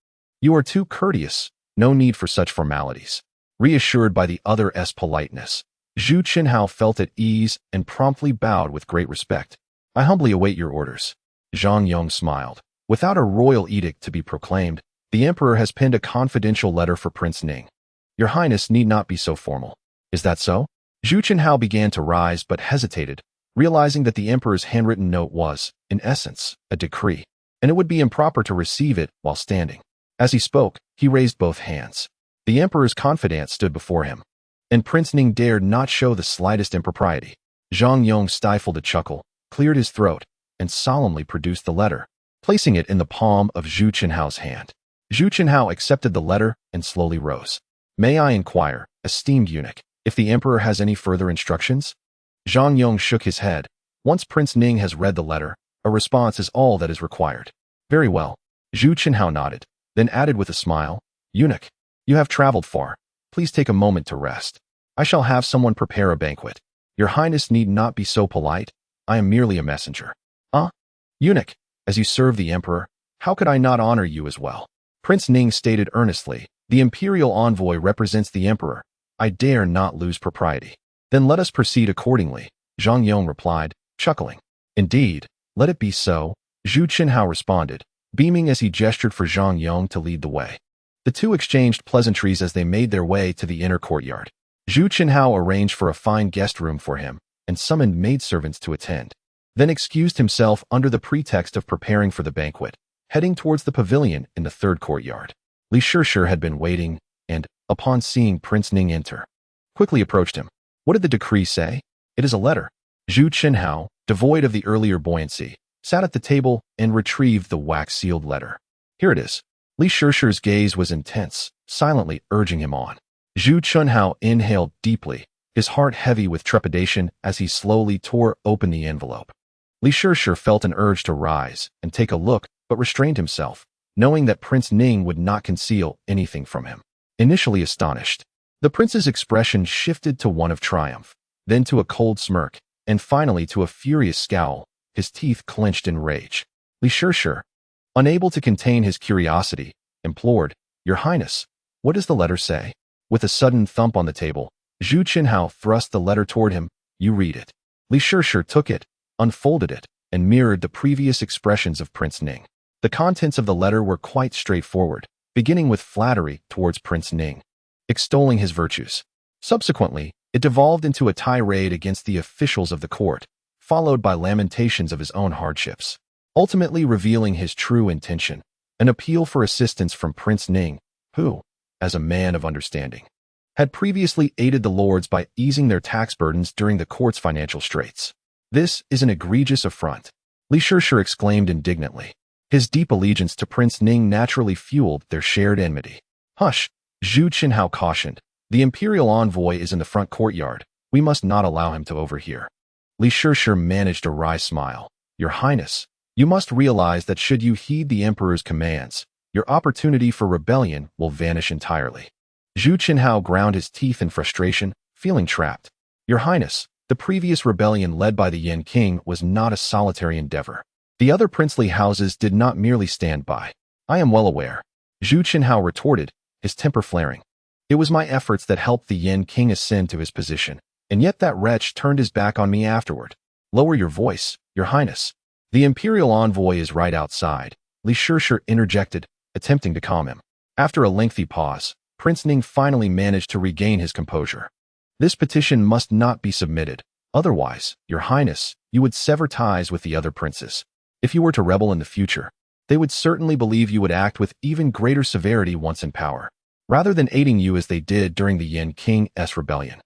you are too courteous, no need for such formalities. Reassured by the other's politeness, Zhu Houzhao felt at ease and promptly bowed with great respect. I humbly await your orders. Zhang Yong smiled. Without a royal edict to be proclaimed, the emperor has penned a confidential letter for Prince Ning. Your Highness need not be so formal. Is that so? Zhu Houzhao began to rise but hesitated, realizing that the emperor's handwritten note was, in essence, a decree, and it would be improper to receive it while standing. As he spoke, he raised both hands. The emperor's confidant stood before him, and Prince Ning dared not show the slightest impropriety. Zhang Yong stifled a chuckle, cleared his throat, and solemnly produced the letter, placing it in the palm of Zhu Houzhao's hand. Zhu Houzhao accepted the letter and slowly rose. May I inquire, esteemed eunuch, if the emperor has any further instructions? Zhang Yong shook his head. Once Prince Ning has read the letter, a response is all that is required. Very well. Zhu Houzhao nodded, then added with a smile, Eunuch, you have traveled far. Please take a moment to rest. I shall have someone prepare a banquet. Your Highness need not be so polite. I am merely a messenger. Eunuch, as you serve the emperor, how could I not honor you as well? Prince Ning stated earnestly, the imperial envoy represents the emperor. I dare not lose propriety. Then let us proceed accordingly, Zhang Yong replied, chuckling. Indeed, let it be so, Zhu Houzhao responded, beaming as he gestured for Zhang Yong to lead the way. The two exchanged pleasantries as they made their way to the inner courtyard. Zhu Houzhao arranged for a fine guest room for him and summoned maidservants to attend, then excused himself under the pretext of preparing for the banquet, heading towards the pavilion in the third courtyard. Li Qing had been waiting and, upon seeing Prince Ning enter, quickly approached him. What did the decree say? It is a letter. Zhu Houzhao, devoid of the earlier buoyancy, sat at the table and retrieved the wax-sealed letter. Here it is. Li Qing's gaze was intense, silently urging him on. Zhu Houzhao inhaled deeply, his heart heavy with trepidation as he slowly tore open the envelope. Li Qing felt an urge to rise and take a look, but restrained himself, knowing that Prince Ning would not conceal anything from him. Initially astonished, the prince's expression shifted to one of triumph, then to a cold smirk, and finally to a furious scowl, his teeth clenched in rage. Li Qing, unable to contain his curiosity, implored, "Your Highness, what does the letter say?" With a sudden thump on the table, Zhu Houzhao thrust the letter toward him. "You read it." Li Qing took it, unfolded it, and mirrored the previous expressions of Prince Ning. The contents of the letter were quite straightforward, beginning with flattery towards Prince Ning, extolling his virtues. Subsequently, it devolved into a tirade against the officials of the court, followed by lamentations of his own hardships, ultimately revealing his true intention, an appeal for assistance from Prince Ning, who, as a man of understanding, had previously aided the lords by easing their tax burdens during the court's financial straits. "This is an egregious affront," Li Qing exclaimed indignantly. His deep allegiance to Prince Ning naturally fueled their shared enmity. "Hush," Zhu Houzhao cautioned. "The imperial envoy is in the front courtyard. We must not allow him to overhear." Li Qing managed a wry smile. "Your Highness, you must realize that should you heed the emperor's commands, your opportunity for rebellion will vanish entirely." Zhu Houzhao ground his teeth in frustration, feeling trapped. "Your Highness, the previous rebellion led by the Li Qing was not a solitary endeavor. The other princely houses did not merely stand by. I am well aware," Zhu Houzhao retorted, his temper flaring. "It was my efforts that helped the Li Qing ascend to his position, and yet that wretch turned his back on me afterward." "Lower your voice, Your Highness. The imperial envoy is right outside," Li Qing interjected, attempting to calm him. After a lengthy pause, Prince Ning finally managed to regain his composure. "This petition must not be submitted. Otherwise, Your Highness, you would sever ties with the other princes. If you were to rebel in the future, they would certainly believe you would act with even greater severity once in power, rather than aiding you as they did during the Li Qing's rebellion.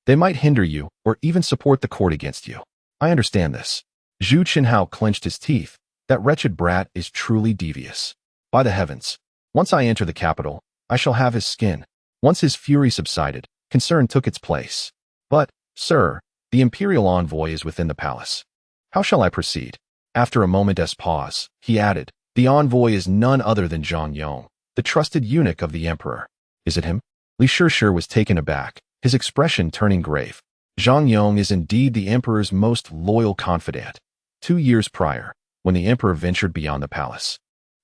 They might hinder you or even support the court against you. I understand this." Zhu Houzhao clenched his teeth. "That wretched brat is truly devious. By the heavens, once I enter the capital, I shall have his skin." Once his fury subsided, concern took its place. "But, sir, the imperial envoy is within the palace. How shall I proceed?" After a moment's pause, he added, "The envoy is none other than Zhang Yong, the trusted eunuch of the emperor." "Is it him?" Li Qing was taken aback, his expression turning grave. "Zhang Yong is indeed the emperor's most loyal confidant. 2 years prior, when the emperor ventured beyond the palace,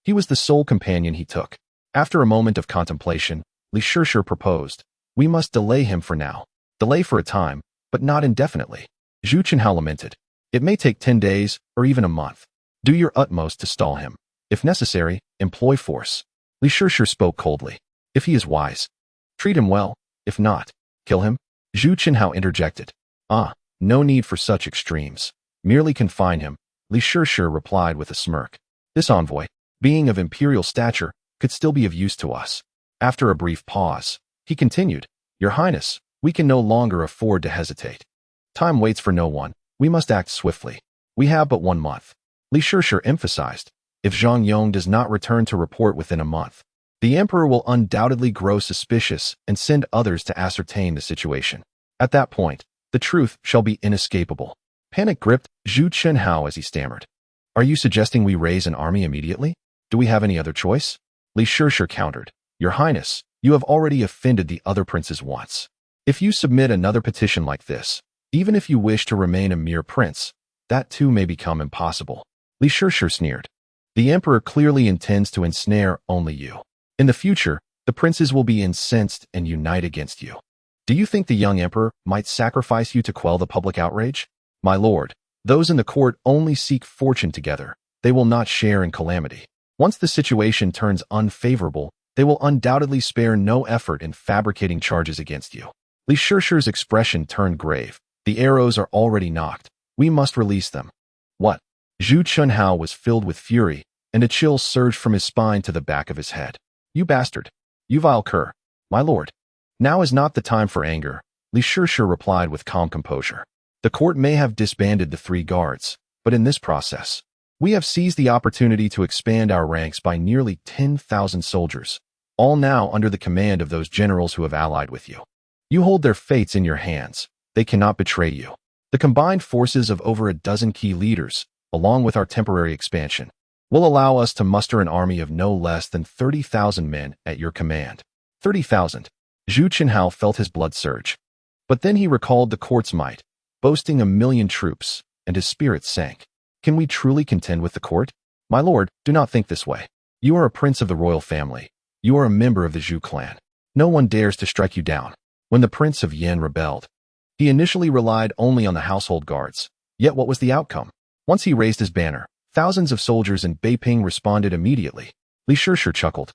he was the sole companion he took." After a moment of contemplation, Li Qing proposed, "We must delay him for now. Delay for a time, but not indefinitely." Zhu Houzhao lamented, "It may take 10 days or even a month. Do your utmost to stall him. If necessary, employ force." Li Qing spoke coldly. "If he is wise, treat him well. If not, kill him." Zhu Houzhao interjected. No need for such extremes. Merely confine him," Li Qing replied with a smirk. "This envoy, being of imperial stature, could still be of use to us." After a brief pause, he continued, "Your Highness, we can no longer afford to hesitate. Time waits for no one. We must act swiftly. We have but 1 month." Li Qing emphasized, "If Zhang Yong does not return to report within a month, the emperor will undoubtedly grow suspicious and send others to ascertain the situation. At that point, the truth shall be inescapable." Panic gripped Zhu Houzhao as he stammered. "Are you suggesting we raise an army immediately? Do we have any other choice?" Li Qing countered, "Your Highness, you have already offended the other princes once. If you submit another petition like this, even if you wish to remain a mere prince, that too may become impossible." Li Qing sneered. "The emperor clearly intends to ensnare only you. In the future, the princes will be incensed and unite against you. Do you think the young emperor might sacrifice you to quell the public outrage? My lord, those in the court only seek fortune together. They will not share in calamity. Once the situation turns unfavorable, They will undoubtedly spare no effort in fabricating charges against you. Li Shirshi's expression turned grave. The arrows are already knocked. We must release them. What? Zhu Chunhao was filled with fury, and a chill surged from his spine to the back of his head. You bastard! You vile cur! My lord! Now is not the time for anger, Li Shirshi replied with calm composure. The court may have disbanded the 3 guards, but in this process, we have seized the opportunity to expand our ranks by nearly 10,000 soldiers, all now under the command of those generals who have allied with you. You hold their fates in your hands. They cannot betray you. The combined forces of over a dozen key leaders, along with our temporary expansion, will allow us to muster an army of no less than 30,000 men at your command. 30,000. Zhu Qinhao felt his blood surge. But then he recalled the court's might, boasting 1,000,000 troops, and his spirits sank. Can we truly contend with the court? My lord, do not think this way. You are a prince of the royal family. You are a member of the Zhu clan. No one dares to strike you down. When the Prince of Yan rebelled, he initially relied only on the household guards. Yet what was the outcome? Once he raised his banner, thousands of soldiers in Beiping responded immediately. Li Shirshi chuckled.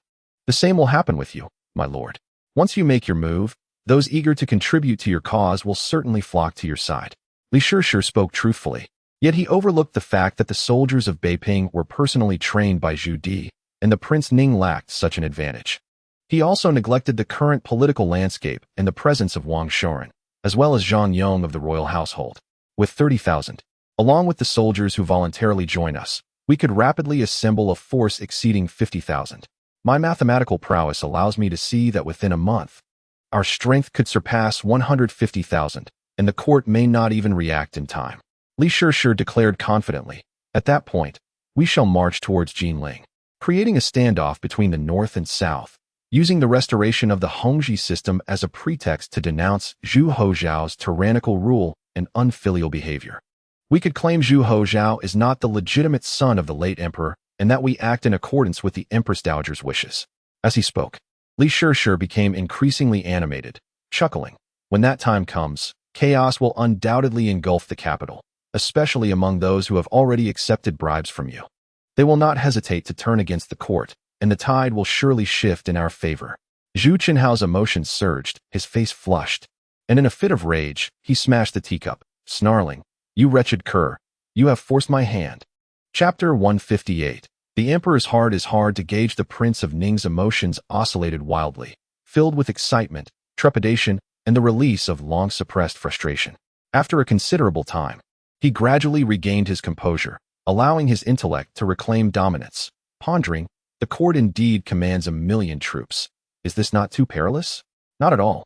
The same will happen with you, my lord. Once you make your move, those eager to contribute to your cause will certainly flock to your side. Li Shirshi spoke truthfully, yet he overlooked the fact that the soldiers of Beiping were personally trained by Zhu Di, and the Prince Ning lacked such an advantage. He also neglected the current political landscape and the presence of Wang Shoren, as well as Zhang Yong of the royal household. With 30,000, along with the soldiers who voluntarily join us, we could rapidly assemble a force exceeding 50,000. My mathematical prowess allows me to see that within a month, our strength could surpass 150,000, and the court may not even react in time. Li Shirshi declared confidently. At that point, we shall march towards Jinling, creating a standoff between the north and south, using the restoration of the Hongji system as a pretext to denounce Zhu Houzhao's tyrannical rule and unfilial behavior. We could claim Zhu Houzhao is not the legitimate son of the late emperor, and that we act in accordance with the Empress Dowager's wishes. As he spoke, Li Shirshi became increasingly animated, chuckling. When that time comes, chaos will undoubtedly engulf the capital, especially among those who have already accepted bribes from you. They will not hesitate to turn against the court, and the tide will surely shift in our favor. Zhu Qinhao's emotions surged, his face flushed, and in a fit of rage, he smashed the teacup, snarling, You wretched cur, you have forced my hand. Chapter 158. The Emperor's heart is hard to gauge. The Prince of Ning's emotions oscillated wildly, filled with excitement, trepidation, and the release of long-suppressed frustration. After a considerable time, he gradually regained his composure, allowing his intellect to reclaim dominance. Pondering, the court indeed commands 1,000,000 troops. Is this not too perilous? Not at all.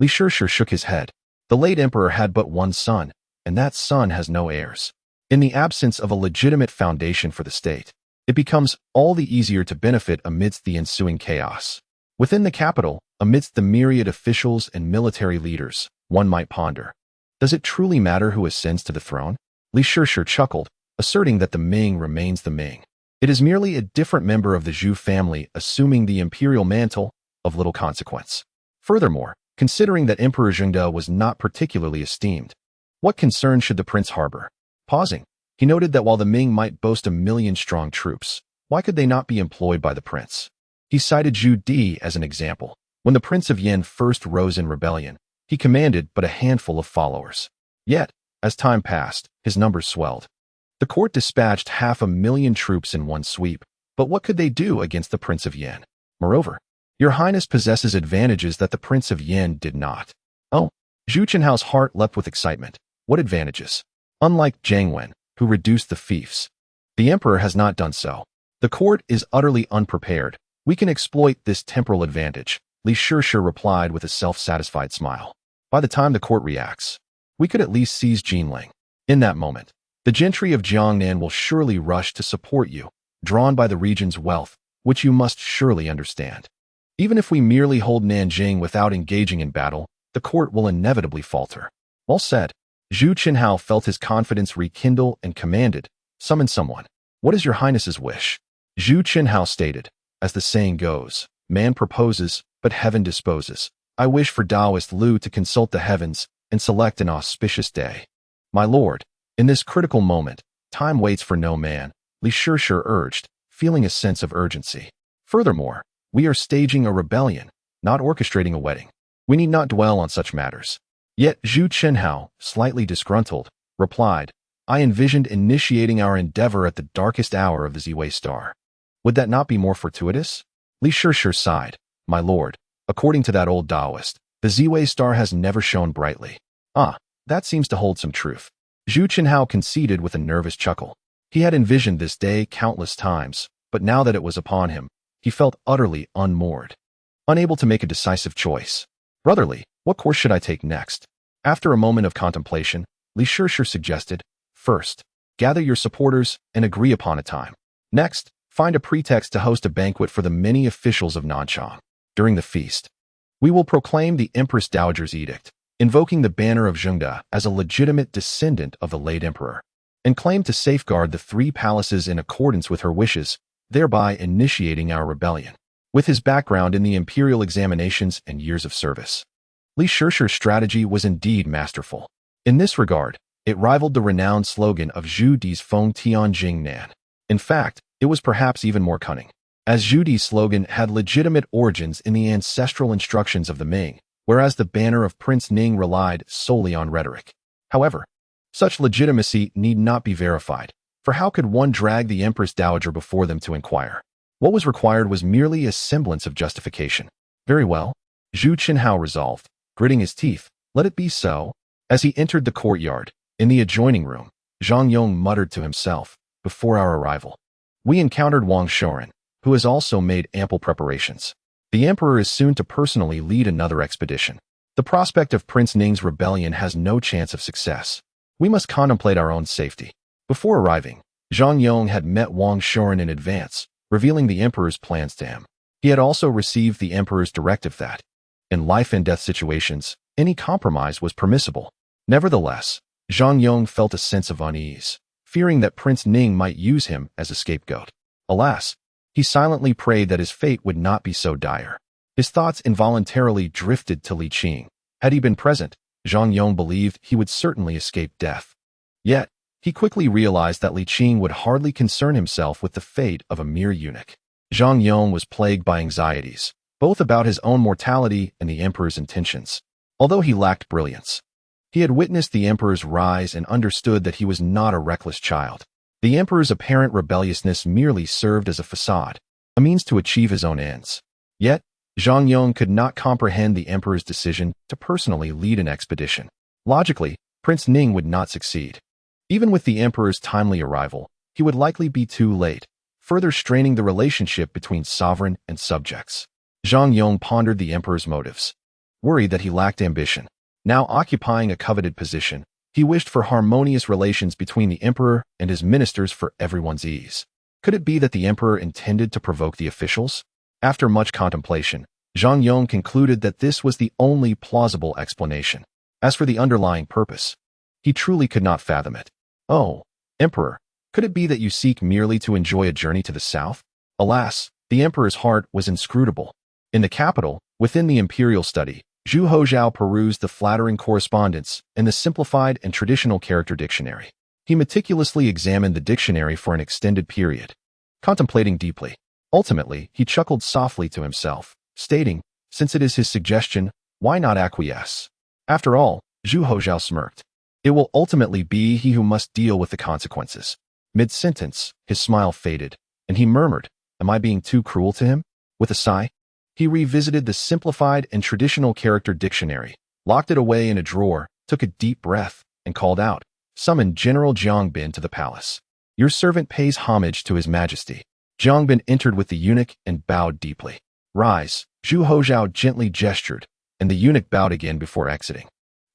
Li Shirshi shook his head. The late emperor had but one son, and that son has no heirs. In the absence of a legitimate foundation for the state, it becomes all the easier to benefit amidst the ensuing chaos. Within the capital, amidst the myriad officials and military leaders, one might ponder, does it truly matter who ascends to the throne? Li Shirshi chuckled, asserting that the Ming remains the Ming. It is merely a different member of the Zhu family assuming the imperial mantle, of little consequence. Furthermore, considering that Emperor Zhengde was not particularly esteemed, what concern should the prince harbor? Pausing, he noted that while the Ming might boast 1,000,000 strong troops, why could they not be employed by the prince? He cited Zhu Di as an example. When the Prince of Yan first rose in rebellion, he commanded but a handful of followers. Yet, as time passed, his numbers swelled. The court dispatched 500,000 troops in one sweep, but what could they do against the Prince of Yan? Moreover, Your Highness possesses advantages that the Prince of Yan did not. Oh, Zhu Qinhao's heart leapt with excitement. What advantages? Unlike Jiang Wen, who reduced the fiefs, the emperor has not done so. The court is utterly unprepared. We can exploit this temporal advantage, Li Shirshi replied with a self-satisfied smile. By the time the court reacts, we could at least seize Jinling. In that moment, the gentry of Jiangnan will surely rush to support you, drawn by the region's wealth, which you must surely understand. Even if we merely hold Nanjing without engaging in battle, the court will inevitably falter. Well said. Zhu Qinhao felt his confidence rekindle and commanded, Summon someone. What is your highness's wish? Zhu Qinhao stated, as the saying goes, man proposes, but heaven disposes. I wish for Taoist Lu to consult the heavens and select an auspicious day. My lord, in this critical moment, time waits for no man, Li Shirshi urged, feeling a sense of urgency. Furthermore, We are staging a rebellion, not orchestrating a wedding. We need not dwell on such matters. Yet Zhu Houzhao, slightly disgruntled, replied, I envisioned initiating our endeavor at the darkest hour of the Ziwei star. Would that not be more fortuitous? Li Qing sighed. My lord, according to that old Taoist, the Ziwei star has never shone brightly. Ah, that seems to hold some truth. Zhu Houzhao conceded with a nervous chuckle. He had envisioned this day countless times, but now that it was upon him, he felt utterly unmoored. Unable to make a decisive choice. Brotherly, what course should I take next? After a moment of contemplation, Li Qing suggested, first, gather your supporters and agree upon a time. Next, find a pretext to host a banquet for the many officials of Nanchang. During the feast, we will proclaim the Empress Dowager's edict, invoking the banner of Zhengde as a legitimate descendant of the late emperor, and claim to safeguard the three palaces in accordance with her wishes, thereby initiating our rebellion. With his background in the imperial examinations and years of service, Li Qing's strategy was indeed masterful. In this regard, it rivaled the renowned slogan of Zhu Di's Feng Tianjing Nan. In fact, it was perhaps even more cunning, as Zhu Di's slogan had legitimate origins in the ancestral instructions of the Ming, whereas the banner of Prince Ning relied solely on rhetoric. However, such legitimacy need not be verified, for how could one drag the Empress Dowager before them to inquire? What was required was merely a semblance of justification. Very well, Zhu Houzhao resolved, gritting his teeth, let it be so. As he entered the courtyard, in the adjoining room, Zhang Yong muttered to himself, before our arrival, we encountered Wang Shoren, who has also made ample preparations. The emperor is soon to personally lead another expedition. The prospect of Prince Ning's rebellion has no chance of success. We must contemplate our own safety. Before arriving, Zhang Yong had met Wang Shoren in advance, revealing the emperor's plans to him. He had also received the emperor's directive that, in life and death situations, any compromise was permissible. Nevertheless, Zhang Yong felt a sense of unease, fearing that Prince Ning might use him as a scapegoat. Alas, he silently prayed that his fate would not be so dire. His thoughts involuntarily drifted to Li Qing. Had he been present, Zhang Yong believed he would certainly escape death. Yet, he quickly realized that Li Qing would hardly concern himself with the fate of a mere eunuch. Zhang Yong was plagued by anxieties, both about his own mortality and the emperor's intentions. Although he lacked brilliance, he had witnessed the emperor's rise and understood that he was not a reckless child. The emperor's apparent rebelliousness merely served as a facade, a means to achieve his own ends. Yet, Zhang Yong could not comprehend the emperor's decision to personally lead an expedition. Logically, Prince Ning would not succeed. Even with the emperor's timely arrival, he would likely be too late, further straining the relationship between sovereign and subjects. Zhang Yong pondered the emperor's motives, worried that he lacked ambition. Now occupying a coveted position, he wished for harmonious relations between the emperor and his ministers for everyone's ease. Could it be that the emperor intended to provoke the officials? After much contemplation, Zhang Yong concluded that this was the only plausible explanation. As for the underlying purpose, he truly could not fathom it. Oh, Emperor, could it be that you seek merely to enjoy a journey to the south? Alas, the emperor's heart was inscrutable. In the capital, within the imperial study, Zhu Houzhao perused the flattering correspondence and the simplified and traditional character dictionary. He meticulously examined the dictionary for an extended period, contemplating deeply. Ultimately, he chuckled softly to himself, stating, since it is his suggestion, why not acquiesce? After all, Zhu Houzhao smirked. It will ultimately be he who must deal with the consequences. Mid-sentence, his smile faded, and he murmured, am I being too cruel to him? With a sigh, he revisited the simplified and traditional character dictionary, locked it away in a drawer, took a deep breath, and called out, summon General Jiang Bin to the palace. Your servant pays homage to his majesty. Jiang Bin entered with the eunuch and bowed deeply. Rise, Zhu Houzhao gently gestured, and the eunuch bowed again before exiting.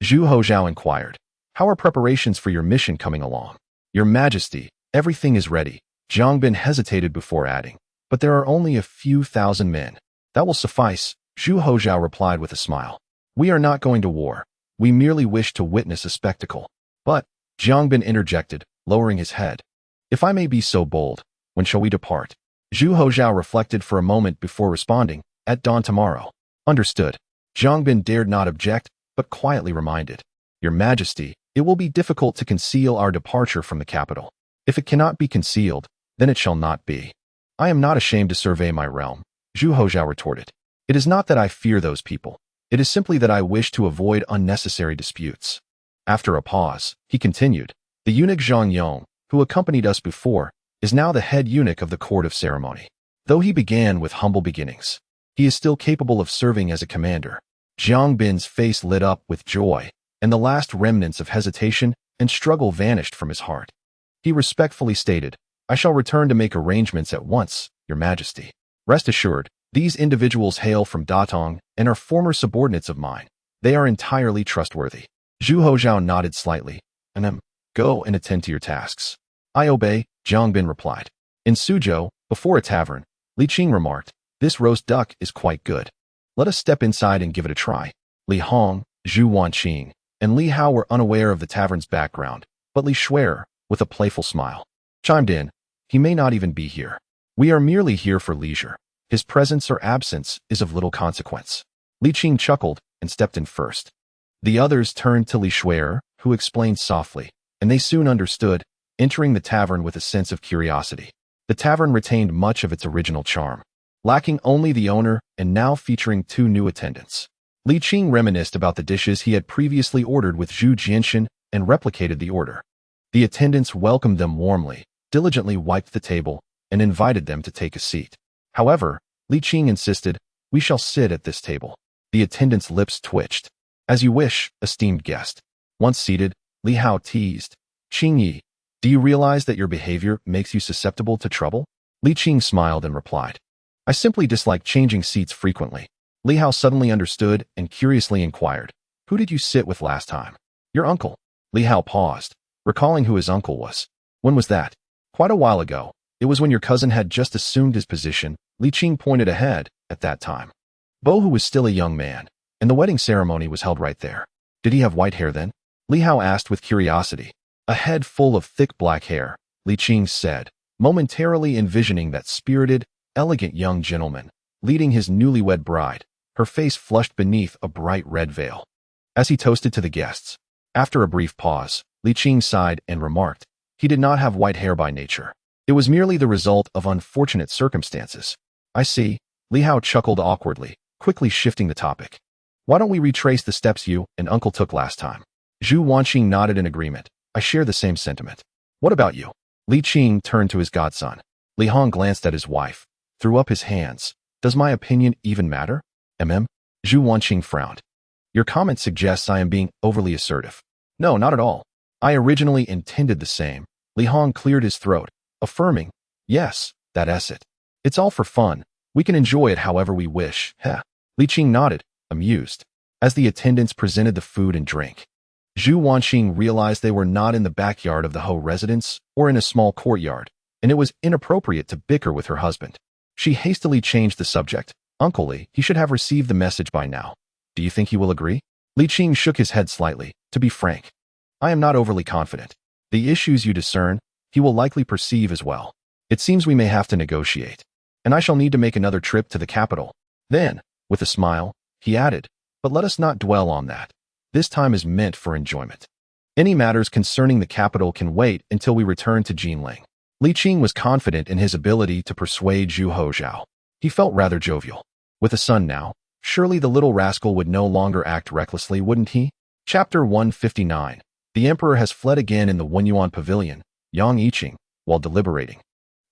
Zhu Houzhao inquired, how are preparations for your mission coming along? Your majesty, everything is ready. Jiang Bin hesitated before adding, but there are only a few thousand men. That will suffice, Zhu Houzhao replied with a smile. We are not going to war. We merely wish to witness a spectacle. But, Jiang Bin interjected, lowering his head. If I may be so bold, when shall we depart? Zhu Houzhao reflected for a moment before responding, at dawn tomorrow. Understood. Jiang Bin dared not object, but quietly reminded. Your majesty, it will be difficult to conceal our departure from the capital. If it cannot be concealed, then it shall not be. I am not ashamed to survey my realm. Zhu Houzhao retorted. It is not that I fear those people. It is simply that I wish to avoid unnecessary disputes. After a pause, he continued, the eunuch Zhang Yong, who accompanied us before, is now the head eunuch of the court of ceremony. Though he began with humble beginnings, he is still capable of serving as a commander. Jiang Bin's face lit up with joy, and the last remnants of hesitation and struggle vanished from his heart. He respectfully stated, I shall return to make arrangements at once, Your Majesty. Rest assured, these individuals hail from Datong and are former subordinates of mine. They are entirely trustworthy. Zhu Houzhao nodded slightly. Go and attend to your tasks. I obey, Jiang Bin replied. In Suzhou, before a tavern, Li Qing remarked, this roast duck is quite good. Let us step inside and give it a try. Li Hong, Zhu Wanqing, and Li Hao were unaware of the tavern's background, but Li Shuer, with a playful smile, chimed in, he may not even be here. We are merely here for leisure. His presence or absence is of little consequence. Li Qing chuckled and stepped in first. The others turned to Li Shuer, who explained softly, and they soon understood, entering the tavern with a sense of curiosity. The tavern retained much of its original charm, lacking only the owner and now featuring 2 new attendants. Li Qing reminisced about the dishes he had previously ordered with Zhu Jinshan and replicated the order. The attendants welcomed them warmly, diligently wiped the table, and invited them to take a seat. However, Li Qing insisted, we shall sit at this table. The attendant's lips twitched. As you wish, esteemed guest. Once seated, Li Hao teased, Qing Yi, do you realize that your behavior makes you susceptible to trouble? Li Qing smiled and replied, I simply dislike changing seats frequently. Li Hao suddenly understood and curiously inquired, who did you sit with last time? Your uncle. Li Hao paused, recalling who his uncle was. When was that? Quite a while ago. It was when your cousin had just assumed his position. Li Qing pointed ahead, at that time. Bo Hu was still a young man, and the wedding ceremony was held right there. Did he have white hair then? Li Hao asked with curiosity. A head full of thick black hair, Li Qing said, momentarily envisioning that spirited, elegant young gentleman, leading his newlywed bride, her face flushed beneath a bright red veil. As he toasted to the guests, after a brief pause, Li Qing sighed and remarked, he did not have white hair by nature. It was merely the result of unfortunate circumstances. I see, Li Hao chuckled awkwardly, quickly shifting the topic. Why don't we retrace the steps you and uncle took last time? Zhu Wanqing nodded in agreement. I share the same sentiment. What about you? Li Qing turned to his godson. Li Hong glanced at his wife, threw up his hands. Does my opinion even matter? Zhu Wanqing frowned. Your comment suggests I am being overly assertive. No, not at all. I originally intended the same. Li Hong cleared his throat, affirming, yes, that's it. It's all for fun. We can enjoy it however we wish. Heh. Li Qing nodded, amused, as the attendants presented the food and drink. Zhu Wanqing realized they were not in the backyard of the Ho residence or in a small courtyard, and it was inappropriate to bicker with her husband. She hastily changed the subject. Uncle Li, he should have received the message by now. Do you think he will agree? Li Qing shook his head slightly. To be frank, I am not overly confident. The issues you discern, he will likely perceive as well. It seems we may have to negotiate, and I shall need to make another trip to the capital. Then, with a smile, he added, but let us not dwell on that. This time is meant for enjoyment. Any matters concerning the capital can wait until we return to Jinling. Li Qing was confident in his ability to persuade Zhu Houzhao. He felt rather jovial. With a son now, surely the little rascal would no longer act recklessly, wouldn't he? Chapter 159. The emperor has fled again in the Wenyuan pavilion. Yang Yiqing, while deliberating,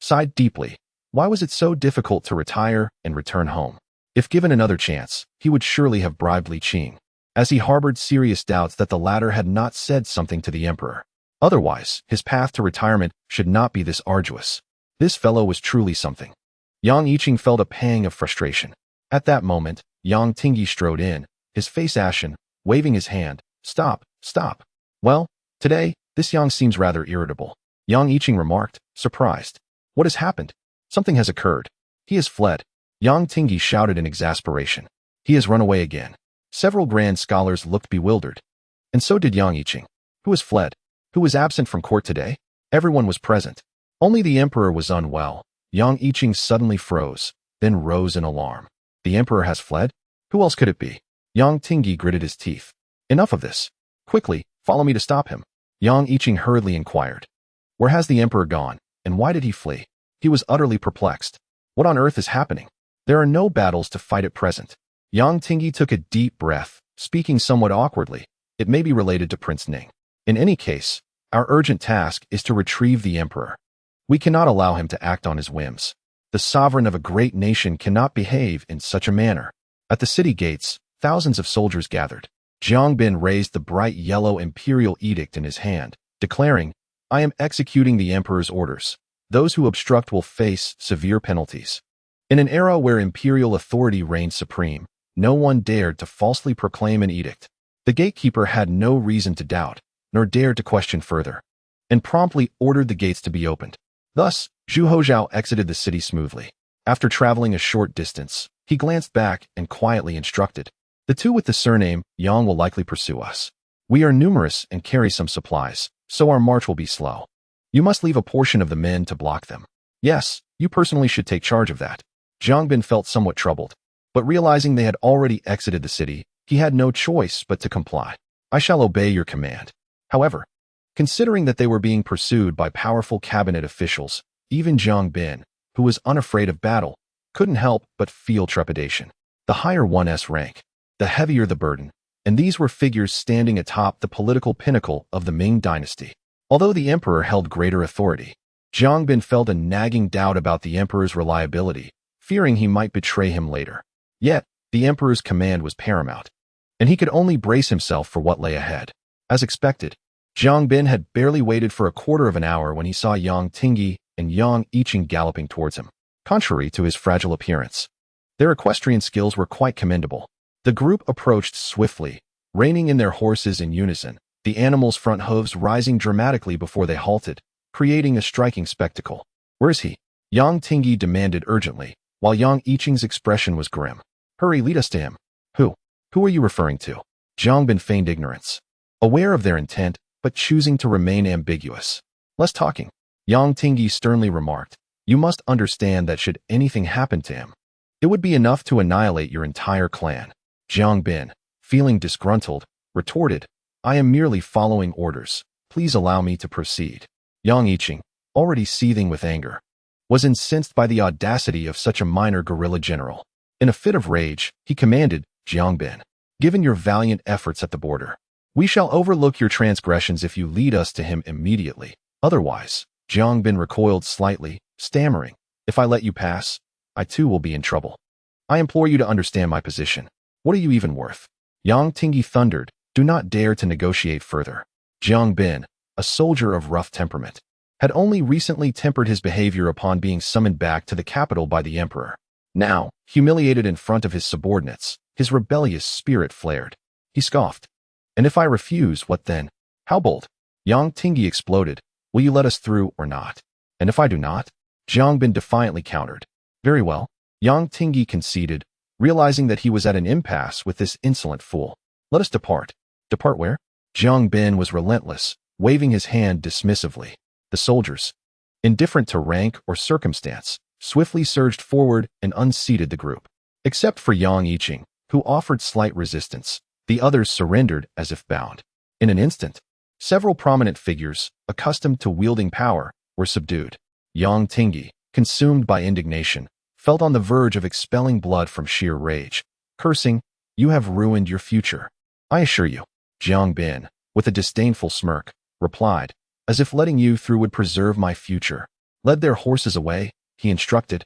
sighed deeply. Why was it so difficult to retire and return home? If given another chance, he would surely have bribed Li Qing, as he harbored serious doubts that the latter had not said something to the emperor. Otherwise, his path to retirement should not be this arduous. This fellow was truly something. Yang Yiqing felt a pang of frustration. At that moment, Yang Tingyi strode in, his face ashen, waving his hand. Stop, stop. Well, today, this Yang seems rather irritable. Yang Yiqing remarked, surprised. What has happened? Something has occurred. He has fled. Yang Tingyi shouted in exasperation. He has run away again. Several grand scholars looked bewildered. And so did Yang Yiqing. Who has fled? Who was absent from court today? Everyone was present. Only the emperor was unwell. Yang Yiqing suddenly froze, then rose in alarm. The emperor has fled? Who else could it be? Yang Tingyi gritted his teeth. Enough of this. Quickly, follow me to stop him. Yang Yiqing hurriedly inquired. Where has the emperor gone, and why did he flee? He was utterly perplexed. What on earth is happening? There are no battles to fight at present. Yang Tingyi took a deep breath, speaking somewhat awkwardly. It may be related to Prince Ning. In any case, our urgent task is to retrieve the emperor. We cannot allow him to act on his whims. The sovereign of a great nation cannot behave in such a manner. At the city gates, thousands of soldiers gathered. Jiang Bin raised the bright yellow imperial edict in his hand, declaring, "I am executing the emperor's orders. Those who obstruct will face severe penalties." In an era where imperial authority reigned supreme, no one dared to falsely proclaim an edict. The gatekeeper had no reason to doubt, nor dared to question further, and promptly ordered the gates to be opened. Thus, Zhu Houzhao exited the city smoothly. After traveling a short distance, he glanced back and quietly instructed, "The two with the surname Yang will likely pursue us. We are numerous and carry some supplies, so our march will be slow. You must leave a portion of the men to block them. Yes, you personally should take charge of that." Jiang Bin felt somewhat troubled, but realizing they had already exited the city, he had no choice but to comply. "I shall obey your command." However, considering that they were being pursued by powerful cabinet officials, even Jiang Bin, who was unafraid of battle, couldn't help but feel trepidation. The higher one's rank, the heavier the burden, and these were figures standing atop the political pinnacle of the Ming dynasty. Although the emperor held greater authority, Jiang Bin felt a nagging doubt about the emperor's reliability, fearing he might betray him later. Yet, the emperor's command was paramount, and he could only brace himself for what lay ahead. As expected, Jiang Bin had barely waited for a quarter of an hour when he saw Yang Tingyi and Yang Yiqing galloping towards him. Contrary to his fragile appearance, their equestrian skills were quite commendable. The group approached swiftly, reining in their horses in unison, the animals' front hooves rising dramatically before they halted, creating a striking spectacle. "Where is he?" Yang Tingyi demanded urgently, while Yang Yiqing's expression was grim. "Hurry, lead us to him." Who are you referring to?" Jiang Bin feigned ignorance, aware of their intent, but choosing to remain ambiguous. "Less talking," Yang Tingyi sternly remarked. "You must understand that should anything happen to him, it would be enough to annihilate your entire clan." Jiang Bin, feeling disgruntled, retorted, "I am merely following orders. Please allow me to proceed." Yang Yiqing, already seething with anger, was incensed by the audacity of such a minor guerrilla general. In a fit of rage, he commanded, "Jiang Bin, given your valiant efforts at the border, we shall overlook your transgressions if you lead us to him immediately. Otherwise," Jiang Bin recoiled slightly, stammering, "if I let you pass, I too will be in trouble. I implore you to understand my position. What are you even worth?" Yang Tingyi thundered, "Do not dare to negotiate further." Jiang Bin, a soldier of rough temperament, had only recently tempered his behavior upon being summoned back to the capital by the emperor. Now, humiliated in front of his subordinates, his rebellious spirit flared. He scoffed. "And if I refuse, what then? How bold?" Yang Tingyi exploded. "Will you let us through or not?" "And if I do not?" Jiang Bin defiantly countered. "Very well." Yang Tingyi conceded, realizing that he was at an impasse with this insolent fool. "Let us depart." "Depart where?" Jiang Bin was relentless, waving his hand dismissively. The soldiers, indifferent to rank or circumstance, swiftly surged forward and unseated the group. Except for Yang Yiqing, who offered slight resistance, the others surrendered as if bound. In an instant, several prominent figures, accustomed to wielding power, were subdued. Yang Tingyi, consumed by indignation, felt on the verge of expelling blood from sheer rage. Cursing, "You have ruined your future." "I assure you," Jiang Bin, with a disdainful smirk, replied, "as if letting you through would preserve my future." Led their horses away, he instructed,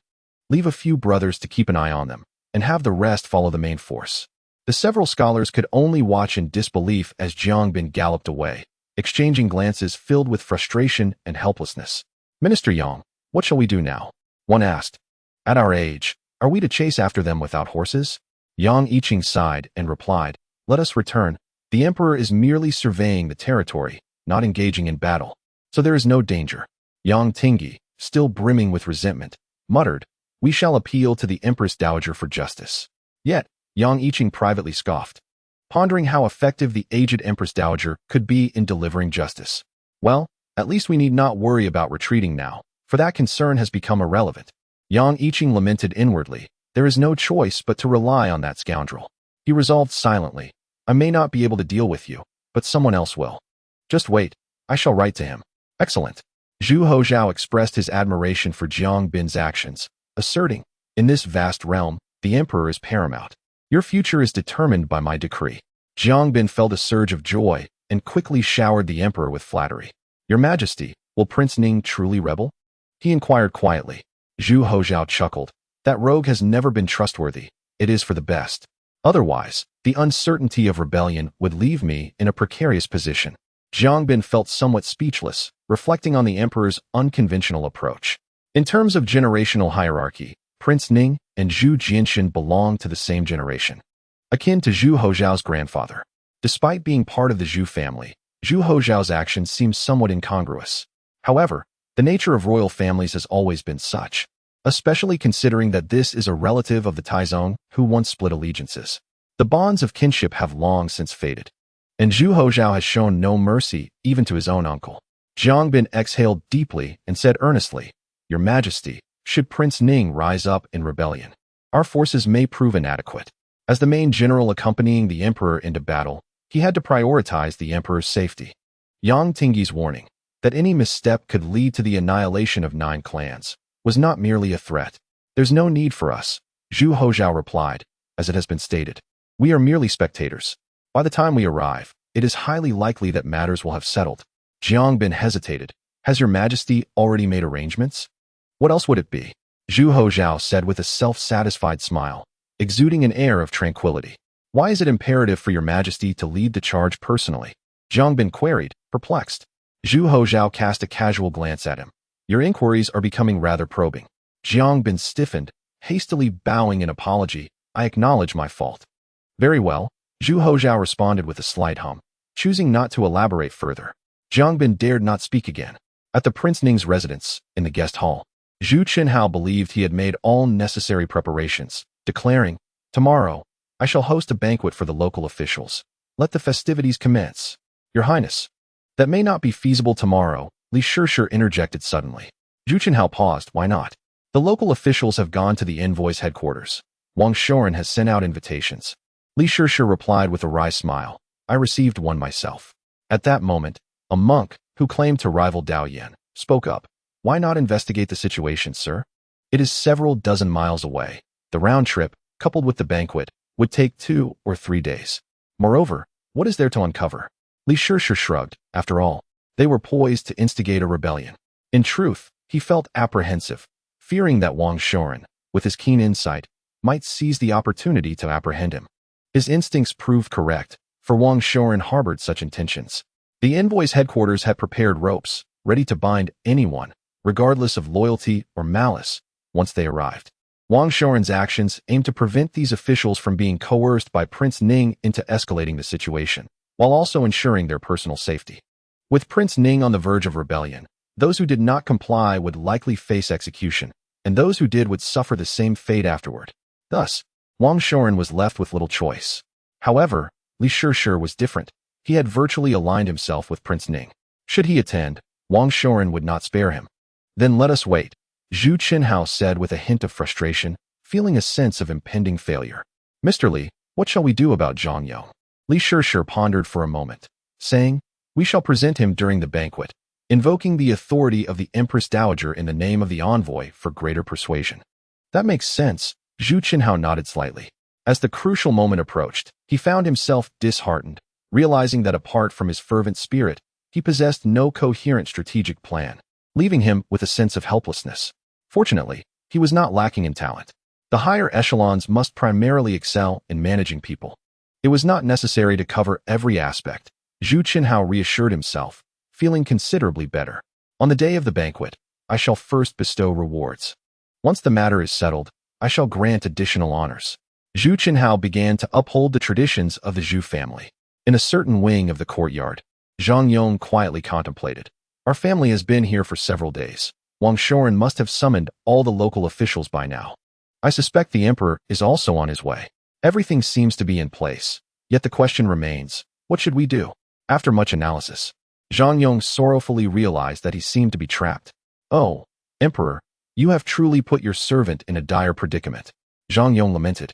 "Leave a few brothers to keep an eye on them, and have the rest follow the main force." The several scholars could only watch in disbelief as Jiang Bin galloped away, exchanging glances filled with frustration and helplessness. "Minister Yang, what shall we do now?" one asked. "At our age, are we to chase after them without horses?" Yang Yiqing sighed and replied, "Let us return. The emperor is merely surveying the territory, not engaging in battle, so there is no danger." Yang Tingyi, still brimming with resentment, muttered, "We shall appeal to the Empress Dowager for justice." Yet, Yang Yiqing privately scoffed, pondering how effective the aged Empress Dowager could be in delivering justice. "Well, at least we need not worry about retreating now, for that concern has become irrelevant." Yang Yiqing lamented inwardly, "There is no choice but to rely on that scoundrel." He resolved silently, "I may not be able to deal with you, but someone else will. Just wait, I shall write to him." "Excellent." Zhu Houzhao expressed his admiration for Jiang Bin's actions, asserting, In this vast realm, the emperor is paramount. Your future is determined by my decree. Jiang Bin felt a surge of joy and quickly showered the emperor with flattery. Your Majesty, will Prince Ning truly rebel? He inquired quietly. Zhu Houzhao chuckled. That rogue has never been trustworthy. It is for the best. Otherwise, the uncertainty of rebellion would leave me in a precarious position. Jiang Bin felt somewhat speechless, reflecting on the emperor's unconventional approach. In terms of generational hierarchy, Prince Ning and Zhu Jianxin belonged to the same generation, akin to Zhu Houzhao's grandfather. Despite being part of the Zhu family, Zhu Houzhao's actions seem somewhat incongruous. However, the nature of royal families has always been such, especially considering that this is a relative of the Taizong who once split allegiances. The bonds of kinship have long since faded, and Zhu Houzhao has shown no mercy even to his own uncle. Jiang Bin exhaled deeply and said earnestly, Your Majesty, should Prince Ning rise up in rebellion, our forces may prove inadequate. As the main general accompanying the emperor into battle, he had to prioritize the emperor's safety. Yang Tingyi's warning that any misstep could lead to the annihilation of 9 clans was not merely a threat. There's no need for us, Zhu Houzhao replied, as it has been stated. We are merely spectators. By the time we arrive, it is highly likely that matters will have settled. Jiang Bin hesitated. Has your Majesty already made arrangements? What else would it be? Zhu Houzhao said with a self-satisfied smile, exuding an air of tranquility. Why is it imperative for your Majesty to lead the charge personally? Jiang Bin queried, perplexed. Zhu Houzhao cast a casual glance at him. Your inquiries are becoming rather probing. Jiang Bin stiffened, hastily bowing in apology. I acknowledge my fault. Very well, Zhu Houzhao responded with a slight hum, choosing not to elaborate further. Jiang Bin dared not speak again. At the Prince Ning's residence, in the guest hall, Zhu Qinhao believed he had made all necessary preparations, declaring, Tomorrow, I shall host a banquet for the local officials. Let the festivities commence. Your Highness. That may not be feasible tomorrow, Li Shishir interjected suddenly. Zhu Qinhao paused. Why not? The local officials have gone to the envoy's headquarters. Wang Shoren has sent out invitations. Li Shishir replied with a wry smile. I received one myself. At that moment, a monk, who claimed to rival Dao Yan, spoke up. Why not investigate the situation, sir? It is several dozen miles away. The round trip, coupled with the banquet, would take 2 or 3 days. Moreover, what is there to uncover? Li Shishir shrugged. After all, they were poised to instigate a rebellion. In truth, he felt apprehensive, fearing that Wang Shoren, with his keen insight, might seize the opportunity to apprehend him. His instincts proved correct, for Wang Shoren harbored such intentions. The envoy's headquarters had prepared ropes, ready to bind anyone, regardless of loyalty or malice, once they arrived. Wang Shoren's actions aimed to prevent these officials from being coerced by Prince Ning into escalating the situation, while also ensuring their personal safety. With Prince Ning on the verge of rebellion, those who did not comply would likely face execution, and those who did would suffer the same fate afterward. Thus, Wang Shoren was left with little choice. However, Li Shishir was different. He had virtually aligned himself with Prince Ning. Should he attend, Wang Shoren would not spare him. Then let us wait, Zhu Qinhao said with a hint of frustration, feeling a sense of impending failure. Mr. Li, what shall we do about Zhang Yong? Li Shishir pondered for a moment, saying, We shall present him during the banquet, invoking the authority of the Empress Dowager in the name of the envoy for greater persuasion. That makes sense, Zhu Qinhao nodded slightly. As the crucial moment approached, he found himself disheartened, realizing that apart from his fervent spirit, he possessed no coherent strategic plan, leaving him with a sense of helplessness. Fortunately, he was not lacking in talent. The higher echelons must primarily excel in managing people. It was not necessary to cover every aspect, Zhu Qinhao reassured himself, feeling considerably better. On the day of the banquet, I shall first bestow rewards. Once the matter is settled, I shall grant additional honors. Zhu Qinhao began to uphold the traditions of the Zhu family. In a certain wing of the courtyard, Zhang Yong quietly contemplated. Our family has been here for several days. Wang Shoren must have summoned all the local officials by now. I suspect the emperor is also on his way. Everything seems to be in place. Yet the question remains, what should we do? After much analysis, Zhang Yong sorrowfully realized that he seemed to be trapped. Oh, Emperor, you have truly put your servant in a dire predicament, Zhang Yong lamented,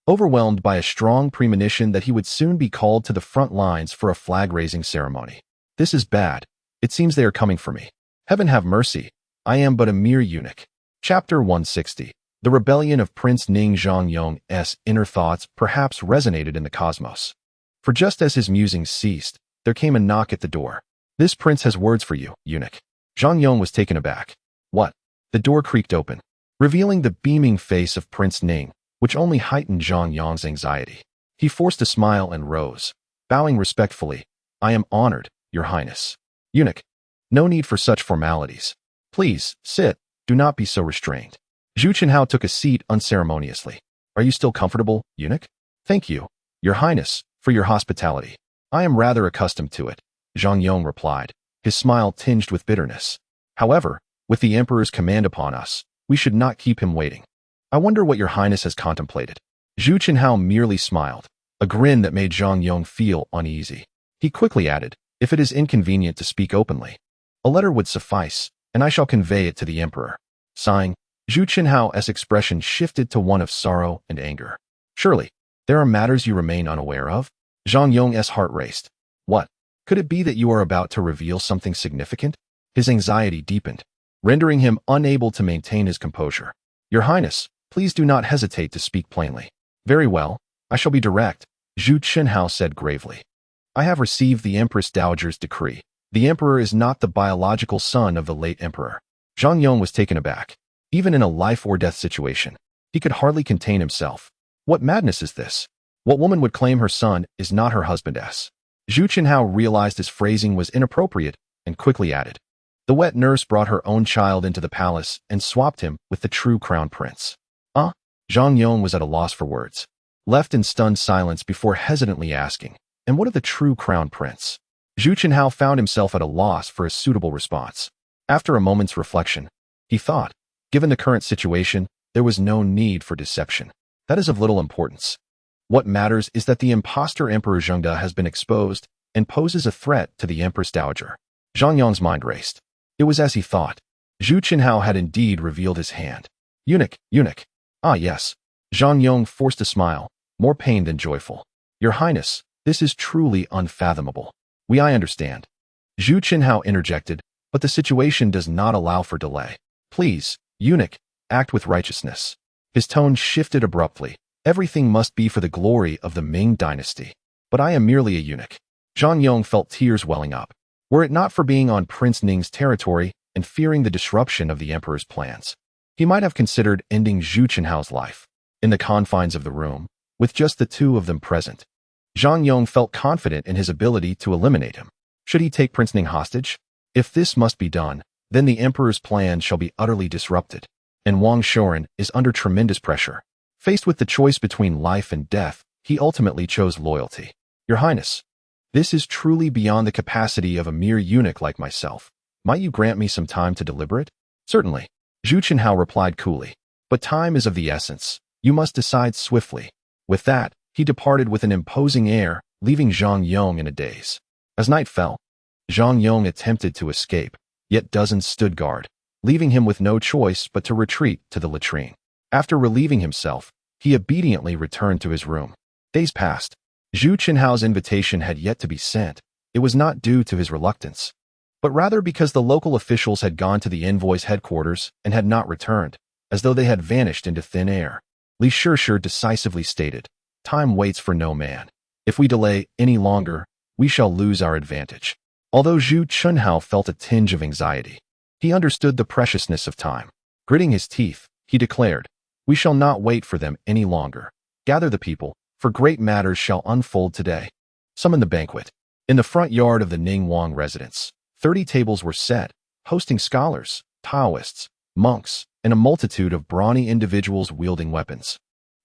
overwhelmed by a strong premonition that he would soon be called to the front lines for a flag-raising ceremony. This is bad. It seems they are coming for me. Heaven have mercy. I am but a mere eunuch. Chapter 160. The rebellion of Prince Ning Zhongyong's inner thoughts perhaps resonated in the cosmos. For just as his musings ceased, there came a knock at the door. "This prince has words for you, eunuch." Zhongyong was taken aback. "What?" The door creaked open, revealing the beaming face of Prince Ning, which only heightened Zhongyong's anxiety. He forced a smile and rose, bowing respectfully. "I am honored, Your Highness." "Eunuch, no need for such formalities. Please, sit, do not be so restrained." Zhu Houzhao took a seat unceremoniously. "Are you still comfortable, eunuch?" "Thank you, Your Highness, for your hospitality. I am rather accustomed to it," Zhongyong replied, his smile tinged with bitterness. "However, with the Emperor's command upon us, we should not keep him waiting. I wonder what Your Highness has contemplated." Zhu Houzhao merely smiled, a grin that made Zhongyong feel uneasy. He quickly added, "If it is inconvenient to speak openly, a letter would suffice, and I shall convey it to the Emperor." Sighing, Zhu Houzhao's expression shifted to one of sorrow and anger. "Surely, there are matters you remain unaware of?" Zhongyong's heart raced. "What? Could it be that you are about to reveal something significant?" His anxiety deepened, rendering him unable to maintain his composure. "Your Highness, please do not hesitate to speak plainly." "Very well, I shall be direct," Zhu Houzhao said gravely. "I have received the Empress Dowager's decree. The Emperor is not the biological son of the late Emperor." Zhongyong was taken aback. Even in a life-or-death situation, he could hardly contain himself. What madness is this? What woman would claim her son is not her husband's? Zhu Houzhao realized his phrasing was inappropriate and quickly added, "The wet nurse brought her own child into the palace and swapped him with the true crown prince." Zhongyong was at a loss for words, left in stunned silence before hesitantly asking, "And what of the true crown prince?" Zhu Houzhao found himself at a loss for a suitable response. After a moment's reflection, he thought, given the current situation, there was no need for deception. That is of little importance. What matters is that the impostor Emperor Zhengde has been exposed and poses a threat to the Empress Dowager. Zhongyong's mind raced. It was as he thought. Zhu Houzhao had indeed revealed his hand. "Eunuch, eunuch." "Ah, yes." Zhongyong forced a smile, more pained than joyful. "Your Highness, this is truly unfathomable." I understand." Zhu Houzhao interjected, "but the situation does not allow for delay. Please, eunuch, act with righteousness." His tone shifted abruptly. "Everything must be for the glory of the Ming dynasty. But I am merely a eunuch." Zhongyong felt tears welling up. Were it not for being on Prince Ning's territory and fearing the disruption of the Emperor's plans, he might have considered ending Zhu Houzhao's life. In the confines of the room, with just the two of them present, Zhongyong felt confident in his ability to eliminate him. Should he take Prince Ning hostage? If this must be done, then the Emperor's plans shall be utterly disrupted, and Wang Shoren is under tremendous pressure. Faced with the choice between life and death, he ultimately chose loyalty. "Your Highness, this is truly beyond the capacity of a mere eunuch like myself. Might you grant me some time to deliberate?" "Certainly," Zhu Houzhao replied coolly. "But time is of the essence. You must decide swiftly." With that, he departed with an imposing air, leaving Zhongyong in a daze. As night fell, Zhongyong attempted to escape, yet dozens stood guard, leaving him with no choice but to retreat to the latrine. After relieving himself, he obediently returned to his room. Days passed. Zhu Houzhao's invitation had yet to be sent. It was not due to his reluctance, but rather because the local officials had gone to the envoy's headquarters and had not returned, as though they had vanished into thin air. Li Qing decisively stated, "Time waits for no man. If we delay any longer, we shall lose our advantage." Although Zhu Houzhao felt a tinge of anxiety, he understood the preciousness of time. Gritting his teeth, he declared, "We shall not wait for them any longer. Gather the people, for great matters shall unfold today." Summon the banquet. In the front yard of the Ning Wang residence, 30 tables were set, hosting scholars, Taoists, monks, and a multitude of brawny individuals wielding weapons.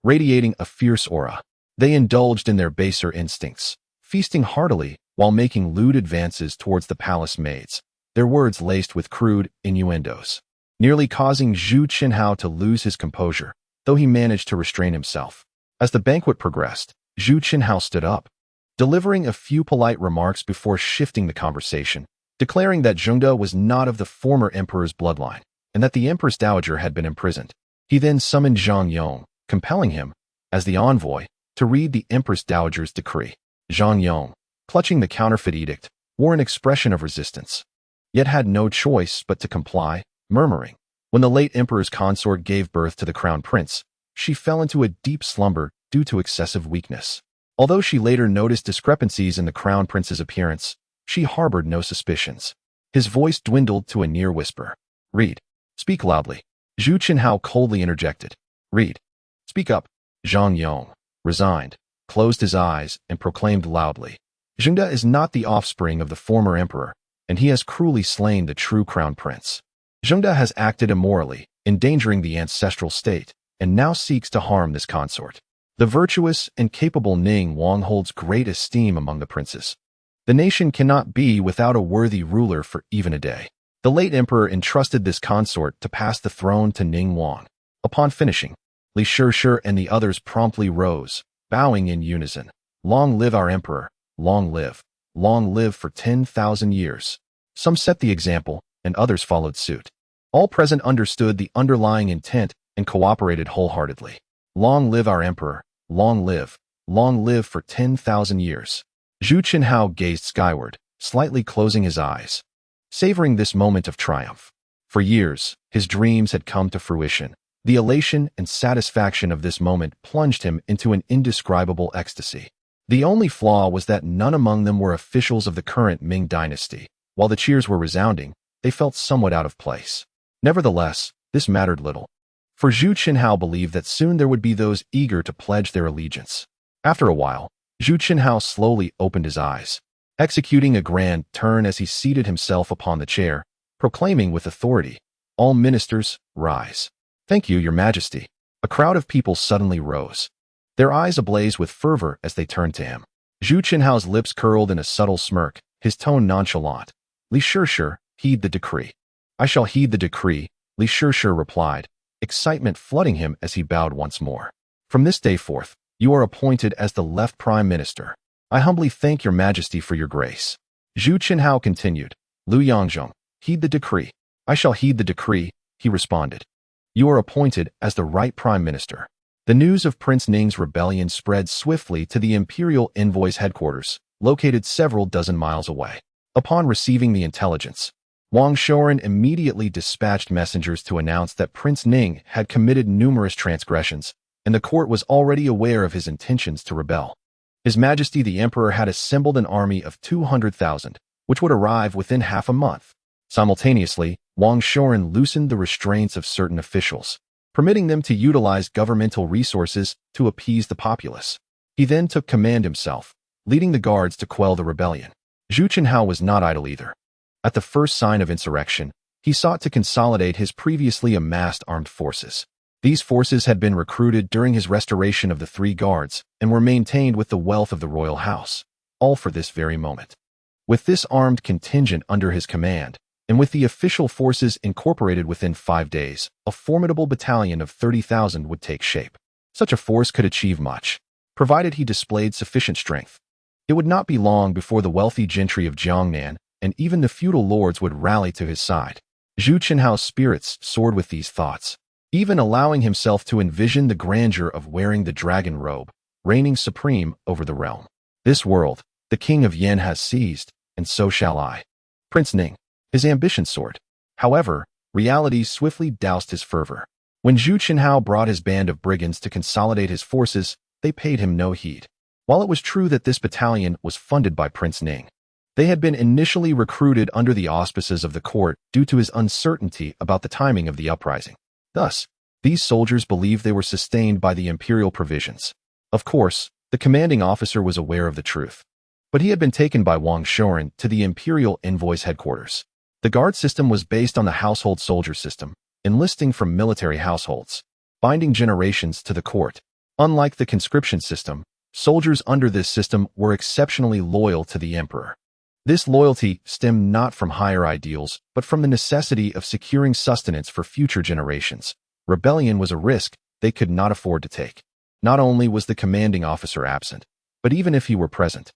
Radiating a fierce aura, they indulged in their baser instincts, feasting heartily while making lewd advances towards the palace maids, their words laced with crude innuendos, nearly causing Zhu Houzhao to lose his composure, though he managed to restrain himself. As the banquet progressed, Zhu Houzhao stood up, delivering a few polite remarks before shifting the conversation, declaring that Zhengde was not of the former emperor's bloodline, and that the Empress Dowager had been imprisoned. He then summoned Zhongyong, compelling him, as the envoy, to read the Empress Dowager's decree. Zhongyong, clutching the counterfeit edict, wore an expression of resistance, yet had no choice but to comply, murmuring, When the late emperor's consort gave birth to the crown prince, she fell into a deep slumber due to excessive weakness. Although she later noticed discrepancies in the crown prince's appearance, she harbored no suspicions. His voice dwindled to a near whisper. "Read. Speak loudly." Zhu Qinhao coldly interjected. "Read. Speak up." Zhang Yong, resigned, closed his eyes and proclaimed loudly. "Zhengde is not the offspring of the former emperor, and he has cruelly slain the true crown prince. Zhengde has acted immorally, endangering the ancestral state, and now seeks to harm this consort. The virtuous and capable Ning Wang holds great esteem among the princes. The nation cannot be without a worthy ruler for even a day." The late emperor entrusted this consort to pass the throne to Ning Wang. Upon finishing, Li Qing and the others promptly rose, bowing in unison. "Long live our emperor! Long live for 10,000 years." Some set the example, and others followed suit. All present understood the underlying intent and cooperated wholeheartedly. "Long live our emperor! Long live for 10,000 years." Zhu Qinhao gazed skyward, slightly closing his eyes, savoring this moment of triumph. For years, his dreams had come to fruition. The elation and satisfaction of this moment plunged him into an indescribable ecstasy. The only flaw was that none among them were officials of the current Ming dynasty. While the cheers were resounding, they felt somewhat out of place. Nevertheless, this mattered little, for Zhu Qinhao believed that soon there would be those eager to pledge their allegiance. After a while, Zhu Qinhao slowly opened his eyes, executing a grand turn as he seated himself upon the chair, proclaiming with authority, "All ministers, rise." "Thank you, Your Majesty." A crowd of people suddenly rose, their eyes ablaze with fervor as they turned to him. Zhu Qinhao's lips curled in a subtle smirk, his tone nonchalant. "Li Qing, heed the decree." "I shall heed the decree," Li Qing replied, excitement flooding him as he bowed once more. "From this day forth, you are appointed as the left prime minister. I humbly thank Your Majesty for your grace." Zhu Qinhao continued. "Lu Yangzhong, heed the decree." "I shall heed the decree," he responded. "You are appointed as the right prime minister." The news of Prince Ning's rebellion spread swiftly to the imperial envoy's headquarters, located several dozen miles away. Upon receiving the intelligence, Wang Shouren immediately dispatched messengers to announce that Prince Ning had committed numerous transgressions, and the court was already aware of his intentions to rebel. His Majesty the Emperor had assembled an army of 200,000, which would arrive within half a month. Simultaneously, Wang Shouren loosened the restraints of certain officials, permitting them to utilize governmental resources to appease the populace. He then took command himself, leading the guards to quell the rebellion. Zhu Qinhao was not idle either. At the first sign of insurrection, he sought to consolidate his previously amassed armed forces. These forces had been recruited during his restoration of the 3 guards and were maintained with the wealth of the royal house, all for this very moment. With this armed contingent under his command, and with the official forces incorporated within 5 days, a formidable battalion of 30,000 would take shape. Such a force could achieve much, provided he displayed sufficient strength. It would not be long before the wealthy gentry of Jiangnan and even the feudal lords would rally to his side. Zhu Qinhao's spirits soared with these thoughts, even allowing himself to envision the grandeur of wearing the dragon robe, reigning supreme over the realm. "This world, the king of Yen has seized, and so shall I." Prince Ning. His ambition soared. However, reality swiftly doused his fervor. When Zhu Qinhao brought his band of brigands to consolidate his forces, they paid him no heed. While it was true that this battalion was funded by Prince Ning, they had been initially recruited under the auspices of the court due to his uncertainty about the timing of the uprising. Thus, these soldiers believed they were sustained by the imperial provisions. Of course, the commanding officer was aware of the truth, but he had been taken by Wang Shouren to the imperial envoy's headquarters. The guard system was based on the household soldier system, enlisting from military households, binding generations to the court. Unlike the conscription system, soldiers under this system were exceptionally loyal to the emperor. This loyalty stemmed not from higher ideals, but from the necessity of securing sustenance for future generations. Rebellion was a risk they could not afford to take. Not only was the commanding officer absent, but even if he were present,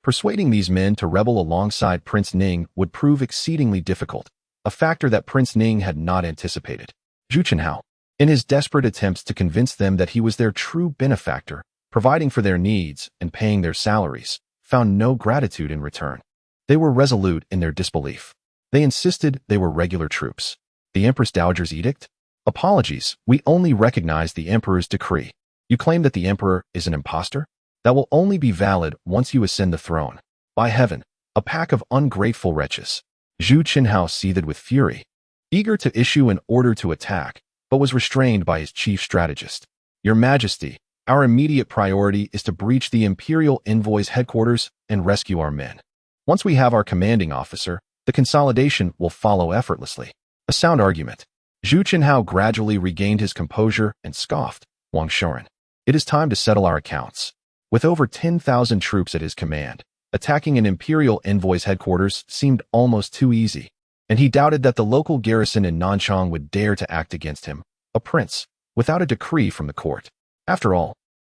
persuading these men to rebel alongside Prince Ning would prove exceedingly difficult, a factor that Prince Ning had not anticipated. Zhu Qinhao, in his desperate attempts to convince them that he was their true benefactor, providing for their needs and paying their salaries, found no gratitude in return. They were resolute in their disbelief. They insisted they were regular troops. The Empress Dowager's edict? Apologies, we only recognize the Emperor's decree. You claim that the Emperor is an impostor? That will only be valid once you ascend the throne. By heaven, a pack of ungrateful wretches. Zhu Houzhao seethed with fury, eager to issue an order to attack, but was restrained by his chief strategist. Your Majesty, our immediate priority is to breach the Imperial Envoy's headquarters and rescue our men. Once we have our commanding officer, the consolidation will follow effortlessly. A sound argument. Zhu Houzhao gradually regained his composure and scoffed. Wang Shoren, it is time to settle our accounts. With over 10,000 troops at his command, attacking an Imperial Envoy's headquarters seemed almost too easy, and he doubted that the local garrison in Nanchang would dare to act against him, a prince, without a decree from the court. After all,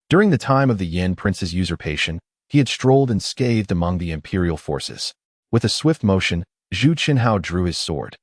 during the time of the Yin prince's usurpation, he had strolled unscathed among the imperial forces. With a swift motion, Zhu Houzhao drew his sword,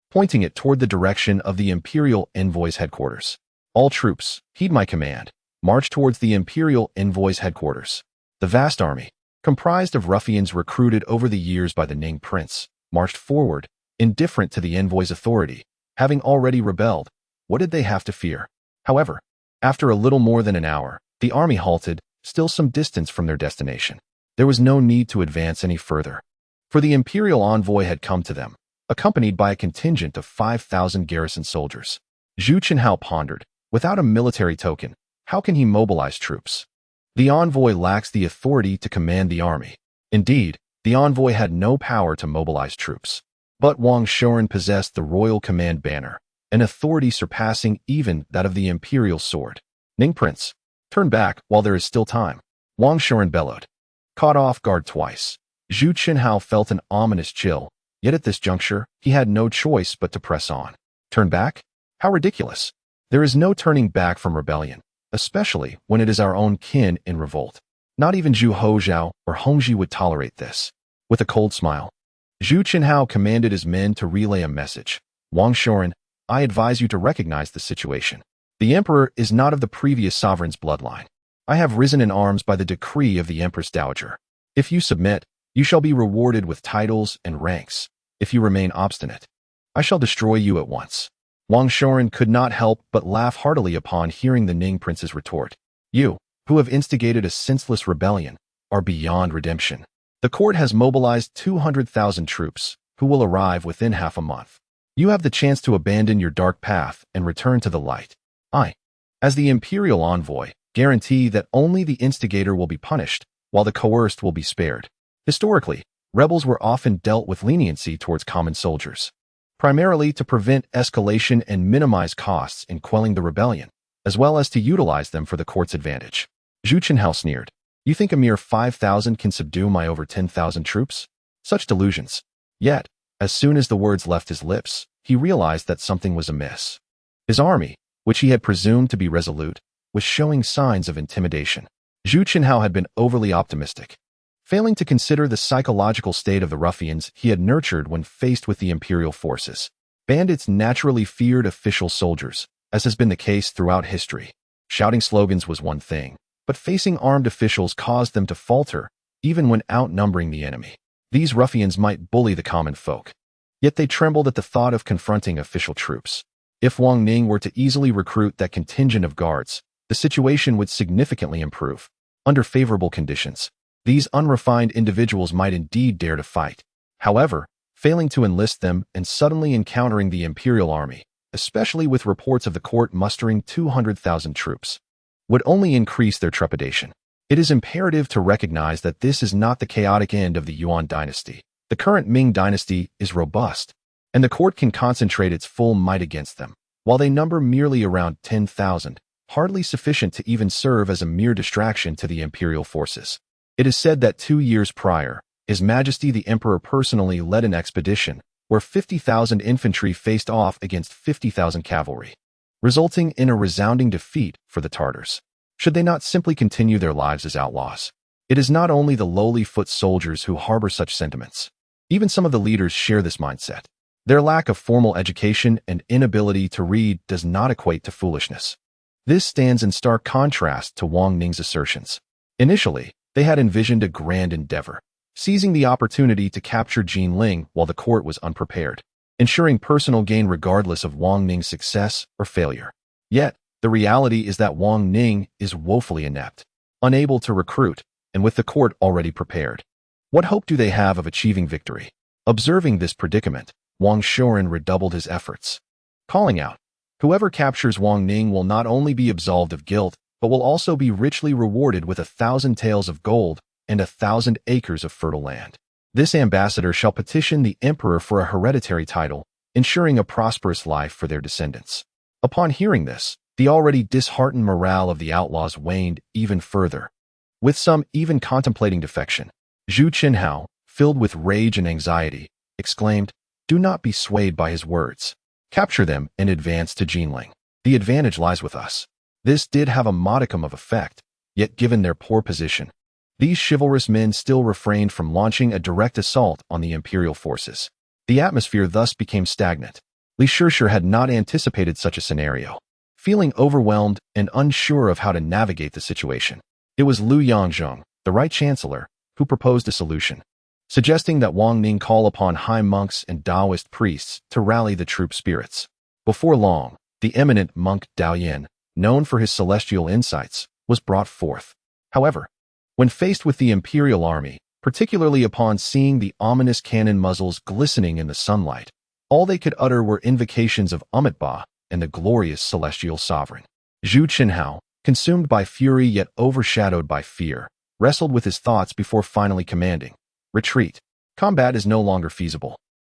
pointing it toward the direction of the Imperial Envoy's headquarters. All troops, heed my command, march towards the Imperial Envoy's headquarters. The vast army, comprised of ruffians recruited over the years by the Ming prince, marched forward, indifferent to the envoy's authority. Having already rebelled, what did they have to fear? However, after a little more than an hour, the army halted, still some distance from their destination. There was no need to advance any further, for the imperial envoy had come to them, accompanied by a contingent of 5,000 garrison soldiers. Zhu Houzhao pondered, without a military token, how can he mobilize troops? The envoy lacks the authority to command the army. Indeed, the envoy had no power to mobilize troops. But Wang Shoren possessed the royal command banner, an authority surpassing even that of the imperial sword. Ming Prince, turn back while there is still time. Wang Shoren bellowed. Caught off guard twice, Zhu Houzhao felt an ominous chill, yet at this juncture, he had no choice but to press on. Turn back? How ridiculous. There is no turning back from rebellion, especially when it is our own kin in revolt. Not even Zhu Houzhao or Hongji would tolerate this. With a cold smile, Zhu Houzhao commanded his men to relay a message. Wang Shoren, I advise you to recognize the situation. The emperor is not of the previous sovereign's bloodline. I have risen in arms by the decree of the Empress Dowager. If you submit, you shall be rewarded with titles and ranks. If you remain obstinate, I shall destroy you at once. Wang Shoren could not help but laugh heartily upon hearing the Ming prince's retort. You, who have instigated a senseless rebellion, are beyond redemption. The court has mobilized 200,000 troops, who will arrive within half a month. You have the chance to abandon your dark path and return to the light. I, as the imperial envoy, guarantee that only the instigator will be punished, while the coerced will be spared. Historically, rebels were often dealt with leniency towards common soldiers, primarily to prevent escalation and minimize costs in quelling the rebellion, as well as to utilize them for the court's advantage. Zhu Houzhao sneered. You think a mere 5,000 can subdue my over 10,000 troops? Such delusions. Yet, as soon as the words left his lips, he realized that something was amiss. His army, which he had presumed to be resolute, was showing signs of intimidation. Zhu Houzhao had been overly optimistic, failing to consider the psychological state of the ruffians he had nurtured when faced with the imperial forces. Bandits naturally feared official soldiers, as has been the case throughout history. Shouting slogans was one thing, but facing armed officials caused them to falter, even when outnumbering the enemy. These ruffians might bully the common folk, yet they trembled at the thought of confronting official troops. If Wang Ning were to easily recruit that contingent of guards, the situation would significantly improve. Under favorable conditions, these unrefined individuals might indeed dare to fight. However, failing to enlist them and suddenly encountering the imperial army, especially with reports of the court mustering 200,000 troops, would only increase their trepidation. It is imperative to recognize that this is not the chaotic end of the Yuan dynasty. The current Ming dynasty is robust, and the court can concentrate its full might against them. While they number merely around 10,000, hardly sufficient to even serve as a mere distraction to the imperial forces. It is said that 2 years prior, His Majesty the Emperor personally led an expedition where 50,000 infantry faced off against 50,000 cavalry, resulting in a resounding defeat for the Tartars. Should they not simply continue their lives as outlaws? It is not only the lowly foot soldiers who harbor such sentiments. Even some of the leaders share this mindset. Their lack of formal education and inability to read does not equate to foolishness. This stands in stark contrast to Wang Ning's assertions. Initially, they had envisioned a grand endeavor, seizing the opportunity to capture Jinling while the court was unprepared. ensuring personal gain regardless of Wang Ning's success or failure. Yet, the reality is that Wang Ning is woefully inept, unable to recruit, and with the court already prepared. What hope do they have of achieving victory? Observing this predicament, Wang Shoren redoubled his efforts, calling out, "Whoever captures Wang Ning will not only be absolved of guilt, but will also be richly rewarded with 1,000 taels of gold and 1,000 acres of fertile land. This ambassador shall petition the emperor for a hereditary title, ensuring a prosperous life for their descendants." Upon hearing this, the already disheartened morale of the outlaws waned even further, with some even contemplating defection. Zhu Houzhao, filled with rage and anxiety, exclaimed, "Do not be swayed by his words. Capture them and advance to Jinling. The advantage lies with us." This did have a modicum of effect, yet given their poor position, these chivalrous men still refrained from launching a direct assault on the imperial forces. The atmosphere thus became stagnant. Li Qing had not anticipated such a scenario. Feeling overwhelmed and unsure of how to navigate the situation, it was Liu Yangzheng, the Right Chancellor, who proposed a solution, suggesting that Wang Ning call upon high monks and Taoist priests to rally the troop spirits. Before long, the eminent monk Dao Yin, known for his celestial insights, was brought forth. However, when faced with the imperial army, particularly upon seeing the ominous cannon muzzles glistening in the sunlight, all they could utter were invocations of Amitabha and the glorious celestial sovereign. Zhu Houzhao, consumed by fury yet overshadowed by fear, wrestled with his thoughts before finally commanding, "Retreat. Combat is no longer feasible.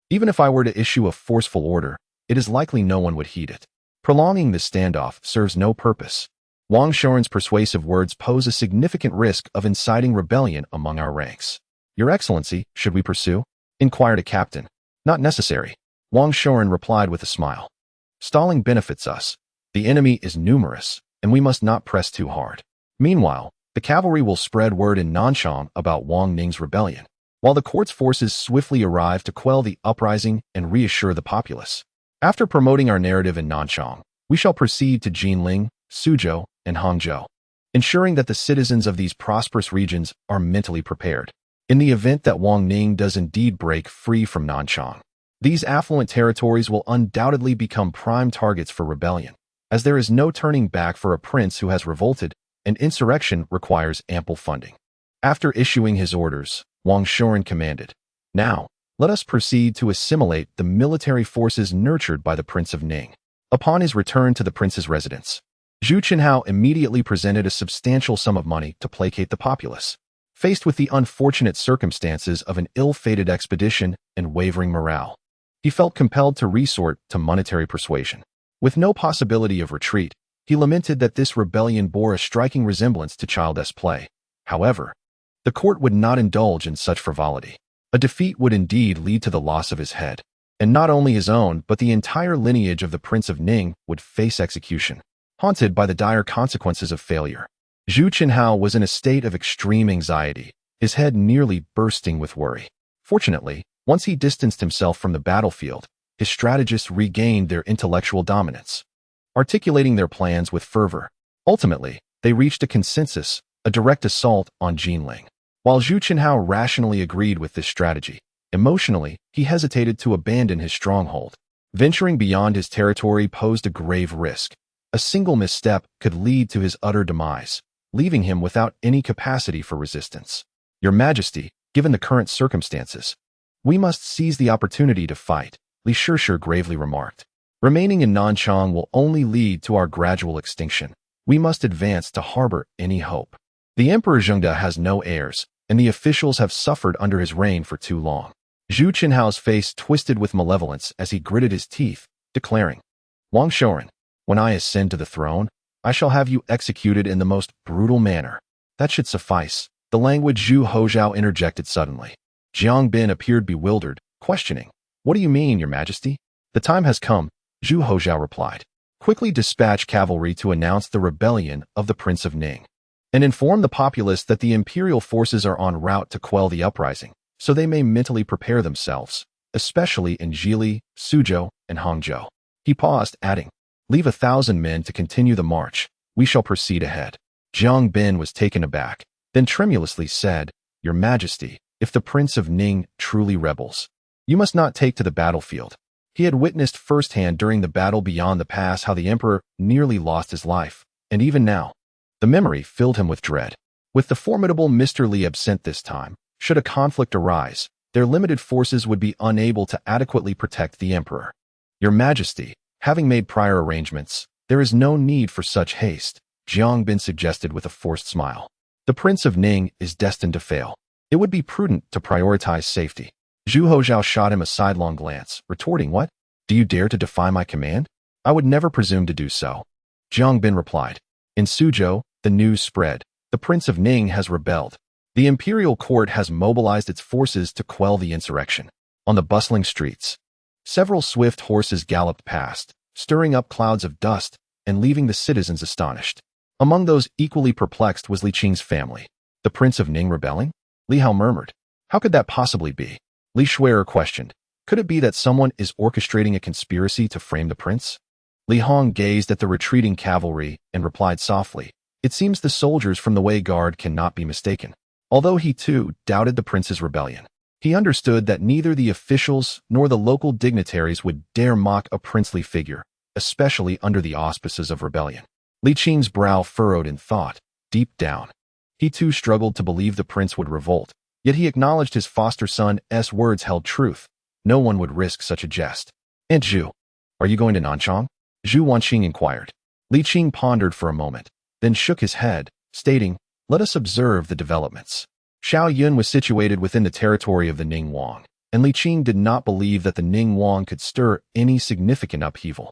Even if I were to issue a forceful order, it is likely no one would heed it. Prolonging this standoff serves no purpose. Wang Shoren's persuasive words pose a significant risk of inciting rebellion among our ranks. Your Excellency, should we pursue?" inquired a captain. "Not necessary," Wang Shoren replied with a smile. "Stalling benefits us. The enemy is numerous, and we must not press too hard. Meanwhile, the cavalry will spread word in Nanchang about Wang Ning's rebellion, while the court's forces swiftly arrive to quell the uprising and reassure the populace. After promoting our narrative in Nanchang, we shall proceed to Jinling, Suzhou, and Hangzhou, ensuring that the citizens of these prosperous regions are mentally prepared. In the event that Wang Ning does indeed break free from Nanchang, these affluent territories will undoubtedly become prime targets for rebellion, as there is no turning back for a prince who has revolted, and insurrection requires ample funding." After issuing his orders, Wang Shoren commanded, "Now, let us proceed to assimilate the military forces nurtured by the Prince of Ning." Upon his return to the prince's residence, Zhu Houzhao immediately presented a substantial sum of money to placate the populace. Faced with the unfortunate circumstances of an ill-fated expedition and wavering morale, he felt compelled to resort to monetary persuasion. With no possibility of retreat, he lamented that this rebellion bore a striking resemblance to childish play. However, the court would not indulge in such frivolity. A defeat would indeed lead to the loss of his head, and not only his own but the entire lineage of the Prince of Ning would face execution. Haunted by the dire consequences of failure, Zhu Houzhao was in a state of extreme anxiety, his head nearly bursting with worry. Fortunately, once he distanced himself from the battlefield, his strategists regained their intellectual dominance, articulating their plans with fervor. Ultimately, they reached a consensus, a direct assault on Jinling. While Zhu Houzhao rationally agreed with this strategy, emotionally, he hesitated to abandon his stronghold. Venturing beyond his territory posed a grave risk. A single misstep could lead to his utter demise, leaving him without any capacity for resistance. "Your Majesty, given the current circumstances, we must seize the opportunity to fight," Li Qing gravely remarked. "Remaining in Nanchang will only lead to our gradual extinction. We must advance to harbor any hope. The Emperor Zhengde has no heirs, and the officials have suffered under his reign for too long." Zhu Houzhao's face twisted with malevolence as he gritted his teeth, declaring, "Wang Shoren, when I ascend to the throne, I shall have you executed in the most brutal manner." "That should suffice," the languid Zhu Houzhao interjected suddenly. Jiang Bin appeared bewildered, questioning, "What do you mean, Your Majesty?" "The time has come," Zhu Houzhao replied. "Quickly dispatch cavalry to announce the rebellion of the Prince of Ning, and inform the populace that the imperial forces are en route to quell the uprising, so they may mentally prepare themselves, especially in Jili, Suzhou, and Hangzhou." He paused, adding, "Leave 1,000 men to continue the march. We shall proceed ahead." Jiang Bin was taken aback, then tremulously said, "Your Majesty, if the Prince of Ning truly rebels, you must not take to the battlefield. He had witnessed firsthand during the battle beyond the pass how the emperor nearly lost his life, and even now, the memory filled him with dread. With the formidable Mr. Li absent this time, should a conflict arise, their limited forces would be unable to adequately protect the emperor. Your Majesty, having made prior arrangements, there is no need for such haste, Jiang Bin suggested with a forced smile. The Prince of Ning is destined to fail. It would be prudent to prioritize safety. Zhu Houzhao shot him a sidelong glance, retorting, "What? Do you dare to defy my command? I would never presume to do so." Jiang Bin replied. In Suzhou, the news spread. The Prince of Ning has rebelled. The imperial court has mobilized its forces to quell the insurrection. On the bustling streets, several swift horses galloped past, stirring up clouds of dust and leaving the citizens astonished. Among those equally perplexed was Li Qing's family. The Prince of Ning rebelling? Li Hao murmured. How could that possibly be? Li Shui'er questioned. Could it be that someone is orchestrating a conspiracy to frame the prince? Li Hong gazed at the retreating cavalry and replied softly, "It seems the soldiers from the vanguard cannot be mistaken." Although he too doubted the prince's rebellion, he understood that neither the officials nor the local dignitaries would dare mock a princely figure, especially under the auspices of rebellion. Li Qing's brow furrowed in thought. Deep down, he too struggled to believe the prince would revolt, yet he acknowledged his foster son's words held truth. No one would risk such a jest. "Aunt Zhu, are you going to Nanchang?" Zhu Wanqing inquired. Li Qing pondered for a moment, then shook his head, stating, "Let us observe the developments." Xiao Yun was situated within the territory of the Ning Wang, and Li Qing did not believe that the Ning Wang could stir any significant upheaval.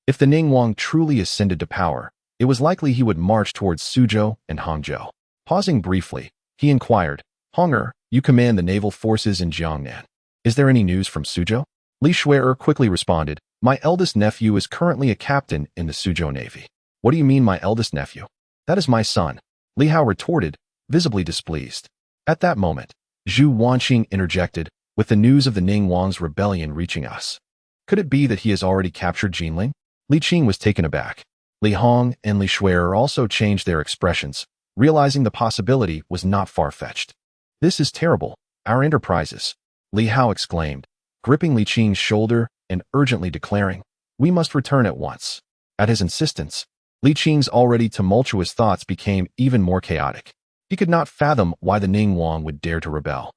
If the Ning Wang truly ascended to power, it was likely he would march towards Suzhou and Hangzhou. Pausing briefly, he inquired, "Honger, you command the naval forces in Jiangnan. Is there any news from Suzhou?" Li Shui'er quickly responded, "My eldest nephew is currently a captain in the Suzhou Navy." "What do you mean, my eldest nephew?" "That is my son," Li Hao retorted, visibly displeased. At that moment, Zhu Wanqing interjected, "With the news of the Ning Wang's rebellion reaching us, could it be that he has already captured Jinling?" Li Qing was taken aback. Li Hong and Li Shui'er also changed their expressions, realizing the possibility was not far-fetched. "This is terrible. Our enterprises," Li Hao exclaimed, gripping Li Qing's shoulder and urgently declaring, "We must return at once." At his insistence, Li Qing's already tumultuous thoughts became even more chaotic. He could not fathom why the Ning Wang would dare to rebel,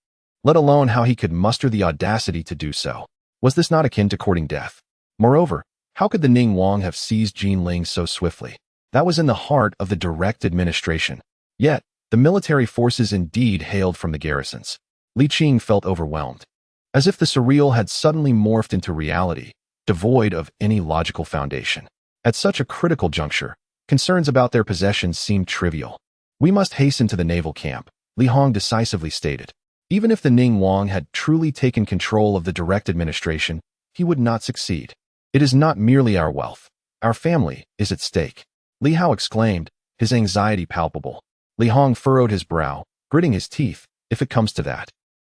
let alone how he could muster the audacity to do so. Was this not akin to courting death? Moreover, how could the Ning Wang have seized Jinling so swiftly? That was in the heart of the direct administration. Yet, the military forces indeed hailed from the garrisons. Li Qing felt overwhelmed, as if the surreal had suddenly morphed into reality, devoid of any logical foundation. At such a critical juncture, concerns about their possessions seemed trivial. "We must hasten to the naval camp," Li Hong decisively stated. Even if the Ning Wang had truly taken control of the direct administration, he would not succeed. "It is not merely our wealth. Our family is at stake," Li Hao exclaimed, his anxiety palpable. Li Hong furrowed his brow, gritting his teeth. "If it comes to that,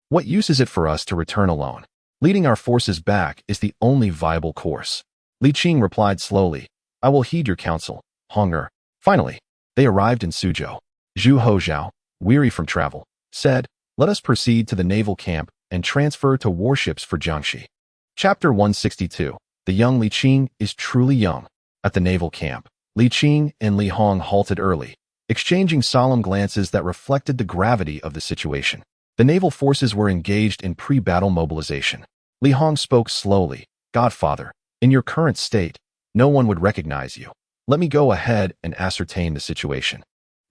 what use is it for us to return alone? Leading our forces back is the only viable course." Li Qing replied slowly, "I will heed your counsel, Honger." Finally, they arrived in Suzhou. Zhu Houzhao, weary from travel, said, "Let us proceed to the naval camp and transfer to warships for Jiangxi." Chapter 162. The young Li Qing is truly young. At the naval camp, Li Qing and Li Hong halted early, exchanging solemn glances that reflected the gravity of the situation. The naval forces were engaged in pre-battle mobilization. Li Hong spoke slowly, "Godfather, in your current state, no one would recognize you. Let me go ahead and ascertain the situation."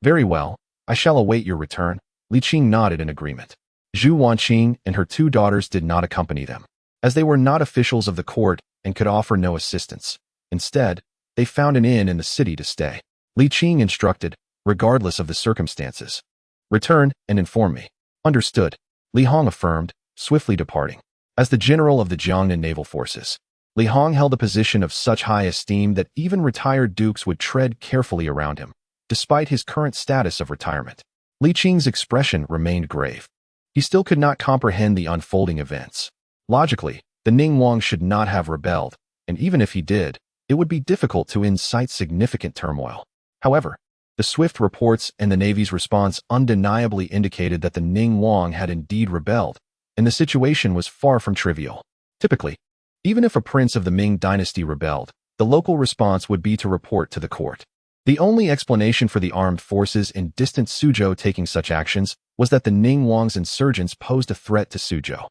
"Very well, I shall await your return." Li Qing nodded in agreement. Zhu Wanqing and her two daughters did not accompany them, as they were not officials of the court and could offer no assistance. Instead, they found an inn in the city to stay. Li Qing instructed, regardless of the circumstances, "Return and inform me." "Understood," Li Hong affirmed, swiftly departing. As the general of the Jiangnan naval forces, Li Hong held a position of such high esteem that even retired dukes would tread carefully around him, despite his current status of retirement. Li Qing's expression remained grave. He still could not comprehend the unfolding events. Logically, the Ning Wang should not have rebelled, and even if he did, it would be difficult to incite significant turmoil. However, the swift reports and the Navy's response undeniably indicated that the Ning Wang had indeed rebelled, and the situation was far from trivial. Typically, Even if a prince of the Ming dynasty rebelled, the local response would be to report to the court. The only explanation for the armed forces in distant Suzhou taking such actions was that the Ningguang's insurgents posed a threat to Suzhou.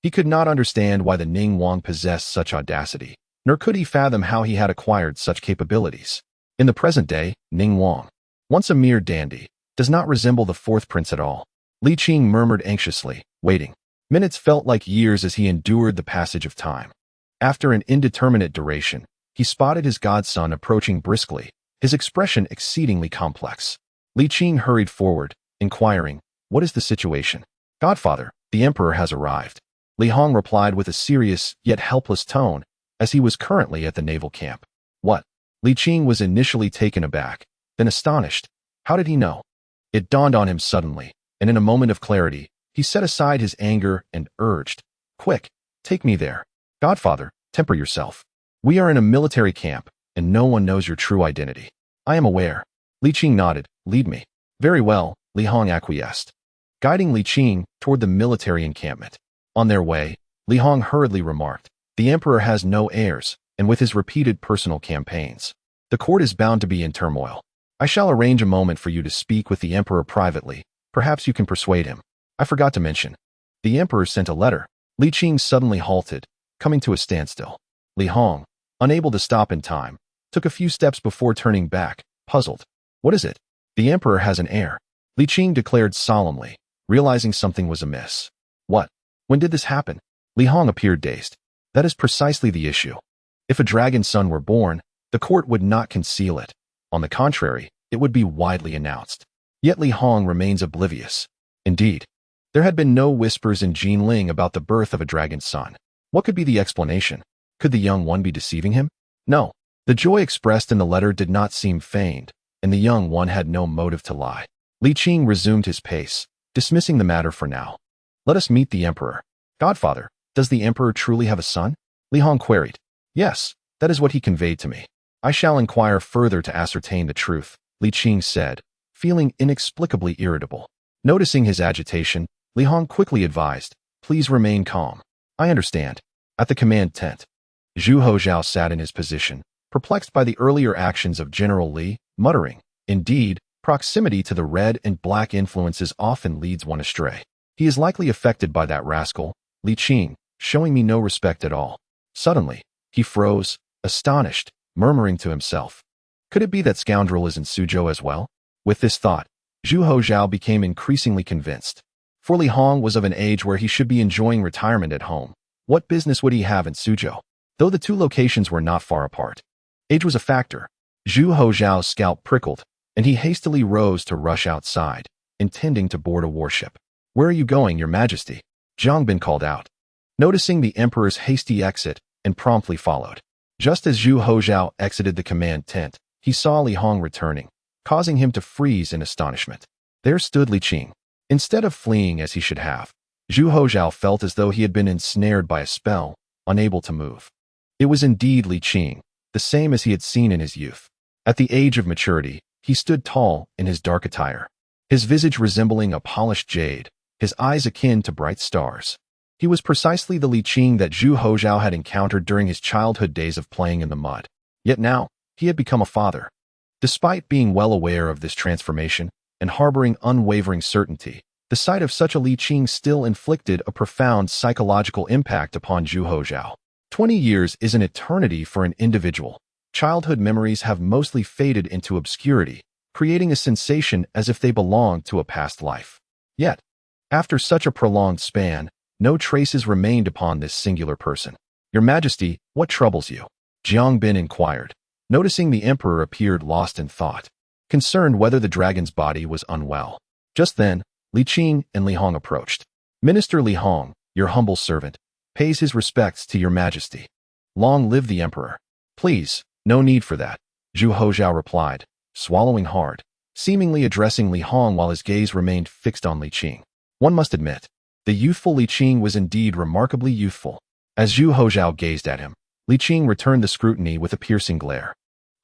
He could not understand why the Ningguang possessed such audacity, nor could he fathom how he had acquired such capabilities. In the present day, Ningguang, once a mere dandy, does not resemble the fourth prince at all. Li Qing murmured anxiously, waiting. Minutes felt like years as he endured the passage of time. After an indeterminate duration, he spotted his godson approaching briskly, his expression exceedingly complex. Li Qing hurried forward, inquiring, "What is the situation?" "Godfather, the emperor has arrived," Li Hong replied with a serious yet helpless tone, as he was currently at the naval camp. "What?" Li Qing was initially taken aback, then astonished. How did he know? It dawned on him suddenly, and in a moment of clarity, he set aside his anger and urged, "Quick, take me there." "Godfather, temper yourself. We are in a military camp, and no one knows your true identity." "I am aware." Li Qing nodded. "Lead me." "Very well," Li Hong acquiesced, guiding Li Qing toward the military encampment. On their way, Li Hong hurriedly remarked, "The emperor has no heirs, and with his repeated personal campaigns, the court is bound to be in turmoil. I shall arrange a moment for you to speak with the emperor privately. Perhaps you can persuade him. I forgot to mention. The emperor sent a letter." Li Qing suddenly halted, coming to a standstill. Li Hong, unable to stop in time, took a few steps before turning back, puzzled. "What is it?" "The emperor has an heir," Li Qing declared solemnly, realizing something was amiss. "What? When did this happen?" Li Hong appeared dazed. "That is precisely the issue. If a dragon son were born, the court would not conceal it. On the contrary, it would be widely announced." Yet Li Hong remains oblivious. Indeed, there had been no whispers in Jinling about the birth of a dragon son. What could be the explanation? Could the young one be deceiving him? No. The joy expressed in the letter did not seem feigned, and the young one had no motive to lie. Li Qing resumed his pace, dismissing the matter for now. "Let us meet the emperor." "Godfather, does the emperor truly have a son?" Li Hong queried. "Yes, that is what he conveyed to me." "I shall inquire further to ascertain the truth," Li Qing said, feeling inexplicably irritable. Noticing his agitation, Li Hong quickly advised, "Please remain calm." "I understand." At the command tent, Zhu Houzhao sat in his position, perplexed by the earlier actions of General Li, muttering, "Indeed, proximity to the red and black influences often leads one astray. He is likely affected by that rascal, Li Qing, showing me no respect at all." Suddenly, he froze, astonished, murmuring to himself, "Could it be that scoundrel is in Suzhou as well?" With this thought, Zhu Houzhao became increasingly convinced. For Li Hong was of an age where he should be enjoying retirement at home. What business would he have in Suzhou? Though the two locations were not far apart, age was a factor. Zhu Houzhao's scalp prickled, and he hastily rose to rush outside, intending to board a warship. "Where are you going, Your Majesty?" Jiang Bin called out, noticing the emperor's hasty exit, and promptly followed. Just as Zhu Houzhao exited the command tent, he saw Li Hong returning, causing him to freeze in astonishment. There stood Li Qing. Instead of fleeing as he should have, Zhu Houzhao felt as though he had been ensnared by a spell, unable to move. It was indeed Li Qing, the same as he had seen in his youth. At the age of maturity, he stood tall in his dark attire, his visage resembling a polished jade, his eyes akin to bright stars. He was precisely the Li Qing that Zhu Houzhao had encountered during his childhood days of playing in the mud. Yet now, he had become a father. Despite being well aware of this transformation and harboring unwavering certainty, the sight of such a Li Qing still inflicted a profound psychological impact upon Zhu Houzhao. 20 years is an eternity for an individual. Childhood memories have mostly faded into obscurity, creating a sensation as if they belonged to a past life. Yet, after such a prolonged span, no traces remained upon this singular person. "Your Majesty, what troubles you?" Jiang Bin inquired, noticing the emperor appeared lost in thought, concerned whether the dragon's body was unwell. Just then, Li Qing and Li Hong approached. "Minister Li Hong, your humble servant, pays his respects to Your Majesty." "Long live the emperor." "Please, no need for that," Zhu Houzhao replied, swallowing hard, seemingly addressing Li Hong while his gaze remained fixed on Li Qing. One must admit, the youthful Li Qing was indeed remarkably youthful. As Zhu Houzhao gazed at him, Li Qing returned the scrutiny with a piercing glare.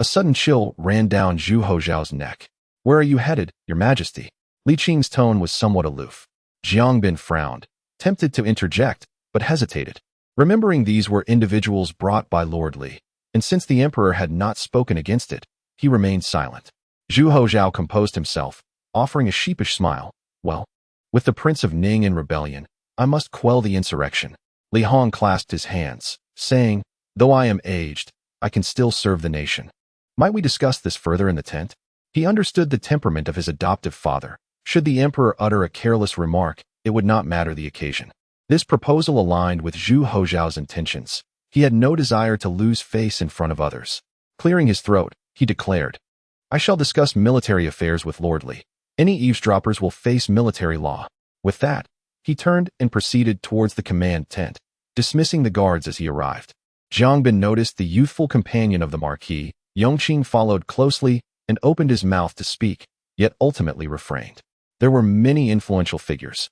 A sudden chill ran down Zhu Houzhao's neck. "Where are you headed, Your Majesty?" Li Qing's tone was somewhat aloof. Jiang Bin frowned, tempted to interject, but hesitated. Remembering these were individuals brought by Lord Li, and since the emperor had not spoken against it, he remained silent. Zhu Houzhao composed himself, offering a sheepish smile. Well, with the Prince of Ning in rebellion, I must quell the insurrection. Li Hong clasped his hands, saying, though I am aged, I can still serve the nation. Might we discuss this further in the tent? He understood the temperament of his adoptive father. Should the emperor utter a careless remark, it would not matter the occasion. This proposal aligned with Zhu Houzhao's intentions. He had no desire to lose face in front of others. Clearing his throat, he declared, I shall discuss military affairs with Lord Li. Any eavesdroppers will face military law. With that, he turned and proceeded towards the command tent, dismissing the guards as he arrived. Jiang Bin noticed the youthful companion of the Marquis. Yongqing followed closely and opened his mouth to speak, yet ultimately refrained. There were many influential figures,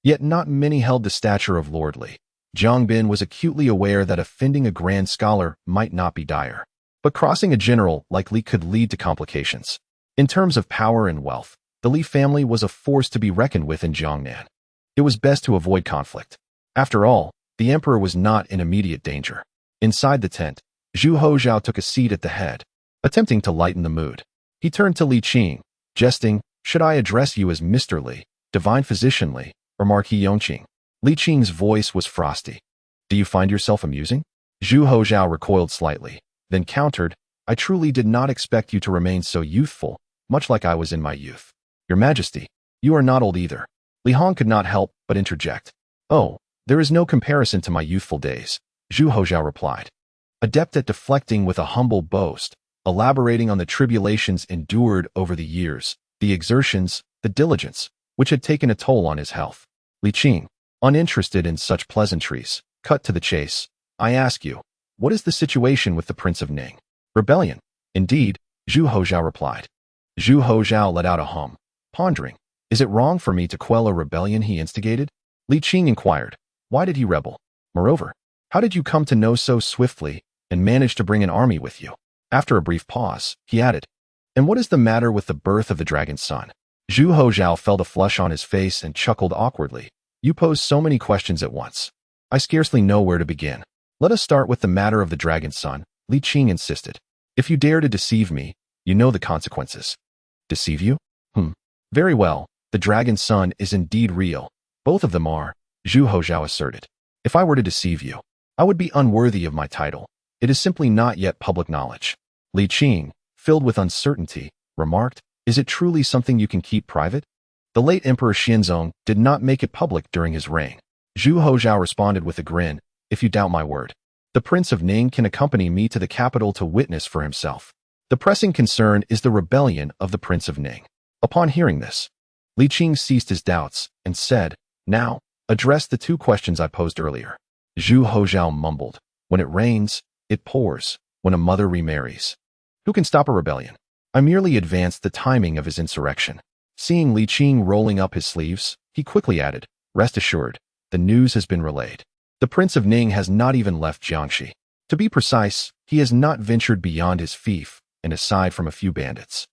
yet not many held the stature of Lord Li. Jiang Bin was acutely aware that offending a grand scholar might not be dire, but crossing a general like Li could lead to complications. In terms of power and wealth, the Li family was a force to be reckoned with in Jiangnan. It was best to avoid conflict. After all, the emperor was not in immediate danger. Inside the tent, Zhu Houzhao took a seat at the head, attempting to lighten the mood. He turned to Li Qing, jesting, should I address you as Mr. Li, Divine Physician Li, or Marquis Yongqing? Li Qing's voice was frosty. Do you find yourself amusing? Zhu Houzhao recoiled slightly, then countered, I truly did not expect you to remain so youthful, much like I was in my youth. Your Majesty, you are not old either. Li Hong could not help but interject. Oh, there is no comparison to my youthful days, Zhu Houzhao replied. Adept at deflecting with a humble boast, elaborating on the tribulations endured over the years, the exertions, the diligence, which had taken a toll on his health. Li Qing, uninterested in such pleasantries, cut to the chase. I ask you, what is the situation with the Prince of Ning? Rebellion. Indeed, Zhu Houzhao replied. Zhu Houzhao let out a hum, pondering, is it wrong for me to quell a rebellion he instigated? Li Qing inquired, why did he rebel? Moreover, how did you come to know so swiftly and manage to bring an army with you? After a brief pause, he added, and what is the matter with the birth of the dragon's son? Zhu Houzhao felt a flush on his face and chuckled awkwardly. You pose so many questions at once. I scarcely know where to begin. Let us start with the matter of the dragon's son, Li Qing insisted. If you dare to deceive me, you know the consequences. Deceive you? Very well, the dragon's son is indeed real. Both of them are, Zhu Houzhao asserted. If I were to deceive you, I would be unworthy of my title. It is simply not yet public knowledge. Li Qing, filled with uncertainty, remarked, is it truly something you can keep private? The late Emperor Xianzong did not make it public during his reign. Zhu Houzhao responded with a grin, if you doubt my word. The Prince of Ning can accompany me to the capital to witness for himself. The pressing concern is the rebellion of the Prince of Ning. Upon hearing this, Li Qing ceased his doubts and said, now, address the two questions I posed earlier. Zhu Houzhao mumbled, when it rains, it pours, when a mother remarries. Who can stop a rebellion? I merely advanced the timing of his insurrection. Seeing Li Qing rolling up his sleeves, he quickly added, rest assured, the news has been relayed. The Prince of Ning has not even left Jiangxi. To be precise, he has not ventured beyond his fief, and aside from a few bandits.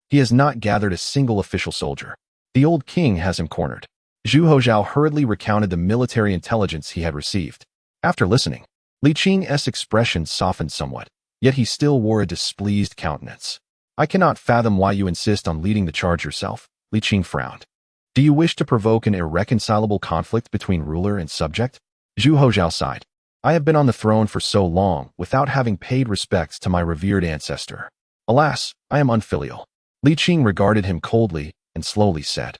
He has not gathered a single official soldier. The old king has him cornered. Zhu Houzhao hurriedly recounted the military intelligence he had received. After listening, Li Qing's expression softened somewhat, yet he still wore a displeased countenance. I cannot fathom why you insist on leading the charge yourself, Li Qing frowned. Do you wish to provoke an irreconcilable conflict between ruler and subject? Zhu Houzhao sighed. I have been on the throne for so long without having paid respects to my revered ancestor. Alas, I am unfilial. Li Qing regarded him coldly and slowly said,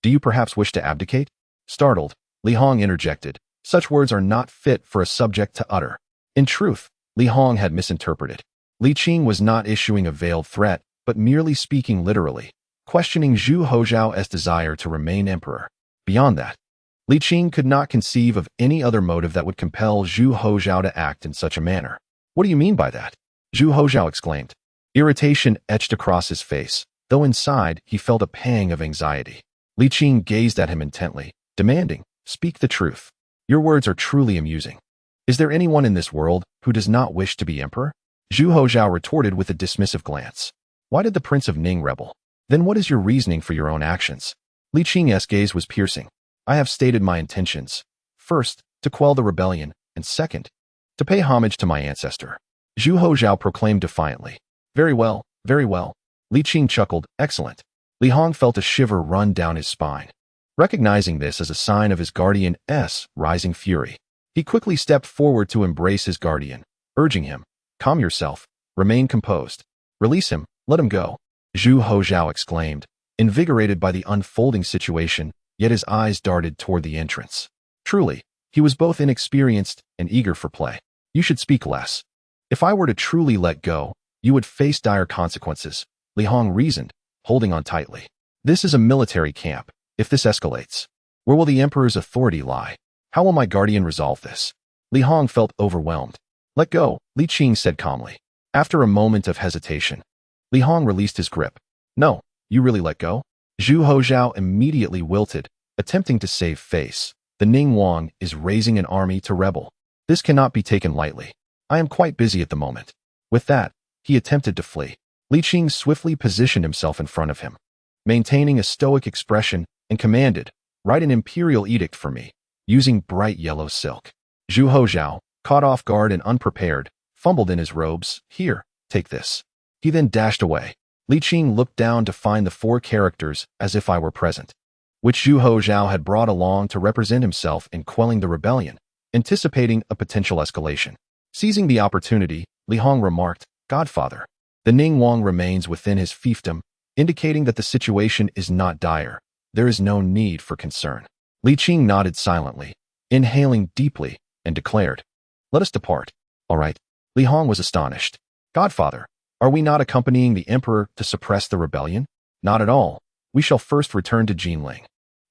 do you perhaps wish to abdicate? Startled, Li Hong interjected, such words are not fit for a subject to utter. In truth, Li Hong had misinterpreted. Li Qing was not issuing a veiled threat, but merely speaking literally, questioning Zhu Houzhao's desire to remain emperor. Beyond that, Li Qing could not conceive of any other motive that would compel Zhu Houzhao to act in such a manner. What do you mean by that? Zhu Houzhao exclaimed. Irritation etched across his face, though inside he felt a pang of anxiety. Li Qing gazed at him intently, demanding, speak the truth. Your words are truly amusing. Is there anyone in this world who does not wish to be emperor? Zhu Houzhao retorted with a dismissive glance. Why did the Prince of Ning rebel? Then what is your reasoning for your own actions? Li Qing's gaze was piercing. I have stated my intentions. First, to quell the rebellion, and second, to pay homage to my ancestor. Zhu Houzhao proclaimed defiantly. Very well, very well. Li Qing chuckled. Excellent. Li Hong felt a shiver run down his spine. Recognizing this as a sign of his guardian's rising fury, he quickly stepped forward to embrace his guardian, urging him, calm yourself, remain composed. Release him, let him go. Zhu Houzhao exclaimed, invigorated by the unfolding situation, yet his eyes darted toward the entrance. Truly, he was both inexperienced and eager for play. You should speak less. If I were to truly let go, you would face dire consequences, Li Hong reasoned, holding on tightly. This is a military camp. If this escalates, where will the emperor's authority lie? How will my guardian resolve this? Li Hong felt overwhelmed. Let go, Li Qing said calmly. After a moment of hesitation, Li Hong released his grip. No, you really let go? Zhu Houzhao immediately wilted, attempting to save face. The Ning Wang is raising an army to rebel. This cannot be taken lightly. I am quite busy at the moment. With that, he attempted to flee. Li Qing swiftly positioned himself in front of him, maintaining a stoic expression, and commanded, write an imperial edict for me, using bright yellow silk. Zhu Houzhao, caught off guard and unprepared, fumbled in his robes. Here, take this. He then dashed away. Li Qing looked down to find the 4 characters as if I were present, which Zhu Houzhao had brought along to represent himself in quelling the rebellion, anticipating a potential escalation. Seizing the opportunity, Li Hong remarked, Godfather, the Ning Wang remains within his fiefdom, indicating that the situation is not dire. There is no need for concern. Li Qing nodded silently, inhaling deeply, and declared, let us depart. All right. Li Hong was astonished. Godfather, are we not accompanying the emperor to suppress the rebellion? Not at all. We shall first return to Jinling.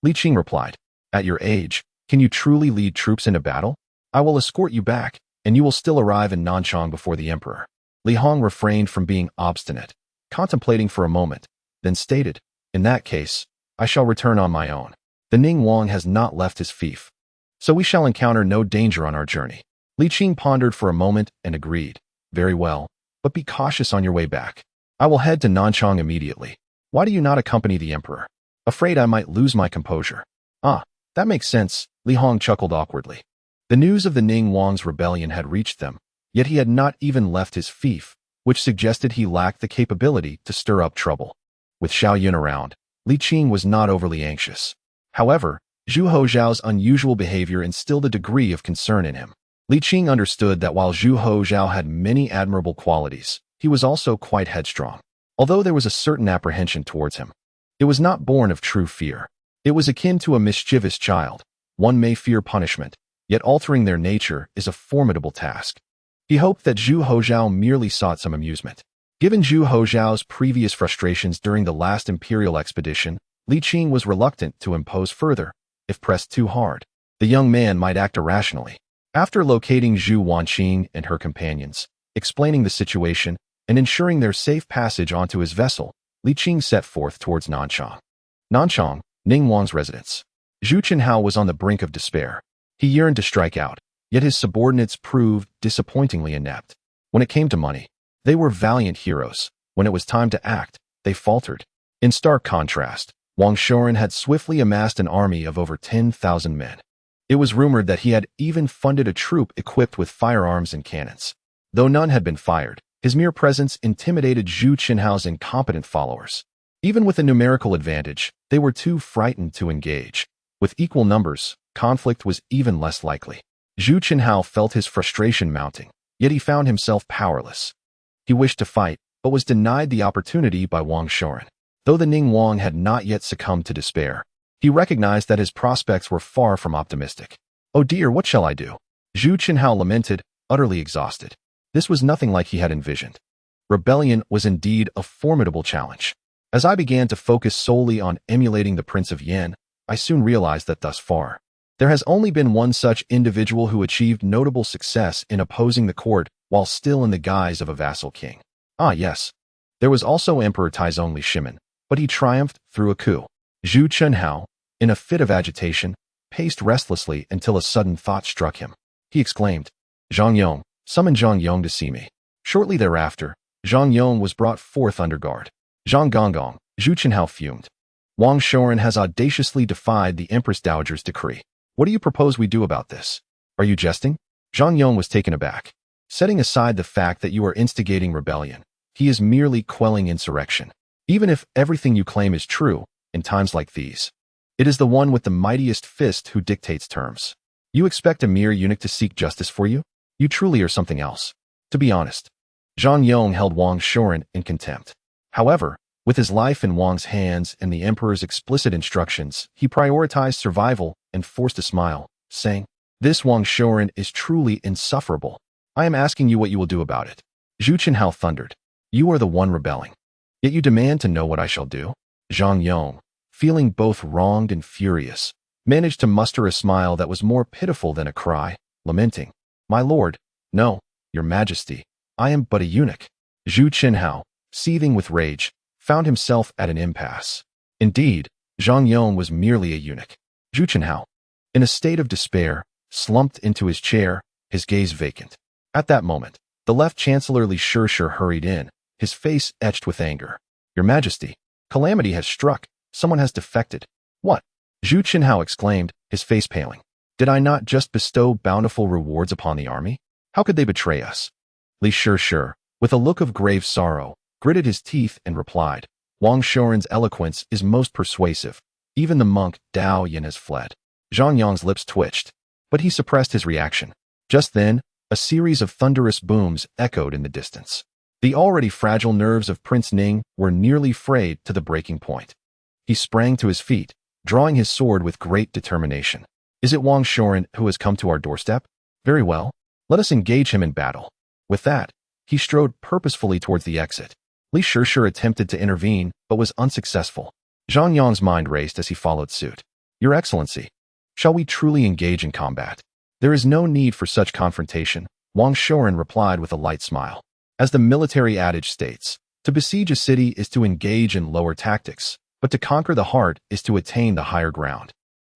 Li Qing replied, at your age, can you truly lead troops into battle? I will escort you back, and you will still arrive in Nanchang before the emperor. Li Hong refrained from being obstinate, contemplating for a moment, then stated, in that case, I shall return on my own. The Ning Wang has not left his fief, so we shall encounter no danger on our journey. Li Qing pondered for a moment and agreed, very well, but be cautious on your way back. I will head to Nanchang immediately. Why do you not accompany the emperor? Afraid I might lose my composure. Ah, that makes sense, Li Hong chuckled awkwardly. The news of the Ning Wang's rebellion had reached them, yet he had not even left his fief, which suggested he lacked the capability to stir up trouble. With Xiao Yun around, Li Qing was not overly anxious. However, Zhu Houzhao's unusual behavior instilled a degree of concern in him. Li Qing understood that while Zhu Houzhao had many admirable qualities, he was also quite headstrong. Although there was a certain apprehension towards him, it was not born of true fear. It was akin to a mischievous child. One may fear punishment, yet altering their nature is a formidable task. He hoped that Zhu Houzhao merely sought some amusement. Given Zhu Houzhao's previous frustrations during the last imperial expedition, Li Qing was reluctant to impose further. If pressed too hard, the young man might act irrationally. After locating Zhu Wanqing and her companions, explaining the situation, and ensuring their safe passage onto his vessel, Li Qing set forth towards Nanchang. Nanchang, Ning Wang's residence. Zhu Chenhao was on the brink of despair. He yearned to strike out, yet his subordinates proved disappointingly inept. When it came to money, they were valiant heroes. When it was time to act, they faltered. In stark contrast, Wang Shoren had swiftly amassed an army of over 10,000 men. It was rumored that he had even funded a troop equipped with firearms and cannons. Though none had been fired, his mere presence intimidated Zhu Chenhao's incompetent followers. Even with a numerical advantage, they were too frightened to engage. With equal numbers, conflict was even less likely. Zhu Chenhao felt his frustration mounting, yet he found himself powerless. He wished to fight, but was denied the opportunity by Wang Shoren. Though the Ning Wang had not yet succumbed to despair, he recognized that his prospects were far from optimistic. Oh dear, what shall I do? Zhu Chenhao lamented, utterly exhausted. This was nothing like he had envisioned. Rebellion was indeed a formidable challenge. As I began to focus solely on emulating the Prince of Yan, I soon realized that thus far, there has only been one such individual who achieved notable success in opposing the court while still in the guise of a vassal king. Ah yes, there was also Emperor Taizong Li Shimin, but he triumphed through a coup. Zhu Chenhao, in a fit of agitation, paced restlessly until a sudden thought struck him. He exclaimed, Zhang Yong, summon Zhang Yong to see me. Shortly thereafter, Zhang Yong was brought forth under guard. Zhang Gonggong, Zhu Chenhao fumed. Wang Shoren has audaciously defied the Empress Dowager's decree. What do you propose we do about this? Are you jesting? Zhang Yong was taken aback. Setting aside the fact that you are instigating rebellion, he is merely quelling insurrection. Even if everything you claim is true, in times like these, it is the one with the mightiest fist who dictates terms. You expect a mere eunuch to seek justice for you? You truly are something else. To be honest. Zhang Yong held Wang Shoren in contempt. However, with his life in Wang's hands and the emperor's explicit instructions, he prioritized survival and forced a smile, saying, "This Wang Shoren is truly insufferable. I am asking you what you will do about it." Zhu Houzhao thundered. "You are the one rebelling. Yet you demand to know what I shall do?" Zhang Yong, feeling both wronged and furious, managed to muster a smile that was more pitiful than a cry, lamenting, "My lord, no, your majesty, I am but a eunuch." Zhu Houzhao, seething with rage, found himself at an impasse. Indeed, Zhang Yong was merely a eunuch. Zhu Houzhao, in a state of despair, slumped into his chair, his gaze vacant. At that moment, the left chancellor Li Qing hurried in, his face etched with anger. "Your majesty, calamity has struck. Someone has defected." "What?" Zhu Houzhao exclaimed, his face paling. "Did I not just bestow bountiful rewards upon the army? How could they betray us?" Li Qing, with a look of grave sorrow, gritted his teeth and replied, "Wang Shoren's eloquence is most persuasive. Even the monk Dao Yin has fled." Zhang Yong's lips twitched, but he suppressed his reaction. Just then, a series of thunderous booms echoed in the distance. The already fragile nerves of Prince Ning were nearly frayed to the breaking point. He sprang to his feet, drawing his sword with great determination. "Is it Wang Shoren who has come to our doorstep? Very well. Let us engage him in battle." With that, he strode purposefully towards the exit. Li Qing attempted to intervene, but was unsuccessful. Zhang Yong's mind raced as he followed suit. "Your Excellency, shall we truly engage in combat?" "There is no need for such confrontation," Wang Shoren replied with a light smile. As the military adage states, to besiege a city is to engage in lower tactics, but to conquer the heart is to attain the higher ground.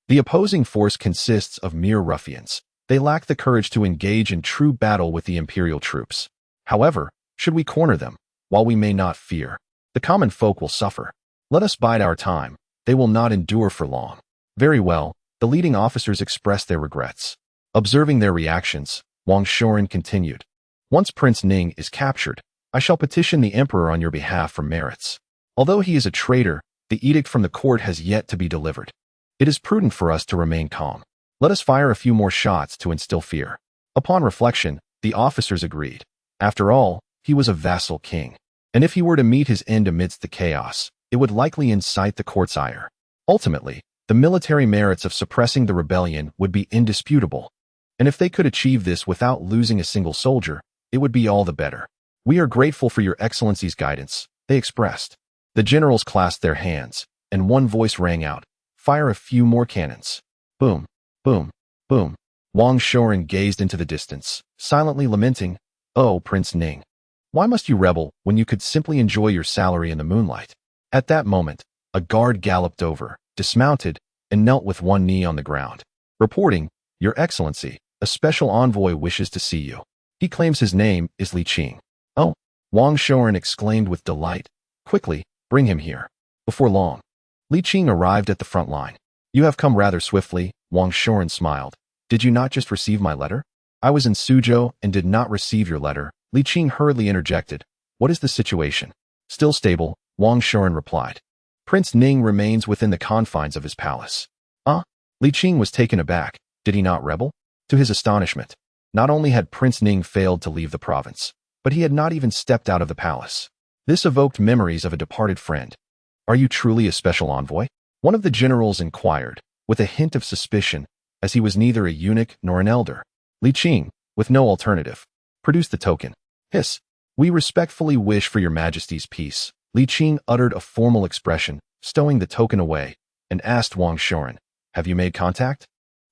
The opposing force consists of mere ruffians. They lack the courage to engage in true battle with the imperial troops. However, should we corner them, while we may not fear, the common folk will suffer. Let us bide our time. They will not endure for long." "Very well," the leading officers expressed their regrets. Observing their reactions, Wang Shoren continued, "Once Prince Ning is captured, I shall petition the emperor on your behalf for merits. Although he is a traitor, the edict from the court has yet to be delivered. It is prudent for us to remain calm. Let us fire a few more shots to instill fear." Upon reflection, the officers agreed. After all, he was a vassal king, and if he were to meet his end amidst the chaos, it would likely incite the court's ire. Ultimately, the military merits of suppressing the rebellion would be indisputable, and if they could achieve this without losing a single soldier, it would be all the better. "We are grateful for your Excellency's guidance," they expressed. The generals clasped their hands, and one voice rang out, "Fire a few more cannons." Boom, boom, boom. Wang Shoren gazed into the distance, silently lamenting, "Oh, Prince Ning, why must you rebel when you could simply enjoy your salary in the moonlight?" At that moment, a guard galloped over, dismounted, and knelt with one knee on the ground, reporting, "Your Excellency, a special envoy wishes to see you. He claims his name is Li Qing." "Oh," Wang Shoren exclaimed with delight. "Quickly, bring him here." Before long, Li Qing arrived at the front line. "You have come rather swiftly," Wang Shoren smiled. "Did you not just receive my letter?" "I was in Suzhou and did not receive your letter," Li Qing hurriedly interjected. "What is the situation?" "Still stable," Wang Shoren replied. "Prince Ning remains within the confines of his palace." Li Qing was taken aback. Did he not rebel? To his astonishment, not only had Prince Ning failed to leave the province, but he had not even stepped out of the palace. This evoked memories of a departed friend. "Are you truly a special envoy?" one of the generals inquired, with a hint of suspicion, as he was neither a eunuch nor an elder. Li Qing, with no alternative, produced the token. "Hiss. We respectfully wish for your majesty's peace." Li Qing uttered a formal expression, stowing the token away, and asked Wang Shoren, "Have you made contact?"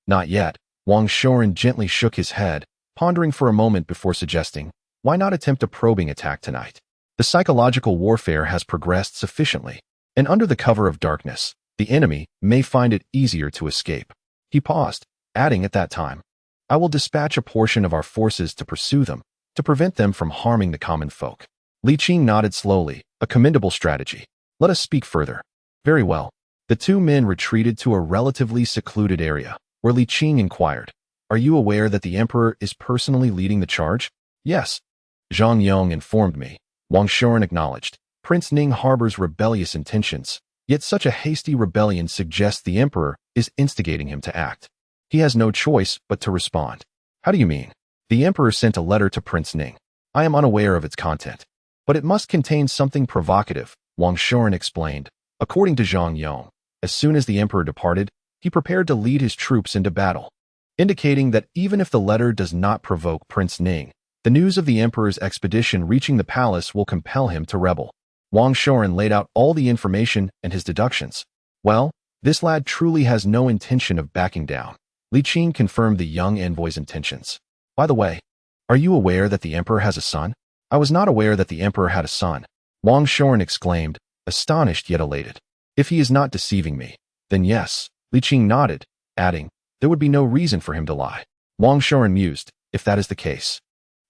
"Not yet." Wang Shoren gently shook his head, pondering for a moment before suggesting, "Why not attempt a probing attack tonight? The psychological warfare has progressed sufficiently, and under the cover of darkness, the enemy may find it easier to escape." He paused, adding at that time, "I will dispatch a portion of our forces to pursue them, to prevent them from harming the common folk." Li Qing nodded slowly, a commendable strategy. "Let us speak further." "Very well." The two men retreated to a relatively secluded area, where Li Qing inquired, Are you aware that the emperor is personally leading the charge? Yes. Zhang Yong informed me. Wang Shuren acknowledged. Prince Ning harbors rebellious intentions, yet such a hasty rebellion suggests the emperor is instigating him to act. He has no choice but to respond. How do you mean? The emperor sent a letter to Prince Ning. I am unaware of its content, but it must contain something provocative, Wang Shuren explained. According to Zhang Yong, as soon as the emperor departed, he prepared to lead his troops into battle, indicating that even if the letter does not provoke Prince Ning, the news of the emperor's expedition reaching the palace will compel him to rebel. Wang Shuren laid out all the information and his deductions. Well, this lad truly has no intention of backing down. Li Qing confirmed the young envoy's intentions. By the way, are you aware that the emperor has a son? I was not aware that the emperor had a son. Wang Shuren exclaimed, astonished yet elated. If he is not deceiving me, then yes. Li Qing nodded, adding, there would be no reason for him to lie. Wang Shuren mused, if that is the case,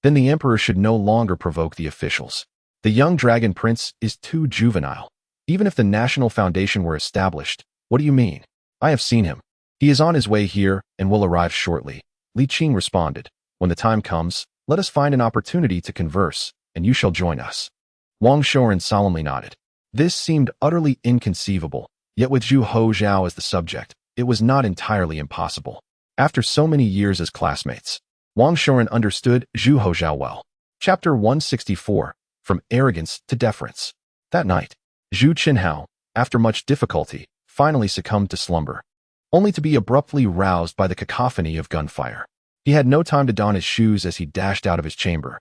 then the emperor should no longer provoke the officials. The young dragon prince is too juvenile. Even if the national foundation were established, what do you mean? I have seen him. He is on his way here and will arrive shortly. Li Qing responded, when the time comes, let us find an opportunity to converse, and you shall join us. Wang Shuren solemnly nodded. This seemed utterly inconceivable, yet with Zhu Houzhao as the subject, it was not entirely impossible. After so many years as classmates, Wang Shuren understood Zhu Houzhao well. Chapter 164, From Arrogance to Deference. That night, Zhu Qinhao, after much difficulty, finally succumbed to slumber, only to be abruptly roused by the cacophony of gunfire. He had no time to don his shoes as he dashed out of his chamber,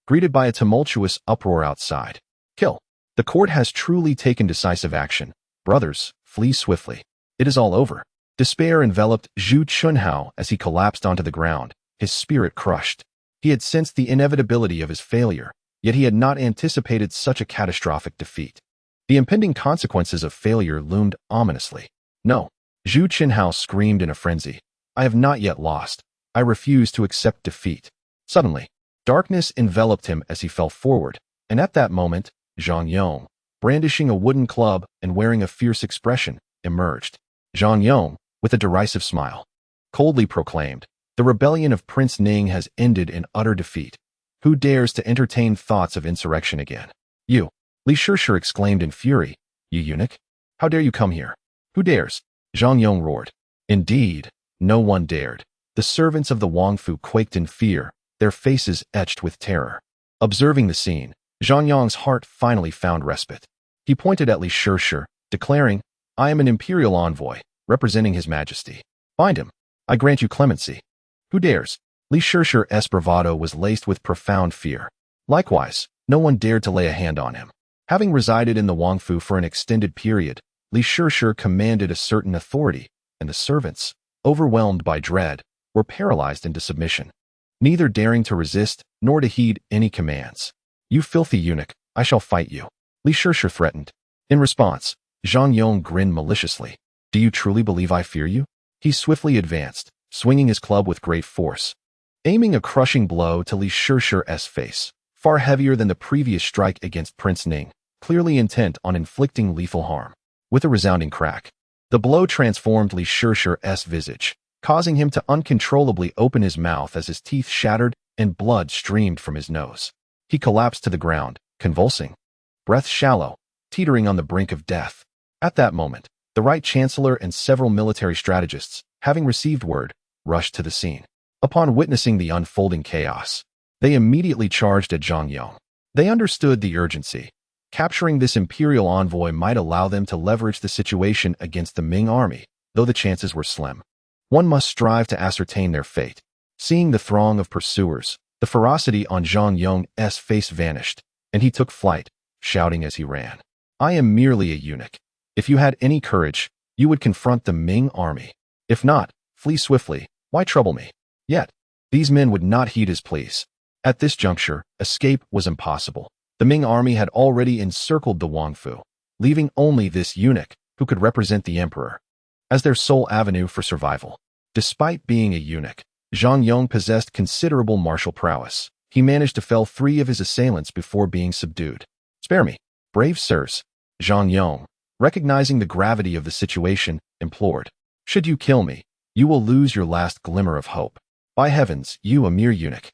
greeted by a tumultuous uproar outside. Kill. The court has truly taken decisive action. Brothers, flee swiftly. It is all over. Despair enveloped Zhu Qinhao as he collapsed onto the ground, his spirit crushed. He had sensed the inevitability of his failure, yet he had not anticipated such a catastrophic defeat. The impending consequences of failure loomed ominously. No. Zhu Qinhao screamed in a frenzy. I have not yet lost. I refuse to accept defeat. Suddenly, darkness enveloped him as he fell forward, and at that moment, Zhang Yong, brandishing a wooden club and wearing a fierce expression, emerged. Zhang Yong, with a derisive smile, coldly proclaimed, the rebellion of Prince Ning has ended in utter defeat. Who dares to entertain thoughts of insurrection again? You. Li Shishir exclaimed in fury. You eunuch? How dare you come here? Who dares? Zhang Yong roared. Indeed, no one dared. The servants of the Wangfu quaked in fear, their faces etched with terror. Observing the scene, Zhang Yong's heart finally found respite. He pointed at Li Shishir, declaring, I am an imperial envoy, representing His Majesty. Find him. I grant you clemency. Who dares? Li Shishir's bravado was laced with profound fear. Likewise, no one dared to lay a hand on him. Having resided in the Wangfu for an extended period, Li Shishir commanded a certain authority, and the servants, overwhelmed by dread, were paralyzed into submission, neither daring to resist nor to heed any commands. You filthy eunuch, I shall fight you, Li Shishir threatened. In response, Zhang Yong grinned maliciously. Do you truly believe I fear you? He swiftly advanced, swinging his club with great force, aiming a crushing blow to Li Shishir's face, far heavier than the previous strike against Prince Ning, clearly intent on inflicting lethal harm. With a resounding crack, the blow transformed Li Shishir's visage, causing him to uncontrollably open his mouth as his teeth shattered and blood streamed from his nose. He collapsed to the ground, convulsing, breath shallow, teetering on the brink of death. At that moment, the Right Chancellor and several military strategists, having received word, rushed to the scene. Upon witnessing the unfolding chaos, they immediately charged at Zhang Yong. They understood the urgency. Capturing this imperial envoy might allow them to leverage the situation against the Ming army, though the chances were slim. One must strive to ascertain their fate. Seeing the throng of pursuers, the ferocity on Zhang Yong's face vanished, and he took flight, shouting as he ran. I am merely a eunuch. If you had any courage, you would confront the Ming army. If not, flee swiftly. Why trouble me? Yet, these men would not heed his pleas. At this juncture, escape was impossible. The Ming army had already encircled the Wangfu, leaving only this eunuch, who could represent the emperor, as their sole avenue for survival. Despite being a eunuch, Zhang Yong possessed considerable martial prowess. He managed to fell 3 of his assailants before being subdued. Spare me, brave sirs, Zhang Yong, recognizing the gravity of the situation, implored. Should you kill me, you will lose your last glimmer of hope. By heavens, you, a mere eunuch,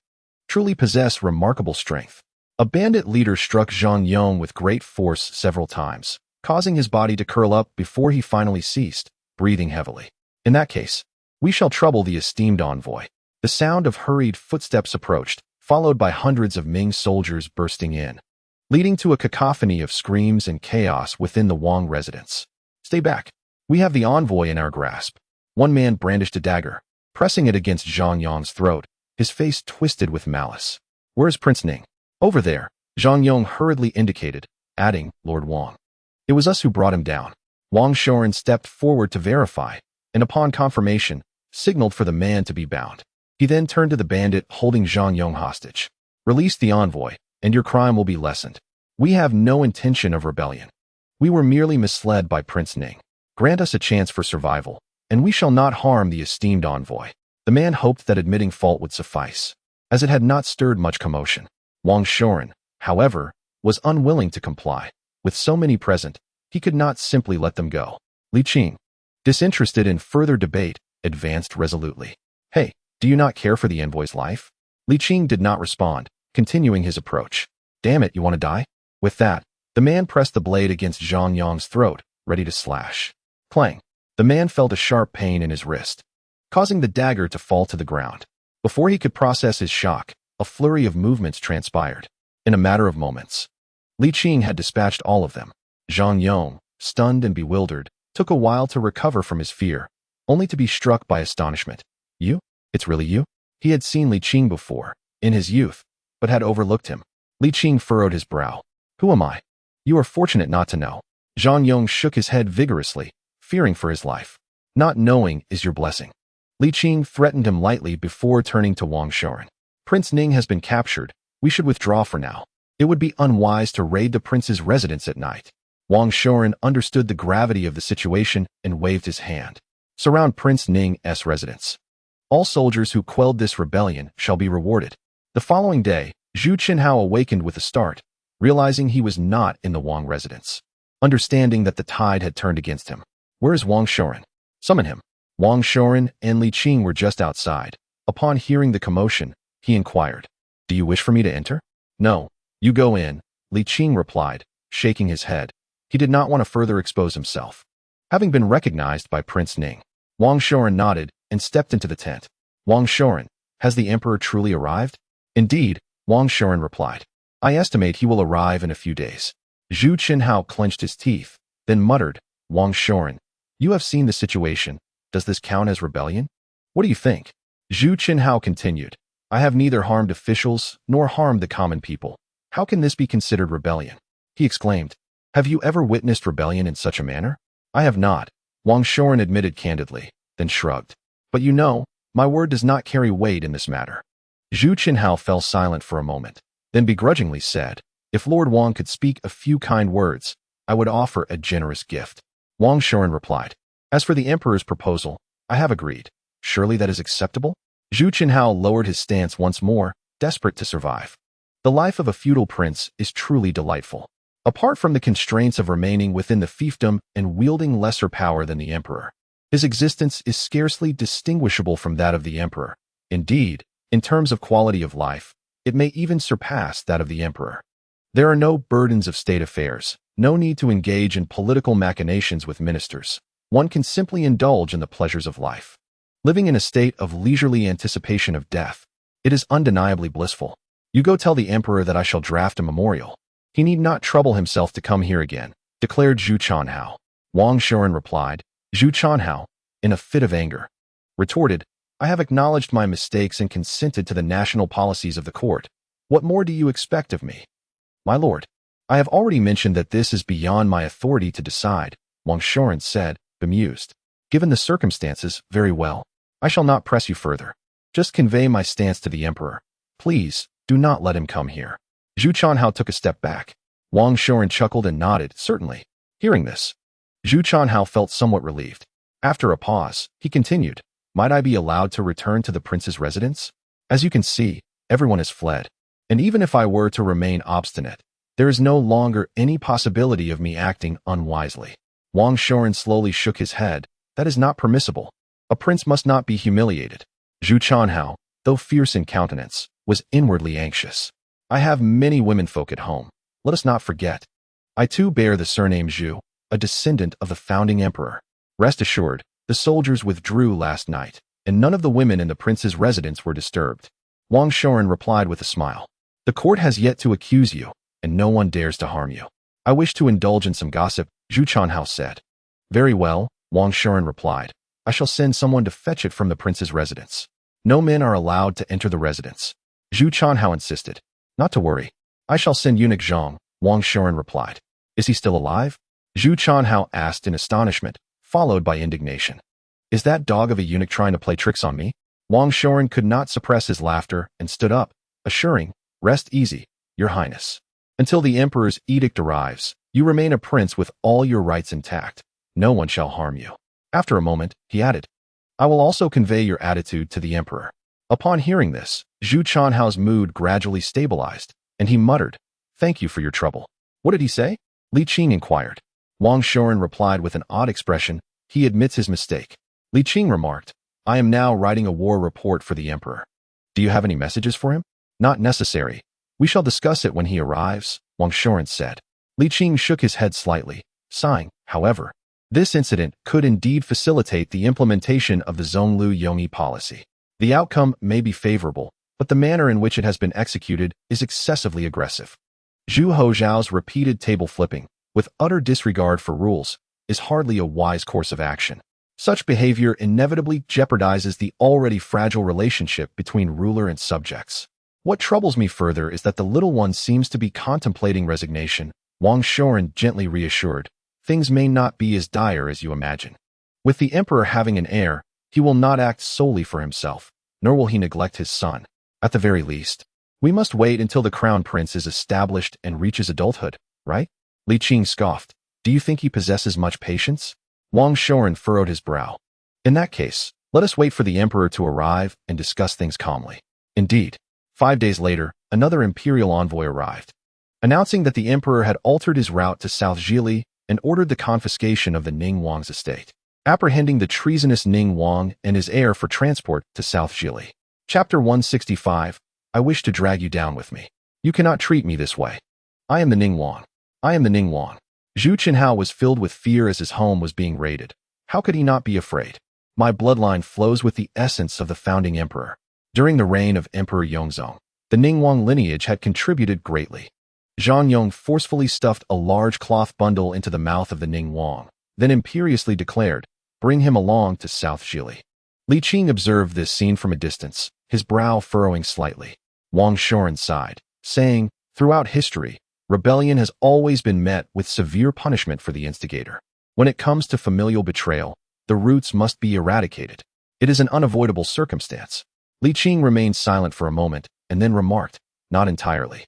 truly possess remarkable strength. A bandit leader struck Zhang Yong with great force several times, causing his body to curl up before he finally ceased, breathing heavily. In that case, we shall trouble the esteemed envoy. The sound of hurried footsteps approached, followed by hundreds of Ming soldiers bursting in, leading to a cacophony of screams and chaos within the Wang residence. Stay back. We have the envoy in our grasp. One man brandished a dagger, pressing it against Zhang Yong's throat, his face twisted with malice. Where's Prince Ning? Over there, Zhang Yong hurriedly indicated, adding, Lord Wang. It was us who brought him down. Wang Shoren stepped forward to verify, and upon confirmation, signaled for the man to be bound. He then turned to the bandit holding Zhang Yong hostage. Release the envoy, and your crime will be lessened. We have no intention of rebellion. We were merely misled by Prince Ning. Grant us a chance for survival, and we shall not harm the esteemed envoy. The man hoped that admitting fault would suffice, as it had not stirred much commotion. Wang Shoren, however, was unwilling to comply. With so many present, he could not simply let them go. Li Qing, disinterested in further debate, advanced resolutely. Hey, do you not care for the envoy's life? Li Qing did not respond, continuing his approach. Damn it, you want to die? With that, the man pressed the blade against Zhang Yong's throat, ready to slash. Clang. The man felt a sharp pain in his wrist, causing the dagger to fall to the ground. Before he could process his shock, a flurry of movements transpired. In a matter of moments, Li Qing had dispatched all of them. Zhang Yong, stunned and bewildered, took a while to recover from his fear, only to be struck by astonishment. You? It's really you? He had seen Li Qing before, in his youth, but had overlooked him. Li Qing furrowed his brow. Who am I? You are fortunate not to know. Zhang Yong shook his head vigorously, fearing for his life. Not knowing is your blessing. Li Qing threatened him lightly before turning to Wang Shoren. Prince Ning has been captured. We should withdraw for now. It would be unwise to raid the prince's residence at night. Wang Shoren understood the gravity of the situation and waved his hand. Surround Prince Ning's residence. All soldiers who quelled this rebellion shall be rewarded. The following day, Zhu Qinhao awakened with a start, realizing he was not in the Wang residence. Understanding that the tide had turned against him. Where is Wang Shoren? Summon him. Wang Shoren and Li Qing were just outside. Upon hearing the commotion, he inquired, Do you wish for me to enter? No, you go in, Li Qing replied, shaking his head. He did not want to further expose himself. Having been recognized by Prince Ning, Wang Shoren nodded and stepped into the tent. Wang Shoren, has the emperor truly arrived? Indeed, Wang Shoren replied. I estimate he will arrive in a few days. Zhu Qinhao clenched his teeth, then muttered, Wang Shoren, you have seen the situation. Does this count as rebellion? What do you think? Zhu Qinhao continued. I have neither harmed officials nor harmed the common people. How can this be considered rebellion? He exclaimed. Have you ever witnessed rebellion in such a manner? I have not, Wang Shoren admitted candidly, then shrugged. But you know, my word does not carry weight in this matter. Zhu Qinhao fell silent for a moment, then begrudgingly said, If Lord Wang could speak a few kind words, I would offer a generous gift. Wang Shoren replied, As for the emperor's proposal, I have agreed. Surely that is acceptable? Zhu Qinhao lowered his stance once more, desperate to survive. The life of a feudal prince is truly delightful. Apart from the constraints of remaining within the fiefdom and wielding lesser power than the emperor, his existence is scarcely distinguishable from that of the emperor. Indeed, in terms of quality of life, it may even surpass that of the emperor. There are no burdens of state affairs, no need to engage in political machinations with ministers. One can simply indulge in the pleasures of life. Living in a state of leisurely anticipation of death, it is undeniably blissful. You go tell the emperor that I shall draft a memorial. He need not trouble himself to come here again, declared Zhu Qinhao. Wang Shoren replied. Zhu Qinhao, in a fit of anger, retorted, I have acknowledged my mistakes and consented to the national policies of the court. What more do you expect of me? My lord, I have already mentioned that this is beyond my authority to decide, Wang Shoren said, bemused. Given the circumstances, very well. I shall not press you further. Just convey my stance to the emperor. Please, do not let him come here. Zhu Qinhao took a step back. Wang Shoren chuckled and nodded, certainly. Hearing this, Zhu Qinhao felt somewhat relieved. After a pause, he continued, Might I be allowed to return to the prince's residence? As you can see, everyone has fled. And even if I were to remain obstinate, there is no longer any possibility of me acting unwisely. Wang Shoren slowly shook his head. That is not permissible. A prince must not be humiliated. Zhu Qinhao, though fierce in countenance, was inwardly anxious. I have many womenfolk at home. Let us not forget. I too bear the surname Zhu, a descendant of the founding emperor. Rest assured, the soldiers withdrew last night, and none of the women in the prince's residence were disturbed. Wang Shoren replied with a smile. The court has yet to accuse you, and no one dares to harm you. I wish to indulge in some gossip, Zhu Houzhao said. Very well, Wang Shoren replied. I shall send someone to fetch it from the prince's residence. No men are allowed to enter the residence. Zhu Houzhao insisted. Not to worry. I shall send eunuch Zhang, Wang Shoren replied. Is he still alive? Zhu Houzhao asked in astonishment, followed by indignation. Is that dog of a eunuch trying to play tricks on me? Wang Shoren could not suppress his laughter and stood up, assuring, Rest easy, your highness. Until the emperor's edict arrives, you remain a prince with all your rights intact. No one shall harm you. After a moment, he added, I will also convey your attitude to the emperor. Upon hearing this, Zhu Houzhao's mood gradually stabilized, and he muttered, Thank you for your trouble. What did he say? Li Qing inquired. Wang Shoren replied with an odd expression. He admits his mistake. Li Qing remarked, I am now writing a war report for the emperor. Do you have any messages for him? Not necessary. We shall discuss it when he arrives, Wang Shoren said. Li Qing shook his head slightly, sighing, however. This incident could indeed facilitate the implementation of the Zhonglu Yongyi policy. The outcome may be favorable, but the manner in which it has been executed is excessively aggressive. Zhu Houzhao's repeated table flipping, with utter disregard for rules, is hardly a wise course of action. Such behavior inevitably jeopardizes the already fragile relationship between ruler and subjects. What troubles me further is that the little one seems to be contemplating resignation, Wang Shoren gently reassured. Things may not be as dire as you imagine. With the emperor having an heir, he will not act solely for himself, nor will he neglect his son. At the very least, we must wait until the crown prince is established and reaches adulthood, right? Li Qing scoffed. Do you think he possesses much patience? Wang Shoren furrowed his brow. In that case, let us wait for the emperor to arrive and discuss things calmly. Indeed, 5 days later, another imperial envoy arrived, announcing that the emperor had altered his route to South Jili and ordered the confiscation of the Ning Wang's estate, apprehending the treasonous Ning Wang and his heir for transport to South Jili. Chapter 165. I wish to drag you down with me. You cannot treat me this way. I am the Ning Wang. I am the Ning Wang. Zhu Qinhao was filled with fear as his home was being raided. How could he not be afraid? My bloodline flows with the essence of the founding emperor. During the reign of Emperor Yongzong, the Ning Wang lineage had contributed greatly. Zhang Yong forcefully stuffed a large cloth bundle into the mouth of the Ning Wang, then imperiously declared, Bring him along to South Jili. Li Qing observed this scene from a distance, his brow furrowing slightly. Wang Shoren sighed, saying, Throughout history, rebellion has always been met with severe punishment for the instigator. When it comes to familial betrayal, the roots must be eradicated. It is an unavoidable circumstance. Li Qing remained silent for a moment, and then remarked, Not entirely.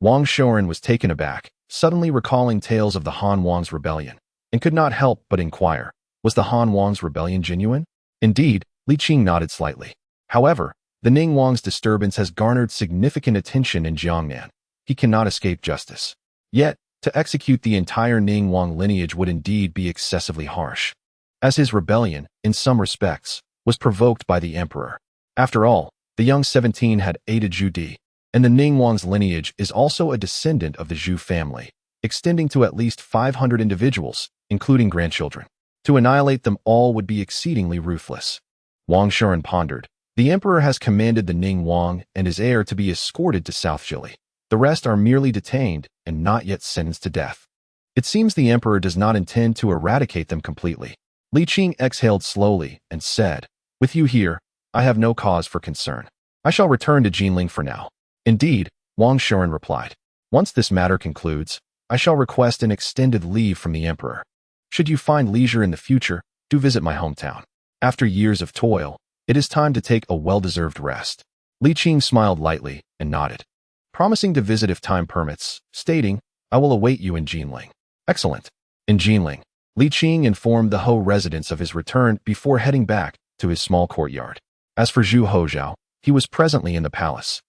Wang Shoren was taken aback, suddenly recalling tales of the Han Wang's rebellion, and could not help but inquire, was the Han Wang's rebellion genuine? Indeed, Li Qing nodded slightly. However, the Ning Wang's disturbance has garnered significant attention in Jiangnan. He cannot escape justice. Yet, to execute the entire Ning Wang lineage would indeed be excessively harsh, as his rebellion, in some respects, was provoked by the emperor. After all, the young 17 had aided Zhu Di, and the Ning Wang's lineage is also a descendant of the Zhu family, extending to at least 500 individuals, including grandchildren. To annihilate them all would be exceedingly ruthless. Wang Shoren pondered. The emperor has commanded the Ning Wang and his heir to be escorted to South Jili. The rest are merely detained and not yet sentenced to death. It seems the emperor does not intend to eradicate them completely. Li Qing exhaled slowly and said, With you here, I have no cause for concern. I shall return to Jinling for now. Indeed, Wang Shoren replied. Once this matter concludes, I shall request an extended leave from the emperor. Should you find leisure in the future, do visit my hometown. After years of toil, it is time to take a well-deserved rest. Li Qing smiled lightly and nodded, promising to visit if time permits, stating, I will await you in Jinling. Excellent. In Jinling, Li Qing informed the Ho residents of his return before heading back to his small courtyard. As for Zhu Houzhao, he was presently in the palace,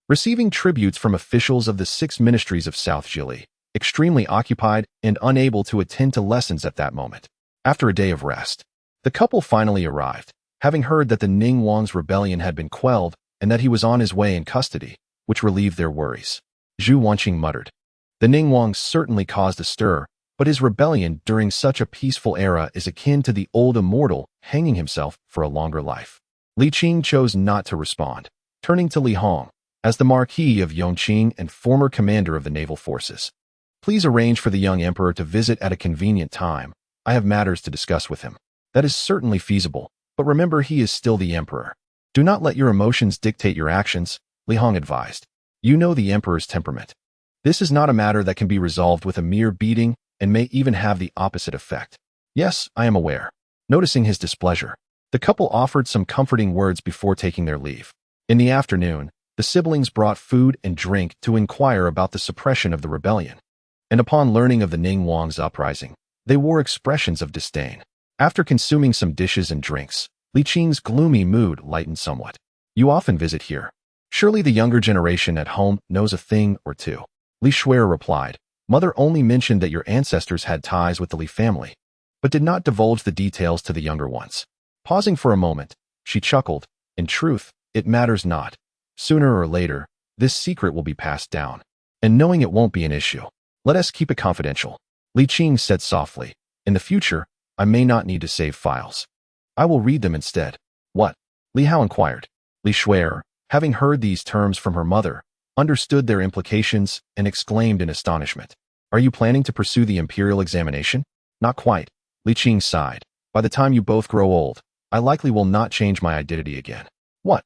receiving tributes from officials of the 6 ministries of South Jili, extremely occupied and unable to attend to lessons at that moment. After a day of rest, the couple finally arrived, having heard that the Ning Wang's rebellion had been quelled and that he was on his way in custody, which relieved their worries. Zhu Houzhao muttered. The Ningguang certainly caused a stir, but his rebellion during such a peaceful era is akin to the old immortal hanging himself for a longer life. Li Qing chose not to respond, turning to Li Hong, as the Marquis of Yongqing and former commander of the naval forces. Please arrange for the young emperor to visit at a convenient time. I have matters to discuss with him. That is certainly feasible, but remember he is still the emperor. Do not let your emotions dictate your actions, Li Hong advised. You know the emperor's temperament. This is not a matter that can be resolved with a mere beating and may even have the opposite effect. Yes, I am aware. Noticing his displeasure, the couple offered some comforting words before taking their leave. In the afternoon, the siblings brought food and drink to inquire about the suppression of the rebellion. And upon learning of the Ningguang's uprising, they wore expressions of disdain. After consuming some dishes and drinks, Li Qing's gloomy mood lightened somewhat. You often visit here. Surely the younger generation at home knows a thing or two. Li Shuai replied, Mother only mentioned that your ancestors had ties with the Li family, but did not divulge the details to the younger ones. Pausing for a moment, she chuckled, In truth, it matters not. Sooner or later, this secret will be passed down, and knowing it won't be an issue. Let us keep it confidential. Li Qing said softly, In the future, I may not need to save files. I will read them instead. What? Li Hao inquired. Li Shuai, having heard these terms from her mother, understood their implications and exclaimed in astonishment. Are you planning to pursue the imperial examination? Not quite. Li Qing sighed. By the time you both grow old, I likely will not change my identity again. What?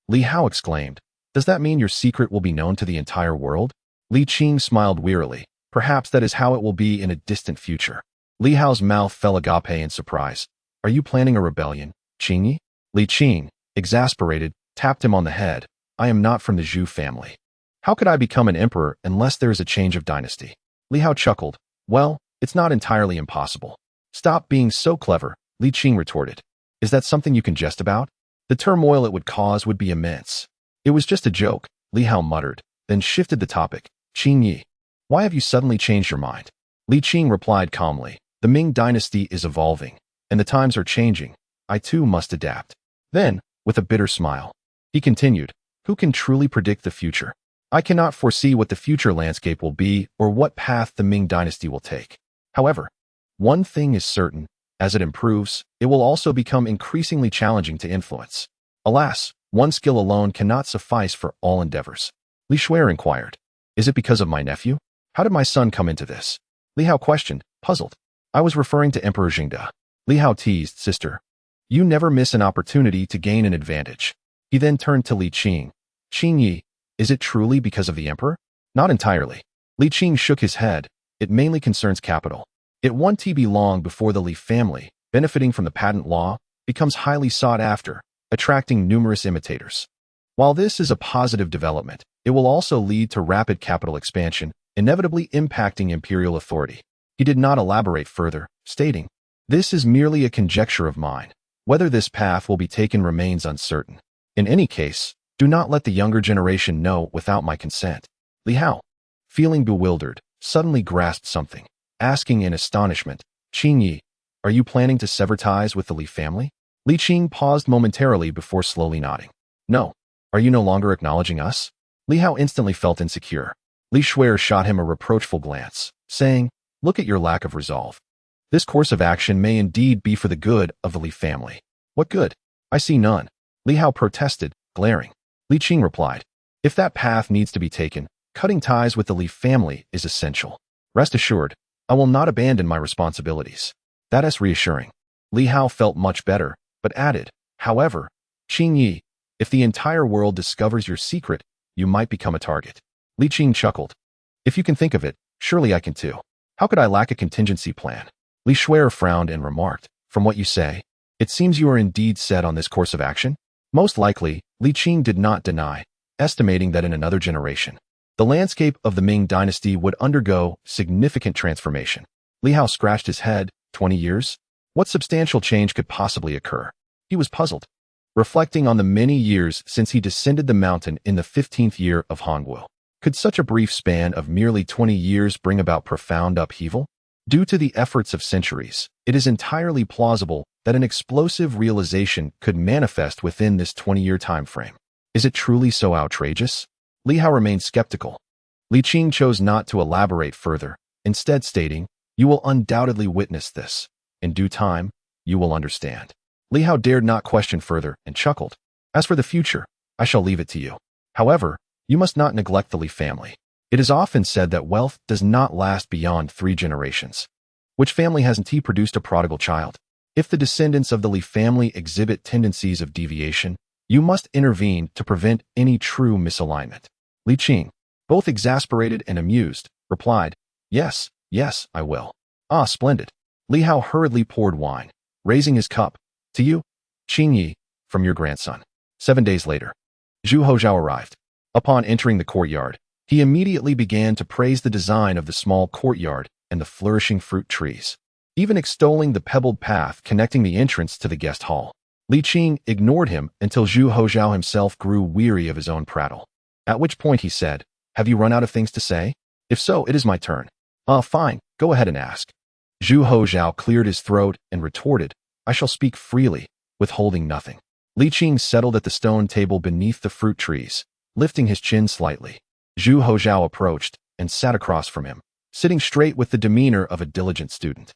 Li Hao exclaimed. Does that mean your secret will be known to the entire world? Li Qing smiled wearily. Perhaps that is how it will be in a distant future. Li Hao's mouth fell agape in surprise. Are you planning a rebellion, Qingyi? Li Qing, exasperated, tapped him on the head. I am not from the Zhu family. How could I become an emperor unless there is a change of dynasty? Li Hao chuckled. Well, it's not entirely impossible. Stop being so clever, Li Qing retorted. Is that something you can jest about? The turmoil it would cause would be immense. It was just a joke, Li Hao muttered, then shifted the topic. Qingyi, why have you suddenly changed your mind? Li Qing replied calmly. The Ming dynasty is evolving, and the times are changing. I too must adapt. Then, with a bitter smile, he continued, Who can truly predict the future? I cannot foresee what the future landscape will be or what path the Ming dynasty will take. However, one thing is certain, as it improves, it will also become increasingly challenging to influence. Alas, one skill alone cannot suffice for all endeavors. Li Shuai inquired, Is it because of my nephew? How did my son come into this? Li Hao questioned, puzzled. I was referring to Emperor Jingde. Li Hao teased, Sister. You never miss an opportunity to gain an advantage. He then turned to Li Qing. Qingyi, is it truly because of the emperor? Not entirely. Li Qing shook his head. It mainly concerns capital. It won't be long before the Li family, benefiting from the patent law, becomes highly sought after, attracting numerous imitators. While this is a positive development, it will also lead to rapid capital expansion, inevitably impacting imperial authority. He did not elaborate further, stating, This is merely a conjecture of mine. Whether this path will be taken remains uncertain. In any case, do not let the younger generation know without my consent. Li Hao, feeling bewildered, suddenly grasped something, asking in astonishment, Qingyi, are you planning to sever ties with the Li family? Li Qing paused momentarily before slowly nodding. No. Are you no longer acknowledging us? Li Hao instantly felt insecure. Li Shuai shot him a reproachful glance, saying, Look at your lack of resolve. This course of action may indeed be for the good of the Li family. What good? I see none. Li Hao protested, glaring. Li Qing replied, If that path needs to be taken, cutting ties with the Li family is essential. Rest assured, I will not abandon my responsibilities. That is reassuring. Li Hao felt much better, but added, However, Qingyi, if the entire world discovers your secret, you might become a target. Li Qing chuckled. If you can think of it, surely I can too. How could I lack a contingency plan? Li Shuai frowned and remarked, From what you say, it seems you are indeed set on this course of action? Most likely, Li Qing did not deny, estimating that in another generation, the landscape of the Ming dynasty would undergo significant transformation. Li Hao scratched his head. 20 years? What substantial change could possibly occur? He was puzzled. Reflecting on the many years since he descended the mountain in the 15th year of Hongwu, could such a brief span of merely 20 years bring about profound upheaval? Due to the efforts of centuries, it is entirely plausible that an explosive realization could manifest within this 20-year time frame. Is it truly so outrageous? Li Hao remained skeptical. Li Qing chose not to elaborate further, instead stating, "You will undoubtedly witness this. In due time, you will understand." Li Hao dared not question further and chuckled. "As for the future, I shall leave it to you. However, you must not neglect the Li family. It is often said that wealth does not last beyond 3 generations. Which family hasn't produced a prodigal child? If the descendants of the Li family exhibit tendencies of deviation, you must intervene to prevent any true misalignment." Li Qing, both exasperated and amused, replied, "Yes, yes, I will." "Ah, splendid." Li Hao hurriedly poured wine, raising his cup. "To you, Qing Yi, from your grandson." 7 days later, Zhu Houzhao arrived. Upon entering the courtyard, he immediately began to praise the design of the small courtyard and the flourishing fruit trees, even extolling the pebbled path connecting the entrance to the guest hall. Li Qing ignored him until Zhu Houzhao himself grew weary of his own prattle, at which point he said, "Have you run out of things to say? If so, it is my turn." Fine, go ahead and ask." Zhu Houzhao cleared his throat and retorted, "I shall speak freely, withholding nothing." Li Qing settled at the stone table beneath the fruit trees, lifting his chin slightly. Zhu Houzhao approached and sat across from him, sitting straight with the demeanor of a diligent student.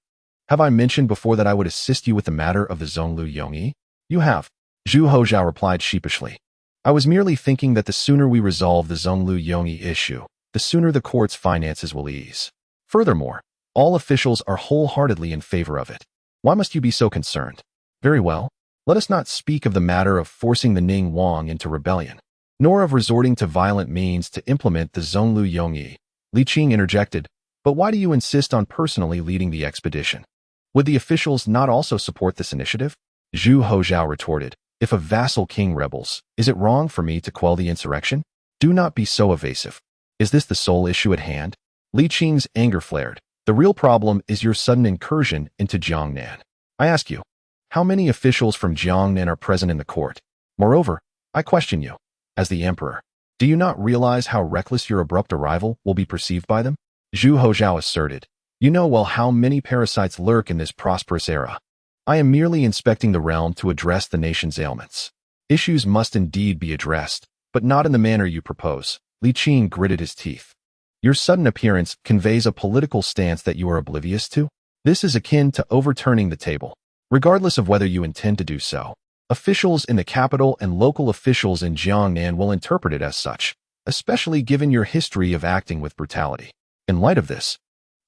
"Have I mentioned before that I would assist you with the matter of the Zhonglu Yongyi?" "You have," Zhu Houzhao replied sheepishly. "I was merely thinking that the sooner we resolve the Zhonglu Yongyi issue, the sooner the court's finances will ease. Furthermore, all officials are wholeheartedly in favor of it. Why must you be so concerned?" "Very well. Let us not speak of the matter of forcing the Ning Wang into rebellion, nor of resorting to violent means to implement the Zhonglu Yongyi." Li Qing interjected, "But why do you insist on personally leading the expedition? Would the officials not also support this initiative?" Zhu Houzhao retorted, "If a vassal king rebels, is it wrong for me to quell the insurrection? Do not be so evasive. Is this the sole issue at hand?" Li Qing's anger flared. "The real problem is your sudden incursion into Jiangnan. I ask you, how many officials from Jiangnan are present in the court? Moreover, I question you, as the emperor, do you not realize how reckless your abrupt arrival will be perceived by them?" Zhu Houzhao asserted, "You know well how many parasites lurk in this prosperous era. I am merely inspecting the realm to address the nation's ailments. Issues must indeed be addressed, but not in the manner you propose." Li Qing gritted his teeth. "Your sudden appearance conveys a political stance that you are oblivious to. This is akin to overturning the table. Regardless of whether you intend to do so, officials in the capital and local officials in Jiangnan will interpret it as such, especially given your history of acting with brutality. In light of this,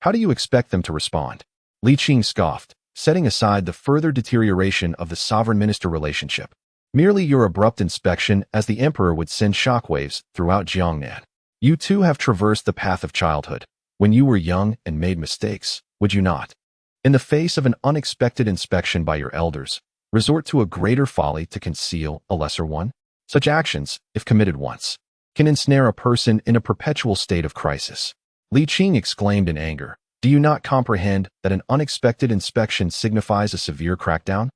how do you expect them to respond?" Li Qing scoffed, setting aside the further deterioration of the sovereign-minister relationship. "Merely your abrupt inspection as the emperor would send shockwaves throughout Jiangnan. You too have traversed the path of childhood, when you were young and made mistakes, would you not? In the face of an unexpected inspection by your elders, resort to a greater folly to conceal a lesser one? Such actions, if committed once, can ensnare a person in a perpetual state of crisis." Li Qing exclaimed in anger, "Do you not comprehend that an unexpected inspection signifies a severe crackdown?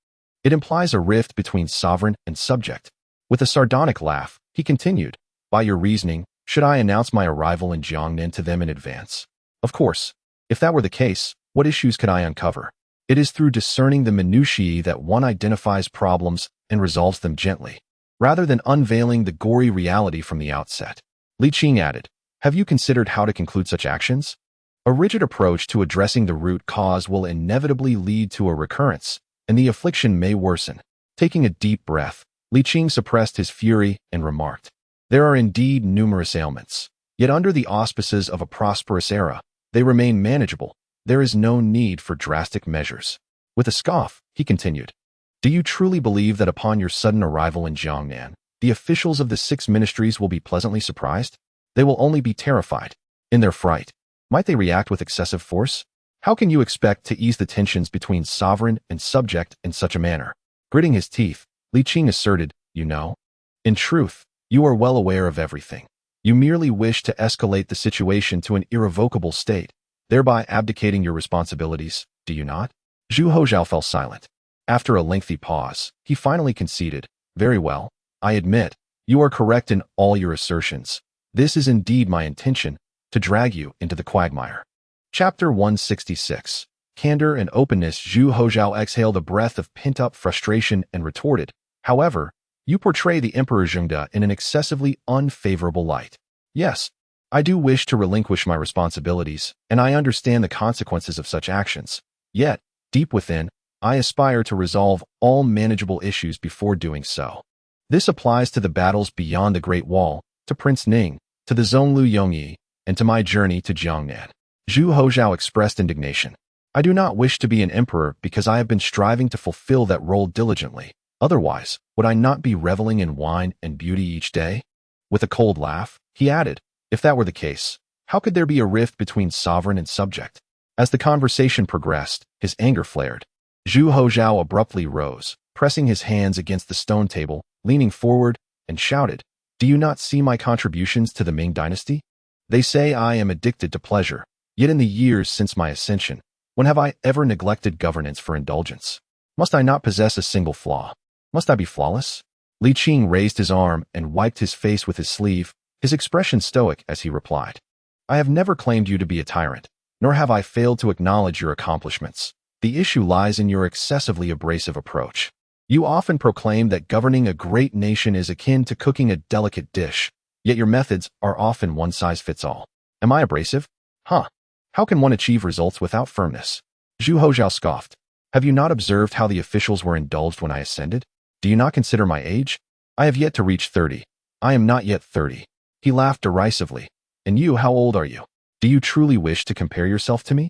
It implies a rift between sovereign and subject." With a sardonic laugh, he continued, "By your reasoning, should I announce my arrival in Jiangnan to them in advance? Of course, if that were the case, what issues could I uncover? It is through discerning the minutiae that one identifies problems and resolves them gently, rather than unveiling the gory reality from the outset." Li Qing added, "Have you considered how to conclude such actions? A rigid approach to addressing the root cause will inevitably lead to a recurrence, and the affliction may worsen." Taking a deep breath, Li Qing suppressed his fury and remarked, "There are indeed numerous ailments, yet under the auspices of a prosperous era, they remain manageable. There is no need for drastic measures." With a scoff, he continued, "Do you truly believe that upon your sudden arrival in Jiangnan, the officials of the 6 ministries will be pleasantly surprised? They will only be terrified. In their fright, might they react with excessive force? How can you expect to ease the tensions between sovereign and subject in such a manner?" Gritting his teeth, Li Qing asserted, "You know. In truth, you are well aware of everything. You merely wish to escalate the situation to an irrevocable state, thereby abdicating your responsibilities, do you not?" Zhu Houzhao fell silent. After a lengthy pause, he finally conceded, "Very well, I admit, you are correct in all your assertions. This is indeed my intention, to drag you into the quagmire." Chapter 166. Candor and openness. Zhu Houzhao exhaled a breath of pent-up frustration and retorted, "However, You portray the Emperor Zhengde in an excessively unfavorable light. Yes, I do wish to relinquish my responsibilities, and I understand the consequences of such actions. Yet, deep within, I aspire to resolve all manageable issues before doing so. This applies to the battles beyond the Great Wall, to Prince Ning, to the Zhonglu Yongyi, and to my journey to Jiangnan. Zhu Houzhao expressed indignation. I do not wish to be an emperor because I have been striving to fulfill that role diligently. Otherwise, would I not be reveling in wine and beauty each day? With a cold laugh, he added, if that were the case, how could there be a rift between sovereign and subject? As the conversation progressed, his anger flared. Zhu Houzhao abruptly rose, pressing his hands against the stone table, leaning forward, and shouted, do you not see my contributions to the Ming dynasty? They say I am addicted to pleasure, yet in the years since my ascension, when have I ever neglected governance for indulgence? Must I not possess a single flaw? Must I be flawless? Li Qing raised his arm and wiped his face with his sleeve, his expression stoic as he replied, I have never claimed you to be a tyrant, nor have I failed to acknowledge your accomplishments. The issue lies in your excessively abrasive approach. You often proclaim that governing a great nation is akin to cooking a delicate dish, yet your methods are often one-size-fits-all. Am I abrasive? Huh. How can one achieve results without firmness? Zhu Houzhao scoffed. Have you not observed how the officials were indulged when I ascended? Do you not consider my age? I have yet to reach 30. I am not yet 30. He laughed derisively. And you, how old are you? Do you truly wish to compare yourself to me?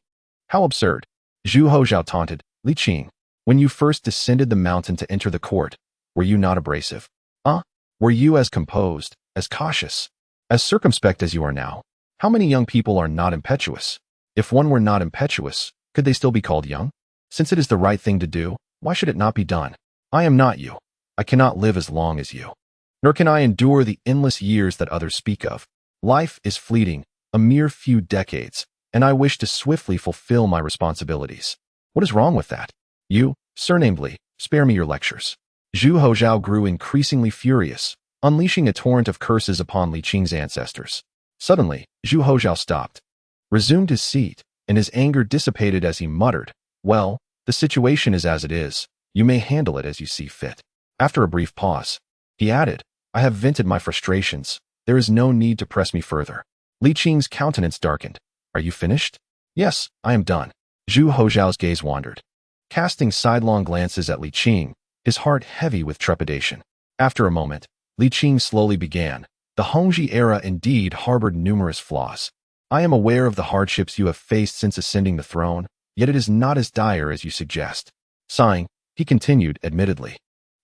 How absurd. Zhu Houzhao taunted. Li Qing, when you first descended the mountain to enter the court, were you not abrasive? Were you as composed, as cautious, as circumspect as you are now? How many young people are not impetuous? If one were not impetuous, could they still be called young? Since it is the right thing to do, why should it not be done? I am not you. I cannot live as long as you. Nor can I endure the endless years that others speak of. Life is fleeting, a mere few decades, and I wish to swiftly fulfill my responsibilities. What is wrong with that? You, surnamed Li, spare me your lectures. Zhu Houzhao grew increasingly furious, unleashing a torrent of curses upon Li Qing's ancestors. Suddenly, Zhu Houzhao stopped, resumed his seat, and his anger dissipated as he muttered, well, the situation is as it is. You may handle it as you see fit. After a brief pause, he added, I have vented my frustrations. There is no need to press me further. Li Qing's countenance darkened. Are you finished? Yes, I am done. Zhu Houzhao's gaze wandered, casting sidelong glances at Li Qing, his heart heavy with trepidation. After a moment, Li Qing slowly began. The Hongji era indeed harbored numerous flaws. I am aware of the hardships you have faced since ascending the throne, yet it is not as dire as you suggest. Sighing, he continued, admittedly,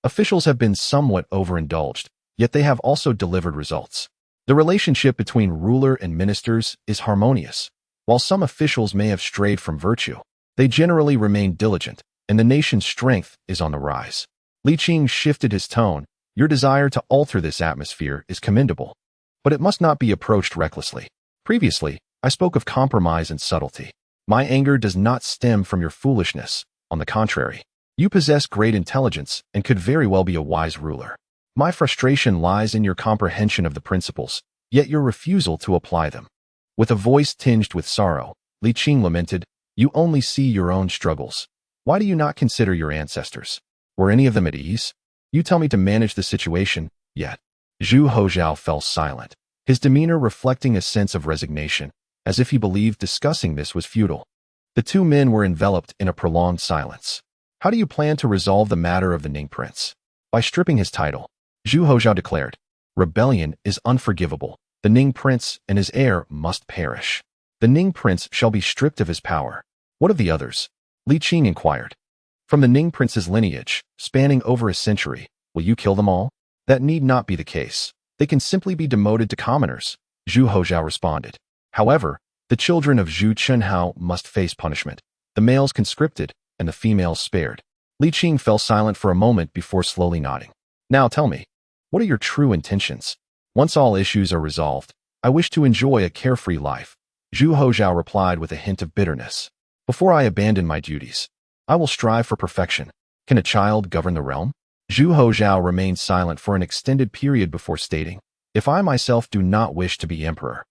officials have been somewhat overindulged, yet they have also delivered results. The relationship between ruler and ministers is harmonious. While some officials may have strayed from virtue, they generally remain diligent, and the nation's strength is on the rise. Li Qing shifted his tone. Your desire to alter this atmosphere is commendable, but it must not be approached recklessly. Previously, I spoke of compromise and subtlety. My anger does not stem from your foolishness. On the contrary, you possess great intelligence and could very well be a wise ruler. My frustration lies in your comprehension of the principles, yet your refusal to apply them. With a voice tinged with sorrow, Li Qing lamented, you only see your own struggles. Why do you not consider your ancestors? Were any of them at ease? You tell me to manage the situation, yet. Zhu Houzhao fell silent, his demeanor reflecting a sense of resignation, as if he believed discussing this was futile. The two men were enveloped in a prolonged silence. How do you plan to resolve the matter of the Ning prince? By stripping his title. Zhu Houzhao declared, rebellion is unforgivable. The Ning prince and his heir must perish. The Ning prince shall be stripped of his power. What of the others? Li Qing inquired. From the Ning prince's lineage, spanning over a century, will you kill them all? That need not be the case. They can simply be demoted to commoners, Zhu Houzhao responded. However, the children of Zhu Chenhao must face punishment, the males conscripted and the females spared. Li Qing fell silent for a moment before slowly nodding. Now tell me, what are your true intentions? Once all issues are resolved, I wish to enjoy a carefree life, Zhu Houzhao replied with a hint of bitterness. Before I abandon my duties, I will strive for perfection. Can a child govern the realm? Zhu Houzhao remained silent for an extended period before stating, if I myself do not wish to be emperor,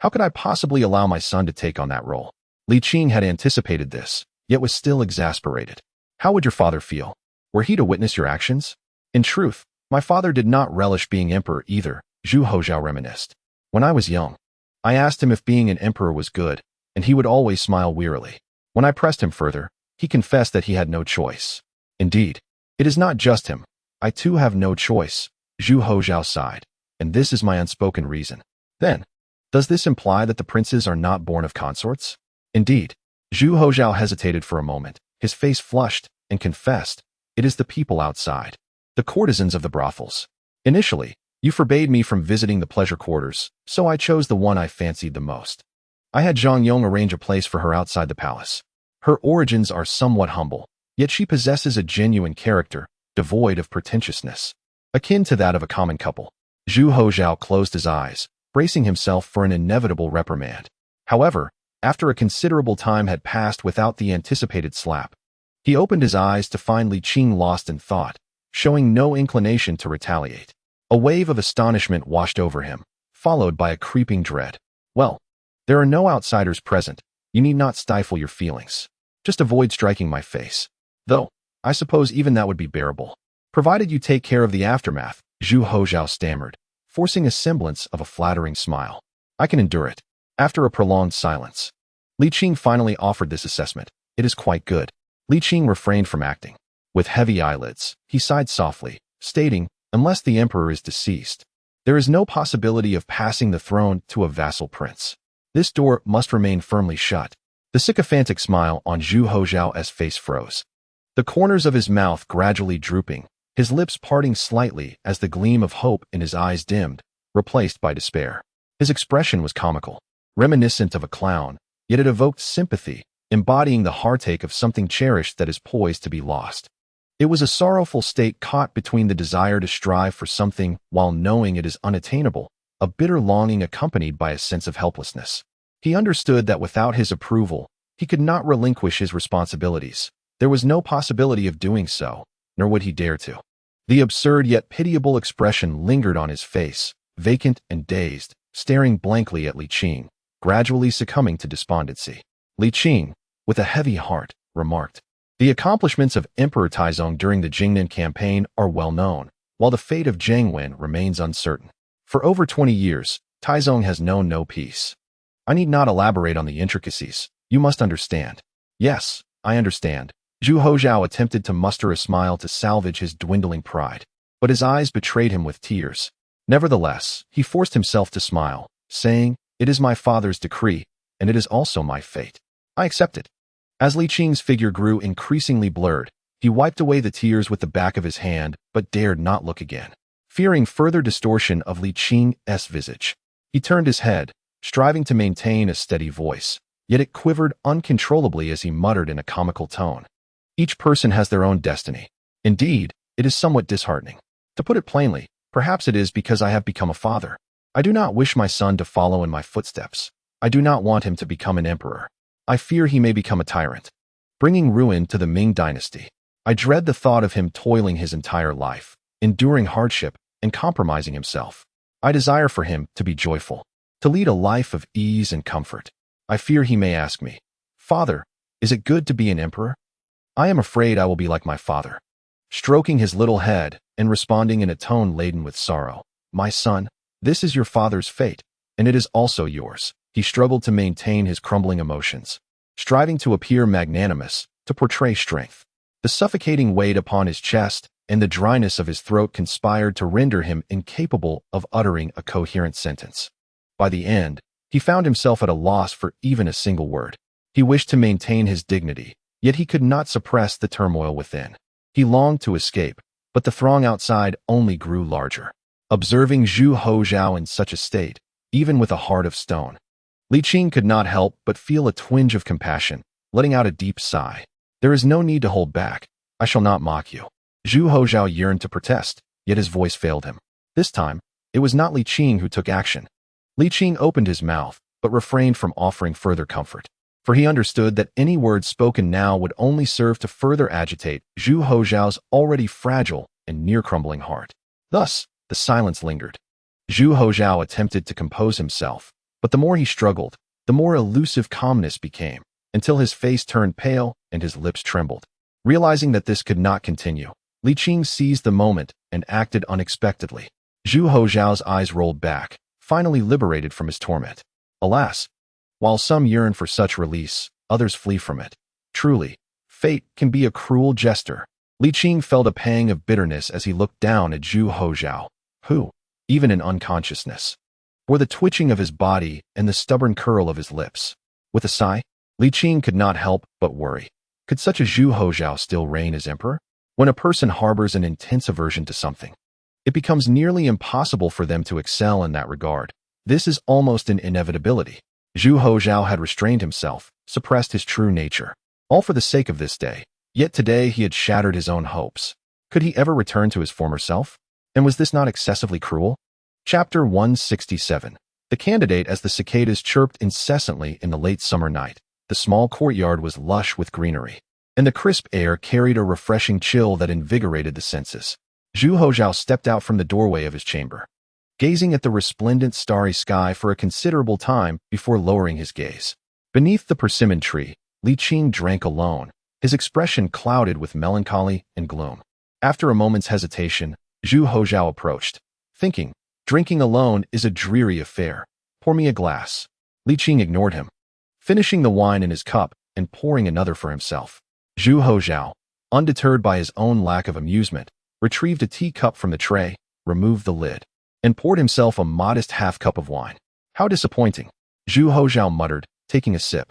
how could I possibly allow my son to take on that role? Li Qing had anticipated this, yet was still exasperated. How would your father feel, were he to witness your actions? In truth, My father did not relish being emperor either, Zhu Houzhao reminisced. When I was young, I asked him if being an emperor was good, and he would always smile wearily. When I pressed him further, he confessed that he had no choice. Indeed, it is not just him. I too have no choice, Zhu Houzhao sighed, and this is my unspoken reason. Then, does this imply that the princes are not born of consorts? Indeed, Zhu Houzhao hesitated for a moment, his face flushed, and confessed, it is the people outside, the courtesans of the brothels. Initially, you forbade me from visiting the pleasure quarters, so I chose the one I fancied the most. I had Zhang Yong arrange a place for her outside the palace. Her origins are somewhat humble, yet she possesses a genuine character, devoid of pretentiousness, akin to that of a common couple. Zhu Houzhao closed his eyes, bracing himself for an inevitable reprimand. However, after a considerable time had passed without the anticipated slap, he opened his eyes to find Li Qing lost in thought, showing no inclination to retaliate. A wave of astonishment washed over him, followed by a creeping dread. Well, there are no outsiders present. You need not stifle your feelings. Just avoid striking my face. Though, I suppose even that would be bearable. Provided you take care of the aftermath, Zhu Houzhao stammered, forcing a semblance of a flattering smile. I can endure it. After a prolonged silence, Li Qing finally offered this assessment. It is quite good. Li Qing refrained from acting. With heavy eyelids, he sighed softly, stating, unless the emperor is deceased, there is no possibility of passing the throne to a vassal prince. This door must remain firmly shut. The sycophantic smile on Zhu Houzhao's face froze, the corners of his mouth gradually drooping, his lips parting slightly as the gleam of hope in his eyes dimmed, replaced by despair. His expression was comical, reminiscent of a clown, yet it evoked sympathy, embodying the heartache of something cherished that is poised to be lost. It was a sorrowful state caught between the desire to strive for something while knowing it is unattainable, a bitter longing accompanied by a sense of helplessness. He understood that without his approval, he could not relinquish his responsibilities. There was no possibility of doing so, nor would he dare to. The absurd yet pitiable expression lingered on his face, vacant and dazed, staring blankly at Li Qing, gradually succumbing to despondency. Li Qing, with a heavy heart, remarked, the accomplishments of Emperor Taizong during the Jingnan campaign are well known, while the fate of Jiangwen remains uncertain. For over 20 years, Taizong has known no peace. I need not elaborate on the intricacies. You must understand. Yes, I understand. Zhu Houzhao attempted to muster a smile to salvage his dwindling pride, but his eyes betrayed him with tears. Nevertheless, he forced himself to smile, saying, it is my father's decree, and it is also my fate. I accept it. As Li Qing's figure grew increasingly blurred, he wiped away the tears with the back of his hand, but dared not look again. Fearing further distortion of Li Qing's visage, he turned his head, striving to maintain a steady voice, yet it quivered uncontrollably as he muttered in a comical tone. Each person has their own destiny. Indeed, it is somewhat disheartening. To put it plainly, perhaps it is because I have become a father. I do not wish my son to follow in my footsteps. I do not want him to become an emperor. I fear he may become a tyrant, bringing ruin to the Ming dynasty. I dread the thought of him toiling his entire life, enduring hardship, and compromising himself. I desire for him to be joyful, to lead a life of ease and comfort. I fear he may ask me, Father, is it good to be an emperor? I am afraid I will be like my father. Stroking his little head and responding in a tone laden with sorrow, my son, this is your father's fate, and it is also yours. He struggled to maintain his crumbling emotions, striving to appear magnanimous, to portray strength. The suffocating weight upon his chest and the dryness of his throat conspired to render him incapable of uttering a coherent sentence. By the end, he found himself at a loss for even a single word. He wished to maintain his dignity, yet he could not suppress the turmoil within. He longed to escape, but the throng outside only grew larger. Observing Zhu Houzhao in such a state, even with a heart of stone, Li Qing could not help but feel a twinge of compassion, letting out a deep sigh. There is no need to hold back. I shall not mock you. Zhu Houzhao yearned to protest, yet his voice failed him. This time, it was not Li Qing who took action. Li Qing opened his mouth, but refrained from offering further comfort, for he understood that any words spoken now would only serve to further agitate Zhu Houzhao's already fragile and near-crumbling heart. Thus, the silence lingered. Zhu Houzhao attempted to compose himself, but the more he struggled, the more elusive calmness became, until his face turned pale and his lips trembled. Realizing that this could not continue, Li Qing seized the moment and acted unexpectedly. Zhu Houzhao's eyes rolled back, finally liberated from his torment. Alas, while some yearn for such release, others flee from it. Truly, fate can be a cruel jester. Li Qing felt a pang of bitterness as he looked down at Zhu Houzhao, who, even in unconsciousness, bore the twitching of his body and the stubborn curl of his lips. With a sigh, Li Qing could not help but worry. Could such a Zhu Houzhao still reign as emperor? When a person harbors an intense aversion to something, it becomes nearly impossible for them to excel in that regard. This is almost an inevitability. Zhu Houzhao had restrained himself, suppressed his true nature, all for the sake of this day. Yet today he had shattered his own hopes. Could he ever return to his former self? And was this not excessively cruel? Chapter 167. The candidate. As the cicadas chirped incessantly in the late summer night, the small courtyard was lush with greenery, and the crisp air carried a refreshing chill that invigorated the senses. Zhu Houzhao stepped out from the doorway of his chamber, gazing at the resplendent starry sky for a considerable time before lowering his gaze. Beneath the persimmon tree, Li Qing drank alone, his expression clouded with melancholy and gloom. After a moment's hesitation, Zhu Houzhao approached, thinking, drinking alone is a dreary affair. Pour me a glass. Li Qing ignored him, finishing the wine in his cup and pouring another for himself. Zhu Houzhao, undeterred by his own lack of amusement, retrieved a teacup from the tray, removed the lid, and poured himself a modest half-cup of wine. How disappointing, Zhu Houzhao muttered, taking a sip.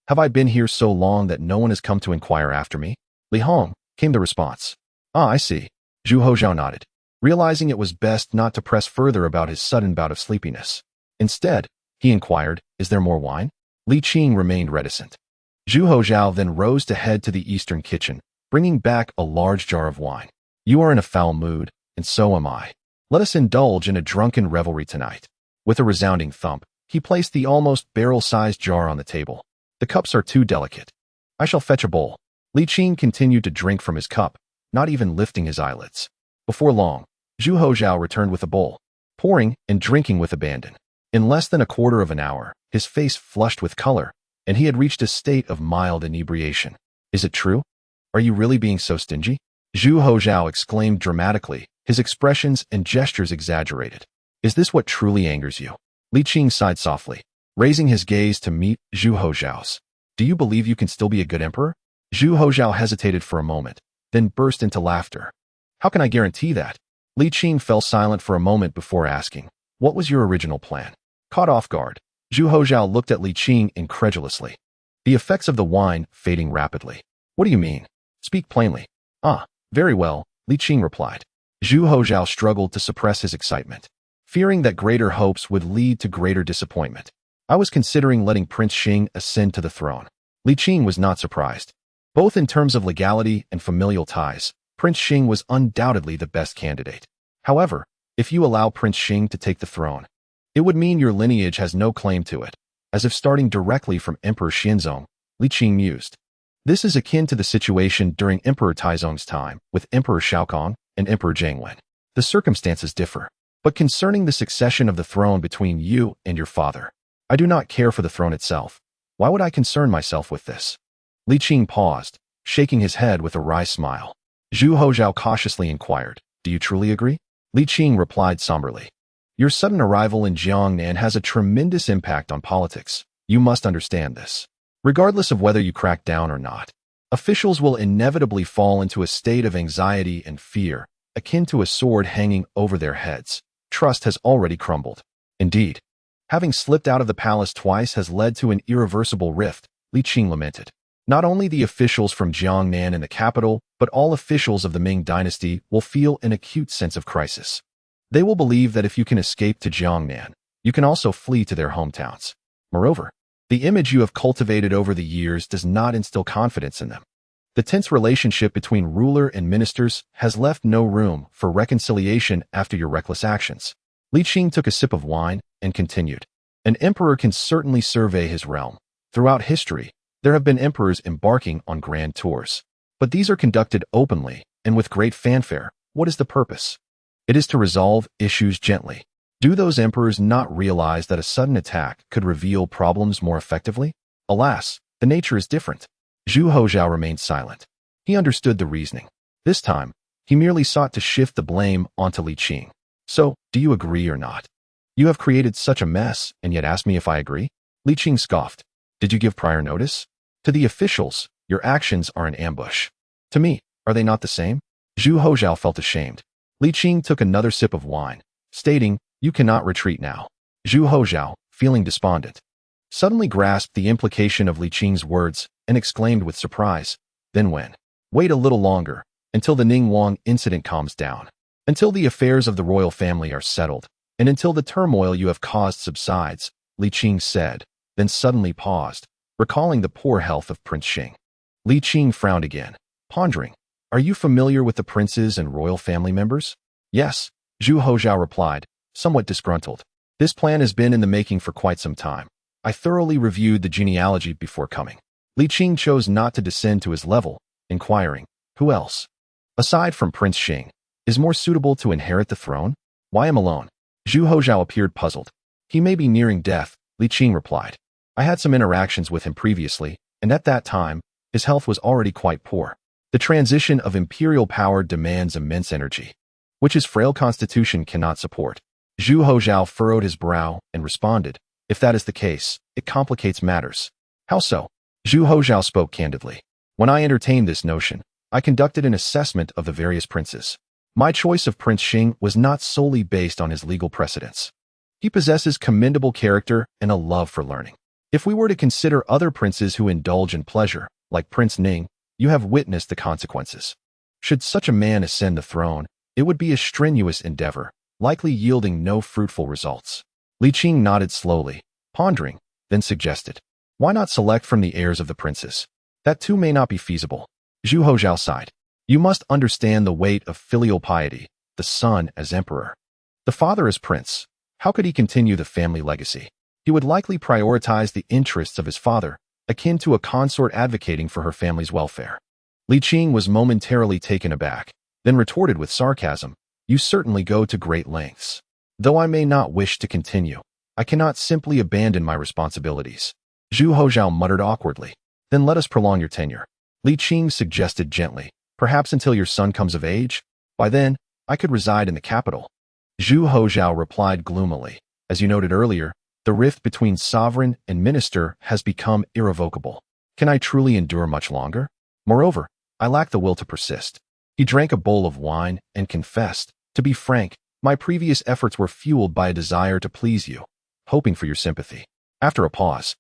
Have I been here so long that no one has come to inquire after me? Li Hong, came the response. Ah, I see. Zhu Houzhao nodded, realizing it was best not to press further about his sudden bout of sleepiness. Instead, he inquired, is there more wine? Li Qing remained reticent. Zhu Houzhao then rose to head to the eastern kitchen, bringing back a large jar of wine. You are in a foul mood, and so am I. Let us indulge in a drunken revelry tonight. With a resounding thump, he placed the almost barrel-sized jar on the table. The cups are too delicate. I shall fetch a bowl. Li Qing continued to drink from his cup, not even lifting his eyelids. Before long, Zhu Houzhao returned with a bowl, pouring and drinking with abandon. In less than a quarter of an hour, his face flushed with color, and he had reached a state of mild inebriation. Is it true? Are you really being so stingy? Zhu Houzhao exclaimed dramatically, his expressions and gestures exaggerated. Is this what truly angers you? Li Qing sighed softly, raising his gaze to meet Zhu Houzhao's. Do you believe you can still be a good emperor? Zhu Houzhao hesitated for a moment, then burst into laughter. How can I guarantee that? Li Qing fell silent for a moment before asking, what was your original plan? Caught off guard, Zhu Houzhao looked at Li Qing incredulously, the effects of the wine fading rapidly. What do you mean? Speak plainly. Ah, very well, Li Qing replied. Zhu Houzhao struggled to suppress his excitement, fearing that greater hopes would lead to greater disappointment. I was considering letting Prince Xing ascend to the throne. Li Qing was not surprised. Both in terms of legality and familial ties, Prince Xing was undoubtedly the best candidate. However, if you allow Prince Xing to take the throne, it would mean your lineage has no claim to it, as if starting directly from Emperor Xianzong, Li Qing mused. This is akin to the situation during Emperor Taizong's time with Emperor Shaokong and Emperor Jiangwen. The circumstances differ, but concerning the succession of the throne between you and your father, I do not care for the throne itself. Why would I concern myself with this? Li Qing paused, shaking his head with a wry smile. Zhu Houzhao cautiously inquired, do you truly agree? Li Qing replied somberly. Your sudden arrival in Jiangnan has a tremendous impact on politics. You must understand this. Regardless of whether you crack down or not, officials will inevitably fall into a state of anxiety and fear, akin to a sword hanging over their heads. Trust has already crumbled. Indeed, having slipped out of the palace twice has led to an irreversible rift, Li Qing lamented. Not only the officials from Jiangnan and the capital, but all officials of the Ming dynasty will feel an acute sense of crisis. They will believe that if you can escape to Jiangnan, you can also flee to their hometowns. Moreover, the image you have cultivated over the years does not instill confidence in them. The tense relationship between ruler and ministers has left no room for reconciliation after your reckless actions. Li Qing took a sip of wine and continued. An emperor can certainly survey his realm. Throughout history, there have been emperors embarking on grand tours. But these are conducted openly and with great fanfare. What is the purpose? It is to resolve issues gently. Do those emperors not realize that a sudden attack could reveal problems more effectively? Alas, the nature is different. Zhu Houzhao remained silent. He understood the reasoning. This time, He merely sought to shift the blame onto Li Qing. So, do you agree or not? You have created such a mess and yet ask me if I agree? Li Qing scoffed. Did you give prior notice? To the officials, your actions are an ambush. To me, are they not the same? Zhu Houzhao felt ashamed. Li Qing took another sip of wine, stating, you cannot retreat now. Zhu Houzhao, feeling despondent, suddenly grasped the implication of Li Qing's words and exclaimed with surprise, then when? Wait a little longer, until the Ning Wang incident calms down, until the affairs of the royal family are settled, and until the turmoil you have caused subsides, Li Qing said, then suddenly paused, recalling the poor health of Prince Xing. Li Qing frowned again, pondering, are you familiar with the princes and royal family members? Yes, Zhu Houzhao replied, somewhat disgruntled. This plan has been in the making for quite some time. I thoroughly reviewed the genealogy before coming. Li Qing chose not to descend to his level, inquiring, who else, aside from Prince Xing, is more suitable to inherit the throne? Why am alone? Zhu Houzhao appeared puzzled. He may be nearing death, Li Qing replied. I had some interactions with him previously, and at that time, his health was already quite poor. The transition of imperial power demands immense energy, which his frail constitution cannot support. Zhu Houzhao furrowed his brow and responded, if that is the case, it complicates matters. How so? Zhu Houzhao spoke candidly. When I entertained this notion, I conducted an assessment of the various princes. My choice of Prince Xing was not solely based on his legal precedents. He possesses commendable character and a love for learning. If we were to consider other princes who indulge in pleasure, like Prince Ning, you have witnessed the consequences. Should such a man ascend the throne, it would be a strenuous endeavor, likely yielding no fruitful results. Li Qing nodded slowly, pondering, then suggested, why not select from the heirs of the princes? That too may not be feasible. Zhu Houzhao sighed. You must understand the weight of filial piety, the son as emperor. The father as prince. How could he continue the family legacy? He would likely prioritize the interests of his father, akin to a consort advocating for her family's welfare. Li Qing was momentarily taken aback, then retorted with sarcasm, you certainly go to great lengths. Though I may not wish to continue, I cannot simply abandon my responsibilities. Zhu Houzhao muttered awkwardly. Then let us prolong your tenure. Li Qing suggested gently, perhaps until your son comes of age. By then, I could reside in the capital. Zhu Houzhao replied gloomily, as you noted earlier, the rift between sovereign and minister has become irrevocable. Can I truly endure much longer? Moreover, I lack the will to persist. He drank a bowl of wine and confessed, to be frank, my previous efforts were fueled by a desire to please you, hoping for your sympathy. After a pause,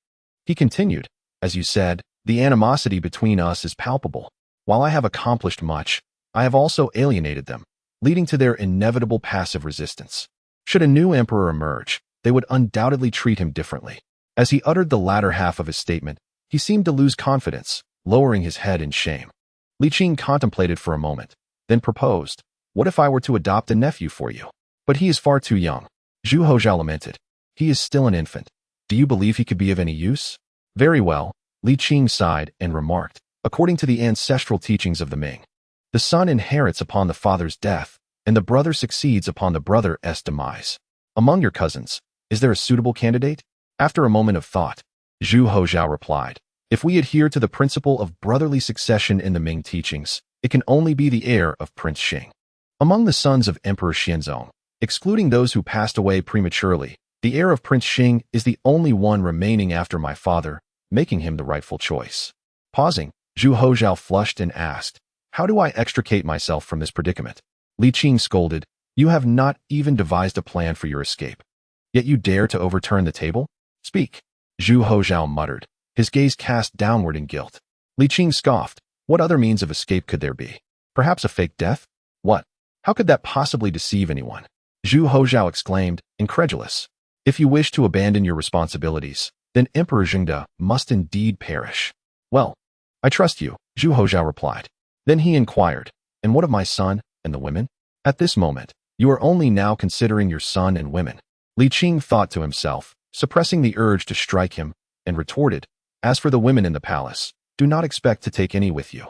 he continued, as you said, the animosity between us is palpable. While I have accomplished much, I have also alienated them, leading to their inevitable passive resistance. Should a new emperor emerge, they would undoubtedly treat him differently. As he uttered the latter half of his statement, he seemed to lose confidence, lowering his head in shame. Li Qing contemplated for a moment, then proposed, what if I were to adopt a nephew for you? But he is far too young. Zhu Houzhao lamented. He is still an infant. Do you believe he could be of any use? Very well, Li Qing sighed and remarked, according to the ancestral teachings of the Ming, the son inherits upon the father's death, and the brother succeeds upon the brother's demise. Among your cousins, is there a suitable candidate? After a moment of thought, Zhu Houzhao replied, if we adhere to the principle of brotherly succession in the Ming teachings, it can only be the heir of Prince Xing. Among the sons of Emperor Xianzong, excluding those who passed away prematurely, the heir of Prince Xing is the only one remaining after my father, making him the rightful choice. Pausing, Zhu Houzhao flushed and asked, how do I extricate myself from this predicament? Li Qing scolded, you have not even devised a plan for your escape. Yet you dare to overturn the table? Speak. Zhu Houzhao muttered, his gaze cast downward in guilt. Li Qing scoffed, what other means of escape could there be? Perhaps a fake death? What? How could that possibly deceive anyone? Zhu Houzhao exclaimed, incredulous. If you wish to abandon your responsibilities, then Emperor Zhengde must indeed perish. Well, I trust you, Zhu Houzhao replied. Then he inquired, and what of my son and the women? At this moment, you are only now considering your son and women. Li Qing thought to himself, suppressing the urge to strike him, and retorted, as for the women in the palace, do not expect to take any with you.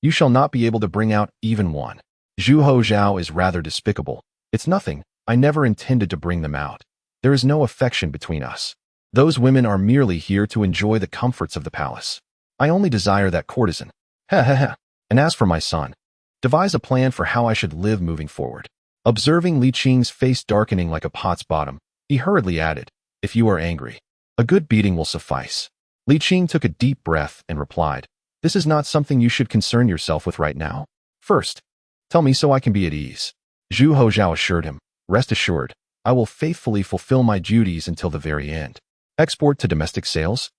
You shall not be able to bring out even one. Zhu Houzhao is rather despicable. It's nothing, I never intended to bring them out. There is no affection between us. Those women are merely here to enjoy the comforts of the palace. I only desire that courtesan. Ha ha ha. And as for my son, Devise a plan for how I should live moving forward. Observing Li Qing's face darkening like a pot's bottom, he hurriedly added, if you are angry, a good beating will suffice. Li Qing took a deep breath and replied, this is not something you should concern yourself with right now. First, tell me so I can be at ease. Zhu Houzhao assured him, rest assured, I will faithfully fulfill my duties until the very end. Export to domestic sales?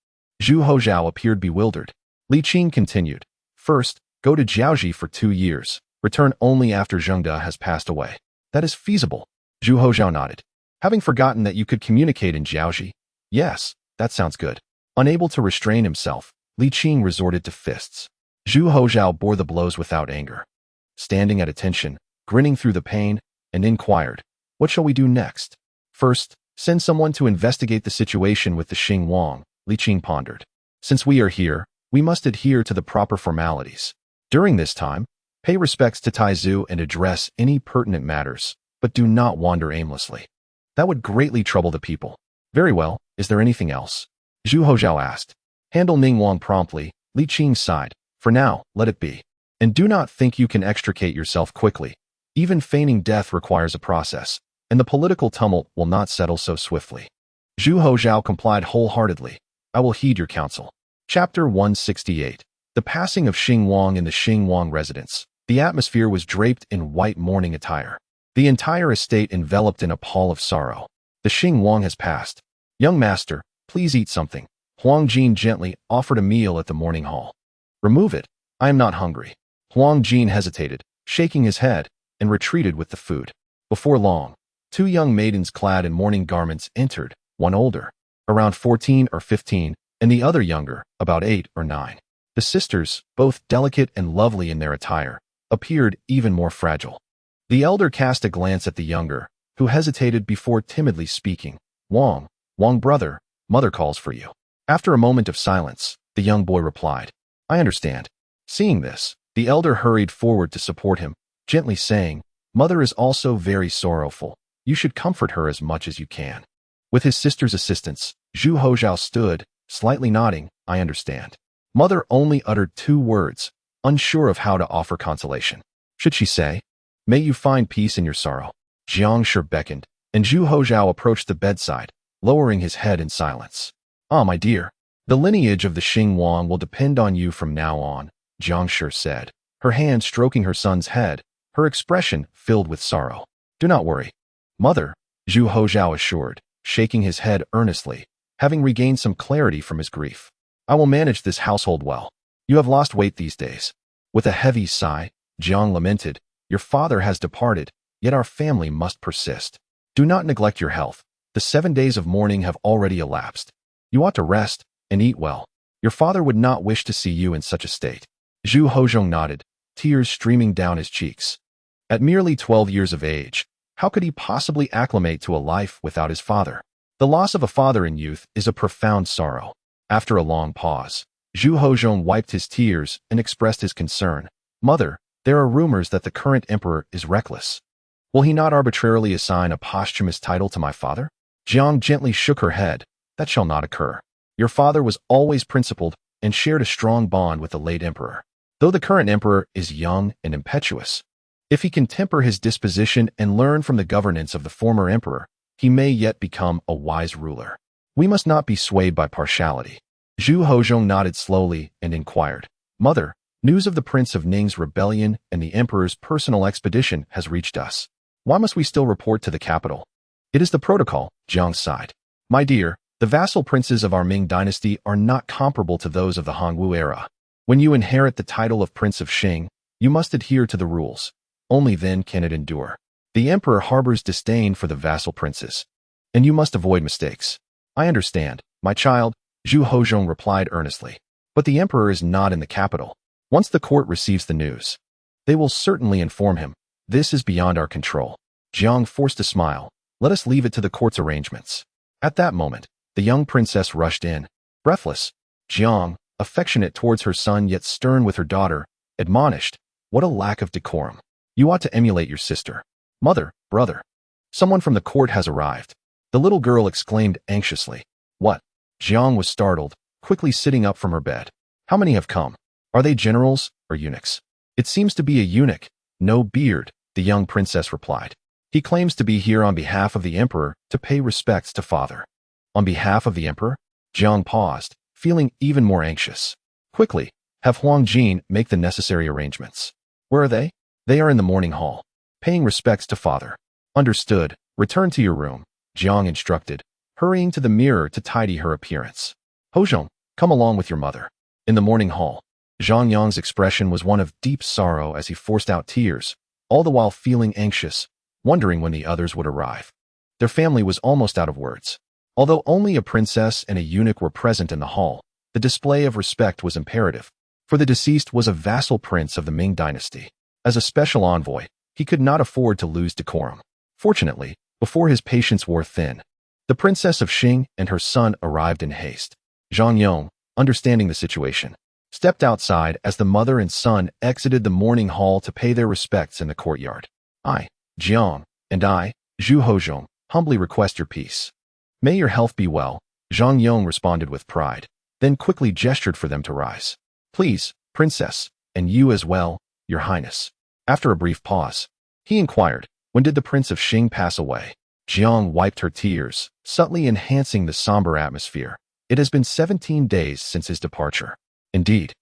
Zhu Houzhao appeared bewildered. Li Qing continued, first, go to Jiaoji for 2 years. Return only after Zhengde has passed away. That is feasible. Zhu Houzhao nodded. Having forgotten that you could communicate in Jiaoji? Yes, that sounds good. Unable to restrain himself, Li Qing resorted to fists. Zhu Houzhao bore the blows without anger. Standing at attention, grinning through the pain, and inquired, what shall we do next? First, send someone to investigate the situation with the Xing Wang, Li Qing pondered. Since we are here, we must adhere to the proper formalities. During this time, pay respects to Taizu and address any pertinent matters, but do not wander aimlessly. That would greatly trouble the people. Very well, is there anything else? Zhu Houzhao asked. Handle Ning Wang promptly, Li Qing sighed. For now, let it be. And do not think you can extricate yourself quickly. Even feigning death requires a process, and the political tumult will not settle so swiftly. Zhu Houzhao complied wholeheartedly. I will heed your counsel. Chapter 168. The passing of Xing Wang in the Xing Wang residence. The atmosphere was draped in white mourning attire. The entire estate enveloped in a pall of sorrow. The Xing Wang has passed. Young master, please eat something. Huang Jin gently offered a meal at the morning hall. Remove it. I am not hungry. Huang Jin hesitated, shaking his head, and retreated with the food. Before long, 2 young maidens clad in mourning garments entered, one older, around 14 or 15, and the other younger, about 8 or 9. The sisters, both delicate and lovely in their attire, appeared even more fragile. The elder cast a glance at the younger, who hesitated before timidly speaking. Wang brother, mother calls for you. After a moment of silence, the young boy replied, I understand. Seeing this, the elder hurried forward to support him, gently saying, mother is also very sorrowful. You should comfort her as much as you can. With his sister's assistance, Zhu Houzhao stood, slightly nodding, I understand. Mother only uttered 2 words, unsure of how to offer consolation. Should she say, may you find peace in your sorrow? Jiang Shi beckoned, and Zhu Houzhao approached the bedside, lowering his head in silence. Ah, my dear, the lineage of the Xing Wang will depend on you from now on, Jiang Shi said, her hand stroking her son's head, her expression filled with sorrow. Do not worry. Mother, Zhu Houzhao assured, shaking his head earnestly, having regained some clarity from his grief. I will manage this household well. You have lost weight these days. With a heavy sigh, Jiang lamented, your father has departed, yet our family must persist. Do not neglect your health. The 7 days of mourning have already elapsed. You ought to rest and eat well. Your father would not wish to see you in such a state. Zhu Houzhao nodded, tears streaming down his cheeks. At merely 12 years of age, how could he possibly acclimate to a life without his father? The loss of a father in youth is a profound sorrow. After a long pause, Zhu Houzhao wiped his tears and expressed his concern. Mother, there are rumors that the current emperor is reckless. Will he not arbitrarily assign a posthumous title to my father? Jiang gently shook her head. That shall not occur. Your father was always principled and shared a strong bond with the late emperor. Though the current emperor is young and impetuous, if he can temper his disposition and learn from the governance of the former emperor, he may yet become a wise ruler. We must not be swayed by partiality. Zhu Houzhao nodded slowly and inquired, Mother, news of the Prince of Ning's rebellion and the emperor's personal expedition has reached us. Why must we still report to the capital? It is the protocol, Jiang sighed. My dear, the vassal princes of our Ming dynasty are not comparable to those of the Hongwu era. When you inherit the title of Prince of Xing, you must adhere to the rules. Only then can it endure. The emperor harbors disdain for the vassal princes, and you must avoid mistakes. I understand, my child, Zhu Houzhao replied earnestly. But the emperor is not in the capital. Once the court receives the news, they will certainly inform him. This is beyond our control. Jiang forced a smile. Let us leave it to the court's arrangements. At that moment, the young princess rushed in. Breathless, Jiang, affectionate towards her son yet stern with her daughter, admonished, what a lack of decorum. You ought to emulate your sister. Mother, brother. Someone from the court has arrived. The little girl exclaimed anxiously. What? Jiang was startled, quickly sitting up from her bed. How many have come? Are they generals or eunuchs? It seems to be a eunuch, no beard, the young princess replied. He claims to be here on behalf of the emperor to pay respects to father. On behalf of the emperor? Jiang paused, feeling even more anxious. Quickly, have Huang Jin make the necessary arrangements. Where are they? They are in the morning hall. Paying respects to father. Understood. Return to your room, Jiang instructed, hurrying to the mirror to tidy her appearance. Houzhao, come along with your mother. In the morning hall, Zhang Yang's expression was one of deep sorrow as he forced out tears, all the while feeling anxious, wondering when the others would arrive. Their family was almost out of words. Although only a princess and a eunuch were present in the hall, the display of respect was imperative, for the deceased was a vassal prince of the Ming dynasty. As a special envoy, he could not afford to lose decorum. Fortunately, before his patience wore thin, the princess of Qing and her son arrived in haste. Zhang Yong, understanding the situation, stepped outside as the mother and son exited the morning hall to pay their respects in the courtyard. I, Jiang, and I, Zhu Houzhao, humbly request your peace. May your health be well, Zhang Yong responded with pride, then quickly gestured for them to rise. Please, princess, and you as well, your highness. After a brief pause, he inquired, when did the prince of Qing pass away? Jiang wiped her tears, subtly enhancing the somber atmosphere. It has been 17 days since his departure. Indeed,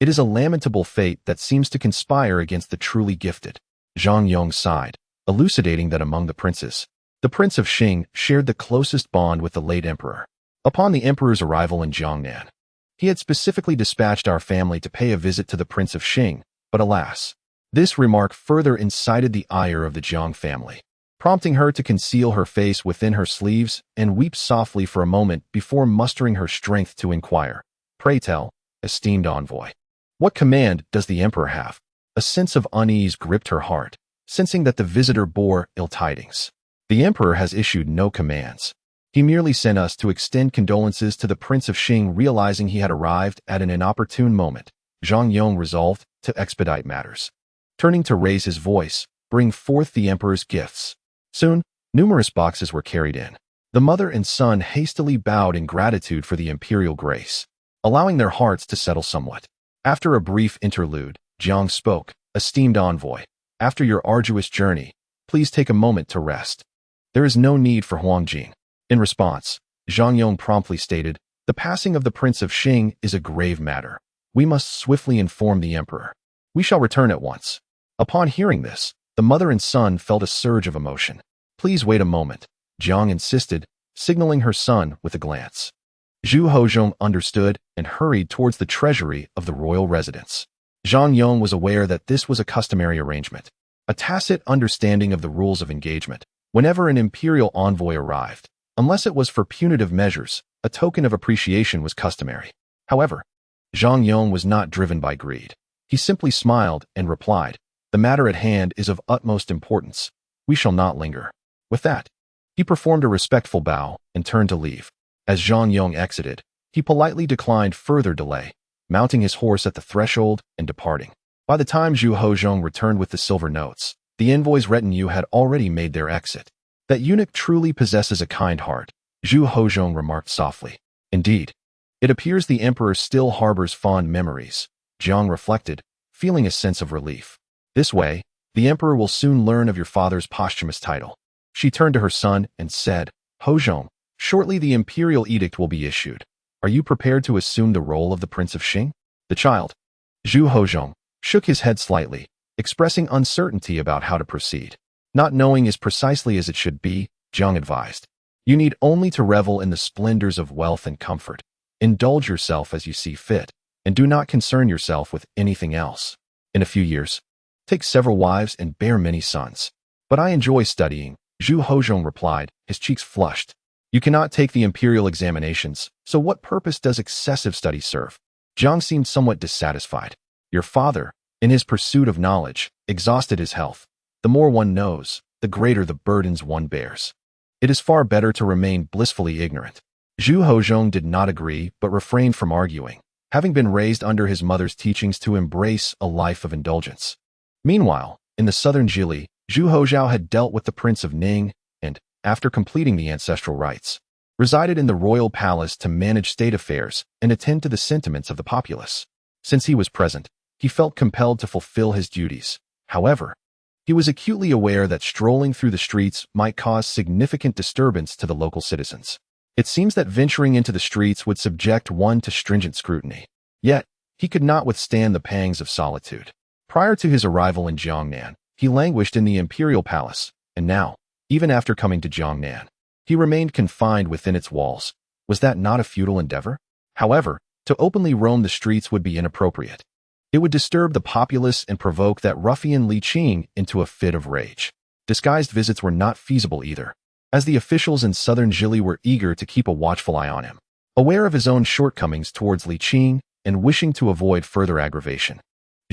it is a lamentable fate that seems to conspire against the truly gifted. Zhang Yong sighed, elucidating that among the princes, the prince of Qing shared the closest bond with the late emperor. Upon the emperor's arrival in Jiangnan, he had specifically dispatched our family to pay a visit to the prince of Qing, but alas, this remark further incited the ire of the Jiang family, prompting her to conceal her face within her sleeves and weep softly for a moment before mustering her strength to inquire, "Pray tell, esteemed envoy, what command does the emperor have?" A sense of unease gripped her heart, sensing that the visitor bore ill tidings. The emperor has issued no commands. He merely sent us to extend condolences to the prince of Qing, realizing he had arrived at an inopportune moment. Zhang Yong resolved to expedite matters. Turning to raise his voice, bring forth the emperor's gifts. Soon, numerous boxes were carried in. The mother and son hastily bowed in gratitude for the imperial grace, allowing their hearts to settle somewhat. After a brief interlude, Jiang spoke, "Esteemed envoy, after your arduous journey, please take a moment to rest. There is no need for Huang Jin." In response, Zhang Yong promptly stated, "The passing of the prince of Qing is a grave matter. We must swiftly inform the emperor. We shall return at once." Upon hearing this, the mother and son felt a surge of emotion. "Please wait a moment," Jiang insisted, signaling her son with a glance. Zhu Houzhao understood and hurried towards the treasury of the royal residence. Zhang Yong was aware that this was a customary arrangement, a tacit understanding of the rules of engagement. Whenever an imperial envoy arrived, unless it was for punitive measures, a token of appreciation was customary. However, Zhang Yong was not driven by greed. He simply smiled and replied, "The matter at hand is of utmost importance. We shall not linger." With that, he performed a respectful bow and turned to leave. As Zhang Yong exited, he politely declined further delay, mounting his horse at the threshold and departing. By the time Zhu Houzhao returned with the silver notes, the envoy's retinue had already made their exit. "That eunuch truly possesses a kind heart," Zhu Houzhao remarked softly. "Indeed, it appears the emperor still harbors fond memories," Jiang reflected, feeling a sense of relief. "This way, the emperor will soon learn of your father's posthumous title." She turned to her son and said, "Houzhao, shortly the imperial edict will be issued. Are you prepared to assume the role of the prince of Qing?" The child, Zhu Houzhao, shook his head slightly, expressing uncertainty about how to proceed. "Not knowing is precisely as it should be," Jiang advised. "You need only to revel in the splendors of wealth and comfort. Indulge yourself as you see fit, and do not concern yourself with anything else. In a few years, take several wives and bear many sons." "But I enjoy studying," Zhu Houzhao replied, his cheeks flushed. "You cannot take the imperial examinations, so what purpose does excessive study serve?" Jiang seemed somewhat dissatisfied. "Your father, in his pursuit of knowledge, exhausted his health. The more one knows, the greater the burdens one bears. It is far better to remain blissfully ignorant." Zhu Houzhao did not agree but refrained from arguing, having been raised under his mother's teachings to embrace a life of indulgence. Meanwhile, in the southern Jili, Zhu Houzhao had dealt with the Prince of Ning and, after completing the ancestral rites, resided in the royal palace to manage state affairs and attend to the sentiments of the populace. Since he was present, he felt compelled to fulfill his duties. However, he was acutely aware that strolling through the streets might cause significant disturbance to the local citizens. It seems that venturing into the streets would subject one to stringent scrutiny. Yet, he could not withstand the pangs of solitude. Prior to his arrival in Jiangnan, he languished in the imperial palace, and now, even after coming to Jiangnan, he remained confined within its walls. Was that not a futile endeavor? However, to openly roam the streets would be inappropriate. It would disturb the populace and provoke that ruffian Li Qing into a fit of rage. Disguised visits were not feasible either, as the officials in southern Zhili were eager to keep a watchful eye on him. Aware of his own shortcomings towards Li Qing and wishing to avoid further aggravation,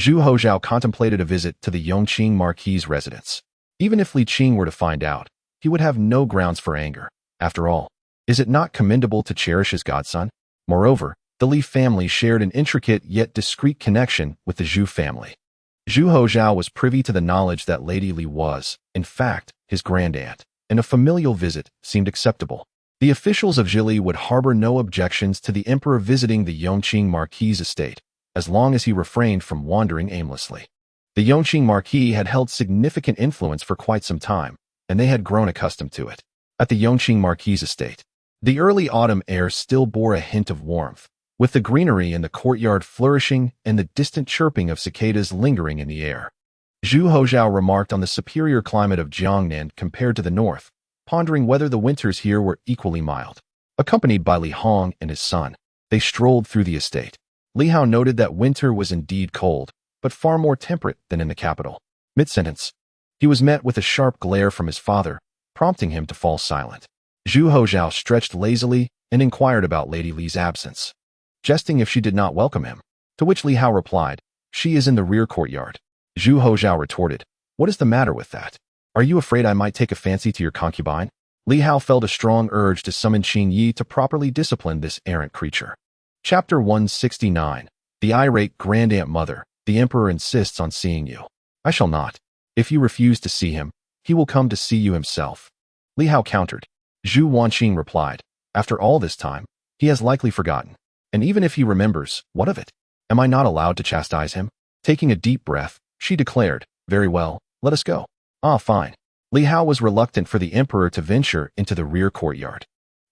Zhu Houzhao contemplated a visit to the Yongqing Marquis's residence. Even if Li Qing were to find out, he would have no grounds for anger. After all, is it not commendable to cherish his godson? Moreover, the Li family shared an intricate yet discreet connection with the Zhu family. Zhu Houzhao was privy to the knowledge that Lady Li was, in fact, his grandaunt, and a familial visit seemed acceptable. The officials of Zhili would harbor no objections to the emperor visiting the Yongqing Marquis's estate, as long as he refrained from wandering aimlessly. The Yongqing Marquis had held significant influence for quite some time, and they had grown accustomed to it. At the Yongqing Marquis's estate, the early autumn air still bore a hint of warmth, with the greenery in the courtyard flourishing and the distant chirping of cicadas lingering in the air. Zhu Houzhao remarked on the superior climate of Jiangnan compared to the north, pondering whether the winters here were equally mild. Accompanied by Li Hong and his son, they strolled through the estate. Li Hao noted that winter was indeed cold, but far more temperate than in the capital. Mid-sentence, he was met with a sharp glare from his father, prompting him to fall silent. Zhu Houzhao stretched lazily and inquired about Lady Li's absence, jesting if she did not welcome him, to which Li Hao replied, "She is in the rear courtyard." Zhu Houzhao retorted, "What is the matter with that? Are you afraid I might take a fancy to your concubine?" Li Hao felt a strong urge to summon Qing Yi to properly discipline this errant creature. Chapter 169. The irate grandaunt mother. The emperor insists on seeing you. I shall not. If you refuse to see him, he will come to see you himself. Li Hao countered. Zhu Wanqing replied, after all this time, he has likely forgotten. And even if he remembers, what of it? Am I not allowed to chastise him? Taking a deep breath, she declared, very well, let us go. Ah, fine. Li Hao was reluctant for the emperor to venture into the rear courtyard.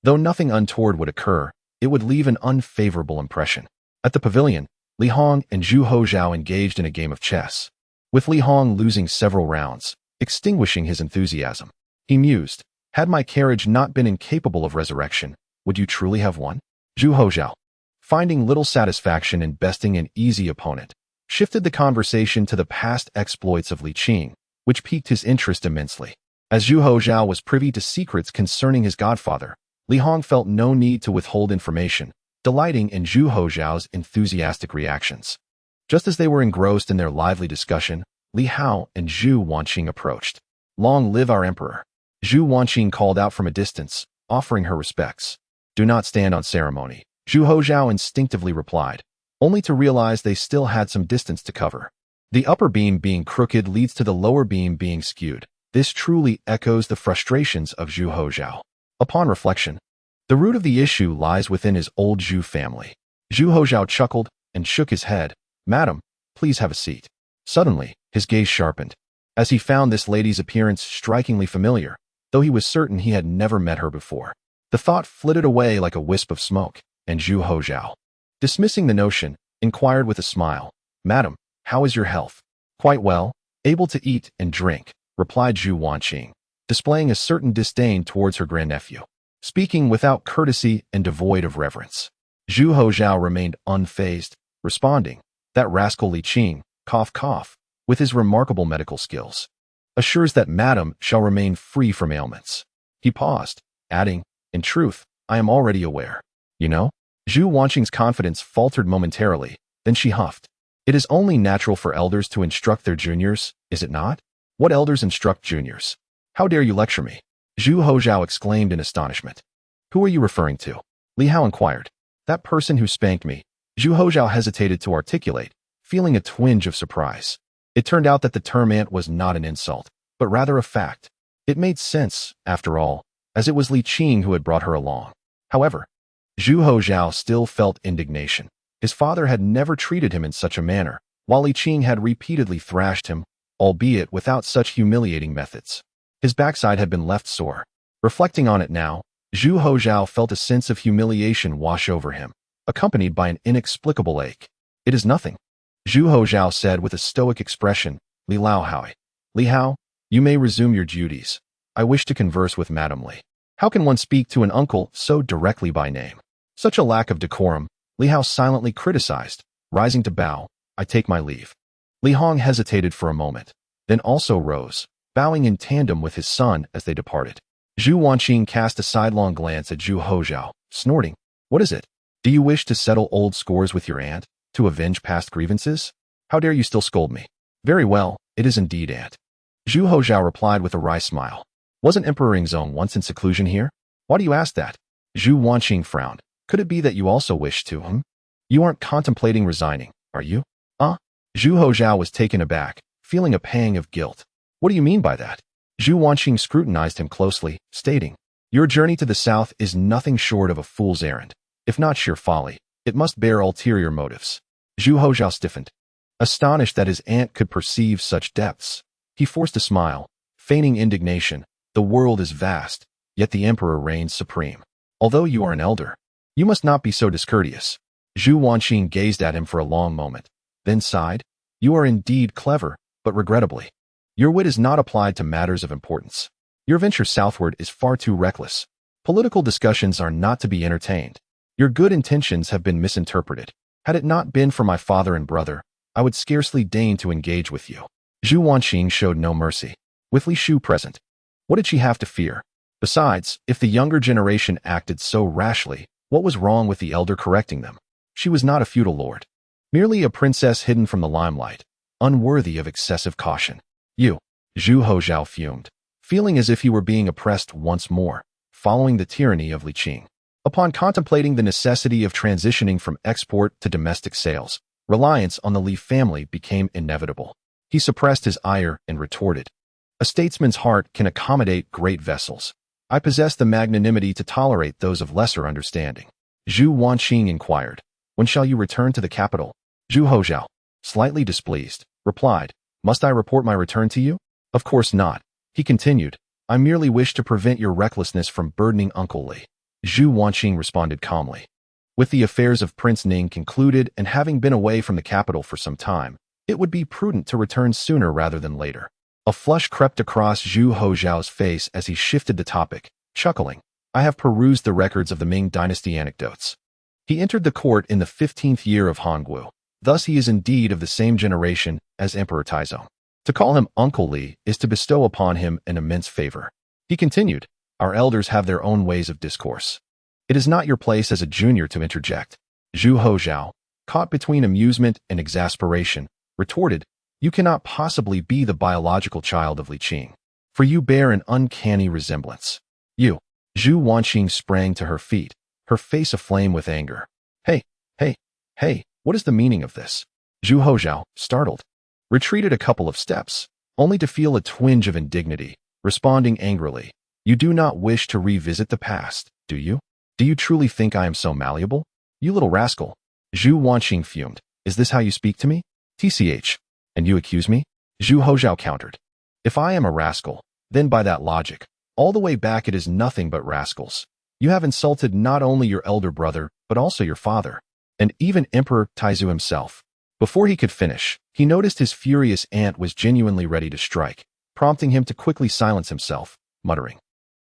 Though nothing untoward would occur, it would leave an unfavorable impression. At the pavilion, Li Hong and Zhu Houzhao engaged in a game of chess, with Li Hong losing several rounds, extinguishing his enthusiasm. He mused, had my carriage not been incapable of resurrection, would you truly have won? Zhu Houzhao, finding little satisfaction in besting an easy opponent, shifted the conversation to the past exploits of Li Qing, which piqued his interest immensely. As Zhu Houzhao was privy to secrets concerning his godfather, Li Hong felt no need to withhold information, delighting in Zhu Houzhao's enthusiastic reactions. Just as they were engrossed in their lively discussion, Li Hao and Zhu Wanqing approached. Long live our emperor! Zhu Wanqing called out from a distance, offering her respects. Do not stand on ceremony, Zhu Houzhao instinctively replied, only to realize they still had some distance to cover. The upper beam being crooked leads to the lower beam being skewed. This truly echoes the frustrations of Zhu Houzhao. Upon reflection, the root of the issue lies within his old Zhu family. Zhu Houzhao chuckled and shook his head. Madam, please have a seat. Suddenly, his gaze sharpened, as he found this lady's appearance strikingly familiar, though he was certain he had never met her before. The thought flitted away like a wisp of smoke, and Zhu Houzhao, dismissing the notion, inquired with a smile, Madam, how is your health? Quite well, able to eat and drink, replied Zhu Wanqing, displaying a certain disdain towards her grandnephew. Speaking without courtesy and devoid of reverence. Zhu Houzhao remained unfazed, responding, that rascal Li Qing, cough cough, with his remarkable medical skills, assures that Madam shall remain free from ailments. He paused, adding, in truth, I am already aware. You know? Zhu Wanqing's confidence faltered momentarily, then she huffed. It is only natural for elders to instruct their juniors, is it not? What elders instruct juniors? How dare you lecture me? Zhu Houzhao exclaimed in astonishment. Who are you referring to? Li Hao inquired. That person who spanked me. Zhu Houzhao hesitated to articulate, feeling a twinge of surprise. It turned out that the term aunt was not an insult, but rather a fact. It made sense, after all, as it was Li Qing who had brought her along. However, Zhu Houzhao still felt indignation. His father had never treated him in such a manner, while Li Qing had repeatedly thrashed him, albeit without such humiliating methods. His backside had been left sore. Reflecting on it now, Zhu Houzhao felt a sense of humiliation wash over him, accompanied by an inexplicable ache. "It is nothing," Zhu Houzhao said with a stoic expression. "Li Hao, Li Hao, you may resume your duties. I wish to converse with Madame Li." How can one speak to an uncle so directly by name? Such a lack of decorum, Li Hao silently criticized, rising to bow. "I take my leave." Li Hong hesitated for a moment, then also rose, bowing in tandem with his son as they departed. Zhu Wanqing cast a sidelong glance at Zhu Houzhao, snorting. "What is it? Do you wish to settle old scores with your aunt? To avenge past grievances? How dare you still scold me?" "Very well, it is indeed, aunt," Zhu Houzhao replied with a wry smile. "Wasn't Emperor Yingzong once in seclusion here? Why do you ask that?" Zhu Wanqing frowned. "Could it be that you also wish to, You aren't contemplating resigning, are you?" Zhu Houzhao was taken aback, feeling a pang of guilt. "What do you mean by that?" Zhu Wanqing scrutinized him closely, stating, "Your journey to the south is nothing short of a fool's errand. If not sheer folly, it must bear ulterior motives." Zhu Houzhao stiffened. Astonished that his aunt could perceive such depths, he forced a smile, feigning indignation. "The world is vast, yet the emperor reigns supreme. Although you are an elder, you must not be so discourteous." Zhu Wanqing gazed at him for a long moment, then sighed. "You are indeed clever, but regrettably, your wit is not applied to matters of importance. Your venture southward is far too reckless. Political discussions are not to be entertained. Your good intentions have been misinterpreted. Had it not been for my father and brother, I would scarcely deign to engage with you." Zhu Wanqing showed no mercy. With Li Shu present, what did she have to fear? Besides, if the younger generation acted so rashly, what was wrong with the elder correcting them? She was not a feudal lord, merely a princess hidden from the limelight, unworthy of excessive caution. "You," Zhu Houzhao fumed, feeling as if he were being oppressed once more, following the tyranny of Li Qing. Upon contemplating the necessity of transitioning from export to domestic sales, reliance on the Li family became inevitable. He suppressed his ire and retorted, "A statesman's heart can accommodate great vessels. I possess the magnanimity to tolerate those of lesser understanding." Zhu Wanqing inquired, "When shall you return to the capital?" Zhu Houzhao, slightly displeased, replied, "Must I report my return to you?" "Of course not," he continued. "I merely wish to prevent your recklessness from burdening Uncle Li." Zhu Wanqing responded calmly. With the affairs of Prince Ning concluded and having been away from the capital for some time, it would be prudent to return sooner rather than later. A flush crept across Zhu Houzhao's face as he shifted the topic, chuckling. "I have perused the records of the Ming dynasty anecdotes. He entered the court in the 15th year of Hongwu. Thus he is indeed of the same generation as Emperor Taizong. To call him Uncle Li is to bestow upon him an immense favor." He continued, "Our elders have their own ways of discourse. It is not your place as a junior to interject." Zhu Houzhao, caught between amusement and exasperation, retorted, "You cannot possibly be the biological child of Li Qing, for you bear an uncanny resemblance." "You." Zhu Wanqing sprang to her feet, her face aflame with anger. Hey, what is the meaning of this?" Zhu Houzhao, startled, retreated a couple of steps, only to feel a twinge of indignity, responding angrily, "You do not wish to revisit the past, do you? Do you truly think I am so malleable? You little rascal." Zhu Wanqing fumed. "Is this how you speak to me? TCH. And you accuse me?" Zhu Houzhao countered. "If I am a rascal, then by that logic, all the way back it is nothing but rascals. You have insulted not only your elder brother, but also your father, and even Emperor Taizu himself." Before he could finish, he noticed his furious aunt was genuinely ready to strike, prompting him to quickly silence himself, muttering,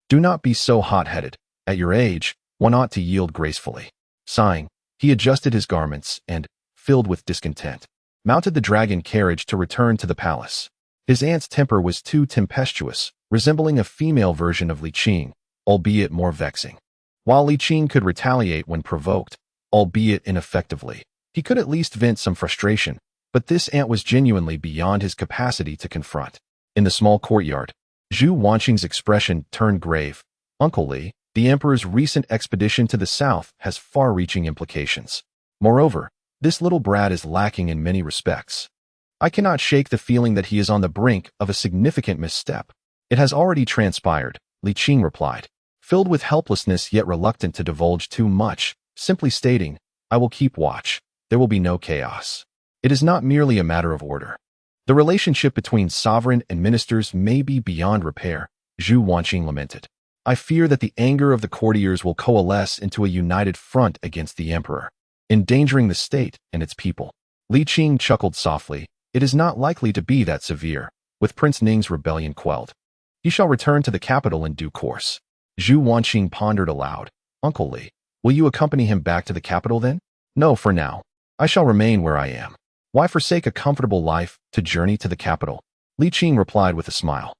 "Do not be so hot-headed. At your age, one ought to yield gracefully." Sighing, he adjusted his garments and, filled with discontent, mounted the dragon carriage to return to the palace. His aunt's temper was too tempestuous, resembling a female version of Li Qing, albeit more vexing. While Li Qing could retaliate when provoked, albeit ineffectively, he could at least vent some frustration, but this aunt was genuinely beyond his capacity to confront. In the small courtyard, Zhu Wanqing's expression turned grave. "Uncle Li, the emperor's recent expedition to the south has far-reaching implications. Moreover, this little brat is lacking in many respects. I cannot shake the feeling that he is on the brink of a significant misstep." "It has already transpired," Li Qing replied, filled with helplessness yet reluctant to divulge too much, simply stating, "I will keep watch. There will be no chaos." It is not merely a matter of order. The relationship between sovereign and ministers may be beyond repair, Zhu Houzhao lamented. I fear that the anger of the courtiers will coalesce into a united front against the emperor, endangering the state and its people. Li Qing chuckled softly. It is not likely to be that severe, with Prince Ning's rebellion quelled. He shall return to the capital in due course. Zhu Houzhao pondered aloud. Uncle Li, will you accompany him back to the capital then? No, for now. I shall remain where I am. Why forsake a comfortable life to journey to the capital? Li Qing replied with a smile.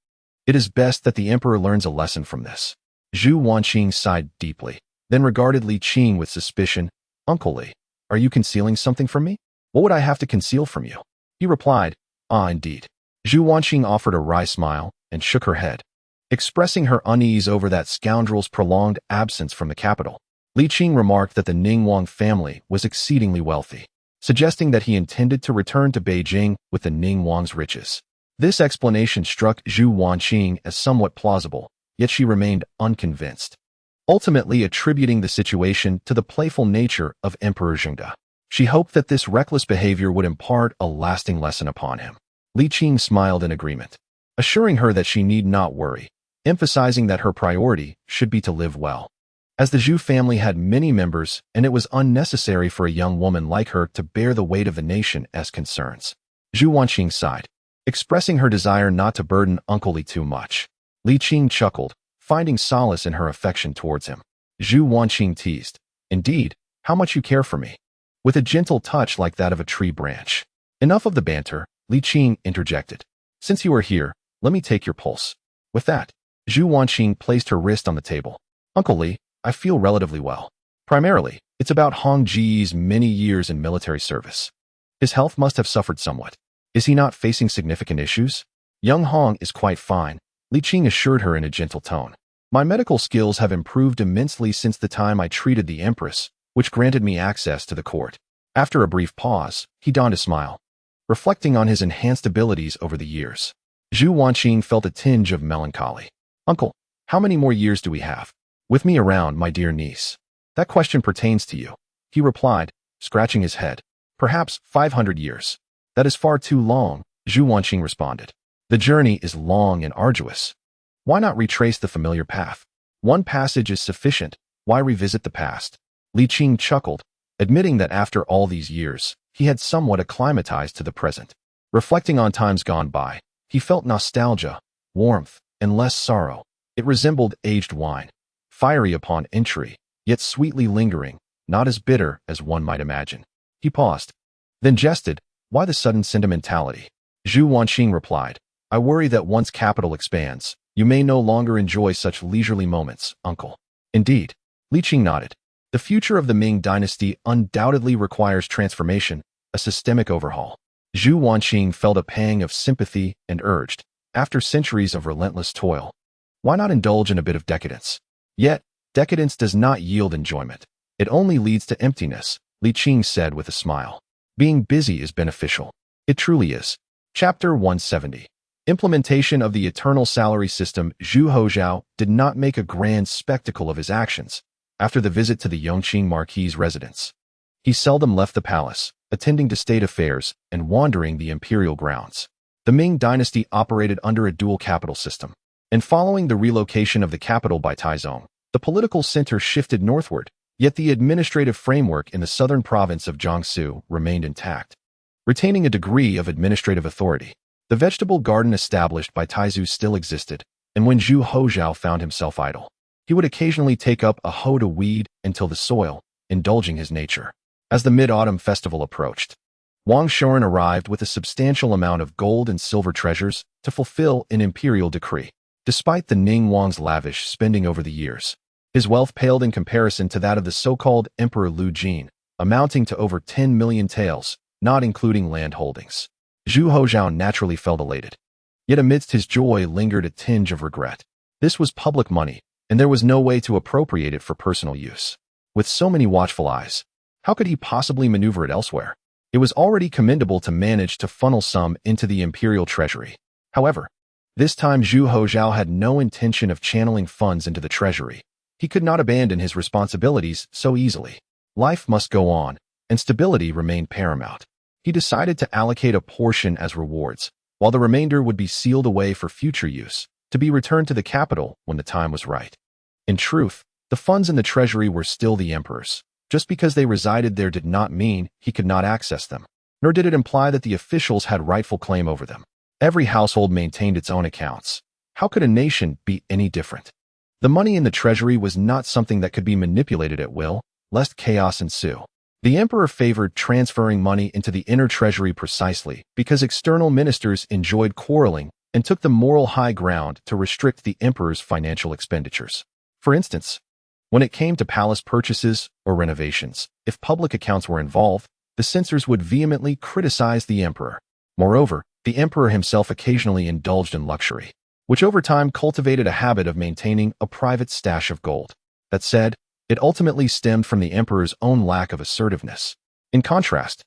It is best that the emperor learns a lesson from this. Zhu Houzhao sighed deeply, then regarded Li Qing with suspicion. Uncle Li, are you concealing something from me? What would I have to conceal from you? He replied, indeed. Zhu Houzhao offered a wry smile and shook her head, expressing her unease over that scoundrel's prolonged absence from the capital. Li Qing remarked that the Ningguang family was exceedingly wealthy, suggesting that he intended to return to Beijing with the Ningguang's riches. This explanation struck Zhu Houzhao as somewhat plausible, yet she remained unconvinced, ultimately attributing the situation to the playful nature of Emperor Zhengde. She hoped that this reckless behavior would impart a lasting lesson upon him. Li Qing smiled in agreement, assuring her that she need not worry, emphasizing that her priority should be to live well. As the Zhu family had many members, and it was unnecessary for a young woman like her to bear the weight of the nation as concerns. Zhu Houzhao sighed, expressing her desire not to burden Uncle Li too much. Li Qing chuckled, finding solace in her affection towards him. Zhu Houzhao teased, Indeed, how much you care for me. With a gentle touch like that of a tree branch. Enough of the banter, Li Qing interjected. Since you are here, let me take your pulse. With that, Zhu Houzhao placed her wrist on the table. Uncle Li, I feel relatively well. Primarily, it's about Hong Ji's many years in military service. His health must have suffered somewhat. Is he not facing significant issues? Young Hong is quite fine, Li Qing assured her in a gentle tone. My medical skills have improved immensely since the time I treated the Empress, which granted me access to the court. After a brief pause, he donned a smile, reflecting on his enhanced abilities over the years. Zhu Houzhao felt a tinge of melancholy. Uncle, how many more years do we have? With me around, my dear niece. That question pertains to you, he replied, scratching his head. Perhaps 500 years. That is far too long, Zhu Houzhao responded. The journey is long and arduous. Why not retrace the familiar path? One passage is sufficient. Why revisit the past? Li Qing chuckled, admitting that after all these years, he had somewhat acclimatized to the present. Reflecting on times gone by, he felt nostalgia, warmth, and less sorrow. It resembled aged wine, fiery upon entry, yet sweetly lingering, not as bitter as one might imagine. He paused, then jested, Why the sudden sentimentality? Zhu Houzhao replied, I worry that once capital expands, you may no longer enjoy such leisurely moments, uncle. Indeed. Li Qing nodded. The future of the Ming dynasty undoubtedly requires transformation, a systemic overhaul. Zhu Houzhao felt a pang of sympathy and urged, after centuries of relentless toil, why not indulge in a bit of decadence? Yet, decadence does not yield enjoyment. It only leads to emptiness, Li Qing said with a smile. Being busy is beneficial. It truly is. Chapter 170. Implementation of the eternal salary system. Zhu Houzhao did not make a grand spectacle of his actions after the visit to the Yongqing Marquis's residence. He seldom left the palace, attending to state affairs and wandering the imperial grounds. The Ming dynasty operated under a dual capital system, and following the relocation of the capital by Taizong, the political center shifted northward, yet the administrative framework in the southern province of Jiangsu remained intact, retaining a degree of administrative authority. The vegetable garden established by Taizu still existed, and when Zhu Houzhao found himself idle, he would occasionally take up a hoe to weed and till the soil, indulging his nature. As the mid-autumn festival approached, Wang Shuren arrived with a substantial amount of gold and silver treasures to fulfill an imperial decree. Despite the Ningguang's lavish spending over the years, his wealth paled in comparison to that of the so-called Emperor Lu Jin, amounting to over 10 million taels, not including land holdings. Zhu Houzhao naturally felt elated. Yet amidst his joy lingered a tinge of regret. This was public money, and there was no way to appropriate it for personal use. With so many watchful eyes, how could he possibly maneuver it elsewhere? It was already commendable to manage to funnel some into the imperial treasury. However, this time Zhu Houzhao had no intention of channeling funds into the treasury. He could not abandon his responsibilities so easily. Life must go on, and stability remained paramount. he decided to allocate a portion as rewards, while the remainder would be sealed away for future use, to be returned to the capital when the time was right. In truth, the funds in the treasury were still the emperor's. Just because they resided there did not mean he could not access them, nor did it imply that the officials had rightful claim over them. Every household maintained its own accounts. How could a nation be any different? The money in the treasury was not something that could be manipulated at will, lest chaos ensue. The emperor favored transferring money into the inner treasury precisely because external ministers enjoyed quarreling and took the moral high ground to restrict the emperor's financial expenditures. For instance, when it came to palace purchases or renovations, if public accounts were involved, the censors would vehemently criticize the emperor. Moreover, the emperor himself occasionally indulged in luxury, which over time cultivated a habit of maintaining a private stash of gold. That said, it ultimately stemmed from the emperor's own lack of assertiveness. In contrast,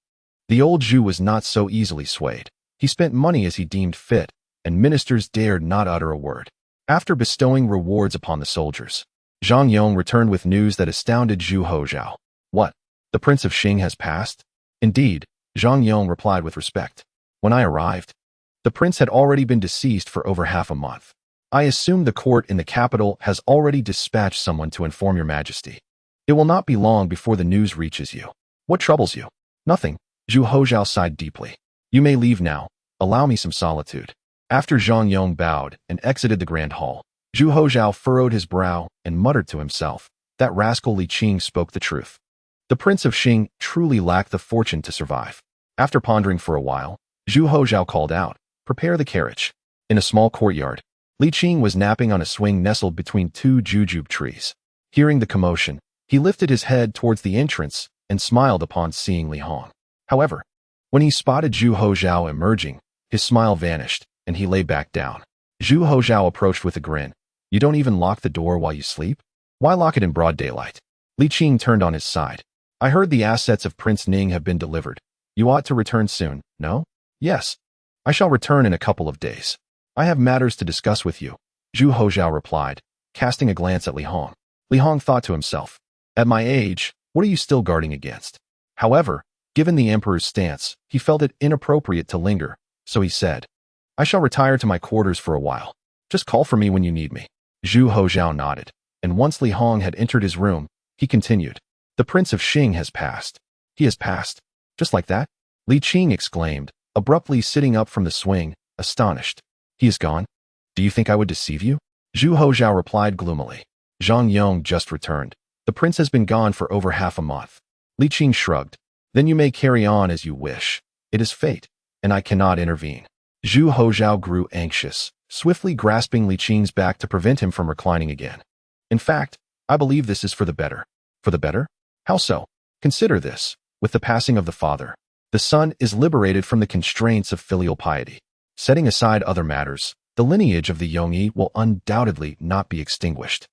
the old Zhu was not so easily swayed. He spent money as he deemed fit, and ministers dared not utter a word. After bestowing rewards upon the soldiers, Zhang Yong returned with news that astounded Zhu Houzhao. What? The Prince of Qing has passed? Indeed, Zhang Yong replied with respect. When I arrived, the prince had already been deceased for over half a month. I assume the court in the capital has already dispatched someone to inform your majesty. It will not be long before the news reaches you. What troubles you? Nothing. Zhu Houzhao sighed deeply. You may leave now. Allow me some solitude. After Zhang Yong bowed and exited the grand hall, Zhu Houzhao furrowed his brow and muttered to himself, that rascal Li Qing spoke the truth. The Prince of Qing truly lacked the fortune to survive. After pondering for a while, Zhu Houzhao called out, prepare the carriage. In a small courtyard, Li Qing was napping on a swing nestled between two jujube trees. Hearing the commotion, he lifted his head towards the entrance and smiled upon seeing Li Hong. However, when he spotted Zhu Houzhao emerging, his smile vanished, and he lay back down. Zhu Houzhao approached with a grin. You don't even lock the door while you sleep? Why lock it in broad daylight? Li Qing turned on his side. I heard the assets of Prince Ning have been delivered. You ought to return soon, no? Yes. I shall return in a couple of days. I have matters to discuss with you, Zhu Houzhao replied, casting a glance at Li Hong. Li Hong thought to himself, at my age, what are you still guarding against? However, given the emperor's stance, he felt it inappropriate to linger, so he said, I shall retire to my quarters for a while. Just call for me when you need me. Zhu Houzhao nodded, and once Li Hong had entered his room, he continued, the Prince of Qing has passed. He has passed. Just like that? Li Qing exclaimed, abruptly sitting up from the swing, astonished. He is gone? Do you think I would deceive you? Zhu Houzhao replied gloomily. Zhang Yong just returned. The prince has been gone for over half a month. Li Qing shrugged. Then you may carry on as you wish. It is fate, and I cannot intervene. Zhu Houzhao grew anxious, swiftly grasping Li Qing's back to prevent him from reclining again. In fact, I believe this is for the better. For the better? How so? Consider this. With the passing of the father, the son is liberated from the constraints of filial piety. Setting aside other matters, the lineage of the Yongyi will undoubtedly not be extinguished.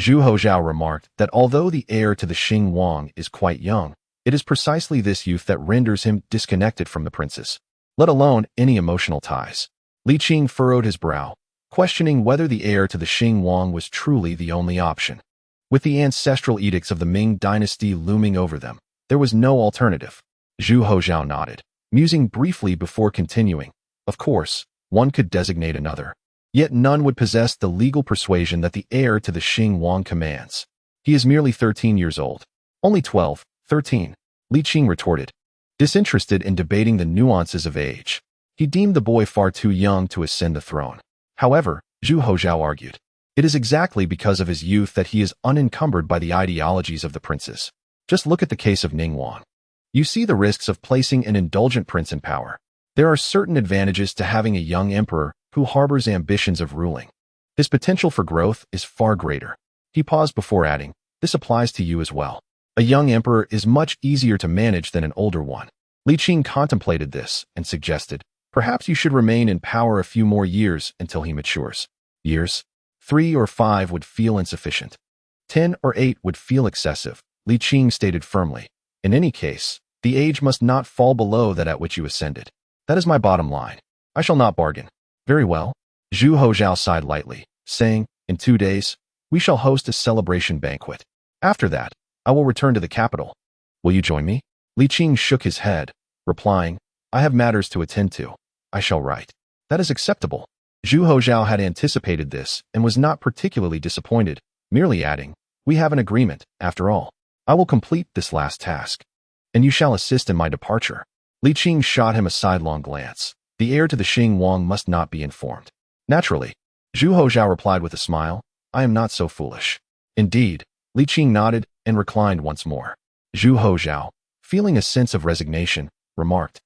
Zhu Houzhao remarked that although the heir to the Qing Wang is quite young, it is precisely this youth that renders him disconnected from the princes, let alone any emotional ties. Li Qing furrowed his brow, questioning whether the heir to the Qing Wang was truly the only option. With the ancestral edicts of the Ming dynasty looming over them, there was no alternative. Zhu Houzhao nodded, musing briefly before continuing. Of course, one could designate another. Yet none would possess the legal persuasion that the heir to the Qing Wang commands. He is merely 13 years old. Only 12, 13, Li Qing retorted, disinterested in debating the nuances of age. He deemed the boy far too young to ascend the throne. However, Zhu Houzhao argued, it is exactly because of his youth that he is unencumbered by the ideologies of the princes. Just look at the case of Ningguang. You see the risks of placing an indulgent prince in power. There are certain advantages to having a young emperor who harbors ambitions of ruling. His potential for growth is far greater. He paused before adding, this applies to you as well. A young emperor is much easier to manage than an older one. Li Qing contemplated this and suggested, perhaps you should remain in power a few more years until he matures. Years? 3 or 5 would feel insufficient. 10 or 8 would feel excessive, Li Qing stated firmly. In any case, the age must not fall below that at which you ascended. That is my bottom line. I shall not bargain. Very well. Zhu Houzhao sighed lightly, saying, in 2 days, we shall host a celebration banquet. After that, I will return to the capital. Will you join me? Li Qing shook his head, replying, I have matters to attend to. I shall write. That is acceptable. Zhu Houzhao had anticipated this and was not particularly disappointed, merely adding, we have an agreement, after all. I will complete this last task. And you shall assist in my departure. Li Qing shot him a sidelong glance. The heir to the Xing Wang must not be informed. Naturally. Zhu Houzhao replied with a smile, I am not so foolish. Indeed. Li Qing nodded and reclined once more. Zhu Houzhao, feeling a sense of resignation, remarked,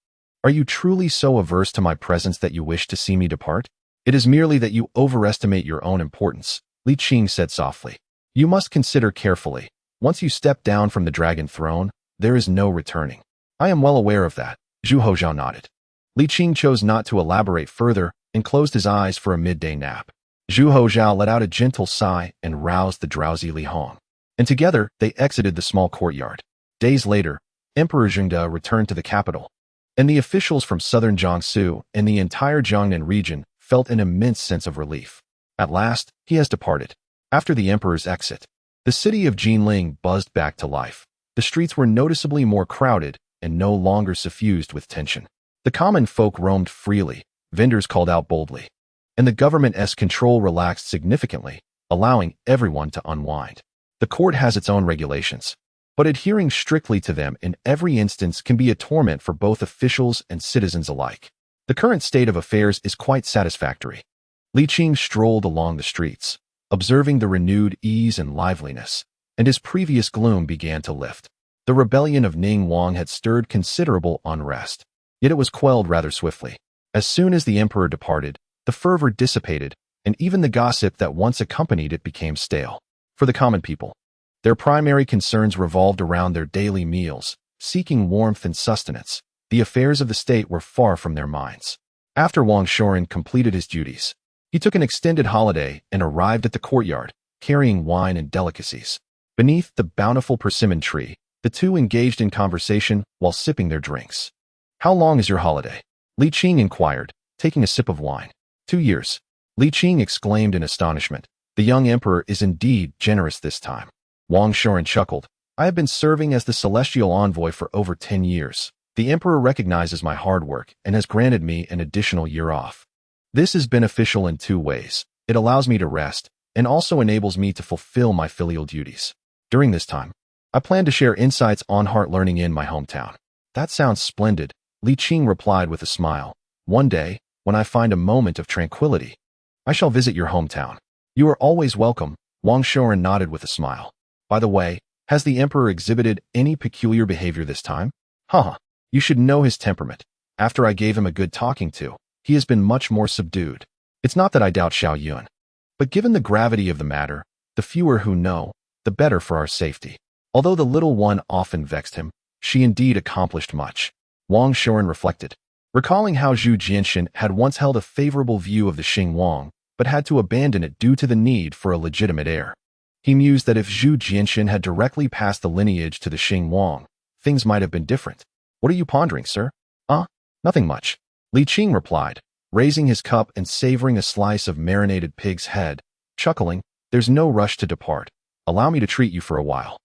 Are you truly so averse to my presence that you wish to see me depart? It is merely that you overestimate your own importance, Li Qing said softly. You must consider carefully. Once you step down from the dragon throne, there is no returning. I am well aware of that, Zhu Houzhao nodded. Li Qing chose not to elaborate further and closed his eyes for a midday nap. Zhu Houzhao let out a gentle sigh and roused the drowsy Li Hong. And together, they exited the small courtyard. Days later, Emperor Zhengde returned to the capital, and the officials from southern Jiangsu and the entire Jiangnan region felt an immense sense of relief. At last, he has departed. After the emperor's exit, the city of Jinling buzzed back to life. The streets were noticeably more crowded and no longer suffused with tension. The common folk roamed freely, vendors called out boldly, and the government's control relaxed significantly, allowing everyone to unwind. The court has its own regulations, but adhering strictly to them in every instance can be a torment for both officials and citizens alike. The current state of affairs is quite satisfactory. Li Qing strolled along the streets, observing the renewed ease and liveliness, and his previous gloom began to lift. The rebellion of Ning Wang had stirred considerable unrest, yet it was quelled rather swiftly. As soon as the emperor departed, the fervor dissipated, and even the gossip that once accompanied it became stale. For the common people, their primary concerns revolved around their daily meals, seeking warmth and sustenance. The affairs of the state were far from their minds. After Wang Shoren completed his duties, he took an extended holiday and arrived at the courtyard, carrying wine and delicacies. Beneath the bountiful persimmon tree, the two engaged in conversation while sipping their drinks. How long is your holiday? Li Qing inquired, taking a sip of wine. 2 years. Li Qing exclaimed in astonishment. The young emperor is indeed generous this time. Wang Shoren chuckled. I have been serving as the celestial envoy for over 10 years. The emperor recognizes my hard work and has granted me an additional year off. This is beneficial in 2 ways. It allows me to rest and also enables me to fulfill my filial duties. During this time, I plan to share insights on heart learning in my hometown. That sounds splendid, Li Qing replied with a smile. One day, when I find a moment of tranquility, I shall visit your hometown. You are always welcome, Wang Shoren nodded with a smile. By the way, has the emperor exhibited any peculiar behavior this time? Haha. You should know his temperament. After I gave him a good talking to, he has been much more subdued. It's not that I doubt Xiao Yun, but given the gravity of the matter, the fewer who know, the better for our safety. Although the little one often vexed him, she indeed accomplished much. Wang Shoren reflected, recalling how Zhu Jianxin had once held a favorable view of the Xing Wang, but had to abandon it due to the need for a legitimate heir. He mused that if Zhu Jianxin had directly passed the lineage to the Xing Wang, things might have been different. What are you pondering, sir? Nothing much. Li Qing replied, raising his cup and savoring a slice of marinated pig's head, chuckling, there's no rush to depart. Allow me to treat you for a while.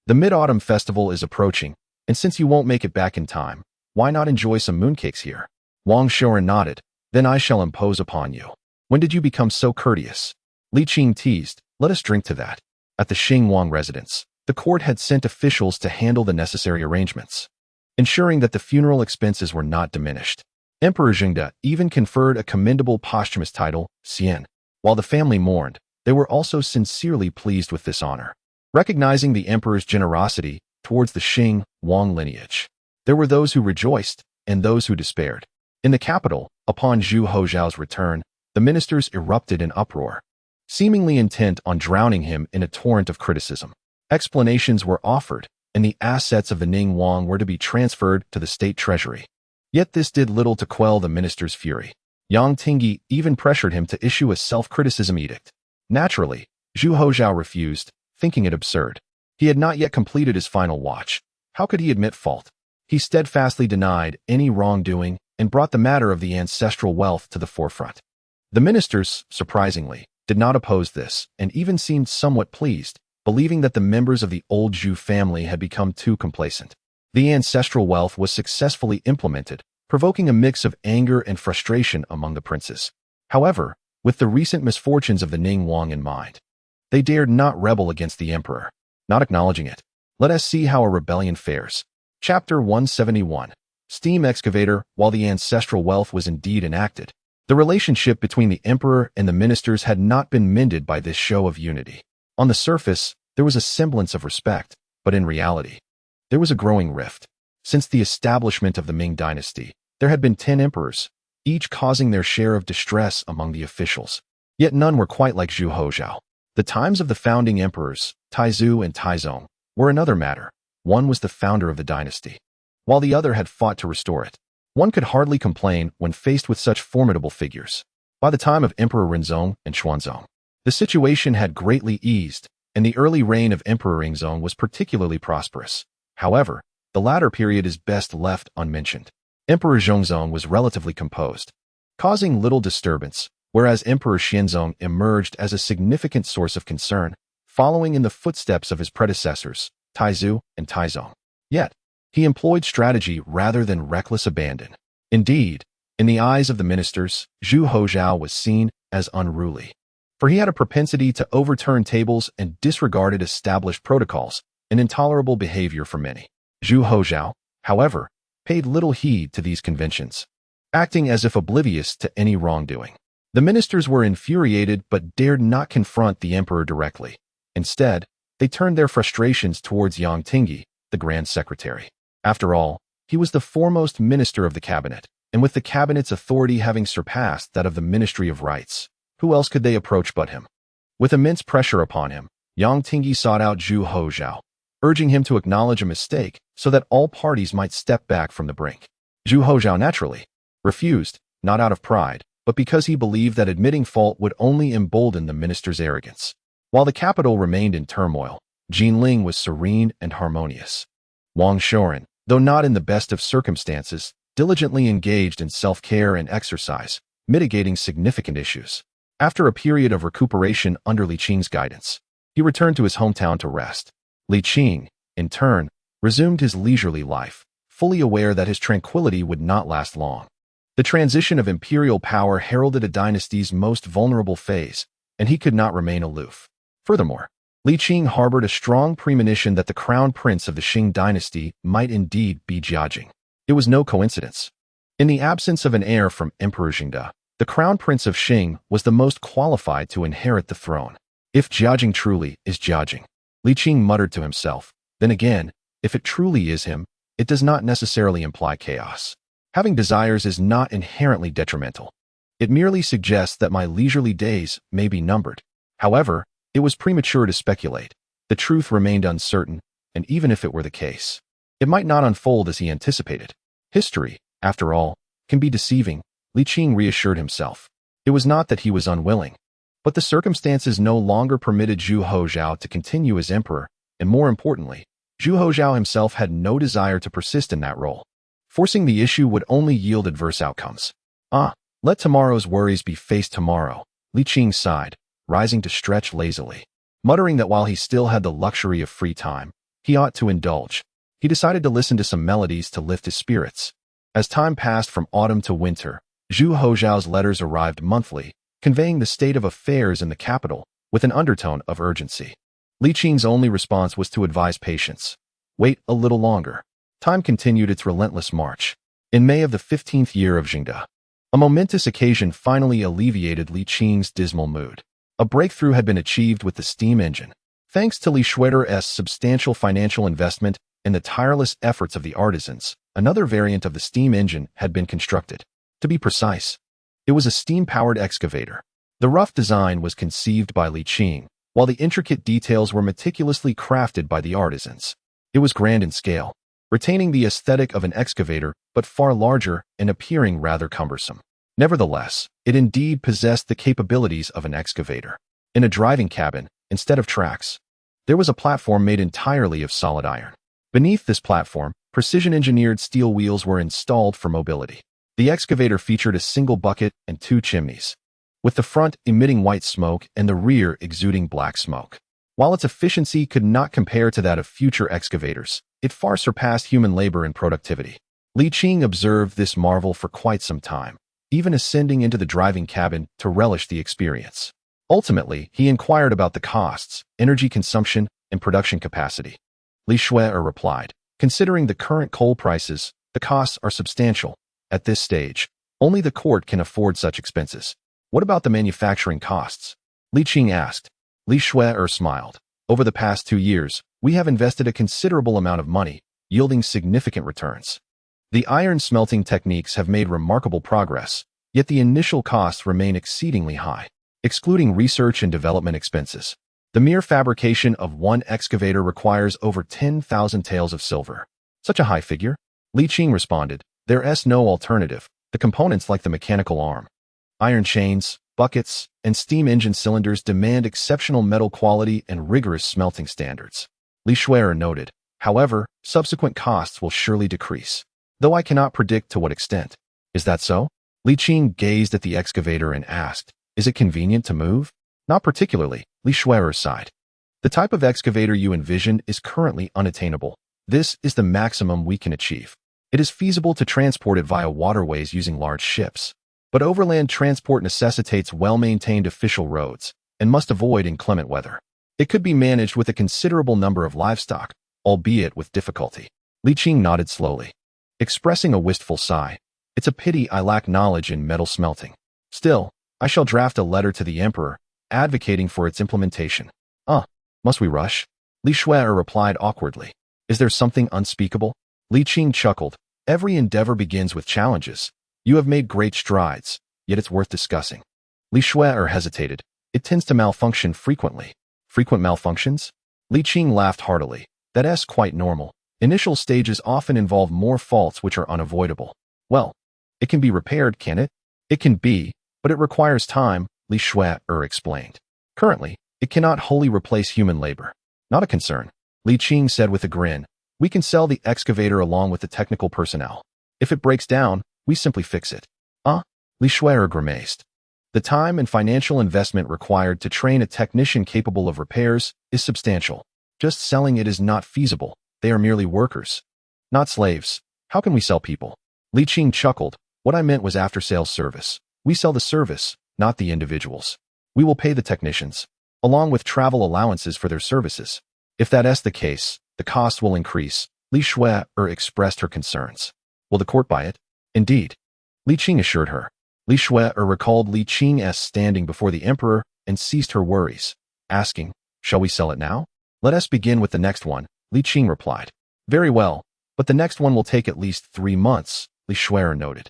The Mid-Autumn Festival is approaching, and since you won't make it back in time, why not enjoy some mooncakes here? Wang Shoren nodded, then I shall impose upon you. When did you become so courteous? Li Qing teased, let us drink to that. At the Xing Wang residence, the court had sent officials to handle the necessary arrangements, ensuring that the funeral expenses were not diminished. Emperor Zhengde even conferred a commendable posthumous title, Xian. While the family mourned, they were also sincerely pleased with this honor, recognizing the emperor's generosity towards the Xing Wang lineage. There were those who rejoiced and those who despaired. In the capital, upon Zhu Houzhao's return, the ministers erupted in uproar, seemingly intent on drowning him in a torrent of criticism. Explanations were offered, and the assets of the Ning Wang were to be transferred to the state treasury. Yet this did little to quell the minister's fury. Yang Tingyi even pressured him to issue a self-criticism edict. Naturally, Zhu Houzhao refused, thinking it absurd. He had not yet completed his final watch. How could he admit fault? He steadfastly denied any wrongdoing and brought the matter of the ancestral wealth to the forefront. The ministers, surprisingly, did not oppose this and even seemed somewhat pleased, believing that the members of the old Zhu family had become too complacent. The ancestral wealth was successfully implemented, provoking a mix of anger and frustration among the princes. However, with the recent misfortunes of the Ning Wang in mind, they dared not rebel against the emperor, not acknowledging it. Let us see how a rebellion fares. Chapter 171. Steam Excavator. While the ancestral wealth was indeed enacted, the relationship between the emperor and the ministers had not been mended by this show of unity. On the surface, there was a semblance of respect, but in reality, there was a growing rift. Since the establishment of the Ming dynasty, there had been 10 emperors, each causing their share of distress among the officials. Yet none were quite like Zhu Houzhao. The times of the founding emperors, Taizhu and Taizong, were another matter. One was the founder of the dynasty, while the other had fought to restore it. One could hardly complain when faced with such formidable figures. By the time of Emperor Renzong and Xuanzong, the situation had greatly eased, and the early reign of Emperor Yingzong was particularly prosperous. However, the latter period is best left unmentioned. Emperor Zhongzong was relatively composed, causing little disturbance, whereas Emperor Xianzong emerged as a significant source of concern, following in the footsteps of his predecessors, Taizhu and Taizong. Yet, he employed strategy rather than reckless abandon. Indeed, in the eyes of the ministers, Zhu Houzhao was seen as unruly, for he had a propensity to overturn tables and disregarded established protocols, an intolerable behavior for many. Zhu Houzhao, however, paid little heed to these conventions, acting as if oblivious to any wrongdoing. The ministers were infuriated but dared not confront the emperor directly. Instead, they turned their frustrations towards Yang Tingyi, the Grand Secretary. After all, he was the foremost minister of the cabinet, and with the cabinet's authority having surpassed that of the Ministry of Rights, who else could they approach but him? With immense pressure upon him, Yang Tingyi sought out Zhu Houzhao, urging him to acknowledge a mistake so that all parties might step back from the brink. Zhu Houzhao naturally refused, not out of pride, but because he believed that admitting fault would only embolden the minister's arrogance. While the capital remained in turmoil, Jinling was serene and harmonious. Wang Shouren, though not in the best of circumstances, diligently engaged in self-care and exercise, mitigating significant issues. After a period of recuperation under Li Qing's guidance, he returned to his hometown to rest. Li Qing, in turn, resumed his leisurely life, fully aware that his tranquility would not last long. The transition of imperial power heralded a dynasty's most vulnerable phase, and he could not remain aloof. Furthermore, Li Qing harbored a strong premonition that the crown prince of the Qing dynasty might indeed be Jiajing. It was no coincidence. In the absence of an heir from Emperor Jingde, the crown prince of Qing was the most qualified to inherit the throne. If Jiajing truly is Jiajing, Li Qing muttered to himself, then again, if it truly is him, it does not necessarily imply chaos. Having desires is not inherently detrimental. It merely suggests that my leisurely days may be numbered. However, it was premature to speculate. The truth remained uncertain, and even if it were the case, it might not unfold as he anticipated. History, after all, can be deceiving, Li Qing reassured himself. It was not that he was unwilling, but the circumstances no longer permitted Zhu Houzhao to continue as emperor, and more importantly, Zhu Houzhao himself had no desire to persist in that role. Forcing the issue would only yield adverse outcomes. Let tomorrow's worries be faced tomorrow, Li Qing sighed, rising to stretch lazily. Muttering that while he still had the luxury of free time, he ought to indulge, he decided to listen to some melodies to lift his spirits. As time passed from autumn to winter, Zhu Houzhao's letters arrived monthly, conveying the state of affairs in the capital with an undertone of urgency. Li Qing's only response was to advise patience. Wait a little longer. Time continued its relentless march. In May of the 15th year of Jingde, a momentous occasion finally alleviated Li Qing's dismal mood. A breakthrough had been achieved with the steam engine. Thanks to Li Schweder's substantial financial investment and the tireless efforts of the artisans, another variant of the steam engine had been constructed. To be precise, it was a steam-powered excavator. The rough design was conceived by Li Qing, while the intricate details were meticulously crafted by the artisans. It was grand in scale, retaining the aesthetic of an excavator but far larger and appearing rather cumbersome. Nevertheless, it indeed possessed the capabilities of an excavator. In a driving cabin, instead of tracks, there was a platform made entirely of solid iron. Beneath this platform, precision-engineered steel wheels were installed for mobility. The excavator featured a single bucket and 2 chimneys, with the front emitting white smoke and the rear exuding black smoke. While its efficiency could not compare to that of future excavators, it far surpassed human labor in productivity. Li Qing observed this marvel for quite some time, even ascending into the driving cabin to relish the experience. Ultimately, he inquired about the costs, energy consumption, and production capacity. Li Shui replied, "Considering the current coal prices, the costs are substantial. At this stage, only the court can afford such expenses. What about the manufacturing costs?" Li Qing asked. Li Shui smiled. "Over the past 2 years, we have invested a considerable amount of money, yielding significant returns. The iron smelting techniques have made remarkable progress, yet the initial costs remain exceedingly high. Excluding research and development expenses, the mere fabrication of one excavator requires over 10,000 taels of silver." "Such a high figure?" Li Qing responded. "There's no alternative. The components like the mechanical arm, iron chains, buckets, and steam engine cylinders demand exceptional metal quality and rigorous smelting standards." Li Shui noted, "However, subsequent costs will surely decrease, though I cannot predict to what extent." "Is that so?" Li Qing gazed at the excavator and asked, "Is it convenient to move?" "Not particularly," Li Shui sighed. "The type of excavator you envision is currently unattainable. This is the maximum we can achieve. It is feasible to transport it via waterways using large ships, but overland transport necessitates well-maintained official roads and must avoid inclement weather. It could be managed with a considerable number of livestock, albeit with difficulty." Li Qing nodded slowly, expressing a wistful sigh. "It's a pity I lack knowledge in metal smelting. Still, I shall draft a letter to the emperor, advocating for its implementation." Must we rush?" Li Shui replied awkwardly. "Is there something unspeakable?" Li Qing chuckled. "Every endeavor begins with challenges. You have made great strides, yet it's worth discussing." Li Shui hesitated. "It tends to malfunction frequently." "Frequent malfunctions?" Li Qing laughed heartily. "That's quite normal. Initial stages often involve more faults which are unavoidable." "Well, it can be repaired, can it?" "It can be, but it requires time," Li Shui explained. "Currently, it cannot wholly replace human labor." "Not a concern," Li Qing said with a grin. "We can sell the excavator along with the technical personnel. If it breaks down, we simply fix it." Li Shui grimaced. "The time and financial investment required to train a technician capable of repairs is substantial. Just selling it is not feasible. They are merely workers, not slaves. How can we sell people?" Li Qing chuckled. "What I meant was after-sales service. We sell the service, not the individuals. We will pay the technicians, along with travel allowances for their services. If that's the case, the cost will increase." Li Shui expressed her concerns. "Will the court buy it?" "Indeed," Li Qing assured her. Li Shui recalled Li Qing's standing before the emperor and ceased her worries, asking, "Shall we sell it now?" "Let us begin with the next one," Li Qing replied. "Very well, but the next one will take at least 3 months, Li Shui noted.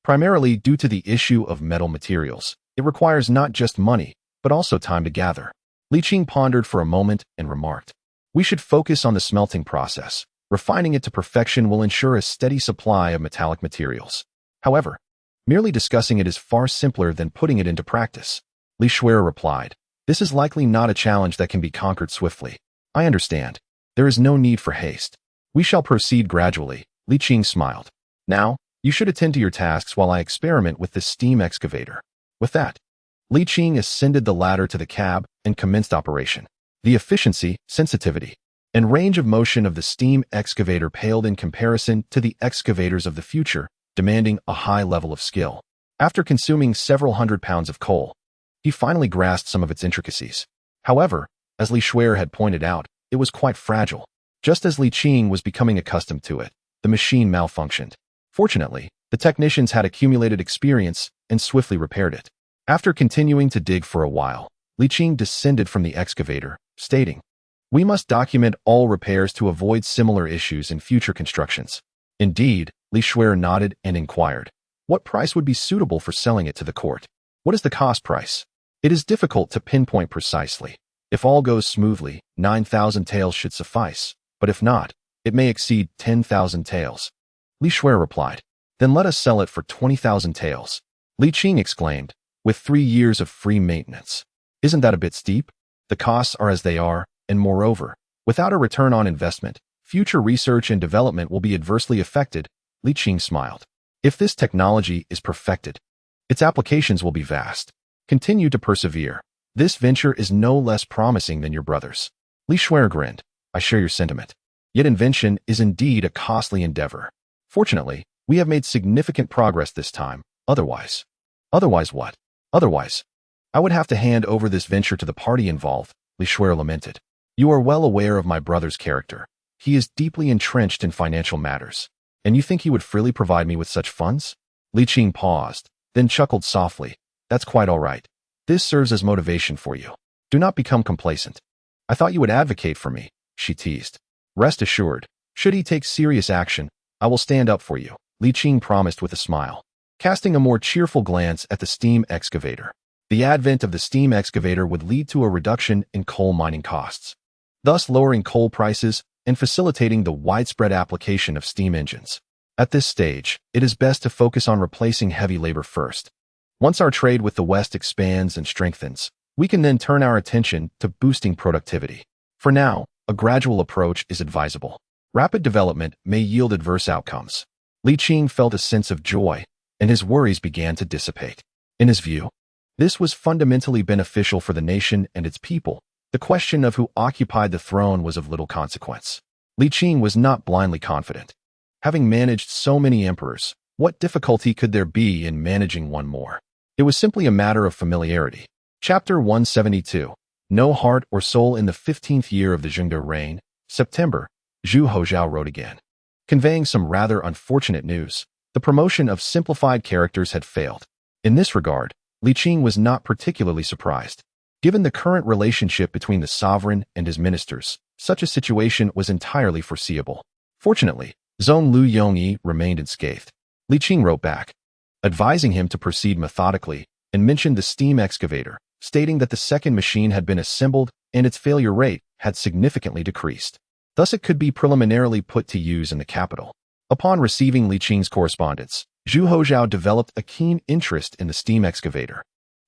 "Primarily due to the issue of metal materials. It requires not just money, but also time to gather." Li Qing pondered for a moment and remarked, "We should focus on the smelting process. Refining it to perfection will ensure a steady supply of metallic materials. However, merely discussing it is far simpler than putting it into practice." Li Shui replied, "This is likely not a challenge that can be conquered swiftly." "I understand. There is no need for haste. We shall proceed gradually," Li Qing smiled. "Now, you should attend to your tasks while I experiment with this steam excavator." With that, Li Qing ascended the ladder to the cab and commenced operation. The efficiency, sensitivity, and range of motion of the steam excavator paled in comparison to the excavators of the future, demanding a high level of skill. After consuming several hundred pounds of coal, he finally grasped some of its intricacies. However, as Li Shui had pointed out, it was quite fragile. Just as Li Qing was becoming accustomed to it, the machine malfunctioned. Fortunately, the technicians had accumulated experience and swiftly repaired it. After continuing to dig for a while, Li Qing descended from the excavator, stating, "We must document all repairs to avoid similar issues in future constructions." "Indeed," Li Shui nodded and inquired, "What price would be suitable for selling it to the court? What is the cost price?" "It is difficult to pinpoint precisely. If all goes smoothly, 9,000 taels should suffice, but if not, it may exceed 10,000 taels." Li Shui replied, "Then let us sell it for 20,000 taels." Li Qing exclaimed, "With 3 years of free maintenance. Isn't that a bit steep? The costs are as they are, and moreover, without a return on investment, future research and development will be adversely affected." Li Qing smiled. "If this technology is perfected, its applications will be vast. Continue to persevere. This venture is no less promising than your brother's." Li Shui grinned. "I share your sentiment. Yet invention is indeed a costly endeavor. Fortunately, we have made significant progress this time. Otherwise. Otherwise what? Otherwise. I would have to hand over this venture to the party involved, Li Qing lamented. You are well aware of my brother's character. He is deeply entrenched in financial matters. And you think he would freely provide me with such funds? Li Qing paused, then chuckled softly. That's quite all right. This serves as motivation for you. Do not become complacent. I thought you would advocate for me, she teased. Rest assured, should he take serious action, I will stand up for you, Li Qing promised with a smile, casting a more cheerful glance at the steam excavator. The advent of the steam excavator would lead to a reduction in coal mining costs, thus lowering coal prices and facilitating the widespread application of steam engines. At this stage, it is best to focus on replacing heavy labor first. Once our trade with the West expands and strengthens, we can then turn our attention to boosting productivity. For now, a gradual approach is advisable. Rapid development may yield adverse outcomes. Li Qing felt a sense of joy, and his worries began to dissipate. In his view, this was fundamentally beneficial for the nation and its people. The question of who occupied the throne was of little consequence. Li Qing was not blindly confident. Having managed so many emperors, what difficulty could there be in managing one more? It was simply a matter of familiarity. Chapter 172. No heart or soul in the 15th year of the Zhengde reign, September, Zhu Houzhao wrote again. Conveying some rather unfortunate news, the promotion of simplified characters had failed. In this regard, Li Qing was not particularly surprised. Given the current relationship between the sovereign and his ministers, such a situation was entirely foreseeable. Fortunately, Zhong Lu Yongyi remained unscathed. Li Qing wrote back, advising him to proceed methodically, and mentioned the steam excavator, stating that the second machine had been assembled and its failure rate had significantly decreased. Thus it could be preliminarily put to use in the capital. Upon receiving Li Qing's correspondence, Zhu Houzhao developed a keen interest in the steam excavator,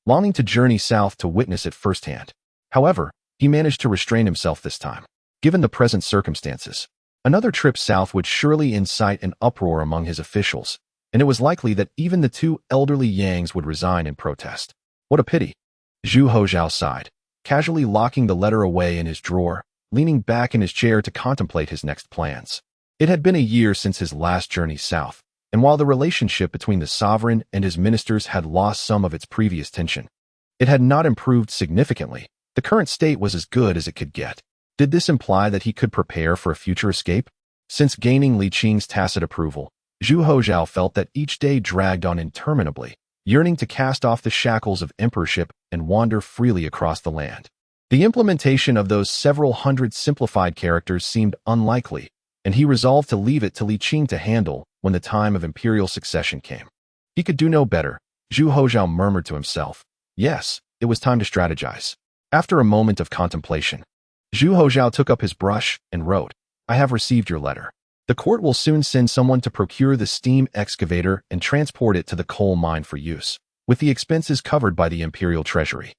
longing to journey south to witness it firsthand. However, he managed to restrain himself this time. Given the present circumstances, another trip south would surely incite an uproar among his officials, and it was likely that even the two elderly Yangs would resign in protest. What a pity. Zhu Houzhao sighed, casually locking the letter away in his drawer, leaning back in his chair to contemplate his next plans. It had been a year since his last journey south, and while the relationship between the sovereign and his ministers had lost some of its previous tension, it had not improved significantly. The current state was as good as it could get. Did this imply that he could prepare for a future escape? Since gaining Li Qing's tacit approval, Zhu Houzhao felt that each day dragged on interminably, yearning to cast off the shackles of emperorship and wander freely across the land. The implementation of those several hundred simplified characters seemed unlikely, and he resolved to leave it to Li Qing to handle when the time of imperial succession came. He could do no better, Zhu Houzhao murmured to himself. Yes, it was time to strategize. After a moment of contemplation, Zhu Houzhao took up his brush and wrote, I have received your letter. The court will soon send someone to procure the steam excavator and transport it to the coal mine for use, with the expenses covered by the imperial treasury.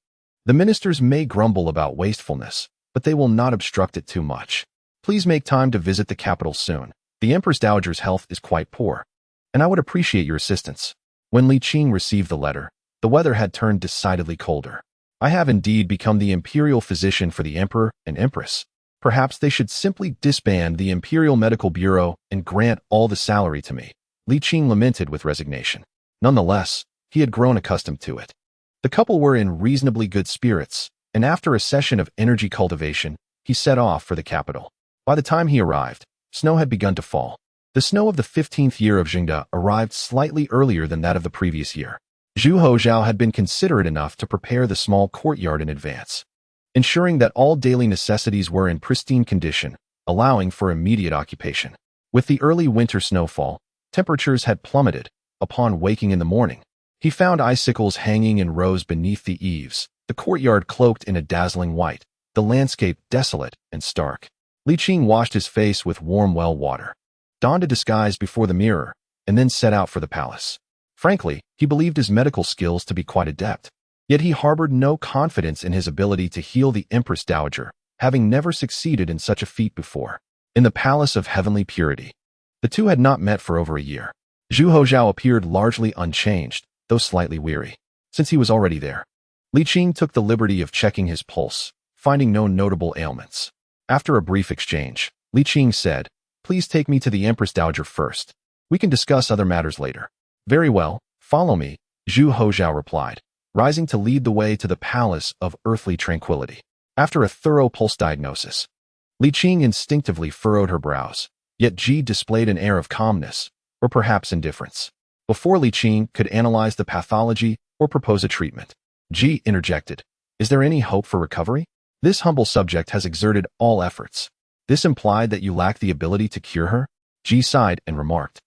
The ministers may grumble about wastefulness, but they will not obstruct it too much. Please make time to visit the capital soon. The Empress Dowager's health is quite poor, and I would appreciate your assistance. When Li Qing received the letter, the weather had turned decidedly colder. I have indeed become the imperial physician for the emperor and empress. Perhaps they should simply disband the Imperial Medical Bureau and grant all the salary to me, Li Qing lamented with resignation. Nonetheless, he had grown accustomed to it. The couple were in reasonably good spirits, and after a session of energy cultivation, he set off for the capital. By the time he arrived, snow had begun to fall. The snow of the 15th year of Zhengde arrived slightly earlier than that of the previous year. Zhu Houzhao had been considerate enough to prepare the small courtyard in advance, ensuring that all daily necessities were in pristine condition, allowing for immediate occupation. With the early winter snowfall, temperatures had plummeted. Upon waking in the morning, he found icicles hanging in rows beneath the eaves, the courtyard cloaked in a dazzling white, the landscape desolate and stark. Li Qing washed his face with warm well water, donned a disguise before the mirror, and then set out for the palace. Frankly, he believed his medical skills to be quite adept, yet he harbored no confidence in his ability to heal the Empress Dowager, having never succeeded in such a feat before. In the Palace of Heavenly Purity, the two had not met for over a year. Zhu Houzhao appeared largely unchanged, though slightly weary. Since he was already there, Li Qing took the liberty of checking his pulse, finding no notable ailments. After a brief exchange, Li Qing said, Please take me to the Empress Dowager first. We can discuss other matters later. Very well, follow me, Zhu Houzhao replied, rising to lead the way to the palace of earthly tranquility. After a thorough pulse diagnosis, Li Qing instinctively furrowed her brows, yet Ji displayed an air of calmness, or perhaps indifference. Before Li Qing could analyze the pathology or propose a treatment, Ji interjected, "Is there any hope for recovery? This humble subject has exerted all efforts. This implied that you lack the ability to cure her?" Ji sighed and remarked,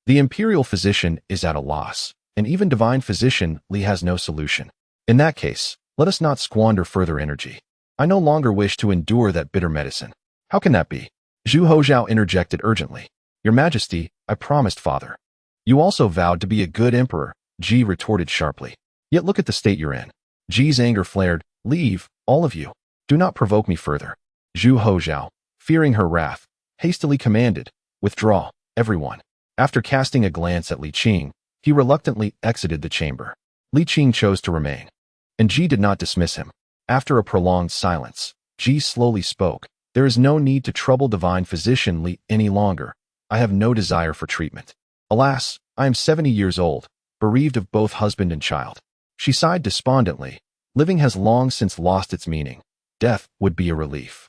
"The imperial physician is at a loss, and even divine physician Li has no solution. In that case, let us not squander further energy. I no longer wish to endure that bitter medicine." "How can that be?" Zhu Houzhao interjected urgently. "Your Majesty, I promised, Father." "You also vowed to be a good emperor," Ji retorted sharply. "Yet look at the state you're in." Ji's anger flared. "Leave, all of you. Do not provoke me further." Zhu Houzhao, fearing her wrath, hastily commanded, "Withdraw, everyone." After casting a glance at Li Qing, he reluctantly exited the chamber. Li Qing chose to remain, and Ji did not dismiss him. After a prolonged silence, Ji slowly spoke. "There is no need to trouble divine physician Li any longer. I have no desire for treatment. Alas, I am 70 years old, bereaved of both husband and child." She sighed despondently. Living has long since lost its meaning. Death would be a relief.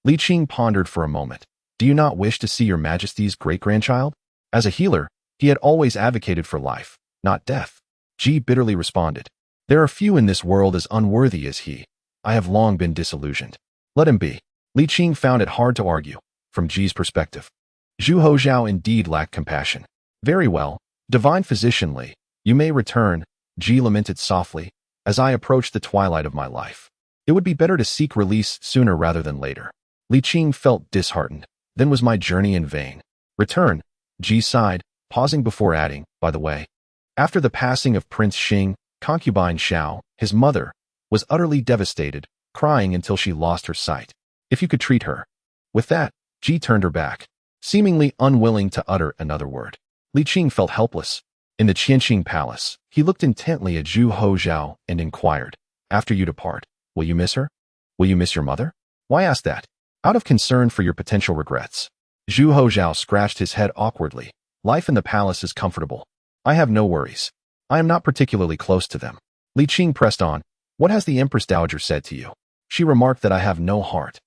Li Qing pondered for a moment. "Do you not wish to see your Majesty's great-grandchild?" As a healer, he had always advocated for life, not death. Ji bitterly responded, "There are few in this world as unworthy as he. I have long been disillusioned. Let him be." Li Qing found it hard to argue, from Ji's perspective. Zhu Houzhao indeed lacked compassion. "Very well, divine physician Li, you may return," Ji lamented softly, "as I approach the twilight of my life. It would be better to seek release sooner rather than later." Li Qing felt disheartened. "Then was my journey in vain." "Return," Ji sighed, pausing before adding, "By the way, after the passing of Prince Xing, concubine Xiao, his mother, was utterly devastated, crying until she lost her sight. If you could treat her." With that, Ji turned her back, seemingly unwilling to utter another word. Li Qing felt helpless. In the Qianqing palace, he looked intently at Zhu Houzhao and inquired, "After you depart, will you miss her? Will you miss your mother?" "Why ask that?" "Out of concern for your potential regrets." Zhu Houzhao scratched his head awkwardly. "Life in the palace is comfortable. I have no worries. I am not particularly close to them." Li Qing pressed on, "What has the Empress Dowager said to you?" "She remarked that I have no heart."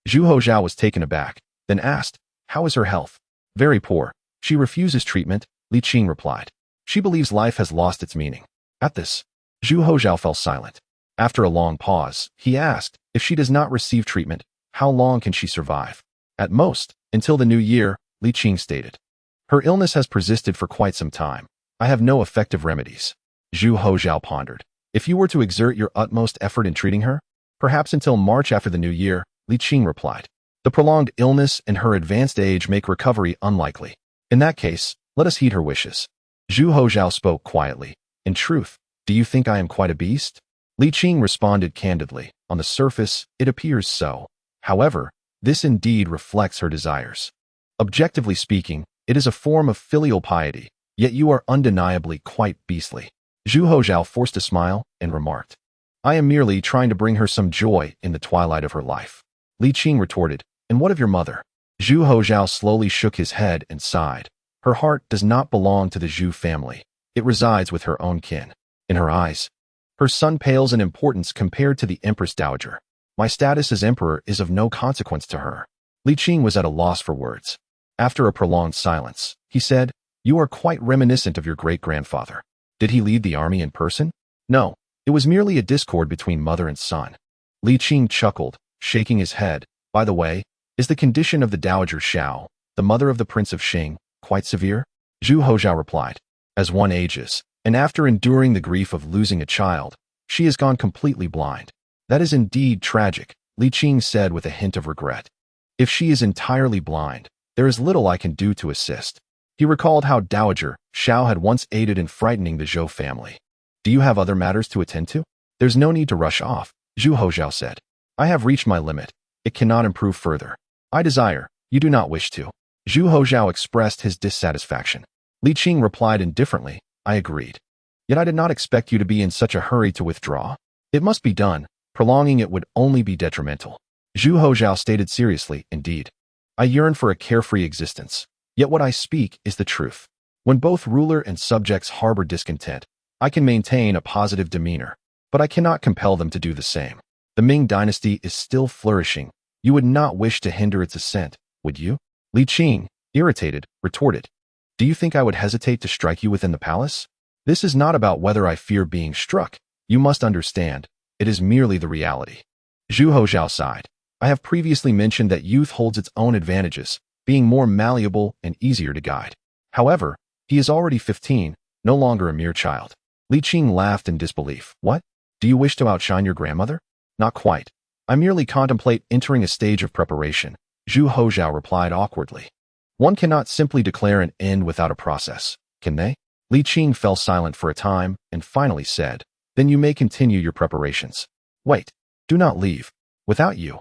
Zhu Houzhao was taken aback, then asked, "How is her health?" "Very poor. She refuses treatment," Li Qing replied. "She believes life has lost its meaning." At this, Zhu Houzhao fell silent. After a long pause, he asked, "If she does not receive treatment, how long can she survive?" "At most, until the new year," Li Qing stated. "Her illness has persisted for quite some time. I have no effective remedies." Zhu Houzhao pondered. "If you were to exert your utmost effort in treating her, perhaps until March after the new year," Li Qing replied. "The prolonged illness and her advanced age make recovery unlikely. In that case, let us heed her wishes." Zhu Houzhao spoke quietly. "In truth, do you think I am quite a beast?" Li Qing responded candidly. "On the surface, it appears so. However, this indeed reflects her desires. Objectively speaking, it is a form of filial piety, yet you are undeniably quite beastly." Zhu Houzhao forced a smile and remarked, "I am merely trying to bring her some joy in the twilight of her life." Li Qing retorted, "And what of your mother?" Zhu Houzhao slowly shook his head and sighed. "Her heart does not belong to the Zhu family. It resides with her own kin. In her eyes, her son pales in importance compared to the Empress Dowager. My status as emperor is of no consequence to her." Li Qing was at a loss for words. After a prolonged silence, he said, "You are quite reminiscent of your great-grandfather. Did he lead the army in person?" "No, it was merely a discord between mother and son." Li Qing chuckled, shaking his head. "By the way, is the condition of the Dowager Xiao, the mother of the Prince of Xing, quite severe?" Zhu Houzhao replied, "As one ages, and after enduring the grief of losing a child, she has gone completely blind." "That is indeed tragic," Li Qing said with a hint of regret. "If she is entirely blind, there is little I can do to assist." He recalled how Dowager Xiao had once aided in frightening the Zhou family. "Do you have other matters to attend to?" "There's no need to rush off," Zhu Houzhao said. "I have reached my limit. It cannot improve further. I desire, you do not wish to." Zhu Houzhao expressed his dissatisfaction. Li Qing replied indifferently, "I agreed. Yet I did not expect you to be in such a hurry to withdraw. It must be done. Prolonging it would only be detrimental." Zhu Houzhao stated seriously, "Indeed. I yearn for a carefree existence. Yet what I speak is the truth. When both ruler and subjects harbor discontent, I can maintain a positive demeanor, but I cannot compel them to do the same. The Ming dynasty is still flourishing. You would not wish to hinder its ascent, would you? Li Qing, irritated, retorted. Do you think I would hesitate to strike you within the palace? This is not about whether I fear being struck. You must understand, it is merely the reality. Zhu Houzhao sighed. I have previously mentioned that youth holds its own advantages, being more malleable and easier to guide. However, he is already 15, no longer a mere child. Li Qing laughed in disbelief. What? Do you wish to outshine your grandmother? Not quite. I merely contemplate entering a stage of preparation, Zhu Houzhao replied awkwardly. One cannot simply declare an end without a process, can they? Li Qing fell silent for a time and finally said, Then you may continue your preparations. Wait. Do not leave. Without you.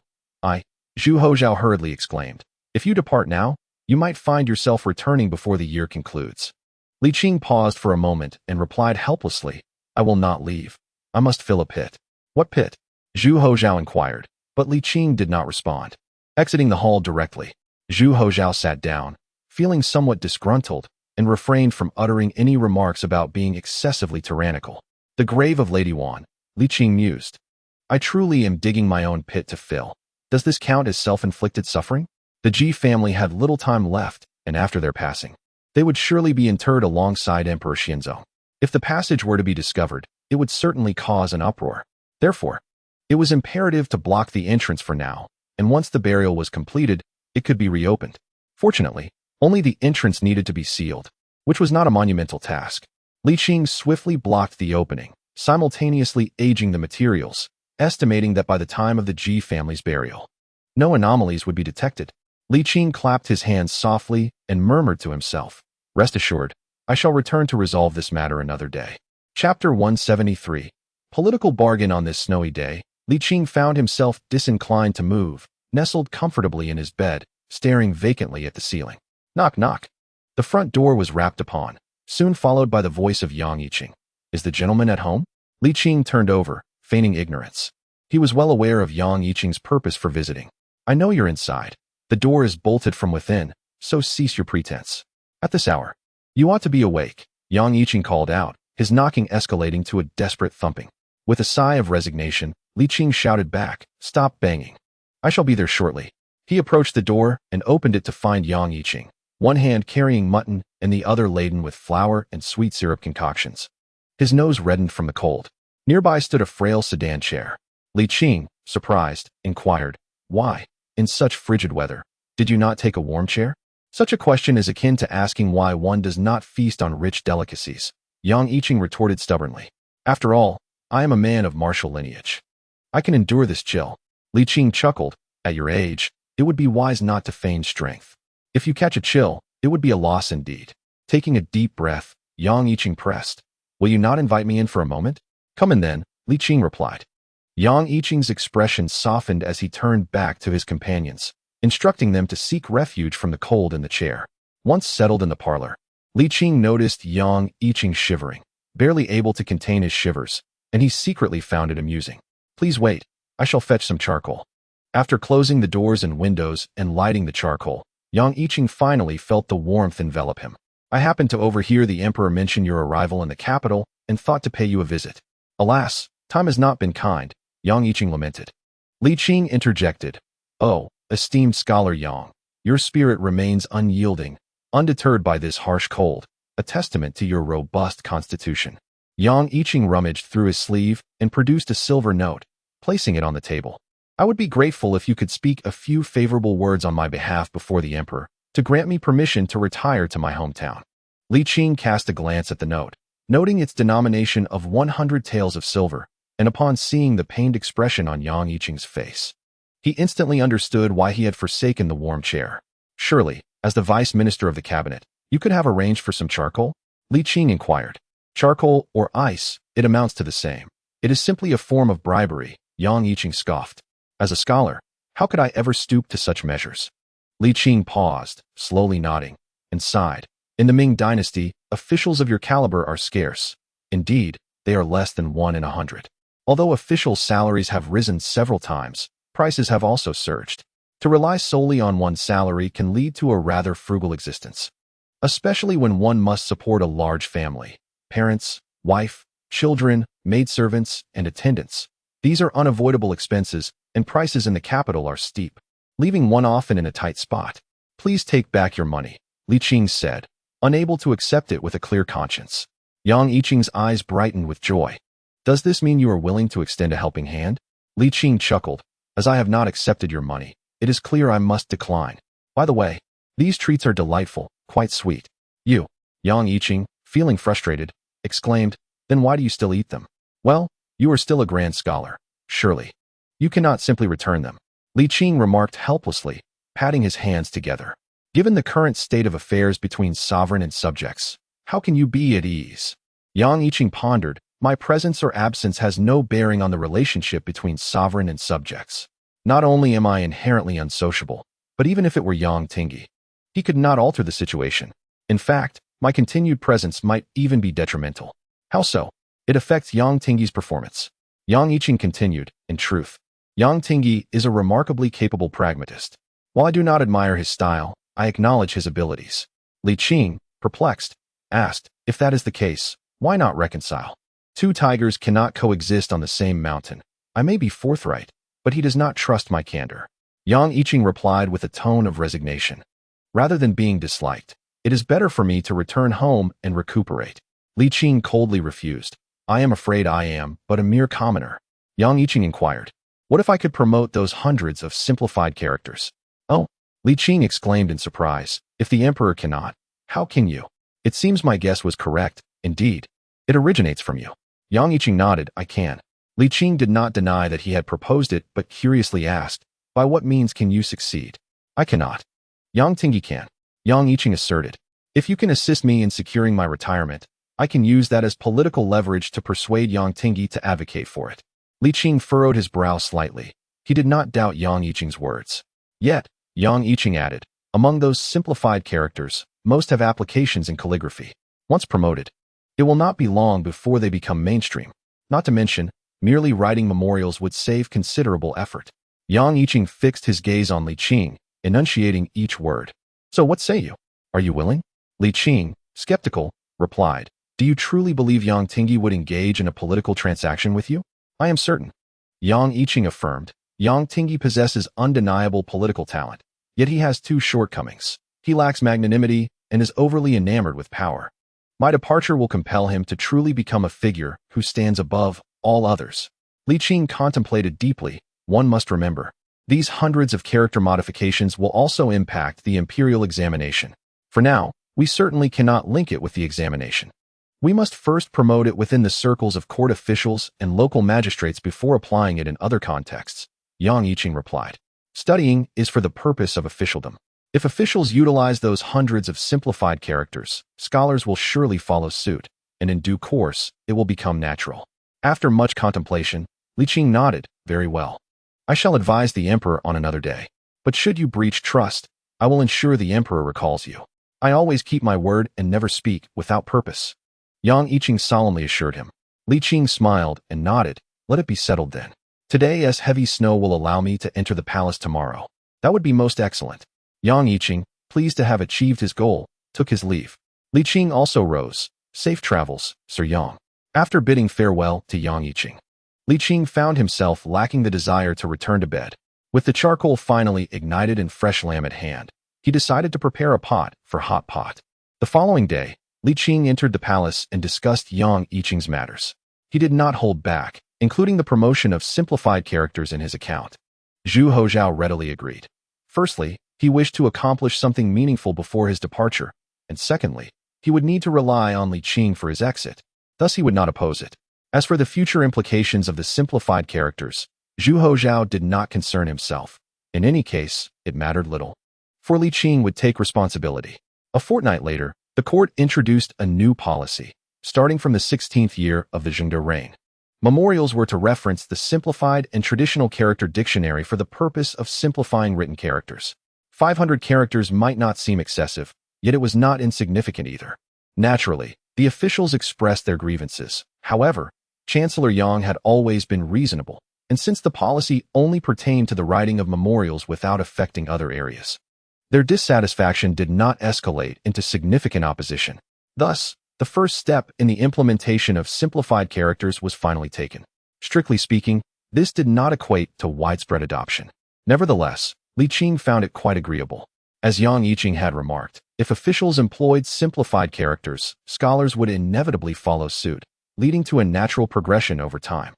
Zhu Houzhao hurriedly exclaimed. If you depart now, you might find yourself returning before the year concludes. Li Qing paused for a moment and replied helplessly, I will not leave. I must fill a pit. What pit? Zhu Houzhao inquired, but Li Qing did not respond. Exiting the hall directly, Zhu Houzhao sat down, feeling somewhat disgruntled, and refrained from uttering any remarks about being excessively tyrannical. The grave of Lady Wan, Li Qing mused. I truly am digging my own pit to fill. Does this count as self-inflicted suffering? The Ji family had little time left, and after their passing, they would surely be interred alongside Emperor Xianzong. If the passage were to be discovered, it would certainly cause an uproar. Therefore, it was imperative to block the entrance for now, and once the burial was completed, it could be reopened. Fortunately, only the entrance needed to be sealed, which was not a monumental task. Li Qing swiftly blocked the opening, simultaneously aging the materials, estimating that by the time of the Ji family's burial, no anomalies would be detected. Li Qing clapped his hands softly and murmured to himself, Rest assured, I shall return to resolve this matter another day. Chapter 173. Political bargain. On this snowy day, Li Qing found himself disinclined to move, nestled comfortably in his bed, staring vacantly at the ceiling. Knock, knock. The front door was rapped upon, soon followed by the voice of Yang Yiqing. Is the gentleman at home? Li Qing turned over, feigning ignorance. He was well aware of Yang Yiqing's purpose for visiting. I know you're inside. The door is bolted from within, so cease your pretense. At this hour, you ought to be awake, Yang Yiqing called out, his knocking escalating to a desperate thumping. With a sigh of resignation, Li Qing shouted back, Stop banging. I shall be there shortly. He approached the door and opened it to find Yang Yiqing, one hand carrying mutton and the other laden with flour and sweet syrup concoctions. His nose reddened from the cold. Nearby stood a frail sedan chair. Li Qing, surprised, inquired, Why, in such frigid weather, did you not take a warm chair? Such a question is akin to asking why one does not feast on rich delicacies, Yang Yiqing retorted stubbornly. After all, I am a man of martial lineage. I can endure this chill. Li Qing chuckled. At your age, it would be wise not to feign strength. If you catch a chill, it would be a loss indeed. Taking a deep breath, Yang Yiqing pressed. Will you not invite me in for a moment? Come in then, Li Qing replied. Yang Yiqing's expression softened as he turned back to his companions, instructing them to seek refuge from the cold in the chair. Once settled in the parlor, Li Qing noticed Yang Yiqing shivering, barely able to contain his shivers, and he secretly found it amusing. Please wait, I shall fetch some charcoal. After closing the doors and windows and lighting the charcoal, Yang Yiqing finally felt the warmth envelop him. I happened to overhear the emperor mention your arrival in the capital and thought to pay you a visit. Alas, time has not been kind, Yang Yiqing lamented. Li Qing interjected. Oh, esteemed scholar Yang, your spirit remains unyielding, undeterred by this harsh cold, a testament to your robust constitution. Yang Yiqing rummaged through his sleeve and produced a silver note, placing it on the table. I would be grateful if you could speak a few favorable words on my behalf before the emperor, to grant me permission to retire to my hometown. Li Qing cast a glance at the note, noting its denomination of 100 taels of silver, and upon seeing the pained expression on Yang Yiqing's face, he instantly understood why he had forsaken the warm chair. Surely, as the vice minister of the cabinet, you could have arranged for some charcoal? Li Qing inquired. Charcoal or ice, it amounts to the same. It is simply a form of bribery, Yang Yiqing scoffed. As a scholar, how could I ever stoop to such measures? Li Qing paused, slowly nodding, and sighed. In the Ming dynasty, officials of your caliber are scarce. Indeed, they are less than 1 in 100. Although official salaries have risen several times, prices have also surged. To rely solely on one's salary can lead to a rather frugal existence, especially when one must support a large family, parents, wife, children, maidservants, and attendants. These are unavoidable expenses, and prices in the capital are steep, leaving one often in a tight spot. Please take back your money, Li Qing said, unable to accept it with a clear conscience. Yang Yiqing's eyes brightened with joy. Does this mean you are willing to extend a helping hand? Li Qing chuckled. As I have not accepted your money, it is clear I must decline. By the way, these treats are delightful, quite sweet. You, Yang Yiqing, feeling frustrated, exclaimed, then why do you still eat them? Well, you are still a grand scholar, surely. You cannot simply return them. Li Qing remarked helplessly, patting his hands together. Given the current state of affairs between sovereign and subjects, how can you be at ease? Yang Yiqing pondered, my presence or absence has no bearing on the relationship between sovereign and subjects. Not only am I inherently unsociable, but even if it were Yang Tingi, he could not alter the situation. In fact, my continued presence might even be detrimental. How so? It affects Yang Tingi's performance. Yang Yiqing continued, in truth, Yang Tingi is a remarkably capable pragmatist. While I do not admire his style, I acknowledge his abilities. Li Qing, perplexed, asked, if that is the case, why not reconcile? Two tigers cannot coexist on the same mountain. I may be forthright, but he does not trust my candor. Yang Yiqing replied with a tone of resignation. Rather than being disliked, it is better for me to return home and recuperate. Li Qing coldly refused. I am afraid I am but a mere commoner. Yang Yiqing inquired. What if I could promote those hundreds of simplified characters? Oh, Li Qing exclaimed in surprise. If the emperor cannot, how can you? It seems my guess was correct, indeed. It originates from you. Yang Yiqing nodded, I can. Li Qing did not deny that he had proposed it, but curiously asked, by what means can you succeed? I cannot. Yang Tingi can. Yang Yiqing asserted. If you can assist me in securing my retirement, I can use that as political leverage to persuade Yang Tingi to advocate for it. Li Qing furrowed his brow slightly. He did not doubt Yang Yiqing's words. Yet, Yang Yiqing added, among those simplified characters, most have applications in calligraphy. Once promoted, it will not be long before they become mainstream. Not to mention, merely writing memorials would save considerable effort. Yang Yiqing fixed his gaze on Li Qing, enunciating each word. So what say you? Are you willing? Li Qing, skeptical, replied, do you truly believe Yang Tingi would engage in a political transaction with you? I am certain. Yang Yiqing affirmed, Yang Tingi possesses undeniable political talent, yet he has two shortcomings. He lacks magnanimity and is overly enamored with power. My departure will compel him to truly become a figure who stands above all others. Li Qing contemplated deeply. One must remember, these hundreds of character modifications will also impact the imperial examination. For now, we certainly cannot link it with the examination. We must first promote it within the circles of court officials and local magistrates before applying it in other contexts, Yang Yiqing replied. Studying is for the purpose of officialdom. If officials utilize those hundreds of simplified characters, scholars will surely follow suit, and in due course, it will become natural. After much contemplation, Li Qing nodded, very well. I shall advise the emperor on another day. But should you breach trust, I will ensure the emperor recalls you. I always keep my word and never speak without purpose. Yang Yiqing solemnly assured him. Li Qing smiled and nodded. Let it be settled then. Today as heavy snow will allow me to enter the palace tomorrow. That would be most excellent. Yang Yiqing, pleased to have achieved his goal, took his leave. Li Qing also rose. Safe travels, Sir Yang. After bidding farewell to Yang Yiqing, Li Qing found himself lacking the desire to return to bed. With the charcoal finally ignited and fresh lamb at hand, he decided to prepare a pot for hot pot. The following day, Li Qing entered the palace and discussed Yang Yiqing's matters. He did not hold back, including the promotion of simplified characters in his account. Zhu Houzhao readily agreed. Firstly, he wished to accomplish something meaningful before his departure, and secondly, he would need to rely on Li Qing for his exit. Thus he would not oppose it. As for the future implications of the simplified characters, Zhu Houzhao did not concern himself. In any case, it mattered little. For Li Qing would take responsibility. A fortnight later, the court introduced a new policy, starting from the 16th year of the Zhengde reign. Memorials were to reference the simplified and traditional character dictionary for the purpose of simplifying written characters. 500 characters might not seem excessive, yet it was not insignificant either. Naturally, the officials expressed their grievances. However, Chancellor Yang had always been reasonable, and since the policy only pertained to the writing of memorials without affecting other areas. Their dissatisfaction did not escalate into significant opposition. Thus, the first step in the implementation of simplified characters was finally taken. Strictly speaking, this did not equate to widespread adoption. Nevertheless, Li Qing found it quite agreeable. As Yang Yiqing had remarked, if officials employed simplified characters, scholars would inevitably follow suit, leading to a natural progression over time.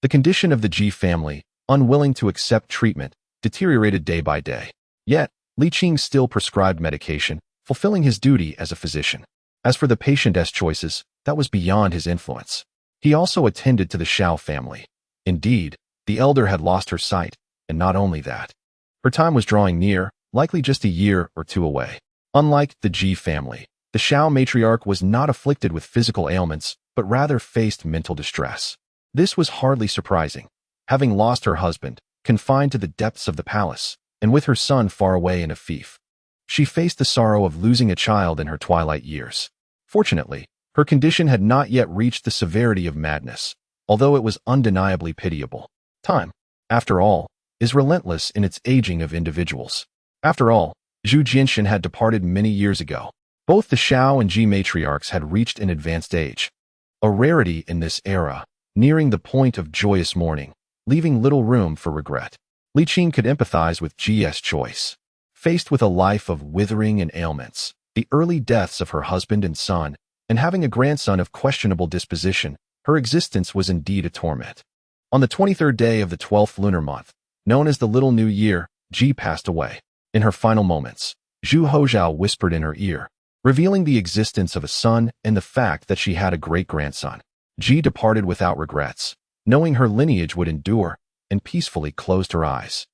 The condition of the Ji family, unwilling to accept treatment, deteriorated day by day. Yet, Li Qing still prescribed medication, fulfilling his duty as a physician. As for the patient's choices, that was beyond his influence. He also attended to the Xiao family. Indeed, the elder had lost her sight, and not only that. Her time was drawing near, likely just a year or two away. Unlike the Ji family, the Xiao matriarch was not afflicted with physical ailments, but rather faced mental distress. This was hardly surprising. Having lost her husband, confined to the depths of the palace, and with her son far away in a fief, she faced the sorrow of losing a child in her twilight years. Fortunately, her condition had not yet reached the severity of madness, although it was undeniably pitiable. Time, after all, is relentless in its aging of individuals. After all, Zhu Jinshan had departed many years ago. Both the Xiao and Ji matriarchs had reached an advanced age. A rarity in this era, nearing the point of joyous mourning, leaving little room for regret. Li Qing could empathize with Ji's choice. Faced with a life of withering and ailments, the early deaths of her husband and son, and having a grandson of questionable disposition, her existence was indeed a torment. On the 23rd day of the 12th lunar month, known as the Little New Year, Ji passed away. In her final moments, Zhu Houzhao whispered in her ear, revealing the existence of a son and the fact that she had a great-grandson. Ji departed without regrets, knowing her lineage would endure, and peacefully closed her eyes.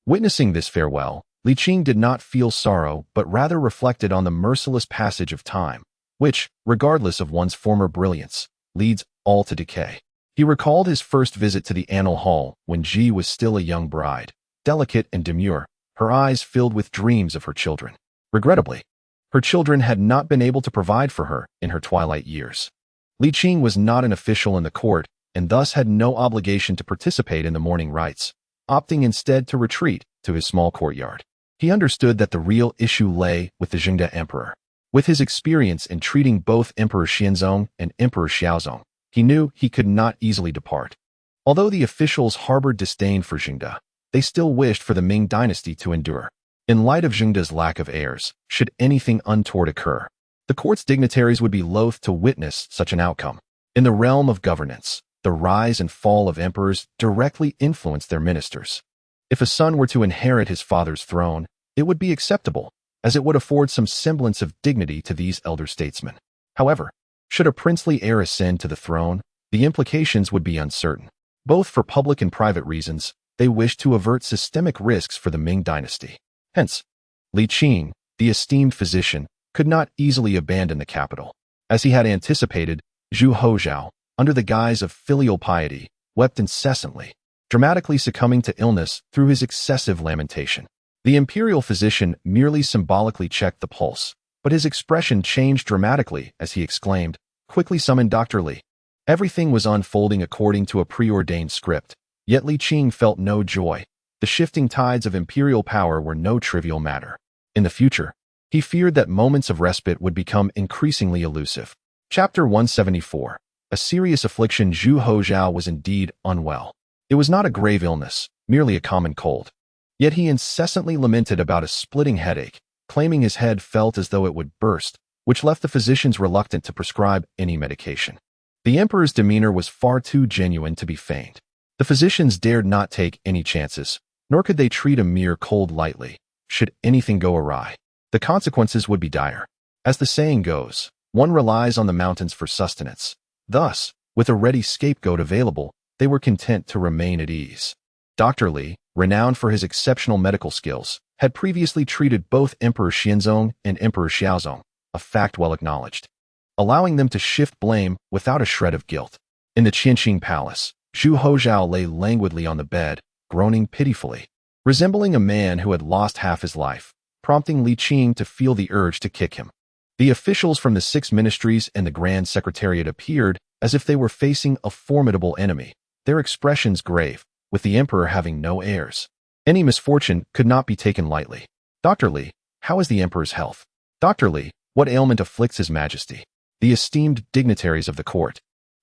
Witnessing this farewell, Li Qing did not feel sorrow but rather reflected on the merciless passage of time, which, regardless of one's former brilliance, leads all to decay. He recalled his first visit to the Annal Hall when Ji was still a young bride, delicate and demure, her eyes filled with dreams of her children. Regrettably, her children had not been able to provide for her in her twilight years. Li Qing was not an official in the court and thus had no obligation to participate in the mourning rites, opting instead to retreat to his small courtyard. He understood that the real issue lay with the Zhengde emperor. With his experience in treating both Emperor Xianzong and Emperor Xiaozong, he knew he could not easily depart. Although the officials harbored disdain for Zhengde, they still wished for the Ming dynasty to endure. In light of Zhengde's lack of heirs, should anything untoward occur, the court's dignitaries would be loath to witness such an outcome. In the realm of governance, the rise and fall of emperors directly influenced their ministers. If a son were to inherit his father's throne, it would be acceptable, as it would afford some semblance of dignity to these elder statesmen. However, should a princely heir ascend to the throne, the implications would be uncertain. Both for public and private reasons, they wished to avert systemic risks for the Ming dynasty. Hence, Li Qing, the esteemed physician, could not easily abandon the capital. As he had anticipated, Zhu Houzhao, under the guise of filial piety, wept incessantly, dramatically succumbing to illness through his excessive lamentation. The imperial physician merely symbolically checked the pulse, but his expression changed dramatically as he exclaimed, "Quickly summon Dr. Li." Everything was unfolding according to a preordained script, yet Li Qing felt no joy. The shifting tides of imperial power were no trivial matter. In the future, he feared that moments of respite would become increasingly elusive. Chapter 174. A serious affliction. Zhu Houzhao was indeed unwell. It was not a grave illness, merely a common cold. Yet he incessantly lamented about a splitting headache, claiming his head felt as though it would burst, which left the physicians reluctant to prescribe any medication. The emperor's demeanor was far too genuine to be feigned. The physicians dared not take any chances, nor could they treat a mere cold lightly. Should anything go awry, the consequences would be dire. As the saying goes, one relies on the mountains for sustenance. Thus, with a ready scapegoat available, they were content to remain at ease. Dr. Li, renowned for his exceptional medical skills, had previously treated both Emperor Xianzong and Emperor Xiaozong, a fact well acknowledged, allowing them to shift blame without a shred of guilt. In the Qianqing Palace, Zhu Houzhao lay languidly on the bed, groaning pitifully, resembling a man who had lost half his life, prompting Li Qing to feel the urge to kick him. The officials from the 6 ministries and the Grand Secretariat appeared as if they were facing a formidable enemy, their expressions grave, with the emperor having no heirs. Any misfortune could not be taken lightly. Dr. Li, how is the emperor's health? Dr. Li, what ailment afflicts his majesty? The esteemed dignitaries of the court,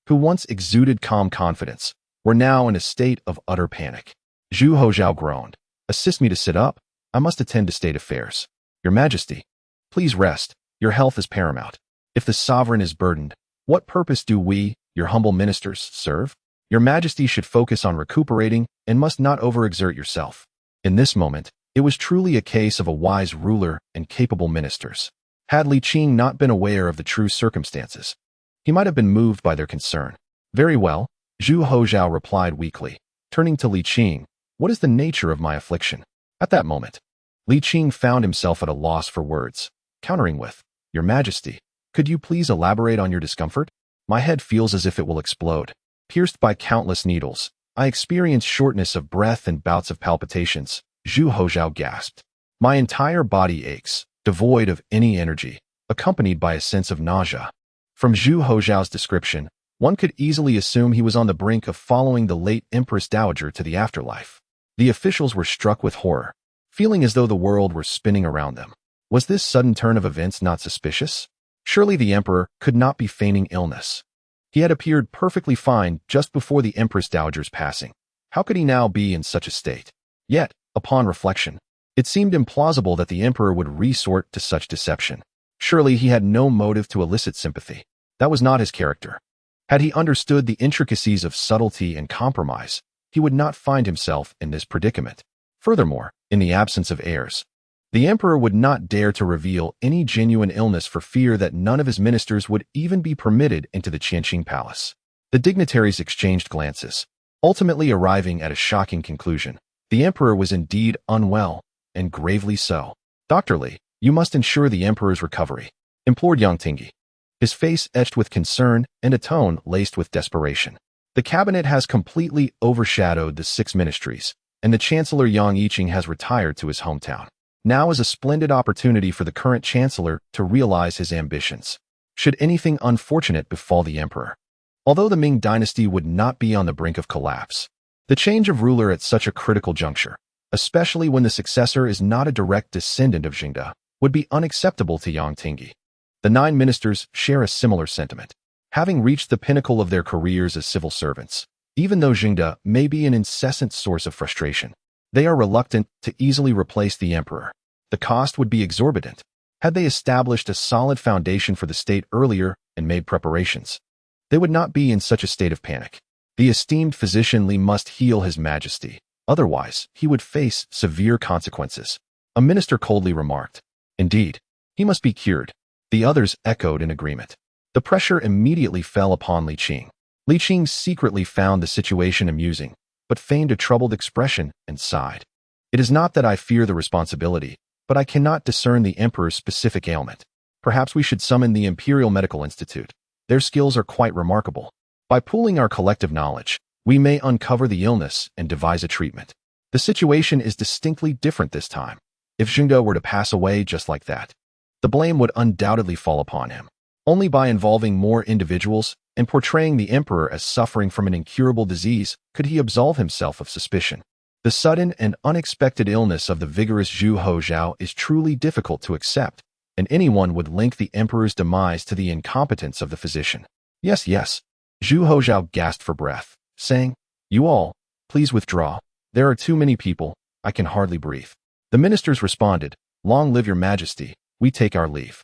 who once exuded calm confidence, were now in a state of utter panic. Zhu Houzhao groaned. Assist me to sit up. I must attend to state affairs. Your Majesty, please rest. Your health is paramount. If the sovereign is burdened, what purpose do we, your humble ministers, serve? Your Majesty should focus on recuperating and must not overexert yourself. In this moment, it was truly a case of a wise ruler and capable ministers. Had Li Qing not been aware of the true circumstances, he might have been moved by their concern. Very well, Zhu Houzhao replied weakly, turning to Li Qing. What is the nature of my affliction? At that moment, Li Qing found himself at a loss for words, countering with, Your Majesty, could you please elaborate on your discomfort? My head feels as if it will explode. Pierced by countless needles, I experience shortness of breath and bouts of palpitations. Zhu Houzhao gasped. My entire body aches, devoid of any energy, accompanied by a sense of nausea. From Zhu Houzhao's description, one could easily assume he was on the brink of following the late Empress Dowager to the afterlife. The officials were struck with horror, feeling as though the world were spinning around them. Was this sudden turn of events not suspicious? Surely the emperor could not be feigning illness. He had appeared perfectly fine just before the Empress Dowager's passing. How could he now be in such a state? Yet, upon reflection, it seemed implausible that the emperor would resort to such deception. Surely he had no motive to elicit sympathy. That was not his character. Had he understood the intricacies of subtlety and compromise, he would not find himself in this predicament. Furthermore, in the absence of heirs, the emperor would not dare to reveal any genuine illness for fear that none of his ministers would even be permitted into the Qianqing palace. The dignitaries exchanged glances, ultimately arriving at a shocking conclusion. The emperor was indeed unwell, and gravely so. Dr. Li, you must ensure the emperor's recovery, implored Yang Tingi, his face etched with concern and a tone laced with desperation. The cabinet has completely overshadowed the 6 ministries, and the Chancellor Yang Yiqing has retired to his hometown. Now is a splendid opportunity for the current chancellor to realize his ambitions, should anything unfortunate befall the emperor. Although the Ming dynasty would not be on the brink of collapse, the change of ruler at such a critical juncture, especially when the successor is not a direct descendant of Jingde, would be unacceptable to Yang Tingi. The 9 ministers share a similar sentiment. Having reached the pinnacle of their careers as civil servants, even though Jingde may be an incessant source of frustration, they are reluctant to easily replace the emperor. The cost would be exorbitant. Had they established a solid foundation for the state earlier and made preparations, they would not be in such a state of panic. The esteemed physician Li must heal his majesty, otherwise he would face severe consequences. A minister coldly remarked. Indeed, he must be cured. The others echoed in agreement. The pressure immediately fell upon Li Qing. Li Qing secretly found the situation amusing, but feigned a troubled expression and sighed. It is not that I fear the responsibility, but I cannot discern the emperor's specific ailment. Perhaps we should summon the Imperial Medical Institute. Their skills are quite remarkable. By pooling our collective knowledge, we may uncover the illness and devise a treatment. The situation is distinctly different this time. If Jingde were to pass away just like that, the blame would undoubtedly fall upon him. Only by involving more individuals and portraying the emperor as suffering from an incurable disease could he absolve himself of suspicion. The sudden and unexpected illness of the vigorous Zhu Houzhao is truly difficult to accept, and anyone would link the emperor's demise to the incompetence of the physician. Yes, Zhu Houzhao gasped for breath, saying, You all, please withdraw. There are too many people, I can hardly breathe. The ministers responded, Long live your majesty, we take our leave.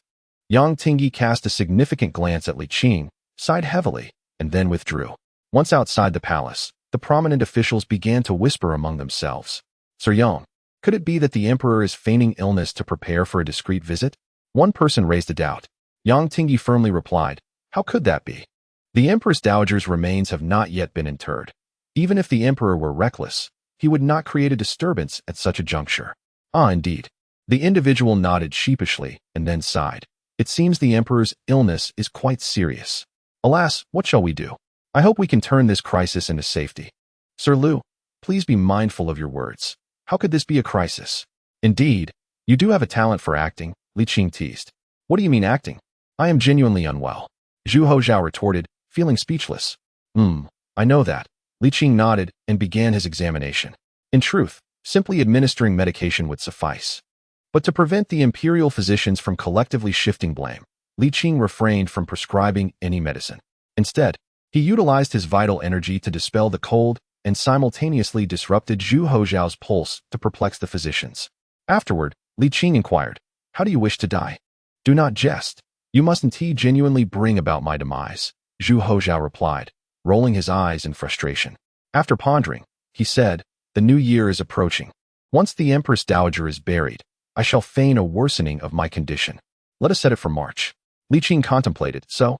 Yang Tingi cast a significant glance at Li Qing, sighed heavily, and then withdrew. Once outside the palace, the prominent officials began to whisper among themselves. Sir Yang, could it be that the emperor is feigning illness to prepare for a discreet visit? One person raised a doubt. Yang Tingi firmly replied, How could that be? The Empress Dowager's remains have not yet been interred. Even if the emperor were reckless, he would not create a disturbance at such a juncture. Ah, indeed. The individual nodded sheepishly and then sighed. It seems the emperor's illness is quite serious. Alas, what shall we do? I hope we can turn this crisis into safety. Sir Lu, please be mindful of your words. How could this be a crisis? Indeed, you do have a talent for acting, Li Qing teased. What do you mean acting? I am genuinely unwell. Zhu Houzhao retorted, feeling speechless. I know that. Li Qing nodded and began his examination. In truth, simply administering medication would suffice. But to prevent the imperial physicians from collectively shifting blame, Li Qing refrained from prescribing any medicine. Instead, he utilized his vital energy to dispel the cold and simultaneously disrupted Zhu Houzhao's pulse to perplex the physicians. Afterward, Li Qing inquired, "How do you wish to die?" "Do not jest. You must indeed genuinely bring about my demise," Zhu Houzhao replied, rolling his eyes in frustration. After pondering, he said, "The new year is approaching. Once the Empress Dowager is buried, I shall feign a worsening of my condition. Let us set it for March." Li Qing contemplated. "So,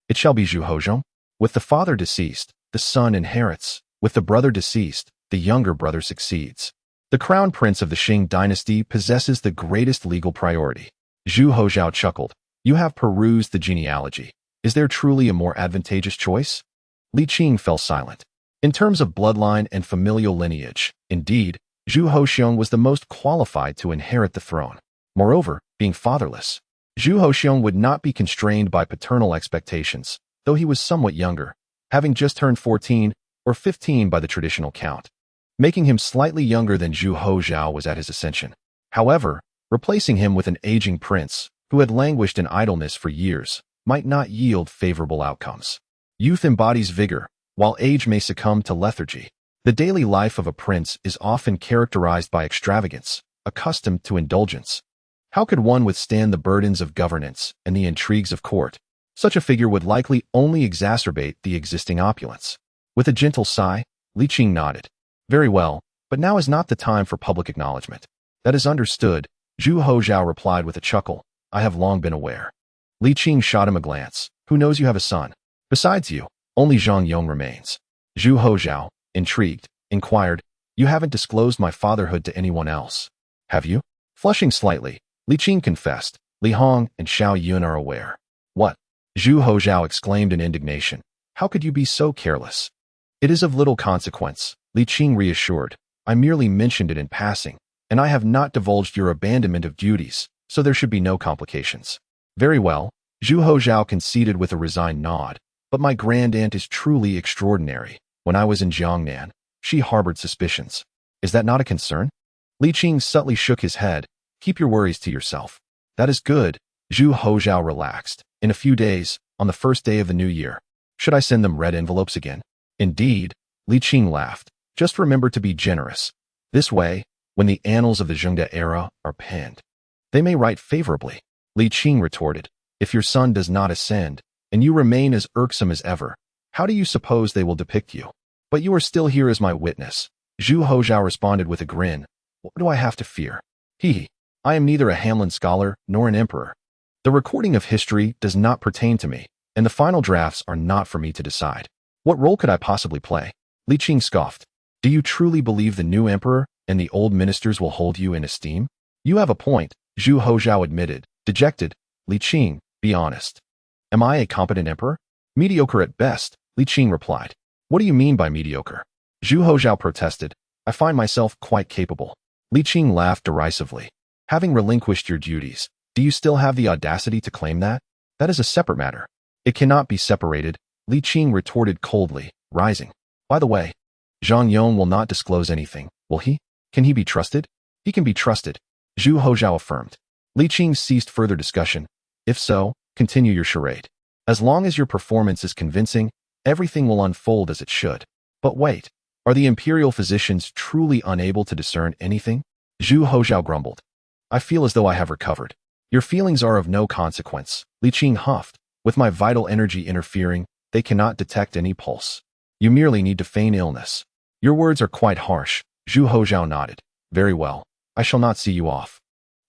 it shall be Zhu Houzhao? With the father deceased, the son inherits. With the brother deceased, the younger brother succeeds. The crown prince of the Qing dynasty possesses the greatest legal priority." Zhu Houzhao chuckled. "You have perused the genealogy. Is there truly a more advantageous choice?" Li Qing fell silent. In terms of bloodline and familial lineage, indeed, Zhu Houzhao was the most qualified to inherit the throne. Moreover, being fatherless, Zhu Houzhao would not be constrained by paternal expectations, though he was somewhat younger, having just turned 14 or 15 by the traditional count. Making him slightly younger than Zhu Houzhao was at his ascension. However, replacing him with an aging prince, who had languished in idleness for years, might not yield favorable outcomes. Youth embodies vigor, while age may succumb to lethargy. The daily life of a prince is often characterized by extravagance, accustomed to indulgence. How could one withstand the burdens of governance and the intrigues of court? Such a figure would likely only exacerbate the existing opulence. With a gentle sigh, Li Qing nodded. "Very well, but now is not the time for public acknowledgement." "That is understood," Zhu Houzhao replied with a chuckle. "I have long been aware." Li Qing shot him a glance. "Who knows you have a son? Besides you, only Zhang Yong remains." Zhu Houzhao, intrigued, inquired, "You haven't disclosed my fatherhood to anyone else, have you?" Flushing slightly, Li Qing confessed, "Li Hong and Xiao Yun are aware." "What?" Zhu Houzhao exclaimed in indignation. "How could you be so careless?" "It is of little consequence," Li Qing reassured. "I merely mentioned it in passing, and I have not divulged your abandonment of duties, so there should be no complications." "Very well," Zhu Houzhao conceded with a resigned nod, "but my grand-aunt is truly extraordinary. When I was in Jiangnan, she harbored suspicions. Is that not a concern?" Li Qing subtly shook his head. "Keep your worries to yourself." "That is good." Zhu Houzhao relaxed. "In a few days, on the first day of the new year, should I send them red envelopes again?" "Indeed," Li Qing laughed. "Just remember to be generous. This way, when the annals of the Zhengde era are penned, they may write favorably." Li Qing retorted, "If your son does not ascend, and you remain as irksome as ever, how do you suppose they will depict you? But you are still here as my witness." Zhu Houzhao responded with a grin. "What do I have to fear? He, I am neither a Hamlin scholar nor an emperor. The recording of history does not pertain to me, and the final drafts are not for me to decide. What role could I possibly play?" Li Qing scoffed. "Do you truly believe the new emperor and the old ministers will hold you in esteem?" "You have a point," Zhu Houzhao admitted, dejected. "Li Qing, be honest. Am I a competent emperor?" "Mediocre at best," Li Qing replied. "What do you mean by mediocre?" Zhu Houzhao protested. "I find myself quite capable." Li Qing laughed derisively. "Having relinquished your duties, do you still have the audacity to claim that? That is a separate matter." "It cannot be separated," Li Qing retorted coldly, rising. "By the way, Zhang Yong will not disclose anything, will he? Can he be trusted?" "He can be trusted," Zhu Houzhao affirmed. Li Qing ceased further discussion. "If so, continue your charade. As long as your performance is convincing, everything will unfold as it should." "But wait, are the imperial physicians truly unable to discern anything?" Zhu Houzhao grumbled. "I feel as though I have recovered." "Your feelings are of no consequence," Li Qing huffed. "With my vital energy interfering, they cannot detect any pulse. You merely need to feign illness." "Your words are quite harsh," Zhu Houzhao nodded. "Very well, I shall not see you off."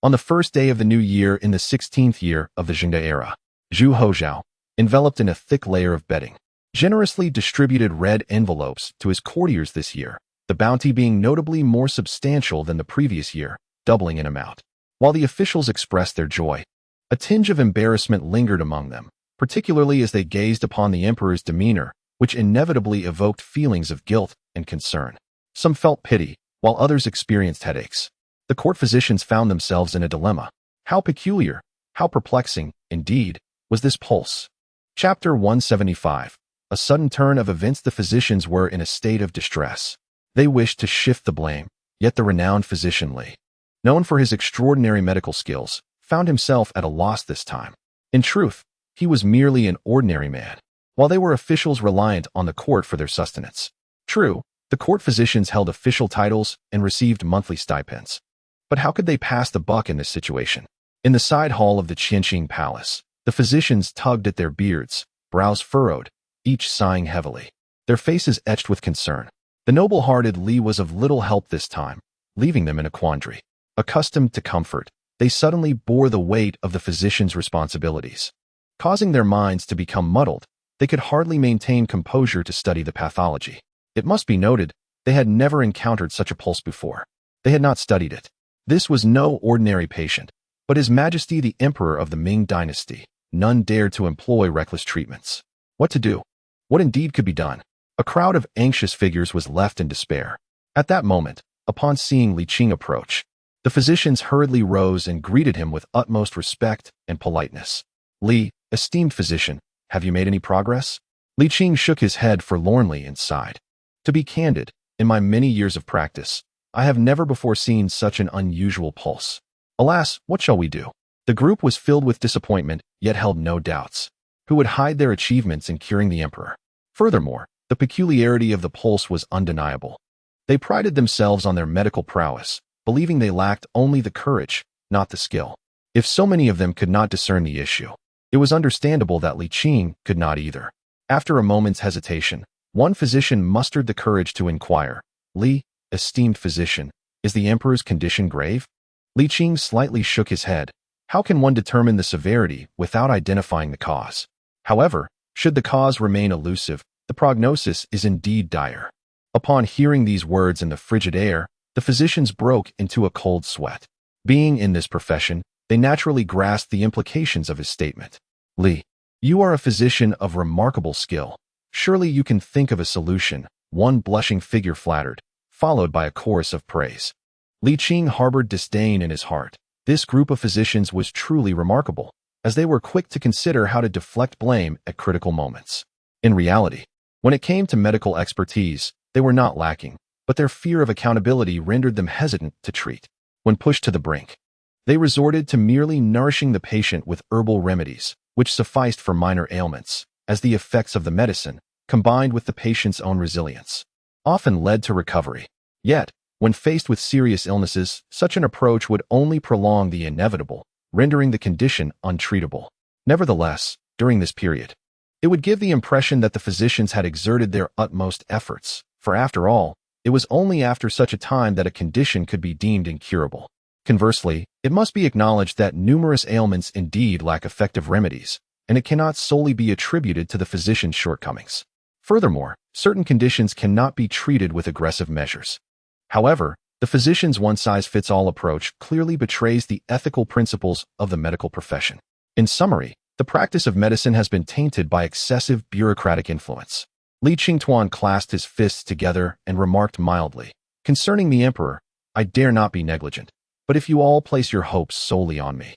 On the first day of the new year in the 16th year of the Zhengde era, Zhu Houzhao, enveloped in a thick layer of bedding, generously distributed red envelopes to his courtiers this year, the bounty being notably more substantial than the previous year, doubling in amount. While the officials expressed their joy, a tinge of embarrassment lingered among them, particularly as they gazed upon the emperor's demeanor, which inevitably evoked feelings of guilt and concern. Some felt pity, while others experienced headaches. The court physicians found themselves in a dilemma. How peculiar, how perplexing, indeed, was this pulse. Chapter 175. a sudden turn of events. The physicians were in a state of distress. They wished to shift the blame, yet the renowned physician Li, known for his extraordinary medical skills, found himself at a loss this time. In truth, he was merely an ordinary man, while they were officials reliant on the court for their sustenance. True, the court physicians held official titles and received monthly stipends. But how could they pass the buck in this situation? In the side hall of the Qing palace, the physicians tugged at their beards, brows furrowed, each sighing heavily, their faces etched with concern. The noble-hearted Li was of little help this time, leaving them in a quandary. Accustomed to comfort, they suddenly bore the weight of the physician's responsibilities. Causing their minds to become muddled, they could hardly maintain composure to study the pathology. It must be noted, they had never encountered such a pulse before. They had not studied it. This was no ordinary patient, but His Majesty the Emperor of the Ming dynasty. None dared to employ reckless treatments. What to do? What indeed could be done? A crowd of anxious figures was left in despair. At that moment, upon seeing Li Qing approach, the physicians hurriedly rose and greeted him with utmost respect and politeness. Li, esteemed physician, have you made any progress? Li Qing shook his head forlornly and sighed. To be candid, in my many years of practice, I have never before seen such an unusual pulse. Alas, what shall we do? The group was filled with disappointment, yet held no doubts. Who would hide their achievements in curing the emperor? Furthermore, the peculiarity of the pulse was undeniable. They prided themselves on their medical prowess, believing they lacked only the courage, not the skill. If so many of them could not discern the issue, it was understandable that Li Qing could not either. After a moment's hesitation, one physician mustered the courage to inquire, Li, esteemed physician, is the emperor's condition grave? Li Qing slightly shook his head. How can one determine the severity without identifying the cause? However, should the cause remain elusive, the prognosis is indeed dire. Upon hearing these words in the frigid air, the physicians broke into a cold sweat. Being in this profession, they naturally grasped the implications of his statement. Li, you are a physician of remarkable skill. Surely you can think of a solution. One blushing figure flattered, followed by a chorus of praise. Li Qing harbored disdain in his heart. This group of physicians was truly remarkable, as they were quick to consider how to deflect blame at critical moments. In reality, when it came to medical expertise, they were not lacking, but their fear of accountability rendered them hesitant to treat. When pushed to the brink, they resorted to merely nourishing the patient with herbal remedies, which sufficed for minor ailments, as the effects of the medicine, combined with the patient's own resilience, often led to recovery. Yet, when faced with serious illnesses, such an approach would only prolong the inevitable, rendering the condition untreatable. Nevertheless, during this period, it would give the impression that the physicians had exerted their utmost efforts, for after all, it was only after such a time that a condition could be deemed incurable. Conversely, it must be acknowledged that numerous ailments indeed lack effective remedies, and it cannot solely be attributed to the physician's shortcomings. Furthermore, certain conditions cannot be treated with aggressive measures. However, the physician's one-size-fits-all approach clearly betrays the ethical principles of the medical profession. In summary, the practice of medicine has been tainted by excessive bureaucratic influence. Li Qingtuan clasped his fists together and remarked mildly, concerning the emperor, I dare not be negligent, but if you all place your hopes solely on me,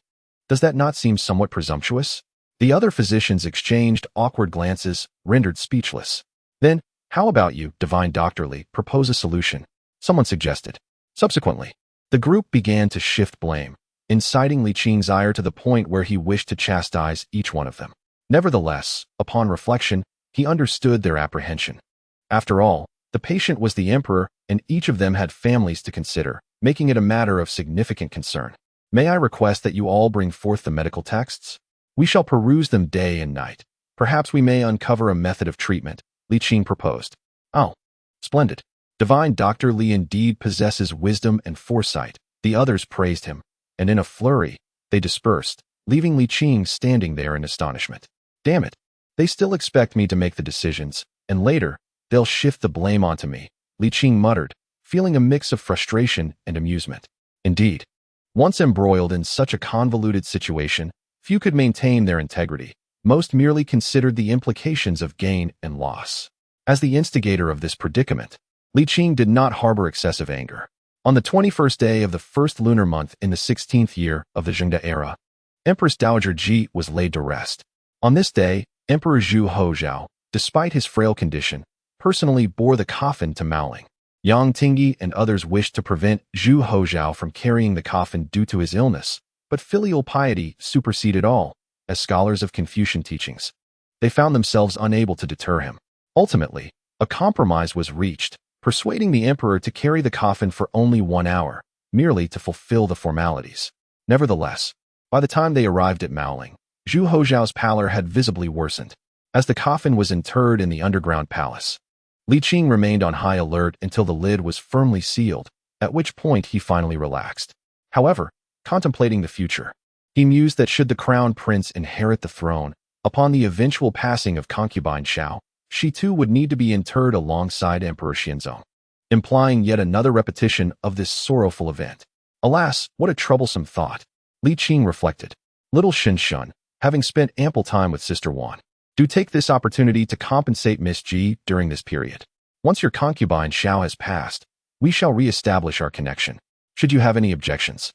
does that not seem somewhat presumptuous? The other physicians exchanged awkward glances, rendered speechless. Then, how about you, divine Dr. Li, propose a solution? Someone suggested. Subsequently, the group began to shift blame, inciting Li Qing's ire to the point where he wished to chastise each one of them. Nevertheless, upon reflection, he understood their apprehension. After all, the patient was the emperor, and each of them had families to consider, making it a matter of significant concern. May I request that you all bring forth the medical texts? We shall peruse them day and night. Perhaps we may uncover a method of treatment, Li Qing proposed. Oh, splendid. Divine Dr. Li indeed possesses wisdom and foresight. The others praised him, and in a flurry, they dispersed, leaving Li Qing standing there in astonishment. Damn it. They still expect me to make the decisions, and later, they'll shift the blame onto me, Li Qing muttered, feeling a mix of frustration and amusement. Indeed, once embroiled in such a convoluted situation, few could maintain their integrity. Most merely considered the implications of gain and loss. As the instigator of this predicament, Li Qing did not harbor excessive anger. On the 21st day of the first lunar month in the 16th year of the Zhengde era, Empress Dowager Ji was laid to rest. On this day, Emperor Zhu Houzhao, despite his frail condition, personally bore the coffin to Maoling. Yang Tingyi and others wished to prevent Zhu Houzhao from carrying the coffin due to his illness, but filial piety superseded all, as scholars of Confucian teachings. They found themselves unable to deter him. Ultimately, a compromise was reached, persuading the emperor to carry the coffin for only 1 hour, merely to fulfill the formalities. Nevertheless, by the time they arrived at Maoling, Zhu Houzhao's pallor had visibly worsened. As the coffin was interred in the underground palace, Li Qing remained on high alert until the lid was firmly sealed, at which point he finally relaxed. However, contemplating the future, he mused that should the crown prince inherit the throne, upon the eventual passing of concubine Xiao, she too would need to be interred alongside Emperor Xianzong, implying yet another repetition of this sorrowful event. Alas, what a troublesome thought, Li Qing reflected. Little Shenshun, having spent ample time with Sister Wan, do take this opportunity to compensate Miss Ji during this period. Once your concubine Xiao has passed, we shall re-establish our connection. Should you have any objections,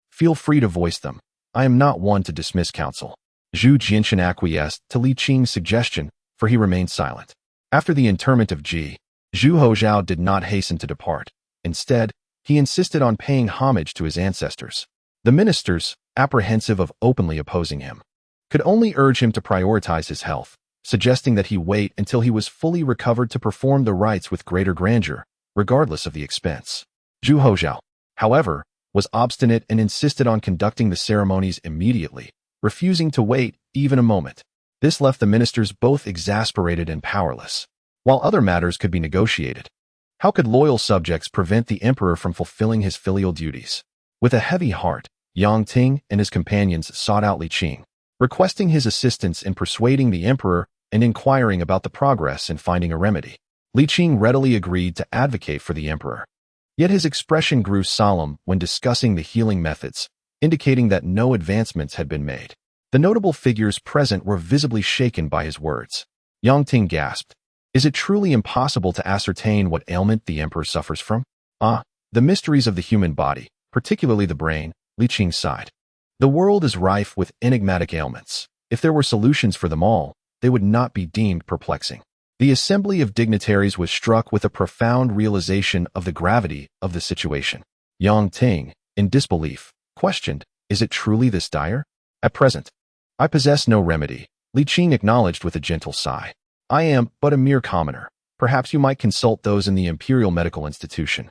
feel free to voice them. I am not one to dismiss counsel. Zhu Jinshan acquiesced to Li Qing's suggestion, for he remained silent. After the interment of Ji, Zhu Houzhao did not hasten to depart. Instead, he insisted on paying homage to his ancestors. The ministers, apprehensive of openly opposing him, could only urge him to prioritize his health, suggesting that he wait until he was fully recovered to perform the rites with greater grandeur, regardless of the expense. Zhu Houzhao, however, was obstinate and insisted on conducting the ceremonies immediately, refusing to wait even a moment. This left the ministers both exasperated and powerless. While other matters could be negotiated, how could loyal subjects prevent the emperor from fulfilling his filial duties? With a heavy heart, Yang Ting and his companions sought out Li Qing, requesting his assistance in persuading the emperor and inquiring about the progress in finding a remedy. Li Qing readily agreed to advocate for the emperor. Yet his expression grew solemn when discussing the healing methods, indicating that no advancements had been made. The notable figures present were visibly shaken by his words. Yang Ting gasped. Is it truly impossible to ascertain what ailment the emperor suffers from? The mysteries of the human body, particularly the brain, Li Qing sighed. The world is rife with enigmatic ailments. If there were solutions for them all, they would not be deemed perplexing. The assembly of dignitaries was struck with a profound realization of the gravity of the situation. Yang Ting, in disbelief, questioned, is it truly this dire? At present, I possess no remedy, Li Qing acknowledged with a gentle sigh. I am but a mere commoner. Perhaps you might consult those in the Imperial Medical Institution,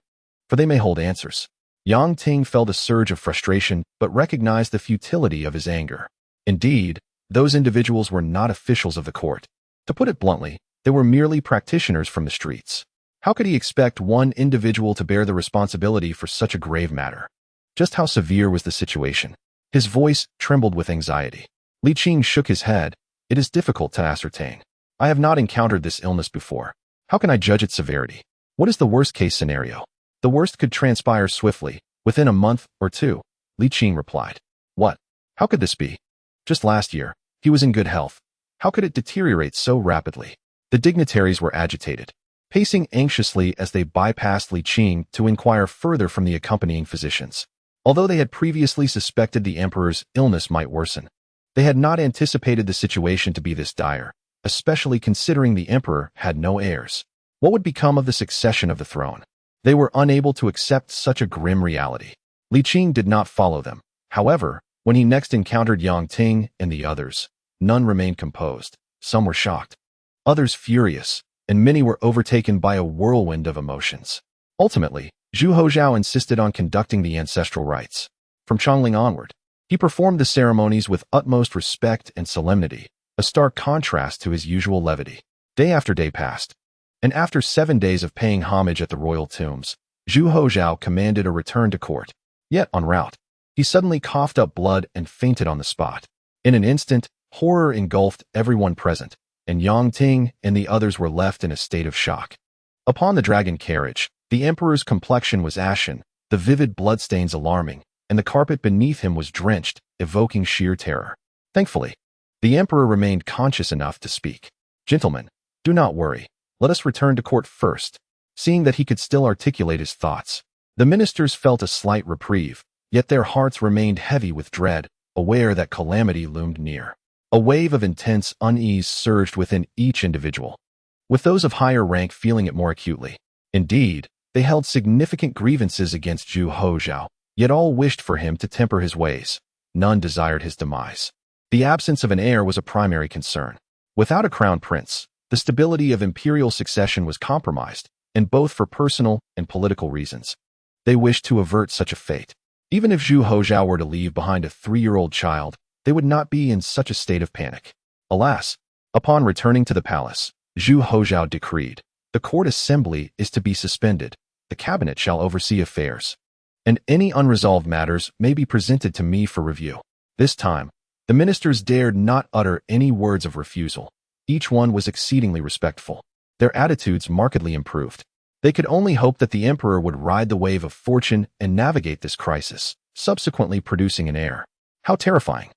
for they may hold answers. Yang Ting felt a surge of frustration, but recognized the futility of his anger. Indeed, those individuals were not officials of the court. To put it bluntly, they were merely practitioners from the streets. How could he expect one individual to bear the responsibility for such a grave matter? Just how severe was the situation? His voice trembled with anxiety. Li Qing shook his head. It is difficult to ascertain. I have not encountered this illness before. How can I judge its severity? What is the worst-case scenario? The worst could transpire swiftly, within a month or two, Li Qing replied. What? How could this be? Just last year, he was in good health. How could it deteriorate so rapidly? The dignitaries were agitated, pacing anxiously as they bypassed Li Qing to inquire further from the accompanying physicians. Although they had previously suspected the emperor's illness might worsen, they had not anticipated the situation to be this dire, especially considering the emperor had no heirs. What would become of the succession of the throne? They were unable to accept such a grim reality. Li Qing did not follow them. However, when he next encountered Yang Ting and the others, none remained composed. Some were shocked, others furious, and many were overtaken by a whirlwind of emotions. Ultimately, Zhu Houzhao insisted on conducting the ancestral rites. From Chongling onward, he performed the ceremonies with utmost respect and solemnity, a stark contrast to his usual levity. Day after day passed, and after 7 days of paying homage at the royal tombs, Zhu Houzhao commanded a return to court. Yet en route, he suddenly coughed up blood and fainted on the spot. In an instant, horror engulfed everyone present, and Yang Ting and the others were left in a state of shock. Upon the dragon carriage, the emperor's complexion was ashen, the vivid bloodstains alarming, and the carpet beneath him was drenched, evoking sheer terror. Thankfully, the emperor remained conscious enough to speak. Gentlemen, do not worry. Let us return to court first. Seeing that he could still articulate his thoughts, the ministers felt a slight reprieve, yet their hearts remained heavy with dread, aware that calamity loomed near. A wave of intense unease surged within each individual, with those of higher rank feeling it more acutely. Indeed, they held significant grievances against Zhu Houzhao, yet all wished for him to temper his ways. None desired his demise. The absence of an heir was a primary concern. Without a crown prince, the stability of imperial succession was compromised, and both for personal and political reasons. They wished to avert such a fate. Even if Zhu Houzhao were to leave behind a 3-year-old child, they would not be in such a state of panic. Alas, upon returning to the palace, Zhu Houzhao decreed, "The court assembly is to be suspended. The cabinet shall oversee affairs, and any unresolved matters may be presented to me for review." This time, the ministers dared not utter any words of refusal. Each one was exceedingly respectful. Their attitudes markedly improved. They could only hope that the emperor would ride the wave of fortune and navigate this crisis, subsequently producing an heir. How terrifying!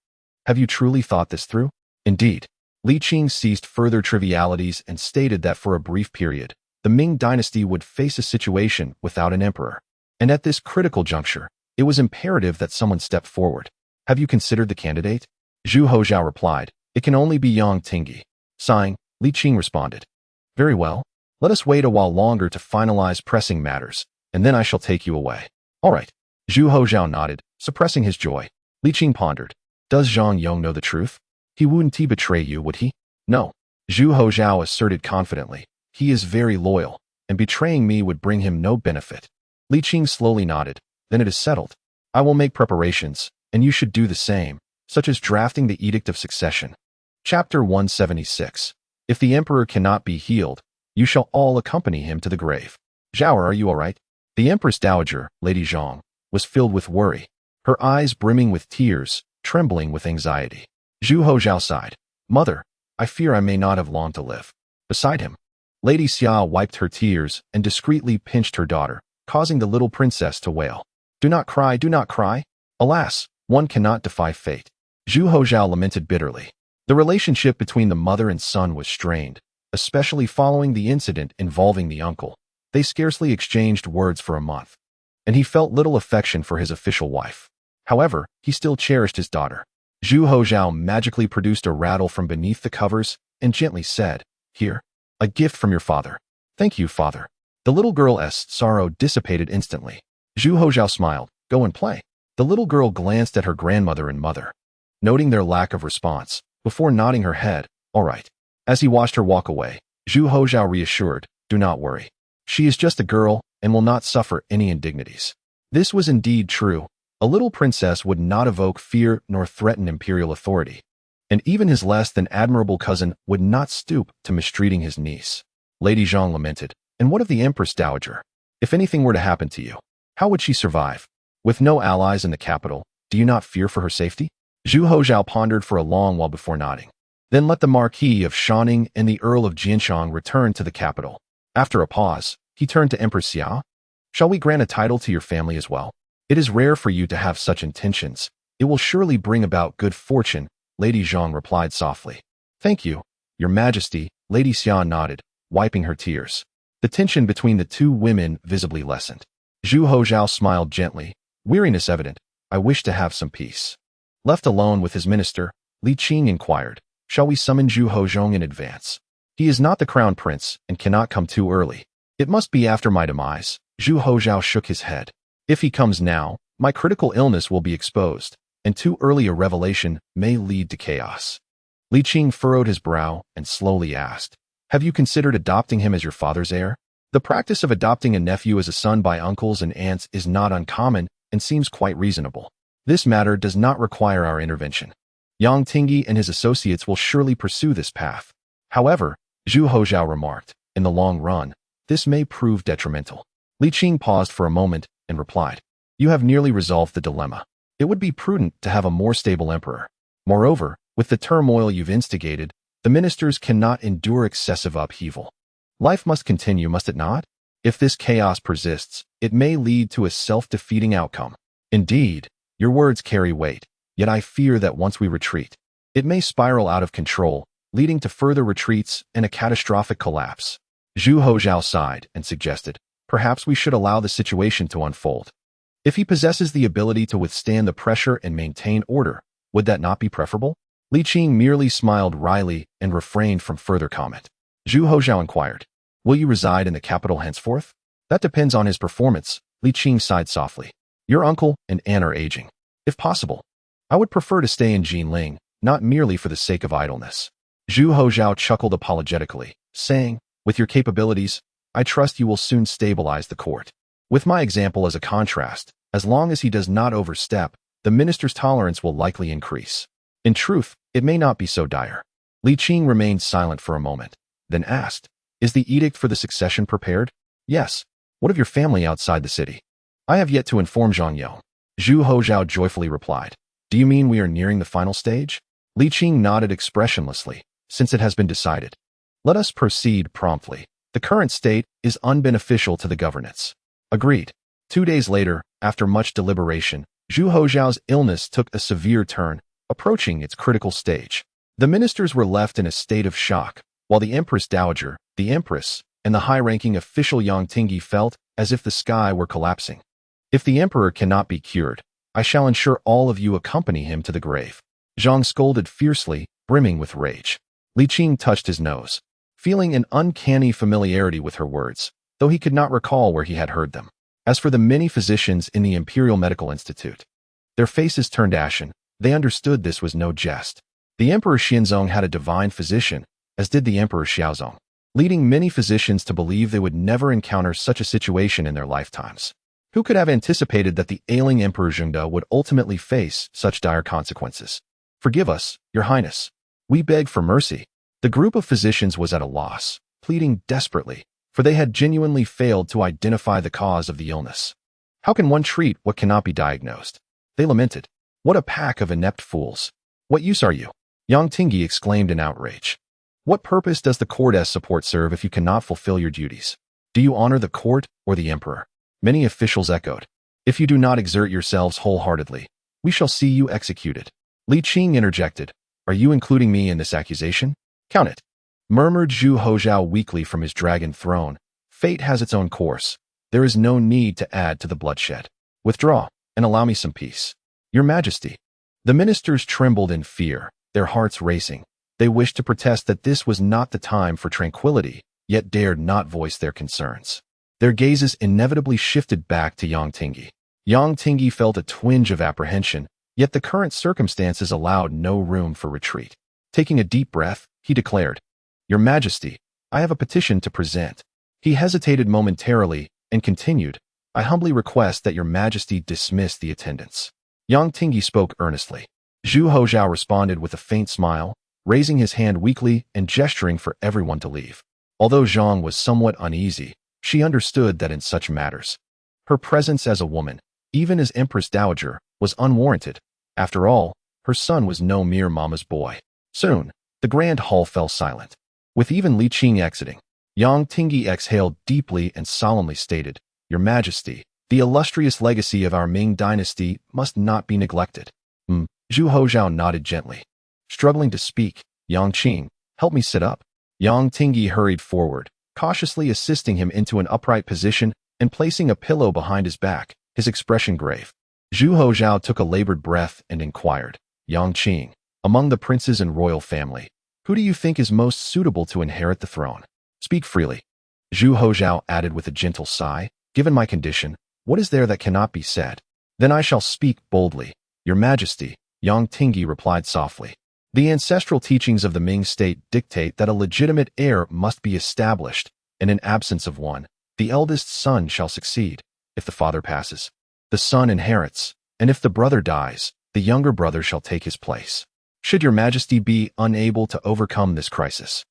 Have you truly thought this through? Indeed. Li Qing ceased further trivialities and stated that for a brief period, the Ming dynasty would face a situation without an emperor. And at this critical juncture, it was imperative that someone step forward. Have you considered the candidate? Zhu Houzhao replied, "It can only be Yang Tingi." Sighing, Li Qing responded, "Very well. Let us wait a while longer to finalize pressing matters, and then I shall take you away." "All right." Zhu Houzhao nodded, suppressing his joy. Li Qing pondered, "Does Zhang Yong know the truth? He wouldn't betray you, would he?" "No." Zhu Houzhao asserted confidently. "He is very loyal, and betraying me would bring him no benefit." Li Qing slowly nodded. "Then it is settled. I will make preparations, and you should do the same, such as drafting the Edict of Succession." Chapter 176. If the emperor cannot be healed, you shall all accompany him to the grave. "Zhao, are you all right?" The Empress Dowager, Lady Zhang, was filled with worry, her eyes brimming with tears, trembling with anxiety. Zhu Houzhao sighed. "Mother, I fear I may not have long to live." Beside him, Lady Xia wiped her tears and discreetly pinched her daughter, causing the little princess to wail. "Do not cry, do not cry. Alas, one cannot defy fate." Zhu Houzhao lamented bitterly. The relationship between the mother and son was strained, especially following the incident involving the uncle. They scarcely exchanged words for a month, and he felt little affection for his official wife. However, he still cherished his daughter. Zhu Houzhao magically produced a rattle from beneath the covers and gently said, "Here, a gift from your father." "Thank you, father." The little girl's sorrow dissipated instantly. Zhu Houzhao smiled. "Go and play." The little girl glanced at her grandmother and mother, noting their lack of response, before nodding her head, "All right." As he watched her walk away, Zhu Houzhao reassured, "Do not worry. She is just a girl and will not suffer any indignities." This was indeed true. A little princess would not evoke fear nor threaten imperial authority, and even his less than admirable cousin would not stoop to mistreating his niece. Lady Zhang lamented, "And what of the Empress Dowager? If anything were to happen to you, how would she survive? With no allies in the capital, do you not fear for her safety?" Zhu Houzhao pondered for a long while before nodding. "Then let the Marquis of Shaning and the Earl of Jianshang return to the capital." After a pause, he turned to Empress Xia. "Shall we grant a title to your family as well? It is rare for you to have such intentions. It will surely bring about good fortune." Lady Zhang replied softly. "Thank you, Your Majesty." Lady Xia nodded, wiping her tears. The tension between the two women visibly lessened. Zhu Houzhao smiled gently, weariness evident. "I wish to have some peace." Left alone with his minister, Li Qing inquired, "Shall we summon Zhu Houzhong in advance? He is not the crown prince and cannot come too early." "It must be after my demise." Zhu Houzhao shook his head. "If he comes now, my critical illness will be exposed, and too early a revelation may lead to chaos." Li Qing furrowed his brow and slowly asked, "Have you considered adopting him as your father's heir?" The practice of adopting a nephew as a son by uncles and aunts is not uncommon and seems quite reasonable. This matter does not require our intervention. Yang Tingi and his associates will surely pursue this path. However, Zhu Houzhao remarked, in the long run, this may prove detrimental. Li Qing paused for a moment and replied, "You have nearly resolved the dilemma. It would be prudent to have a more stable emperor. Moreover, with the turmoil you've instigated, the ministers cannot endure excessive upheaval. Life must continue, must it not? If this chaos persists, it may lead to a self-defeating outcome. Indeed, your words carry weight, yet I fear that once we retreat, it may spiral out of control, leading to further retreats and a catastrophic collapse." Zhu Houzhao sighed and suggested, "Perhaps we should allow the situation to unfold. If he possesses the ability to withstand the pressure and maintain order, would that not be preferable?" Li Qing merely smiled wryly and refrained from further comment. Zhu Houzhao inquired, "Will you reside in the capital henceforth?" "That depends on his performance," Li Qing sighed softly. "Your uncle and aunt are aging. If possible, I would prefer to stay in Jinling, not merely for the sake of idleness." Zhu Houzhao chuckled apologetically, saying, "With your capabilities, I trust you will soon stabilize the court. With my example as a contrast, as long as he does not overstep, the minister's tolerance will likely increase. In truth, it may not be so dire." Li Qing remained silent for a moment, then asked, "Is the edict for the succession prepared?" "Yes. What of your family outside the city?" "I have yet to inform Zhang Yao." Zhu Houzhao joyfully replied, "Do you mean we are nearing the final stage?" Li Qing nodded expressionlessly, "Since it has been decided, let us proceed promptly. The current state is unbeneficial to the governance." "Agreed." 2 days later, after much deliberation, Zhu Houzhao's illness took a severe turn, approaching its critical stage. The ministers were left in a state of shock, while the Empress Dowager, the Empress, and the high-ranking official Yang Tingyi felt as if the sky were collapsing. "If the emperor cannot be cured, I shall ensure all of you accompany him to the grave." Zhang scolded fiercely, brimming with rage. Li Qing touched his nose, feeling an uncanny familiarity with her words, though he could not recall where he had heard them. As for the many physicians in the Imperial Medical Institute, their faces turned ashen. They understood this was no jest. The Emperor Xianzong had a divine physician, as did the Emperor Xiaozong, leading many physicians to believe they would never encounter such a situation in their lifetimes. Who could have anticipated that the ailing Emperor Zhengde would ultimately face such dire consequences? "Forgive us, Your Highness. We beg for mercy." The group of physicians was at a loss, pleading desperately, for they had genuinely failed to identify the cause of the illness. "How can one treat what cannot be diagnosed?" they lamented. "What a pack of inept fools. What use are you?" Yang Tingyi exclaimed in outrage. "What purpose does the court as support serve if you cannot fulfill your duties? Do you honor the court or the emperor?" Many officials echoed, "If you do not exert yourselves wholeheartedly, we shall see you executed." Li Qing interjected, "Are you including me in this accusation?" "Count it," murmured Zhu Houzhao weakly from his dragon throne. "Fate has its own course. There is no need to add to the bloodshed. Withdraw, and allow me some peace." "Your Majesty." The ministers trembled in fear, their hearts racing. They wished to protest that this was not the time for tranquility, yet dared not voice their concerns. Their gazes inevitably shifted back to Yang Tingyi. Yang Tingyi felt a twinge of apprehension, yet the current circumstances allowed no room for retreat. Taking a deep breath, he declared, "Your Majesty, I have a petition to present." He hesitated momentarily and continued, "I humbly request that Your Majesty dismiss the attendants." Yang Tingyi spoke earnestly. Zhu Houzhao responded with a faint smile, raising his hand weakly and gesturing for everyone to leave. Although Zhang was somewhat uneasy, she understood that in such matters, her presence as a woman, even as Empress Dowager, was unwarranted. After all, her son was no mere mama's boy. Soon, the grand hall fell silent. With even Li Qing exiting, Yang Tingyi exhaled deeply and solemnly stated, "Your Majesty, the illustrious legacy of our Ming dynasty must not be neglected." Zhu Houzhao nodded gently. Struggling to speak, "Yang Qing, help me sit up." Yang Tingyi hurried forward, cautiously assisting him into an upright position and placing a pillow behind his back, his expression grave. Zhu Houzhao took a labored breath and inquired, "Yang Qing, among the princes and royal family, who do you think is most suitable to inherit the throne? Speak freely." Zhu Houzhao added with a gentle sigh, "Given my condition, what is there that cannot be said? Then I shall speak boldly." "Your Majesty," Yang Tingyi replied softly, "the ancestral teachings of the Ming state dictate that a legitimate heir must be established, and in absence of one, the eldest son shall succeed. If the father passes, the son inherits, and if the brother dies, the younger brother shall take his place. Should Your Majesty be unable to overcome this crisis,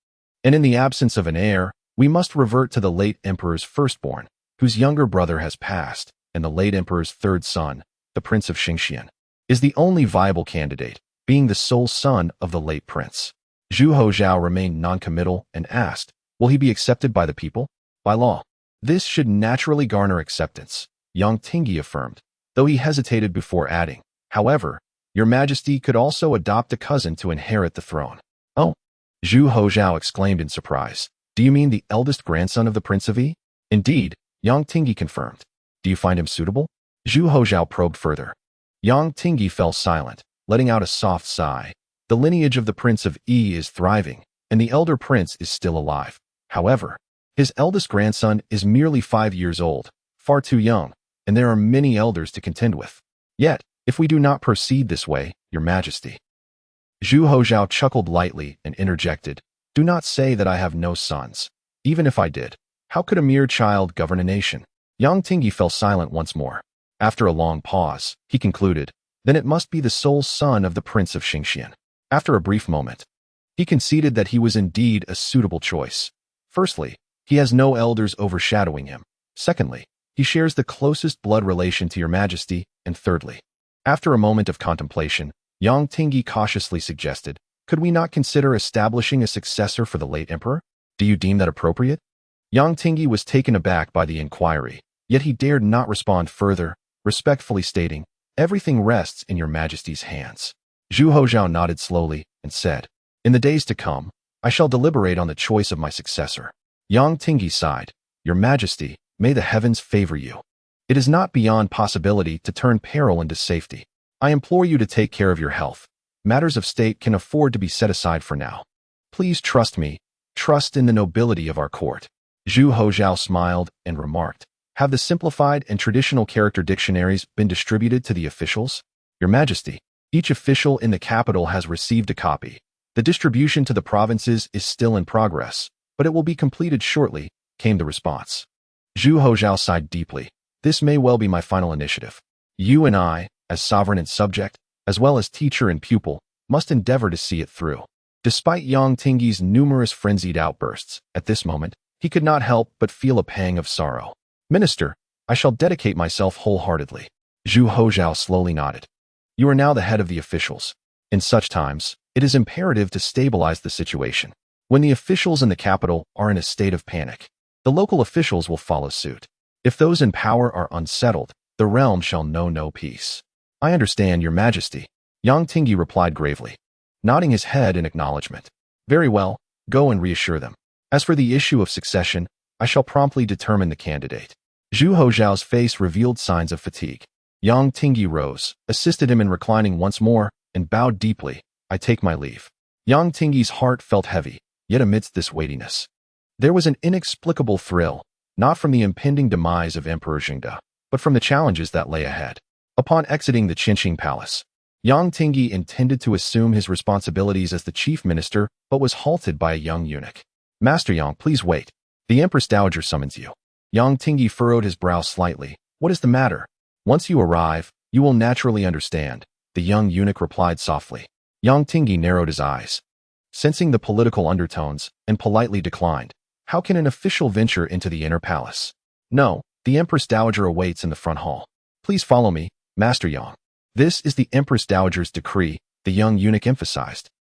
and in the absence of an heir, we must revert to the late emperor's firstborn, whose younger brother has passed, and the late emperor's third son, the Prince of Xingxian, is the only viable candidate, being the sole son of the late prince." Zhu Houzhao remained noncommittal and asked, "Will he be accepted by the people?" "By law. This should naturally garner acceptance," Yang Tingyi affirmed, though he hesitated before adding, "However, Your Majesty could also adopt a cousin to inherit the throne." "Oh!" Zhu Houzhao exclaimed in surprise. "Do you mean the eldest grandson of the Prince of Yi?" "Indeed," Yang Tingyi confirmed. "Do you find him suitable?" Zhu Houzhao probed further. Yang Tingyi fell silent, letting out a soft sigh. The lineage of the Prince of Yi is thriving, and the elder prince is still alive. However, his eldest grandson is merely 5 years old, far too young, and there are many elders to contend with. Yet, if we do not proceed this way, Your Majesty. Zhu Houzhao chuckled lightly and interjected, "Do not say that I have no sons. Even if I did, how could a mere child govern a nation?" Yang Tingyi fell silent once more. After a long pause, he concluded, "Then it must be the sole son of the Prince of Xingxian." After a brief moment, he conceded that he was indeed a suitable choice. Firstly, he has no elders overshadowing him. Secondly, he shares the closest blood relation to Your Majesty. And thirdly, after a moment of contemplation, Yang Tingyi cautiously suggested, "Could we not consider establishing a successor for the late emperor? Do you deem that appropriate?" Yang Tingyi was taken aback by the inquiry, yet he dared not respond further, respectfully stating, "Everything rests in Your Majesty's hands." Zhu Houzhao nodded slowly and said, "In the days to come, I shall deliberate on the choice of my successor." Yang Tingyi sighed, "Your Majesty, may the heavens favor you. It is not beyond possibility to turn peril into safety. I implore you to take care of your health. Matters of state can afford to be set aside for now. Please trust me, trust in the nobility of our court." Zhu Houzhao smiled and remarked, "Have the simplified and traditional character dictionaries been distributed to the officials?" "Your Majesty, each official in the capital has received a copy. The distribution to the provinces is still in progress, but it will be completed shortly," came the response. Zhu Houzhao sighed deeply. "This may well be my final initiative. You and I, as sovereign and subject, as well as teacher and pupil, must endeavor to see it through." Despite Yang Tingyi's numerous frenzied outbursts, at this moment, he could not help but feel a pang of sorrow. "Minister, I shall dedicate myself wholeheartedly." Zhu Houzhao slowly nodded. "You are now the head of the officials. In such times, it is imperative to stabilize the situation. When the officials in the capital are in a state of panic, the local officials will follow suit. If those in power are unsettled, the realm shall know no peace." "I understand, Your Majesty," Yang Tingyi replied gravely, nodding his head in acknowledgement. "Very well, go and reassure them. As for the issue of succession, I shall promptly determine the candidate." Zhu Houzhao's face revealed signs of fatigue. Yang Tingyi rose, assisted him in reclining once more, and bowed deeply. "I take my leave." Yang Tingyi's heart felt heavy, yet amidst this weightiness, there was an inexplicable thrill, not from the impending demise of Emperor Zhengde, but from the challenges that lay ahead. Upon exiting the Qinqing Palace, Yang Tingyi intended to assume his responsibilities as the chief minister, but was halted by a young eunuch. "Master Yang, please wait. The Empress Dowager summons you." Yang Tingyi furrowed his brow slightly. "What is the matter?" "Once you arrive, you will naturally understand," the young eunuch replied softly. Yang Tingyi narrowed his eyes, sensing the political undertones, and politely declined. "How can an official venture into the inner palace?" "No, the Empress Dowager awaits in the front hall. Please follow me, Master Yang." "This is the Empress Dowager's decree," the young eunuch emphasized.